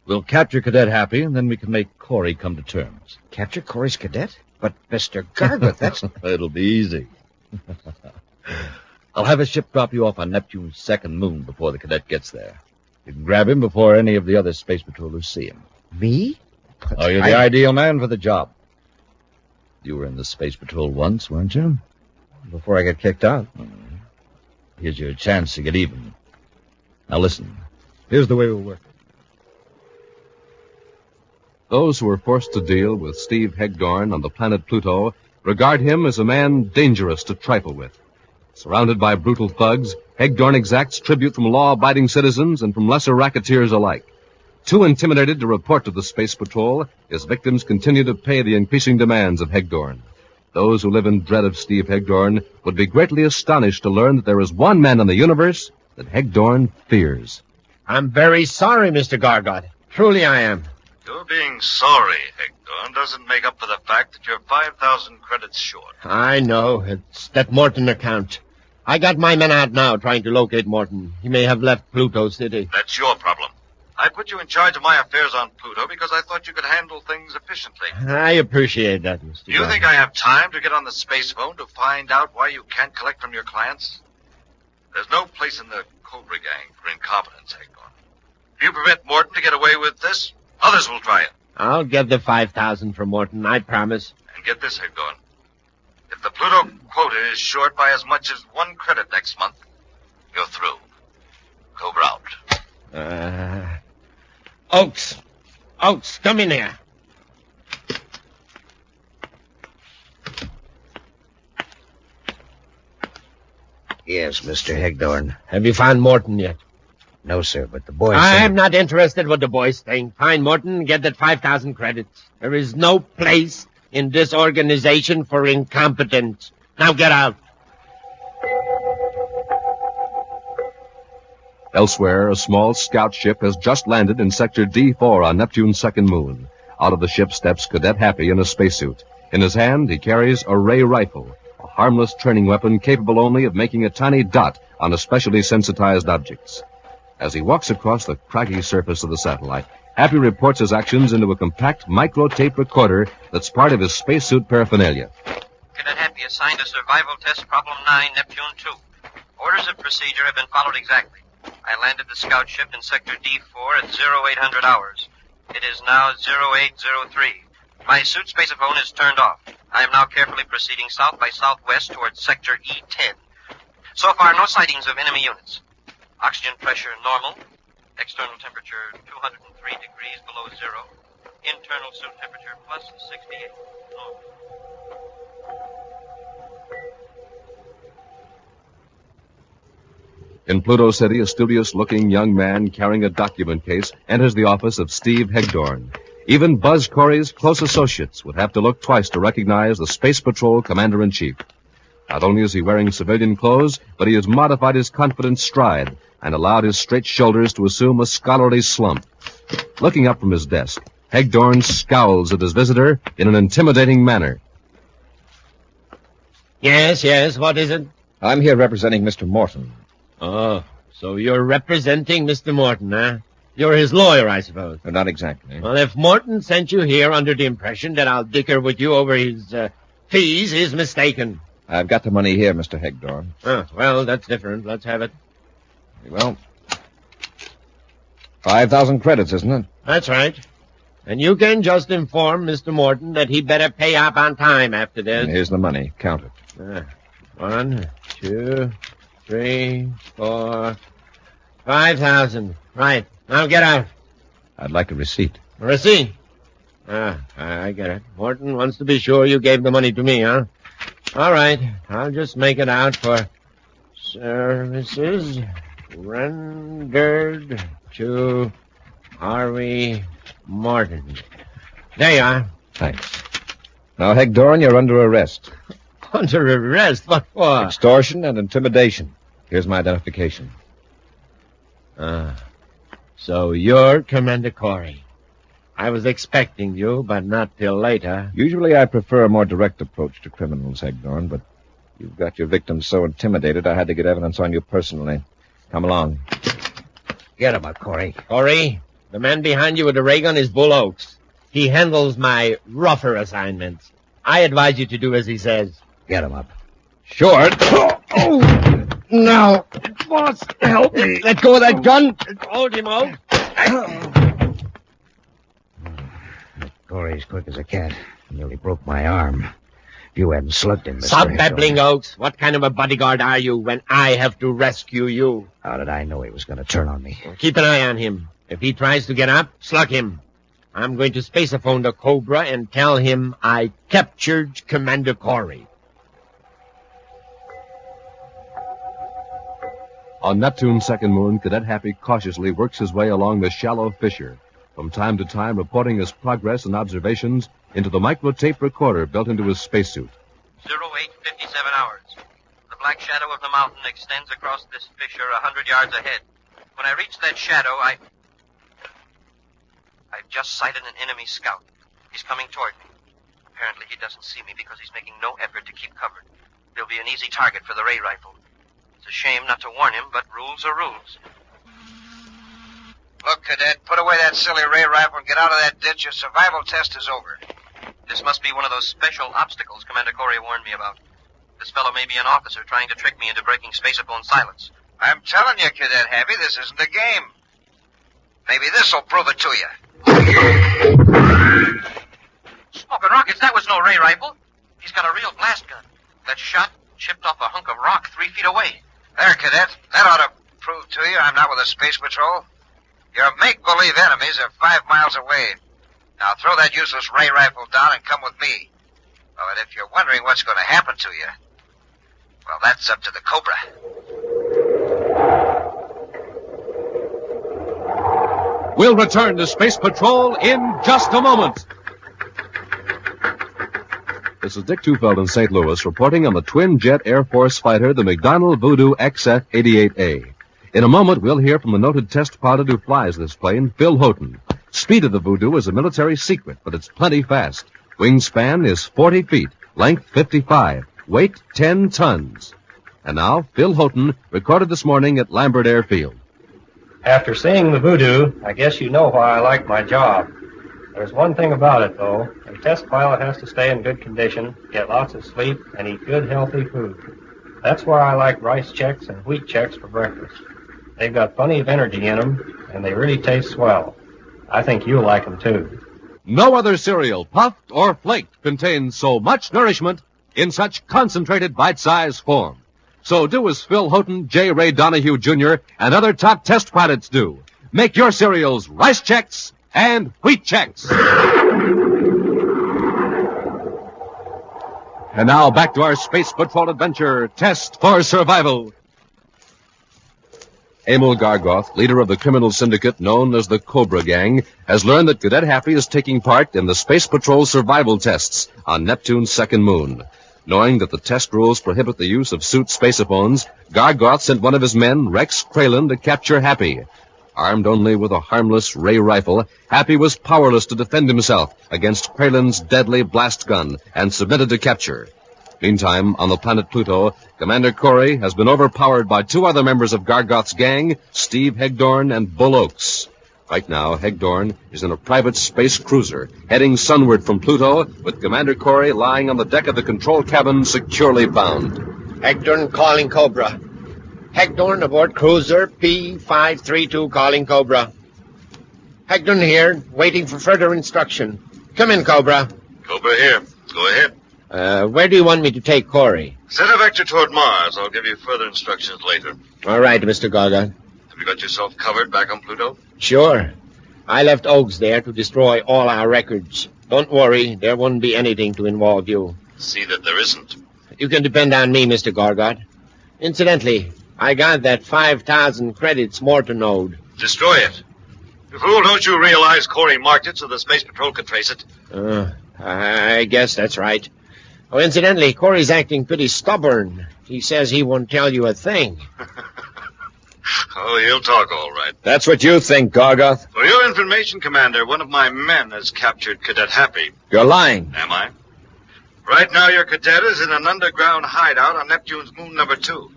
We'll capture Cadet Happy, and then we can make Corry come to terms. Capture Corry's cadet? But, Mr. Gargoth, that's... It'll be easy. I'll have a ship drop you off on Neptune's second moon before the cadet gets there. You can grab him before any of the other space patrollers see him. Me? Oh, you're the ideal man for the job. You were in the Space Patrol once, weren't you? Before I got kicked out. Here's your chance to get even. Now listen. Here's the way we'll work. Those who are forced to deal with Steve Hegdorn on the planet Pluto regard him as a man dangerous to trifle with. Surrounded by brutal thugs, Hegdorn exacts tribute from law-abiding citizens and from lesser racketeers alike. Too intimidated to report to the Space Patrol, his victims continue to pay the increasing demands of Hegdorn. Those who live in dread of Steve Hegdorn would be greatly astonished to learn that there is one man in the universe that Hegdorn fears. I'm very sorry, Mr. Gargot. Truly I am. Your being sorry, Hegdorn, doesn't make up for the fact that you're 5,000 credits short. I know. It's that Morton account. I got my men out now trying to locate Morton. He may have left Pluto City. That's your problem. I put you in charge of my affairs on Pluto because I thought you could handle things efficiently. I appreciate that, Mr. Do you think I have time to get on the space phone to find out why you can't collect from your clients? There's no place in the Cobra gang for incompetence, Hegdorn. If you permit Morton to get away with this, others will try it. I'll get the 5,000 from Morton, I promise. And get this, Hegdorn. If the Pluto quota is short by as much as 1 credit next month, you're through. Cobra out. Oaks, come in here. Yes, Mr. Hegdorn. Have you found Morton yet? No, sir, but the boys... I'm not interested what the boys think. Find Morton and get that 5,000 credits. There is no place in this organization for incompetence. Now get out. Elsewhere, a small scout ship has just landed in Sector D4 on Neptune's second moon. Out of the ship steps Cadet Happy in a spacesuit. In his hand, he carries a ray rifle, a harmless training weapon capable only of making a tiny dot on especially sensitized objects. As he walks across the craggy surface of the satellite, Happy reports his actions into a compact micro-tape recorder that's part of his spacesuit paraphernalia. Cadet Happy assigned to survival test problem 9, Neptune 2. Orders of procedure have been followed exactly. I landed the scout ship in Sector D4 at 0800 hours. It is now 0803. My suit spaceophone is turned off. I am now carefully proceeding south by southwest towards Sector E10. So far, no sightings of enemy units. Oxygen pressure normal. External temperature 203 degrees below zero. Internal suit temperature plus 68. Normal. In Pluto City, a studious-looking young man carrying a document case enters the office of Steve Hegdorn. Even Buzz Corry's close associates would have to look twice to recognize the Space Patrol Commander-in-Chief. Not only is he wearing civilian clothes, but he has modified his confident stride and allowed his straight shoulders to assume a scholarly slump. Looking up from his desk, Hegdorn scowls at his visitor in an intimidating manner. Yes, what is it? I'm here representing Mr. Morton. Oh, so you're representing Mr. Morton, huh? You're his lawyer, I suppose. Not exactly. Well, if Morton sent you here under the impression that I'll dicker with you over his fees, he's mistaken. I've got the money here, Mr. Hegdorn. Oh, well, that's different. Let's have it. Well, 5,000 credits, isn't it? That's right. And you can just inform Mr. Morton that he better pay up on time after this. And here's the money. Count it. 1, 2, 3, 4, 5,000. Right. Now get out. I'd like a receipt. A receipt? I get it. Morton wants to be sure you gave the money to me, huh? All right. I'll just make it out for services rendered to Harvey Morton. There you are. Thanks. Now, Hegdorn, you're under arrest. Under arrest? What for? Extortion and intimidation. Here's my identification. So you're Commander Corry. I was expecting you, but not till later. Usually I prefer a more direct approach to criminals, Hegdorn, but you've got your victims so intimidated I had to get evidence on you personally. Come along. Get him up, Corry. Corry, the man behind you with the ray gun is Bull Oaks. He handles my rougher assignments. I advise you to do as he says. Get him up. Sure. Now, boss, help me. Let go of that gun. Hold him, Oaks. Corry's quick as a cat. He nearly broke my arm. If you hadn't slugged him, Mr. Stop Hector. babbling, Oaks. What kind of a bodyguard are you when I have to rescue you? How did I know he was going to turn on me? Keep an eye on him. If he tries to get up, slug him. I'm going to spaceophone the Cobra and tell him I captured Commander Corry. On Neptune's second moon, Cadet Happy cautiously works his way along the shallow fissure, from time to time reporting his progress and observations into the microtape recorder built into his spacesuit. 08:57 hours. The black shadow of the mountain extends across this fissure 100 yards ahead. When I reach that shadow, I've just sighted an enemy scout. He's coming toward me. Apparently he doesn't see me because he's making no effort to keep covered. He'll be an easy target for the ray rifle. It's a shame not to warn him, but rules are rules. Look, Cadet, put away that silly ray rifle and get out of that ditch. Your survival test is over. This must be one of those special obstacles Commander Corry warned me about. This fellow may be an officer trying to trick me into breaking spaceophone silence. I'm telling you, Cadet Happy, this isn't a game. Maybe this'll prove it to you. Smoking rockets, that was no ray rifle. He's got a real blast gun. That shot chipped off a hunk of rock 3 feet away. There, Cadet. That ought to prove to you I'm not with the Space Patrol. Your make-believe enemies are 5 miles away. Now throw that useless ray rifle down and come with me. Oh, and if you're wondering what's going to happen to you, well, that's up to the Cobra. We'll return to Space Patrol in just a moment. This is Dick Tufeld in St. Louis reporting on the twin-jet Air Force fighter, the McDonnell Voodoo XF-88A. In a moment, we'll hear from the noted test pilot who flies this plane, Phil Houghton. Speed of the Voodoo is a military secret, but it's plenty fast. Wingspan is 40 feet, length 55, weight 10 tons. And now, Phil Houghton, recorded this morning at Lambert Airfield. After seeing the Voodoo, I guess you know why I like my job. There's one thing about it, though. A test pilot has to stay in good condition, get lots of sleep, and eat good, healthy food. That's why I like rice checks and wheat checks for breakfast. They've got plenty of energy in them, and they really taste swell. I think you'll like them, too. No other cereal, puffed or flaked, contains so much nourishment in such concentrated bite-sized form. So do as Phil Houghton, J. Ray Donahue Jr., and other top test pilots do. Make your cereals rice checks and wheat checks. And now back to our Space Patrol adventure, Test for Survival. Emil Gargoth, leader of the criminal syndicate known as the Cobra Gang, has learned that Cadet Happy is taking part in the Space Patrol survival tests on Neptune's second moon. Knowing that the test rules prohibit the use of suit spaceophones, Gargoth sent one of his men, Rex Kralin, to capture Happy. Armed only with a harmless ray rifle, Happy was powerless to defend himself against Kralin's deadly blast gun and submitted to capture. Meantime, on the planet Pluto, Commander Corry has been overpowered by 2 other members of Gargoth's gang, Steve Hegdorn and Bull Oaks. Right now, Hegdorn is in a private space cruiser, heading sunward from Pluto, with Commander Corry lying on the deck of the control cabin, securely bound. Hegdorn calling Cobra. Hegdorn aboard cruiser P532 calling Cobra. Hegdorn here, waiting for further instruction. Come in, Cobra. Cobra here. Go ahead. Where do you want me to take Corry? Send a vector toward Mars. I'll give you further instructions later. All right, Mr. Gargoth. Have you got yourself covered back on Pluto? Sure. I left Oaks there to destroy all our records. Don't worry, there won't be anything to involve you. See that there isn't. You can depend on me, Mr. Gargoth. Incidentally, I got that 5,000 credits mortar node. Destroy it. You fool, don't you realize Corry marked it so the Space Patrol could trace it? I guess that's right. Oh, incidentally, Corry's acting pretty stubborn. He says he won't tell you a thing. Oh, he'll talk all right. That's what you think, Gargoth. For your information, Commander, one of my men has captured Cadet Happy. You're lying. Am I? Right now, your cadet is in an underground hideout on Neptune's moon number 2.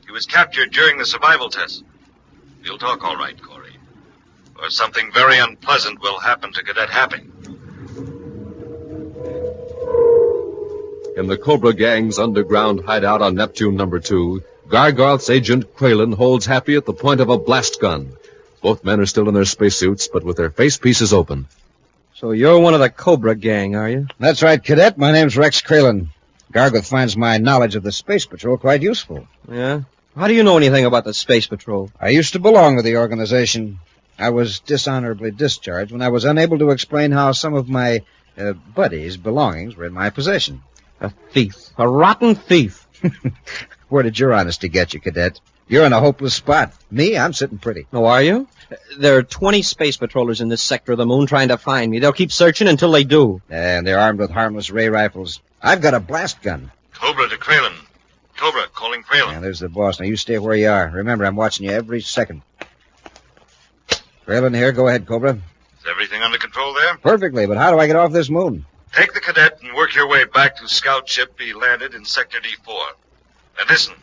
He was captured during the survival test. You'll talk all right, Corry. Or something very unpleasant will happen to Cadet Happy. In the Cobra Gang's underground hideout on Neptune number 2, Gargoth's agent Kralin holds Happy at the point of a blast gun. Both men are still in their spacesuits, but with their face pieces open. So you're one of the Cobra gang, are you? That's right, Cadet. My name's Rex Kralin. Gargoth finds my knowledge of the Space Patrol quite useful. Yeah? How do you know anything about the Space Patrol? I used to belong to the organization. I was dishonorably discharged when I was unable to explain how some of my buddies' belongings were in my possession. A thief. A rotten thief. Where did your honesty get you, Cadet? You're in a hopeless spot. Me, I'm sitting pretty. Oh, are you? There are 20 space patrollers in this sector of the moon trying to find me. They'll keep searching until they do. And they're armed with harmless ray rifles. I've got a blast gun. Cobra to Kralin. Cobra, calling Kralin. Yeah, there's the boss. Now, you stay where you are. Remember, I'm watching you every second. Kralin here. Go ahead, Cobra. Is everything under control there? Perfectly, but how do I get off this moon? Take the cadet and work your way back to scout ship he landed in Sector D4. And listen,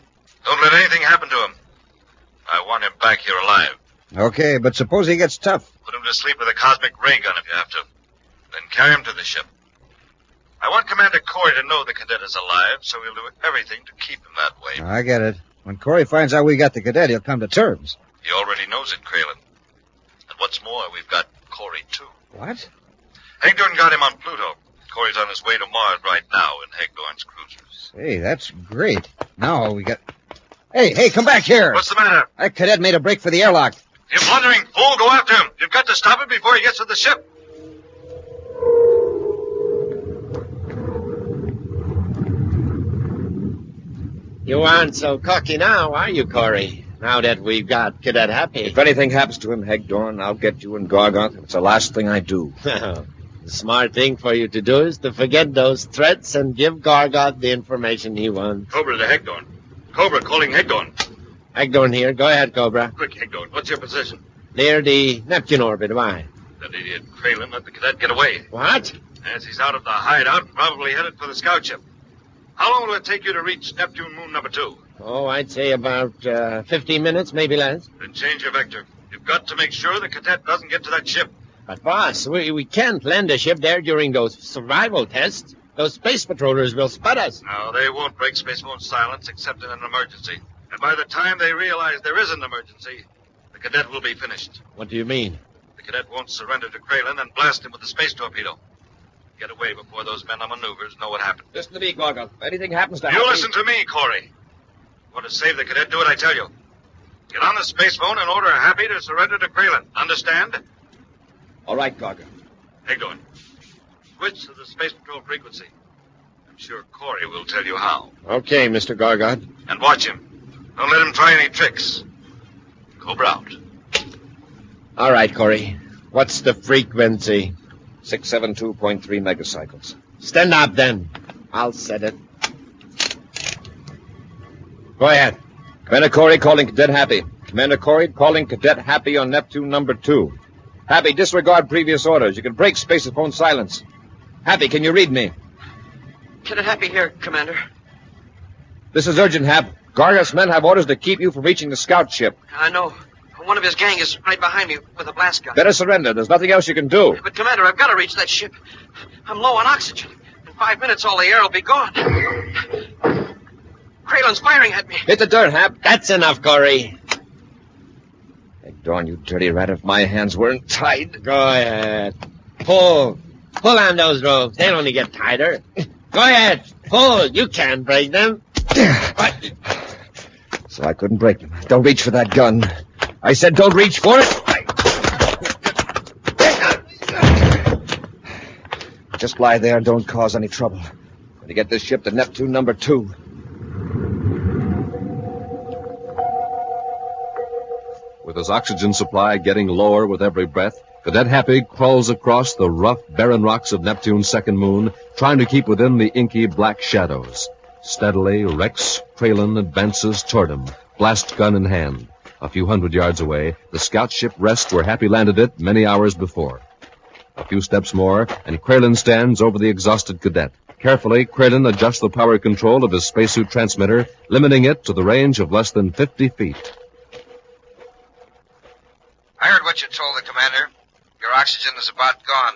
don't let anything happen to him. I want him back here alive. Okay, but suppose he gets tough. Put him to sleep with a cosmic ray gun if you have to. Then carry him to the ship. I want Commander Corry to know the cadet is alive, so he'll do everything to keep him that way. I get it. When Corry finds out we got the cadet, he'll come to terms. He already knows it, Kralin. And what's more, we've got Corry, too. What? Hagdorn got him on Pluto. Corey's on his way to Mars right now in Hagdorn's cruisers. Hey, that's great. Now we got... Hey, come back here. What's the matter? That cadet made a break for the airlock. You blundering fool, go after him. You've got to stop him before he gets to the ship. You aren't so cocky now, are you, Corry? Now that we've got Cadet Happy. If anything happens to him, Hagdorn, I'll get you and Gargoth. It's the last thing I do. The smart thing for you to do is to forget those threats and give Gargoth the information he wants. Cobra to Hagdorn. Cobra calling Hagdorn. Hagdorn here. Go ahead, Cobra. Quick, Hagdorn. What's your position? Near the Neptune orbit. Why? That idiot Kralin let the cadet get away. What? As he's out of the hideout, probably headed for the scout ship. How long will it take you to reach Neptune moon number 2? Oh, I'd say about 15 minutes, maybe less. Then change your vector. You've got to make sure the cadet doesn't get to that ship. But, boss, we can't land a ship there during those survival tests. Those space patrollers will spot us. No, they won't break spacephone silence except in an emergency. And by the time they realize there is an emergency, the cadet will be finished. What do you mean? The cadet won't surrender to Kralin and blast him with a space torpedo. Get away before those men on maneuvers know what happened. Listen to me, Gargoth. If anything happens to You listen to me, Corry. Want to save the cadet, do what I tell you. Get on the space phone and order Happy to surrender to Kralin. Understand? All right, Gargoth. Hagdorn, switch to the Space Patrol frequency. I'm sure Corry will tell you how. Okay, Mr. Gargoth. And watch him. Don't let him try any tricks. Cobra out. All right, Corry. What's the frequency? 672.3 megacycles. Stand up, then. I'll set it. Go ahead. Commander Corry calling Cadet Happy. Commander Corry calling Cadet Happy on Neptune number 2. Happy, disregard previous orders. You can break spacephone silence. Happy, can you read me? Cadet Happy here, Commander. This is urgent, Hap. Gargoth's men have orders to keep you from reaching the scout ship. I know. One of his gang is right behind me with a blast gun. Better surrender. There's nothing else you can do. But, Commander, I've got to reach that ship. I'm low on oxygen. In 5 minutes, all the air will be gone. Kralin's firing at me. Hit the dirt, Hap. That's enough, Corry. Darn you dirty rat, if my hands weren't tied. Go ahead. Pull. Pull on those ropes. They'll only get tighter. Go ahead. Pull. You can't break them. So I couldn't break them. Don't reach for that gun. I said don't reach for it. Just lie there and don't cause any trouble. I'm going to get this ship to Neptune number 2. With his oxygen supply getting lower with every breath, Cadet Happy crawls across the rough, barren rocks of Neptune's second moon, trying to keep within the inky black shadows. Steadily, Rex Kralin advances toward him, blast gun in hand. A few hundred yards away, the scout ship rests where Happy landed it many hours before. A few steps more, and Kralin stands over the exhausted cadet. Carefully, Kralin adjusts the power control of his spacesuit transmitter, limiting it to the range of less than 50 feet. I heard what you told the commander. Your oxygen is about gone.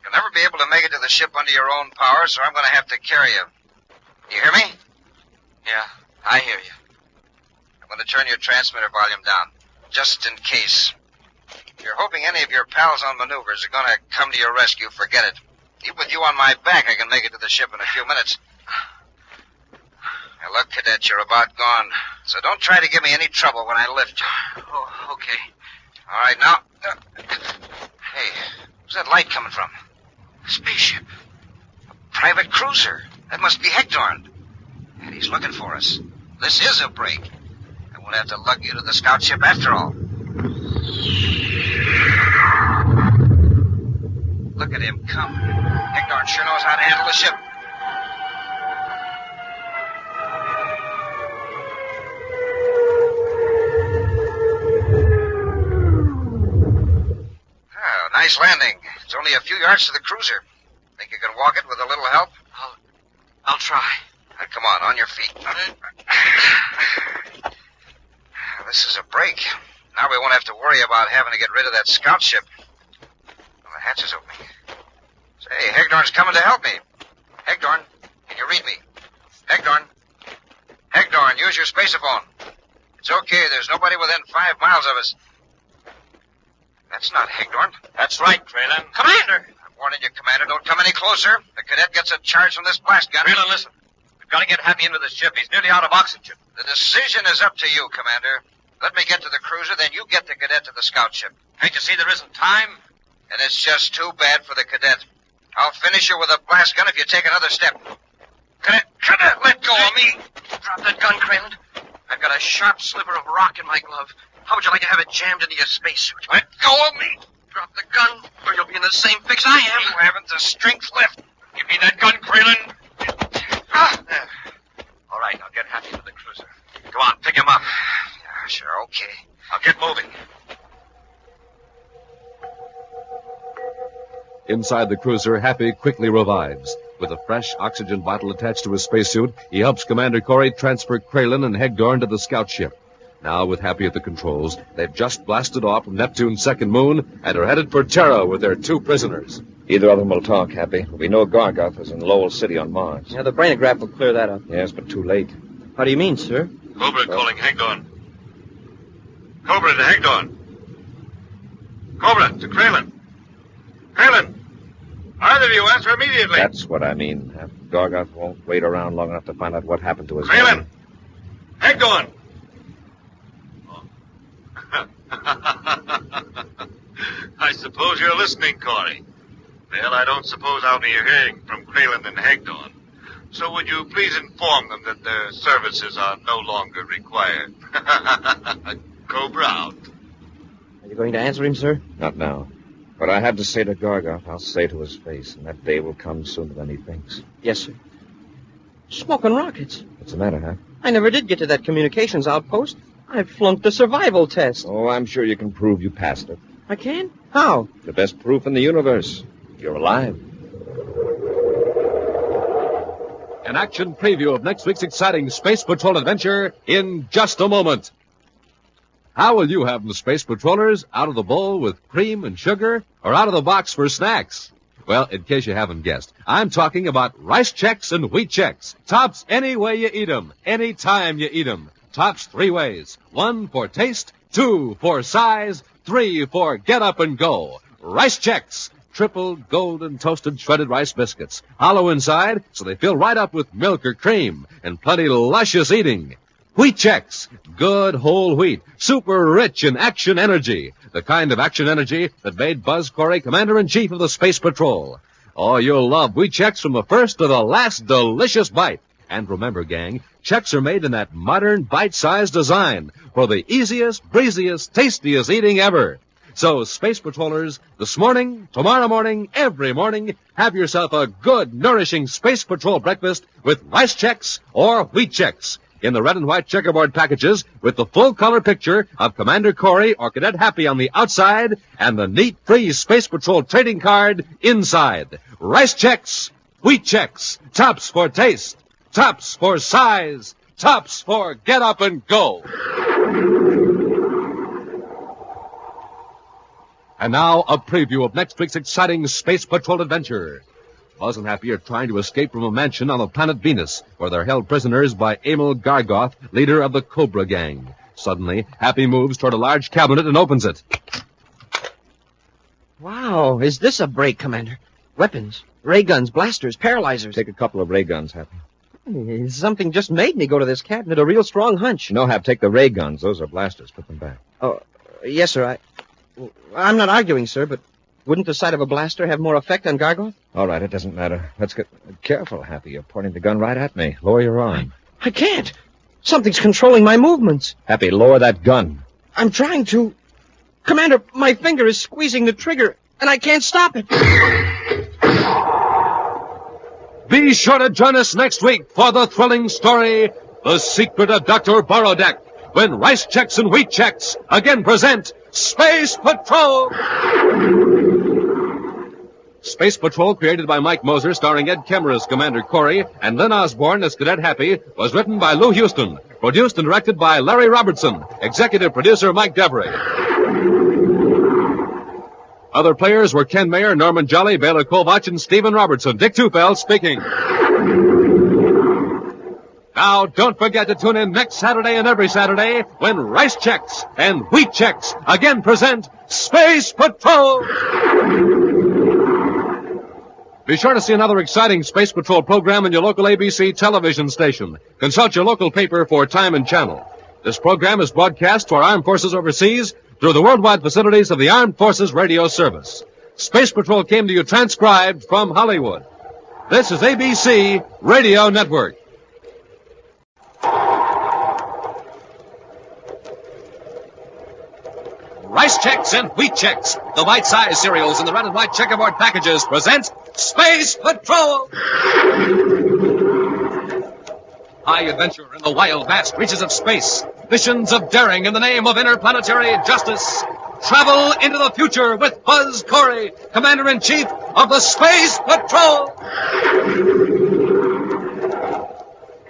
You'll never be able to make it to the ship under your own power, so I'm going to have to carry you. You hear me? Yeah, I hear you. I'm going to turn your transmitter volume down, just in case. If you're hoping any of your pals on maneuvers are going to come to your rescue, forget it. Even with you on my back, I can make it to the ship in a few minutes. Now, look, Cadet, you're about gone. So don't try to give me any trouble when I lift you. Oh, okay. All right, now. Hey, where's that light coming from? A spaceship. A private cruiser. That must be Hegdorn. And he's looking for us. This is a break. I won't have to lug you to the scout ship after all. Look at him come. Hegdorn sure knows how to handle the ship. Oh, nice landing. It's only a few yards to the cruiser. Think you can walk it with a little help? I'll try. Now, come on your feet. This is a break. Now we won't have to worry about having to get rid of that scout ship. Well, the hatch is opening. Say, Hegdorn's coming to help me. Hegdorn, can you read me? Hegdorn. Hegdorn, use your spaceophone. It's okay. There's nobody within 5 miles of us. That's not Hegdorn. That's right, Kralin. Commander! I'm warning you, Commander. Don't come any closer. The cadet gets a charge from this blast gun. Kralin, listen. We've got to get Happy into the ship. He's nearly out of oxygen. The decision is up to you, Commander. Let me get to the cruiser, then you get the cadet to the scout ship. Can't you see there isn't time? And it's just too bad for the cadet. I'll finish you with a blast gun if you take another step. Cadet, let go of me. Drop that gun, Kralin. I've got a sharp sliver of rock in my glove. How would you like to have it jammed into your spacesuit? Let go of me. Drop the gun, or you'll be in the same fix I am. You haven't the strength left. Give me that gun, Kralin. There. All right, now get Happy to the cruiser. Go on, pick him up. Sure, okay. I'll get moving. Inside the cruiser, Happy quickly revives. With a fresh oxygen bottle attached to his spacesuit, he helps Commander Corry transfer Kralin and Hegdorn to the scout ship. Now, with Happy at the controls, they've just blasted off from Neptune's second moon and are headed for Terra with their 2 prisoners. Either of them will talk, Happy. We know Gargoth is in Lowell City on Mars. Yeah, the brainograph will clear that up. Yes, but too late. How do you mean, sir? Cobra calling Hegdorn. Cobra to Hegdorn. Cobra to Kralin. Kralin! Either of you answer immediately. That's what I mean. Gargoth won't wait around long enough to find out what happened to his Kralin! Hegdorn! I suppose you're listening, Corry. Well, I don't suppose I'll be hearing from Kralin and Hegdorn. So would you please inform them that their services are no longer required? Cobra out. Are you going to answer him, sir? Not now. What I have to say to Gargoth, I'll say to his face, and that day will come sooner than he thinks. Yes, sir. Smoking rockets. What's the matter, huh? I never did get to that communications outpost. I flunked the survival test. Oh, I'm sure you can prove you passed it. I can? How? The best proof in the universe. You're alive. An action preview of next week's exciting Space Patrol adventure in just a moment. How will you have them, Space Patrollers? Out of the bowl with cream and sugar, or out of the box for snacks? Well, in case you haven't guessed, I'm talking about rice checks and wheat checks. Tops any way you eat 'em, any time you eat 'em. Tops 3 ways. 1 for taste, 2 for size, 3 for get up and go. Rice checks. Triple golden toasted shredded rice biscuits. Hollow inside, so they fill right up with milk or cream, and plenty luscious eating. Wheat checks. Good whole wheat. Super rich in action energy. The kind of action energy that made Buzz Corry Commander-in-Chief of the Space Patrol. Oh, you'll love wheat checks from the first to the last delicious bite. And remember, gang, checks are made in that modern bite-sized design for the easiest, breeziest, tastiest eating ever. So, Space Patrollers, this morning, tomorrow morning, every morning, have yourself a good, nourishing Space Patrol breakfast with rice checks or wheat checks in the red and white checkerboard packages with the full-color picture of Commander Corry or Cadet Happy on the outside and the neat free Space Patrol trading card inside. Rice checks, wheat checks, tops for taste, tops for size, tops for get up and go. And now, a preview of next week's exciting Space Patrol adventure. Buzz and Happy are trying to escape from a mansion on the planet Venus, where they're held prisoners by Emil Gargoth, leader of the Cobra Gang. Suddenly, Happy moves toward a large cabinet and opens it. Wow, is this a break, Commander? Weapons, ray guns, blasters, paralyzers. Take a couple of ray guns, Happy. Something just made me go to this cabinet. A real strong hunch. No, Hap, take the ray guns. Those are blasters. Put them back. Oh, yes, sir. I'm not arguing, sir, but wouldn't the sight of a blaster have more effect on Gargoth? All right, it doesn't matter. Let's get careful, Happy. You're pointing the gun right at me. Lower your arm. I can't. Something's controlling my movements. Happy, lower that gun. I'm trying to. Commander, my finger is squeezing the trigger, and I can't stop it. Be sure to join us next week for the thrilling story, The Secret of Dr. Borodeck, when Rice Checks and Wheat Checks again present Space Patrol! Space Patrol, created by Mike Moser, starring Ed Kemmer as Commander Corry and Lynn Osborne as Cadet Happy, was written by Lou Houston, produced and directed by Larry Robertson, executive producer Mike Devery. Other players were Ken Mayer, Norman Jolly, Baylor Kovach, and Stephen Robertson. Dick Tufeld speaking. Now, don't forget to tune in next Saturday and every Saturday when Rice Checks and Wheat Checks again present Space Patrol! Be sure to see another exciting Space Patrol program in your local ABC television station. Consult your local paper for time and channel. This program is broadcast to our armed forces overseas through the worldwide facilities of the Armed Forces Radio Service. Space Patrol came to you transcribed from Hollywood. This is ABC Radio Network. Rice Checks and Wheat Checks, the bite-sized cereals in the red and white checkerboard packages, present Space Patrol! High adventure in the wild, vast reaches of space. Missions of daring in the name of interplanetary justice. Travel into the future with Buzz Corry, Commander-in-Chief of the Space Patrol!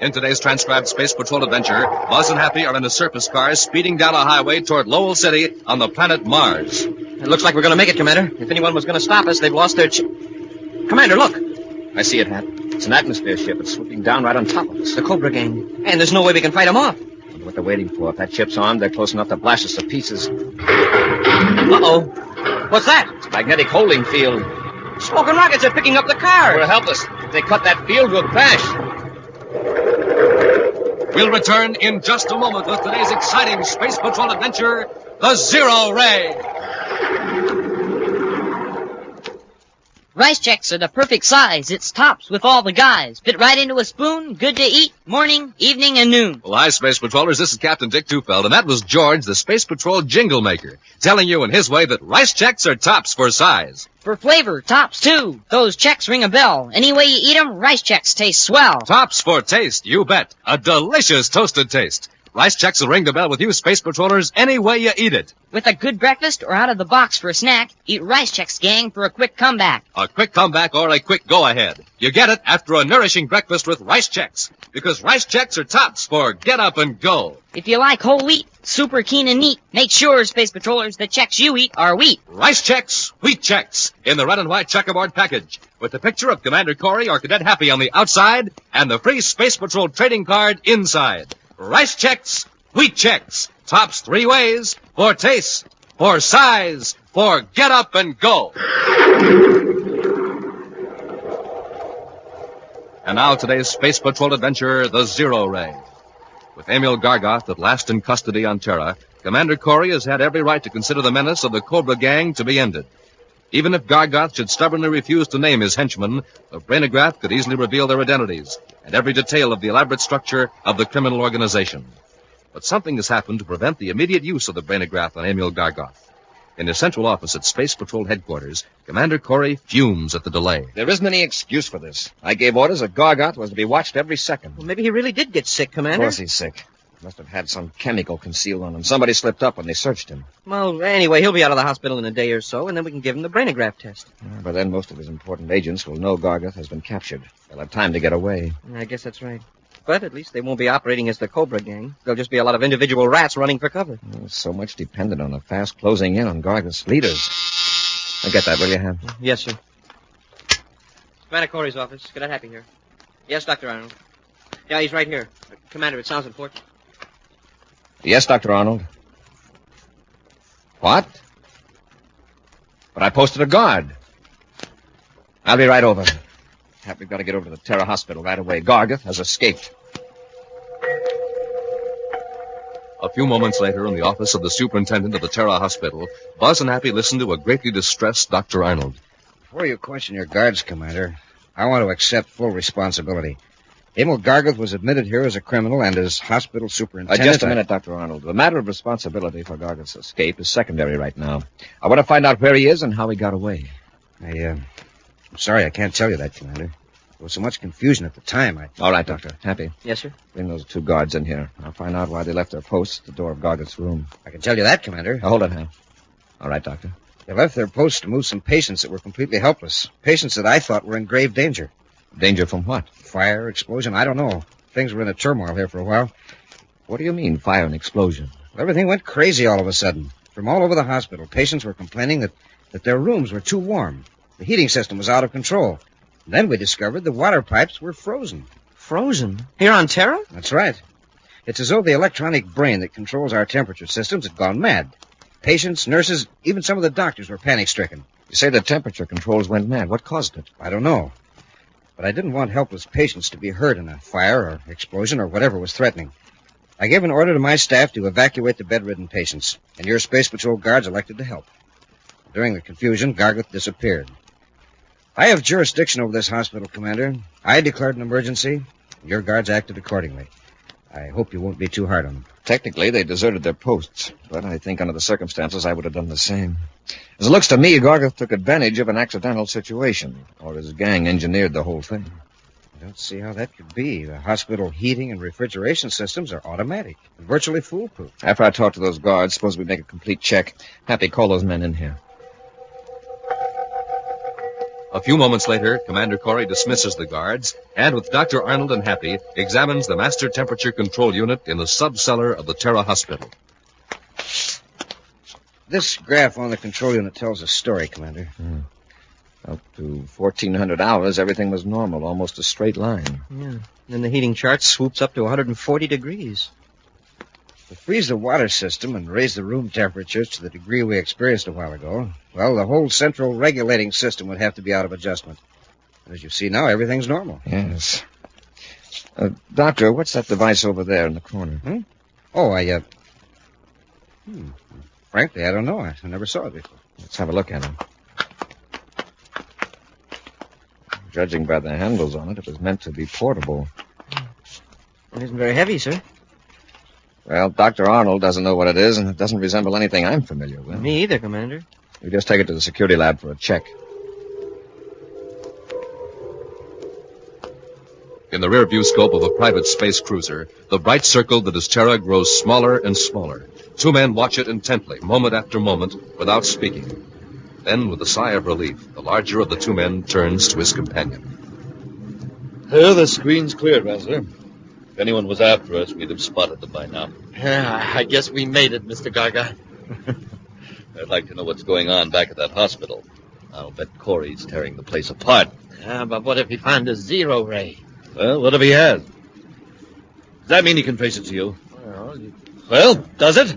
In today's transcribed Space Patrol adventure, Buzz and Happy are in a surface car speeding down a highway toward Lowell City on the planet Mars. It looks like we're going to make it, Commander. If anyone was going to stop us, they've lost their Commander, look! I see it, Hap. It's an atmosphere ship. It's swooping down right on top of us. The Cobra gang. And there's no way we can fight them off. Wonder what they're waiting for. If that ship's armed, they're close enough to blast us to pieces. Uh-oh. What's that? It's a magnetic holding field. Smoking rockets are picking up the car. We're helpless. If they cut that field, we'll crash. We'll return in just a moment with today's exciting Space Patrol adventure, The Zero Ray. Rice Checks are the perfect size. It's tops with all the guys. Fit right into a spoon, good to eat, morning, evening, and noon. Well, hi, Space Patrollers. This is Captain Dick Tufeld, and that was George, the Space Patrol jingle maker, telling you in his way that Rice Checks are tops for size. For flavor, tops, too. Those checks ring a bell. Any way you eat them, Rice Checks taste swell. Tops for taste, you bet. A delicious toasted taste. Rice Checks will ring the bell with you, Space Patrollers, any way you eat it. With a good breakfast or out of the box for a snack, eat Rice Checks, gang, for a quick comeback. A quick comeback or a quick go-ahead. You get it after a nourishing breakfast with Rice Checks, because Rice Checks are tops for get up and go. If you like whole wheat, super keen and neat, make sure, Space Patrollers, the checks you eat are wheat. Rice Checks, Wheat Checks, in the red and white checkerboard package, with the picture of Commander Corry or Cadet Happy on the outside, and the free Space Patrol trading card inside. Rice Checks, Wheat Checks, tops three ways, for taste, for size, for get up and go. And now today's Space Patrol adventure, The Zero Ray. With Emil Gargoth at last in custody on Terra, Commander Corry has had every right to consider the menace of the Cobra gang to be ended. Even if Gargoth should stubbornly refuse to name his henchmen, the brainograph could easily reveal their identities and every detail of the elaborate structure of the criminal organization. But something has happened to prevent the immediate use of the brainograph on Emil Gargoth. In his central office at Space Patrol headquarters, Commander Corry fumes at the delay. There isn't any excuse for this. I gave orders that Gargoth was to be watched every second. Well, maybe he really did get sick, Commander. Of course he's sick. Must have had some chemical concealed on him. Somebody slipped up when they searched him. Well, anyway, he'll be out of the hospital in a day or so, and then we can give him the brainograph test. By then, most of his important agents will know Gargoth has been captured. They'll have time to get away. I guess that's right. But at least they won't be operating as the Cobra gang. There'll just be a lot of individual rats running for cover. So much dependent on the fast closing in on Gargoth's leaders. I'll get that, will you, Ham? Yes, sir. Commander Corry's office. Cadet Happy here. Yes, Dr. Arnold. Yeah, he's right here. Commander, it sounds important. Yes, Dr. Arnold. What? But I posted a guard. I'll be right over. We've got to get over to the Terra Hospital right away. Gargeth has escaped. A few moments later, in the office of the superintendent of the Terra Hospital, Buzz and Happy listened to a greatly distressed Dr. Arnold. Before you question your guards, Commander, I want to accept full responsibility. Emil Gargeth was admitted here as a criminal and as hospital superintendent. Just a minute, Dr. Arnold. The matter of responsibility for Gargeth's escape is secondary right now. I want to find out where he is and how he got away. I'm sorry I can't tell you that, Commander. There was so much confusion at the time. All right, Doctor. Happy. Yes, sir? Bring those 2 guards in here. I'll find out why they left their posts at the door of Gargeth's room. I can tell you that, Commander. Now, hold on, Hank. All right, Doctor. They left their posts to move some patients that were completely helpless. Patients that I thought were in grave danger. Danger from what? Fire, explosion, I don't know. Things were in a turmoil here for a while. What do you mean, fire and explosion? Everything went crazy all of a sudden. From all over the hospital, patients were complaining that their rooms were too warm. The heating system was out of control. And then we discovered the water pipes were frozen. Frozen? Here on Terra? That's right. It's as though the electronic brain that controls our temperature systems had gone mad. Patients, nurses, even some of the doctors were panic-stricken. You say the temperature controls went mad. What caused it? I don't know. But I didn't want helpless patients to be hurt in a fire or explosion or whatever was threatening. I gave an order to my staff to evacuate the bedridden patients, and your Space Patrol guards elected to help. During the confusion, Gargeth disappeared. I have jurisdiction over this hospital, Commander. I declared an emergency. Your guards acted accordingly. I hope you won't be too hard on them. Technically, they deserted their posts, but I think under the circumstances I would have done the same. As it looks to me, Gargeth took advantage of an accidental situation, or his gang engineered the whole thing. I don't see how that could be. The hospital heating and refrigeration systems are automatic and virtually foolproof. After I talk to those guards, suppose we make a complete check. Happy, call those men in here. A few moments later, Commander Corry dismisses the guards and, with Dr. Arnold and Happy, examines the master temperature control unit in the sub-cellar of the Terra Hospital. This graph on the control unit tells a story, Commander. Up to 1400 hours, everything was normal, almost a straight line. Yeah. Then the heating chart swoops up to 140 degrees. To freeze the water system and raise the room temperatures to the degree we experienced a while ago, well, the whole central regulating system would have to be out of adjustment. And as you see now, everything's normal. Yes. Doctor, what's that device over there in the corner? Oh, frankly, I don't know. I never saw it before. Let's have a look at it. Judging by the handles on it, it was meant to be portable. It isn't very heavy, sir. Well, Dr. Arnold doesn't know what it is, and it doesn't resemble anything I'm familiar with. Me either, Commander. We just take it to the security lab for a check. In the rear-view scope of a private space cruiser, the bright circle that is Terra grows smaller and smaller. 2 men watch it intently, moment after moment, without speaking. Then, with a sigh of relief, the larger of the 2 men turns to his companion. The screen's clear, Razzler. If anyone was after us, we'd have spotted them by now. I guess we made it, Mr. Gargeth. I'd like to know what's going on back at that hospital. I'll bet Corry's tearing the place apart. But what if he found a zero ray? Well, what if he has? Does that mean he can trace it to you? Well, does it?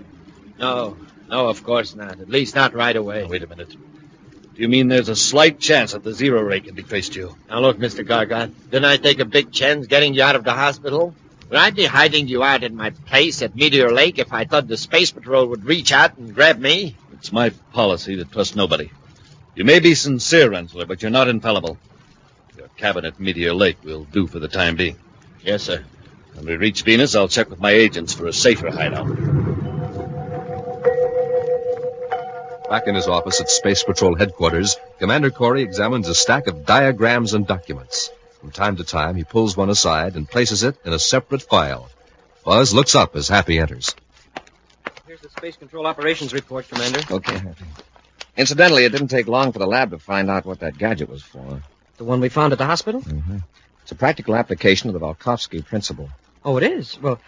No, of course not. At least not right away. Wait a minute. Do you mean there's a slight chance that the zero ray can be traced to you? Now look, Mr. Gargeth, didn't I take a big chance getting you out of the hospital? Would I be hiding you out in my place at Meteor Lake if I thought the Space Patrol would reach out and grab me? It's my policy to trust nobody. You may be sincere, Rensler, but you're not infallible. Your cabin at Meteor Lake will do for the time being. Yes, sir. When we reach Venus, I'll check with my agents for a safer hideout. Back in his office at Space Patrol headquarters, Commander Corry examines a stack of diagrams and documents. From time to time, he pulls one aside and places it in a separate file. Buzz looks up as Happy enters. Here's the Space Control Operations Report, Commander. Okay, Happy. Incidentally, it didn't take long for the lab to find out what that gadget was for. The one we found at the hospital? Mm-hmm. It's a practical application of the Volkovsky principle. Oh, it is? Well,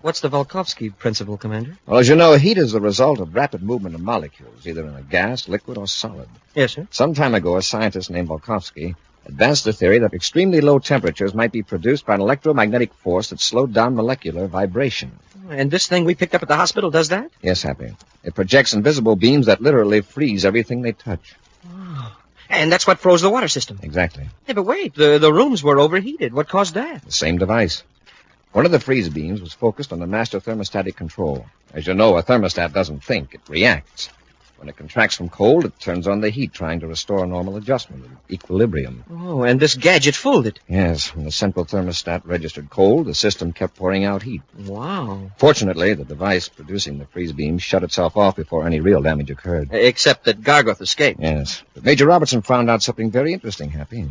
what's the Volkovsky principle, Commander? Well, as you know, heat is the result of rapid movement of molecules, either in a gas, liquid, or solid. Yes, sir. Some time ago, a scientist named Volkovsky advanced the theory that extremely low temperatures might be produced by an electromagnetic force that slowed down molecular vibration. And this thing we picked up at the hospital does that? Yes, Happy. It projects invisible beams that literally freeze everything they touch. Oh. And that's what froze the water system. Exactly. Yeah, but wait, the rooms were overheated. What caused that? The same device. One of the freeze beams was focused on the master thermostatic control. As you know, a thermostat doesn't think, it reacts. When it contracts from cold, it turns on the heat, trying to restore normal adjustment and equilibrium. Oh, and this gadget fooled it. Yes, when the central thermostat registered cold, the system kept pouring out heat. Wow. Fortunately, the device producing the freeze beam shut itself off before any real damage occurred. Except that Gargoth escaped. Yes, but Major Robertson found out something very interesting, Happy.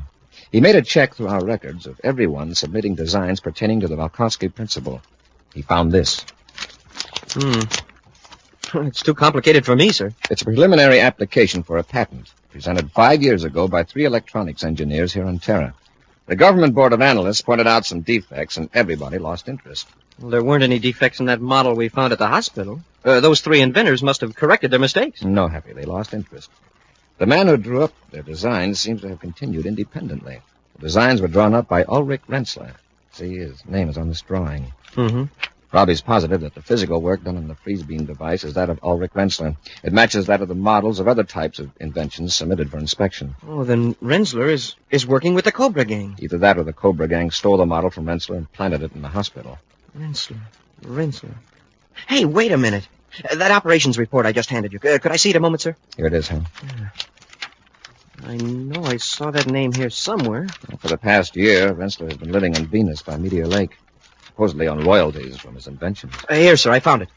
He made a check through our records of everyone submitting designs pertaining to the Valkovsky principle. He found this. It's too complicated for me, sir. It's a preliminary application for a patent, presented 5 years ago by 3 electronics engineers here on Terra. The government board of analysts pointed out some defects, and everybody lost interest. Well, there weren't any defects in that model we found at the hospital. Those 3 inventors must have corrected their mistakes. No, Happy, they lost interest. The man who drew up their designs seems to have continued independently. The designs were drawn up by Ulrich Renzler. See, his name is on this drawing. Mm-hmm. Robbie's positive that the physical work done on the freeze beam device is that of Ulrich Renzler. It matches that of the models of other types of inventions submitted for inspection. Oh, then Renzler is working with the Cobra gang. Either that or the Cobra gang stole the model from Renzler and planted it in the hospital. Renzler. Hey, wait a minute. That operations report I just handed you. Could I see it a moment, sir? Here it is, huh? I know I saw that name here somewhere. Well, for the past year, Renzler has been living on Venus by Meteor Lake, supposedly on royalties from his inventions. Here, sir, I found it.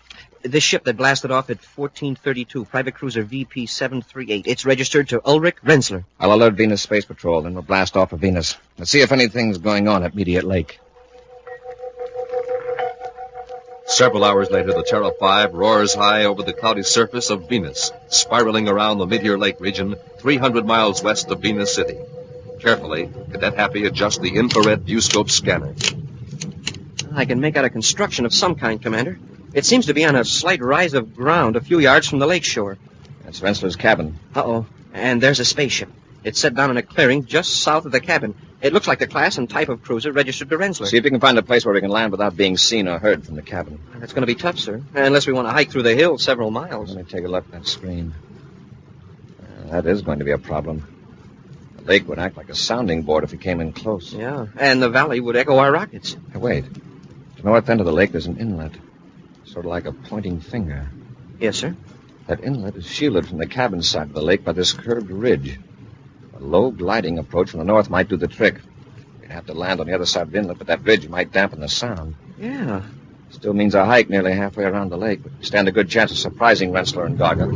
This ship that blasted off at 1432, private cruiser VP-738. It's registered to Ulrich Renzler. I'll alert Venus Space Patrol, then we'll blast off of Venus. Let's see if anything's going on at Meteor Lake. Several hours later, the Terra 5 roars high over the cloudy surface of Venus, spiraling around the Meteor Lake region 300 miles west of Venus City. Carefully, Cadet Happy adjusts the infrared viewscope scanner. I can make out a construction of some kind, Commander. It seems to be on a slight rise of ground a few yards from the lake shore. That's Renzler's cabin. Uh-oh. And there's a spaceship. It's set down in a clearing just south of the cabin. It looks like the class and type of cruiser registered to Renzler. See if you can find a place where we can land without being seen or heard from the cabin. That's going to be tough, sir. Unless we want to hike through the hills several miles. Let me take a look at that screen. That is going to be a problem. The lake would act like a sounding board if we came in close. Yeah, and the valley would echo our rockets. Hey, wait. To the north end of the lake, there's an inlet. Sort of like a pointing finger. Yes, sir. That inlet is shielded from the cabin side of the lake by this curved ridge. A low gliding approach from the north might do the trick. We'd have to land on the other side of the inlet, but that ridge might dampen the sound. Yeah. Still means a hike nearly halfway around the lake, but we stand a good chance of surprising Renzler and Gargoth.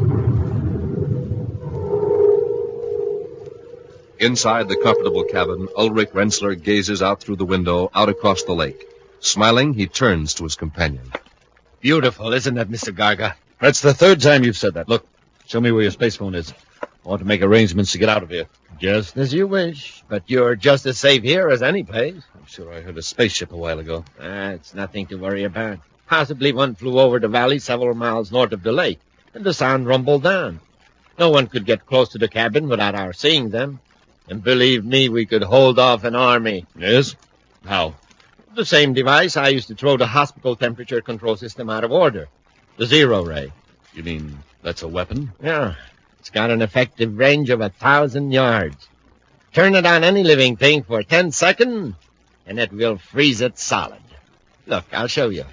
Inside the comfortable cabin, Ulrich Renzler gazes out through the window, out across the lake. Smiling, he turns to his companion. Beautiful, isn't it, Mr. Gargoth? That's the 3rd time you've said that. Look, show me where your space phone is. I want to make arrangements to get out of here. Just as you wish, but you're just as safe here as any place. I'm sure I heard a spaceship a while ago. It's nothing to worry about. Possibly one flew over the valley several miles north of the lake, and the sound rumbled down. No one could get close to the cabin without our seeing them. And believe me, we could hold off an army. Yes? How? The same device I used to throw the hospital temperature control system out of order. The zero ray. You mean that's a weapon? Yeah. It's got an effective range of 1,000 yards. Turn it on any living thing for 10 seconds, and it will freeze it solid. Look, I'll show you.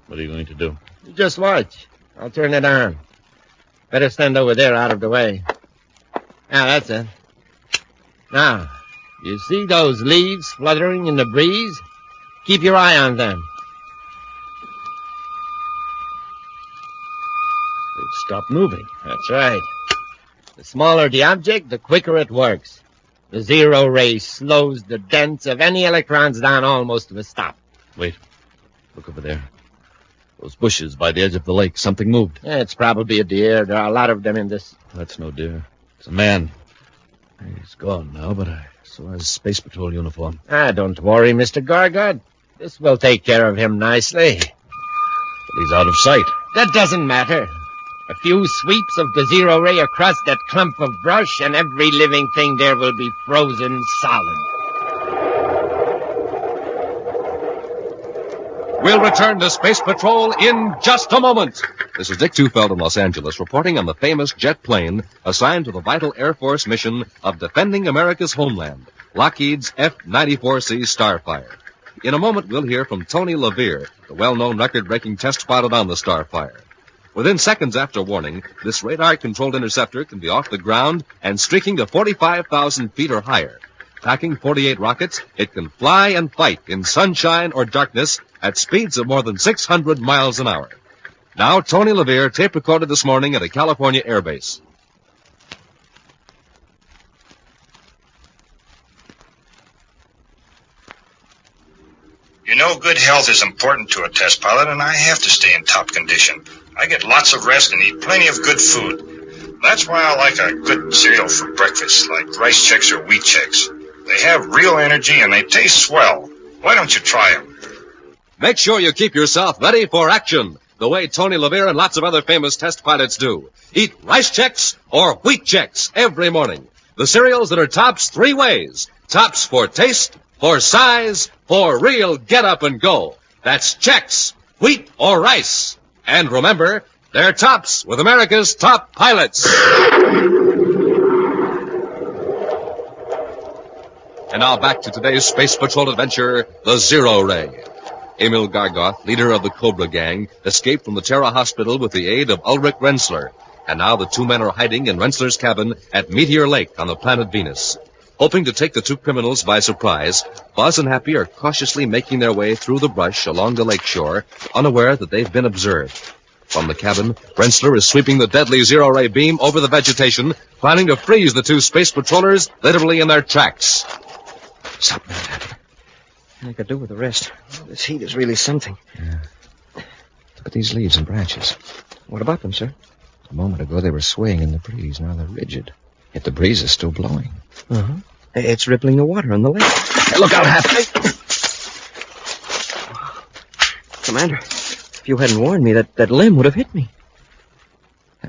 What are you going to do? Just watch. I'll turn it on. Better stand over there out of the way. Now, that's it. Now, you see those leaves fluttering in the breeze? Keep your eye on them. They've stopped moving. That's right. The smaller the object, the quicker it works. The zero ray slows the dents of any electrons down almost to a stop. Wait. Look over there. Those bushes by the edge of the lake. Something moved. It's probably a deer. There are a lot of them in this. That's no deer. It's a man. He's gone now, but I saw his Space Patrol uniform. Don't worry, Mr. Gargoth. This will take care of him nicely. But he's out of sight. That doesn't matter. A few sweeps of the zero ray across that clump of brush, and every living thing there will be frozen solid. We'll return to Space Patrol in just a moment. This is Dick Tufeld in Los Angeles reporting on the famous jet plane assigned to the vital Air Force mission of defending America's homeland, Lockheed's F-94C Starfire. In a moment, we'll hear from Tony LaVere, the well-known record-breaking test pilot on the Starfire. Within seconds after warning, this radar-controlled interceptor can be off the ground and streaking to 45,000 feet or higher. Packing 48 rockets, it can fly and fight in sunshine or darkness at speeds of more than 600 miles an hour. Now, Tony LaVere tape-recorded this morning at a California air base. You know, good health is important to a test pilot, and I have to stay in top condition. I get lots of rest and eat plenty of good food. That's why I like a good cereal for breakfast, like Rice Chex or Wheat Chex. They have real energy and they taste swell. Why don't you try them? Make sure you keep yourself ready for action, the way Tony LaVere and lots of other famous test pilots do. Eat Rice Chex or Wheat Chex every morning. The cereals that are tops three ways. Tops for taste, for size, for real get up and go. That's Chex, wheat or rice. And remember, they're tops with America's top pilots. And now back to today's Space Patrol adventure, the Zero Ray. Emil Gargoth, leader of the Cobra Gang, escaped from the Terra Hospital with the aid of Ulrich Rensler. And now the two men are hiding in Rensler's cabin at Meteor Lake on the planet Venus. Hoping to take the two criminals by surprise, Buzz and Happy are cautiously making their way through the brush along the lake shore, unaware that they've been observed. From the cabin, Rensler is sweeping the deadly zero-ray beam over the vegetation, planning to freeze the two space patrollers literally in their tracks. Something I could do with the rest. This heat is really something. Yeah. Look at these leaves and branches. What about them, sir? A moment ago they were swaying in the breeze. Now they're rigid. Yet the breeze is still blowing. Uh-huh. It's rippling the water on the lake. Hey, look out, Happy! Commander, if you hadn't warned me, that limb would have hit me.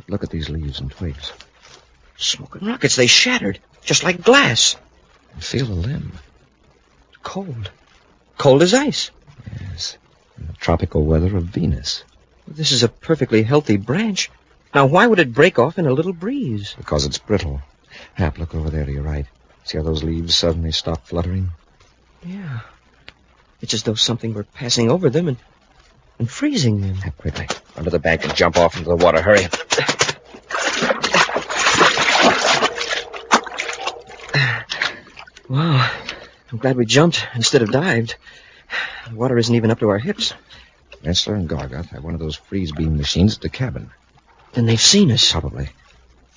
Look at these leaves and twigs. Smoking rockets, they shattered, just like glass. And feel the limb. Cold. Cold as ice. Yes. In the tropical weather of Venus. This is a perfectly healthy branch. Now, why would it break off in a little breeze? Because it's brittle. Hap, look over there to your right. See how those leaves suddenly stop fluttering? Yeah. It's as though something were passing over them and freezing them. Hap, quickly. Under the bank and jump off into the water. Hurry. Wow. I'm glad we jumped instead of dived. The water isn't even up to our hips. Rensler and Gargoth have one of those freeze beam machines at the cabin. Then they've seen us. Probably.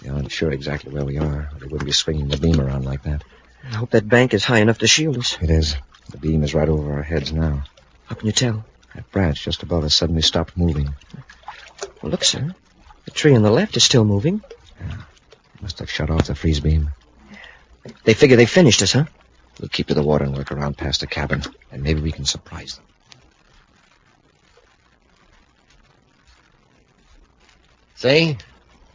They aren't sure exactly where we are, or they wouldn't be swinging the beam around like that. I hope that bank is high enough to shield us. It is. The beam is right over our heads now. How can you tell? That branch just above us suddenly stopped moving. Well, look, sir. The tree on the left is still moving. Yeah. Must have shut off the freeze beam. They figure they finished us, huh? We'll keep to the water and work around past the cabin, and maybe we can surprise them. See?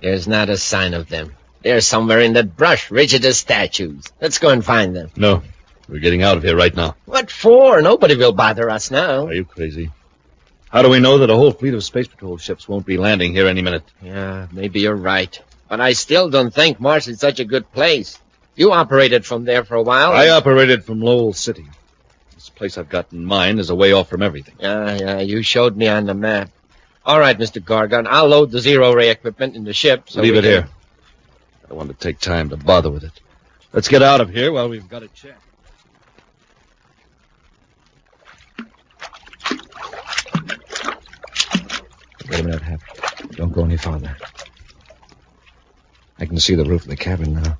There's not a sign of them. They're somewhere in that brush, rigid as statues. Let's go and find them. No. We're getting out of here right now. What for? Nobody will bother us now. Are you crazy? How do we know that a whole fleet of Space Patrol ships won't be landing here any minute? Yeah, maybe you're right. But I still don't think Mars is such a good place. You operated from there for a while. I operated from Lowell City. This place I've got in mind is a way off from everything. Yeah, you showed me on the map. All right, Mr. Gargon, I'll load the zero-ray equipment in the ship. So leave it here. I don't want to take time to bother with it. Let's get out of here while we've got a chance. Wait a minute, Hap. Don't go any farther. I can see the roof of the cabin now.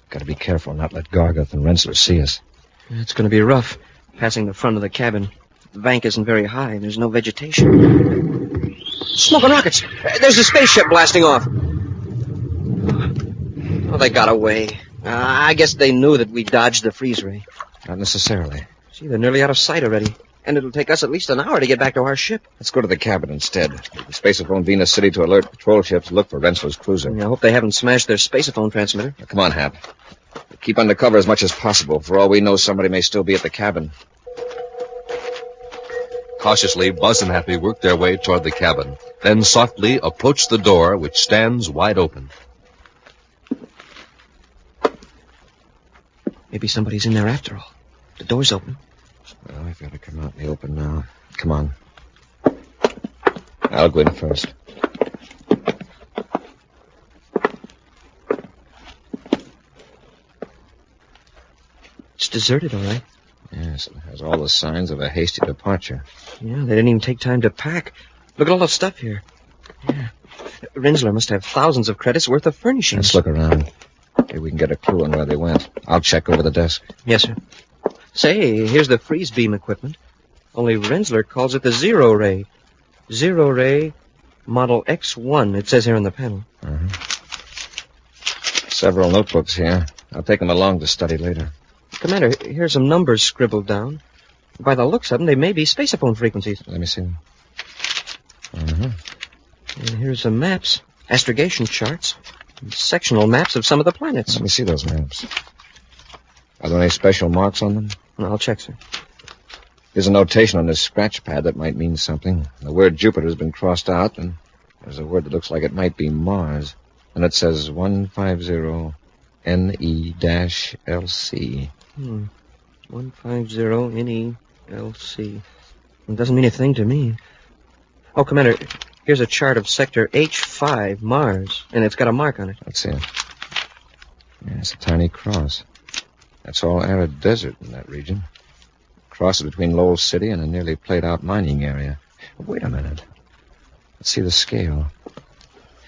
Got to be careful not let Gargoth and Rensler see us. It's going to be rough, passing the front of the cabin. The bank isn't very high. There's no vegetation. Smoking rockets! There's a spaceship blasting off. Oh, they got away. I guess they knew that we dodged the freeze ray. Not necessarily. See, they're nearly out of sight already. And it'll take us at least an hour to get back to our ship. Let's go to the cabin instead. The Spaceophone Venus City to alert patrol ships. Look for Rensler's cruiser. I hope they haven't smashed their Spaceophone transmitter. Now, come on, Hap. Keep under cover as much as possible. For all we know, somebody may still be at the cabin. Cautiously, Buzz and Happy work their way toward the cabin, then softly approach the door, which stands wide open. Maybe somebody's in there after all. The door's open. Well, we've got to come out in the open now. Come on. I'll go in first. It's deserted, all right. Yes, it has all the signs of a hasty departure. Yeah, they didn't even take time to pack. Look at all the stuff here. Yeah. Rensler must have thousands of credits worth of furnishings. Let's look around. Maybe we can get a clue on where they went. I'll check over the desk. Yes, sir. Say, here's the freeze beam equipment. Only Rensler calls it the Zero Ray. Zero Ray Model X1, it says here on the panel. Uh-huh. Several notebooks here. I'll take them along to study later. Commander, here's some numbers scribbled down. By the looks of them, they may be spaceophone frequencies. Let me see them. Uh-huh. And here's some maps, astrogation charts, and sectional maps of some of the planets. Let me see those maps. Are there any special marks on them? I'll check, sir. There's a notation on this scratch pad that might mean something. The word Jupiter has been crossed out, and there's a word that looks like it might be Mars. And it says 150 NE-LC. 150 NE-LC. It doesn't mean a thing to me. Oh, Commander, here's a chart of sector H5, Mars, and it's got a mark on it. Let's see it. Yeah, it's a tiny cross. That's all arid desert in that region. Cross is between Lowell City and a nearly played-out mining area. Wait a minute. Let's see the scale.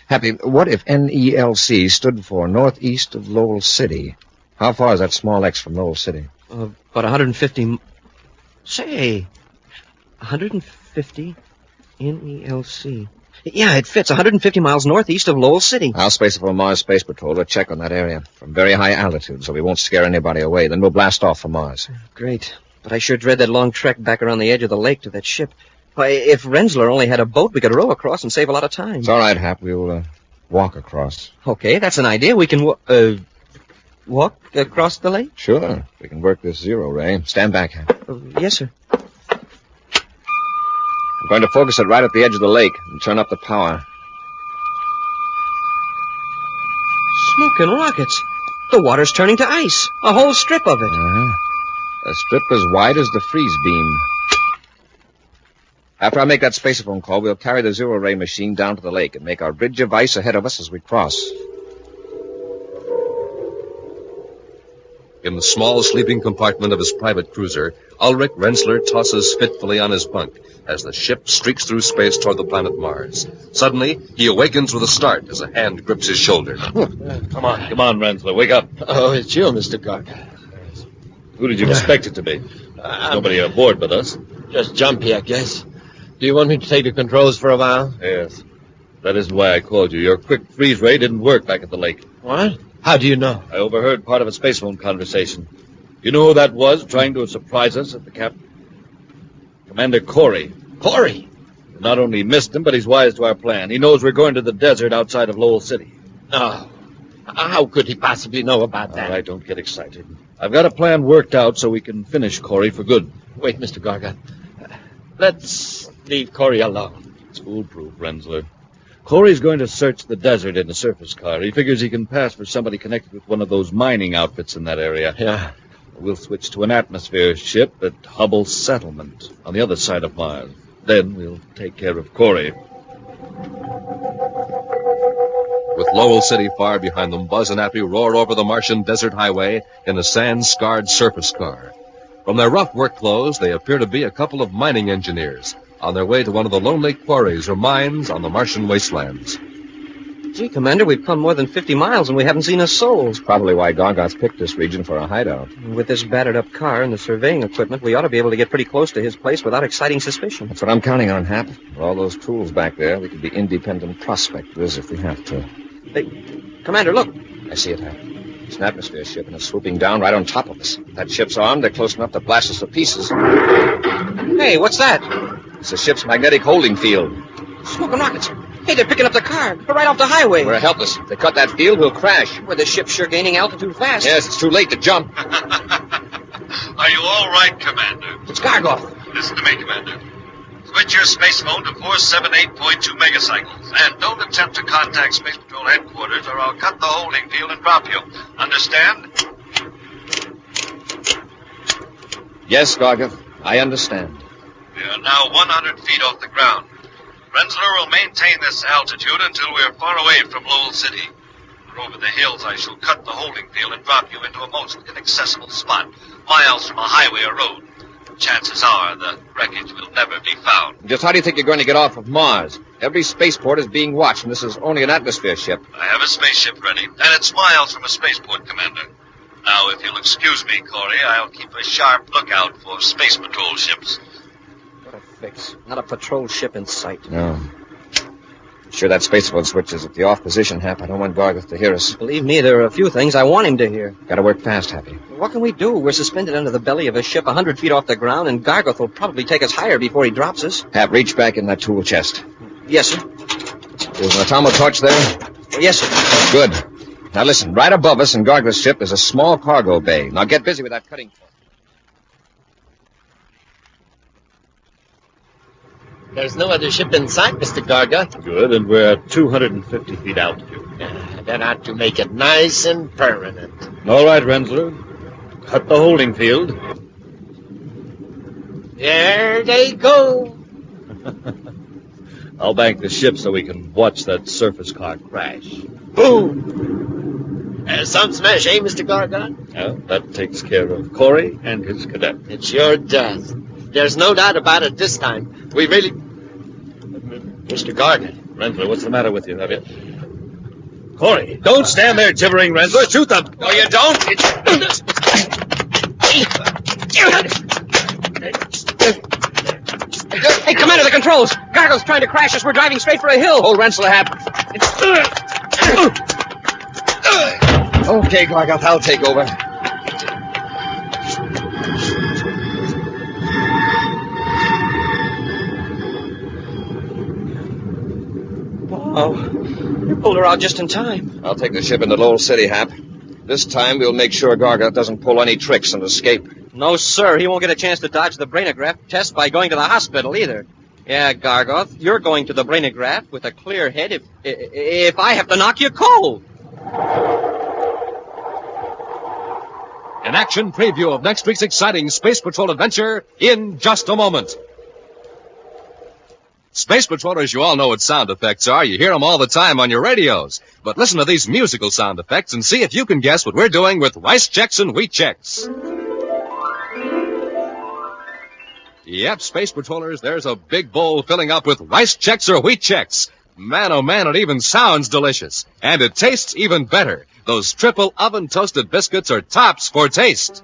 Happy, what if NELC stood for northeast of Lowell City? How far is that small X from Lowell City? About 150... Say, 150 NELC. Yeah, it fits. 150 miles northeast of Lowell City. I'll space it for Mars Space Patrol to check on that area from very high altitude so we won't scare anybody away. Then we'll blast off for Mars. Great. But I sure dread that long trek back around the edge of the lake to that ship. Why, if Rensler only had a boat, we could row across and save a lot of time. It's all right, Hap. We'll walk across. Okay, that's an idea. We can walk across the lake? Sure. We can work this Zero Ray. Stand back, Hap. Yes, sir. I'm going to focus it right at the edge of the lake and turn up the power. Smoking rockets. The water's turning to ice. A whole strip of it. Uh-huh. A strip as wide as the freeze beam. After I make that spaceophone call, we'll carry the Zero Ray machine down to the lake and make our bridge of ice ahead of us as we cross. In the small sleeping compartment of his private cruiser, Ulrich Rensler tosses fitfully on his bunk as the ship streaks through space toward the planet Mars. Suddenly, he awakens with a start as a hand grips his shoulder. Come on, Rensler, wake up. Oh, it's you, Mr. Garga. Who did you expect it to be? There's nobody aboard but us. Just jumpy, I guess. Do you want me to take the controls for a while? Yes. That isn't why I called you. Your quick freeze ray didn't work back at the lake. What? How do you know? I overheard part of a spacephone conversation. You know who that was trying to surprise us at the cap? Commander Corry. Corry? We not only missed him, but he's wise to our plan. He knows we're going to the desert outside of Lowell City. Oh. How could he possibly know about that? All right, don't get excited. I've got a plan worked out so we can finish Corry for good. Wait, Mr. Garga. Let's leave Corry alone. It's foolproof, Rensler. Corey's going to search the desert in a surface car. He figures he can pass for somebody connected with one of those mining outfits in that area. Yeah. We'll switch to an atmosphere ship at Hubble Settlement on the other side of Mars. Then we'll take care of Corry. With Lowell City far behind them, Buzz and Happy roar over the Martian desert highway in a sand-scarred surface car. From their rough work clothes, they appear to be a couple of mining engineers on their way to one of the lonely quarries or mines on the Martian wastelands. Gee, Commander, we've come more than 50 miles and we haven't seen a soul. That's probably why Gargoth's picked this region for a hideout. With this battered-up car and the surveying equipment, we ought to be able to get pretty close to his place without exciting suspicion. That's what I'm counting on, Hap. With all those tools back there, we could be independent prospectors if we have to. Hey, Commander, look. I see it, Hap. It's an atmosphere ship, and it's swooping down right on top of us. If that ship's armed, they're close enough to blast us to pieces. Hey, what's that? It's the ship's magnetic holding field. Smoking rockets. Hey, they're picking up the car. We're right off the highway. We're helpless. If they cut that field, we'll crash. Well, the ship's sure gaining altitude fast. Yes, it's too late to jump. Are you all right, Commander? It's Gargoth. Listen to me, Commander. Switch your space phone to 478.2 megacycles. And don't attempt to contact Space Patrol headquarters or I'll cut the holding field and drop you. Understand? Yes, Gargoth, I understand. We are now 100 feet off the ground. Renzler will maintain this altitude until we are far away from Lowell City. Over the hills, I shall cut the holding field and drop you into a most inaccessible spot, miles from a highway or road. Chances are the wreckage will never be found. Just how do you think you're going to get off of Mars? Every spaceport is being watched, and this is only an atmosphere ship. I have a spaceship ready, and it's miles from a spaceport, Commander. Now, if you'll excuse me, Corry, I'll keep a sharp lookout for space patrol ships. What a fix. Not a patrol ship in sight. No. Sure that spaceport switch is at the off position, Hap. I don't want Gargoth to hear us. Believe me, there are a few things I want him to hear. Gotta work fast, Happy. What can we do? We're suspended under the belly of a ship 100 feet off the ground, and Gargoth will probably take us higher before he drops us. Hap, reach back in that tool chest. Yes, sir. There's an atomo torch there? Yes, sir. Good. Now listen, right above us in Gargoth's ship is a small cargo bay. Now get busy with that cutting torch. There's no other ship in sight, Mr. Gargoth. Good, and we're at 250 feet altitude. That ought to make it nice and permanent. All right, Renzler. Cut the holding field. There they go. I'll bank the ship so we can watch that surface car crash. Boom! Some smash, eh, Mr. Gargoth? Well, that takes care of Corry and his cadet. It sure does. There's no doubt about it this time. We really... Mr. Gargoth. Renzler, what's the matter with you, have you? Corry, don't stand there gibbering, Renzler. Shoot them. No, you don't. Hey, Commander, the controls! Gargoth's trying to crash us. We're driving straight for a hill. Hold Renzler, Hap. Okay, Gargoth, I'll take over. Oh, you pulled her out just in time. I'll take the ship into Lowell City, Hap. This time we'll make sure Gargoth doesn't pull any tricks and escape. No, sir. He won't get a chance to dodge the brainograph test by going to the hospital either. Yeah, Gargoth, you're going to the brainograph with a clear head if I have to knock you cold. An action preview of next week's exciting Space Patrol adventure in just a moment. Space Patrollers, you all know what sound effects are. You hear them all the time on your radios. But listen to these musical sound effects and see if you can guess what we're doing with Rice Chex and Wheat Chex. Yep, Space Patrollers, there's a big bowl filling up with Rice Chex or Wheat Chex. Man, oh man, it even sounds delicious. And it tastes even better. Those triple oven-toasted biscuits are tops for taste.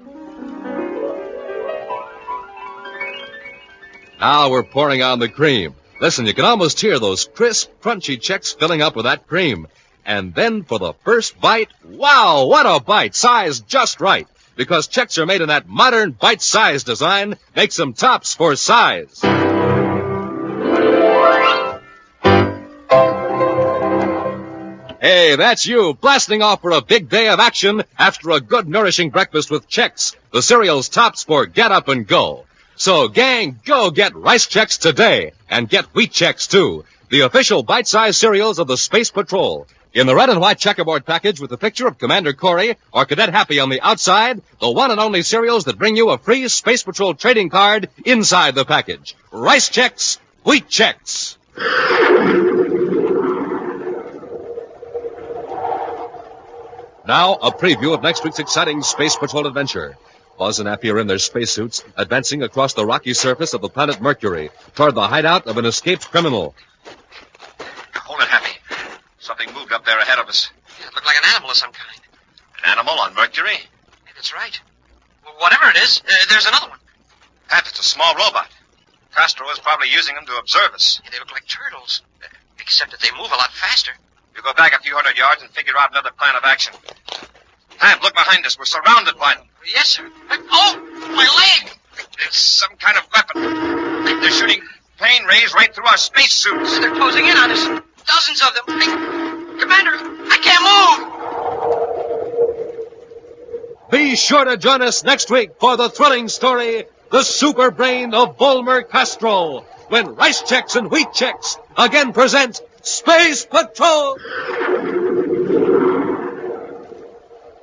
Now we're pouring on the cream. Listen, you can almost hear those crisp, crunchy Chex filling up with that cream. And then for the first bite, wow, what a bite, sized just right. Because Chex are made in that modern bite-size design, makes them tops for size. Hey, that's you, blasting off for a big day of action after a good, nourishing breakfast with Chex, the cereal's tops for get up and go. So, gang, go get Rice Chex today, and get Wheat Chex, too, the official bite-sized cereals of the Space Patrol. In the red and white checkerboard package with the picture of Commander Corry or Cadet Happy on the outside, the one and only cereals that bring you a free Space Patrol trading card inside the package. Rice Chex, Wheat Chex. Now, a preview of next week's exciting Space Patrol adventure. Buzz and Happy are in their spacesuits, advancing across the rocky surface of the planet Mercury toward the hideout of an escaped criminal. Hold it, Happy. Something moved up there ahead of us. Yeah, it looked like an animal of some kind. An animal on Mercury? Yeah, that's right. Well, whatever it is, there's another one. Hap, it's a small robot. Castro is probably using them to observe us. Yeah, they look like turtles, except that they move a lot faster. You go back a few hundred yards and figure out another plan of action. Hap, look behind us. We're surrounded by them. Yes, sir. Oh, my leg! It's some kind of weapon. They're shooting plane rays right through our spacesuits. They're closing in on us. Dozens of them. Commander, I can't move! Be sure to join us next week for the thrilling story the super brain of Volmer Castro, when Rice Checks and Wheat Checks again present Space Patrol!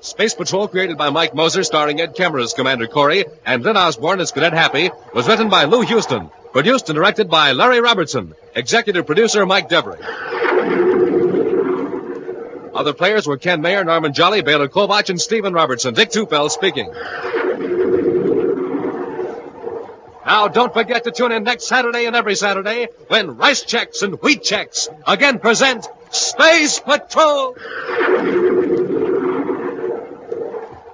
Space Patrol, created by Mike Moser, starring Ed Kemmer as Commander Corry and Lynn Osborne as Cadet Happy, was written by Lou Houston, produced and directed by Larry Robertson, executive producer Mike Devery. Other players were Ken Mayer, Norman Jolly, Baylor Kovach, and Stephen Robertson. Dick Tufeld speaking. Now, don't forget to tune in next Saturday and every Saturday when Rice Checks and Wheat Checks again present Space Patrol!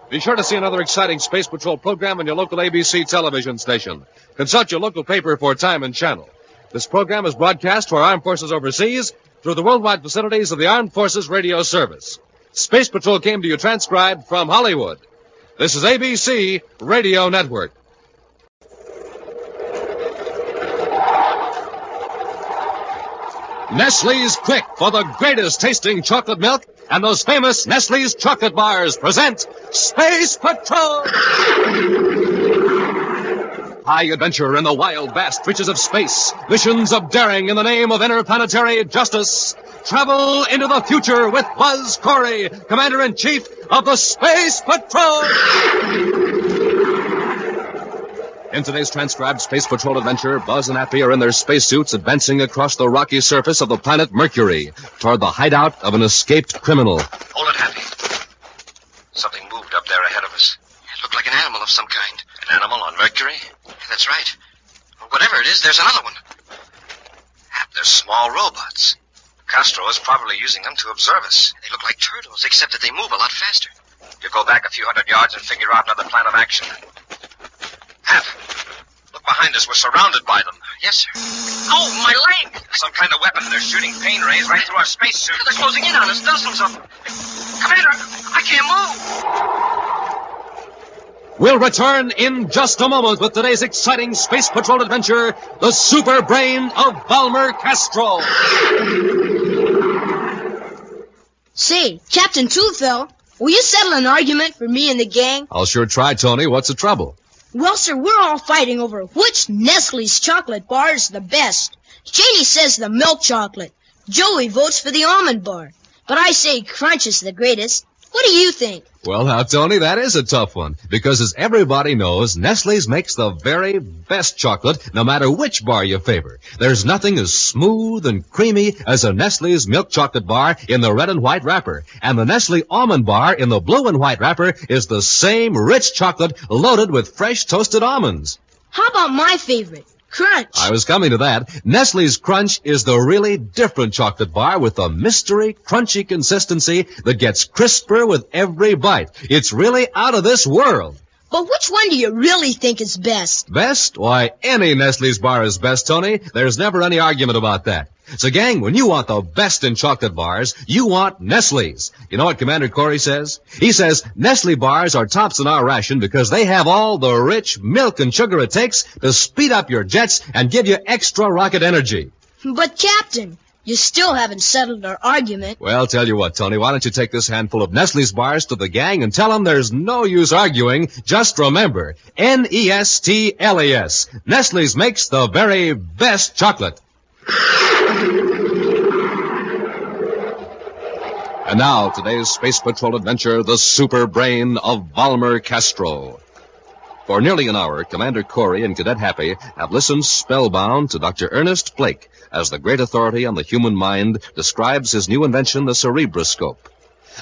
Be sure to see another exciting Space Patrol program on your local ABC television station. Consult your local paper for time and channel. This program is broadcast for Armed Forces overseas through the worldwide facilities of the Armed Forces Radio Service. Space Patrol came to you transcribed from Hollywood. This is ABC Radio Network. Nestle's Quick for the greatest tasting chocolate milk and those famous Nestle's chocolate bars present Space Patrol! High adventure in the wild, vast reaches of space. Missions of daring in the name of interplanetary justice. Travel into the future with Buzz Corry, Commander-in-Chief of the Space Patrol! In today's transcribed Space Patrol adventure, Buzz and Happy are in their spacesuits advancing across the rocky surface of the planet Mercury toward the hideout of an escaped criminal. Hold it, Happy. Something moved up there ahead of us. It looked like an animal of some kind. An animal on Mercury? Yeah, that's right. Whatever it is, there's another one. Hap, they're small robots. Castro is probably using them to observe us. They look like turtles, except that they move a lot faster. You go back a few hundred yards and figure out another plan of action. Hap, look behind us. We're surrounded by them. Yes, sir. Oh, my leg! Some kind of weapon. They're shooting pain rays right through our spacesuit. They're closing in on us, dozens of them. Commander, I can't move. We'll return in just a moment with today's exciting Space Patrol adventure, the super brain of Volmer Castro. Say, Captain Toothfell, will you settle an argument for me and the gang? I'll sure try, Tony. What's the trouble? Well, sir, we're all fighting over which Nestle's chocolate bar is the best. Janie says the milk chocolate. Joey votes for the almond bar. But I say Crunch is the greatest. What do you think? Well, now, Tony, that is a tough one. Because as everybody knows, Nestle's makes the very best chocolate, no matter which bar you favor. There's nothing as smooth and creamy as a Nestle's milk chocolate bar in the red and white wrapper. And the Nestle almond bar in the blue and white wrapper is the same rich chocolate loaded with fresh toasted almonds. How about my favorite? Crunch. I was coming to that. Nestle's Crunch is the really different chocolate bar with a mystery, crunchy consistency that gets crisper with every bite. It's really out of this world. But which one do you really think is best? Best? Why, any Nestle's bar is best, Tony. There's never any argument about that. So, gang, when you want the best in chocolate bars, you want Nestle's. You know what Commander Corry says? He says Nestle bars are tops in our ration because they have all the rich milk and sugar it takes to speed up your jets and give you extra rocket energy. But, Captain, you still haven't settled our argument. Well, tell you what, Tony, why don't you take this handful of Nestle's bars to the gang and tell them there's no use arguing. Just remember, Nestles. Nestle's makes the very best chocolate. And now, today's Space Patrol adventure, the super brain of Volmer Castro. For nearly an hour, Commander Corry and Cadet Happy have listened spellbound to Dr. Ernest Blake as the great authority on the human mind describes his new invention, the cerebroscope.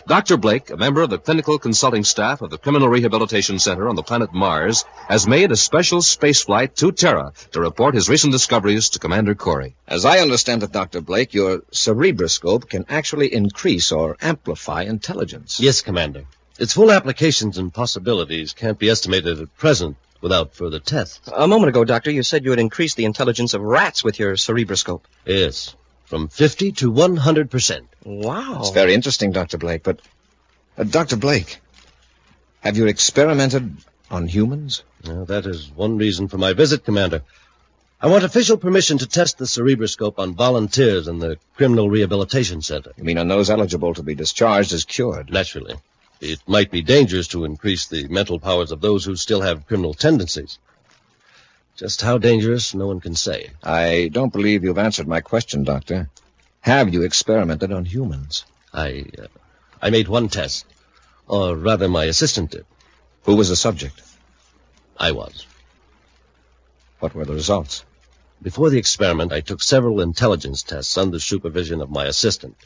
Dr. Blake, a member of the clinical consulting staff of the Criminal Rehabilitation Center on the planet Mars, has made a special space flight to Terra to report his recent discoveries to Commander Corry. As I understand it, Dr. Blake, your cerebroscope can actually increase or amplify intelligence. Yes, Commander. Its full applications and possibilities can't be estimated at present without further tests. A moment ago, Doctor, you said you had increased the intelligence of rats with your cerebroscope. Yes, from 50 to 100%. Wow. It's very interesting, Dr. Blake, but... Dr. Blake, have you experimented on humans? Well, that is one reason for my visit, Commander. I want official permission to test the cerebroscope on volunteers in the Criminal Rehabilitation Center. You mean on those eligible to be discharged as cured? Naturally. It might be dangerous to increase the mental powers of those who still have criminal tendencies. Just how dangerous, no one can say. I don't believe you've answered my question, Doctor. Have you experimented on humans? I made one test. Or rather, my assistant did. Who was the subject? I was. What were the results? Before the experiment, I took several intelligence tests under supervision of my assistant.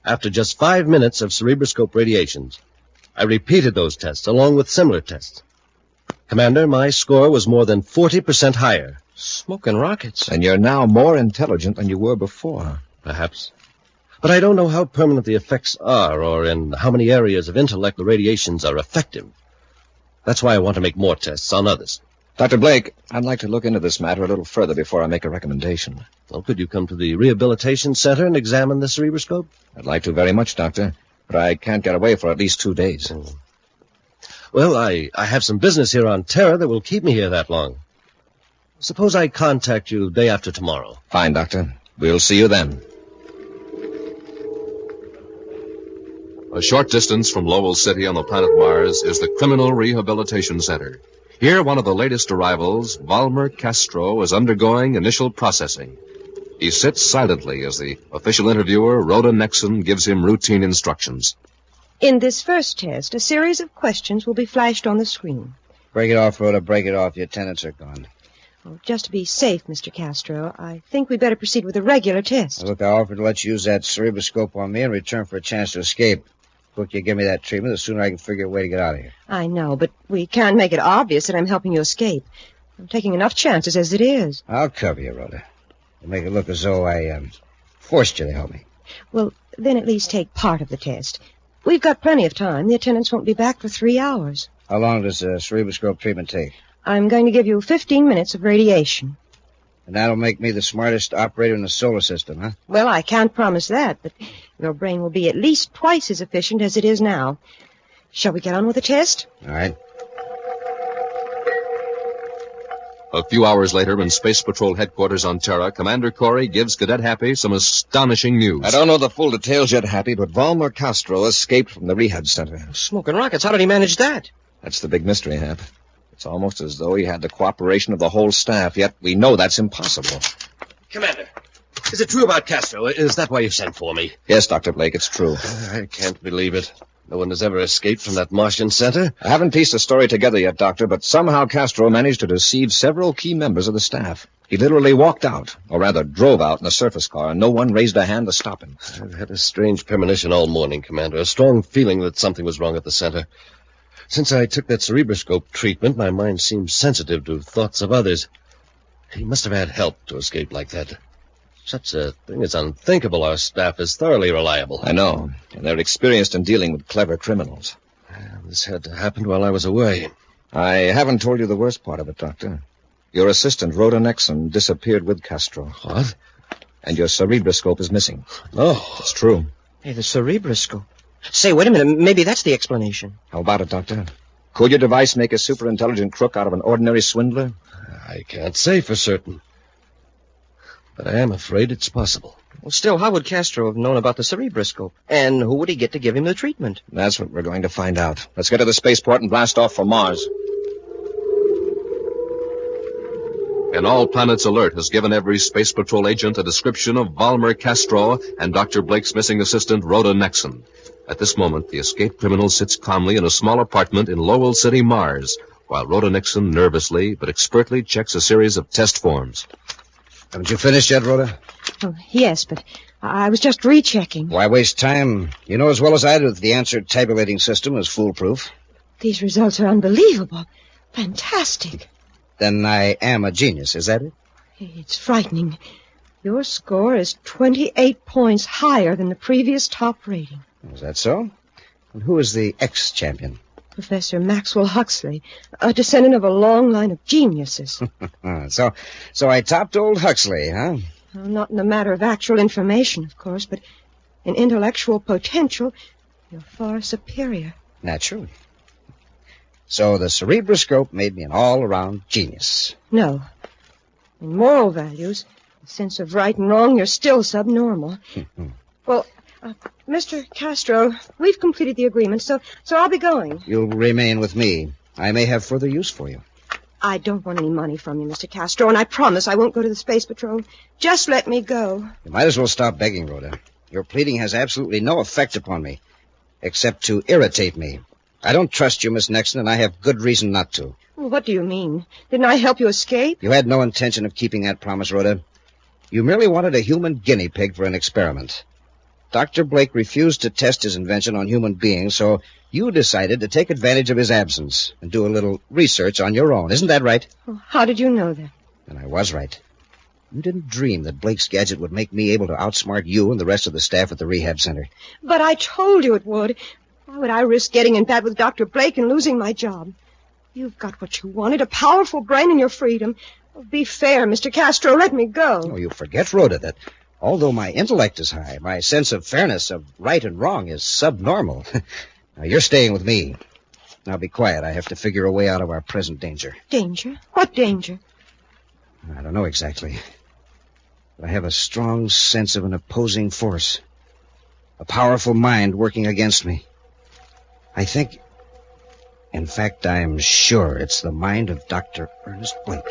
After just 5 minutes of cerebroscope radiations, I repeated those tests along with similar tests. Commander, my score was more than 40% higher. Smoking rockets. And you're now more intelligent than you were before. Perhaps. But I don't know how permanent the effects are or in how many areas of intellect the radiations are effective. That's why I want to make more tests on others. Dr. Blake, I'd like to look into this matter a little further before I make a recommendation. Well, could you come to the rehabilitation center and examine the cerebroscope? I'd like to very much, Doctor, but I can't get away for at least 2 days. Well, I have some business here on Terra that will keep me here that long. Suppose I contact you day after tomorrow. Fine, Doctor. We'll see you then. A short distance from Lowell City on the planet Mars is the Criminal Rehabilitation Center. Here, one of the latest arrivals, Volmer Castro, is undergoing initial processing. He sits silently as the official interviewer, Rhoda Nexon, gives him routine instructions. In this first test, a series of questions will be flashed on the screen. Break it off, Rhoda. Break it off. Your attendants are gone. Well, just to be safe, Mr. Castro, I think we'd better proceed with a regular test. Now, look, I offered to let you use that cerebroscope on me in return for a chance to escape. The quicker you give me that treatment, the sooner I can figure a way to get out of here. I know, but we can't make it obvious that I'm helping you escape. I'm taking enough chances as it is. I'll cover you, Rhoda. I'll make it look as though I forced you to help me. Well, then at least take part of the test. We've got plenty of time. The attendants won't be back for 3 hours. How long does cerebroscope treatment take? I'm going to give you 15 minutes of radiation. And that'll make me the smartest operator in the solar system, huh? Well, I can't promise that, but your brain will be at least twice as efficient as it is now. Shall we get on with the test? All right. A few hours later, in Space Patrol headquarters on Terra, Commander Corry gives Cadet Happy some astonishing news. I don't know the full details yet, Happy, but Volmer Castro escaped from the rehab center. Smoking rockets. How did he manage that? That's the big mystery, Hap. It's almost as though he had the cooperation of the whole staff, yet we know that's impossible. Commander, is it true about Castro? Is that why you sent for me? Yes, Dr. Blake, it's true. I can't believe it. No one has ever escaped from that Martian center. I haven't pieced the story together yet, Doctor, but somehow Castro managed to deceive several key members of the staff. He literally walked out, or rather drove out in a surface car, and no one raised a hand to stop him. I've had a strange premonition all morning, Commander. A strong feeling that something was wrong at the center. Since I took that cerebroscope treatment, my mind seems sensitive to thoughts of others. He must have had help to escape like that. Such a thing is unthinkable. Our staff is thoroughly reliable. I know, and they're experienced in dealing with clever criminals. This had to happen while I was away. I haven't told you the worst part of it, Doctor. Your assistant, Rhoda Nexon, disappeared with Castro. What? And your cerebroscope is missing. Oh. It's true. Hey, the cerebroscope. Say, wait a minute. Maybe that's the explanation. How about it, Doctor? Could your device make a super-intelligent crook out of an ordinary swindler? I can't say for certain. But I am afraid it's possible. Well, still, how would Castro have known about the cerebroscope? And who would he get to give him the treatment? That's what we're going to find out. Let's get to the spaceport and blast off for Mars. An All Planets alert has given every Space Patrol agent a description of Volmer Castro and Dr. Blake's missing assistant, Rhoda Nexon. At this moment, the escaped criminal sits calmly in a small apartment in Lowell City, Mars, while Rhoda Nexon nervously but expertly checks a series of test forms. Haven't you finished yet, Rhoda? Oh, yes, but I was just rechecking. Why waste time? You know as well as I do that the answer tabulating system is foolproof. These results are unbelievable. Fantastic. Then I am a genius, is that it? It's frightening. Your score is 28 points higher than the previous top rating. Is that so? And who is the ex-champion? Professor Maxwell Huxley, a descendant of a long line of geniuses. So I topped old Huxley, huh? Well, not in the matter of actual information, of course, but in intellectual potential, you're far superior. Naturally. So the cerebroscope made me an all-around genius. No. In moral values, the sense of right and wrong, you're still subnormal. Well, Mr. Castro, we've completed the agreement, so I'll be going. You'll remain with me. I may have further use for you. I don't want any money from you, Mr. Castro, and I promise I won't go to the Space Patrol. Just let me go. You might as well stop begging, Rhoda. Your pleading has absolutely no effect upon me, except to irritate me. I don't trust you, Miss Nexon, and I have good reason not to. Well, what do you mean? Didn't I help you escape? You had no intention of keeping that promise, Rhoda. You merely wanted a human guinea pig for an experiment. Dr. Blake refused to test his invention on human beings, so you decided to take advantage of his absence and do a little research on your own. Isn't that right? Oh, how did you know that? And I was right. You didn't dream that Blake's gadget would make me able to outsmart you and the rest of the staff at the rehab center. But I told you it would. Why would I risk getting in bad with Dr. Blake and losing my job? You've got what you wanted, a powerful brain and your freedom. Oh, be fair, Mr. Castro. Let me go. Oh, you forget, Rhoda, that although my intellect is high, my sense of fairness, of right and wrong, is subnormal. Now, you're staying with me. Now, be quiet. I have to figure a way out of our present danger. Danger? What danger? I don't know exactly. But I have a strong sense of an opposing force. A powerful mind working against me. I think... In fact, I'm sure it's the mind of Dr. Ernest Blake.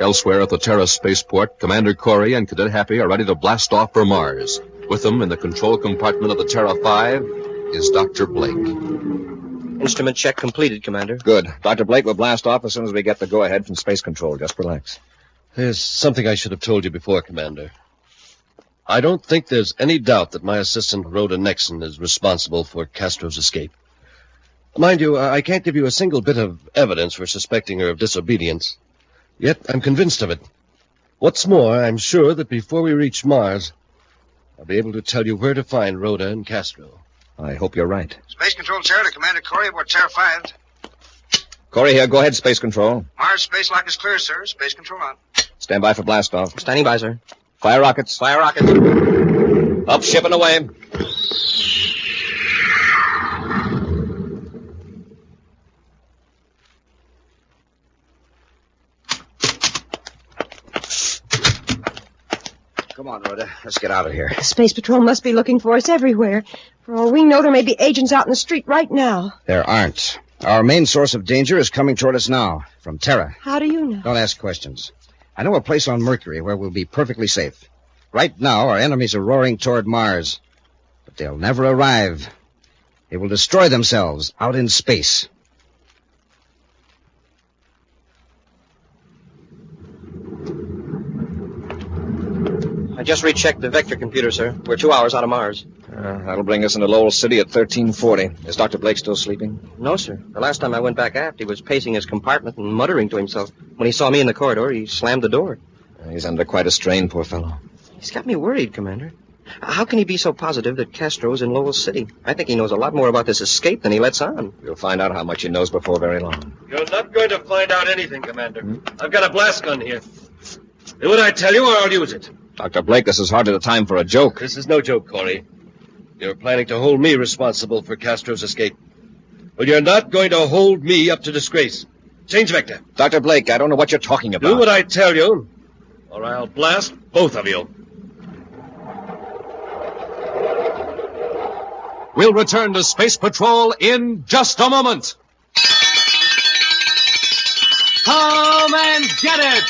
Elsewhere at the Terra spaceport, Commander Corry and Cadet Happy are ready to blast off for Mars. With them in the control compartment of the Terra 5 is Dr. Blake. Instrument check completed, Commander. Good. Dr. Blake will blast off as soon as we get the go-ahead from Space Control. Just relax. There's something I should have told you before, Commander. I don't think there's any doubt that my assistant, Rhoda Nexon, is responsible for Castro's escape. Mind you, I can't give you a single bit of evidence for suspecting her of disobedience. Yet I'm convinced of it. What's more, I'm sure that before we reach Mars, I'll be able to tell you where to find Rhoda and Castro. I hope you're right. Space Control Terra to Commander Corry aboard Terra 5. Corry here. Go ahead, Space Control. Mars space lock is clear, sir. Space Control on. Stand by for blast-off. Standing by, sir. Fire rockets. Fire rockets. Up, ship and away. Come on, Rhoda. Let's get out of here. The Space Patrol must be looking for us everywhere. For all we know, there may be agents out in the street right now. There aren't. Our main source of danger is coming toward us now, from Terra. How do you know? Don't ask questions. I know a place on Mercury where we'll be perfectly safe. Right now, our enemies are roaring toward Mars. But they'll never arrive. They will destroy themselves out in space. I just rechecked the vector computer, sir. We're 2 hours out of Mars. That'll bring us into Lowell City at 1340. Is Dr. Blake still sleeping? No, sir. The last time I went back aft, he was pacing his compartment and muttering to himself. When he saw me in the corridor, he slammed the door. He's under quite a strain, poor fellow. He's got me worried, Commander. How can he be so positive that Castro's in Lowell City? I think he knows a lot more about this escape than he lets on. You'll find out how much he knows before very long. You're not going to find out anything, Commander. I've got a blast gun here. Do what I tell you, or I'll use it. Dr. Blake, this is hardly the time for a joke. This is no joke, Corry. You're planning to hold me responsible for Castro's escape. Well, you're not going to hold me up to disgrace. Change vector. Dr. Blake, I don't know what you're talking about. Do what I tell you, or I'll blast both of you. We'll return to Space Patrol in just a moment. Come and get it!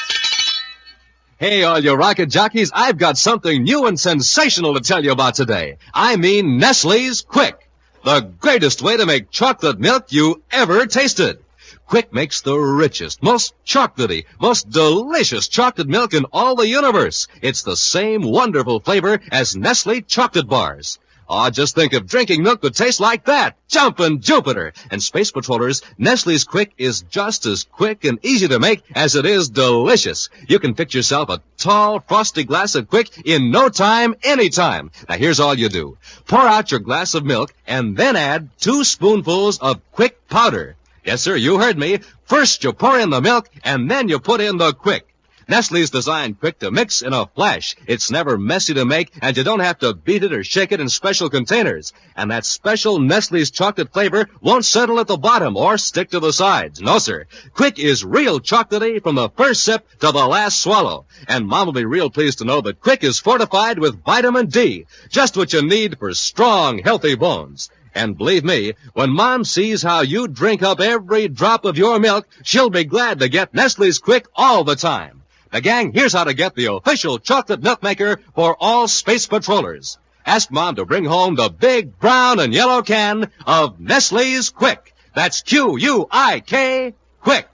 Hey, all you rocket jockeys, I've got something new and sensational to tell you about today. I mean Nestle's Quick, the greatest way to make chocolate milk you ever tasted. Quick makes the richest, most chocolatey, most delicious chocolate milk in all the universe. It's the same wonderful flavor as Nestle chocolate bars. Oh, just think if drinking milk would taste like that. Jumpin' Jupiter. And Space Patrollers, Nestle's Quick is just as quick and easy to make as it is delicious. You can fix yourself a tall, frosty glass of Quick in no time, anytime. Now, here's all you do. Pour out your glass of milk and then add 2 spoonfuls of Quick powder. Yes, sir, you heard me. First you pour in the milk and then you put in the Quick. Nestle's designed Quick to mix in a flash. It's never messy to make, and you don't have to beat it or shake it in special containers. And that special Nestle's chocolate flavor won't settle at the bottom or stick to the sides. No, sir. Quick is real chocolatey from the first sip to the last swallow. And Mom will be real pleased to know that Quick is fortified with vitamin D, just what you need for strong, healthy bones. And believe me, when Mom sees how you drink up every drop of your milk, she'll be glad to get Nestle's Quick all the time. Now, gang, here's how to get the official chocolate milk maker for all space patrollers. Ask Mom to bring home the big brown and yellow can of Nestle's Quick. That's Q-U-I-K, Quick.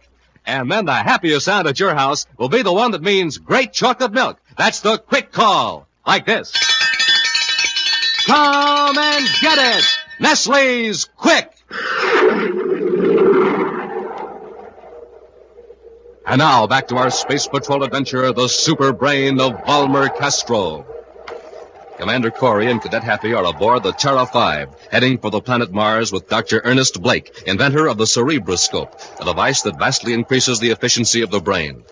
And then the happiest sound at your house will be the one that means great chocolate milk. That's the Quick Call. Like this. Come and get it! Nestle's Quick! And now, back to our Space Patrol adventure, the super brain of Volmer Castro. Commander Corry and Cadet Happy are aboard the Terra 5, heading for the planet Mars with Dr. Ernest Blake, inventor of the cerebroscope, a device that vastly increases the efficiency of the brain.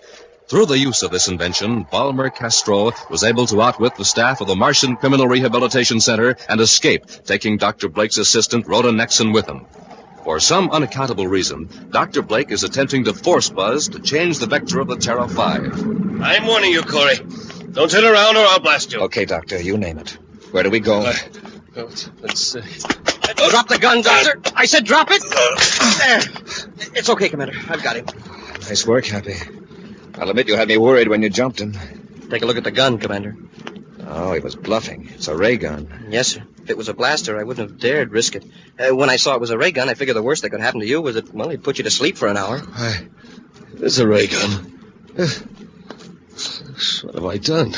Through the use of this invention, Volmer Castro was able to outwit the staff of the Martian Criminal Rehabilitation Center and escape, taking Dr. Blake's assistant, Rhoda Nexon, with him. For some unaccountable reason, Dr. Blake is attempting to force Buzz to change the vector of the Terra 5. I'm warning you, Corry. Don't turn around or I'll blast you. Okay, Doctor, you name it. Where do we go? Let's see. Drop the gun, Doctor. I said drop it. There. It's okay, Commander. I've got him. Nice work, Happy. I'll admit you had me worried when you jumped him. Take a look at the gun, Commander. Oh, he was bluffing. It's a ray gun. Yes, sir. If it was a blaster, I wouldn't have dared risk it. When I saw it was a ray gun, I figured the worst that could happen to you was that, well, he'd put you to sleep for an hour. It's a ray gun. What have I done?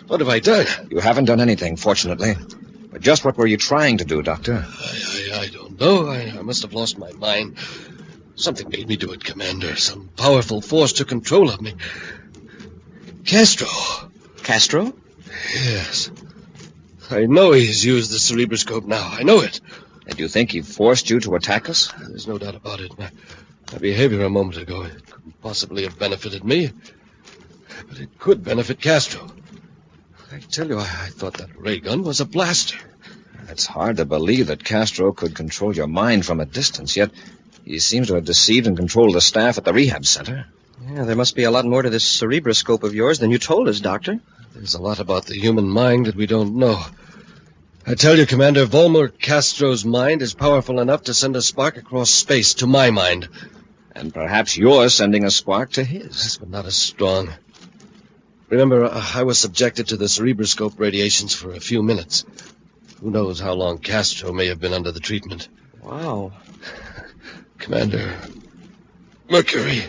What have I done? You haven't done anything, fortunately. But just what were you trying to do, Doctor? I don't know. I must have lost my mind. Something made me do it, Commander. Some powerful force took control of me. Castro. Castro? Yes. I know he's used the cerebroscope now. I know it. And you think he forced you to attack us? There's no doubt about it. My behavior a moment ago, it couldn't possibly have benefited me. But it could benefit Castro. I tell you, I thought that ray gun was a blaster. It's hard to believe that Castro could control your mind from a distance, yet he seems to have deceived and controlled the staff at the rehab center. Yeah, there must be a lot more to this cerebroscope of yours than you told us, Doctor. There's a lot about the human mind that we don't know. I tell you, Commander, Volmer Castro's mind is powerful enough to send a spark across space to my mind. And perhaps you're sending a spark to his. Yes, but not as strong. Remember, I was subjected to the cerebroscope radiations for a few minutes. Who knows how long Castro may have been under the treatment. Wow. Commander, Mercury.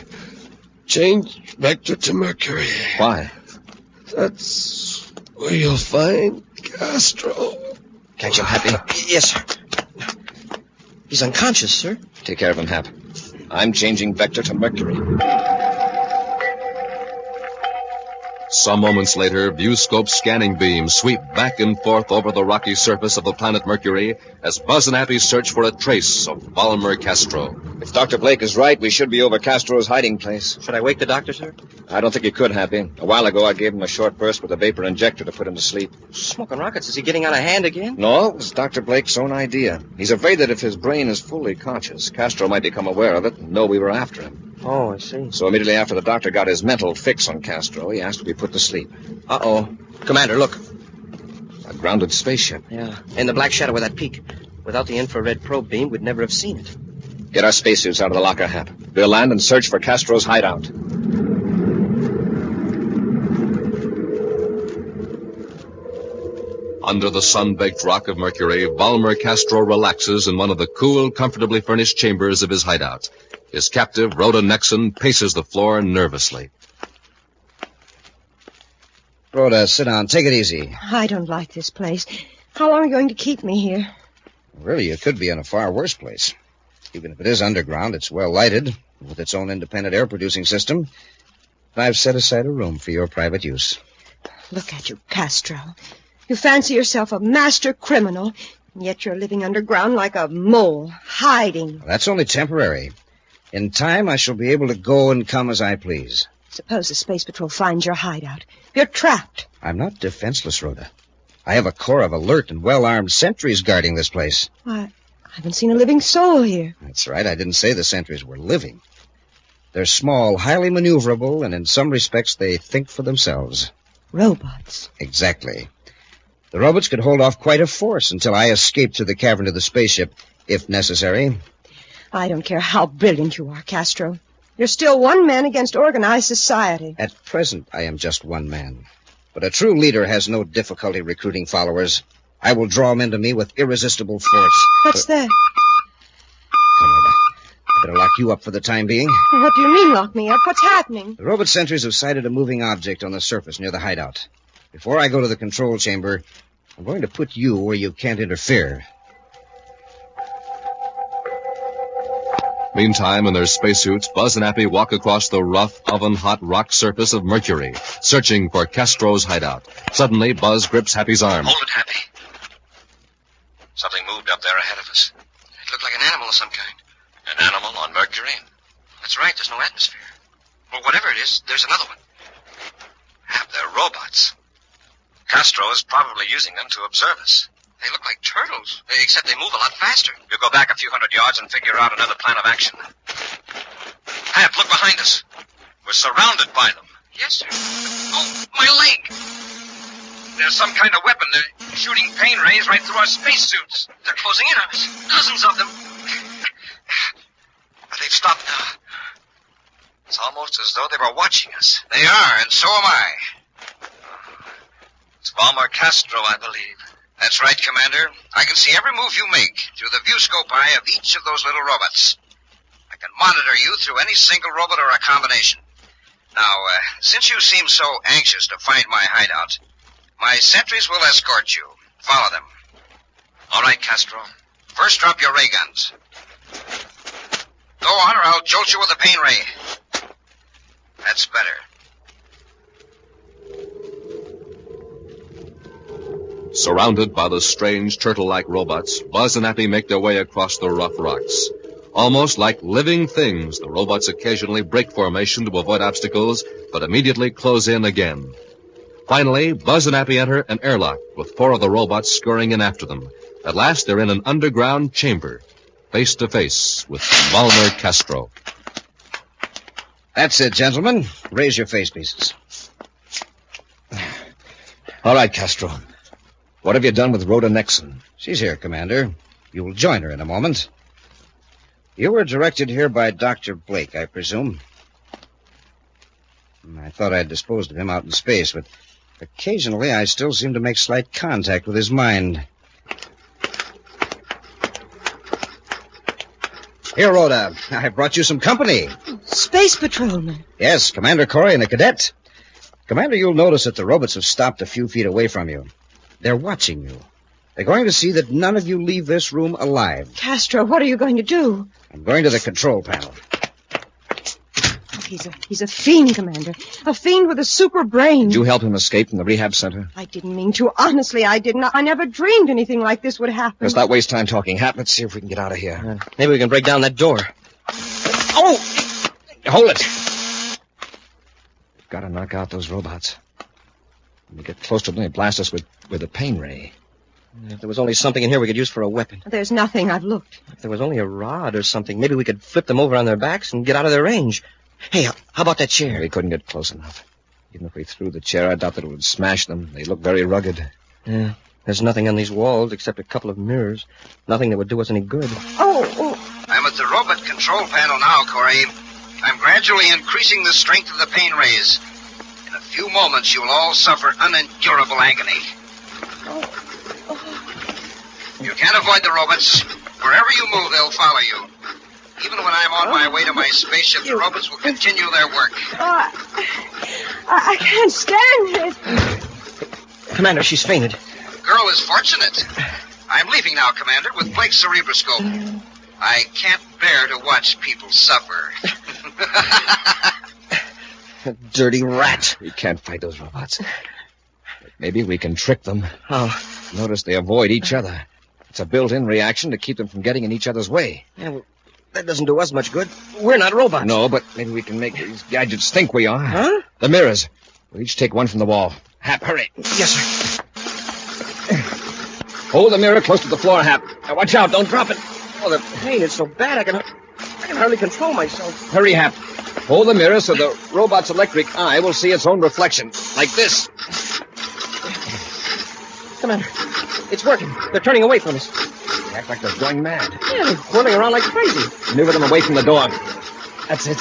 Change vector to Mercury. Why? That's where you'll find Castro. Catch him, Happy. Yes, sir. He's unconscious, sir. Take care of him, Hap. I'm changing vector to Mercury. Some moments later, viewscope scanning beams sweep back and forth over the rocky surface of the planet Mercury as Buzz and Happy search for a trace of Volmer Castro. If Dr. Blake is right, we should be over Castro's hiding place. Should I wake the doctor, sir? I don't think you could, Happy. A while ago, I gave him a short burst with a vapor injector to put him to sleep. Smoking rockets. Is he getting out of hand again? No, it was Dr. Blake's own idea. He's afraid that if his brain is fully conscious, Castro might become aware of it and know we were after him. Oh, I see. So immediately after the doctor got his mental fix on Castro, he asked to be put to sleep. Uh-oh. Commander, look. A grounded spaceship. Yeah, in the black shadow of that peak. Without the infrared probe beam, we'd never have seen it. Get our spacesuits out of the locker, Hap. We'll land and search for Castro's hideout. Under the sun-baked rock of Mercury, Volmer Castro relaxes in one of the cool, comfortably furnished chambers of his hideout. His captive, Rhoda Nexon, paces the floor nervously. Rhoda, sit down. Take it easy. I don't like this place. How long are you going to keep me here? Really, you could be in a far worse place. Even if it is underground, it's well lighted, with its own independent air-producing system. I've set aside a room for your private use. Look at you, Castro. You fancy yourself a master criminal, and yet you're living underground like a mole, hiding. That's only temporary. In time, I shall be able to go and come as I please. Suppose the Space Patrol finds your hideout. You're trapped. I'm not defenseless, Rhoda. I have a corps of alert and well-armed sentries guarding this place. I haven't seen a living soul here. That's right. I didn't say the sentries were living. They're small, highly maneuverable, and in some respects they think for themselves. Robots. Exactly. The robots could hold off quite a force until I escaped through the cavern to the spaceship, if necessary. I don't care how brilliant you are, Castro. You're still one man against organized society. At present, I am just one man. But a true leader has no difficulty recruiting followers. I will draw them into me with irresistible force. What's that? I better lock you up for the time being. What do you mean, lock me up? What's happening? The robot sentries have sighted a moving object on the surface near the hideout. Before I go to the control chamber, I'm going to put you where you can't interfere. Meantime, in their spacesuits, Buzz and Happy walk across the rough, oven-hot rock surface of Mercury, searching for Castro's hideout. Suddenly, Buzz grips Happy's arm. Hold it, Happy. Something moved up there ahead of us. It looked like an animal of some kind. An animal on Mercury? That's right, there's no atmosphere. Well, whatever it is, there's another one. They're robots. Castro is probably using them to observe us. They look like turtles, except they move a lot faster. You go back a few hundred yards and figure out another plan of action. Hap, look behind us. We're surrounded by them. Yes, sir. Oh, my leg! There's some kind of weapon. They're shooting pain rays right through our spacesuits. They're closing in on us. Dozens of them. But they've stopped now. It's almost as though they were watching us. They are, and so am I. It's Volmer Castro, I believe. That's right, Commander. I can see every move you make through the viewscope eye of each of those little robots. I can monitor you through any single robot or a combination. Now, since you seem so anxious to find my hideout, my sentries will escort you. Follow them. All right, Castro. First, drop your ray guns. Go on, or I'll jolt you with a pain ray. That's better. Surrounded by the strange turtle-like robots, Buzz and Happy make their way across the rough rocks. Almost like living things, the robots occasionally break formation to avoid obstacles, but immediately close in again. Finally, Buzz and Happy enter an airlock with 4 of the robots scurrying in after them. At last, they're in an underground chamber, face to face with Volmer Castro. That's it, gentlemen. Raise your face pieces. All right, Castro. What have you done with Rhoda Nexon? She's here, Commander. You will join her in a moment. You were directed here by Dr. Blake, I presume. I thought I'd disposed of him out in space, but occasionally I still seem to make slight contact with his mind. Here, Rhoda, I brought you some company. Space Patrolman. Yes, Commander Corry and a cadet. Commander, you'll notice that the robots have stopped a few feet away from you. They're watching you. They're going to see that none of you leave this room alive. Castro, what are you going to do? I'm going to the control panel. He's a fiend, Commander. A fiend with a super brain. Did you help him escape from the rehab center? I didn't mean to. Honestly, I didn't. I never dreamed anything like this would happen. Let's not waste time talking. Hap, let's see if we can get out of here. Maybe we can break down that door. Oh! Hold it! We've got to knock out those robots. When we get close to them, they blast us with a pain ray. If there was only something in here we could use for a weapon. There's nothing. I've looked. If there was only a rod or something, maybe we could flip them over on their backs and get out of their range. Hey, how about that chair? We couldn't get close enough. Even if we threw the chair, I doubt that it would smash them. They look very rugged. Yeah, there's nothing on these walls except a couple of mirrors. Nothing that would do us any good. Oh. I'm at the robot control panel now, Corry. I'm gradually increasing the strength of the pain rays. In a few moments, you'll all suffer unendurable agony. You can't avoid the robots. Wherever you move, they'll follow you. Even when I'm on my way to my spaceship, the robots will continue their work. I can't stand it. Commander, she's fainted. The girl is fortunate. I'm leaving now, Commander, with Blake's cerebroscope. I can't bear to watch people suffer. Dirty rat. We can't fight those robots. But maybe we can trick them. Oh. Notice they avoid each other. It's a built-in reaction to keep them from getting in each other's way. Yeah, well, that doesn't do us much good. We're not robots. No, but maybe we can make these gadgets think we are. Huh? The mirrors. We'll each take one from the wall. Hap, hurry. Yes, sir. Hold the mirror close to the floor, Hap. Now watch out, don't drop it. Oh, the pain is so bad I can hardly control myself. Hurry, Hap. Hold the mirror so the robot's electric eye will see its own reflection. Like this. Commander, it's working. They're turning away from us. They act like they're going mad. Yeah, they're whirling around like crazy. Maneuver them away from the door. That's it.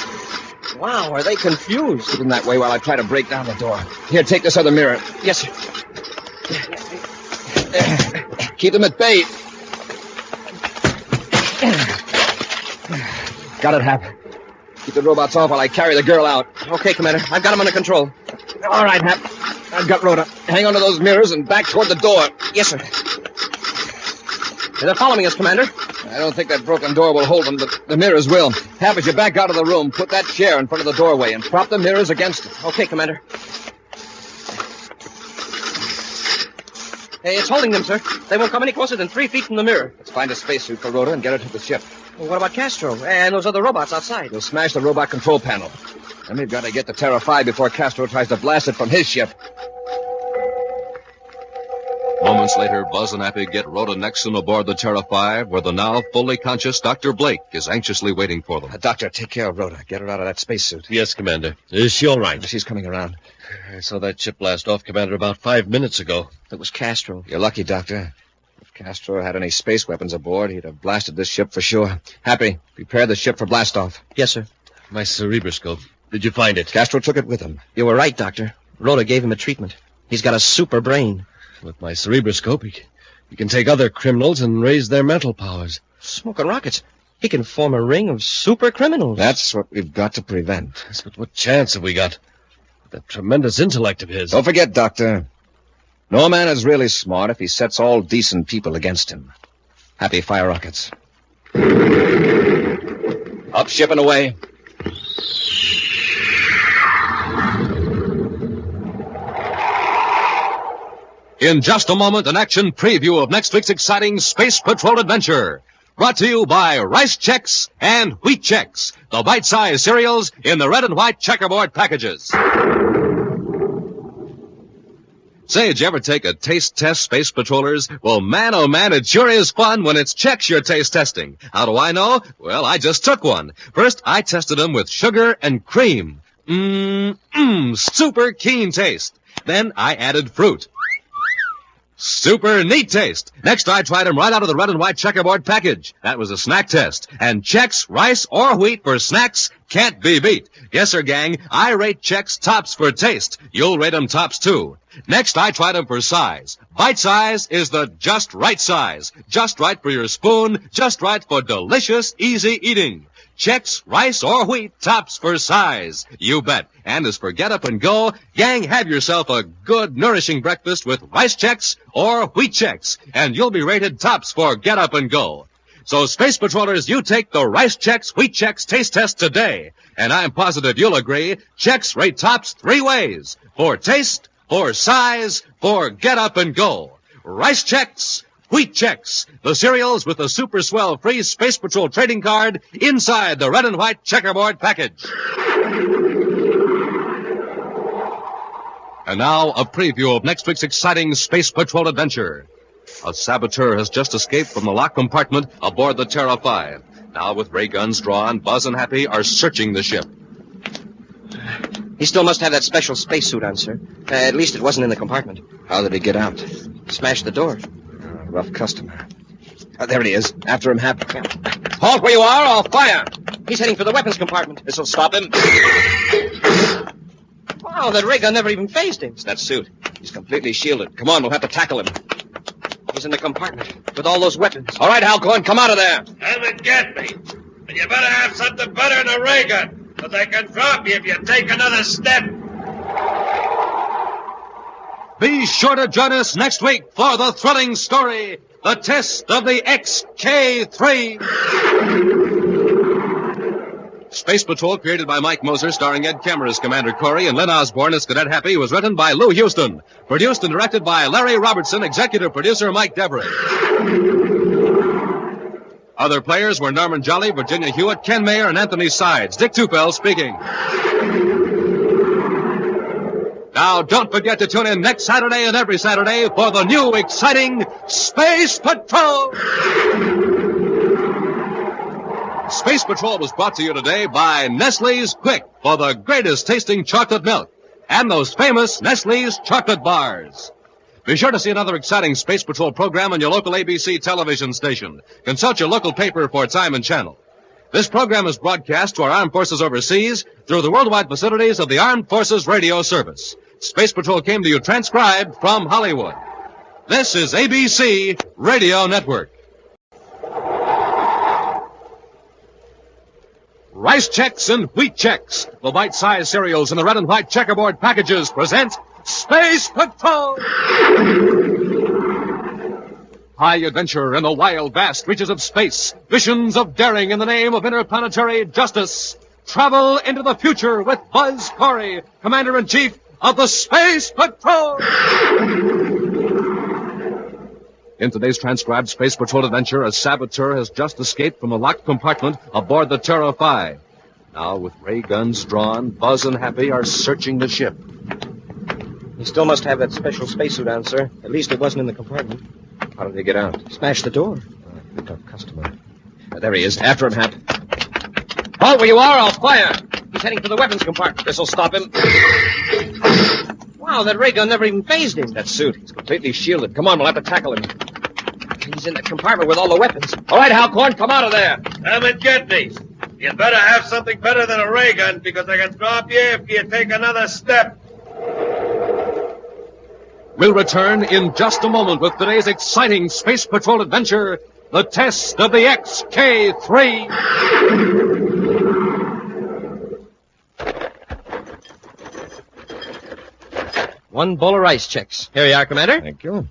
Wow, are they confused? Keep them that way while I try to break down the door. Here, take this other mirror. Yes, sir. Keep them at bay. Got it, Hap. Keep the robots off while I carry the girl out. Okay, Commander. I've got them under control. All right, Hap. I've got Rhoda. Hang on to those mirrors and back toward the door. Yes, sir. They're following us, Commander. I don't think that broken door will hold them, but the mirrors will. Hap, as you back out of the room, put that chair in front of the doorway and prop the mirrors against it. Okay, Commander. Hey, it's holding them, sir. They won't come any closer than 3 feet from the mirror. Let's find a spacesuit for Rhoda and get her to the ship. Well, what about Castro and those other robots outside? We'll smash the robot control panel. Then we've got to get to Terra 5 before Castro tries to blast it from his ship. Moments later, Buzz and Happy get Rhoda Nexon aboard the Terra 5, where the now fully conscious Dr. Blake is anxiously waiting for them. Doctor, take care of Rhoda. Get her out of that spacesuit. Yes, Commander. Is she all right? She's coming around. I saw that ship blast off, Commander, about 5 minutes ago. It was Castro. You're lucky, Doctor. If Castro had any space weapons aboard, he'd have blasted this ship for sure. Happy, prepare the ship for blastoff. Yes, sir. My cerebroscope. Did you find it? Castro took it with him. You were right, Doctor. Rhoda gave him a treatment. He's got a super brain. With my cerebroscope, he can take other criminals and raise their mental powers. Smoking rockets. He can form a ring of super criminals. That's what we've got to prevent. Yes, but what chance have we got? With that tremendous intellect of his. Don't forget, Doctor. No man is really smart if he sets all decent people against him. Happy, fire rockets. Up, ship and away. In just a moment, an action preview of next week's exciting Space Patrol adventure. Brought to you by Rice Chex and Wheat Chex, the bite-sized cereals in the red and white checkerboard packages. Say, did you ever take a taste test, Space Patrollers? Well, man, oh man, it sure is fun when it's Chex you're taste testing. How do I know? Well, I just took one. First, I tested them with sugar and cream. Super keen taste. Then I added fruit. Super neat taste. Next, I tried them right out of the red and white checkerboard package. That was a snack test. And Chex, rice, or wheat for snacks can't be beat. Yes, sir, gang. I rate Chex tops for taste. You'll rate them tops, too. Next, I tried them for size. Bite size is the just right size. Just right for your spoon. Just right for delicious, easy eating. Chex, rice, or wheat, tops for size. You bet. And as for get up and go, gang, have yourself a good, nourishing breakfast with Rice Chex or Wheat Chex, and you'll be rated tops for get up and go. So, Space Patrollers, you take the Rice Chex, Wheat Chex taste test today, and I'm positive you'll agree, Chex rate tops 3 ways. For taste, for size, for get up and go. Rice Chex, Wheat Chex, the cereals with the super swell free Space Patrol trading card inside the red and white checkerboard package. And now, a preview of next week's exciting Space Patrol adventure. A saboteur has just escaped from the locked compartment aboard the Terra 5. Now, with ray guns drawn, Buzz and Happy are searching the ship. He still must have that special spacesuit on, sir. At least it wasn't in the compartment. How did he get out? Smashed the door. Rough customer. There he is. After him, Hap. Halt where you are, I'll fire. He's heading for the weapons compartment. This'll stop him. Wow, that ray gun never even phased him. It's that suit. He's completely shielded. Come on, we'll have to tackle him. He's in the compartment with all those weapons. All right, Halcorn, come out of there. Have it get me. And you better have something better than a ray gun, because I can drop you if you take another step. Be sure to join us next week for the thrilling story, The Test of the XK-3. Space Patrol, created by Mike Moser, starring Ed Kemmer as Commander Corry and Len Osborne as Cadet Happy, was written by Lou Houston. Produced and directed by Larry Robertson, executive producer Mike Devery. Other players were Norman Jolly, Virginia Hewitt, Ken Mayer, and Anthony Sides. Dick Tufel speaking. Now, don't forget to tune in next Saturday and every Saturday for the new, exciting Space Patrol! Space Patrol was brought to you today by Nestle's Quick for the greatest tasting chocolate milk and those famous Nestle's chocolate bars. Be sure to see another exciting Space Patrol program on your local ABC television station. Consult your local paper for time and channel. This program is broadcast to our armed forces overseas through the worldwide facilities of the Armed Forces Radio Service. Space Patrol came to you transcribed from Hollywood. This is ABC Radio Network. Rice Chex and Wheat Chex, the bite-sized cereals in the red and white checkerboard packages, present Space Patrol! High adventure in the wild, vast reaches of space. Visions of daring in the name of interplanetary justice. Travel into the future with Buzz Corry, Commander-in-Chief of the Space Patrol! In today's transcribed Space Patrol adventure, a saboteur has just escaped from a locked compartment aboard the Terra 5. Now, with ray guns drawn, Buzz and Happy are searching the ship. He still must have that special spacesuit on, sir. At least it wasn't in the compartment. How did he get out? Smashed the door. Picked up customer. There he is. After him, Hap. Halt where you are, I'll fire. He's heading for the weapons compartment. This'll stop him. Wow, that ray gun never even phased him. That suit. He's completely shielded. Come on, we'll have to tackle him. He's in the compartment with all the weapons. All right, Halcorn, come out of there. Damn it, get these. You'd better have something better than a ray gun, because I can drop you if you take another step. We'll return in just a moment with today's exciting Space Patrol adventure, the test of the XK-3. One bowl of rice checks. Here you are, Commander. Thank you.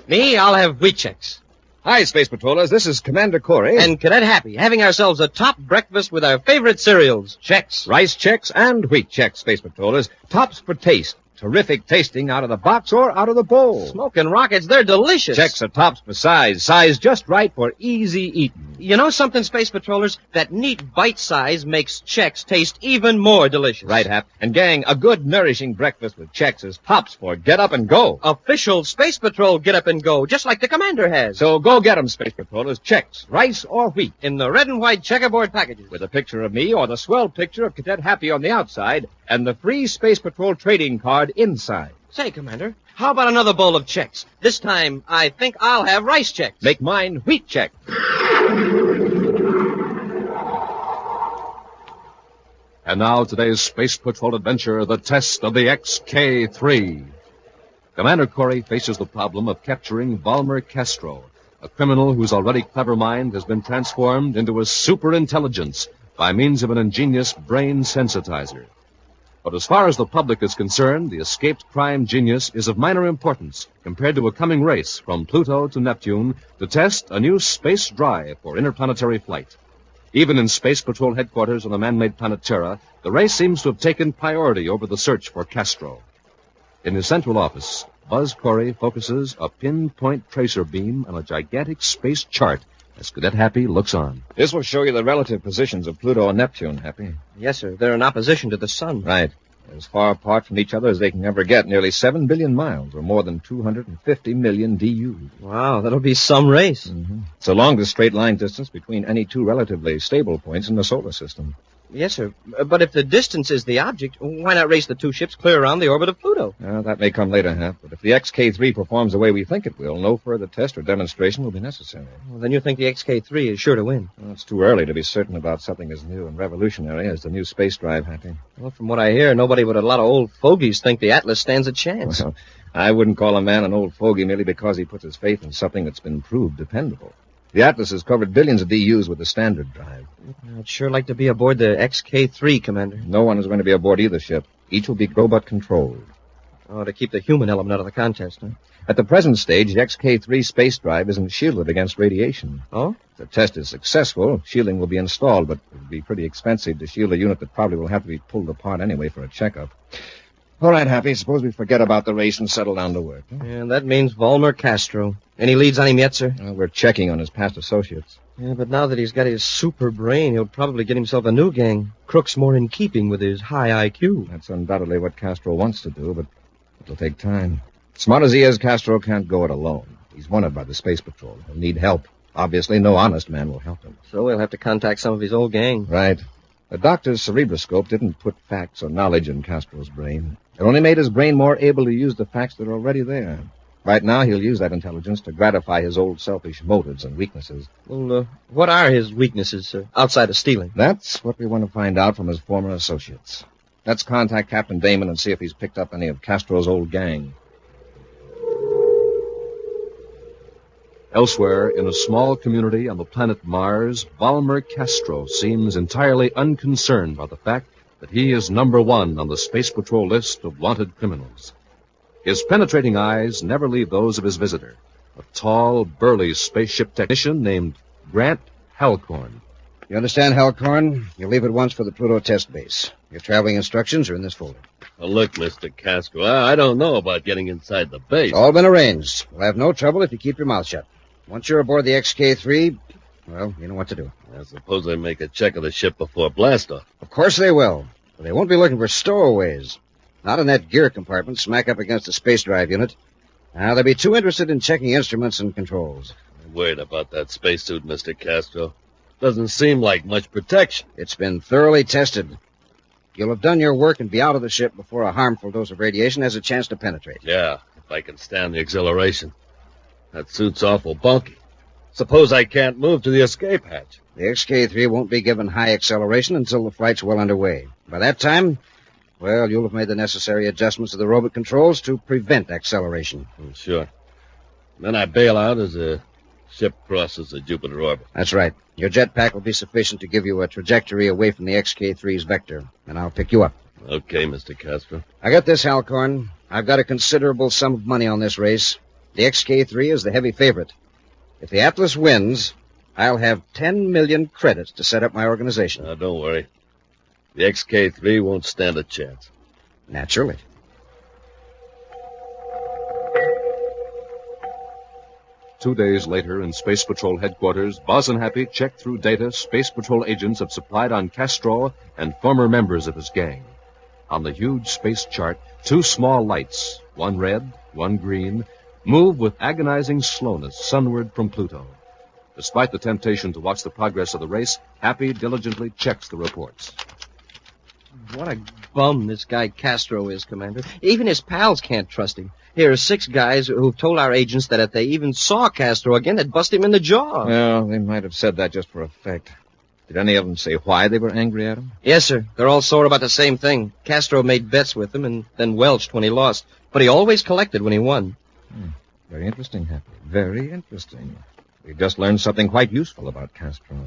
Me, I'll have wheat checks. Hi, Space Patrollers. This is Commander Corry. And Cadet Happy, having ourselves a top breakfast with our favorite cereals. Chex, rice Chex, and wheat Chex, Space Patrollers. Tops for taste. Terrific tasting out of the box or out of the bowl. Smoking rockets, they're delicious. Chex are tops for size. Size just right for easy eating. You know something, Space Patrollers? That neat bite size makes Chex taste even more delicious. Right, Hap. And gang, a good nourishing breakfast with Chex is tops for get up and go. Official Space Patrol get up and go, just like the Commander has. So go get 'em, Space Patrollers. Chex, rice or wheat. In the red and white checkerboard packages. With a picture of me or the swell picture of Cadet Happy on the outside and the free Space Patrol trading card inside. Say, Commander, how about another bowl of Chex? This time, I think I'll have rice Chex. Make mine wheat Chex. And now today's Space Patrol adventure, the test of the XK-3. Commander Corry faces the problem of capturing Volmer Castro, a criminal whose already clever mind has been transformed into a superintelligence by means of an ingenious brain sensitizer. But as far as the public is concerned, the escaped crime genius is of minor importance compared to a coming race from Pluto to Neptune to test a new space drive for interplanetary flight. Even in Space Patrol headquarters on the man-made planet Terra, the race seems to have taken priority over the search for Castro. In his central office, Buzz Corry focuses a pinpoint tracer beam on a gigantic space chart as Cadet Happy looks on. This will show you the relative positions of Pluto and Neptune, Happy. Yes, sir. They're in opposition to the sun. Right. They're as far apart from each other as they can ever get, nearly 7 billion miles, or more than 250 million DUs. Wow, that'll be some race. Mm-hmm. It's the longest straight line distance between any two relatively stable points in the solar system. Yes, sir. But if the distance is the object, why not race the two ships clear around the orbit of Pluto? That may come later, Hap. But if the XK-3 performs the way we think it will, no further test or demonstration will be necessary. Well, then you think the XK-3 is sure to win? Well, it's too early to be certain about something as new and revolutionary as the new space drive, Happy. Well, from what I hear, nobody but a lot of old fogies think the Atlas stands a chance. Well, I wouldn't call a man an old fogey merely because he puts his faith in something that's been proved dependable. The Atlas has covered billions of DUs with the standard drive. I'd sure like to be aboard the XK-3, Commander. No one is going to be aboard either ship. Each will be robot-controlled. Oh, to keep the human element out of the contest, huh? At the present stage, the XK-3 space drive isn't shielded against radiation. Oh? If the test is successful, shielding will be installed, but it would be pretty expensive to shield a unit that probably will have to be pulled apart anyway for a checkup. All right, Happy, suppose we forget about the race and settle down to work. Huh? Yeah, that means Volmer Castro. Any leads on him yet, sir? We're checking on his past associates. Yeah, but now that he's got his super brain, he'll probably get himself a new gang. Crooks more in keeping with his high IQ. That's undoubtedly what Castro wants to do, but it'll take time. Smart as he is, Castro can't go it alone. He's wanted by the Space Patrol. He'll need help. Obviously, no honest man will help him. So we'll have to contact some of his old gang. Right. The doctor's cerebroscope didn't put facts or knowledge in Castro's brain. It only made his brain more able to use the facts that are already there. Right now, he'll use that intelligence to gratify his old selfish motives and weaknesses. Well, what are his weaknesses, sir, outside of stealing? That's what we want to find out from his former associates. Let's contact Captain Damon and see if he's picked up any of Castro's old gang. Elsewhere, in a small community on the planet Mars, Volmer Castro seems entirely unconcerned by the fact that he is number one on the Space Patrol list of wanted criminals. His penetrating eyes never leave those of his visitor, a tall, burly spaceship technician named Grant Halcorn. You understand, Halcorn? You'll leave at once for the Pluto test base. Your traveling instructions are in this folder. Well, look, Mr. Castro, I don't know about getting inside the base. It's all been arranged. We'll have no trouble if you keep your mouth shut. Once you're aboard the XK-3, well, you know what to do. I suppose they make a check of the ship before blastoff. Of course they will, but they won't be looking for stowaways. Not in that gear compartment smack up against the space drive unit. Now, they'll be too interested in checking instruments and controls. I'm worried about that spacesuit, Mr. Castro. Doesn't seem like much protection. It's been thoroughly tested. You'll have done your work and be out of the ship before a harmful dose of radiation has a chance to penetrate. Yeah, if I can stand the exhilaration. That suit's awful bulky. Suppose I can't move to the escape hatch. The XK-3 won't be given high acceleration until the flight's well underway. By that time, well, you'll have made the necessary adjustments to the robot controls to prevent acceleration. Sure. Then I bail out as the ship crosses the Jupiter orbit. That's right. Your jetpack will be sufficient to give you a trajectory away from the XK-3's vector, and I'll pick you up. Okay, Mr. Castro. I got this, Halcorn. I've got a considerable sum of money on this race. The XK-3 is the heavy favorite. If the Atlas wins, I'll have 10 million credits to set up my organization. Now, don't worry. The XK-3 won't stand a chance. Naturally. Two days later, in Space Patrol headquarters, Buzz and Happy checked through data Space Patrol agents have supplied on Castro and former members of his gang. On the huge space chart, two small lights, one red, one green, move with agonizing slowness sunward from Pluto. Despite the temptation to watch the progress of the race, Happy diligently checks the reports. What a bum this guy Castro is, Commander. Even his pals can't trust him. Here are 6 guys who've told our agents that if they even saw Castro again, they'd bust him in the jaw. Well, they might have said that just for effect. Did any of them say why they were angry at him? Yes, sir. They're all sore about the same thing. Castro made bets with them and then welched when he lost. But he always collected when he won. Very interesting, Happy. Very interesting. We've just learned something quite useful about Castro.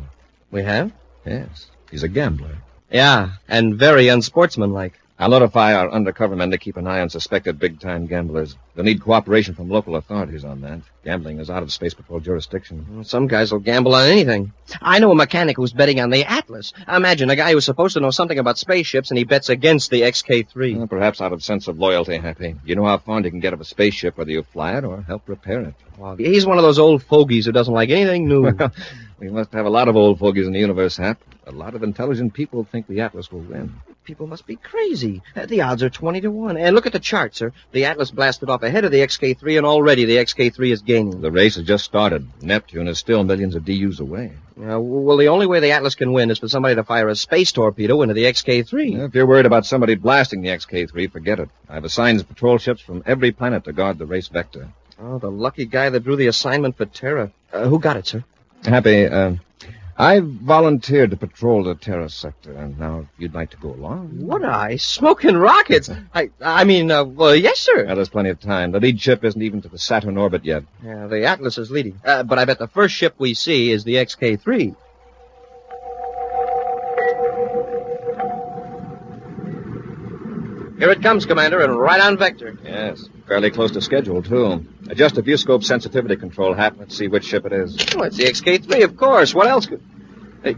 We have? Yes. He's a gambler. Yeah, and very unsportsmanlike. I'll notify our undercover men to keep an eye on suspected big-time gamblers. They'll need cooperation from local authorities on that. Gambling is out of Space Patrol jurisdiction. Some guys will gamble on anything. I know a mechanic who's betting on the Atlas. Imagine a guy who's supposed to know something about spaceships, and he bets against the XK-3. Well, perhaps out of sense of loyalty, Happy. You know how fond you can get of a spaceship, whether you fly it or help repair it. Well, he's one of those old fogies who doesn't like anything new. Well, we must have a lot of old fogies in the universe, Hap. A lot of intelligent people think the Atlas will win. People must be crazy. The odds are 20 to 1. And look at the chart, sir. The Atlas blasted off ahead of the XK-3, and already the XK-3 is gaining. The race has just started. Neptune is still millions of DUs away. Well, the only way the Atlas can win is for somebody to fire a space torpedo into the XK-3. If you're worried about somebody blasting the XK-3, forget it. I've assigned patrol ships from every planet to guard the race vector. Oh, the lucky guy that drew the assignment for Terra. Who got it, sir? Happy, I've volunteered to patrol the Terra sector, and now if you'd like to go along. Would I? Smoking rockets? Well, yes, sir. Well, there's plenty of time. The lead ship isn't even to the Saturn orbit yet. Yeah, the Atlas is leading. But I bet the first ship we see is the XK-3. Here it comes, Commander, and right on vector. Yes, fairly close to schedule, too. Adjust the viewscope sensitivity control, Hap. Let's see which ship it is. Oh, it's the XK-3, of course. What else could... Hey.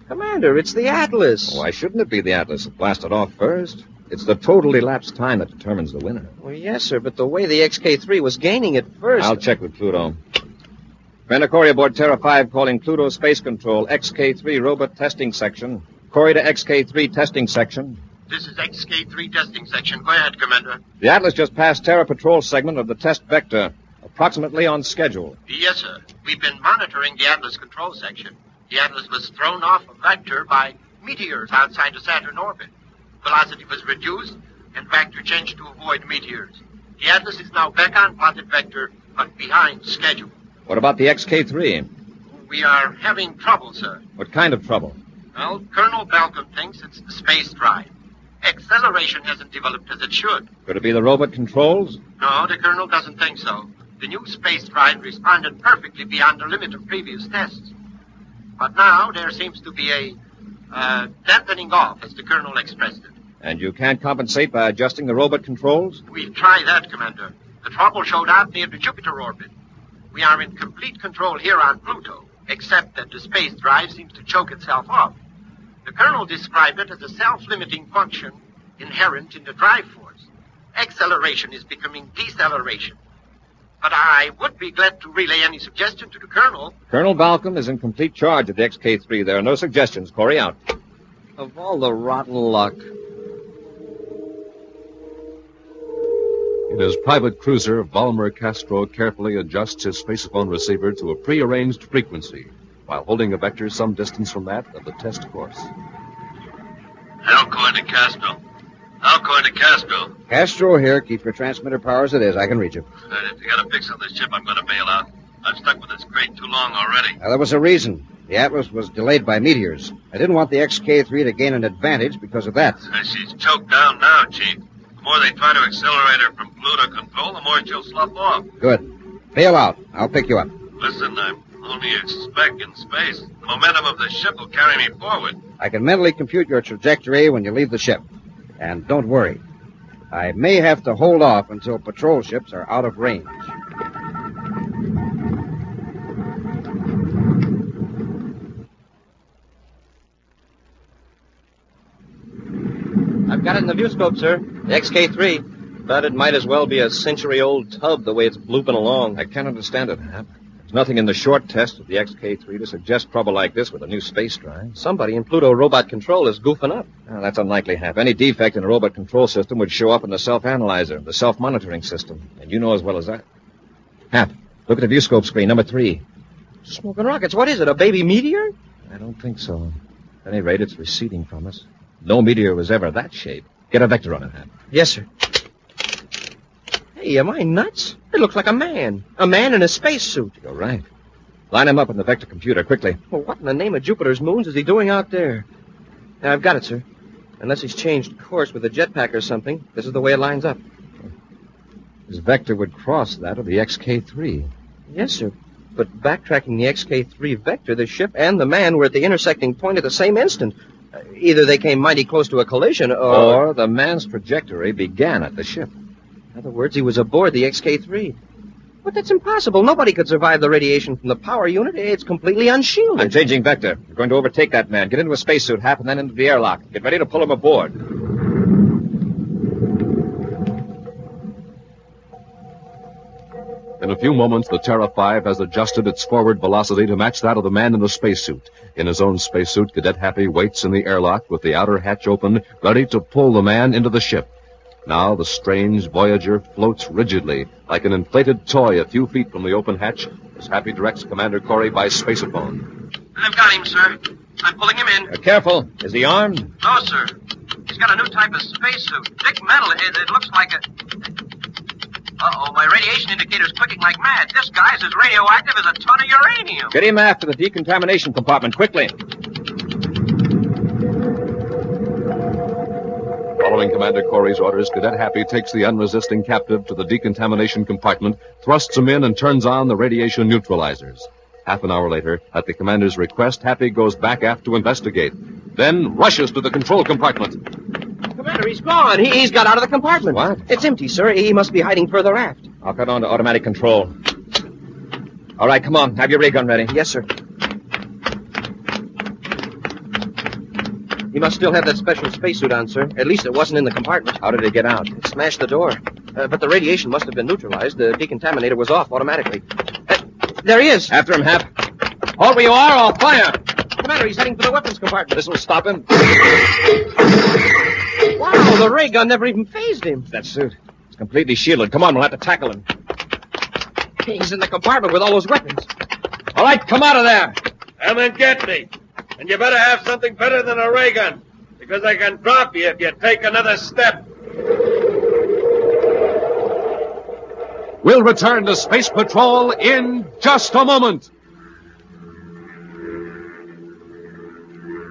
Commander, it's the Atlas. Why shouldn't it be the Atlas? It blasted off first. It's the total elapsed time that determines the winner. Well, yes, sir, but the way the XK-3 was gaining at first... I'll check with Pluto. Commander Corry aboard Terra 5 calling Pluto Space Control, XK-3 robot testing section. Corry to XK-3 testing section. This is XK-3 testing section. Go ahead, Commander. The Atlas just passed Terra Patrol segment of the test vector, approximately on schedule. Yes, sir. We've been monitoring the Atlas control section. The Atlas was thrown off a vector by meteors outside the Saturn orbit. Velocity was reduced, and vector changed to avoid meteors. The Atlas is now back on plotted vector, but behind schedule. What about the XK3? We are having trouble, sir. What kind of trouble? Well, Colonel Balcom thinks it's the space drive. Acceleration hasn't developed as it should. Could it be the robot controls? No, the Colonel doesn't think so. The new space drive responded perfectly beyond the limit of previous tests. But now there seems to be a dampening off, as the Colonel expressed it. And you can't compensate by adjusting the robot controls? We've tried that, Commander. The trouble showed out near the Jupiter orbit. We are in complete control here on Pluto, except that the space drive seems to choke itself off. The Colonel described it as a self-limiting function inherent in the drive force. Acceleration is becoming deceleration. But I would be glad to relay any suggestion to the Colonel. Colonel Balcom is in complete charge of the XK3. There are no suggestions. Corry, out. Of all the rotten luck. In his private cruiser, Volmer Castro carefully adjusts his spacephone receiver to a prearranged frequency, while holding a vector some distance from that of the test course. Alcoin to Castro. Alcoin to Castro. Castro here. Keep your transmitter power as it is. I can reach it. If you got a fix on this ship, I'm going to bail out. I've stuck with this crate too long already. Now, there was a reason. The Atlas was delayed by meteors. I didn't want the XK3 to gain an advantage because of that. She's choked down now, Chief. The more they try to accelerate her from Pluto control, the more she'll slough off. Good. Bail out. I'll pick you up. Listen, I'm only a speck in space. The momentum of the ship will carry me forward. I can mentally compute your trajectory when you leave the ship. And don't worry. I may have to hold off until patrol ships are out of range. I've got it in the viewscope, sir. The XK3. But it might as well be a century-old tub the way it's blooping along. I can't understand it, Hap. There's nothing in the short test of the XK3 to suggest trouble like this with a new space drive. Somebody in Pluto robot control is goofing up. Oh, that's unlikely, Hap. Any defect in a robot control system would show up in the self-analyzer, the self-monitoring system. And you know as well as that. Hap, look at the viewscope screen, number 3. Smoking rockets. What is it, a baby meteor? I don't think so. At any rate, it's receding from us. No meteor was ever that shape. Get a vector on it, Hap. Yes, sir. Hey, am I nuts? It looks like a man. A man in a spacesuit. You're right. Line him up in the vector computer, quickly. Well, what in the name of Jupiter's moons is he doing out there? I've got it, sir. Unless he's changed course with a jetpack or something, this is the way it lines up. His vector would cross that of the XK3. Yes, sir. But backtracking the XK3 vector, the ship and the man were at the intersecting point at the same instant. Either they came mighty close to a collision, or the man's trajectory began at the ship. In other words, he was aboard the XK3. But that's impossible. Nobody could survive the radiation from the power unit. It's completely unshielded. I'm changing vector. We're going to overtake that man. Get into a spacesuit, Hap, and then into the airlock. Get ready to pull him aboard. In a few moments, the Terra 5 has adjusted its forward velocity to match that of the man in the spacesuit. In his own spacesuit, Cadet Happy waits in the airlock with the outer hatch open, ready to pull the man into the ship. Now the strange Voyager floats rigidly, like an inflated toy a few feet from the open hatch, as Happy directs Commander Corry by spaceophone. I've got him, sir. I'm pulling him in. Careful. Is he armed? No, sir. He's got a new type of spacesuit. Thick metal. It looks like a... Uh-oh, my radiation indicator's clicking like mad. This guy's as radioactive as a ton of uranium. Get him aft to the decontamination compartment, quickly. Following Commander Corry's orders, Cadet Happy takes the unresisting captive to the decontamination compartment, thrusts him in, and turns on the radiation neutralizers. Half an hour later, at the commander's request, Happy goes back aft to investigate, then rushes to the control compartment. Commander, he's gone. He's got out of the compartment. What? It's empty, sir. He must be hiding further aft. I'll cut on to automatic control. All right, come on. Have your ray gun ready. Yes, sir. He must still have that special spacesuit on, sir. At least it wasn't in the compartment. How did it get out? It smashed the door. But the radiation must have been neutralized. The decontaminator was off automatically. There he is. After him, Hap. Hold where you are, I'll fire. Commander, he's heading for the weapons compartment. This will stop him. Wow, the ray gun never even phased him. That suit. It's completely shielded. Come on, we'll have to tackle him. He's in the compartment with all those weapons. All right, come out of there. Come and get me. And you better have something better than a ray gun, because I can drop you if you take another step. We'll return to Space Patrol in just a moment.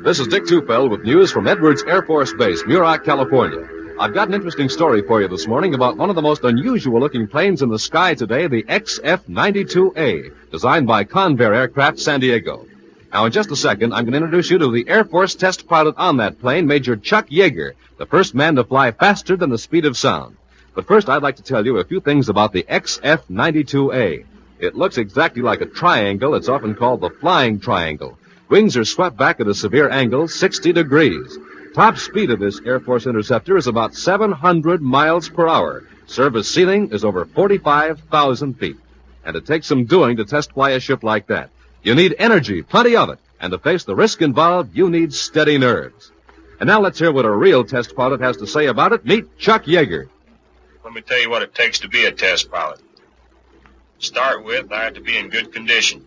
This is Dick Tufeld with news from Edwards Air Force Base, Muroc, California. I've got an interesting story for you this morning about one of the most unusual-looking planes in the sky today, the XF-92A, designed by Convair Aircraft, San Diego. Now, in just a second, I'm going to introduce you to the Air Force test pilot on that plane, Major Chuck Yeager, the first man to fly faster than the speed of sound. But first, I'd like to tell you a few things about the XF-92A. It looks exactly like a triangle. It's often called the flying triangle. Wings are swept back at a severe angle, 60 degrees. Top speed of this Air Force interceptor is about 700 miles per hour. Service ceiling is over 45,000 feet. And it takes some doing to test fly a ship like that. You need energy, plenty of it. And to face the risk involved, you need steady nerves. And now let's hear what a real test pilot has to say about it. Meet Chuck Yeager. Let me tell you what it takes to be a test pilot. To start with, I have to be in good condition.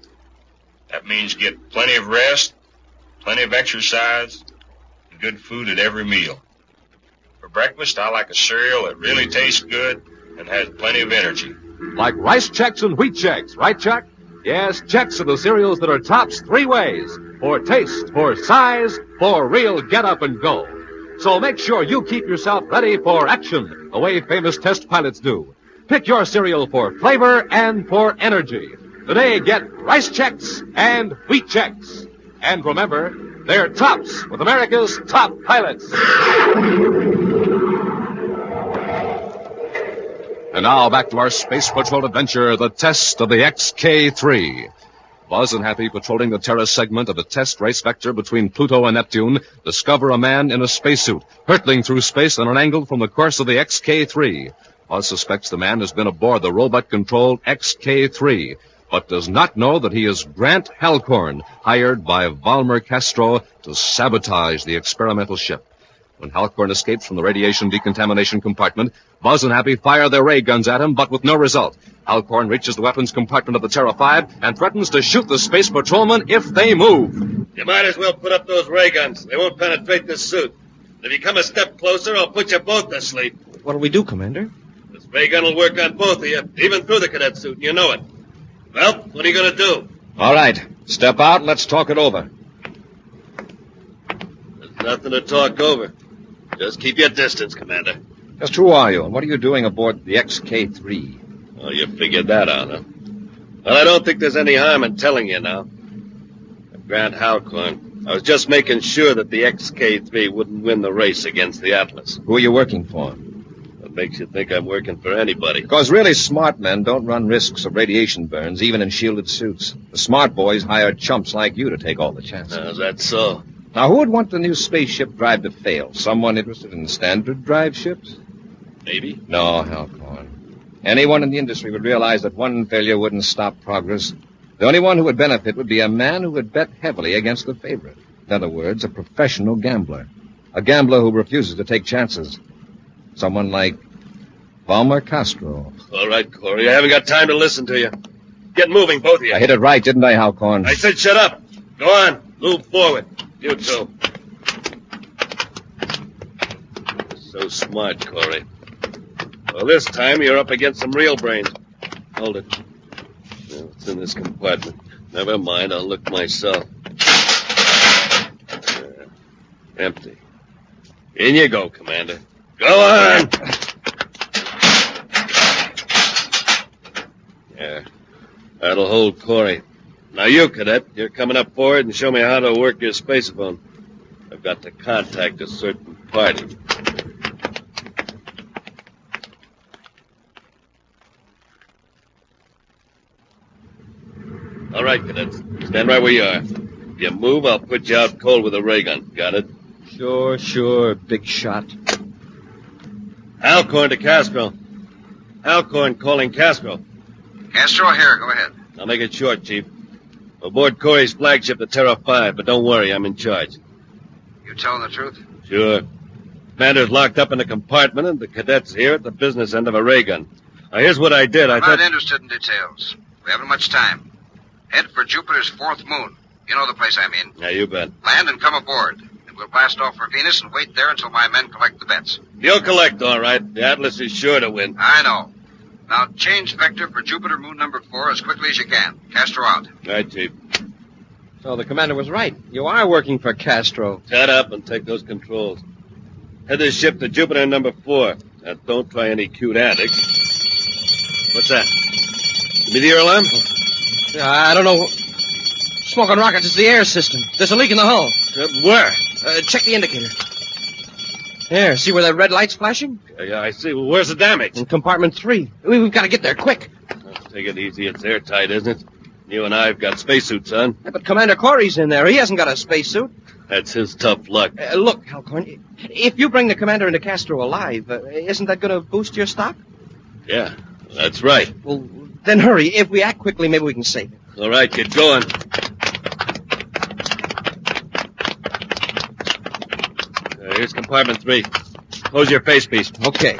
That means get plenty of rest, plenty of exercise, and good food at every meal. For breakfast, I like a cereal that really tastes good and has plenty of energy. Like rice checks and wheat checks, right, Chuck? Yes, checks are the cereals that are tops three ways. For taste, for size, for real get-up and go. So make sure you keep yourself ready for action, the way famous test pilots do. Pick your cereal for flavor and for energy. Today, get rice checks and wheat checks. And remember, they're tops with America's top pilots. And now back to our Space Patrol adventure, the test of the XK-3. Buzz and Happy, patrolling the Terra segment of a test race vector between Pluto and Neptune, discover a man in a spacesuit, hurtling through space on an angle from the course of the XK-3. Buzz suspects the man has been aboard the robot-controlled XK-3, but does not know that he is Grant Halcorn, hired by Volmer Castro to sabotage the experimental ship. When Halcorn escapes from the radiation decontamination compartment, Buzz and Happy fire their ray guns at him, but with no result. Halcorn reaches the weapons compartment of the Terra 5 and threatens to shoot the space patrolmen if they move. You might as well put up those ray guns. They won't penetrate this suit. If you come a step closer, I'll put you both to sleep. What'll we do, Commander? This ray gun will work on both of you, even through the cadet suit, and you know it. Well, what are you going to do? All right. Step out and let's talk it over. There's nothing to talk over. Just keep your distance, Commander. Just who are you, and what are you doing aboard the XK-3? Oh, you figured that out, huh? Well, I don't think there's any harm in telling you now. Grant Halcorn. I was just making sure that the XK-3 wouldn't win the race against the Atlas. Who are you working for? What makes you think I'm working for anybody? Because really smart men don't run risks of radiation burns, even in shielded suits. The smart boys hire chumps like you to take all the chances. Is that so? Now, who would want the new spaceship drive to fail? Someone interested in standard drive ships? Maybe. No, Halcorn. Anyone in the industry would realize that one failure wouldn't stop progress. The only one who would benefit would be a man who would bet heavily against the favorite. In other words, a professional gambler. A gambler who refuses to take chances. Someone like Volmer Castro. All right, Corry. I haven't got time to listen to you. Get moving, both of you. I hit it right, didn't I, Halcorn? I said shut up. Go on. Move forward. You too. So smart, Corry. Well, this time you're up against some real brains. Hold it. No, it's in this compartment. Never mind, I'll look myself. Empty. In you go, Commander. Go on! Yeah, that'll hold Corry. Now you, Cadet, you're coming up forward and show me how to work your spacephone. I've got to contact a certain party. All right, cadets. Stand right where you are. If you move, I'll put you out cold with a ray gun. Got it? Sure, big shot. Halcorn to Castro. Halcorn calling Castro. Castro here, go ahead. I'll make it short, Chief. Aboard Corry's flagship, the Terra 5, but don't worry, I'm in charge. You telling the truth? Sure. Commander's locked up in a compartment, and the cadets here at the business end of a ray gun. Now, here's what I did. I'm not interested in details. We haven't much time. Head for Jupiter's fourth moon. You know the place I'm in. Yeah, you bet. Land and come aboard. And we'll blast off for Venus and wait there until my men collect the bets. You'll collect, all right. The Atlas is sure to win. I know. Now change vector for Jupiter moon number 4 as quickly as you can. Castro out. Right, Chief. So the commander was right. You are working for Castro. Shut up and take those controls. Head this ship to Jupiter number 4. Now, don't try any cute antics. What's that? The meteor alarm? I don't know. Smoke on rockets. It's the air system. There's a leak in the hull. Where? Check the indicator. There, see where that red light's flashing? Yeah, I see. Well, where's the damage? In compartment 3. We've got to get there, quick. Take it easy. It's airtight, isn't it? You and I have got spacesuits on. Yeah, but Commander Corry's in there. He hasn't got a spacesuit. That's his tough luck. Look, Halcorn, if you bring the commander into Castro alive, isn't that going to boost your stock? Yeah, that's right. Well, then hurry. If we act quickly, maybe we can save it. All right, get going. Here's compartment 3. Close your face piece. Okay.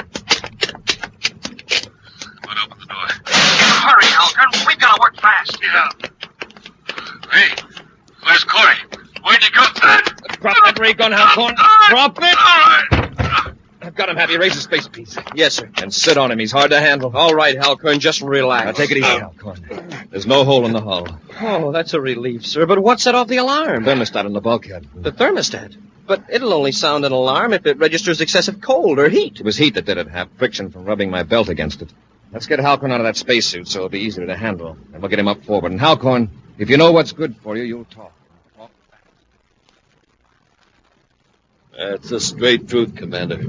Hurry, Halcon. We've got to work fast. Yeah. Hey, where's Corry? Where'd you go? Drop that ray gun, Halcon. Drop it. I've got him, Happy. Raise the space piece. Yes, sir. And sit on him. He's hard to handle. All right, Halcon. Just relax. Now take it easy, Halcon. There's no hole in the hull. Oh, that's a relief, sir. But what set off the alarm? Thermostat on the bulkhead. The thermostat? But it'll only sound an alarm if it registers excessive cold or heat. It was heat that did it, Hap. Friction from rubbing my belt against it. Let's get Halcorn out of that spacesuit so it'll be easier to handle. And we'll get him up forward. And Halcorn, if you know what's good for you, you'll talk. That's the straight truth, Commander.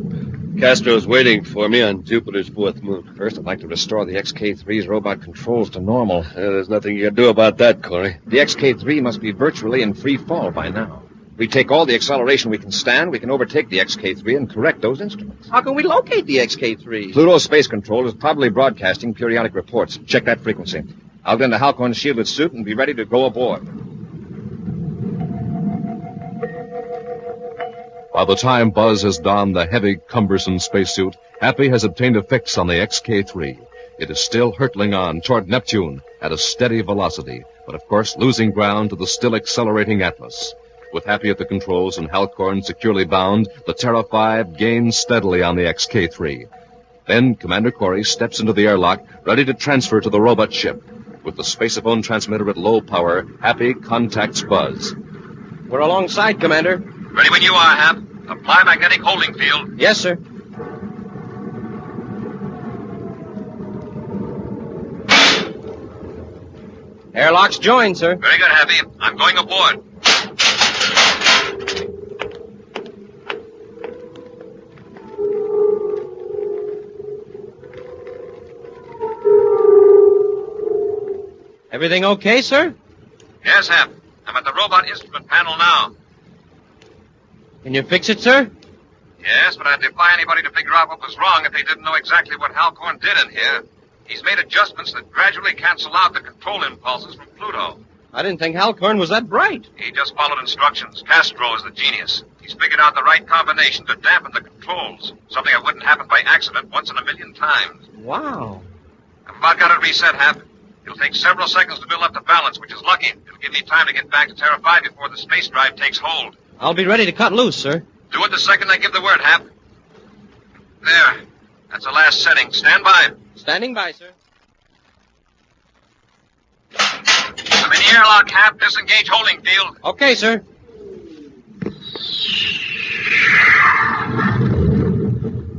Castro's waiting for me on Jupiter's 4th moon. First, I'd like to restore the XK-3's robot controls to normal. There's nothing you can do about that, Corry. The XK-3 must be virtually in free fall by now. If we take all the acceleration we can stand, we can overtake the XK-3 and correct those instruments. How can we locate the XK-3? Pluto Space Control is probably broadcasting periodic reports. Check that frequency. I'll get into Halcorn's shielded suit and be ready to go aboard. By the time Buzz has donned the heavy, cumbersome spacesuit, Happy has obtained a fix on the XK-3. It is still hurtling on toward Neptune at a steady velocity, but of course losing ground to the still accelerating Atlas. With Happy at the controls and Halcorn securely bound, the Terra 5 gains steadily on the XK-3. Then Commander Corry steps into the airlock, ready to transfer to the robot ship. With the spaceophone transmitter at low power, Happy contacts Buzz. We're alongside, Commander. Ready when you are, Hap. Apply magnetic holding field. Yes, sir. Airlock's joined, sir. Very good, Happy. I'm going aboard. Everything okay, sir? Yes, Hap. I'm at the robot instrument panel now. Can you fix it, sir? Yes, but I'd defy anybody to figure out what was wrong if they didn't know exactly what Halcorn did in here. He's made adjustments that gradually cancel out the control impulses from Pluto. I didn't think Halcorn was that bright. He just followed instructions. Castro is the genius. He's figured out the right combination to dampen the controls. Something that wouldn't happen by accident once in a million times. Wow. I've about got it reset, Hap. It'll take several seconds to build up the balance, which is lucky. It'll give me time to get back to Terra 5 before the space drive takes hold. I'll be ready to cut loose, sir. Do it the second I give the word, Hap. There. That's the last setting. Stand by. Standing by, sir. I'm in the airlock, Hap. Disengage holding field. Okay, sir.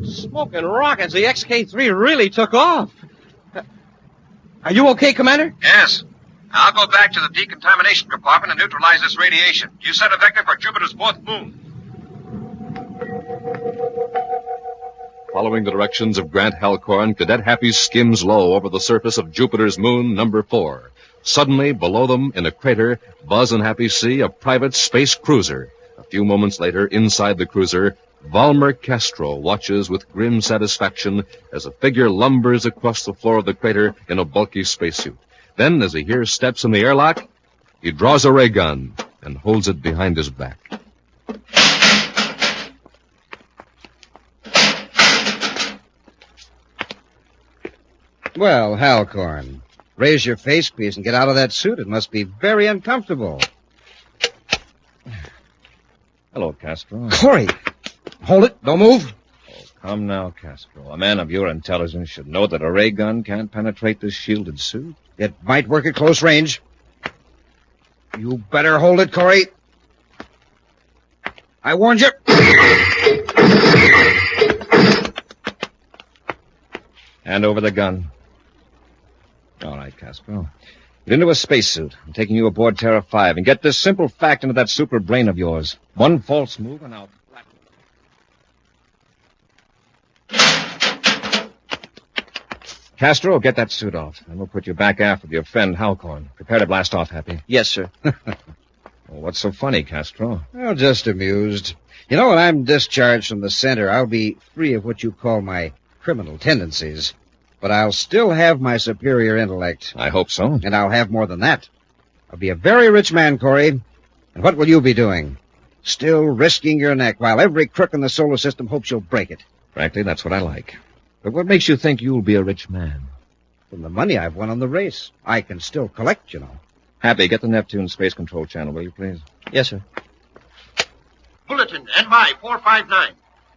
Smoking rockets. The XK-3 really took off. Are you okay, Commander? Yes. I'll go back to the decontamination compartment and neutralize this radiation. You set a vector for Jupiter's 4th moon. Following the directions of Grant Halcorn, Cadet Happy skims low over the surface of Jupiter's moon number 4. Suddenly, below them, in a crater, Buzz and Happy see a private space cruiser. A few moments later, inside the cruiser, Volmer Castro watches with grim satisfaction as a figure lumbers across the floor of the crater in a bulky spacesuit. Then, as he hears steps in the airlock, he draws a ray gun and holds it behind his back. Well, Halcorn, raise your face, please, and get out of that suit. It must be very uncomfortable. Hello, Castro. Corry! Hold it. Don't move. Come now, Castro. A man of your intelligence should know that a ray gun can't penetrate this shielded suit. It might work at close range. You better hold it, Corry. I warned you. Hand over the gun. All right, Castro. Get into a spacesuit. I'm taking you aboard Terra 5, and get this simple fact into that super brain of yours. One false move, and I'll... Castro, get that suit off, and we'll put you back aft with your friend Halcorn. Prepare to blast off, Happy. Yes, sir. Well, what's so funny, Castro? Well, just amused. You know, when I'm discharged from the center, I'll be free of what you call my criminal tendencies. But I'll still have my superior intellect. I hope so. And I'll have more than that. I'll be a very rich man, Corry. And what will you be doing? Still risking your neck while every crook in the solar system hopes you'll break it. Frankly, that's what I like. But what makes you think you'll be a rich man? From the money I've won on the race. I can still collect, you know. Happy, get the Neptune Space Control Channel, will you, please? Yes, sir. Bulletin NY 459.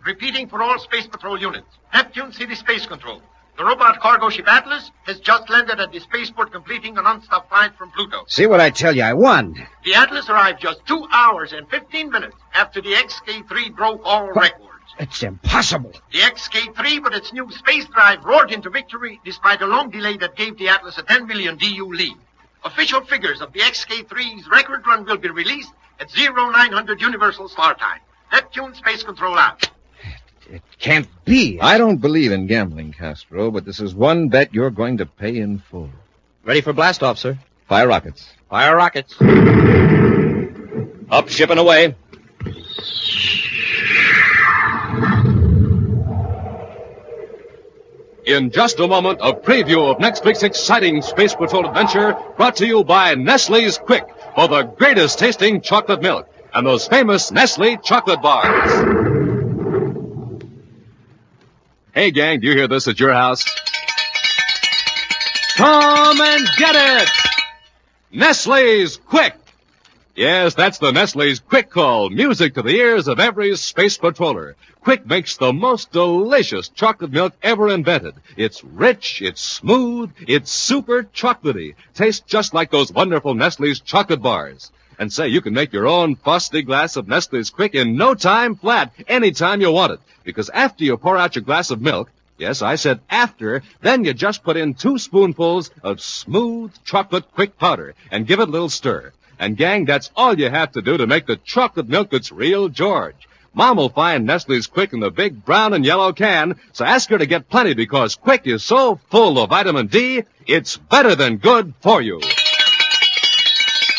Repeating for all Space Patrol units. Neptune City Space Control. The robot cargo ship Atlas has just landed at the spaceport, completing a non-stop flight from Pluto. See what I tell you, I won. The Atlas arrived just 2 hours and 15 minutes after the XK-3 broke all records. It's impossible. The XK-3 with its new space drive roared into victory despite a long delay that gave the Atlas a 10 million DU lead. Official figures of the XK-3's record run will be released at 0900 Universal Star Time. Neptune Space Control out. It can't be. I don't believe in gambling, Castro, but this is one bet you're going to pay in full. Ready for blast-off, sir. Fire rockets. Fire rockets. Up, ship and away. In just a moment, a preview of next week's exciting Space Patrol adventure brought to you by Nestle's Quick for the greatest tasting chocolate milk and those famous Nestle chocolate bars. Hey, gang, do you hear this at your house? Come and get it! Nestle's Quick! Yes, that's the Nestle's Quick Call, music to the ears of every space patroller. Quick makes the most delicious chocolate milk ever invented. It's rich, it's smooth, it's super chocolatey. Tastes just like those wonderful Nestle's chocolate bars. And say, you can make your own frosty glass of Nestle's Quick in no time flat, anytime you want it. Because after you pour out your glass of milk, yes, I said after, then you just put in 2 spoonfuls of smooth chocolate Quick powder and give it a little stir. And gang, that's all you have to do to make the chocolate milk that's real George. Mom will find Nestle's Quick in the big brown and yellow can, so ask her to get plenty because Quick is so full of vitamin D, it's better than good for you.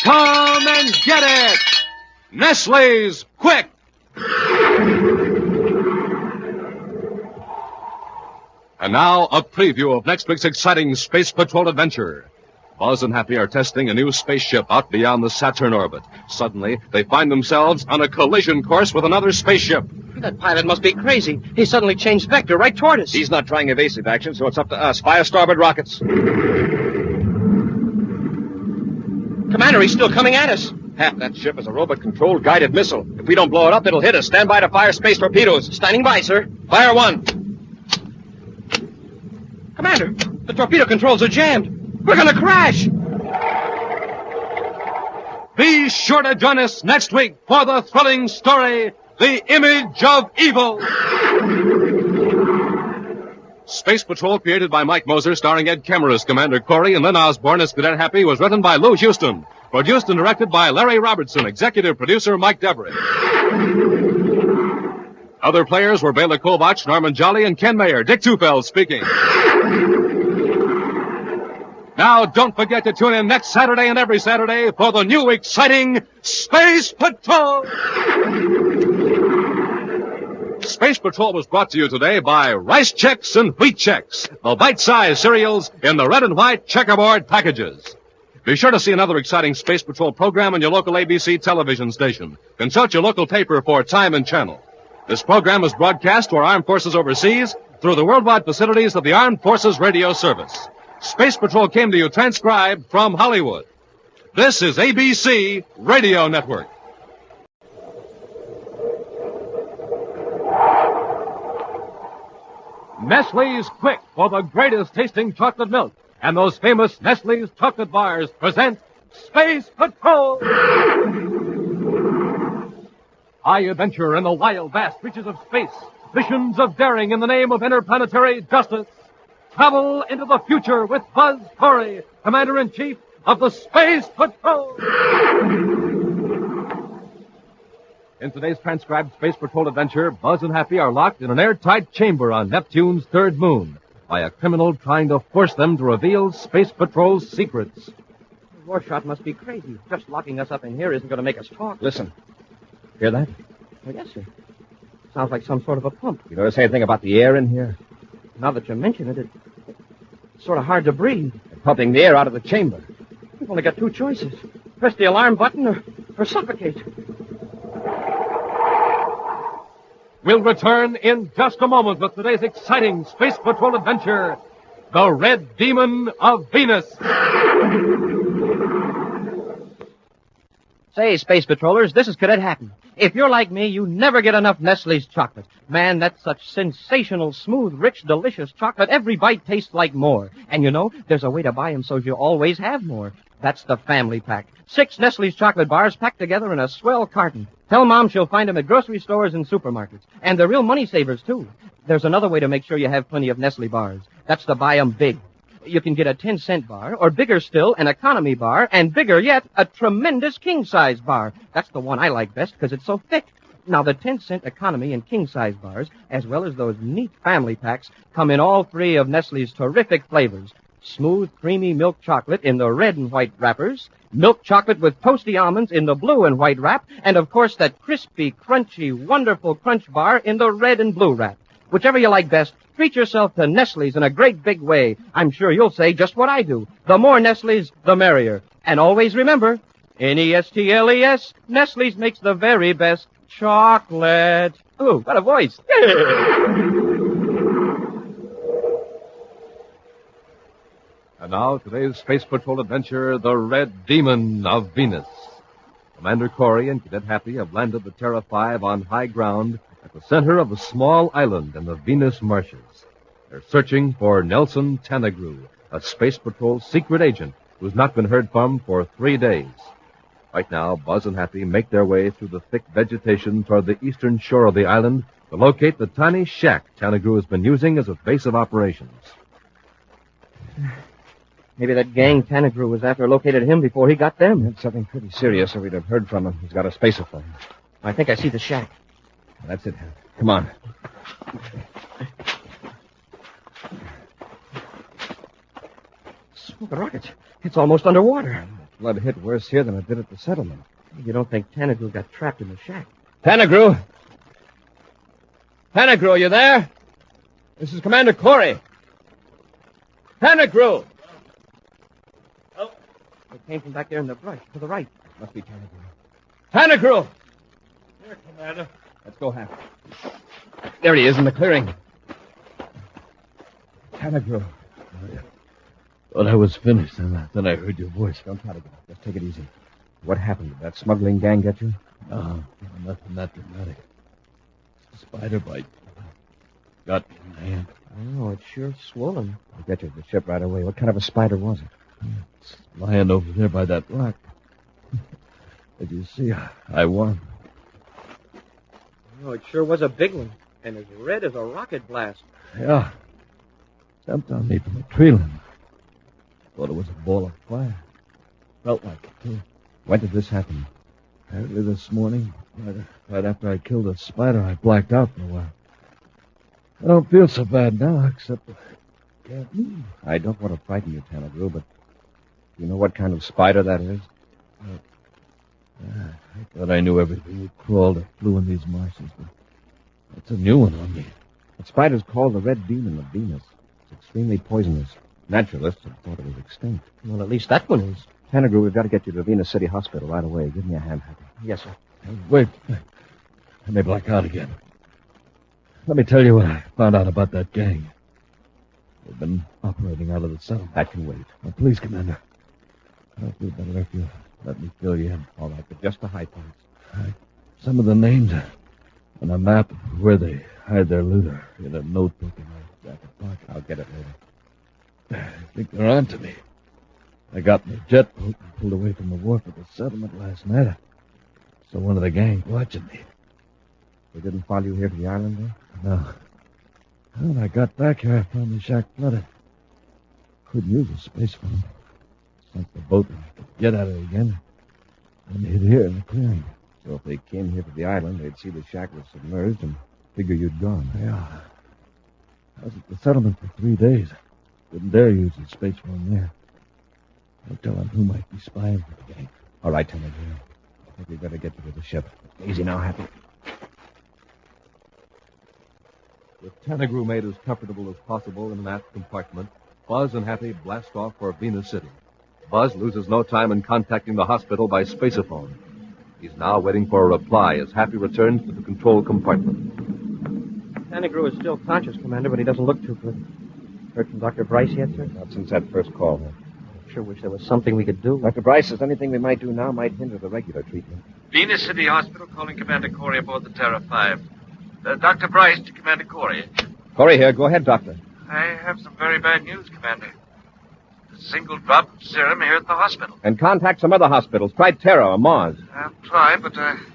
Come and get it! Nestle's Quick! And now, a preview of next week's exciting Space Patrol adventure. Buzz and Happy are testing a new spaceship out beyond the Saturn orbit. Suddenly, they find themselves on a collision course with another spaceship. That pilot must be crazy. He suddenly changed vector right toward us. He's not trying evasive action, so it's up to us. Fire starboard rockets. Commander, he's still coming at us. Hap, that ship is a robot-controlled guided missile. If we don't blow it up, it'll hit us. Stand by to fire space torpedoes. Standing by, sir. Fire one. Commander, the torpedo controls are jammed. We're going to crash! Be sure to join us next week for the thrilling story, The Image of Evil. Space Patrol, created by Mike Moser, starring Ed Kemmer as Commander Corry and Lynn Osborne as Cadet Happy, was written by Lou Houston. Produced and directed by Larry Robertson, executive producer Mike Devery. Other players were Bela Kovach, Norman Jolly, and Ken Mayer. Dick Tufeld speaking. Now, don't forget to tune in next Saturday and every Saturday for the new exciting Space Patrol! Space Patrol was brought to you today by Rice Chex and Wheat Chex, the bite-sized cereals in the red and white checkerboard packages. Be sure to see another exciting Space Patrol program on your local ABC television station. Consult your local paper for time and channel. This program is broadcast to our armed forces overseas through the worldwide facilities of the Armed Forces Radio Service. Space Patrol came to you transcribed from Hollywood. This is ABC Radio Network. Nestle's Quick for the greatest tasting chocolate milk. And those famous Nestle's chocolate bars present Space Patrol! High adventure in the wild, vast reaches of space. Missions of daring in the name of interplanetary justice. Travel into the future with Buzz Corry, Commander-in-Chief of the Space Patrol! In today's transcribed Space Patrol adventure, Buzz and Happy are locked in an airtight chamber on Neptune's third moon by a criminal trying to force them to reveal Space Patrol's secrets. Rorschach must be crazy. Just locking us up in here isn't going to make us talk. Listen. Hear that? Oh, yes, sir. Sounds like some sort of a pump. You notice anything about the air in here? Now that you mention it, it's sort of hard to breathe. They're pumping the air out of the chamber. We've only got two choices. Press the alarm button or suffocate. We'll return in just a moment with today's exciting Space Patrol adventure, The Red Demon of Venus. Say, Space Patrollers, this is Cadet Happy. If you're like me, you never get enough Nestle's chocolate. Man, that's such sensational, smooth, rich, delicious chocolate. Every bite tastes like more. And you know, there's a way to buy them so you always have more. That's the family pack. 6 Nestle's chocolate bars packed together in a swell carton. Tell Mom she'll find them at grocery stores and supermarkets. And they're real money savers, too. There's another way to make sure you have plenty of Nestle bars. That's to buy them big. You can get a 10-cent bar, or bigger still, an economy bar, and bigger yet, a tremendous king-size bar. That's the one I like best because it's so thick. Now, the 10-cent economy and king-size bars, as well as those neat family packs, come in all 3 of Nestle's terrific flavors. Smooth, creamy milk chocolate in the red and white wrappers, milk chocolate with toasty almonds in the blue and white wrap, and, of course, that crispy, crunchy, wonderful crunch bar in the red and blue wrap. Whichever you like best, treat yourself to Nestle's in a great big way. I'm sure you'll say just what I do. The more Nestle's, the merrier. And always remember, Nestles, Nestle's makes the very best chocolate. Ooh, what a voice. And now, today's Space Patrol adventure, The Red Demon of Venus. Commander Corry and Cadet Happy have landed the Terra 5 on high ground at the center of a small island in the Venus marshes. They're searching for Nelson Tanagru, a Space Patrol secret agent who's not been heard from for 3 days. Right now, Buzz and Happy make their way through the thick vegetation toward the eastern shore of the island to locate the tiny shack Tanagru has been using as a base of operations. Maybe that gang Tanagru was after located him before he got them. It's something pretty serious, or we'd have heard from him. He's got a spacer plane. I think I see the shack. That's it. Come on. Smoking rockets. It's almost underwater. The flood hit worse here than it did at the settlement. You don't think Tanagru got trapped in the shack? Tanagru! Tanagru, are you there? This is Commander Corry. Tanagru! Oh. It came from back there in the brush, to the right. Must be Tanagru. Tanagru! Here, Commander. Let's go, Happy. There he is in the clearing. Tanagru. Thought I was finished, and then I heard your voice. Don't try to get up. Just take it easy. What happened? Did that smuggling gang get you? No, nothing that dramatic. It's a spider bite. Got me in the hand. Oh, it's sure swollen. I'll get you to the ship right away. What kind of a spider was it? It's lying over there by that rock. As you see, I won. Oh, it sure was a big one. And as red as a rocket blast. Yeah. Jumped on me from a tree limb. Thought it was a ball of fire. Felt like it, too. When did this happen? Apparently this morning, right after I killed a spider, I blacked out for a while. I don't feel so bad now, except I can't move. I don't want to frighten you, Tanagru, but do you know what kind of spider that is? I thought I knew everything that crawled or flew in these marshes, but that's a new one on me. That spider's called the Red Demon of Venus. It's extremely poisonous. Naturalists have thought it was extinct. Well, at least that one is. Tanagru, we've got to get you to Venus City Hospital right away. Give me a hand, Happy. Yes, sir. Wait. I may black out again. Let me tell you what I found out about that gang. They've been operating out of the settlement. That can wait. Now, please, Commander. I'll feel better if you let me fill you in. All right, but just the high parts. Some of the names on a map of where they hide their loot are in a notebook in my I'll get it later. I think they're on to me. I got in the jet boat and pulled away from the wharf at the settlement last night. So one of the gang watching me. They didn't follow you here to the island, though? No. When I got back here, I found the shack flooded. Couldn't use a space phone. Sunk the boat and get at it again. And hid here in the clearing. So if they came here to the island, they'd see the shack was submerged and figure you'd gone. Yeah. I was at the settlement for 3 days. Wouldn't dare use the space phone there. No telling who might be spying for the gang. All right, Tenagru. I think we'd better get you to the ship. Easy now, Happy. With Tenagru made as comfortable as possible in an aft compartment, Buzz and Happy blast off for Venus City. Buzz loses no time in contacting the hospital by spaceophone. He's now waiting for a reply as Happy returns to the control compartment. Tenagru is still conscious, Commander, but he doesn't look too good. Heard from Dr. Bryce yet, sir? Not since that first call. Sure wish there was something we could do. Dr. Bryce says anything we might do now might hinder the regular treatment. Venus City Hospital calling Commander Corry aboard the Terra 5. Dr. Bryce to Commander Corry. Corry here. Go ahead, Doctor. I have some very bad news, Commander. A single drop of serum here at the hospital. And contact some other hospitals. Try Terra or Mars. I'll try, but I'm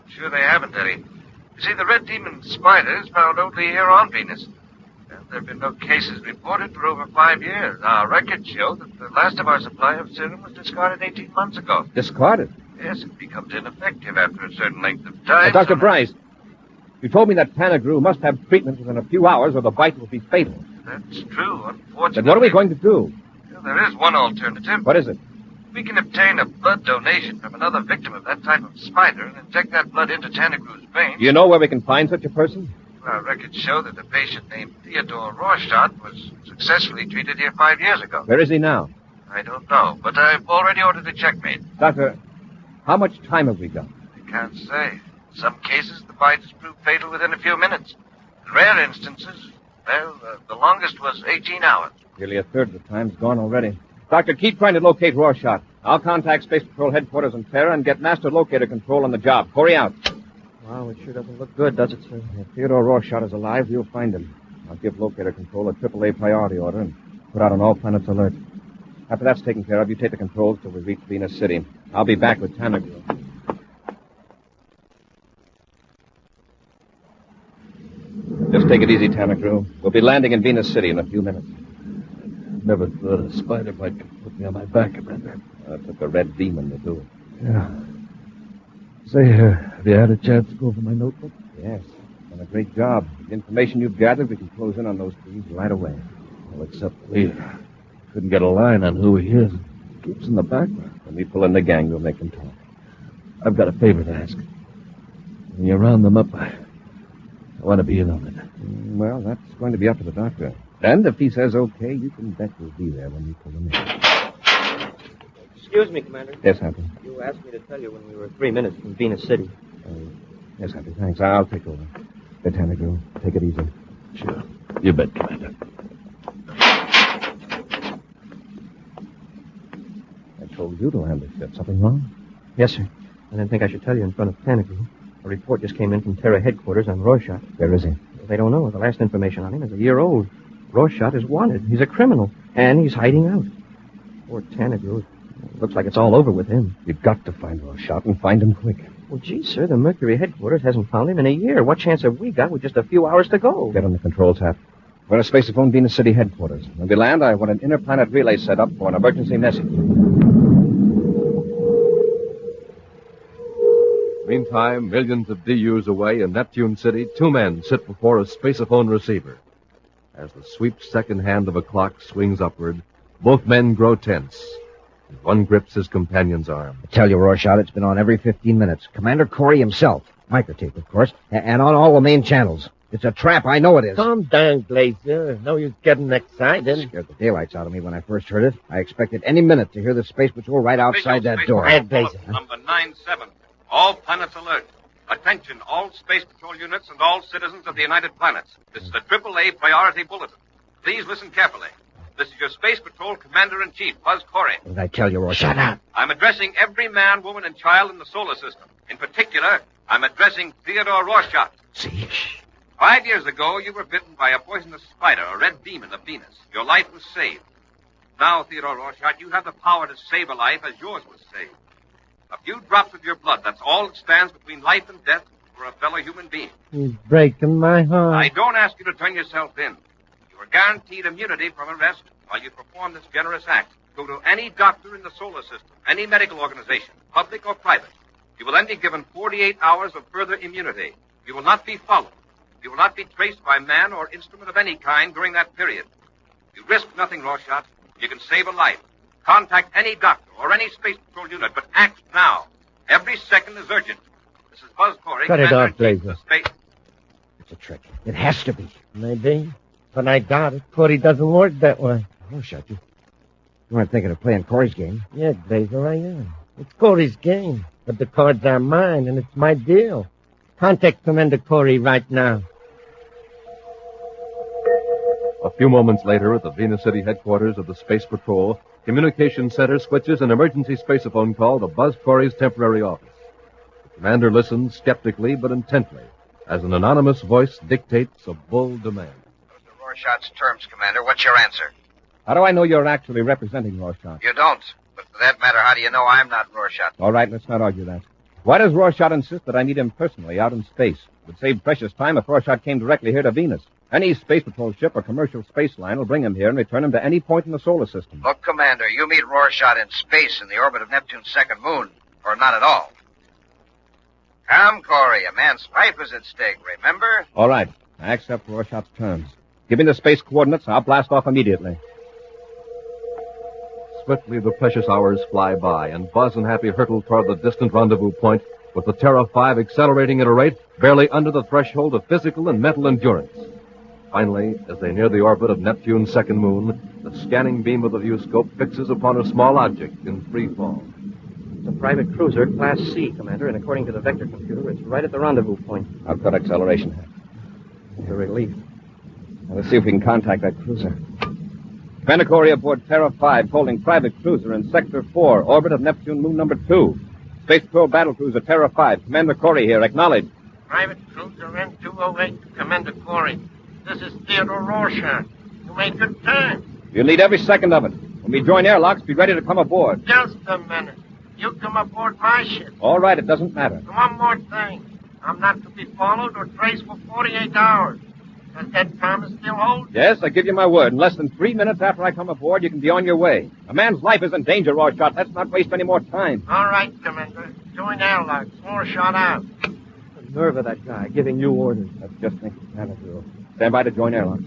sure they haven't any. You see, the Red Demon spider is found only here on Venus. And there have been no cases reported for over 5 years. Our records show that the last of our supply of serum was discarded 18 months ago. Discarded? Yes, it becomes ineffective after a certain length of time. Dr. Bryce, you told me that Tenagru must have treatment within a few hours or the bite will be fatal. That's true, unfortunately. Then what are we going to do? Well, there is one alternative. What is it? We can obtain a blood donation from another victim of that type of spider and inject that blood into Tenagru's veins. Do you know where we can find such a person? Our records show that a patient named Theodore Rorschach was successfully treated here 5 years ago. Where is he now? I don't know, but I've already ordered a checkmate. Doctor, how much time have we got? I can't say. In some cases, the bite has proved fatal within a few minutes. In rare instances, well, the longest was 18 hours. Nearly a third of the time's gone already. Doctor, keep trying to locate Rorschach. I'll contact Space Patrol headquarters in Terra and get master locator control on the job. Corry out. Wow, it sure doesn't look good, does it, sir? If Theodore Rorschach is alive, we'll find him. I'll give locator control a AAA priority order and put out an all-planets alert. After that's taken care of, you take the controls till we reach Venus City. I'll be back with Tenagru. Just take it easy, Tenagru. We'll be landing in Venus City in a few minutes. Never thought a spider bite could put me on my back, Commander. It took a red demon to do it. Yeah. Say, have you had a chance to go over my notebook? Yes. Done a great job. The information you've gathered, we can close in on those thieves right away. Well, except we couldn't get a line on who he is. Keeps in the background. When we pull in the gang, we'll make him talk. I've got a favor to ask. When you round them up, I want to be in on it. Well, that's going to be up to the doctor. And if he says okay, you can bet we'll be there when we pull him in. Excuse me, Commander. Yes, Happy. You asked me to tell you when we were 3 minutes from Venus City. Yes, Happy, thanks. I'll take over. Good, Tenagru. Take it easy. Sure. You bet, Commander. I told you to land the ship. Something wrong? Yes, sir. I didn't think I should tell you in front of Tenagru. A report just came in from Terra headquarters on Rorschach. Where is he? They don't know. The last information on him is a year old. Rorschach is wanted. He's a criminal. And he's hiding out. Poor Tenagru. Looks like it's all over with him. You've got to find Rorschach and find him quick. Well, gee, sir, the Mercury headquarters hasn't found him in a year. What chance have we got with just a few hours to go? Get on the controls, Hap. We're at Spaceophone Venus City headquarters. When we land, I want an interplanet relay set up for an emergency message. Meantime, millions of DUs away in Neptune City, two men sit before a spaceophone receiver. As the sweep second hand of a clock swings upward, both men grow tense. And one grips his companion's arm. I tell you, Rorschach, it's been on every 15 minutes. Commander Corry himself. Microtape, of course. And on all the main channels. It's a trap, I know it is. Calm down, Glacier. No use getting excited. Scared the daylights out of me when I first heard it. I expected any minute to hear the Space Patrol right outside that door. Number 97. All planets alert. Attention, all Space Patrol units and all citizens of the United Planets. This is a AAA priority bulletin. Please listen carefully. This is your Space Patrol Commander-in-Chief, Buzz Corry. What did I tell you, Rorschach? Shut up. I'm addressing every man, woman, and child in the solar system. In particular, I'm addressing Theodore Rorschach. See? 5 years ago, you were bitten by a poisonous spider, a red demon of Venus. Your life was saved. Now, Theodore Rorschach, you have the power to save a life as yours was saved. A few drops of your blood, that's all that stands between life and death for a fellow human being. He's breaking my heart. I don't ask you to turn yourself in. You are guaranteed immunity from arrest while you perform this generous act. Go to any doctor in the solar system, any medical organization, public or private. You will then be given 48 hours of further immunity. You will not be followed. You will not be traced by man or instrument of any kind during that period. You risk nothing, Rorschach. You can save a life. Contact any doctor or any Space Patrol unit, but act now. Every second is urgent. This is Buzz Corry. Cut it off, Commander-in-Chief Blazer. of Space. It's a trick. It has to be. Maybe, but I doubt it. Corey doesn't work that way. Rorschach, you weren't thinking of playing Corey's game. Yeah, Blazer, I am. It's Corey's game, but the cards are mine, and it's my deal. Contact Commander Corry right now. A few moments later, at the Venus City headquarters of the Space Patrol, Communications Center switches an emergency spaceophone call to Buzz Corry's temporary office. The commander listens skeptically but intently as an anonymous voice dictates a bold demand. Rorschach's terms, Commander. What's your answer? How do I know you're actually representing Rorschach? You don't. But for that matter, how do you know I'm not Rorschach? All right, let's not argue that. Why does Rorschach insist that I meet him personally out in space? It would save precious time if Rorschach came directly here to Venus. Any Space Patrol ship or commercial space line will bring him here and return him to any point in the solar system. Look, Commander, you meet Rorschach in space in the orbit of Neptune's second moon, or not at all. Come, Corry, a man's life is at stake, remember? All right, I accept Rorschach's terms. Give me the space coordinates and I'll blast off immediately. Swiftly the precious hours fly by, and Buzz and Happy hurtle toward the distant rendezvous point, with the Terra 5 accelerating at a rate barely under the threshold of physical and mental endurance. Finally, as they near the orbit of Neptune's second moon, the scanning beam of the viewscope fixes upon a small object in free fall. It's a private cruiser, Class C, Commander, and according to the vector computer, it's right at the rendezvous point. I'll cut acceleration. It's a relief. Now, let's see if we can contact that cruiser. Commander Corry aboard Terra 5, holding private cruiser in Sector 4, orbit of Neptune moon number 2. Space Patrol battle cruiser Terra 5. Commander Corry here. Acknowledge. Private cruiser N208 to Commander Corry. This is Theodore Rorschach. You made good time. You'll need every second of it. When we join airlocks, be ready to come aboard. Just a minute. You come aboard my ship. All right, it doesn't matter. And one more thing. I'm not to be followed or traced for 48 hours. Does that promise still hold? Yes, I give you my word. In less than 3 minutes after I come aboard, you can be on your way. A man's life is in danger, Rorschach. Let's not waste any more time. All right, Commander. Join airlocks. Rorschach out. The nerve of that guy giving you orders. Let's just think of Planetoid. Stand by to join airlocks.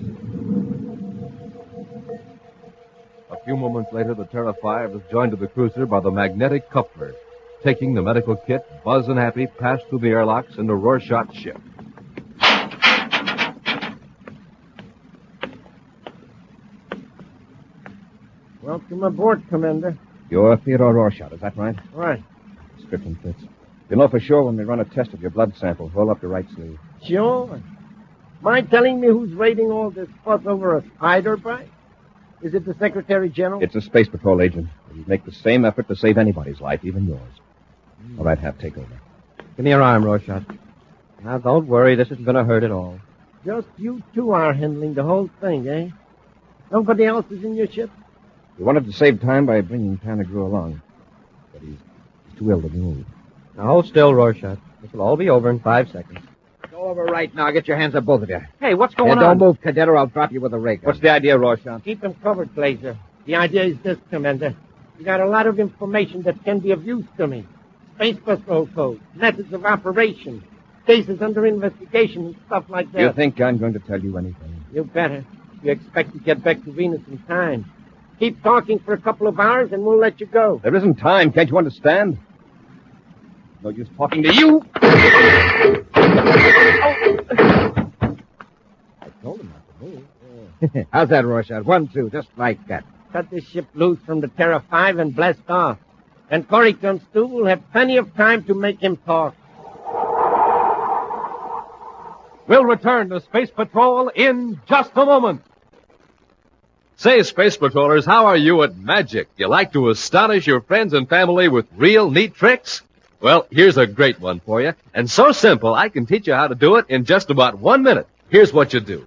A few moments later, the Terra 5 is joined to the cruiser by the magnetic coupler. Taking the medical kit, Buzz and Happy pass through the airlocks into Rorschach's ship. Welcome aboard, Commander. You're Theodore Rorschach, is that right? Right. Description fits. You'll know for sure when we run a test of your blood sample. Roll up your right sleeve. Sure. Mind telling me who's raiding all this fuss over a spider bite? Is it the Secretary General? It's a Space Patrol agent. He'd make the same effort to save anybody's life, even yours. All right, Hap, take over. Give me your arm, Rorschach. Now, don't worry. This isn't going to hurt at all. Just you two are handling the whole thing, eh? Nobody else is in your ship? We wanted to save time by bringing Panagru along. But he's too ill to move. Now, hold still, Rorschach. This will all be over in 5 seconds. Go over right now. Get your hands up, both of you. Hey, what's going on? Don't move, Cadet, or I'll drop you with a ray gun. What's the idea, Rorschach? Keep him covered, Blazer. The idea is this, Commander. You got a lot of information that can be of use to me. Space Patrol code, methods of operation, cases under investigation, and stuff like that. You think I'm going to tell you anything? You better. You expect to get back to Venus in time. Keep talking for a couple of hours, and we'll let you go. There isn't time. Can't you understand? No use talking to you. I told him not to move. How's that, Rorschach? 1, 2, just like that. Cut this ship loose from the Terra 5 and blast off. When Corry comes through, we'll have plenty of time to make him talk. We'll return to Space Patrol in just a moment. Say, Space Patrollers, how are you at magic? You like to astonish your friends and family with real neat tricks? Well, here's a great one for you. And so simple, I can teach you how to do it in just about 1 minute. Here's what you do.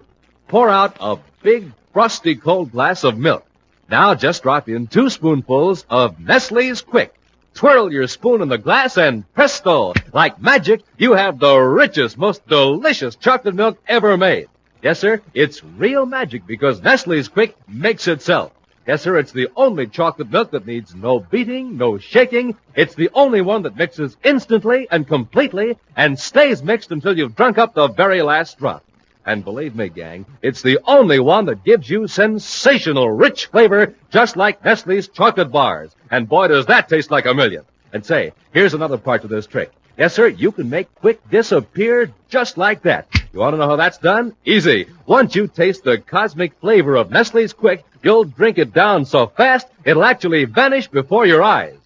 Pour out a big, frosty cold glass of milk. Now just drop in 2 spoonfuls of Nestle's Quick. Twirl your spoon in the glass and presto, like magic, you have the richest, most delicious chocolate milk ever made. Yes, sir, it's real magic because Nestle's Quick makes itself. Yes, sir, it's the only chocolate milk that needs no beating, no shaking. It's the only one that mixes instantly and completely and stays mixed until you've drunk up the very last drop. And believe me, gang, it's the only one that gives you sensational, rich flavor, just like Nestle's chocolate bars. And boy, does that taste like a million. And say, here's another part to this trick. Yes, sir, you can make Quick disappear just like that. You want to know how that's done? Easy. Once you taste the cosmic flavor of Nestle's Quick, you'll drink it down so fast, it'll actually vanish before your eyes.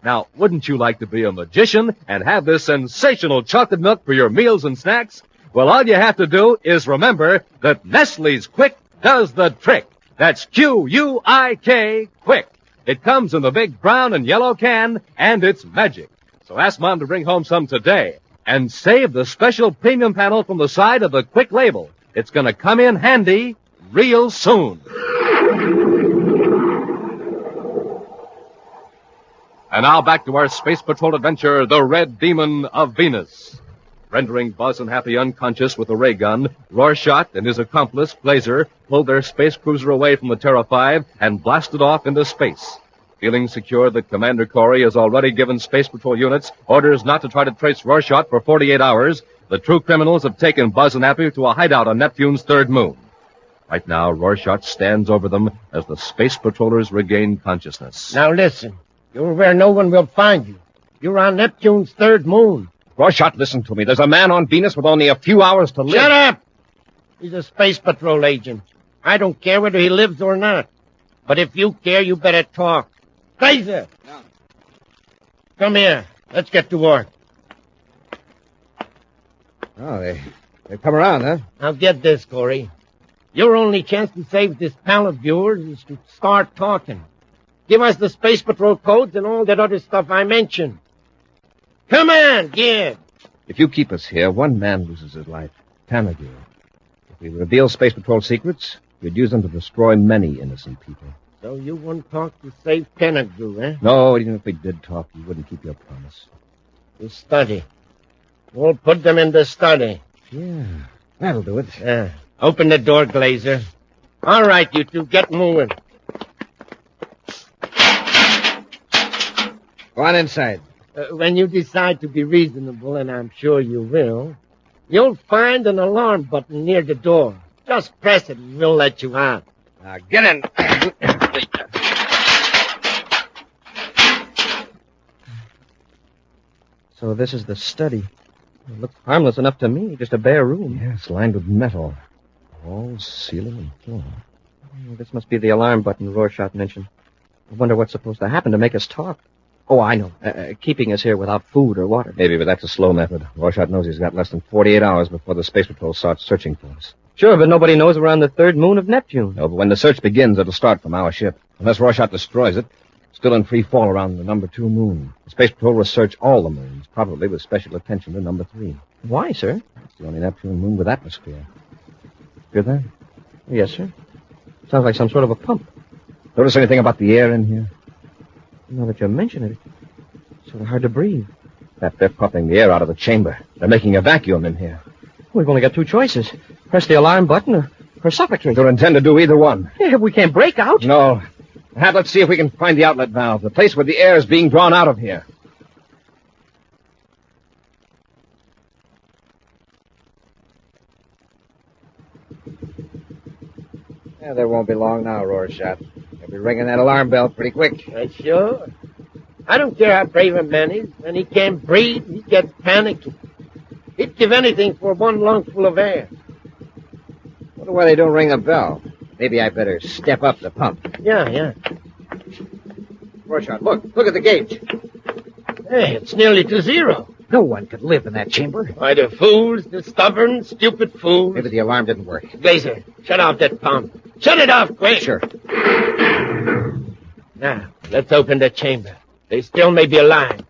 Now, wouldn't you like to be a magician and have this sensational chocolate milk for your meals and snacks? Well, all you have to do is remember that Nestle's Quick does the trick. That's Q-U-I-K, Quick. It comes in the big brown and yellow can, and it's magic. So ask Mom to bring home some today. And save the special premium panel from the side of the Quick label. It's going to come in handy real soon. And now back to our Space Patrol adventure, The Red Demon of Venus. Rendering Buzz and Happy unconscious with a ray gun, Rorschach and his accomplice, Glazer, pulled their space cruiser away from the Terra 5 and blasted off into space. Feeling secure that Commander Corry has already given Space Patrol units orders not to try to trace Rorschach for 48 hours, the true criminals have taken Buzz and Happy to a hideout on Neptune's third moon. Right now, Rorschach stands over them as the Space Patrollers regain consciousness. Now listen, you're where no one will find you. You're on Neptune's third moon. Rorschach, listen to me. There's a man on Venus with only a few hours to live. Shut up! He's a Space Patrol agent. I don't care whether he lives or not. But if you care, you better talk. Glazer! No. Come here. Let's get to work. Oh, they've come around, huh? Now get this, Corry. Your only chance to save this pal of yours is to start talking. Give us the Space Patrol codes and all that other stuff I mentioned. Come on, give. If you keep us here, one man loses his life. Tanagu. If we reveal Space Patrol secrets, we'd use them to destroy many innocent people. So you wouldn't talk to save Tanagu, eh? No, even if we did talk, you wouldn't keep your promise. The study. We'll put them in the study. Yeah, that'll do it. Open the door, Glazer. All right, you two, get moving. Go on inside. When you decide to be reasonable, and I'm sure you will, you'll find an alarm button near the door. Just press it and we'll let you out. Now get in. So this is the study. It looks harmless enough to me, just a bare room. Yes, lined with metal. Walls, ceiling, and floor. This must be the alarm button Rorschach mentioned. I wonder what's supposed to happen to make us talk. Oh, I know. Keeping us here without food or water. Maybe, but that's a slow method. Rorschach knows he's got less than 48 hours before the Space Patrol starts searching for us. Sure, but nobody knows we're on the third moon of Neptune. No, but when the search begins, it'll start from our ship. Unless Rorschach destroys it, it's still in free fall around the number 2 moon. The Space Patrol will search all the moons, probably with special attention to number 3. Why, sir? It's the only Neptune moon with atmosphere. Hear that? Yes, sir. Sounds like some sort of a pump. Notice anything about the air in here? Now that you mention it, it's sort of hard to breathe. They're pumping the air out of the chamber. They're making a vacuum in here. We've only got 2 choices. Press the alarm button or suffocate. Don't intend to do either one. Yeah, we can't break out. No. Let's see if we can find the outlet valve, the place where the air is being drawn out of here. Yeah, there won't be long now, Rorschach. They'll be ringing that alarm bell pretty quick. Sure. I don't care how brave a man is. When he can't breathe, he gets panicky. He'd give anything for one lungful of air. Wonder why they don't ring a bell. Maybe I better step up the pump. Yeah. Rorschach, look at the gauge. Hey, it's nearly to 0. No one could live in that chamber. Why, the fools, the stubborn, stupid fools. Maybe the alarm didn't work. Glazer, shut off that pump. Shut it off, quick. Sure. Now, let's open the chamber. They still may be alive.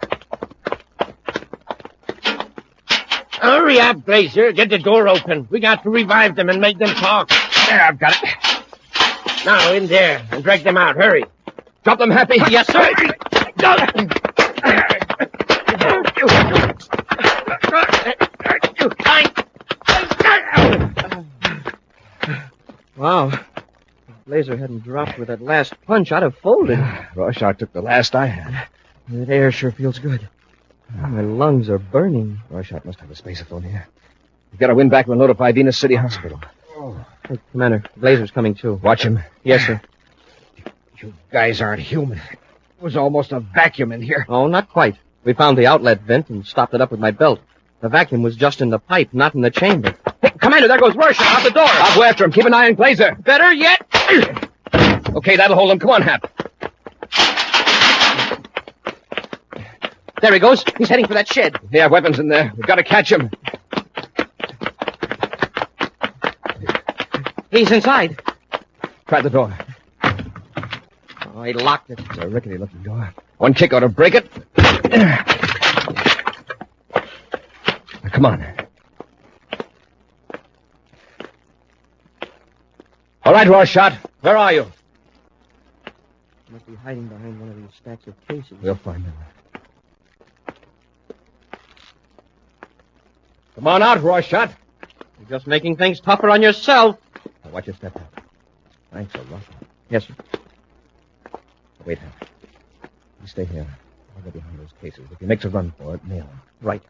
Hurry up, Glacier. Get the door open. We got to revive them and make them talk. There, I've got it. Now, in there, and drag them out. Hurry. Drop them, Happy. Yes, sir. Wow. If Blazer hadn't dropped with that last punch, I'd have folded. Rorschach took the last I had. That air sure feels good. My lungs are burning. Rorschach must have a spaceophone here. We've got to win back and notify Venus City Hospital. Hey, Commander, Blazer's coming too. Watch him. Yes, sir. You guys aren't human. It was almost a vacuum in here. Oh, not quite. We found the outlet vent and stopped it up with my belt. The vacuum was just in the pipe, not in the chamber. Hey, Commander, there goes Rorschach out the door. I'll go after him. Keep an eye on Glazer. Better yet. Okay, that'll hold him. Come on, Hap. There he goes. He's heading for that shed. They have weapons in there. We've got to catch him. He's inside. Try the door. Oh, he locked it. It's a rickety-looking door. One kick ought to break it. Now, come on. All right, Rorschach. Where are you? Must be hiding behind one of these stacks of cases. We'll find him. Come on out, Rorschach. You're just making things tougher on yourself. Now, watch your step out. Thanks a lot. Yes, sir. Wait, Hap. You stay here. I'll go behind those cases. If he makes a run for it, nail him. Right.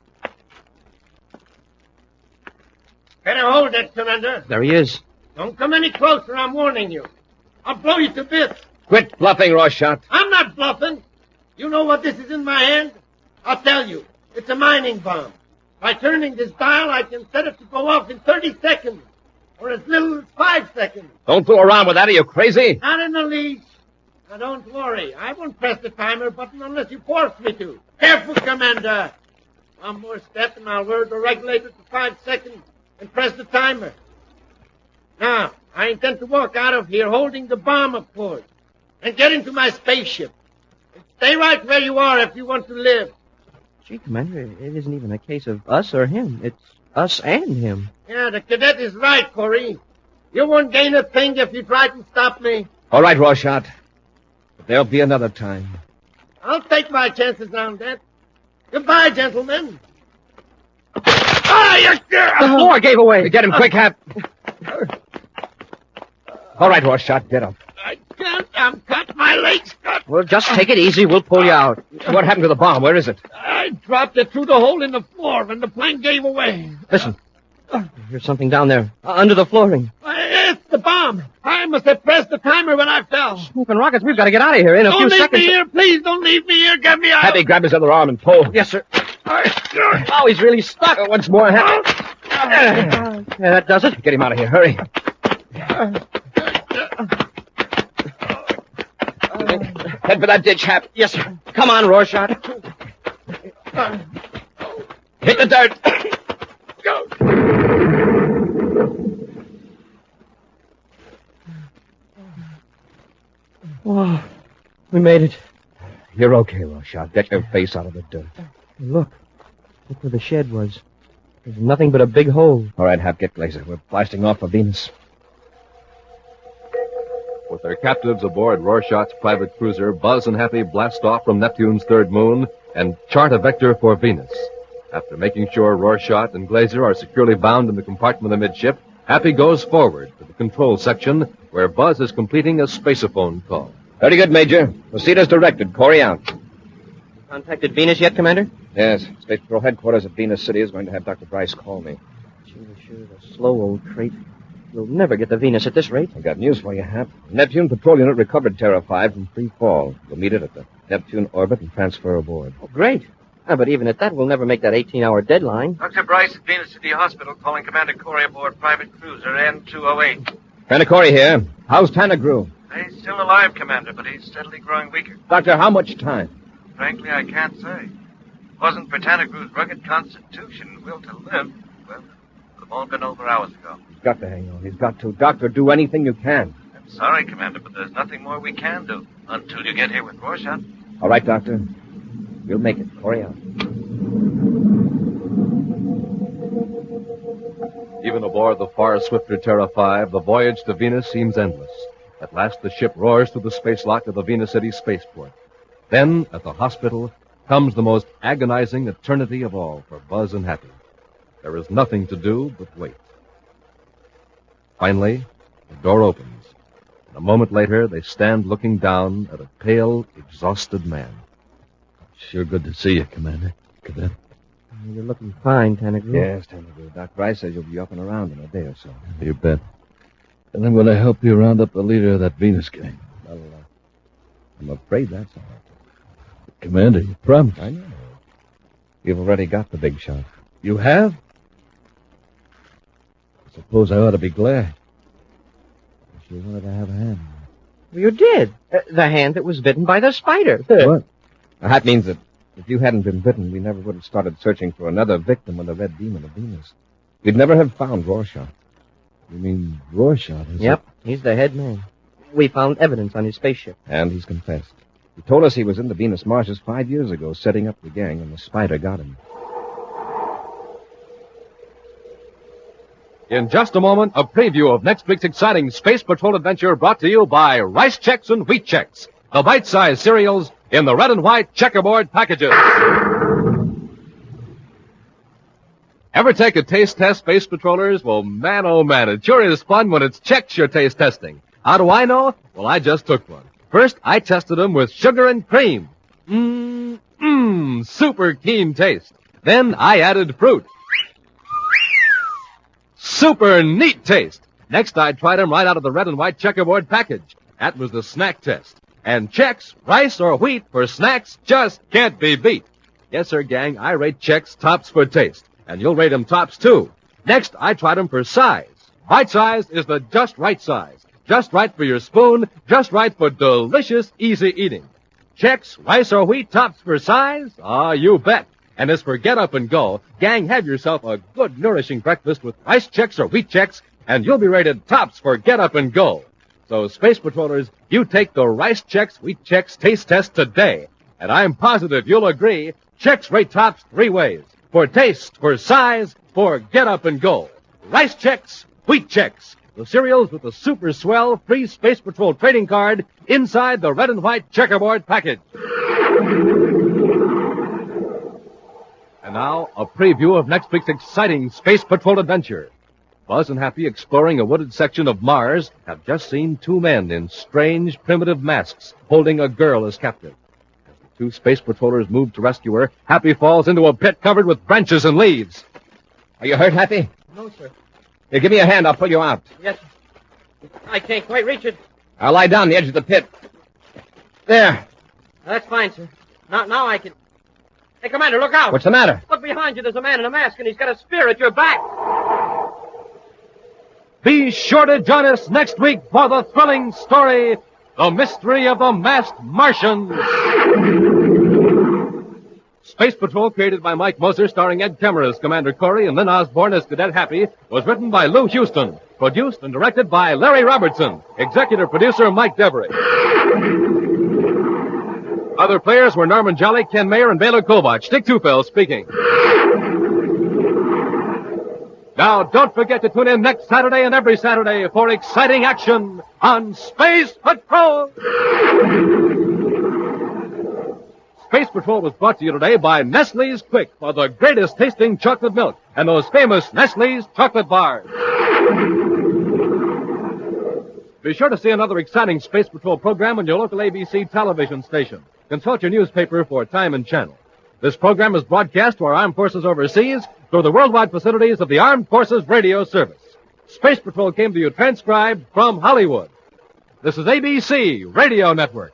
Better hold it, Commander. There he is. Don't come any closer, I'm warning you. I'll blow you to bits. Quit bluffing, Rorschach. I'm not bluffing. You know what this is in my hand? I'll tell you. It's a mining bomb. By turning this dial, I can set it to go off in 30 seconds. Or as little as 5 seconds. Don't fool around with that. Are you crazy? Not in the least. Now, don't worry. I won't press the timer button unless you force me to. Careful, Commander. One more step and I'll lower the regulator to 5 seconds and press the timer. Now, I intend to walk out of here holding the bomb, of course, and get into my spaceship. And stay right where you are if you want to live. Gee, Commander, it isn't even a case of us or him. It's us and him. Yeah, the cadet is right, Corry. You won't gain a thing if you try to stop me. All right, Rorschach. But there'll be another time. I'll take my chances on that. Goodbye, gentlemen. Ah, The floor gave away. Get him quick, Hap. All right, Rorschach, get up. I can't. I'm cut. My leg's cut. Well, just take it easy. We'll pull you out. What happened to the bomb? Where is it? I dropped it through the hole in the floor when the plane gave away. Listen. There's something down there, under the flooring. It's the bomb. I must have pressed the timer when I fell. Smoking rockets, we've got to get out of here in a few seconds. Don't leave me here, please. Don't leave me here. Get me out. Happy, grab his other arm and pull. Yes, sir. Oh, he's really stuck. Once more, Happy. Yeah, that does it. Get him out of here. Hurry. Head for that ditch, Hap. Yes, sir. Come on, Rorschach. Hit the dirt. Oh, we made it. You're okay, Rorschach. Get your face out of the dirt. Look where the shed was. There's nothing but a big hole. All right, Hap, get Glazer. We're blasting off for Venus. With their captives aboard Rorschach's private cruiser, Buzz and Happy blast off from Neptune's third moon and chart a vector for Venus. After making sure Rorschach and Glazer are securely bound in the compartment amidship, Happy goes forward to the control section where Buzz is completing a spaceophone call. Very good, Major. Proceed as directed. Corry out. Contacted Venus yet, Commander? Yes. Space Patrol headquarters at Venus City is going to have Dr. Bryce call me. Gee, sure is a slow old crate. We'll never get to Venus at this rate. I got news for you, Hap. Neptune Patrol Unit recovered Terra 5 from free fall. We'll meet it at the Neptune orbit and transfer aboard. Oh, great. But even at that, we'll never make that 18-hour deadline. Dr. Bryce at Venus City Hospital calling Commander Corry aboard private cruiser N208. Commander Corry here. How's Tanagru? He's still alive, Commander, but he's steadily growing weaker. Doctor, how much time? Frankly, I can't say. If it wasn't for Tanagru's rugged constitution and will to live, well, it would have all been over hours ago. He's got to hang on. He's got to. Doctor, do anything you can. I'm sorry, Commander, but there's nothing more we can do until you get here with Rorschach. All right, Doctor. You'll make it. Corry out. Aboard the far swifter Terra 5, the voyage to Venus seems endless. At last, the ship roars through the space lock of the Venus City spaceport. Then, at the hospital, comes the most agonizing eternity of all for Buzz and Happy. There is nothing to do but wait. Finally, the door opens. And a moment later, they stand looking down at a pale, exhausted man. Sure good to see you, Commander. Cadet. You're looking fine, Tanagu. Yes, Tanagu. Doc Rice says you'll be up and around in a day or so. You bet. And I'm going to help you round up the leader of that Venus gang. Well, I'm afraid that's all right. Commander, you promised. I know. You've already got the big shot. You have? I suppose I ought to be glad. I sure wanted to have a hand. Well, you did. The hand that was bitten by the spider. What? Well, that means that if you hadn't been bitten, we never would have started searching for another victim of the Red Demon of Venus. We'd never have found Rorschach. You mean Rorschach, is Yep, he's the head man. We found evidence on his spaceship. And he's confessed. He told us he was in the Venus marshes 5 years ago, setting up the gang, and the spider got him. In just a moment, a preview of next week's exciting Space Patrol adventure brought to you by Rice Chex and Wheat Chex, the bite-sized cereals in the red and white checkerboard packages. Ever take a taste test, Space Patrollers? Well, man, oh man, it sure is fun when it's Chex you're taste testing. How do I know? Well, I just took one. First, I tested them with sugar and cream. Super keen taste. Then I added fruit. Super neat taste. Next, I tried them right out of the red and white checkerboard package. That was the snack test. And Chex, rice or wheat for snacks just can't be beat. Yes, sir, gang, I rate Chex tops for taste. And you'll rate them tops, too. Next, I tried them for size. Bite-sized is the just right size. Just right for your spoon, just right for delicious, easy eating. Chex, rice or wheat tops for size? Ah, you bet. And as for get up and go, gang, have yourself a good, nourishing breakfast with Rice Chex or Wheat Chex, and you'll be rated tops for get up and go. So, Space Patrollers, you take the Rice Chex, Wheat Chex taste test today. And I'm positive you'll agree, Chex rate tops 3 ways. For taste, for size, for get up and go. Rice Chex, Wheat Chex. The cereals with the super swell free Space Patrol trading card inside the red and white checkerboard package. And now, a preview of next week's exciting Space Patrol adventure. Buzz and Happy, exploring a wooded section of Mars, have just seen 2 men in strange, primitive masks holding a girl as captive. As the 2 Space Patrollers move to rescue her, Happy falls into a pit covered with branches and leaves. Are you hurt, Happy? No, sir. Here, give me a hand. I'll pull you out. Yes, sir. I can't quite reach it. I'll lie down on the edge of the pit. There. That's fine, sir. Now I can... Hey, Commander, look out! What's the matter? Look behind you. There's a man in a mask, and he's got a spear at your back. Be sure to join us next week for the thrilling story, The Mystery of the Masked Martians. Space Patrol, created by Mike Moser, starring Ed Kemmer as Commander Corry and Lynn Osborne as Cadet Happy, was written by Lou Houston, produced and directed by Larry Robertson, executive producer Mike Devery. Other players were Norman Jolly, Ken Mayer, and Baylor Kovach. Dick Tufel speaking. Now, don't forget to tune in next Saturday and every Saturday for exciting action on Space Patrol. Space Patrol was brought to you today by Nestle's Quick for the greatest tasting chocolate milk and those famous Nestle's chocolate bars. Be sure to see another exciting Space Patrol program on your local ABC television station. Consult your newspaper for time and channel. This program is broadcast to our armed forces overseas through the worldwide facilities of the Armed Forces Radio Service. Space Patrol came to you transcribed from Hollywood. This is ABC Radio Network.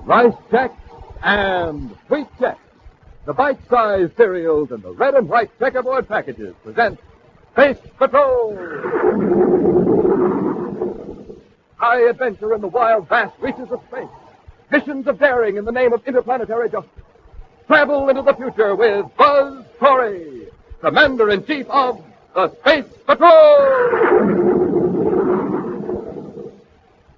Rice Chex and Wheat Chex, the bite-sized cereals in the red and white checkerboard packages, present Space Patrol! High adventure in the wild, vast reaches of space. Missions of daring in the name of interplanetary justice. Travel into the future with Buzz Corry, Commander-in-Chief of the Space Patrol!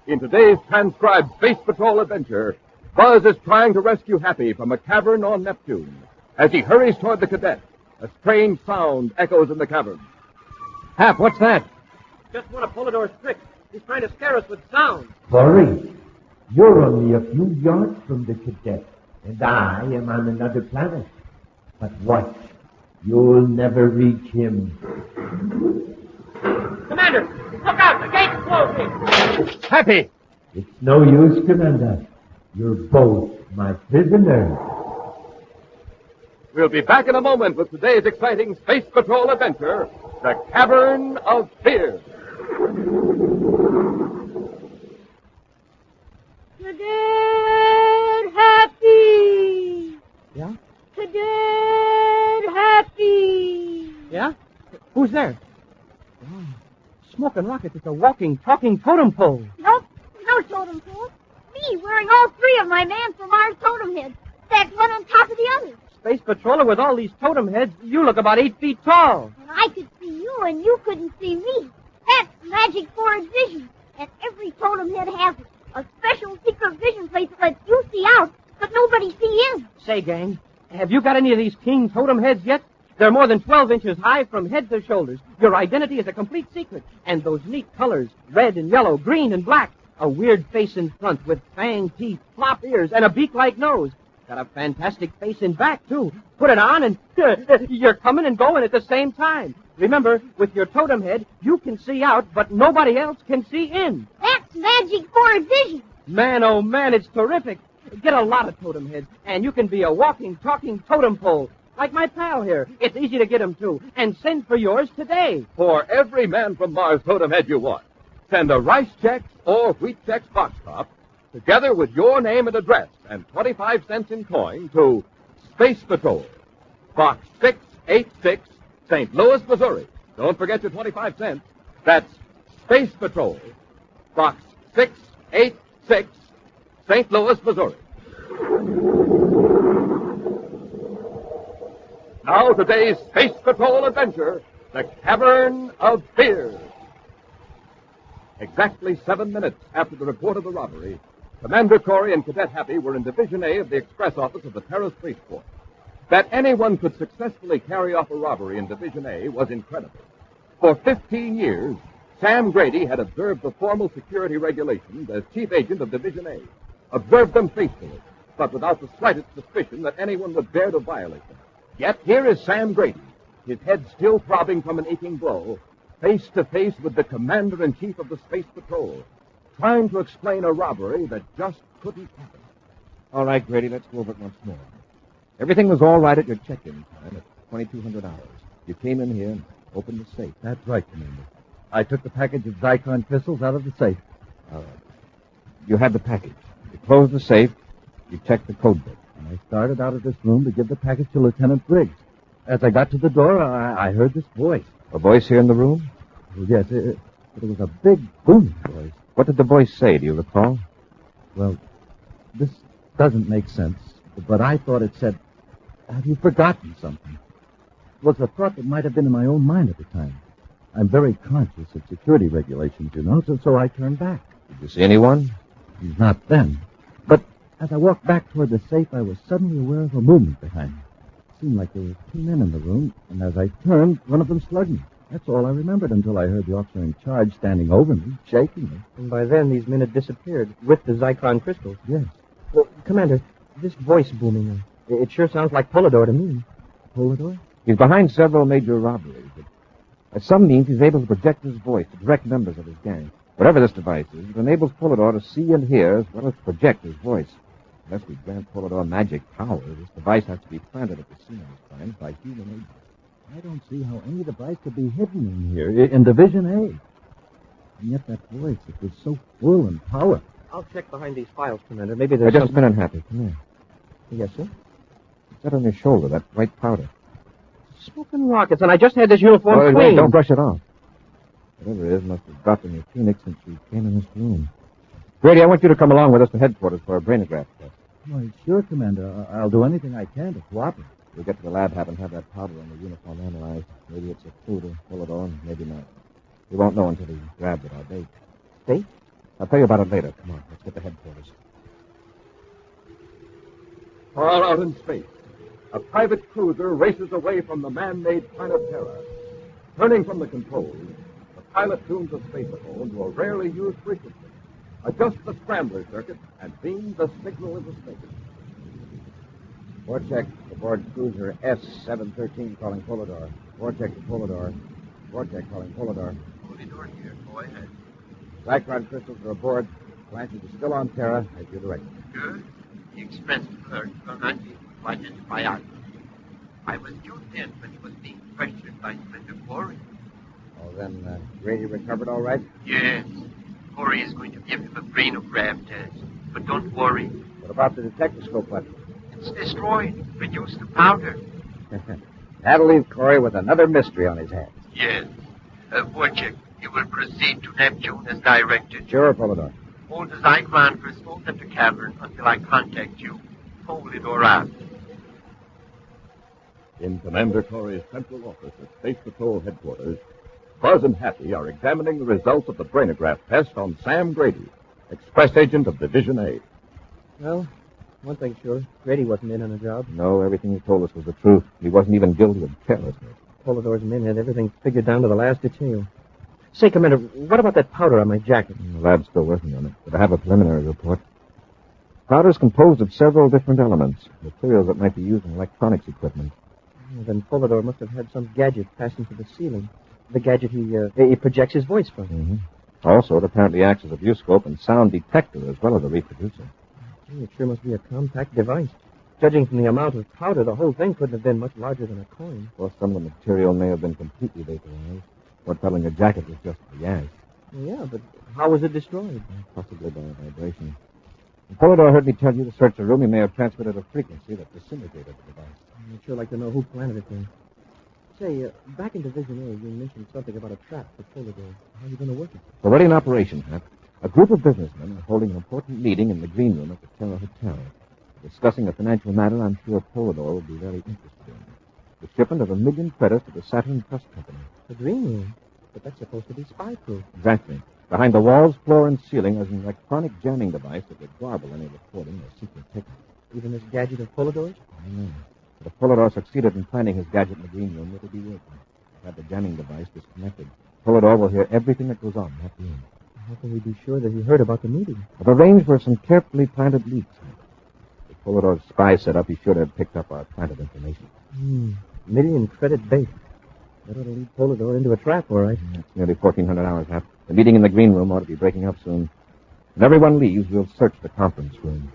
In today's transcribed Space Patrol adventure, Buzz is trying to rescue Happy from a cavern on Neptune. as he hurries toward the cadet. A strange sound echoes in the cavern. Hap, what's that? Just one of Polidor's tricks. He's trying to scare us with sound. Corry, you're only a few yards from the cadet, and I am on another planet. But watch, you'll never reach him. Commander, look out! The gate's closing! Happy! It's no use, Commander. You're both my prisoners. We'll be back in a moment with today's exciting Space Patrol adventure, The Cavern of Fear. Cadet Happy! Yeah? Cadet Happy! Yeah? Who's there? Oh, smoking rockets. It's a walking, talking totem pole. Nope, no totem pole. Me, wearing all three of my Man from Mars totem heads, stacked one on top of the other. Space Patroller with all these totem heads, you look about 8 feet tall. And I could see you, and you couldn't see me. That's magic forward vision. And every totem head has it. A special secret vision plate that lets you see out, but nobody see in. Say, gang, have you got any of these king totem heads yet? They're more than 12 inches high from head to shoulders. Your identity is a complete secret. And those neat colors, red and yellow, green and black. A weird face in front with fang teeth, flop ears, and a beak-like nose. Got a fantastic face in back, too. Put it on and you're coming and going at the same time. Remember, with your totem head, you can see out, but nobody else can see in. That's magic forward vision. Man, oh man, it's terrific. Get a lot of totem heads, and you can be a walking, talking totem pole. Like my pal here. It's easy to get him, too. And send for yours today. For every Man from Mars totem head you want, send a Rice Chex or Wheat Chex box top, together with your name and address and 25 cents in coin to Space Patrol, Box 686, St. Louis, Missouri. Don't forget your 25 cents. That's Space Patrol, Box 686, St. Louis, Missouri. Now today's Space Patrol adventure, The Cavern of Fear. Exactly 7 minutes after the report of the robbery, Commander Corry and Cadet Happy were in Division A of the Express Office of the Terra Spaceport. That anyone could successfully carry off a robbery in Division A was incredible. For 15 years, Sam Grady had observed the formal security regulations as chief agent of Division A. Observed them faithfully, but without the slightest suspicion that anyone would dare to violate them. Yet here is Sam Grady, his head still throbbing from an aching blow, face to face with the Commander-in-Chief of the Space Patrol, trying to explain a robbery that just couldn't happen. All right, Grady, let's go over it once more. Everything was all right at your check-in time at 2200 hours. You came in here and opened the safe. That's right, Commander. I took the package of Zyklon pistols out of the safe. All right. You had the package. You closed the safe. You checked the code book. And I started out of this room to give the package to Lieutenant Briggs. As I got to the door, I heard this voice. A voice here in the room? Well, yes, it was a big, booming voice. What did the voice say? Do you recall? Well, this doesn't make sense, but I thought it said, "Have you forgotten something?" It was a thought that might have been in my own mind at the time. I'm very conscious of security regulations, you know, so I turned back. Did you see anyone? Not then. But as I walked back toward the safe, I was suddenly aware of a movement behind me. It seemed like there were 2 men in the room, and as I turned, one of them slugged me. That's all I remembered until I heard the officer in charge standing over me, shaking me. And by then, these men had disappeared with the Zyklon crystals. Yes. Well, Commander, this voice booming, it sure sounds like Polidor to me. Polidor? He's behind several major robberies. By some means, he's able to project his voice to direct members of his gang. Whatever this device is, it enables Polidor to see and hear as well as project his voice. Unless we grant Polidor magic power, this device has to be planted at the scene of his crimes by human agents. I don't see how any device could be hidden in here, in Division A. And yet that voice, it was so full and powerful. I'll check behind these files, Commander. Maybe there's just a minute, Happy. Come here. Yes, sir? What's that on your shoulder, that white powder? Smoking rockets, and I just had this uniform cleaned. Wait, don't brush it off. Whatever it is must have dropped in your tunic since you came in this room. Grady, I want you to come along with us to headquarters for a brainograph test. Why, sure, Commander. I'll do anything I can to cooperate. We'll get to the lab, and have that powder on the uniform analyzed. Maybe it's a clue to Polidor, maybe not. We won't know until he grabs it, our bait. Bait? I'll tell you about it later. Come on, let's get to headquarters. Far out in space, a private cruiser races away from the man-made planet Terra. Turning from the controls, the pilot tunes a space phone to a rarely used frequency, adjusts the scrambler circuit, and beams a signal into space. Vortex aboard cruiser S-713 calling Polidor. Vortex to Polidor. Vortex calling Polidor. Polidor here. Go ahead. Blackron crystals are aboard. Atlantis is still on Terra as you directed. Good. The express alert will not be able to identify us. I was tuned in when he was being questioned by Commander Corry. Oh, then Grady recovered all right? Yes. Corry is going to give him a brainograph test. But don't worry. What about the detectoscope button? It's destroyed. Reduced to powder. That'll leave Corry with another mystery on his hands. Yes. Wojciech, you will proceed to Neptune as directed. Sure, Polidor. Hold the Zyklon crystals at the cavern until I contact you. Hold it or out. In Commander Corry's central office at Space Patrol headquarters, Buzz and Happy are examining the results of the brainograph test on Sam Grady, express agent of Division A. Well, one thing's sure. Grady wasn't in on the job. No, everything he told us was the truth. He wasn't even guilty of carelessness. Polidor's men had everything figured down to the last detail. Say, Commander, what about that powder on my jacket? The lab's still working on it, but I have a preliminary report. Powder is composed of several different elements, materials that might be used in electronics equipment. Then Polidor must have had some gadget fastened to the ceiling. The gadget he projects his voice from. Mm-hmm. Also, it apparently acts as a viewscope and sound detector as well as a reproducer. Gee, it sure must be a compact device. Judging from the amount of powder, the whole thing couldn't have been much larger than a coin. Or some of the material may have been completely vaporized. What fell in your jacket was just the gas. Yeah, but how was it destroyed? Possibly by a vibration. When Polidor heard me tell you to search the room, he may have transmitted a frequency that disintegrated the device. I'd sure like to know who planted it there. Say, back in Division A, you mentioned something about a trap for Polidor. How are you going to work it? It's already in operation, Hap. A group of businessmen are holding an important meeting in the green room at the Terra Hotel. Discussing a financial matter I'm sure Polidor will be very interested in. The shipment of 1 million credits to the Saturn Trust Company. The green room? But that's supposed to be spy-proof. Exactly. Behind the walls, floor, and ceiling is an electronic jamming device that would garble any recording or secret tape. Even this gadget of Polidor's? I know. But if Polidor succeeded in planting his gadget in the green room, it'll be working. Have the jamming device disconnected. Polidor will hear everything that goes on in that room. How can we be sure that he heard about the meeting? I've arranged for some carefully planted leaks. If Polidor's spy set up, he should have picked up our planted information. 1 million credit bait. That ought to lead Polidor into a trap, all right. It's nearly 1,400 hours, Hap. The meeting in the green room ought to be breaking up soon. When everyone leaves, we'll search the conference room.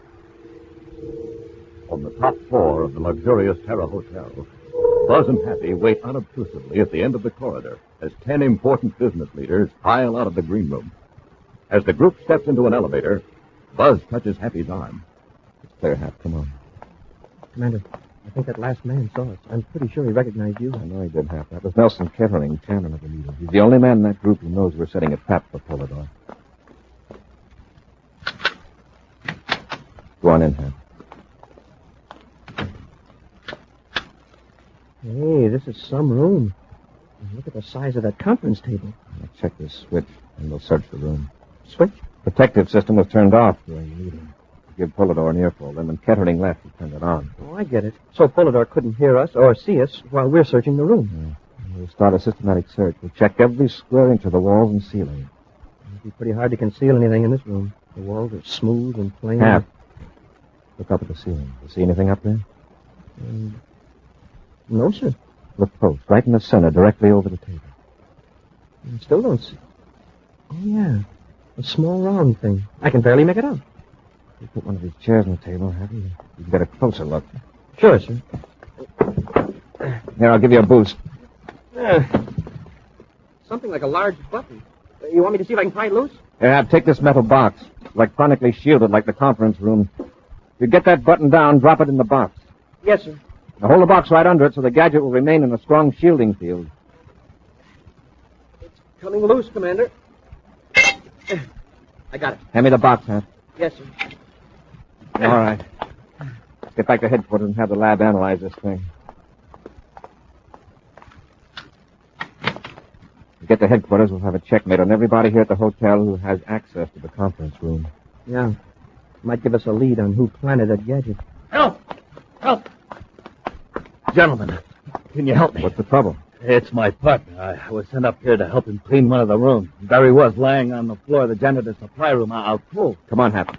On the top floor of the luxurious Terra Hotel, Buzz and Happy wait unobtrusively at the end of the corridor as 10 important business leaders file out of the green room. As the group steps into an elevator, Buzz touches Happy's arm. It's clear, Hap. Come on. Commander, I think that last man saw us. I'm pretty sure he recognized you. I know he did, Hap. That was Nelson Cavern, chairman of the meeting. He's the only man in that group who knows we're setting a trap for Polidor. Go on in, Hap. Hey, this is some room. Look at the size of that conference table. I'll check this switch, and we'll search the room. Switch? Protective system was turned off during the meeting. Give Polidor an earful. Then when Kettering left, he turned it on. Oh, I get it. So Polidor couldn't hear us or see us while we're searching the room. Yeah. We'll start a systematic search. We'll check every square inch of the walls and ceiling. It'd be pretty hard to conceal anything in this room. The walls are smooth and plain. Hap, look up at the ceiling. You see anything up there? No, sir. Look close. Right in the center, directly over the table. I still don't see. Oh, yeah. A small round thing. I can barely make it out. You put one of these chairs on the table, have you? You can get a closer look. Sure, sir. Here, I'll give you a boost. Something like a large button. You want me to see if I can pry it loose? Here, Hap, take this metal box. Electronically shielded like the conference room. If you get that button down, drop it in the box. Yes, sir. Now hold the box right under it so the gadget will remain in a strong shielding field. It's coming loose, Commander. I got it. Hand me the box, Hap. Yes, sir. All right. Let's get back to headquarters and have the lab analyze this thing. We get to headquarters, we'll have a checkmate on everybody here at the hotel who has access to the conference room. Yeah. Might give us a lead on who planted that gadget. Help! Help! Gentlemen, can you help me? What's the trouble? It's my partner. I was sent up here to help him clean one of the rooms. There he was, laying on the floor of the janitor's supply room out cold. Come on, Happy.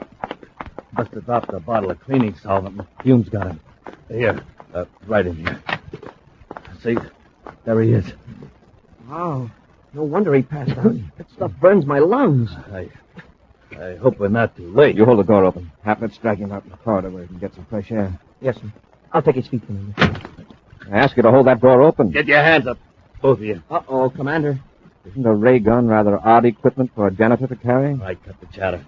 Must have dropped a bottle of cleaning solvent. The fumes got him. Here, right in here. See, there he is. Wow. No wonder he passed out. That stuff burns my lungs. I hope we're not too late. You hold the door open. Happy, let's drag him out in the corridor where he can get some fresh air. Yes, sir. I'll take his feet, Commander. I ask you to hold that door open. Get your hands up, both of you. Uh-oh, Commander. Isn't a ray gun rather odd equipment for a janitor to carry? I cut the chatter.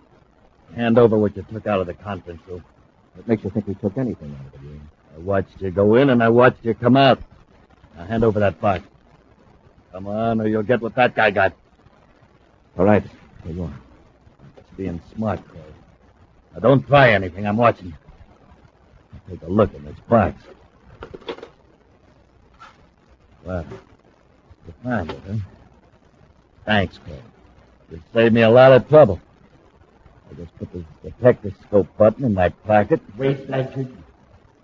Hand over what you took out of the conference room. What makes you think we took anything out of the room? I watched you go in and I watched you come out. Now hand over that box. Come on, or you'll get what that guy got. All right. Here you are. It's being smart, Corey. Now don't try anything. I'm watching you. Now take a look in this box. Well, you found it, huh? Thanks, Corey. You saved me a lot of trouble. I just put this detectoscope button in my pocket. Wait, Blanchard.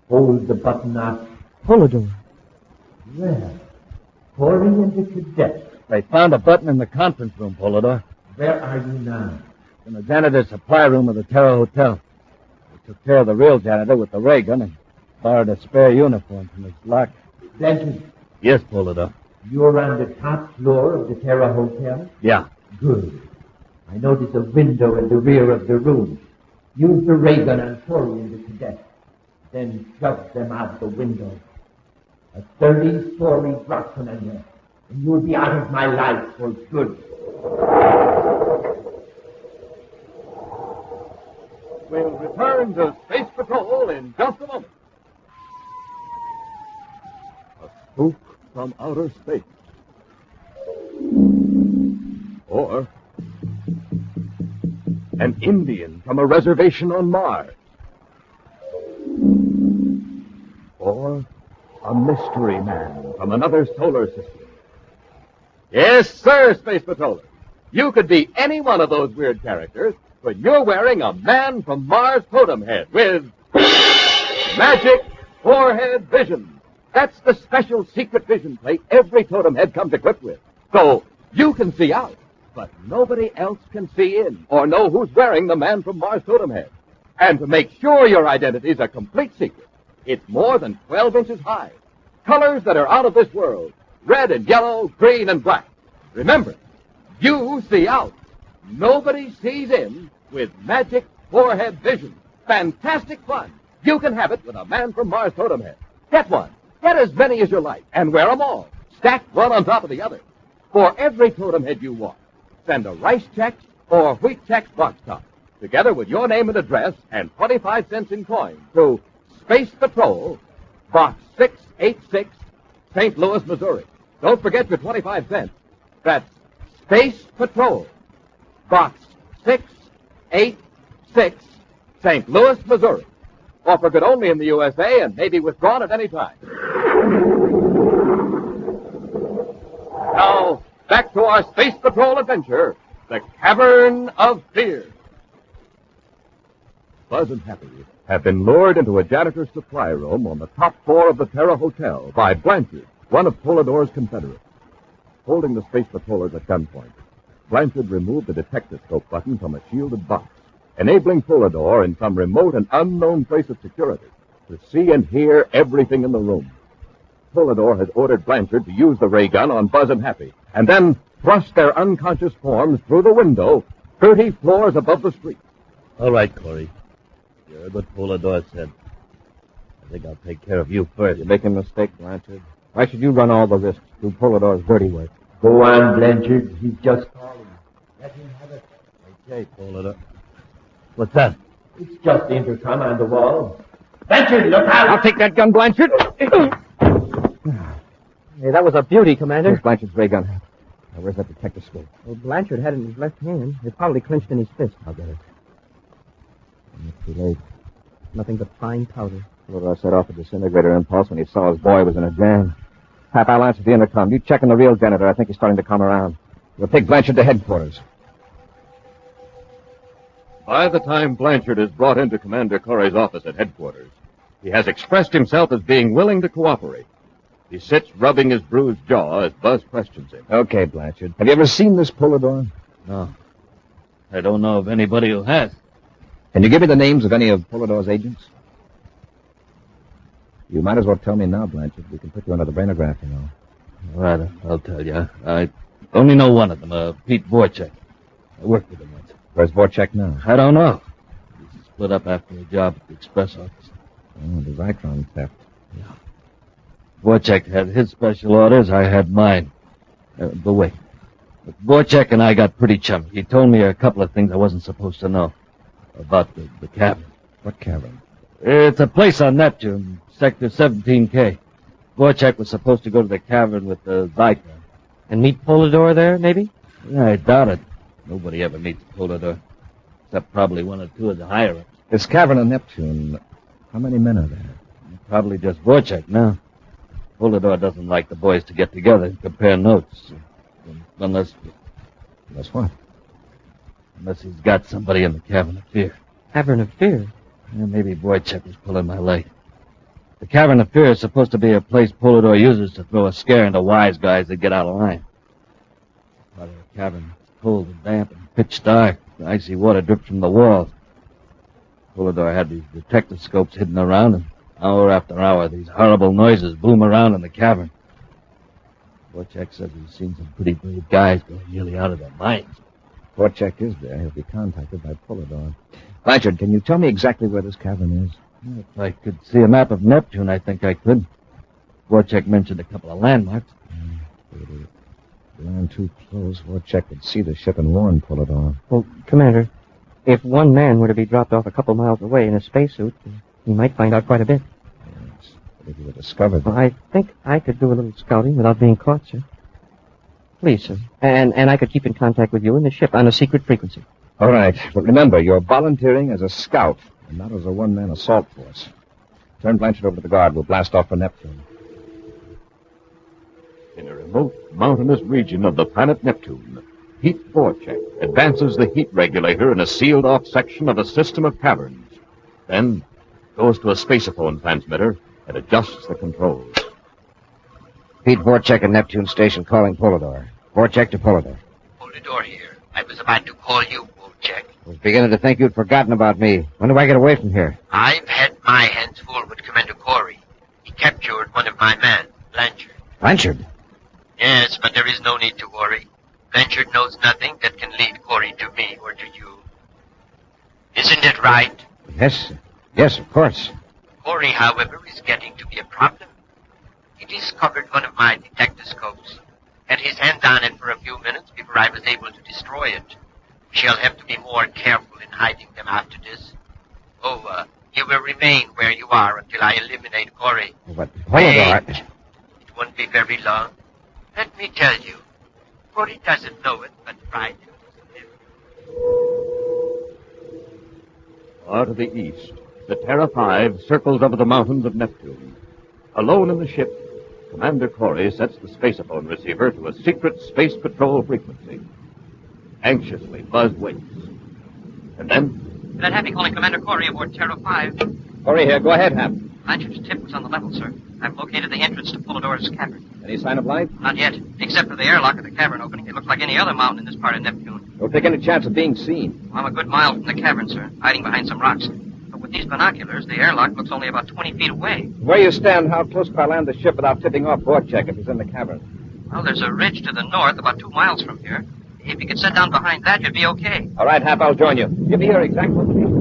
Hold the button up. Polydor. Well, Corey and the cadet. They found a button in the conference room, Polydor. Where are you now? In the janitor's supply room of the Terra Hotel. They took care of the real janitor with the ray gun and borrowed a spare uniform from his locker. Blanchard. Yes, Polydor. You're on the top floor of the Terra Hotel? Yeah. Good. I notice a window in the rear of the room. Use the ray gun on Corey and the cadet. Then shove them out the window. A 30-story drop, Commander, and you'll be out of my life for good. We'll return to Space Patrol in just a moment. A spook from outer space. Or an Indian from a reservation on Mars. Or a mystery man from another solar system. Yes, sir, Space Patroller. You could be any one of those weird characters when you're wearing a Man from Mars totem head with Magic Forehead Vision. That's the special secret vision plate every totem head comes equipped with. So you can see out, but nobody else can see in or know who's wearing the Man from Mars totem head. And to make sure your identity is a complete secret, it's more than 12 inches high. Colors that are out of this world. Red and yellow, green and black. Remember, you see out. Nobody sees in with Magic Forehead Vision. Fantastic fun. You can have it with a Man from Mars totem head. Get one. Get as many as you like and wear them all. Stacked one on top of the other. For every totem head you want, send a rice check or wheat check box top, together with your name and address and 25 cents in coins to Space Patrol, Box 686, St. Louis, Missouri. Don't forget your 25 cents. That's Space Patrol, Box 686, St. Louis, Missouri. Offer good only in the USA and may be withdrawn at any time. Now, back to our Space Patrol adventure, the Cavern of Fear. Buzz and Happy have been lured into a janitor's supply room on the top floor of the Terra Hotel by Blanchard, one of Polydor's confederates. Holding the Space Patrollers at gunpoint, Blanchard removed the detectoscope button from a shielded box, enabling Polydor in some remote and unknown place of security to see and hear everything in the room. Polydor has ordered Blanchard to use the ray gun on Buzz and Happy, and then thrust their unconscious forms through the window 30 floors above the street. All right, Corey. You heard what Polydor said. I think I'll take care of you first. You're making a mistake, Blanchard. Why should you run all the risks through Polydor's dirty work? Go on, Blanchard. He's just calling. Let him have it. Okay, Polydor. What's that? It's just the intercom on the wall. Blanchard, look out! I'll take that gun, Blanchard. Hey, that was a beauty, Commander. Here's Blanchard's ray gun. Now, where's that detectoscope? Well, Blanchard had it in his left hand. It probably clenched in his fist. I'll get it. It's too late. Nothing but fine powder. Polydor set off a disintegrator impulse when he saw his boy was in a jam. Hap, I'll answer the intercom. You check on the real janitor. I think he's starting to come around. We'll take Blanchard to headquarters. By the time Blanchard is brought into Commander Corry's office at headquarters, He has expressed himself as being willing to cooperate. He sits rubbing his bruised jaw as Buzz questions him. Okay, Blanchard. Have you ever seen this Polidor? No. I don't know of anybody who has. Can you give me the names of any of Polidor's agents? You might as well tell me now, Blanchard. We can put you under the brainograph, you know. All right, I'll tell you. I only know one of them, Pete Vorchek. I worked with him once. Where's Vorchek now? I don't know. He split up after a job at the express office. Oh, the Zytron theft. Yeah. Vorchek had his special orders, I had mine. But wait. Vorchek and I got pretty chummy. He told me a couple of things I wasn't supposed to know. About the cavern. What cavern? It's a place on Neptune, Sector 17K. Vorchek was supposed to go to the cavern with the Zytron. And meet Polidor there, maybe? Yeah, I doubt it. Nobody ever meets Polidor. Except probably one or two of the higher-ups. This cavern on Neptune, how many men are there? Probably just Vorchek now. Polidor doesn't like the boys to get together and compare notes. Unless what? Unless he's got somebody in the Cavern of Fear. Cavern of Fear? Yeah, maybe Vorchek was pulling my leg. The Cavern of Fear is supposed to be a place Polidor uses to throw a scare into wise guys that get out of line. Part of the cavern is cold and damp and pitch dark. The icy water drips from the walls. Polidor had these detector scopes hidden around, and hour after hour these horrible noises boom around in the cavern. Vorchek says he's seen some pretty brave guys going nearly out of their minds. Vorchek is there. He'll be contacted by Polidor. Blanchard, can you tell me exactly where this cavern is? If I could see a map of Neptune, I think I could. Vorchek mentioned a couple of landmarks. If we land too close, Vorchek would see the ship and warn Polidor. Well, Commander, if one man were to be dropped off a couple miles away in a spacesuit, he might find out quite a bit. Yes, but if he were discovered... Well, I think I could do a little scouting without being caught, sir. Please, sir. And I could keep in contact with you and the ship on a secret frequency. All right, but remember, you're volunteering as a scout and not as a one-man assault force. Turn Blanchard over to the guard. We'll blast off for Neptune. In a remote, mountainous region of the planet Neptune, Pete Vorchek advances the heat regulator in a sealed-off section of a system of caverns. Then goes to a spaceophone transmitter and adjusts the controls. Pete Vorchek at Neptune Station calling Polidor. Vorchek to Polidor. Polidor here. I was about to call you, Vorchek. I was beginning to think you'd forgotten about me. When do I get away from here? I've had my hands full with Commander Corry. He captured one of my men, Blanchard. Blanchard? Yes, but there is no need to worry. Blanchard knows nothing that can lead Corry to me or to you. Isn't it right? Yes. Yes, of course. Corry, however, is getting to be a problem. He discovered one of my detectoscopes. Had his hands on it for a few minutes before I was able to destroy it. We shall have to be more careful in hiding them after this. Oh, you will remain where you are until I eliminate Corry. But, Polidor... It won't be very long. Let me tell you, Corry doesn't know it, but pride Far to the east, the Terra 5 circles over the mountains of Neptune. Alone in the ship, Commander Corry sets the spaceophone receiver to a secret space patrol frequency. Anxiously, Buzz waits. And then... Cadet Happy calling Commander Corry aboard Terra 5. Corry here. Go ahead, Hap. Blanchard's tip was on the level, sir. I've located the entrance to Polidor's cavern. Any sign of life? Not yet. Except for the airlock at the cavern opening, it looks like any other mountain in this part of Neptune. Don't take any chance of being seen. I'm a good mile from the cavern, sir, hiding behind some rocks. But with these binoculars, the airlock looks only about 20 feet away. Where you stand, how close can I land the ship without tipping off Vorchek if he's in the cavern? Well, there's a ridge to the north about 2 miles from here. If you could set down behind that, you'd be okay. All right, Hap, I'll join you. Give me your exact location.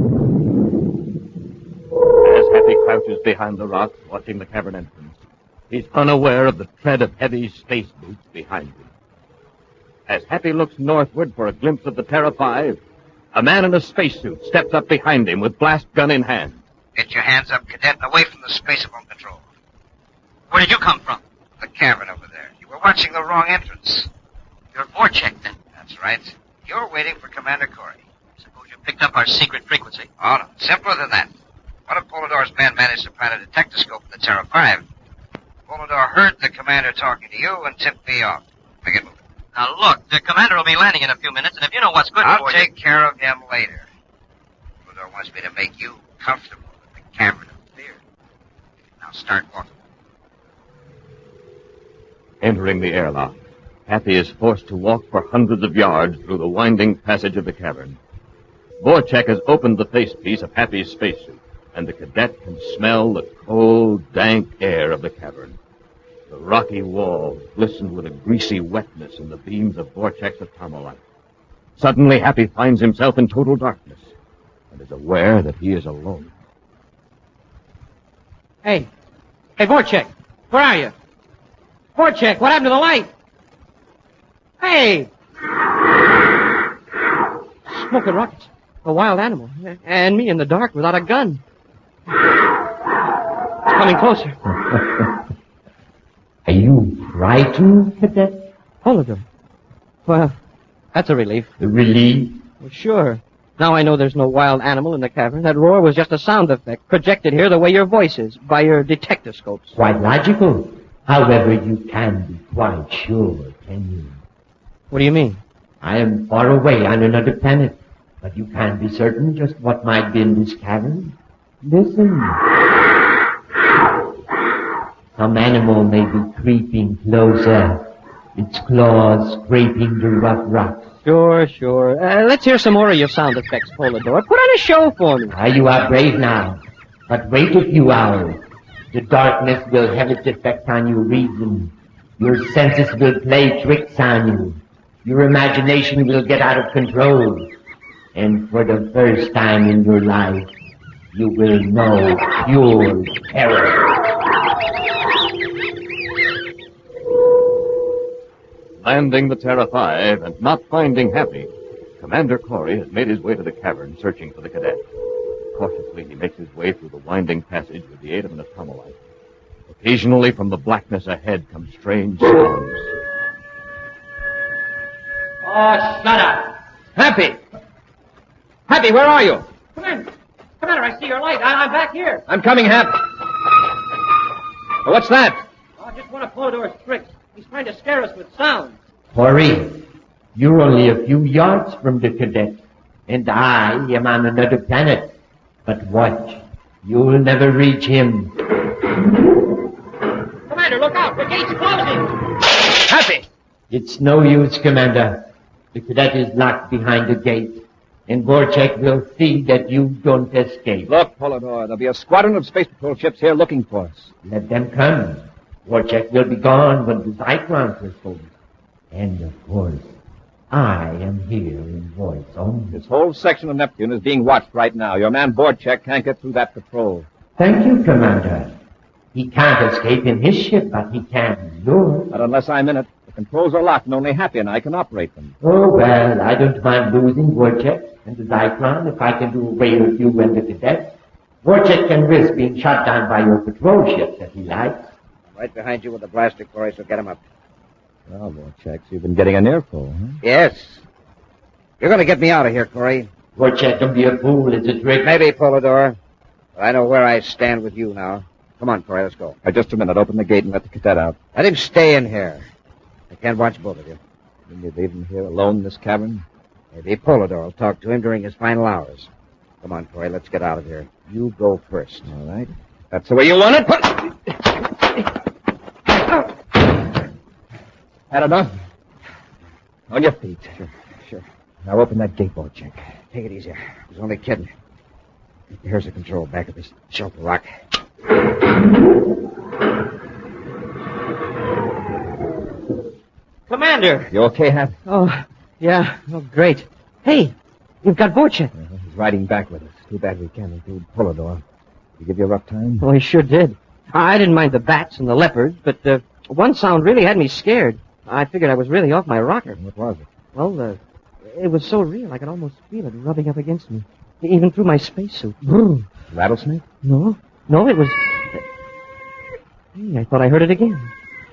As Happy crouches behind the rock, watching the cavern entrance, he's unaware of the tread of heavy space boots behind him. As Happy looks northward for a glimpse of the Terra 5, a man in a spacesuit steps up behind him with blast gun in hand. Get your hands up, Cadet, and away from the spaceophone control. Where did you come from? The cavern over there. You were watching the wrong entrance. You're Vorchek, then. That's right. You're waiting for Commander Corry. Suppose you picked up our secret frequency. Oh, no. Simpler than that. One of Polidor's men managed to plant a detectoscope in the Terra 5. Polidor heard the commander talking to you and tipped me off. Make it move. Now, look, the commander will be landing in a few minutes, and if you know what's good I'll for you... I'll take care of him later. Polidor wants me to make you comfortable in the Cavern of Fear. Now start walking. Entering the airlock, Happy is forced to walk for hundreds of yards through the winding passage of the cavern. Vorchek has opened the facepiece of Happy's spacesuit, and the cadet can smell the cold, dank air of the cavern. The rocky walls glisten with a greasy wetness in the beams of Vorchek's atomolite. Suddenly, Happy finds himself in total darkness and is aware that he is alone. Hey, Vorchek, where are you? Vorchek, what happened to the light? Hey! Smoking rockets. A wild animal. And me in the dark without a gun. It's coming closer. Are you frightened, Cadet? Polydor. Well, that's a relief. A relief? Well, sure. Now I know there's no wild animal in the cavern. That roar was just a sound effect, projected here the way your voice is, by your detectoscopes. Quite logical. However, you can be quite sure, can you? What do you mean? I am far away on another planet, but you can be certain just what might be in this cavern. Listen. Some animal may be creeping closer, its claws scraping the rough rocks. Sure. Let's hear some more of your sound effects, Polydor. Put on a show for me. You are brave now, but wait a few hours. The darkness will have its effect on your reason. Your senses will play tricks on you. Your imagination will get out of control. And for the first time in your life, you will know pure terror. Landing the Terra 5 and not finding Happy, Commander Corry has made his way to the cavern searching for the cadet. Cautiously, he makes his way through the winding passage with the aid of an atomolite. Occasionally, from the blackness ahead come strange sounds. Oh, shut up. Happy! Happy, where are you? Commander, I see your light. I'm back here. I'm coming, Hap. What's that? Oh, just one of Polydor's tricks. He's trying to scare us with sound. Corry, you're only a few yards from the cadet, and I am on another planet. But watch, you'll never reach him. Commander, look out! The gate's closing! Happy! It's no use, Commander. The cadet is locked behind the gate, and Vorchek will see that you don't escape. Look, Polydor, there'll be a squadron of Space Patrol ships here looking for us. Let them come. Vorchek will be gone when the Zyklons are sold. And, of course, I am here in voice only. This whole section of Neptune is being watched right now. Your man Vorchek can't get through that patrol. Thank you, Commander. He can't escape in his ship, but he can in yours. Not unless I'm in it. The controls are locked, and only Happy and I can operate them. Oh, well, I don't mind losing Vorchek and the Zyklon if I can do away with you and the cadet. Vorchek can risk being shot down by your patrol ship if he likes. Right behind you with the blaster, Corry, so get him up. Well, Vorchek, you've been getting an earful, huh? Yes. You're going to get me out of here, Corry. Vorchek, don't be a fool. It's a trick. Maybe, Polydor. But I know where I stand with you now. Come on, Corry, let's go. Just a minute. Open the gate and let the cadet out. Let him stay in here. I can't watch both of you. Then you leave him here alone in this cavern? Maybe Polydor will talk to him during his final hours. Come on, Corry, let's get out of here. You go first. All right. That's the way you want it? Had enough? On your feet. Sure. Now open that gate, Vorchek. Take it easy. I was only kidding. Here's the control back of this shelter rock. Commander! You okay, Hap? Oh, yeah. Oh, great. Hey, you've got Vorchek. He's riding back with us. Too bad we can't include Polydor. Did he give you a rough time? Oh, he sure did. I didn't mind the bats and the leopards, but one sound really had me scared. I figured I was really off my rocker. What was it? Well, it was so real I could almost feel it rubbing up against me, even through my spacesuit. Rattlesnake? No, it was... Hey, I thought I heard it again.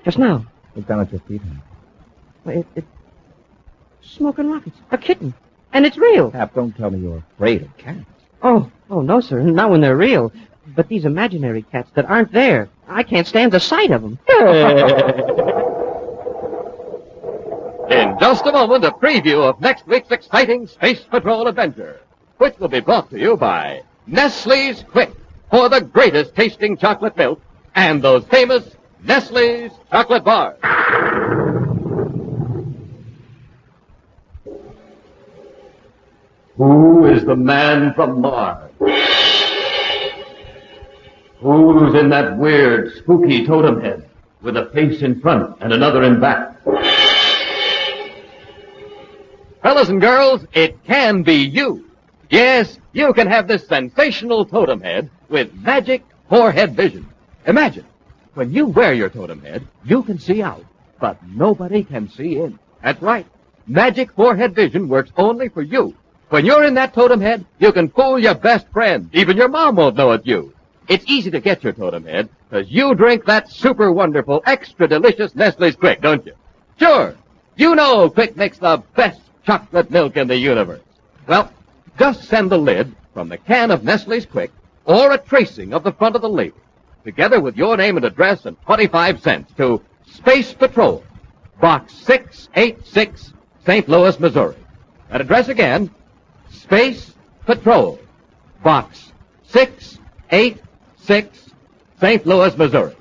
Just now. Look down at your feet. It's smoking rockets. A kitten. And it's real. Hap, don't tell me you're afraid of cats. Oh, no, sir. Not when they're real. But these imaginary cats that aren't there, I can't stand the sight of them. In just a moment, a preview of next week's exciting Space Patrol adventure, which will be brought to you by Nestle's Quick, for the greatest tasting chocolate milk, and those famous Nestle's chocolate bars. Who is the man from Mars? Who's in that weird, spooky totem head with a face in front and another in back? Fellas and girls, it can be you. Yes, you can have this sensational totem head with magic forehead vision. Imagine, when you wear your totem head, you can see out, but nobody can see in. That's right. Magic forehead vision works only for you. When you're in that totem head, you can fool your best friend. Even your mom won't know it's you. It's easy to get your totem head, because you drink that super wonderful, extra delicious Nestle's Quick, don't you? Sure. You know Quick makes the best chocolate milk in the universe. Well, just send the lid from the can of Nestle's Quick, or a tracing of the front of the label, together with your name and address and 25 cents to Space Patrol, Box 686, St. Louis, Missouri. That address again, Space Patrol, Box 686, St. Louis, Missouri.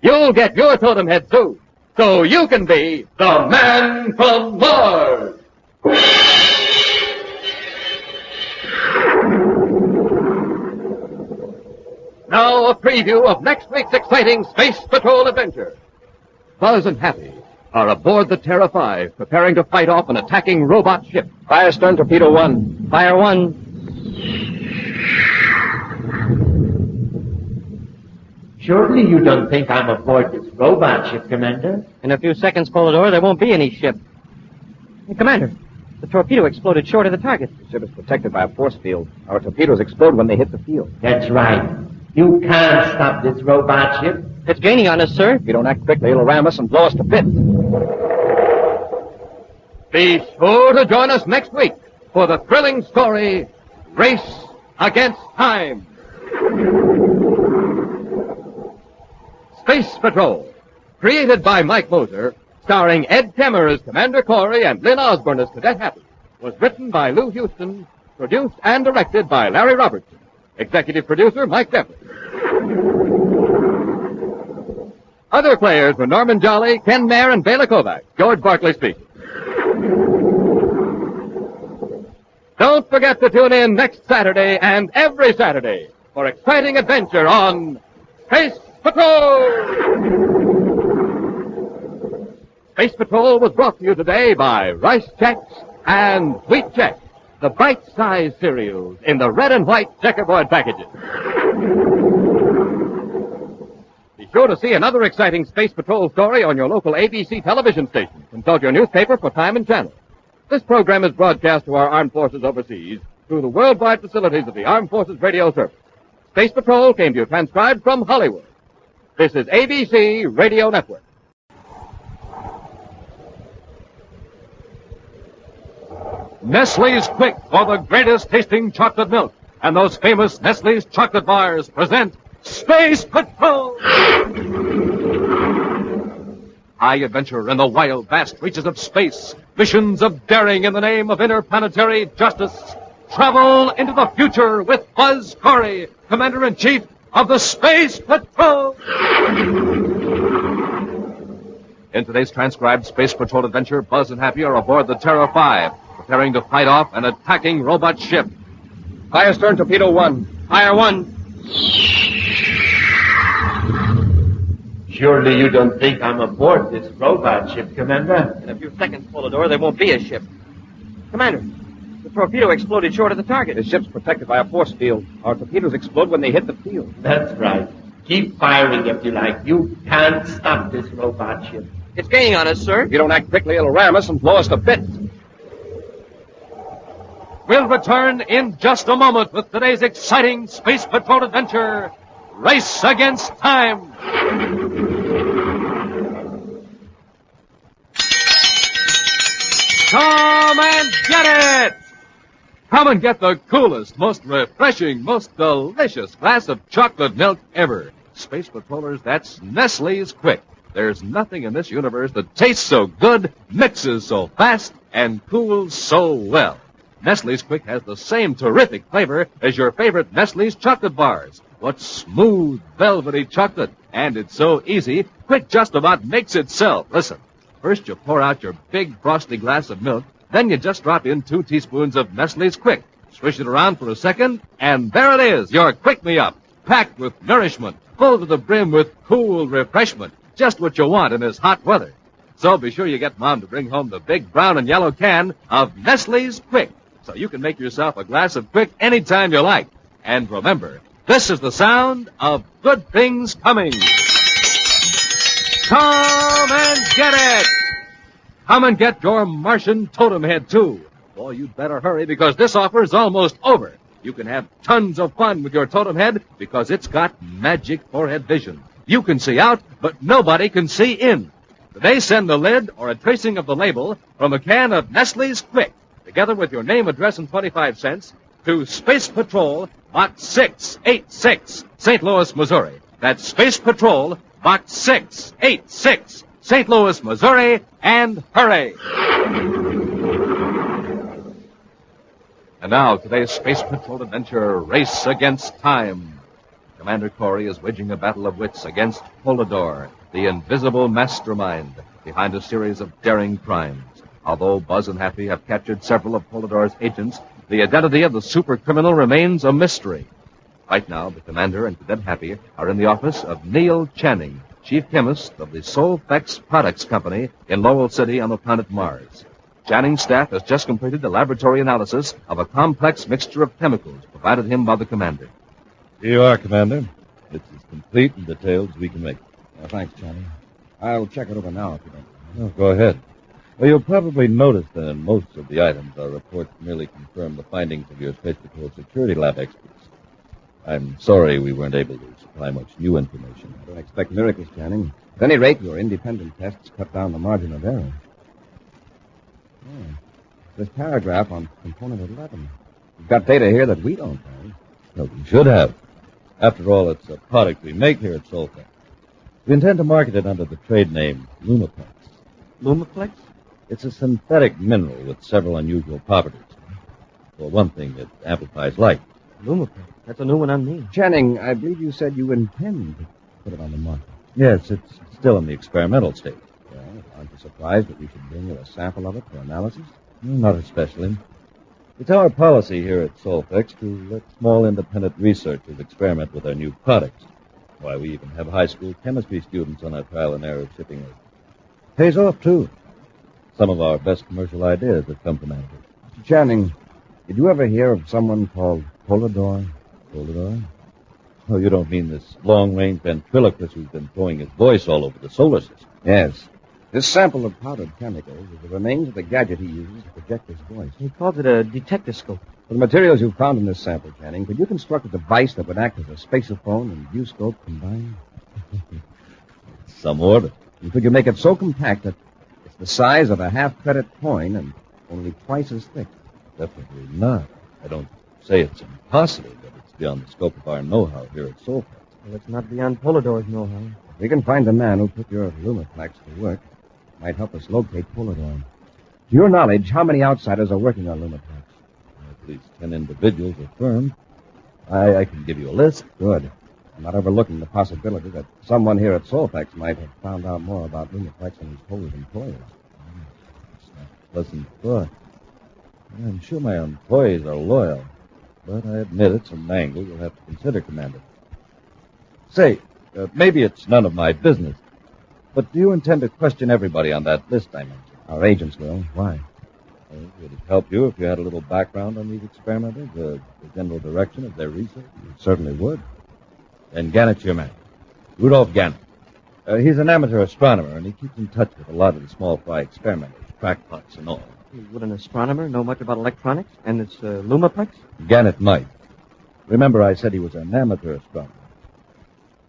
You'll get your totem head too, so you can be the man from Mars. Now a preview of next week's exciting Space Patrol adventure. Buzz and Happy are aboard the Terra 5, preparing to fight off an attacking robot ship. Fire stern torpedo 1. Fire 1. Surely you don't think I'm aboard this robot ship, Commander? In a few seconds, Polidor, there won't be any ship. Hey, Commander, the torpedo exploded short of the target. The ship is protected by a force field. Our torpedoes explode when they hit the field. That's right. You can't stop this robot ship. It's gaining on us, sir. If you don't act quickly, it'll ram us and blow us to bits. Be sure to join us next week for the thrilling story, Race Against Time. Space Patrol, created by Mike Moser, starring Ed Kemmer as Commander Corry and Lynn Osborne as Cadet Happy, was written by Lou Houston, produced and directed by Larry Robertson. Executive producer, Mike Jeffrey. Other players were Norman Jolly, Ken Mayer, and Bela Kovac. George Barkley speaking. Don't forget to tune in next Saturday and every Saturday for exciting adventure on Space Patrol! Space Patrol was brought to you today by Rice Chex and Wheat Chex, the bite-sized cereals in the red and white checkerboard packages. Be sure to see another exciting Space Patrol story on your local ABC television station. Consult your newspaper for time and channel. This program is broadcast to our armed forces overseas through the worldwide facilities of the Armed Forces Radio Service. Space Patrol came to you transcribed from Hollywood. This is ABC Radio Network. Nestle's Quick for the greatest tasting chocolate milk. And those famous Nestle's chocolate bars present Space Patrol! High adventure in the wild, vast reaches of space. Missions of daring in the name of interplanetary justice. Travel into the future with Buzz Corry, Commander-in-Chief of the Space Patrol! In today's transcribed Space Patrol adventure, Buzz and Happy are aboard the Terra 5, preparing to fight off an attacking robot ship. Fire stern torpedo 1. Fire 1. Surely you don't think I'm aboard this robot ship, Commander? In a few seconds, Polidor, there won't be a ship. Commander, the torpedo exploded short of the target. The ship's protected by a force field. Our torpedoes explode when they hit the field. That's right. Keep firing if you like. You can't stop this robot ship. It's gaining on us, sir. If you don't act quickly, it'll ram us and blow us to bits. We'll return in just a moment with today's exciting Space Patrol adventure, Race Against Time. Come and get it! Come and get the coolest, most refreshing, most delicious glass of chocolate milk ever. Space Patrollers, that's Nestle's Quick. There's nothing in this universe that tastes so good, mixes so fast, and cools so well. Nestle's Quick has the same terrific flavor as your favorite Nestle's chocolate bars. What smooth, velvety chocolate. And it's so easy, Quick just about makes itself. Listen, first you pour out your big frosty glass of milk, then you just drop in 2 teaspoons of Nestle's Quick. Swish it around for a second, and there it is, your Quick Me Up, packed with nourishment, full to the brim with cool refreshment, just what you want in this hot weather. So be sure you get Mom to bring home the big brown and yellow can of Nestle's Quick, so you can make yourself a glass of Quick anytime you like. And remember, this is the sound of good things coming. Come and get it! Come and get your Martian totem head, too. Boy, you'd better hurry because this offer is almost over. You can have tons of fun with your totem head because it's got magic forehead vision. You can see out, but nobody can see in. They send the lid or a tracing of the label from a can of Nestle's Quick, together with your name, address, and 25 cents, to Space Patrol, Box 686, St. Louis, Missouri. That's Space Patrol, Box 686, St. Louis, Missouri, and hurry! And now, today's Space Patrol adventure, Race Against Time. Commander Corry is waging a battle of wits against Polidor, the invisible mastermind behind a series of daring crimes. Although Buzz and Happy have captured several of Polidor's agents, the identity of the super criminal remains a mystery. Right now, the Commander and Cadet Happy are in the office of Neil Channing, chief chemist of the Solfex Products Company in Lowell City on the planet Mars. Channing's staff has just completed a laboratory analysis of a complex mixture of chemicals provided him by the Commander. Here you are, Commander. It's as complete and detailed as we can make it. Thanks, Channing. I'll check it over now if you don't. Oh, go ahead. Well, you'll probably notice that in most of the items, our reports merely confirm the findings of your Space Patrol security lab experts. I'm sorry we weren't able to supply much new information. I don't expect miracles, Channing. At any rate, your independent tests cut down the margin of error. Oh, this paragraph on component 11. You've got data here that we don't have. No, we should have. After all, it's a product we make here at Solfex. We intend to market it under the trade name Lumaplex. Lumaplex? It's a synthetic mineral with several unusual properties. For one thing, it amplifies light. Lumaplex? That's a new one on me. Channing, I believe you said you intend to put it on the market. Yes, it's still in the experimental stage. Well, aren't you surprised that we should bring you a sample of it for analysis? Not especially. It's our policy here at Solfex to let small independent researchers experiment with our new products. Why, we even have high school chemistry students on our trial and error shipping it. Pays off, too. Some of our best commercial ideas have come from Andrew. Mr. Channing, did you ever hear of someone called Polidor? Polidor? Oh, you don't mean this long-range ventriloquist who's been throwing his voice all over the solar system? Yes. This sample of powdered chemicals is the remains of the gadget he uses to project his voice. He calls it a detectoscope. For the materials you found in this sample, Channing, could you construct a device that would act as a spacophone and viewscope combined? Some order. And could you make it so compact that it's the size of a half-credit coin and only twice as thick? Definitely not. I don't say it's impossible, but it's beyond the scope of our know-how here at Solfex. Well, it's not beyond Polidor's know-how. If we can find the man who put your Lumaplex to work, it might help us locate Polidor. To your knowledge, how many outsiders are working on Lumaplex? At least 10 individuals are firm. I can give you a list. Good. I'm not overlooking the possibility that someone here at Solfex might have found out more about Lumaplex than his whole employers. It's not a pleasant thought. I'm sure my employees are loyal, but I admit it's an angle you'll have to consider, Commander. Say, maybe it's none of my business, but do you intend to question everybody on that list I mentioned? Our agents will. Why? Well, would it help you if you had a little background on these experimenters, the general direction of their research? It certainly would. Then Gannett's your man. Rudolph Gannett. He's an amateur astronomer, and he keeps in touch with a lot of the small fry experimenters, crackpots and all. Would an astronomer know much about electronics and its Lumaplex? Gannett might. Remember I said he was an amateur astronomer.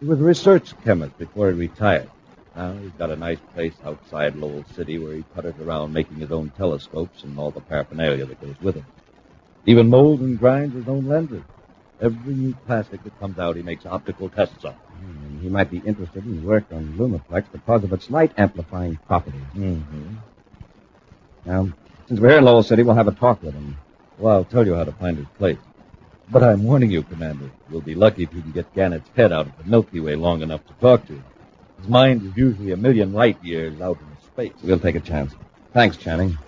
He was a research chemist before he retired. Now he's got a nice place outside Lowell City where he putters around making his own telescopes and all the paraphernalia that goes with it. Even molds and grinds his own lenses. Every new plastic that comes out, he makes optical tests on. And he might be interested in work on Lumaplex because of its light-amplifying properties. Mm-hmm. Now, since we're here in Lowell City, we'll have a talk with him. Well, I'll tell you how to find his place. But I'm warning you, Commander. We'll be lucky if you can get Gannett's head out of the Milky Way long enough to talk to him. His mind is usually a million light years out in space. We'll take a chance. Thanks, Channing.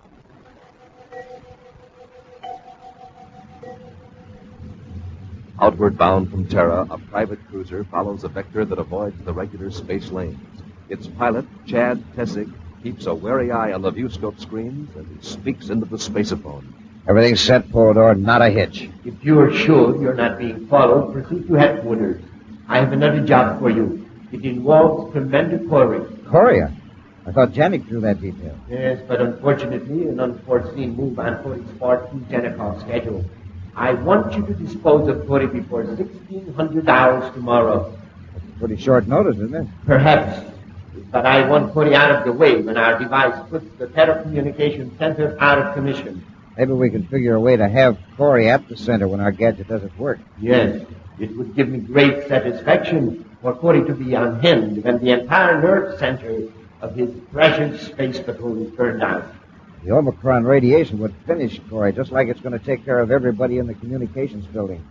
Outward bound from Terra, a private cruiser follows a vector that avoids the regular space lanes. Its pilot, Chad Tessick, keeps a wary eye on the viewscope screens as he speaks into the spaceophone. Everything's set, Polidor. Not a hitch. If you are sure you're not being followed, proceed to headquarters. I have another job for you. It involves Commander Corry. Corry? I thought Janik drew that detail. Yes, but unfortunately, an unforeseen move on Corry's far too Janikov schedule. I want you to dispose of Corry before 1600 hours tomorrow. That's pretty short notice, isn't it? Perhaps. But I want Corry out of the way when our device puts the telecommunication center out of commission. Maybe we can figure a way to have Corry at the center when our gadget doesn't work. Yes, it would give me great satisfaction for Corry to be on hand when the entire nerve center of his precious space patrol is burned out. The Omicron radiation would finish Corry, just like it's going to take care of everybody in the communications building.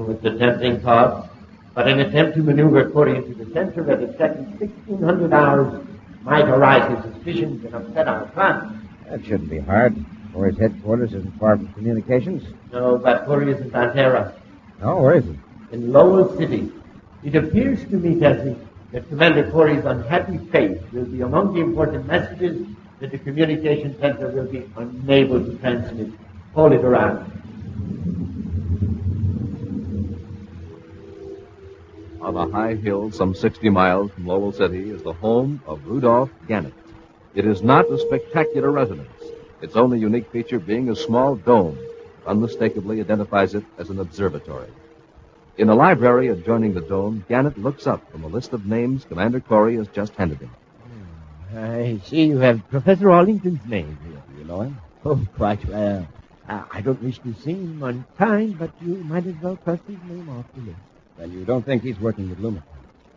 It's a tempting thought, but an attempt to maneuver Corry into the center at exactly 1600 hours might arouse his suspicions and upset our plan. That shouldn't be hard. Corry's headquarters isn't far from communications. No, but Corry isn't on Terra. No, where is he? In Lowell City. It appears to me, Tessie, that Commander Corry's unhappy face will be among the important messages that the communication center will be unable to transmit. Hold it around. On a high hill some 60 miles from Lowell City is the home of Rudolph Gannett. It is not a spectacular residence, its only unique feature being a small dome that unmistakably identifies it as an observatory. In a library adjoining the dome, Gannett looks up from a list of names Commander Corry has just handed him. I see you have Professor Arlington's name here. Do you know him? Oh, quite well. I don't wish to seem unkind, but you might as well cross his name off the list. Then you don't think he's working with Lumaplex?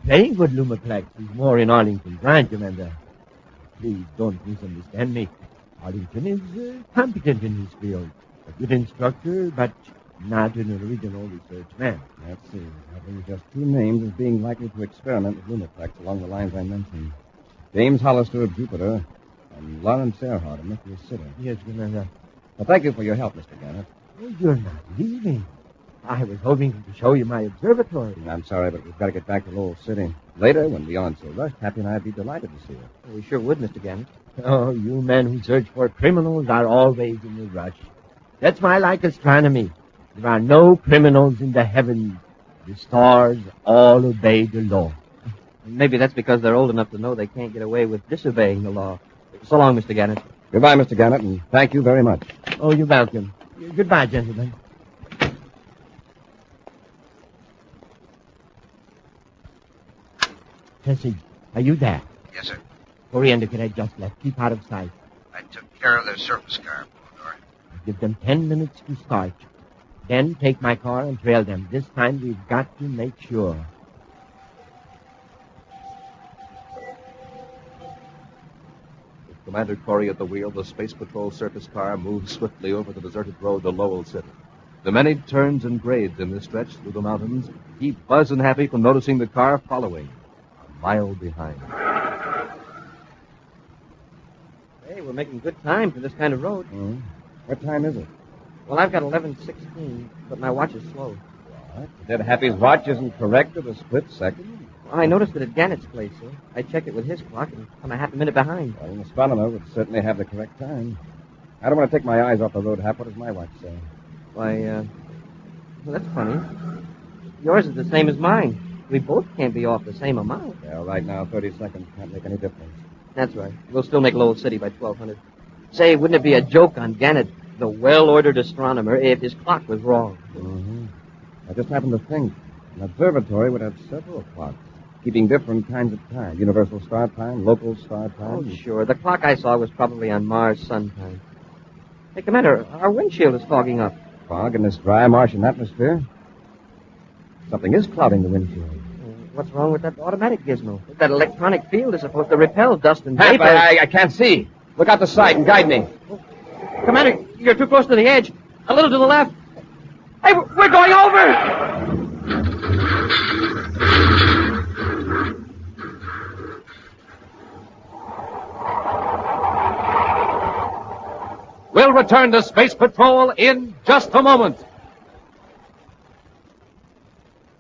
Playing with Lumaplex is more in Arlington's line, Commander. Please don't misunderstand me. Arlington is competent in his field. A good instructor, but not an original research man. Let's see. I think just two names as being likely to experiment with Lumaplex along the lines I mentioned. James Hollister of Jupiter and Lawrence Earhart of Mercury City. Yes, Commander. Well, thank you for your help, Mr. Gannett. Oh, you're not leaving. I was hoping to show you my observatory. I'm sorry, but we've got to get back to Lowell City. Later, when we aren't so rushed, Happy and I'd be delighted to see you. We sure would, Mr. Gannett. Oh, you men who search for criminals are always in a rush. That's why I like astronomy. There are no criminals in the heavens. The stars all obey the law. Maybe that's because they're old enough to know they can't get away with disobeying the law. So long, Mr. Gannett. Goodbye, Mr. Gannett, and thank you very much. Oh, you're welcome. Goodbye, gentlemen. Tessie, are you there? Yes, sir. Corry and the cadet just left. Keep out of sight. I took care of their surface car, Polidor. Give them 10 minutes to start. Then take my car and trail them. This time we've got to make sure. With Commander Corry at the wheel, the Space Patrol surface car moves swiftly over the deserted road to Lowell City. The many turns and grades in this stretch through the mountains keep Buzz and Happy from noticing the car following, a mile behind. Hey, we're making good time for this kind of road. Mm-hmm. What time is it? Well, I've got 11:16, but my watch is slow. What? Cadet Happy's watch isn't correct at a split second? Well, I noticed it at Gannett's place, sir. I checked it with his clock, and I'm a half a minute behind. Well, an astronomer would certainly have the correct time. I don't want to take my eyes off the road, Hap. What does my watch say? Why, well, that's funny. Yours is the same as mine. We both can't be off the same amount. Well, right now, 30 seconds can't make any difference. That's right. We'll still make Lowell City by 1200. Say, wouldn't it be a joke on Gannett, the well-ordered astronomer, if his clock was wrong? Mm-hmm. I just happened to think an observatory would have several clocks, keeping different kinds of time. Universal star time, local star time. Oh, sure. The clock I saw was probably on Mars sun time. Hey, Commander, our windshield is fogging up. Fog in this dry Martian atmosphere? Something is clouding the windshield. What's wrong with that automatic gizmo? That electronic field is supposed to repel dust and Hap, vapor. I can't see. Look out the side and guide me. Commander, you're too close to the edge. A little to the left. Hey, we're going over! We'll return to Space Patrol in just a moment.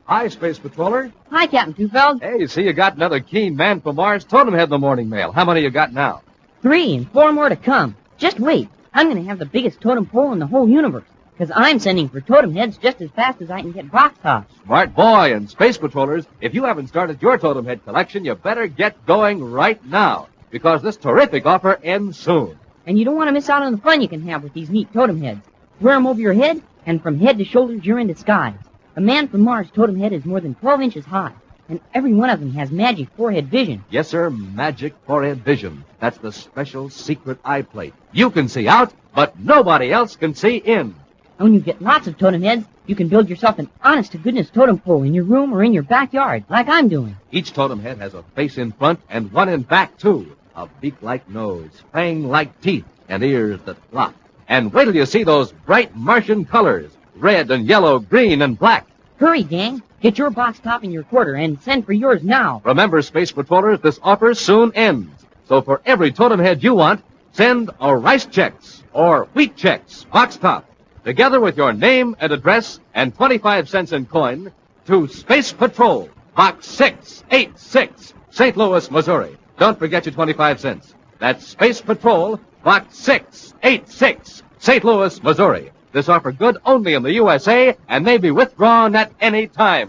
Hi, Space Patroller. Hi, Captain Twofelds. Hey, see, you got another keen man from Mars totem head in the morning mail. How many you got now? 3 and 4 more to come. Just wait. I'm going to have the biggest totem pole in the whole universe. Because I'm sending for totem heads just as fast as I can get box tops. Smart boy. And Space Patrollers, if you haven't started your totem head collection, you better get going right now. Because this terrific offer ends soon. And you don't want to miss out on the fun you can have with these neat totem heads. Wear them over your head, and from head to shoulders, you're in disguise. A man from Mars totem head is more than 12 inches high, and every one of them has magic forehead vision. Yes, sir, magic forehead vision. That's the special secret eye plate. You can see out, but nobody else can see in. And when you get lots of totem heads, you can build yourself an honest-to-goodness totem pole in your room or in your backyard, like I'm doing. Each totem head has a face in front and one in back, too. A beak-like nose, fang-like teeth, and ears that flop. And wait till you see those bright Martian colors. Red and yellow, green and black. Hurry, gang. Get your box top in your quarter and send for yours now. Remember, Space Patrollers, this offer soon ends. So for every totem head you want, send a Rice Chex or Wheat Chex box top, together with your name and address and 25 cents in coin, to Space Patrol, Box 686, St. Louis, Missouri. Don't forget your 25 cents. That's Space Patrol, Box 686, St. Louis, Missouri. This offer good only in the USA and may be withdrawn at any time.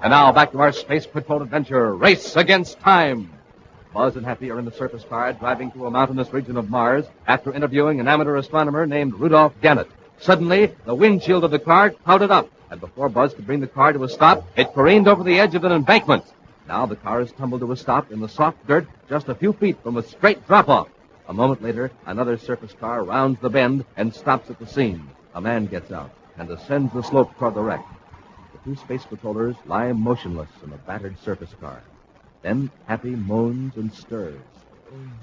And now back to our Space Patrol adventure, Race Against Time. Buzz and Happy are in the surface car driving through a mountainous region of Mars after interviewing an amateur astronomer named Rudolph Gannett. Suddenly, the windshield of the car clouded up, and before Buzz could bring the car to a stop, it careened over the edge of an embankment. Now the car is tumbled to a stop in the soft dirt just a few feet from a straight drop-off. A moment later, another surface car rounds the bend and stops at the scene. A man gets out and ascends the slope toward the wreck. The two Space Patrollers lie motionless in a battered surface car. Then Happy moans and stirs.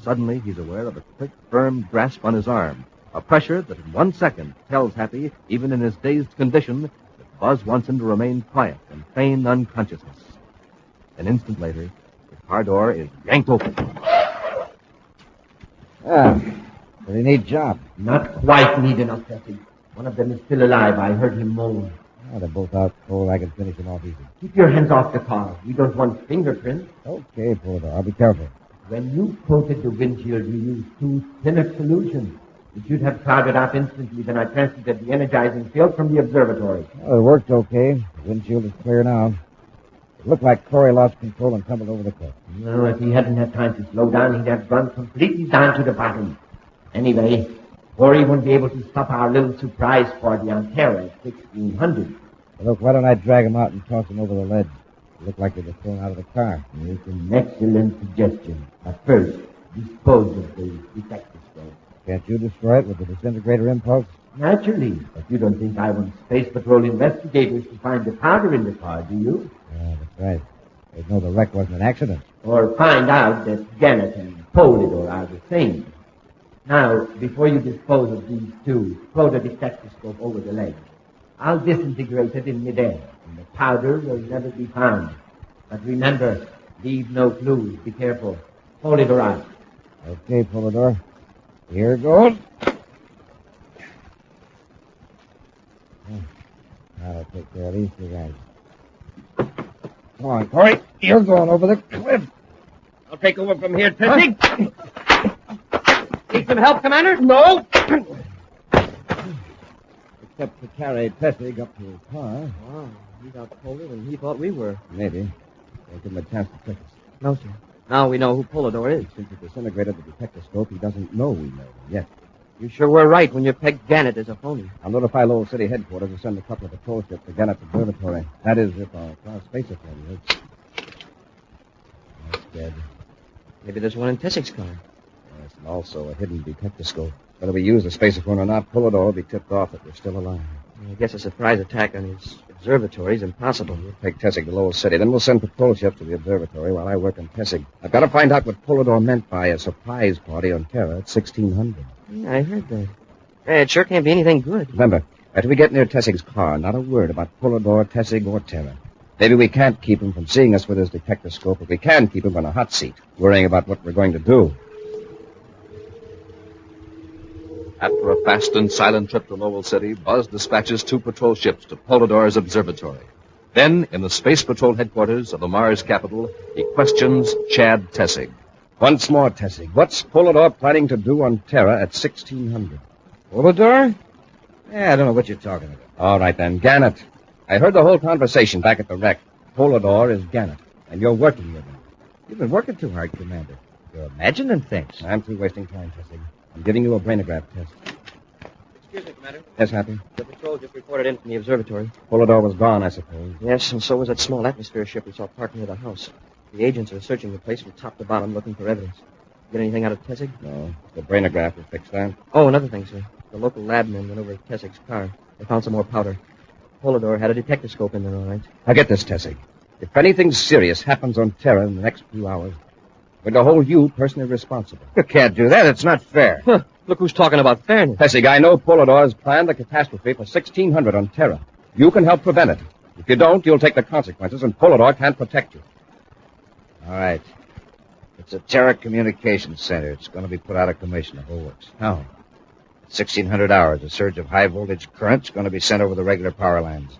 Suddenly, he's aware of a quick, firm grasp on his arm. A pressure that in 1 second tells Happy, even in his dazed condition, that Buzz wants him to remain quiet and feign unconsciousness. An instant later, the car door is yanked open. Pretty neat job. Not quite neat enough, Happy. One of them is still alive. I heard him moan. They're both out cold. I can finish them off easy. Keep your hands off the car. We don't want fingerprints. Okay, Porter. I'll be careful. When you coated the windshield, you used 2 thinner solutions. It should have clouded up instantly. Then I transmitted the energizing field from the observatory. Well, it worked okay. The windshield is clear now. It looked like Corry lost control and tumbled over the cliff. No, if he hadn't had time to slow down, he'd have gone completely down to the bottom. Anyway, Corry won't be able to stop our little surprise party on Terra at 1600. Well, look, why don't I drag him out and toss him over the ledge? It looked like they were thrown out of the car. It's an excellent suggestion. But first, dispose of the detectoscope. Can't you destroy it with the disintegrator impulse? Naturally. But you don't think I want Space Patrol investigators to find the powder in the car, do you? Yeah, that's right. They'd know the wreck wasn't an accident. Or find out that Gannett and Polydor are the same. Now, before you dispose of these two, throw the detectoscope over the ledge. I'll disintegrate it in midair, and the powder will never be found. But remember, leave no clues. Be careful. Hold it around. Okay, Polydor. Here goes. I'll take care of these two guys. Come on, Corry. You're going over the cliff. I'll take over from here, Tessie. Need some help, Commander? No. Except to carry Tessig up to his car. Oh, he got colder than he thought we were. Maybe. I'll give him a chance to trick us. No, sir. Now we know who Polydor is. Since he disintegrated the detectoscope, he doesn't know we know him yet. You sure were right when you pegged Gannett as a phony. I'll notify Lowell City headquarters and send a couple of patrol ships to Gannett's observatory. That is, if our class space authority is. That's dead. Maybe there's one in Tessig's car. Yes, and also a hidden detectoscope. Whether we use the spacephone or not, Polydor will be tipped off that we're still alive. I guess a surprise attack on his observatory is impossible. We'll take Tessig to Lowell City. Then we'll send patrol ships to the observatory while I work on Tessig. I've got to find out what Polydor meant by a surprise party on Terra at 1600. Yeah, I heard that. Hey, it sure can't be anything good. Remember, after we get near Tessig's car, not a word about Polidor, Tessig, or Terra. Maybe we can't keep him from seeing us with his detectoscope, but we can keep him on a hot seat, worrying about what we're going to do. After a fast and silent trip to Lowell City, Buzz dispatches 2 patrol ships to Polidor's observatory. Then, in the Space Patrol headquarters of the Mars capital, he questions Chad Tessig. Once more, Tessig, what's Polidor planning to do on Terra at 1600? Polidor? Yeah, I don't know what you're talking about. All right, then. Gannett. I heard the whole conversation back at the wreck. Polidor is Gannett, and you're working with him. You've been working too hard, Commander. You're imagining things. I'm through wasting time, Tessig. I'm giving you a brainograph test. Excuse me, Commander. Yes, Happy? The patrol just reported in from the observatory. Polidor was gone, I suppose. Yes, and so was that small atmosphere ship we saw parked near the house. The agents are searching the place from top to bottom looking for evidence. Get anything out of Tessig? No. The brainograph will fix that. Oh, another thing, sir. The local lab men went over to Tessig's car. They found some more powder. Polidor had a detectoscope in there, all right. Now get this, Tessig. If anything serious happens on Terra in the next few hours, we're going to hold you personally responsible. You can't do that. It's not fair. Huh. Look who's talking about fairness. Tessig, I know Polidor has planned a catastrophe for 1600 on Terra. You can help prevent it. If you don't, you'll take the consequences, and Polidor can't protect you. All right. It's a Terra Communications Center. It's going to be put out of commission. The whole works. How? 1600 hours. A surge of high-voltage current's going to be sent over the regular power lines.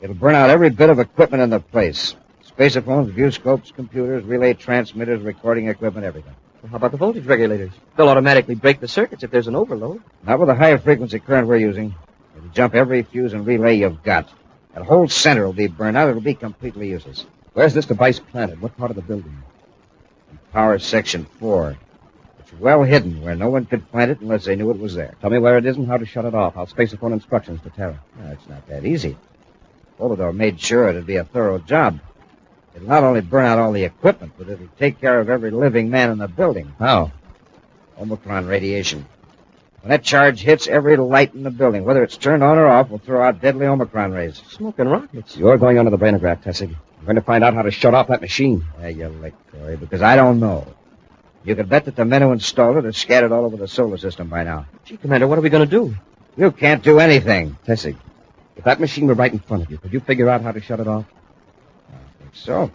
It'll burn out every bit of equipment in the place. Spacephones, viewscopes, computers, relay transmitters, recording equipment, everything. Well, how about the voltage regulators? They'll automatically break the circuits if there's an overload. Not with the higher frequency current we're using. It'll jump every fuse and relay you've got. That whole center will be burned out. It'll be completely useless. Where's this device planted? What part of the building? In power section 4. It's well hidden where no one could find it unless they knew it was there. Tell me where it is and how to shut it off. I'll spacephone instructions to Terra. It's not that easy. Polidor made sure it'd be a thorough job. It'll not only burn out all the equipment, but it'll take care of every living man in the building. How? Omicron radiation. When that charge hits every light in the building, whether it's turned on or off, will throw out deadly Omicron rays. Smoking rockets. You're going under the brainograph, Tessig. I'm going to find out how to shut off that machine. You're licked, Corry, because I don't know. You can bet that the men who installed it are scattered all over the solar system by now. Gee, Commander, what are we going to do? You can't do anything. Tessig, if that machine were right in front of you, could you figure out how to shut it off? I think so.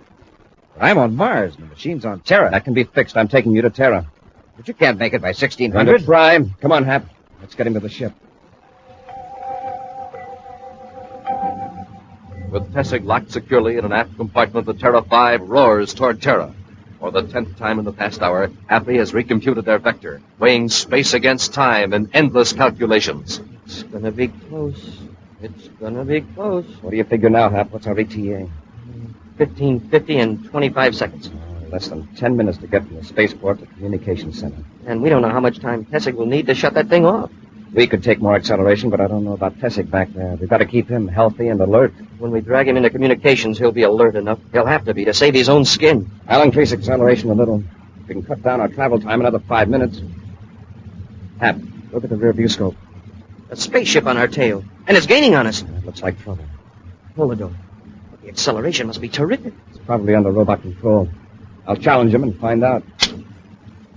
But I'm on Mars, and the machine's on Terra. That can be fixed. I'm taking you to Terra. But you can't make it by 1600. Prime. Come on, Hap. Let's get him to the ship. With Tessig locked securely in an aft compartment, the Terra 5 roars toward Terra. For the 10th time in the past hour, Happy has recomputed their vector, weighing space against time in endless calculations. It's gonna be close. It's gonna be close. What do you figure now, Hap? What's our ETA? 1550 and 25 seconds. Less than 10 minutes to get from the spaceport to the communications center. And we don't know how much time Tessig will need to shut that thing off. We could take more acceleration, but I don't know about Tessig back there. We've got to keep him healthy and alert. When we drag him into communications, he'll be alert enough. He'll have to be to save his own skin. I'll increase acceleration a little. We can cut down our travel time another 5 minutes. Hap, look at the rear view scope. A spaceship on our tail. And it's gaining on us. That looks like trouble. Polidor. The acceleration must be terrific. It's probably under robot control. I'll challenge him and find out.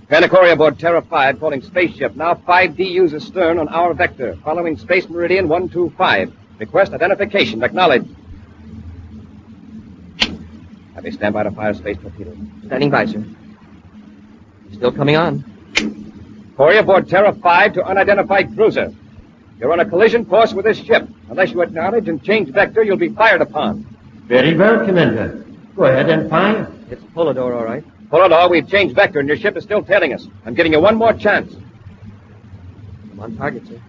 Commander Corry aboard Terra 5, calling spaceship. Now 5 DUs astern on our vector, following Space Meridian 125. Request identification. Acknowledged. Happy, stand by to fire space torpedoes. Standing by, sir. Still coming on. Corry aboard Terra 5 to unidentified cruiser. You're on a collision course with this ship. Unless you acknowledge and change vector, you'll be fired upon. Very well, Commander. Go ahead and fire. It's Polidor, all right. Polidor, we've changed vector, and your ship is still tailing us. I'm giving you one more chance. I'm on target, sir.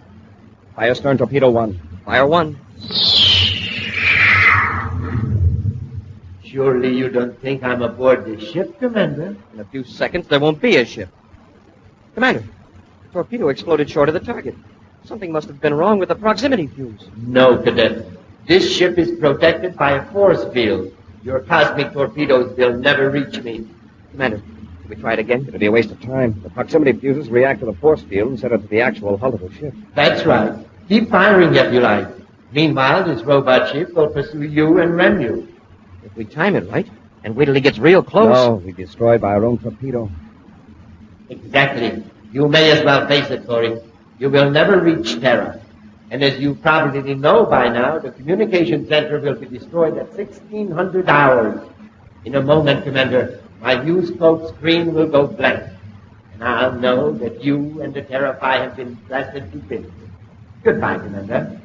Fire stern torpedo 1. Fire 1. Surely you don't think I'm aboard the ship, Commander? In a few seconds, there won't be a ship. Commander, the torpedo exploded short of the target. Something must have been wrong with the proximity fuse. No, Cadet. This ship is protected by a force field. Your cosmic torpedoes will never reach me. Commander, can we try it again? It'll be a waste of time. The proximity fuses react to the force field instead of to the actual hull of the ship. That's right. Keep firing if you like. Meanwhile, this robot ship will pursue you and ram you. If we time it right, and wait till he gets real close. No, we'll be destroyed by our own torpedo. Exactly. You may as well face it, Corry. You will never reach Terra. And as you probably know by now, the communication center will be destroyed at 1600 hours. In a moment, Commander, my view scope screen will go blank. And I'll know that you and the Terra-Phi have been blasted to bits. Goodbye, Commander.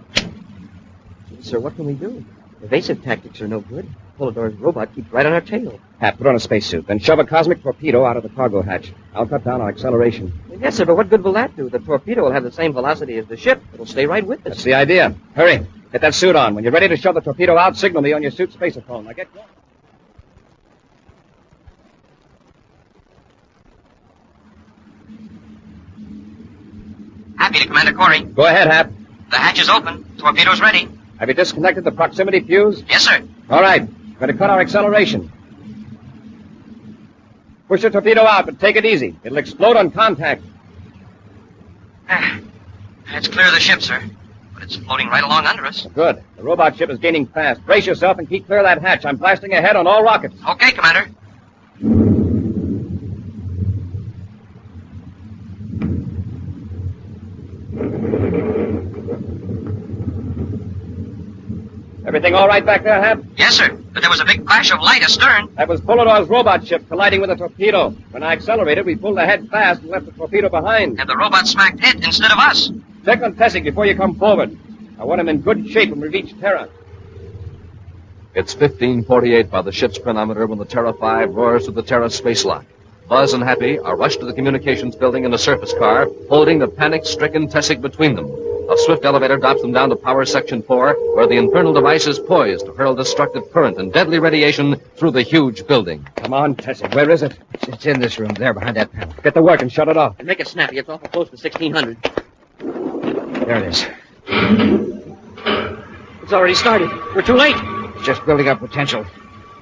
Sir, what can we do? Evasive tactics are no good. Polidor's robot keeps right on our tail. Hap, put on a spacesuit, then shove a cosmic torpedo out of the cargo hatch. I'll cut down on acceleration. Yes, sir, but what good will that do? The torpedo will have the same velocity as the ship. It'll stay right with us. That's the idea. Hurry. Get that suit on. When you're ready to shove the torpedo out, signal me on your suit spaceophone. Now get going. Happy to Commander Corry. Go ahead, Hap. The hatch is open. Torpedo's ready. Have you disconnected the proximity fuse? Yes, sir. All right. We're going to cut our acceleration. Push the torpedo out, but take it easy. It'll explode on contact. It's clear of the ship, sir. But it's floating right along under us. Good. The robot ship is gaining fast. Brace yourself and keep clear of that hatch. I'm blasting ahead on all rockets. Okay, Commander. Everything all right back there, Hap? Yes, sir. But there was a big flash of light astern. That was Polidor's robot ship colliding with a torpedo. When I accelerated, we pulled ahead fast and left the torpedo behind. And the robot smacked it instead of us. Check on Tessic before you come forward. I want him in good shape when we reach Terra. It's 1548 by the ship's chronometer when the Terra 5 roars to the Terra space lock. Buzz and Happy are rushed to the communications building in a surface car, holding the panic-stricken Tessic between them. A swift elevator drops them down to Power Section 4, where the infernal device is poised to hurl destructive current and deadly radiation through the huge building. Come on, Tessic. Where is it? It's in this room, there behind that panel. Get to work and shut it off. And make it snappy. It's awful close to 1600. There it is. It's already started. We're too late. It's just building up potential.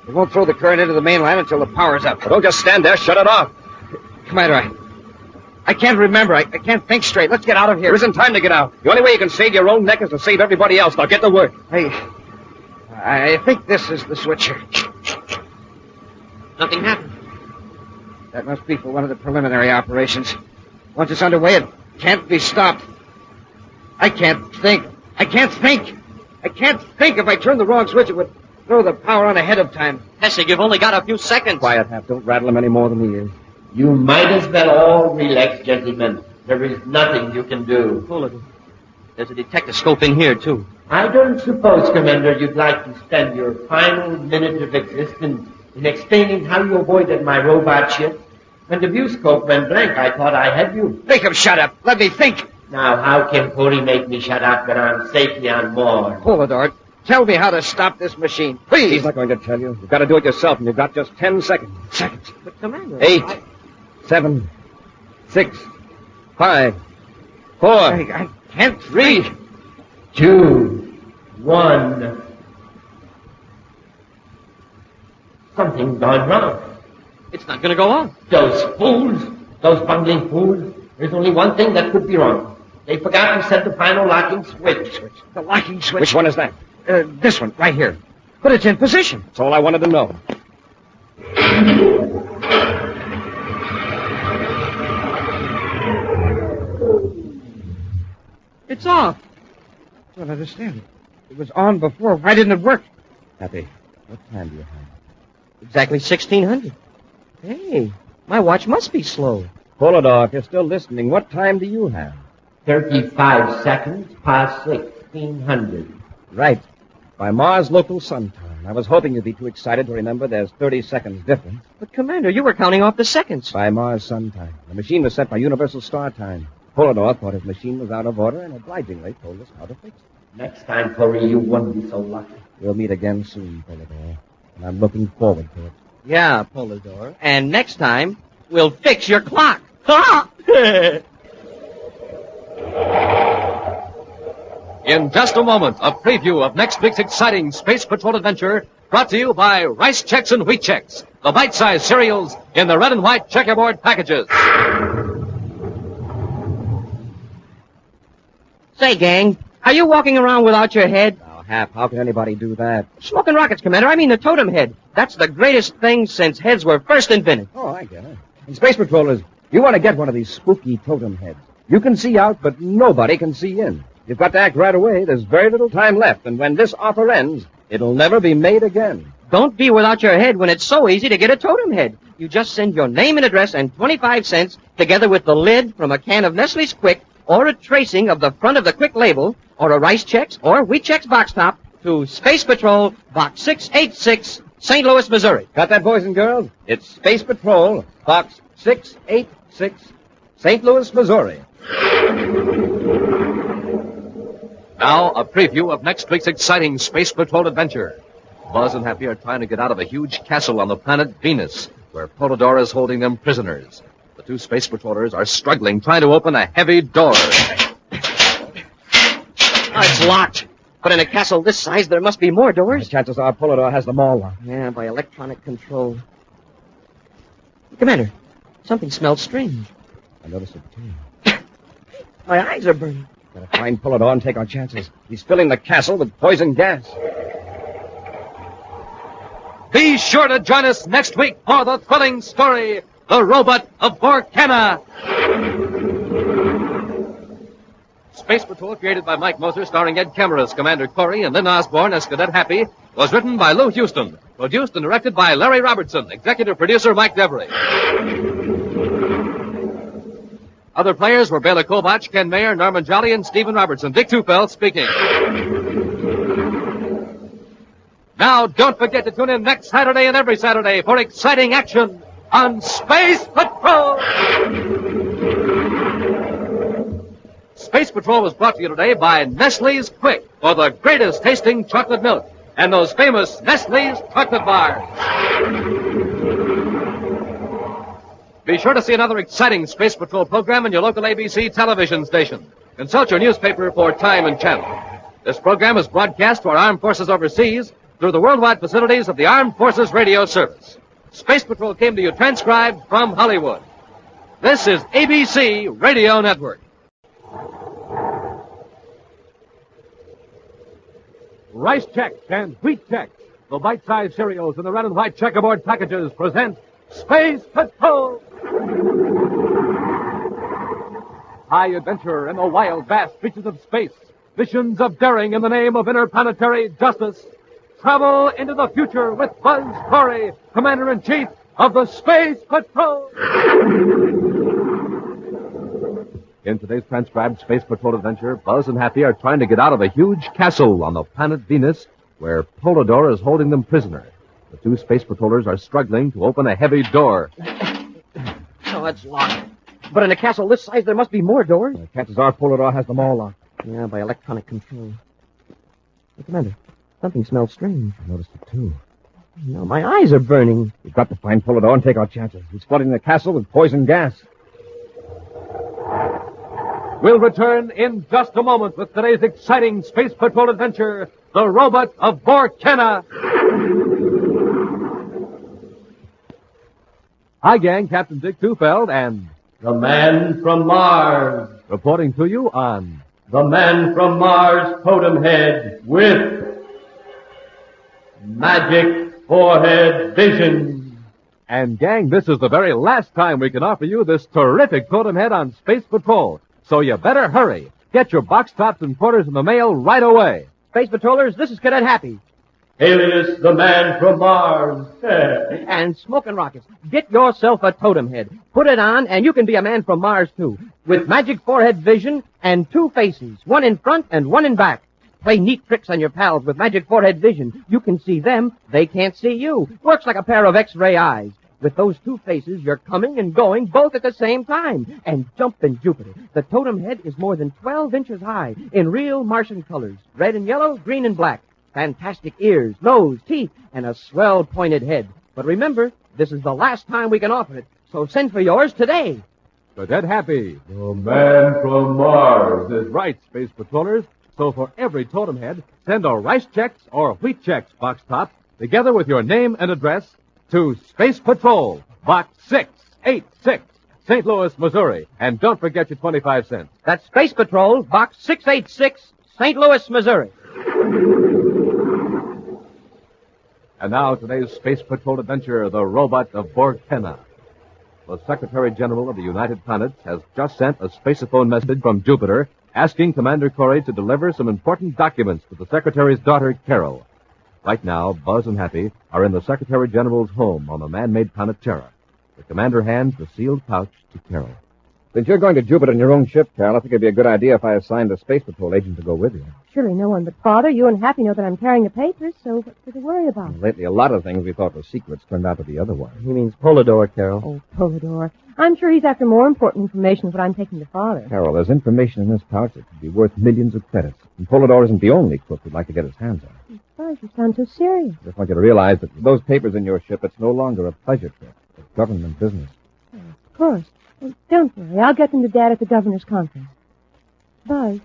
We won't throw the current into the mainline until the power's up. But don't just stand there. Shut it off. Commander, I can't remember. I can't think straight. Let's get out of here. There isn't time to get out. The only way you can save your own neck is to save everybody else. Now get to work. I think this is the switcher. Nothing happened. That must be for one of the preliminary operations. Once it's underway, it can't be stopped. I can't think. If I turn the wrong switch, it would throw the power on ahead of time. Tessic, you've only got a few seconds. Quiet, Hap. Don't rattle him any more than he is. You might as well all relax, gentlemen. There is nothing you can do. Polidor, there's a detectoscope in here, too. I don't suppose, Commander, you'd like to spend your final minute of existence in explaining how you avoided my robot ship. When the view scope went blank, I thought I had you. Make him shut up. Let me think. Now, how can Corry make me shut up when I'm safely on board? Polidor, tell me how to stop this machine. Please. He's not going to tell you. You've got to do it yourself, and you've got just 10 seconds. But, Commander... 8, 7, 6, 5, 4... I can't 3, 2, 1... Something's gone wrong. It's not going to go on. Those fools, those bungling fools. There's only one thing that could be wrong. They forgot to set the final locking switch. The locking switch? Which one is that? This one, right here. But it's in position. That's all I wanted to know. It's off. I don't understand. It was on before. Why didn't it work? Happy, what time do you have? Exactly 1600. Hey, my watch must be slow. Polidor, if you're still listening, what time do you have? 35 seconds past 1600. Right. By Mars local sun time. I was hoping you'd be too excited to remember there's 30 seconds difference. But, Commander, you were counting off the seconds. By Mars sun time. The machine was set by Universal Star time. Polidor thought his machine was out of order and obligingly told us how to fix it. Next time, Corry, you won't be so lucky. We'll meet again soon, Polidor. And I'm looking forward to it. Yeah, Polidor. And next time, we'll fix your clock. Ha! In just a moment, a preview of next week's exciting Space Patrol adventure brought to you by Rice Chex and Wheat Chex, the bite-sized cereals in the red and white checkerboard packages. Say, gang, are you walking around without your head? Now, Hap, how can anybody do that? Smoking rockets, Commander. I mean the totem head. That's the greatest thing since heads were first invented. Oh, I get it. And Space Patrollers, you want to get one of these spooky totem heads. You can see out, but nobody can see in. You've got to act right away. There's very little time left, and when this offer ends, it'll never be made again. Don't be without your head when it's so easy to get a totem head. You just send your name and address and 25 cents together with the lid from a can of Nestle's Quick or a tracing of the front of the Quick label or a Rice Chex or Wheat Chex box top to Space Patrol, Box 686, St. Louis, Missouri. Got that, boys and girls? It's Space Patrol, Box 686, St. Louis, Missouri. Now, a preview of next week's exciting Space Patrol adventure. Buzz and Happy are trying to get out of a huge castle on the planet Venus, where Polydor is holding them prisoners. The two space patrollers are struggling, trying to open a heavy door. It's locked. But in a castle this size, there must be more doors. The chances are Polydor has them all locked. Yeah, by electronic control. Commander, something smells strange. I noticed it, too. My eyes are burning. Gotta find Polydor and take our chances. He's filling the castle with poison gas. Be sure to join us next week for the thrilling story, The Robot of Vorkana. Space Patrol, created by Mike Moser, starring Ed Kemmer as Commander Corry and Lynn Osborne as Cadet Happy, was written by Lou Houston, produced and directed by Larry Robertson, executive producer Mike Devery. Other players were Bela Kobach, Ken Mayer, Norman Jolly, and Stephen Robertson. Dick Tufeld speaking. Now, don't forget to tune in next Saturday and every Saturday for exciting action on Space Patrol! Space Patrol was brought to you today by Nestle's Quick for the greatest tasting chocolate milk and those famous Nestle's chocolate bars. Be sure to see another exciting Space Patrol program in your local ABC television station. Consult your newspaper for time and channel. This program is broadcast to our armed forces overseas through the worldwide facilities of the Armed Forces Radio Service. Space Patrol came to you transcribed from Hollywood. This is ABC Radio Network. Rice Chex and Wheat Chex, the bite-sized cereals in the red and white checkerboard packages, present Space Patrol! High adventure in the wild, vast reaches of space. Missions of daring in the name of interplanetary justice. Travel into the future with Buzz Corry, Commander-in-Chief of the Space Patrol. In today's transcribed Space Patrol adventure, Buzz and Happy are trying to get out of a huge castle on the planet Venus, where Polydor is holding them prisoner. The two space patrollers are struggling to open a heavy door. Oh, it's locked. But in a castle this size, there must be more doors. The chances are Polydor has them all locked. Yeah, by electronic control. Hey, Commander, something smells strange. I noticed it, too. No, my eyes are burning. We've got to find Polydor and take our chances. He's flooding the castle with poison gas. We'll return in just a moment with today's exciting Space Patrol adventure, The Robot of Vorkana. Hi, gang. Captain Dick Tufeld and... The Man from Mars. Reporting to you on... The Man from Mars Totem Head with... Magic Forehead Vision. And, gang, this is the very last time we can offer you this terrific totem head on Space Patrol. So you better hurry. Get your box tops and quarters in the mail right away. Space Patrollers, this is Cadet Happy. Alias the Man from Mars. And Smoking Rockets, get yourself a totem head. Put it on, and you can be a man from Mars, too. With magic forehead vision and two faces, one in front and one in back. Play neat tricks on your pals with magic forehead vision. You can see them, they can't see you. Works like a pair of X-ray eyes. With those two faces, you're coming and going both at the same time. And jumpin' Jupiter, the totem head is more than 12 inches high in real Martian colors. Red and yellow, green and black. Fantastic ears, nose, teeth, and a swell pointed head. But remember, this is the last time we can offer it. So send for yours today. Cadet Happy. The Man from Mars. Is right, Space Patrollers. So for every totem head, send a Rice Chex or Wheat Chex box top, together with your name and address, to Space Patrol, Box 686, St. Louis, Missouri. And don't forget your 25 cents. That's Space Patrol, Box 686, St. Louis, Missouri. And now today's Space Patrol adventure, The Robot of Vorkana. the Secretary General of the United Planets has just sent a spaceophone message from Jupiter asking Commander Corry to deliver some important documents to the Secretary's daughter, Carol. Right now, Buzz and Happy are in the Secretary General's home on the man-made planet Terra. The commander hands the sealed pouch to Carol. Since you're going to Jupiter in your own ship, Carol, I think it'd be a good idea if I assigned a Space Patrol agent to go with you. Surely no one but Father, you and Happy know that I'm carrying the papers, so what's there to worry about? Lately, a lot of things we thought were secrets turned out to be otherwise. He means Polydor, Carol. Oh, Polydor. I'm sure he's after more important information than what I'm taking to Father. Carol, there's information in this pouch that could be worth millions of credits. And Polydor isn't the only crook who'd like to get his hands on it. Buzz, you sound so serious. I just want you to realize that with those papers in your ship, it's no longer a pleasure trip. It's government business. Of course. Well, don't worry. I'll get them to Dad at the governor's conference. Buzz,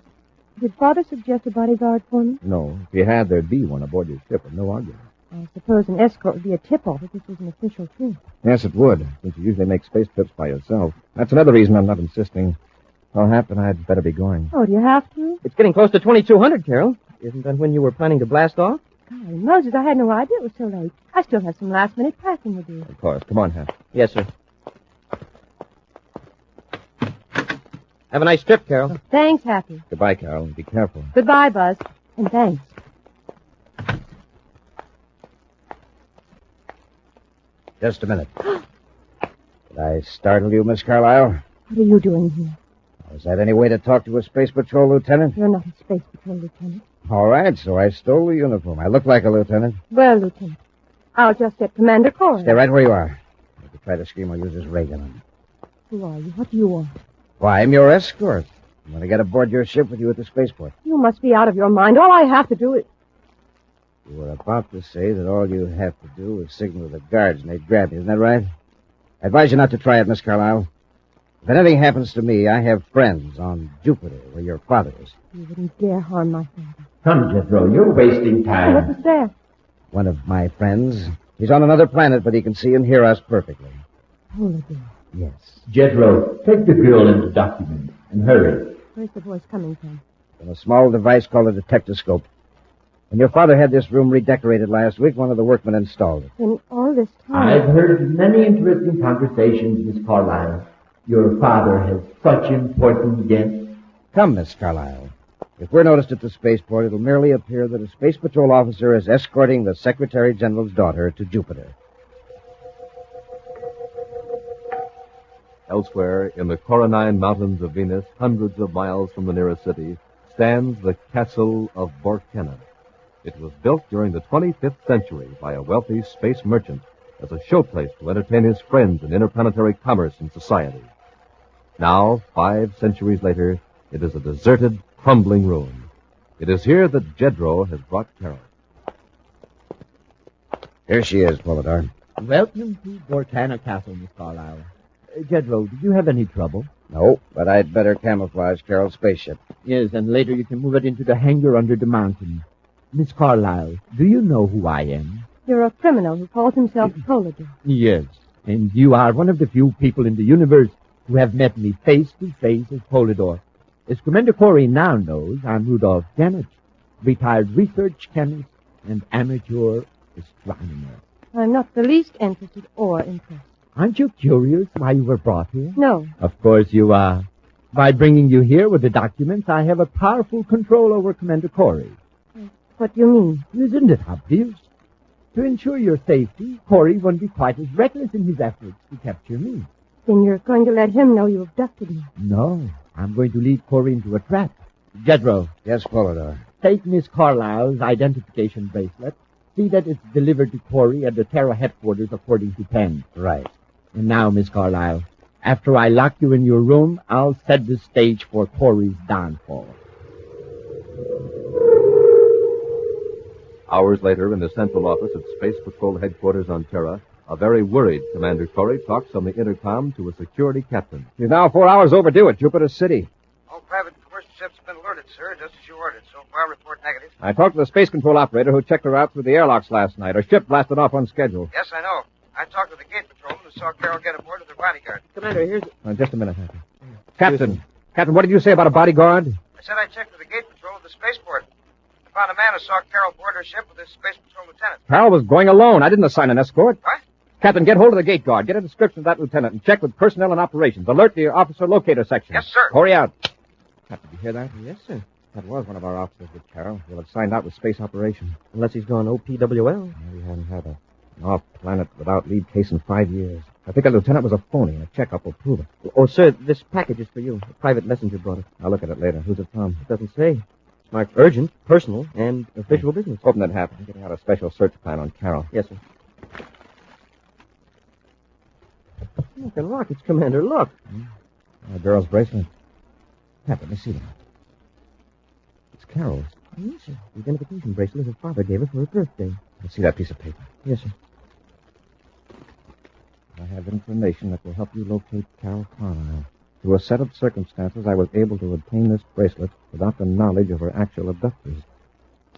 did Father suggest a bodyguard for me? No. If he had, there'd be one aboard your ship with no argument. I suppose an escort would be a tip-off if this was an official trip. Yes, it would, since you usually make space trips by yourself. That's another reason I'm not insisting. Well, Hap and I'd better be going. Oh, do you have to? It's getting close to 2200, Carol. Isn't that when you were planning to blast off? Golly, Moses, I had no idea it was so late. I still have some last-minute packing to do. Of course. Come on, Hap. Yes, sir. Have a nice trip, Carol. Thanks, Happy. Goodbye, Carol, and be careful. Goodbye, Buzz. And thanks. Just a minute. Did I startle you, Miss Carlyle? What are you doing here? Is that any way to talk to a Space Patrol lieutenant? You're not a Space Patrol lieutenant. All right, so I stole the uniform. I look like a lieutenant. Well, Lieutenant, I'll just get Commander Corry. Stay right where you are. If you try to scream, I'll use this ray gun on you. Who are you? What do you want? Why, I'm your escort. I'm going to get aboard your ship with you at the spaceport. You must be out of your mind. All I have to do is... You were about to say that all you have to do is signal to the guards and they'd grab you. Isn't that right? I advise you not to try it, Miss Carlyle. If anything happens to me, I have friends on Jupiter, where your father is. You wouldn't dare harm my father. Come, Jethro, you're wasting Oh, time. what was that? One of my friends. He's on another planet, but he can see and hear us perfectly. Polydor. Yes. Jethro, take the girl into document and hurry. Where's the voice coming from? From a small device called a detectoscope. When your father had this room redecorated last week, one of the workmen installed it. In all this time... I've heard many interesting conversations, Miss Carlyle. Your father has such important guests. Come, Miss Carlyle. If we're noticed at the spaceport, it'll merely appear that a Space Patrol officer is escorting the Secretary General's daughter to Jupiter. Elsewhere, in the Coronine Mountains of Venus, hundreds of miles from the nearest city, stands the Castle of Borkenna. It was built during the 25th century by a wealthy space merchant as a showplace to entertain his friends in interplanetary commerce and society. Now, 5 centuries later, it is a deserted, crumbling ruin. It is here that Jedro has brought Carol. Here she is, Polydor. Welcome to Borkenna Castle, Miss Carlyle. Jedro, did you have any trouble? No, but I'd better camouflage Carol's spaceship. Yes, and later you can move it into the hangar under the mountain. Miss Carlyle, do you know who I am? You're a criminal who calls himself Polydor. Yes, and you are one of the few people in the universe who have met me face to face as Polydor. As Commander Corry now knows, I'm Rudolph Janet, retired research chemist and amateur astronomer. I'm not the least interested or impressed. Aren't you curious why you were brought here? No. Of course you are. By bringing you here with the documents, I have a powerful control over Commander Corry. What do you mean? Isn't it obvious? To ensure your safety, Corry won't be quite as reckless in his efforts to capture me. Then you're going to let him know you abducted me. No, I'm going to lead Corry into a trap. Jedro. Yes, Polydor. Take Miss Carlyle's identification bracelet. See that it's delivered to Corry at the Terra headquarters according to Penn. Right. And now, Miss Carlyle, after I lock you in your room, I'll set the stage for Corry's downfall. Hours later, in the central office at Space Patrol headquarters on Terra, a very worried Commander Corry talks on the intercom to a security captain. He's now 4 hours overdue at Jupiter City. All private commercial ships have been alerted, sir, just as you ordered. So far, report negative. I talked to the space control operator who checked her out through the airlocks last night. Her ship blasted off on schedule. Yes, I know. I talked to the gate patrolman who saw Carol get aboard with her bodyguard. Commander, here's... Just a minute, Happy. Captain, what did you say about a bodyguard? I said I checked with the gate patrol at the spaceport. I found a man who saw Carol board her ship with his space patrol lieutenant. Carol was going alone. I didn't assign an escort. What? Captain, get hold of the gate guard. Get a description of that lieutenant and check with personnel and operations. Alert the officer locator section. Yes, sir. Corry out. Captain, did you hear that? Yes, sir. That was one of our officers with Carroll. He'll have signed out with space operations. Unless he's gone OPWL. We haven't had an off-planet without lead case in 5 years. I think the lieutenant was a phony, and a checkup will prove it. Oh, sir, this package is for you. A private messenger brought it. I'll look at it later. Who's it from? It doesn't say. It's marked urgent, personal, and official business. Open that half. I'm getting out a special search plan on Carroll. Yes, sir. Look and rockets, Commander, look. A girl's bracelet. Pat, let me see that. It's Carroll's. Yes, sir. The identification bracelet her father gave her for her birthday. Let's see that piece of paper. Yes, sir. I have information that will help you locate Carol Carlyle. Through a set of circumstances, I was able to obtain this bracelet without the knowledge of her actual abductors.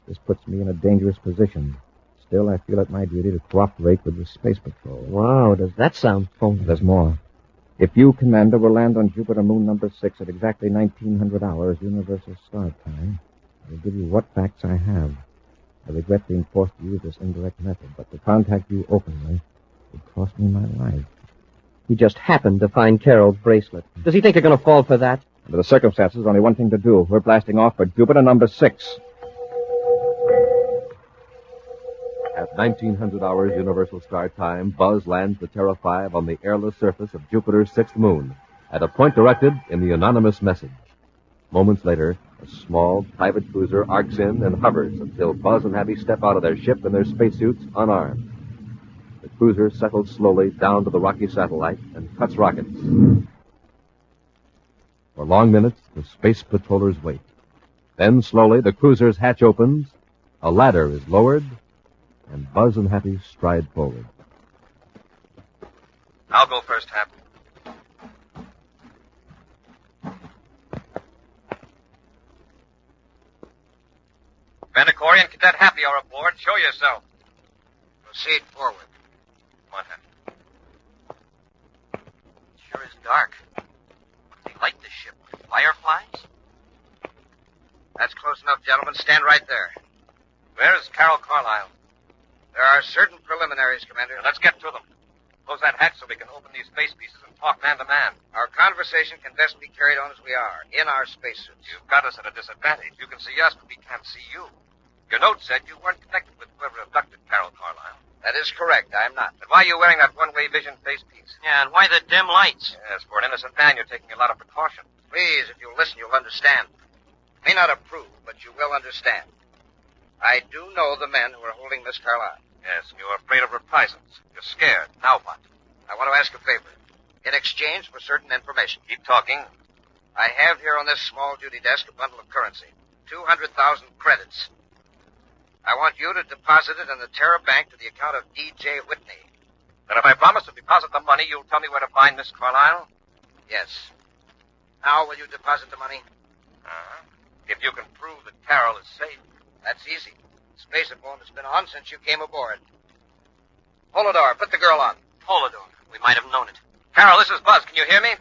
This puts me in a dangerous position. Still, I feel it my duty to cooperate with the Space Patrol. Wow, does that sound phony? There's more. If you, Commander, will land on Jupiter Moon number 6 at exactly 1900 hours Universal Star Time, I will give you what facts I have. I regret being forced to use this indirect method, but to contact you openly would cost me my life. He just happened to find Carol's bracelet. Does he think you're going to fall for that? Under the circumstances, there's only one thing to do. We're blasting off for Jupiter number 6. At 1900 hours Universal Star Time, Buzz lands the Terra 5 on the airless surface of Jupiter's sixth moon, at a point directed in the anonymous message. Moments later, a small private cruiser arcs in and hovers until Buzz and Happy step out of their ship in their spacesuits unarmed. The cruiser settles slowly down to the rocky satellite and cuts rockets. For long minutes, the space patrollers wait. Then, slowly, the cruiser's hatch opens, a ladder is lowered, and Buzz and Happy stride forward. I'll go first, Hap. Commander Corry and Cadet Happy are aboard. Show yourself. Proceed forward. Come on, Happy. It sure is dark. What do they light this ship with? Fireflies? That's close enough, gentlemen. Stand right there. Where is Carol Carlyle? There are certain preliminaries, Commander. Now, let's get to them. Close that hatch so we can open these space pieces and talk man to man. Our conversation can best be carried on as we are, in our spacesuits. You've got us at a disadvantage. You can see us, but we can't see you. Your note said you weren't connected with whoever abducted Carol Carlyle. That is correct. I am not. Then why are you wearing that one-way vision face piece? Yeah, and why the dim lights? Yes, for an innocent man, you're taking a lot of precaution. Please, if you'll listen, you'll understand. May not approve, but you will understand. I do know the men who are holding Miss Carlyle. Yes, and you're afraid of reprisals. You're scared. Now what? I want to ask a favor. In exchange for certain information. Keep talking. I have here on this small duty desk a bundle of currency. 200,000 credits. I want you to deposit it in the Terra Bank to the account of D.J. Whitney. Then if I promise to deposit the money, you'll tell me where to find Miss Carlyle? Yes. Now will you deposit the money? If you can prove that Carol is safe. That's easy. Spacephone has been on since you came aboard. Polidor, put the girl on. Polidor. We might have known it. Carol, this is Buzz. Can you hear me?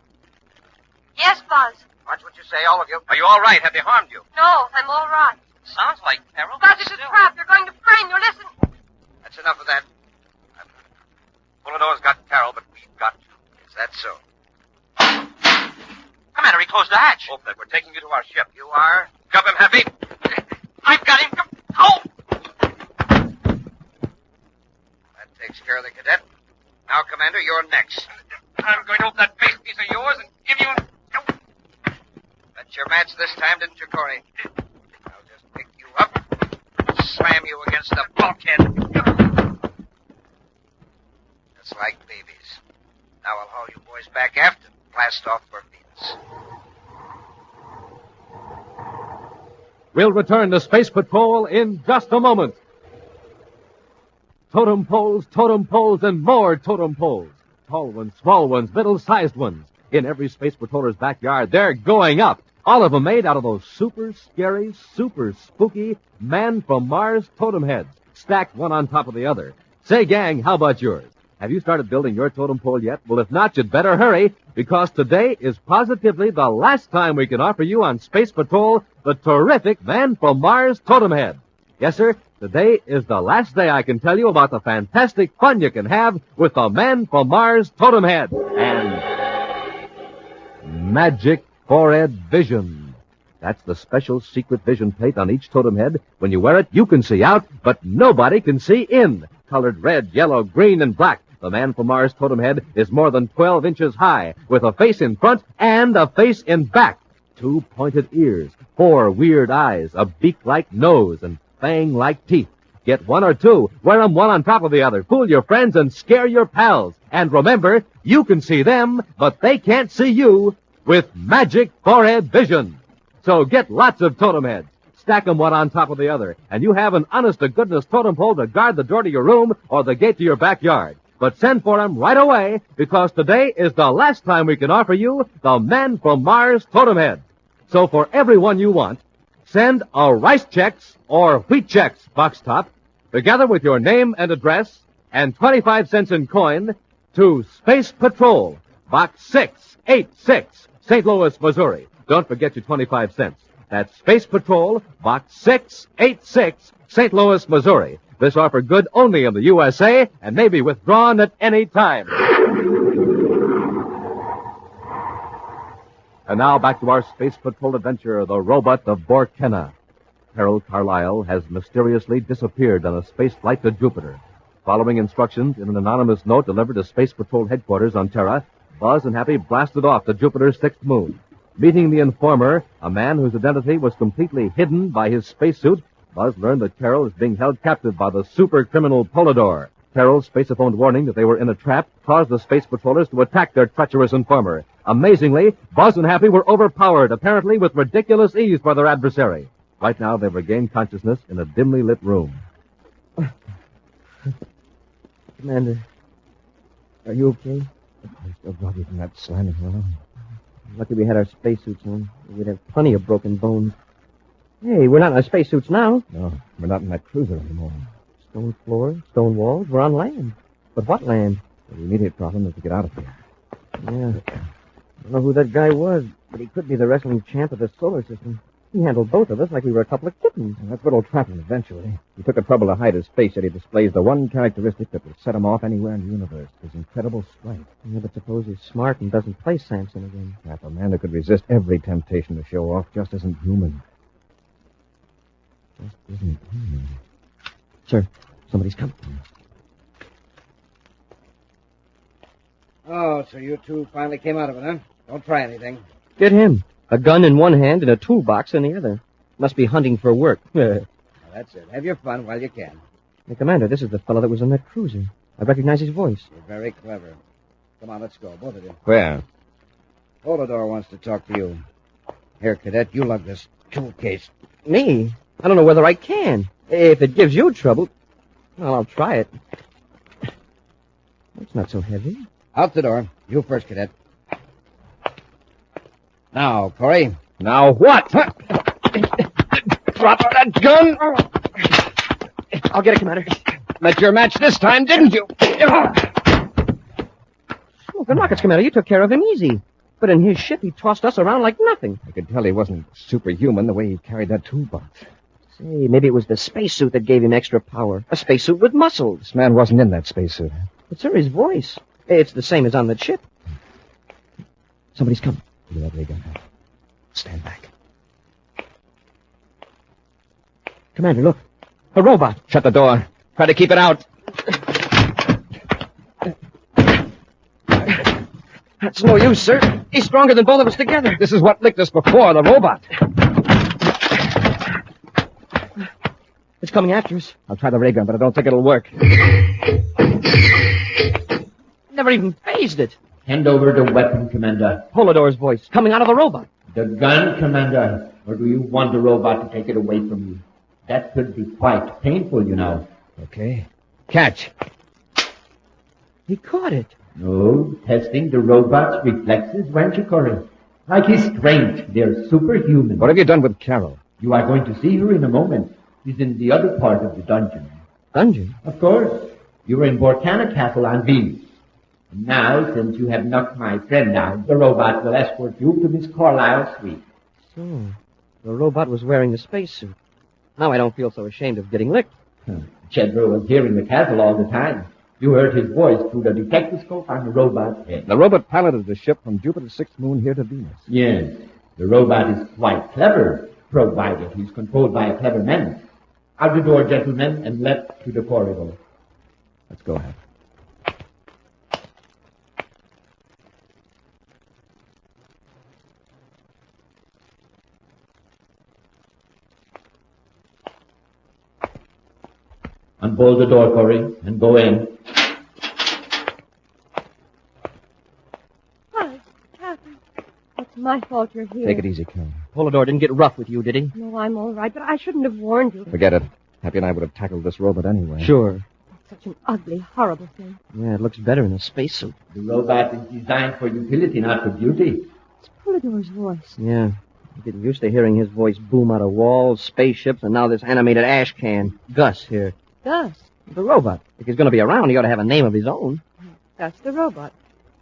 Yes, Buzz. Watch what you say, all of you. Are you all right? Have they harmed you? No, I'm all right. Sounds like Carol. Buzz, it's a trap. They're going to frame you. Listen. That's enough of that. Polidor's got Carol, but we've got you. Is that so? Commander, he closed the hatch. Open it. We're taking you to our ship. You are? Jump him, Happy. I've got him. Oh! That takes care of the cadet. Now, Commander, you're next. I'm going to open that face piece of yours and give you... That's your match this time, didn't you, Corry? I'll just pick you up, slam you against the bulkhead. Just like babies. Now I'll haul you boys back aft and blast off for Venus. We'll return to Space Patrol in just a moment. Totem poles, and more totem poles. Tall ones, small ones, middle-sized ones. In every Space Patroller's backyard, they're going up. All of them made out of those super scary, super spooky man-from-Mars totem heads, stacked one on top of the other. Say, gang, how about yours? Have you started building your totem pole yet? Well, if not, you'd better hurry, because today is positively the last time we can offer you on Space Patrol the terrific Man-from-Mars totem head. Yes, sir, today is the last day I can tell you about the fantastic fun you can have with the Man from Mars Totem Head and Magic Forehead Vision. That's the special secret vision plate on each totem head. When you wear it, you can see out, but nobody can see in. Colored red, yellow, green, and black, the Man from Mars Totem Head is more than 12 inches high, with a face in front and a face in back. 2 pointed ears, 4 weird eyes, a beak-like nose, and fang-like teeth. Get 1 or 2, wear them one on top of the other, fool your friends and scare your pals. And remember, you can see them, but they can't see you with Magic Forehead Vision. So get lots of totem heads. Stack them one on top of the other, and you have an honest-to-goodness totem pole to guard the door to your room or the gate to your backyard. But send for them right away, because today is the last time we can offer you the Man from Mars Totem Head. So for everyone you want, send a Rice Chex or Wheat Chex box top, together with your name and address, and 25 cents in coin, to Space Patrol, Box 686, St. Louis, Missouri. Don't forget your 25 cents. That's Space Patrol, Box 686, St. Louis, Missouri. This offer good only in the USA and may be withdrawn at any time. And now back to our Space Patrol adventure, the robot of Borkenna. Harold Carlyle has mysteriously disappeared on a space flight to Jupiter. Following instructions in an anonymous note delivered to Space Patrol headquarters on Terra, Buzz and Happy blasted off to Jupiter's 6th moon. Meeting the informer, a man whose identity was completely hidden by his spacesuit, Buzz learned that Carol is being held captive by the super criminal Polydor. Carol's spaceophone warning that they were in a trap caused the space patrollers to attack their treacherous informer. Amazingly, Buzz and Happy were overpowered, apparently with ridiculous ease by their adversary. Right now, they've regained consciousness in a dimly lit room. Commander, are you okay? I'm still groggy from that slamming around. Lucky we had our spacesuits on. We'd have plenty of broken bones. Hey, we're not in our spacesuits now. No, we're not in that cruiser anymore. Stone floors, stone walls, we're on land. But what land? The immediate problem is to get out of here. Yeah. I don't know who that guy was, but he could be the wrestling champ of the solar system. He handled both of us like we were a couple of kittens. And that's what'll trap him eventually. He took the trouble to hide his face, yet he displays the one characteristic that will set him off anywhere in the universe, his incredible strength. Yeah, but suppose he's smart and doesn't play Samson again. Half a man that could resist every temptation to show off just isn't human. Just isn't human. Sir, somebody's coming. Oh, so you two finally came out of it, huh? Don't try anything. Get him. A gun in one hand and a toolbox in the other. Must be hunting for work. Well, that's it. Have your fun while you can. Hey, Commander, this is the fellow that was on that cruiser. I recognize his voice. You're very clever. Come on, let's go, both of you. Where? Polydor wants to talk to you. Here, Cadet, you lug this tool case. Me? I don't know whether I can. If it gives you trouble, well, I'll try it. It's not so heavy. Out the door. You first, Cadet. Now, Corry. Now what? Drop that gun! I'll get it, Commander. Met your match this time, didn't you? Smoke and rockets, Commander. You took care of him easy. But in his ship, he tossed us around like nothing. I could tell he wasn't superhuman the way he carried that toolbox. Say, maybe it was the spacesuit that gave him extra power. A spacesuit with muscles. This man wasn't in that spacesuit. But, sir, his voice. It's the same as on the ship. Somebody's coming. Give that ray gun. Stand back. Commander, look. A robot. Shut the door. Try to keep it out. That's no use, sir. He's stronger than both of us together. This is what licked us before, the robot. It's coming after us. I'll try the ray gun, but I don't think it'll work. Never even phased it. Hand over the weapon, Commander. Polydor's voice, coming out of the robot. The gun, Commander. Or do you want the robot to take it away from you? That could be quite painful, you know. Okay. Catch. He caught it. No, testing the robot's reflexes, weren't you, Corry? Like his strength, they're superhuman. What have you done with Carol? You are going to see her in a moment. She's in the other part of the dungeon. Dungeon? Of course. You're in Borkenna Castle on Venus. And now, since you have knocked my friend out, the robot will escort you to Miss Carlyle's suite. So, the robot was wearing a spacesuit. Now I don't feel so ashamed of getting licked. Jedro was here in the castle all the time. You heard his voice through the detectoscope on the robot's head. The robot piloted the ship from Jupiter's sixth moon here to Venus. Yes, the robot is quite clever, provided he's controlled by a clever Menace. Out the door, gentlemen, and left to the corridor. Let's go ahead. Unbolt the door, Corry, and go in. Hi, Catherine. It's my fault you're here. Take it easy, Carol. Polidor didn't get rough with you, did he? No, I'm all right, but I shouldn't have warned you. Forget it. Happy and I would have tackled this robot anyway. Sure. Such an ugly, horrible thing. Yeah, it looks better in a spacesuit. The robot is designed for utility, not for beauty. It's Polidor's voice. Yeah. I'm getting used to hearing his voice boom out of walls, spaceships, and now this animated ash can. Gus here. Gus? The robot. If he's going to be around, he ought to have a name of his own. Gus the robot.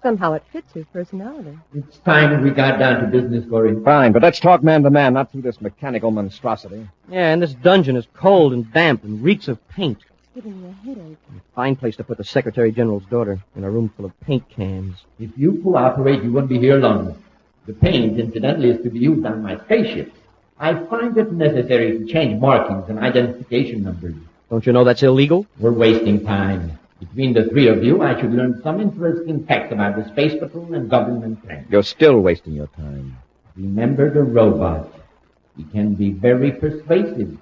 Somehow it fits his personality. It's time we got down to business, Corry. Fine, but let's talk man to man, not through this mechanical monstrosity. Yeah, and this dungeon is cold and damp and reeks of paint. It's giving me a headache. Fine place to put the Secretary General's daughter, in a room full of paint cans. If you cooperate, you won't be here long. The paint, incidentally, is to be used on my spaceship. I find it necessary to change markings and identification numbers. Don't you know that's illegal? We're wasting time. Between the three of you, I should learn some interesting facts about the Space Patrol and government plans. You're still wasting your time. Remember the robot. He can be very persuasive.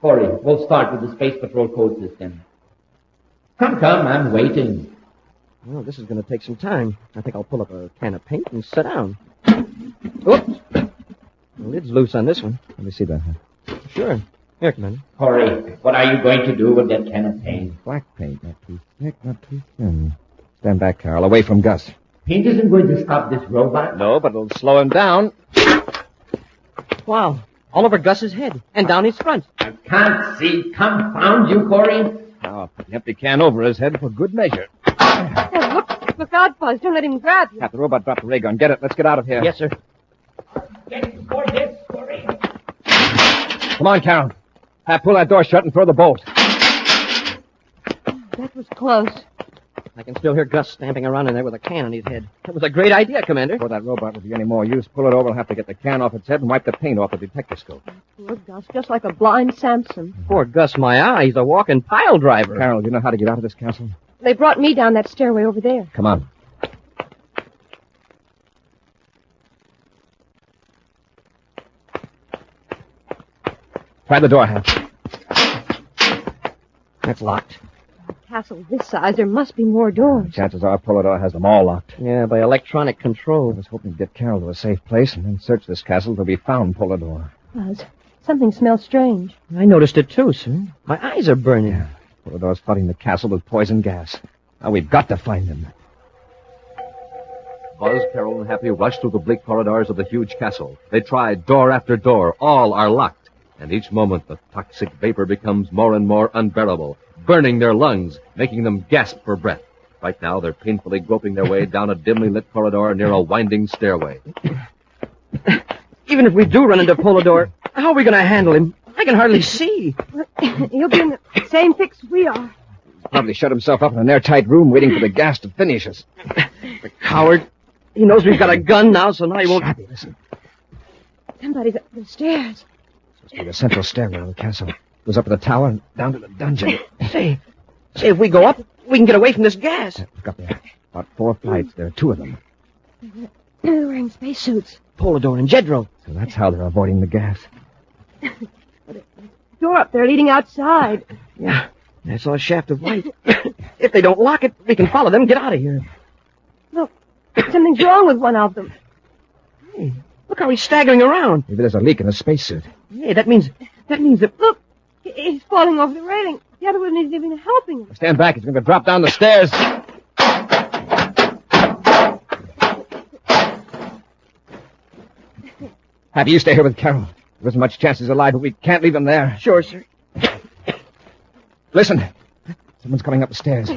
Corry, we'll start with the Space Patrol code system. Come, I'm waiting. Well, this is going to take some time. I think I'll pull up a can of paint and sit down. Oops. The lid's loose on this one. Let me see that. Sure. Here, Commander. Corry, what are you going to do with that can of paint? Black paint, not too thick, not too thin. Stand back, Carol, away from Gus. Paint isn't going to stop this robot. No, but it'll slow him down. Wow. All over Gus's head and down his front. I can't see. Confound you, Corry. Now, put the empty can over his head for good measure. Oh, look out, Buzz. Don't let him grab you. Have the robot drop the ray gun. Get it. Let's get out of here. Yes, sir. Get Corry. Come on, Carol. Pull that door shut and throw the bolt. That was close. I can still hear Gus stamping around in there with a can on his head. That was a great idea, Commander. Before that robot will be any more use, pull it over. We'll have to get the can off its head and wipe the paint off the detectoscope. Poor Gus, just like a blind Samson. Poor Gus, my eye. He's a walking pile driver. Carol, do you know how to get out of this castle? They brought me down that stairway over there. Come on. Try the door, Hap. That's locked. A castle this size, there must be more doors. Chances are Polidor has them all locked. Yeah, by electronic control. I was hoping to get Carol to a safe place and then search this castle till we found Polidor. Buzz, something smells strange. I noticed it too, sir. My eyes are burning. Yeah. Polidor's flooding the castle with poison gas. Now we've got to find him. Buzz, Carol, and Happy rush through the bleak corridors of the huge castle. They try door after door. All are locked. And each moment the toxic vapor becomes more and more unbearable, burning their lungs, making them gasp for breath. Right now, they're painfully groping their way down a dimly lit corridor near a winding stairway. Even if we do run into Polidor, how are we going to handle him? I can hardly see. He'll be in the same fix we are. He's probably shut himself up in an airtight room waiting for the gas to finish us. The coward. He knows we've got a gun now, so now he won't... Happy, listen. Somebody's up the stairs. It's the central stairway of the castle. It goes up to the tower and down to the dungeon. Say, if we go up, we can get away from this gas. Look up there. About 4 flights. There are 2 of them. They're wearing spacesuits. Polidor and Jedro. So that's how they're avoiding the gas. Door up there leading outside. Yeah, I saw a shaft of light. If they don't lock it, we can follow them and get out of here. Look, something's wrong with one of them. Hey, look how he's staggering around. Maybe there's a leak in his spacesuit. Hey, that means that... Look, he's falling over the railing. The other one isn't even helping him. Stand back. He's going to drop down the stairs. Happy, you stay here with Carol. There isn't much chance he's alive, but we can't leave him there. Sure, sir. Listen. Someone's coming up the stairs.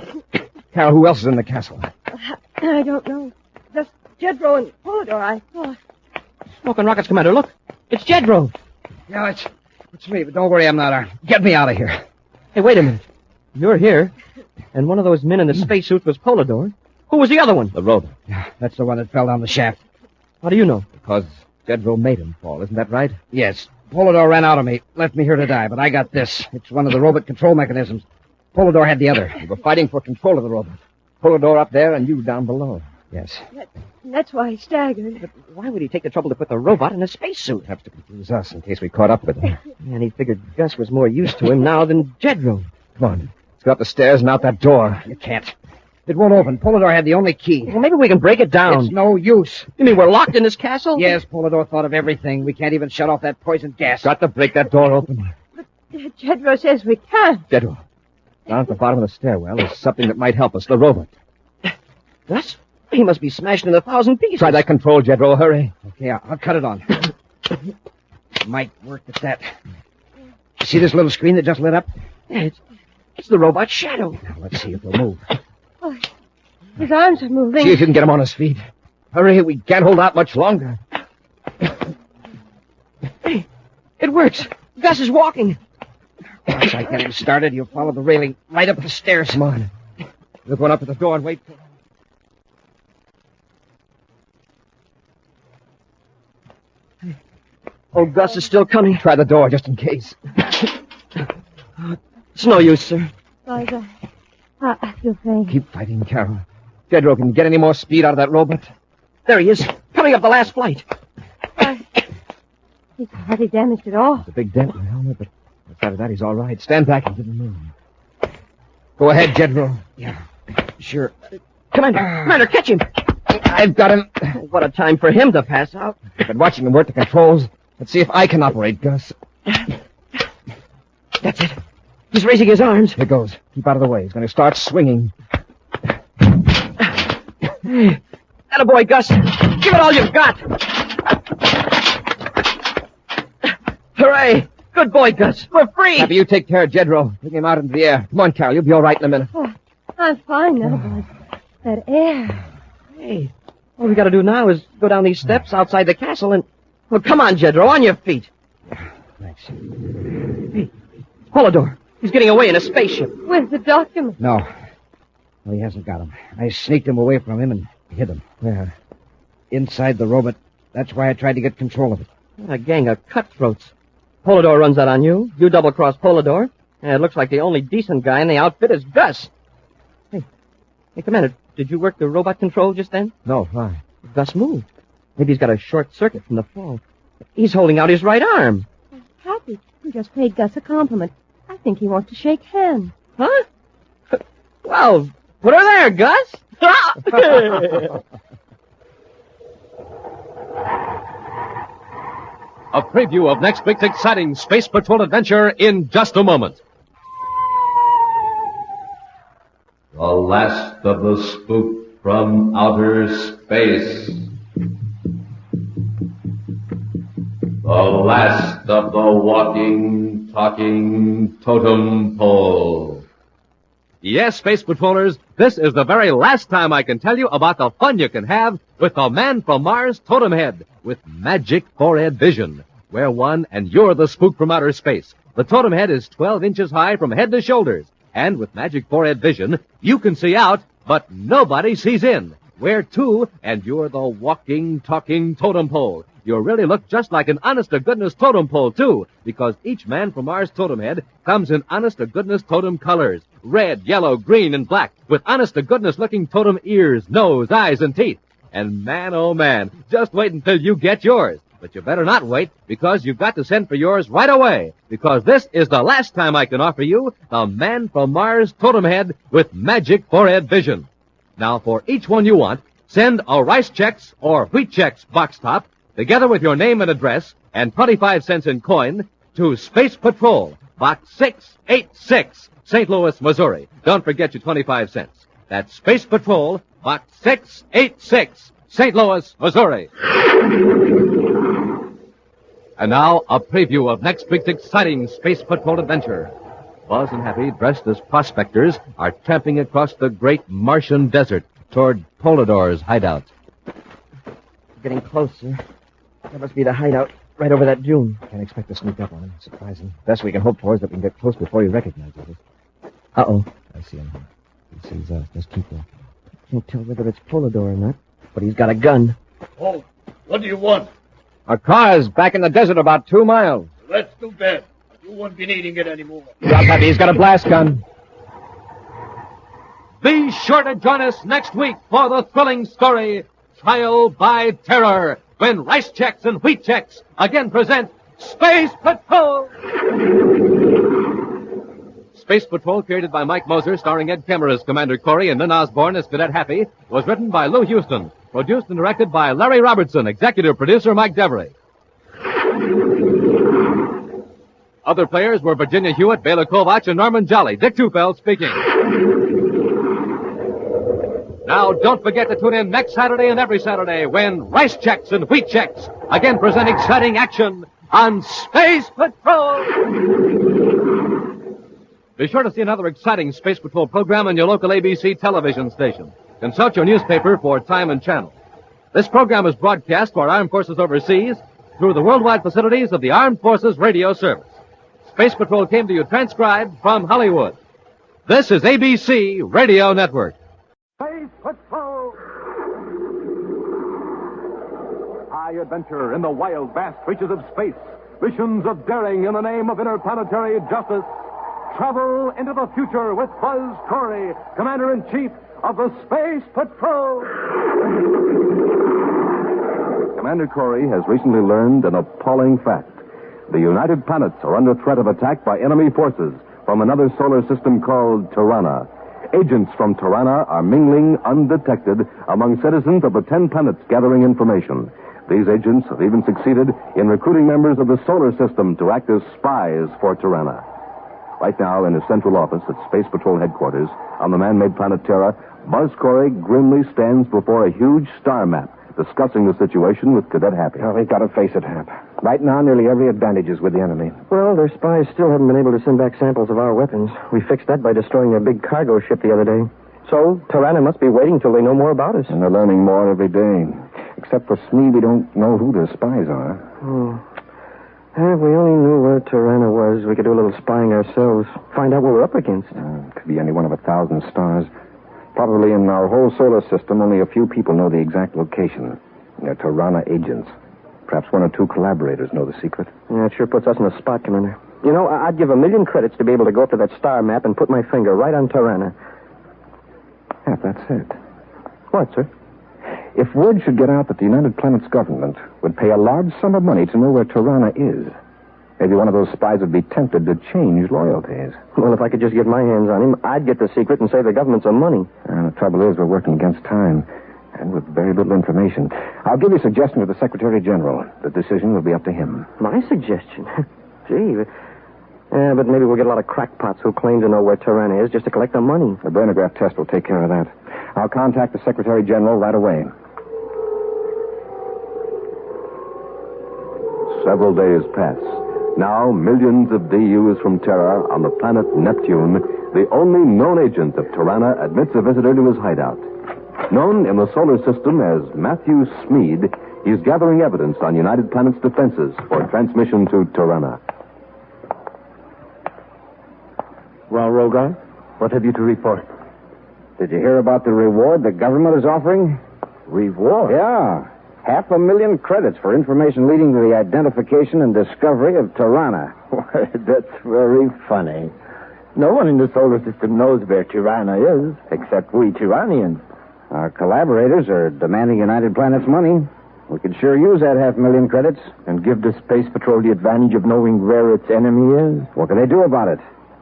Carol, who else is in the castle? I don't know. Just Jedro and Polidor, I thought. Smoking rockets, Commander. Look. It's Jedro. Yeah, It's me, but don't worry, I'm not armed. Get me out of here. Hey, wait a minute. You're here, and one of those men in the spacesuit was Polidor. Who was the other one? The robot. Yeah, that's the one that fell down the shaft. How do you know? Because Jedro made him fall, isn't that right? Yes. Polidor ran out of me, left me here to die, but I got this. It's one of the robot control mechanisms. Polidor had the other. We were fighting for control of the robot. Polidor up there and you down below. Yes. That's why he staggered. But why would he take the trouble to put the robot in a spacesuit? Perhaps to confuse us in case we caught up with him. And he figured Gus was more used to him now than Jedro. Come on. Let's go up the stairs and out that door. You can't. It won't open. Polidor had the only key. Well, maybe we can break it down. It's no use. You mean we're locked in this castle? Yes, Polidor thought of everything. We can't even shut off that poison gas. Got to break that door open. Jedro says we can't. Jedro, down at the bottom of the stairwell is something that might help us, the robot. Gus? He must be smashed into 1,000 pieces. Try that control, Jedro. Hurry. Okay, I'll cut it on. Might work at that. See this little screen that just lit up? Yeah, it's the robot's shadow. Now, let's see if it'll move. Oh, his arms are moving. See if you can get him on his feet. Hurry, we can't hold out much longer. Hey, it works. Gus is walking. Once I get him started, you'll follow the railing right up the stairs. Come on. We're going up to the door and wait for... Oh, Gus is still coming. Try the door, just in case. It's no use, sir. I feel faint. Keep fighting, Carol. Jedro can get any more speed out of that robot. There he is, coming up the last flight. He's hardly damaged at all. There's a big dent in the helmet, but outside of that, he's all right. Stand back and give him room. Go ahead, Jedro. Yeah, sure. Commander, catch him. I've got him. What a time for him to pass out. I've been watching him work the controls. Let's see if I can operate, Gus. That's it. He's raising his arms. Here goes. Keep out of the way. He's going to start swinging. Attaboy, Gus. Give it all you've got. Hooray. Good boy, Gus. We're free. Happy, you take care of Jedro. Bring him out into the air. Come on, Carol. You'll be all right in a minute. Oh, I'm fine now, Buzz. That air. Hey, all we got to do now is go down these steps outside the castle and... Well, come on, Jedro, on your feet. Thanks. Hey, Polidor. He's getting away in a spaceship. Where's the document? No, he hasn't got him. I sneaked him away from him and hid him. Where? Inside the robot. That's why I tried to get control of it. A gang of cutthroats. Polidor runs out on you. You double-cross Polidor. And it looks like the only decent guy in the outfit is Gus. Hey, Commander, did you work the robot control just then? No, why? Gus moved. Maybe he's got a short circuit from the fall. He's holding out his right arm. Happy. You just paid Gus a compliment. I think he wants to shake hands. Huh? Well, put her there, Gus. A preview of next week's exciting Space Patrol adventure in just a moment. The last of the spook from outer space. The last of the walking, talking totem pole. Yes, Space Patrollers, this is the very last time I can tell you about the fun you can have with the Man from Mars Totem Head with magic forehead vision. Wear one and you're the spook from outer space. The Totem Head is 12 inches high from head to shoulders. And with magic forehead vision, you can see out, but nobody sees in. Wear two and you're the walking, talking totem pole. You really look just like an honest-to-goodness totem pole, too, because each Man from Mars Totem Head comes in honest-to-goodness totem colors. Red, yellow, green, and black, with honest-to-goodness looking totem ears, nose, eyes, and teeth. And man, oh man, just wait until you get yours. But you better not wait, because you've got to send for yours right away, because this is the last time I can offer you the Man from Mars Totem Head with magic forehead vision. Now, for each one you want, send a Rice Chex or Wheat Chex box top, together with your name and address, and 25 cents in coin, to Space Patrol, Box 686, St. Louis, Missouri. Don't forget your 25 cents. That's Space Patrol, Box 686, St. Louis, Missouri. And now, a preview of next week's exciting Space Patrol adventure. Buzz and Happy, dressed as prospectors, are tramping across the great Martian desert toward Polidor's hideout. Getting closer. That must be the hideout. right over that dune. Can't expect to sneak up on him. Surprising. Best we can hope for is that we can get close before he recognizes us. Uh-oh. I see him. He sees us. Just keep walking. Can't tell whether it's Polidor or not, but he's got a gun. Oh, what do you want? Our car's back in the desert about 2 miles. That's too bad. You won't be needing it anymore. Drop Happy. He's got a blast gun. Be sure to join us next week for the thrilling story, Trial by Terror, when Rice Checks and Wheat Checks again present Space Patrol! Space Patrol, created by Mike Moser, starring Ed Kemmer as Commander Corry and Lynn Osborne as Cadet Happy, was written by Lou Houston, produced and directed by Larry Robertson, executive producer Mike Devery. Other players were Virginia Hewitt, Bela Kovac, and Norman Jolly. Dick Tufeld speaking. Now, don't forget to tune in next Saturday and every Saturday when Rice Checks and Wheat Checks again present exciting action on Space Patrol. Be sure to see another exciting Space Patrol program on your local ABC television station. Consult your newspaper for time and channel. This program is broadcast to our armed forces overseas through the worldwide facilities of the Armed Forces Radio Service. Space Patrol came to you transcribed from Hollywood. This is ABC Radio Network. Space Patrol! High adventure in the wild, vast reaches of space. Missions of daring in the name of interplanetary justice. Travel into the future with Buzz Corry, Commander-in-Chief of the Space Patrol. Commander Corry has recently learned an appalling fact. The United Planets are under threat of attack by enemy forces from another solar system called Tiranna. Agents from Tiranna are mingling undetected among citizens of the 10 planets gathering information. These agents have even succeeded in recruiting members of the solar system to act as spies for Tiranna. Right now, in his central office at Space Patrol headquarters on the man-made planet Terra, Buzz Corry grimly stands before a huge star map, discussing the situation with Cadet Happy. Oh, we gotta face it, Hap. Right now, nearly every advantage is with the enemy. Well, their spies still haven't been able to send back samples of our weapons. We fixed that by destroying their big cargo ship the other day. So, Tiranna must be waiting till they know more about us. And they're learning more every day. Except for Smee, we don't know who their spies are. If we only knew where Tiranna was, we could do a little spying ourselves. Find out what we're up against. It could be any one of 1,000 stars. Probably in our whole solar system, only a few people know the exact location. They're Tiranna agents. Perhaps 1 or 2 collaborators know the secret. Yeah, it sure puts us in a spot, Commander. You know, I'd give 1,000,000 credits to be able to go up to that star map and put my finger right on Tiranna. Yeah, that's it. What, sir? If word should get out that the United Planets government would pay a large sum of money to know where Tiranna is, maybe one of those spies would be tempted to change loyalties. Well, if I could just get my hands on him, I'd get the secret and save the government some money. And the trouble is, we're working against time, and with very little information. I'll give you a suggestion to the Secretary General. The decision will be up to him. My suggestion? Gee, but maybe we'll get a lot of crackpots who claim to know where Tiranna is just to collect the money. The burnograph test will take care of that. I'll contact the Secretary General right away. Several days pass. Now, millions of DUs from Terra on the planet Neptune, the only known agent of Tiranna, admits a visitor to his hideout. Known in the solar system as Matthew Smeed, he's gathering evidence on United Planets defenses for transmission to Tiranna. Well, Rogar, what have you to report? Did you hear about the reward the government is offering? Reward? Yeah. 500,000 credits for information leading to the identification and discovery of Tiranna. That's very funny. No one in the solar system knows where Tiranna is, except we Tyrannians. Our collaborators are demanding United Planets money. We could sure use that 500,000 credits. And give the Space Patrol the advantage of knowing where its enemy is? What can they do about it?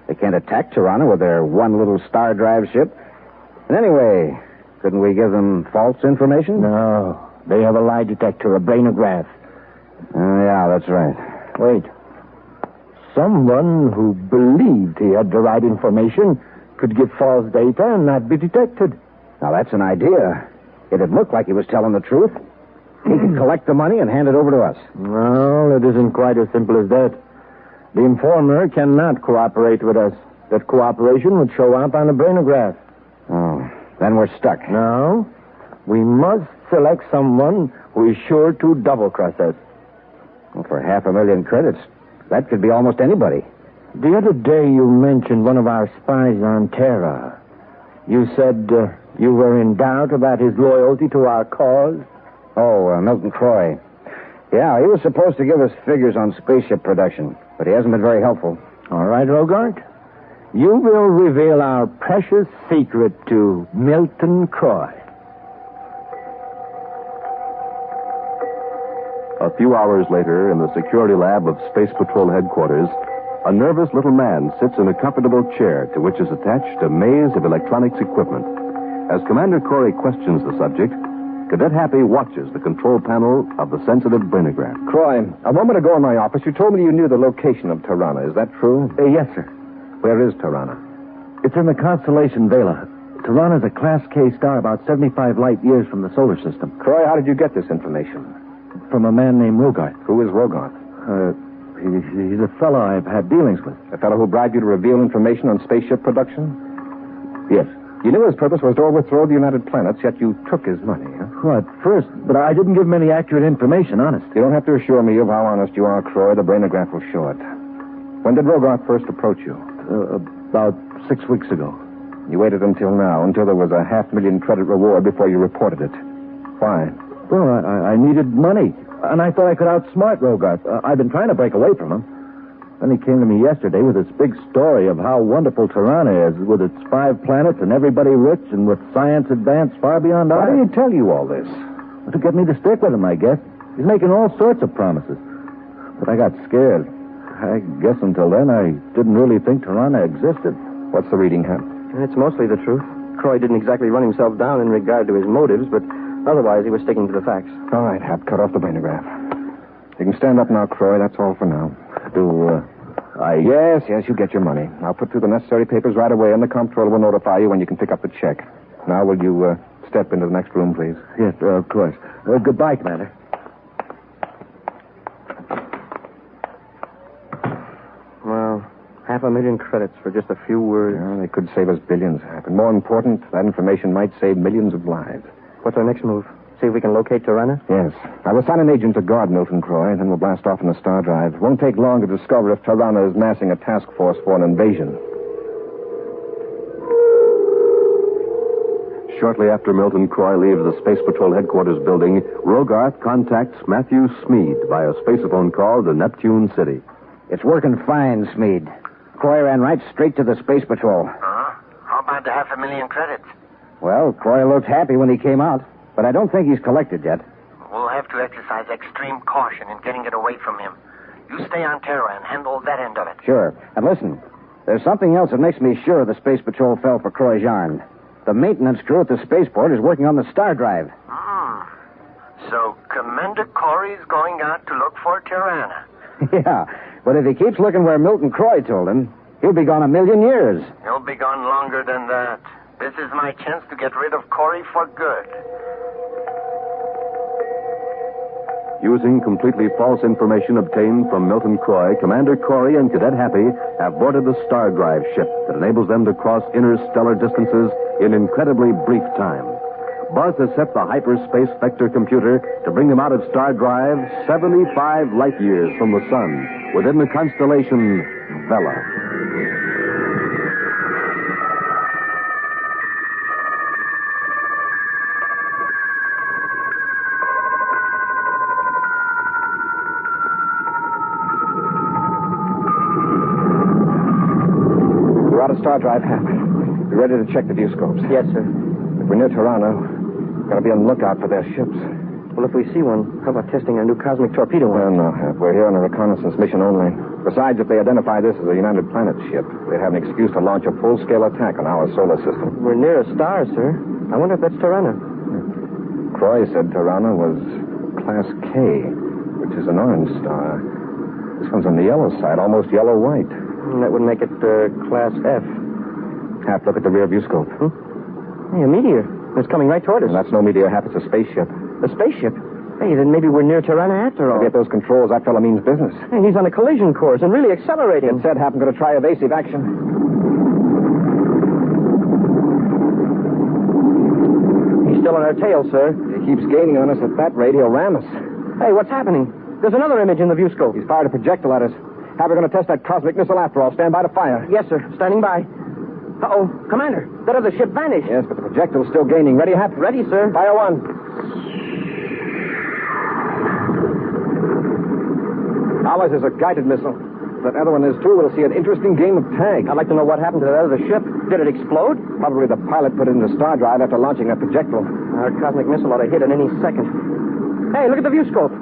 They can't attack Tiranna with their one little star drive ship. And anyway, couldn't we give them false information? No. They have a lie detector, a brainograph. Yeah, that's right. Wait. Someone who believed he had the right information could give false data and not be detected. Now, that's an idea. It'd look like he was telling the truth. He could collect the money and hand it over to us. Well, it isn't quite as simple as that. The informer cannot cooperate with us. That cooperation would show up on a brainograph. Oh, then we're stuck. No. We must select someone who is sure to double-cross us. Well, for 500,000 credits, that could be almost anybody. The other day you mentioned one of our spies on Terra. You said you were in doubt about his loyalty to our cause? Oh, Milton Croy. Yeah, he was supposed to give us figures on spaceship production, but he hasn't been very helpful. All right, Rogart. You will reveal our precious secret to Milton Croy. A few hours later, in the security lab of Space Patrol headquarters, a nervous little man sits in a comfortable chair to which is attached a maze of electronics equipment. As Commander Corry questions the subject, Cadet Happy watches the control panel of the sensitive brainograph. Croy, a moment ago in my office, you told me you knew the location of Tiranna. Is that true? Yes, sir. Where is Tiranna? It's in the constellation Vela. Tiranna's a Class K star about 75 light years from the solar system. Croy, how did you get this information? From a man named Rogarth. Who is Rogarth? He's a fellow I've had dealings with. A fellow who bribed you to reveal information on spaceship production? Yes. You knew his purpose was to overthrow the United Planets, yet you took his money, huh? Well, at first, but I didn't give him any accurate information, honest. You don't have to assure me of how honest you are, Croy. The brainograph will show it. When did Rogarth first approach you? About 6 weeks ago. You waited until now, until there was a 500,000 credit reward before you reported it. Why? Well, I needed money, and I thought I could outsmart Rogarth. I've been trying to break away from him. Then he came to me yesterday with this big story of how wonderful Tiranna is, with its 5 planets and everybody rich and with science advanced far beyond ours. Why did he tell you all this? To get me to stick with him, I guess. He's making all sorts of promises. But I got scared. I guess until then I didn't really think Tiranna existed. What's the reading, Hap? It's mostly the truth. Croy didn't exactly run himself down in regard to his motives, but otherwise he was sticking to the facts. All right, Hap, cut off the brainograph. You can stand up now, Croy. That's all for now. Yes, you get your money. I'll put through the necessary papers right away, and the comptroller will notify you when you can pick up the check. Now, will you step into the next room, please? Yes, of course. Goodbye, Commander. Well, 500,000 credits for just a few words. Yeah, they could save us billions, Hap. And more important, that information might save millions of lives. What's our next move? See if we can locate Tiranna? Yes. I will assign an agent to guard Milton Croy, then we'll blast off in the star drive. It won't take long to discover if Tiranna is massing a task force for an invasion. Shortly after Milton Croy leaves the Space Patrol headquarters building, Rogarth contacts Matthew Smead via spacephone call to Neptune City. It's working fine, Smead. Croy ran right straight to the Space Patrol. How about the 500,000 credits? Well, Croy looked happy when he came out, but I don't think he's collected yet. We'll have to exercise extreme caution in getting it away from him. You stay on Terra and handle that end of it. Sure. And listen, there's something else that makes me sure the Space Patrol fell for Croy's yarn. The maintenance crew at the spaceport is working on the star drive. So Commander Corry's going out to look for Tiranna. Yeah, but if he keeps looking where Milton Croy told him, he'll be gone 1,000,000 years. He'll be gone longer than that. This is my chance to get rid of Corry for good. Using completely false information obtained from Milton Croy, Commander Corry and Cadet Happy have boarded the Star Drive ship that enables them to cross interstellar distances in incredibly brief time. Buzz has set the hyperspace vector computer to bring them out of Star Drive 75 light years from the sun, within the constellation Vela. We're out of Star Drive, Hap. Be ready to check the viewscopes. Yes, sir. If we're near Tiranna, we've got to be on the lookout for their ships. Well, if we see one, how about testing our new cosmic torpedo? Well, no, Hap. We're here on a reconnaissance mission only. Besides, if they identify this as a United Planets ship, they'd have an excuse to launch a full-scale attack on our solar system. We're near a star, sir. I wonder if that's Tiranna. Croy said Tiranna was Class K, which is an orange star. This one's on the yellow side, almost yellow-white. That would make it Class F. Hap, look at the rear viewscope. Hey, a meteor. It's coming right toward us. And that's no meteor, Hap. It's a spaceship. A spaceship? Hey, then maybe we're near Tiranna after all. Maybe at those controls, that fella means business. Hey, he's on a collision course and really accelerating. It said Hap, I'm going to try evasive action. He's still on our tail, sir. If he keeps gaining on us at that rate, he'll ram us. Hey, what's happening? There's another image in the view scope. He's fired a projectile at us. Hap, we're going to test that cosmic missile after all. Stand by to fire. Yes, sir. Standing by. Uh-oh. Commander, that other ship vanished. Yes, but the projectile's still gaining. Ready, Hap? Ready, sir. Fire one. Ours is a guided missile. That other one is, too. We'll see an interesting game of tag. I'd like to know what happened to that other ship. Did it explode? Probably the pilot put it in the star drive after launching that projectile. Our cosmic missile ought to hit at any second. Hey, look at the view scope.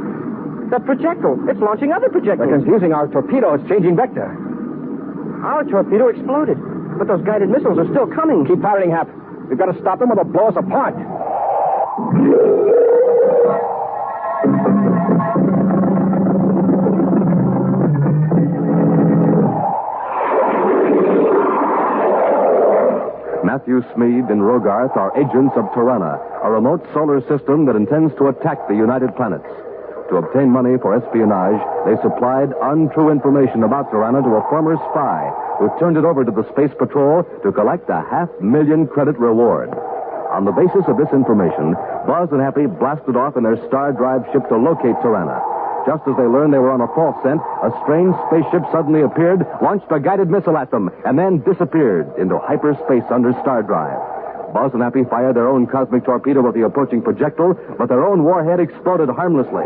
That projectile. It's launching other projectiles. They're confusing our torpedo. It's changing vector. Our torpedo exploded. But those guided missiles are still coming. Keep firing, Hap. We've got to stop them or they'll blow us apart. Matthew Smead and Rogarth are agents of Tiranna, a remote solar system that intends to attack the United Planets. To obtain money for espionage, they supplied untrue information about Tiranna to a former spy who turned it over to the Space Patrol to collect a $500,000 credit reward. On the basis of this information, Buzz and Happy blasted off in their star drive ship to locate Tiranna. Just as they learned they were on a false scent, a strange spaceship suddenly appeared, launched a guided missile at them, and then disappeared into hyperspace under star drive. Buzz and Happy fired their own cosmic torpedo at the approaching projectile, but their own warhead exploded harmlessly.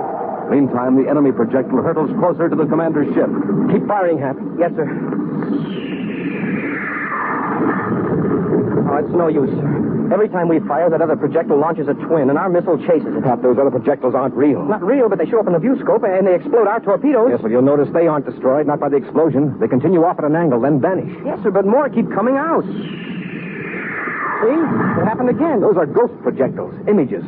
Meantime, the enemy projectile hurtles closer to the commander's ship. Keep firing, Hap. Yes, sir. Oh, it's no use, sir. Every time we fire, that other projectile launches a twin, and our missile chases it. Hap, those other projectiles aren't real. Not real, but they show up in the view scope, and they explode our torpedoes. Yes, well, you'll notice they aren't destroyed, not by the explosion. They continue off at an angle, then vanish. Yes, sir, but more keep coming out. See? It happened again. Those are ghost projectiles, images.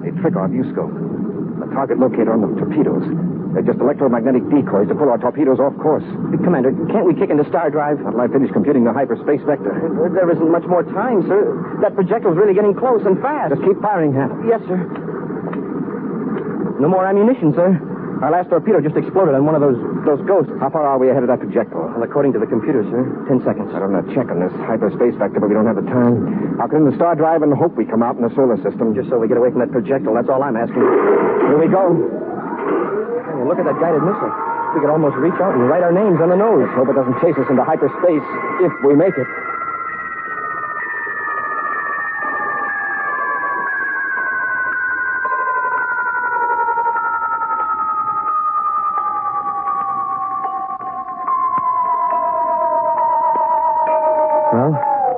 They trick our view scope. The target locator on the torpedoes. They're just electromagnetic decoys to pull our torpedoes off course. Commander, can't we kick into star drive? Not until I finish computing the hyperspace vector. There isn't much more time, sir. That projectile's really getting close and fast. Just keep firing, Hap. Yes, sir. No more ammunition, sir. Our last torpedo just exploded on one of those ghosts. How far are we ahead of that projectile? Well, according to the computer, sir, 10 seconds. I don't know, check on this hyperspace vector, but we don't have the time. I'll get in the star drive and hope we come out in the solar system. Just so we get away from that projectile, that's all I'm asking. Here we go. Hey, look at that guided missile. We could almost reach out and write our names on the nose. Let's hope it doesn't chase us into hyperspace if we make it. Well,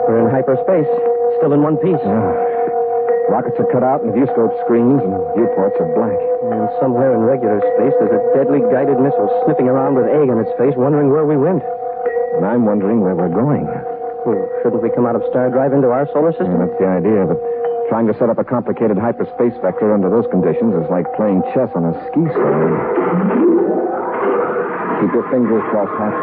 we're in hyperspace. Still in one piece. Rockets are cut out and viewscope screens and viewports are black. And somewhere in regular space, there's a deadly guided missile sniffing around with egg on its face, wondering where we went. And I'm wondering where we're going. Well, shouldn't we come out of star drive into our solar system? Yeah, that's the idea, but trying to set up a complicated hyperspace vector under those conditions is like playing chess on a ski slope. Keep your fingers crossed, Hap.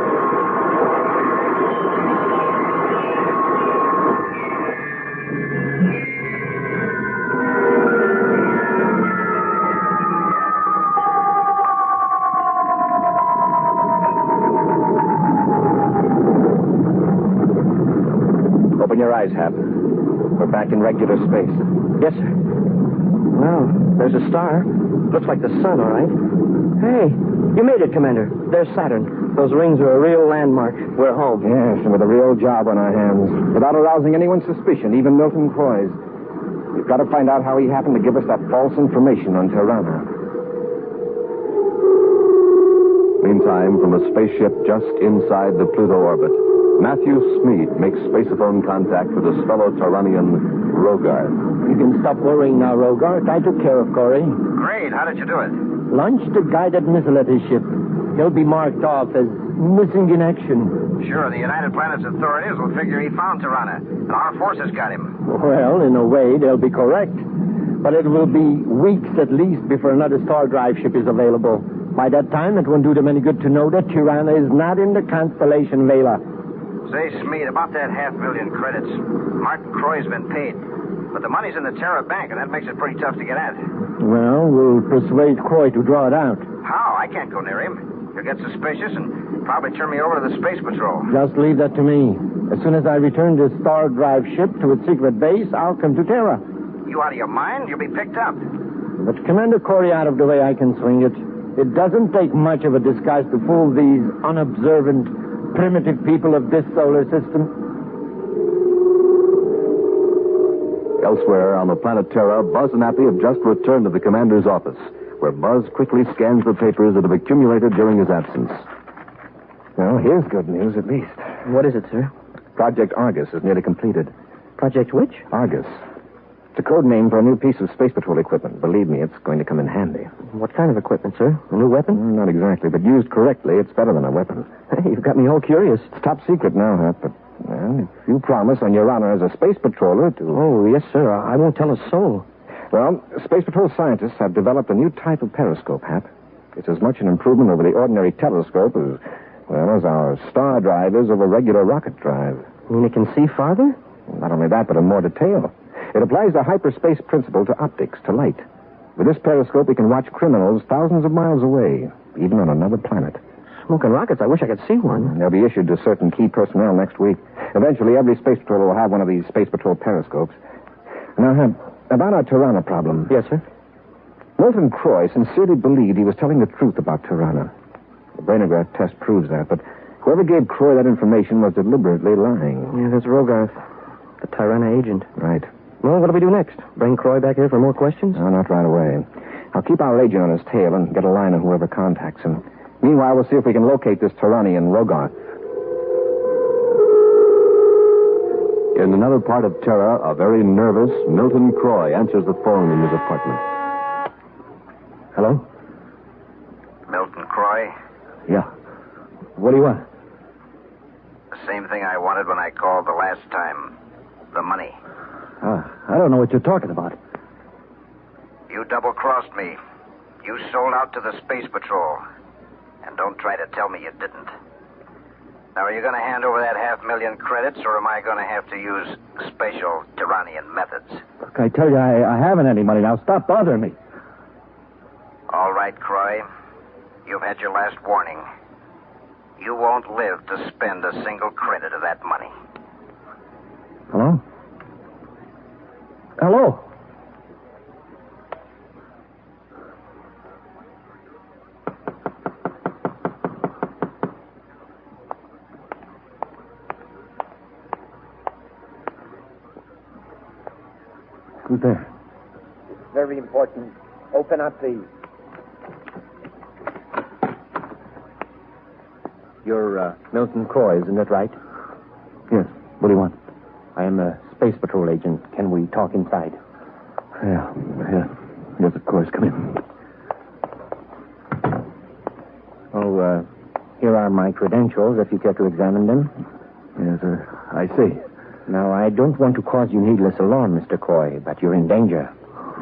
Open your eyes, Hap. We're back in regular space. Yes, sir. Well, there's a star. Looks like the sun, all right. Hey, you made it, Commander. There's Saturn. Those rings are a real landmark. We're home. Yes, and with a real job on our hands. Without arousing anyone's suspicion, even Milton Croy's. We've got to find out how he happened to give us that false information on Tiranna. Meantime, from a spaceship just inside the Pluto orbit, Matthew Smead makes spaceophone contact with his fellow Tirannian, Rogarth. You can stop worrying now, Rogarth. I took care of Corry. Great. How did you do it? Launched a guided missile at his ship. He'll be marked off as missing in action. Sure, the United Planets authorities will figure he found Tiranna, and our forces got him. Well, in a way, they'll be correct. But it will be weeks at least before another star drive ship is available. By that time, it won't do them any good to know that Tiranna is not in the constellation Vela. Say, Smead, about that $500,000 credits. Martin Croy's been paid. But the money's in the Terra Bank, and that makes it pretty tough to get at. Well, we'll persuade Croy to draw it out. How? I can't go near him. He'll get suspicious and probably turn me over to the Space Patrol. Just leave that to me. As soon as I return this star drive ship to its secret base, I'll come to Terra. You out of your mind? You'll be picked up. But Commander Corry out of the way, I can swing it. It doesn't take much of a disguise to fool these unobservant, primitive people of this solar system. Elsewhere on the planet Terra, Buzz and Happy have just returned to the commander's office, where Buzz quickly scans the papers that have accumulated during his absence. Well, here's good news, at least. What is it, sir? Project Argus is nearly completed. Project which? Argus. It's a code name for a new piece of Space Patrol equipment. Believe me, it's going to come in handy. What kind of equipment, sir? A new weapon? Not exactly, but used correctly, it's better than a weapon. Hey, you've got me all curious. It's top secret now, Hap, but well, if you promise on your honor as a space patroller to... Oh, yes, sir. I won't tell a soul. Well, Space Patrol scientists have developed a new type of periscope, Hap. It's as much an improvement over the ordinary telescope as, well, as our star drive is over regular rocket drive. You mean it can see farther? Not only that, but in more detail. It applies the hyperspace principle to optics, to light. With this periscope, we can watch criminals thousands of miles away, even on another planet. Smoking rockets, I wish I could see one. They'll be issued to certain key personnel next week. Eventually, every Space Patrol will have one of these Space Patrol periscopes. Now, about our Tiranna problem. Yes, sir? Milton Croy sincerely believed he was telling the truth about Tiranna. The brainograph test proves that, but whoever gave Croy that information was deliberately lying. Yeah, that's Rogarth, the Tiranna agent. Right. Well, what do we do next? Bring Croy back here for more questions? No, not right away. I'll keep our agent on his tail and get a line on whoever contacts him. Meanwhile, we'll see if we can locate this Tyrannian Rogarth. In another part of Terra, a very nervous Milton Croy answers the phone in his apartment. Hello? Milton Croy? Yeah. What do you want? The same thing I wanted when I called the last time. The money. I don't know what you're talking about. You double-crossed me. You sold out to the Space Patrol. And don't try to tell me you didn't. Now, are you going to hand over that 500,000 credits, or am I going to have to use special Tyrannian methods? Look, I tell you, I haven't any money now. Stop bothering me. All right, Croy. You've had your last warning. You won't live to spend a single credit of that money. Hello? Hello? Who's there? Very important. Open up, please. You're Milton Croy, isn't that right? Yes. What do you want? I am a Space Patrol agent. Can we talk inside? Yeah. Yes, of course. Come in. Oh, here are my credentials, if you care to examine them. Yes, sir. I see. Now, I don't want to cause you needless alarm, Mr. Croy, but you're in danger.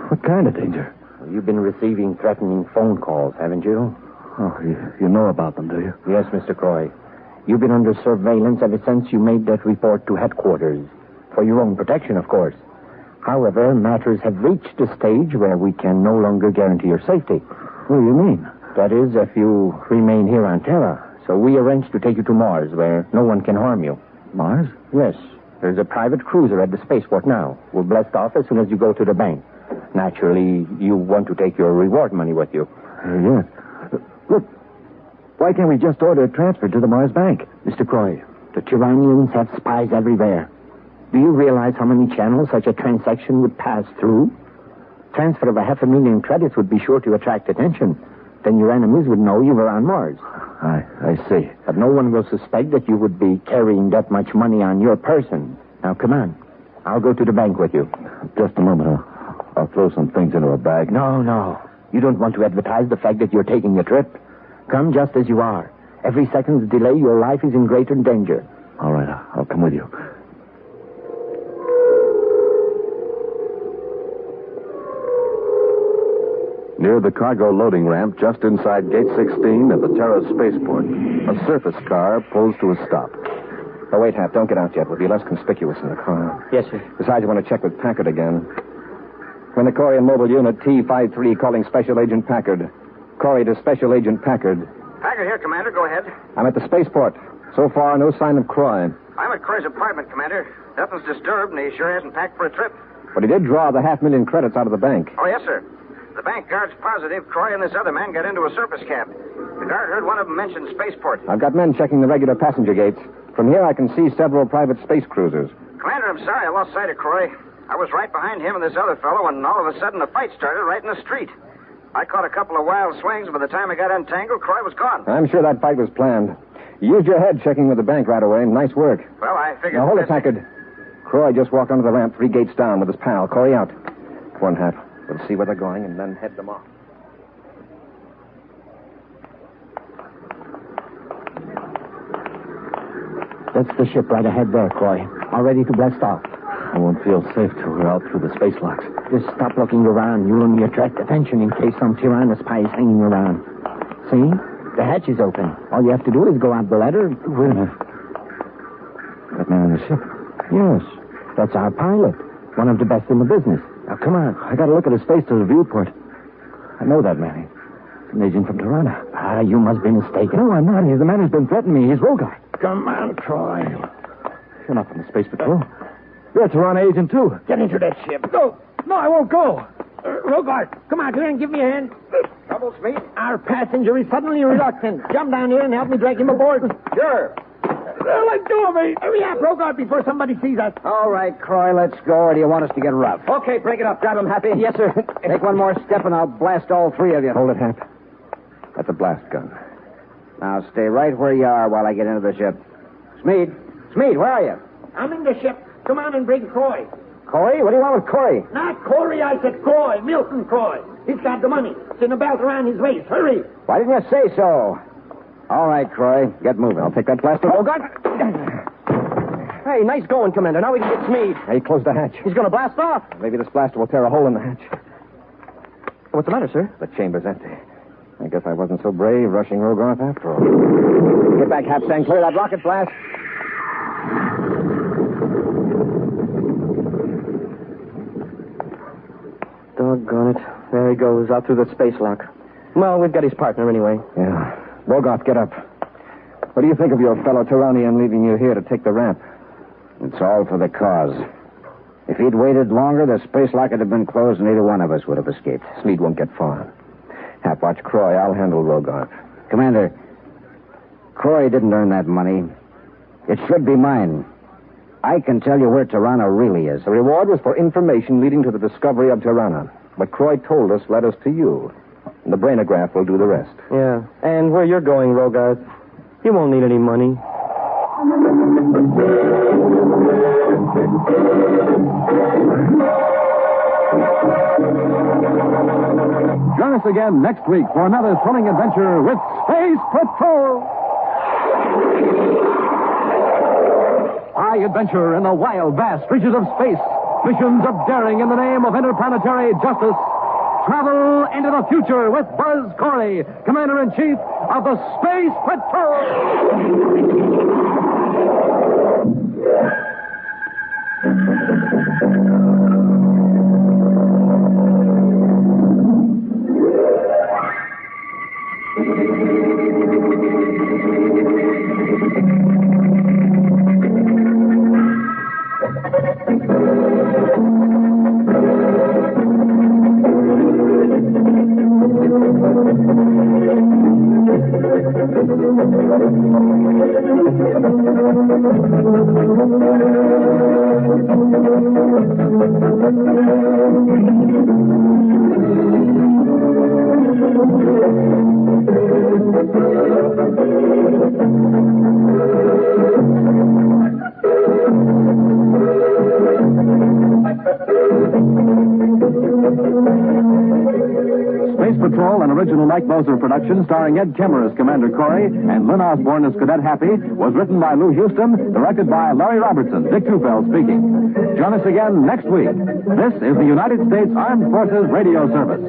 What kind of danger? Well, you've been receiving threatening phone calls, haven't you? Oh, you know about them, do you? Yes, Mr. Croy. You've been under surveillance ever since you made that report to headquarters. For your own protection, of course. However, matters have reached a stage where we can no longer guarantee your safety. What do you mean? That is, if you remain here on Terra. So we arranged to take you to Mars, where no one can harm you. Mars? Yes. There's a private cruiser at the spaceport now. We'll blast off as soon as you go to the bank. Naturally, you want to take your reward money with you. Yes. Look, why can't we just order a transfer to the Mars Bank? Mr. Croy, the Tyrannians have spies everywhere. Do you realize how many channels such a transaction would pass through? Transfer of 500,000 credits would be sure to attract attention. Then your enemies would know you were on Mars. I see. But no one will suspect that you would be carrying that much money on your person. Now, come on. I'll go to the bank with you. Just a moment. I'll throw some things into a bag. No. You don't want to advertise the fact that you're taking a trip. Come just as you are. Every second's delay, your life is in greater danger. All right, I'll come with you. Near the cargo loading ramp, just inside Gate 16 at the Terra spaceport, a surface car pulls to a stop. Oh, wait, Hap, don't get out yet. We'll be less conspicuous in the car. Yes, sir. Besides, I want to check with Packard again. Planetoid Mobile Unit T-53 calling Special Agent Packard. Corry to Special Agent Packard. Packard here, Commander. Go ahead. I'm at the spaceport. So far, no sign of Croy. I'm at Croy's apartment, Commander. Nothing's disturbed, and he sure hasn't packed for a trip. But he did draw the 500,000 credits out of the bank. Oh, yes, sir. The bank guard's positive Corry and this other man got into a surface cab. The guard heard one of them mention spaceport. I've got men checking the regular passenger gates. From here, I can see several private space cruisers. Commander, I'm sorry I lost sight of Corry. I was right behind him and this other fellow, and all of a sudden a fight started right in the street. I caught a couple of wild swings, and by the time I got untangled, Corry was gone. I'm sure that fight was planned. You used your head checking with the bank right away. Nice work. Well, I figured... Now, hold it, Packard. Corry just walked onto the ramp 3 gates down with his pal. Corry out. Come on, Hap. We'll see where they're going and then head them off. That's the ship right ahead there, Corry. All ready to blast off. I won't feel safe till we're out through the space locks. Just stop looking around. You'll only attract attention in case some Tiranna spy is hanging around. See? The hatch is open. All you have to do is go out the ladder. Wait a minute. That man in the ship. Yes. That's our pilot. One of the best in the business. Now, come on. I gotta look at his face to the viewport. I know that man. He's an agent from Tiranna. Ah, you must be mistaken. No, I'm not. He's the man who's been threatening me. He's Rogart. Come on, Corry. You're not from the Space Patrol. You're a Tiranna agent, too. Get into that ship. No, I won't go. Rogart, come out here and give me a hand. Trouble, Smee? Our passenger is suddenly reluctant. Jump down here and help me drag him aboard. Sure. Let go of me. Hurry up, Rogart, before somebody sees us. All right, Corry, let's go, or do you want us to get rough? Okay, break it up. Grab him, Happy. Yes, sir. Take one more step and I'll blast all 3 of you. Hold it, Hap. That's a blast gun. Now stay right where you are while I get into the ship. Smeed, where are you? I'm in the ship. Come on and bring Corry. Corry? What do you want with Corry? Not Corry, I said Corry. Milton Corry. He's got the money. It's in a belt around his waist. Hurry. Why didn't you say so? All right, Corry. Get moving. I'll take that blaster. Oh, God. Hey, nice going, Commander. Now we can get Smeed. Hey, close the hatch. He's going to blast off. Maybe this blaster will tear a hole in the hatch. What's the matter, sir? The chamber's empty. I guess I wasn't so brave rushing Rogart after all. Get back, Hapsang. Clear that rocket blast. Doggone it. There he goes, out through the space lock. Well, we've got his partner anyway. Yeah. Rogart, get up. What do you think of your fellow Tyrannian leaving you here to take the ramp? It's all for the cause. If he'd waited longer, the space lock would have been closed and neither one of us would have escaped. Smeed won't get far. Hap, watch Corry. I'll handle Rogart. Commander, Corry didn't earn that money. It should be mine. I can tell you where Tiranna really is. The reward was for information leading to the discovery of Tiranna. What Corry told us led us to you. And the brainograph will do the rest. Yeah. And where you're going, Rogart, you won't need any money. Join us again next week for another thrilling adventure with Space Patrol. High adventure in the wild, vast reaches of space. Missions of daring in the name of interplanetary justice. Travel into the future with Buzz Corry, Commander-in-Chief of the Space Patrol. Space Patrol, an original Mike Moser production starring Ed Kemmer as Commander Corry and Lynn Osborne as Cadet Happy, was written by Lou Houston, directed by Larry Robertson. Dick Tufeld speaking. Join us again next week. This is the United States Armed Forces Radio Service.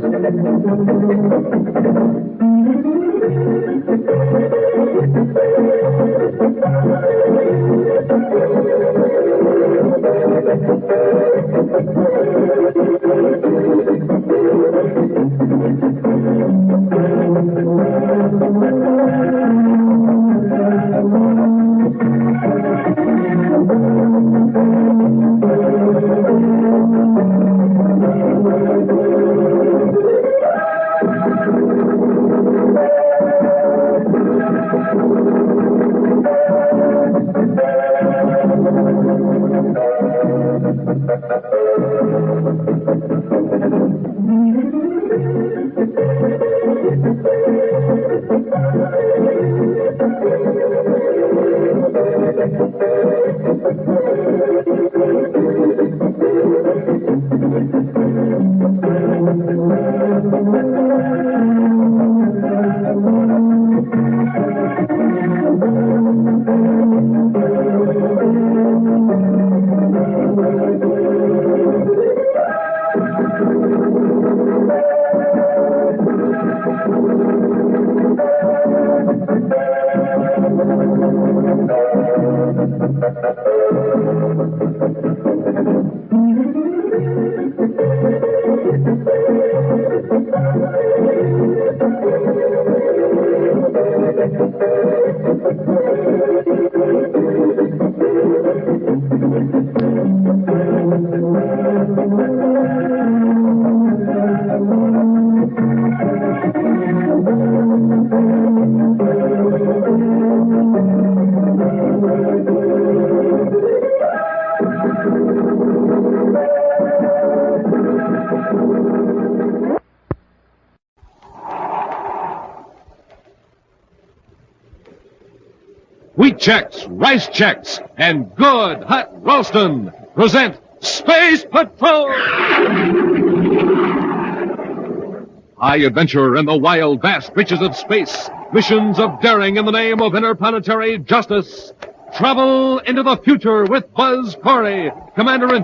Wheat checks, rice checks, and good hot roastin' present Space Patrol! High adventure in the wild, vast reaches of space. Missions of daring in the name of interplanetary justice. Travel into the future with Buzz Corry, Commander-in-Chief.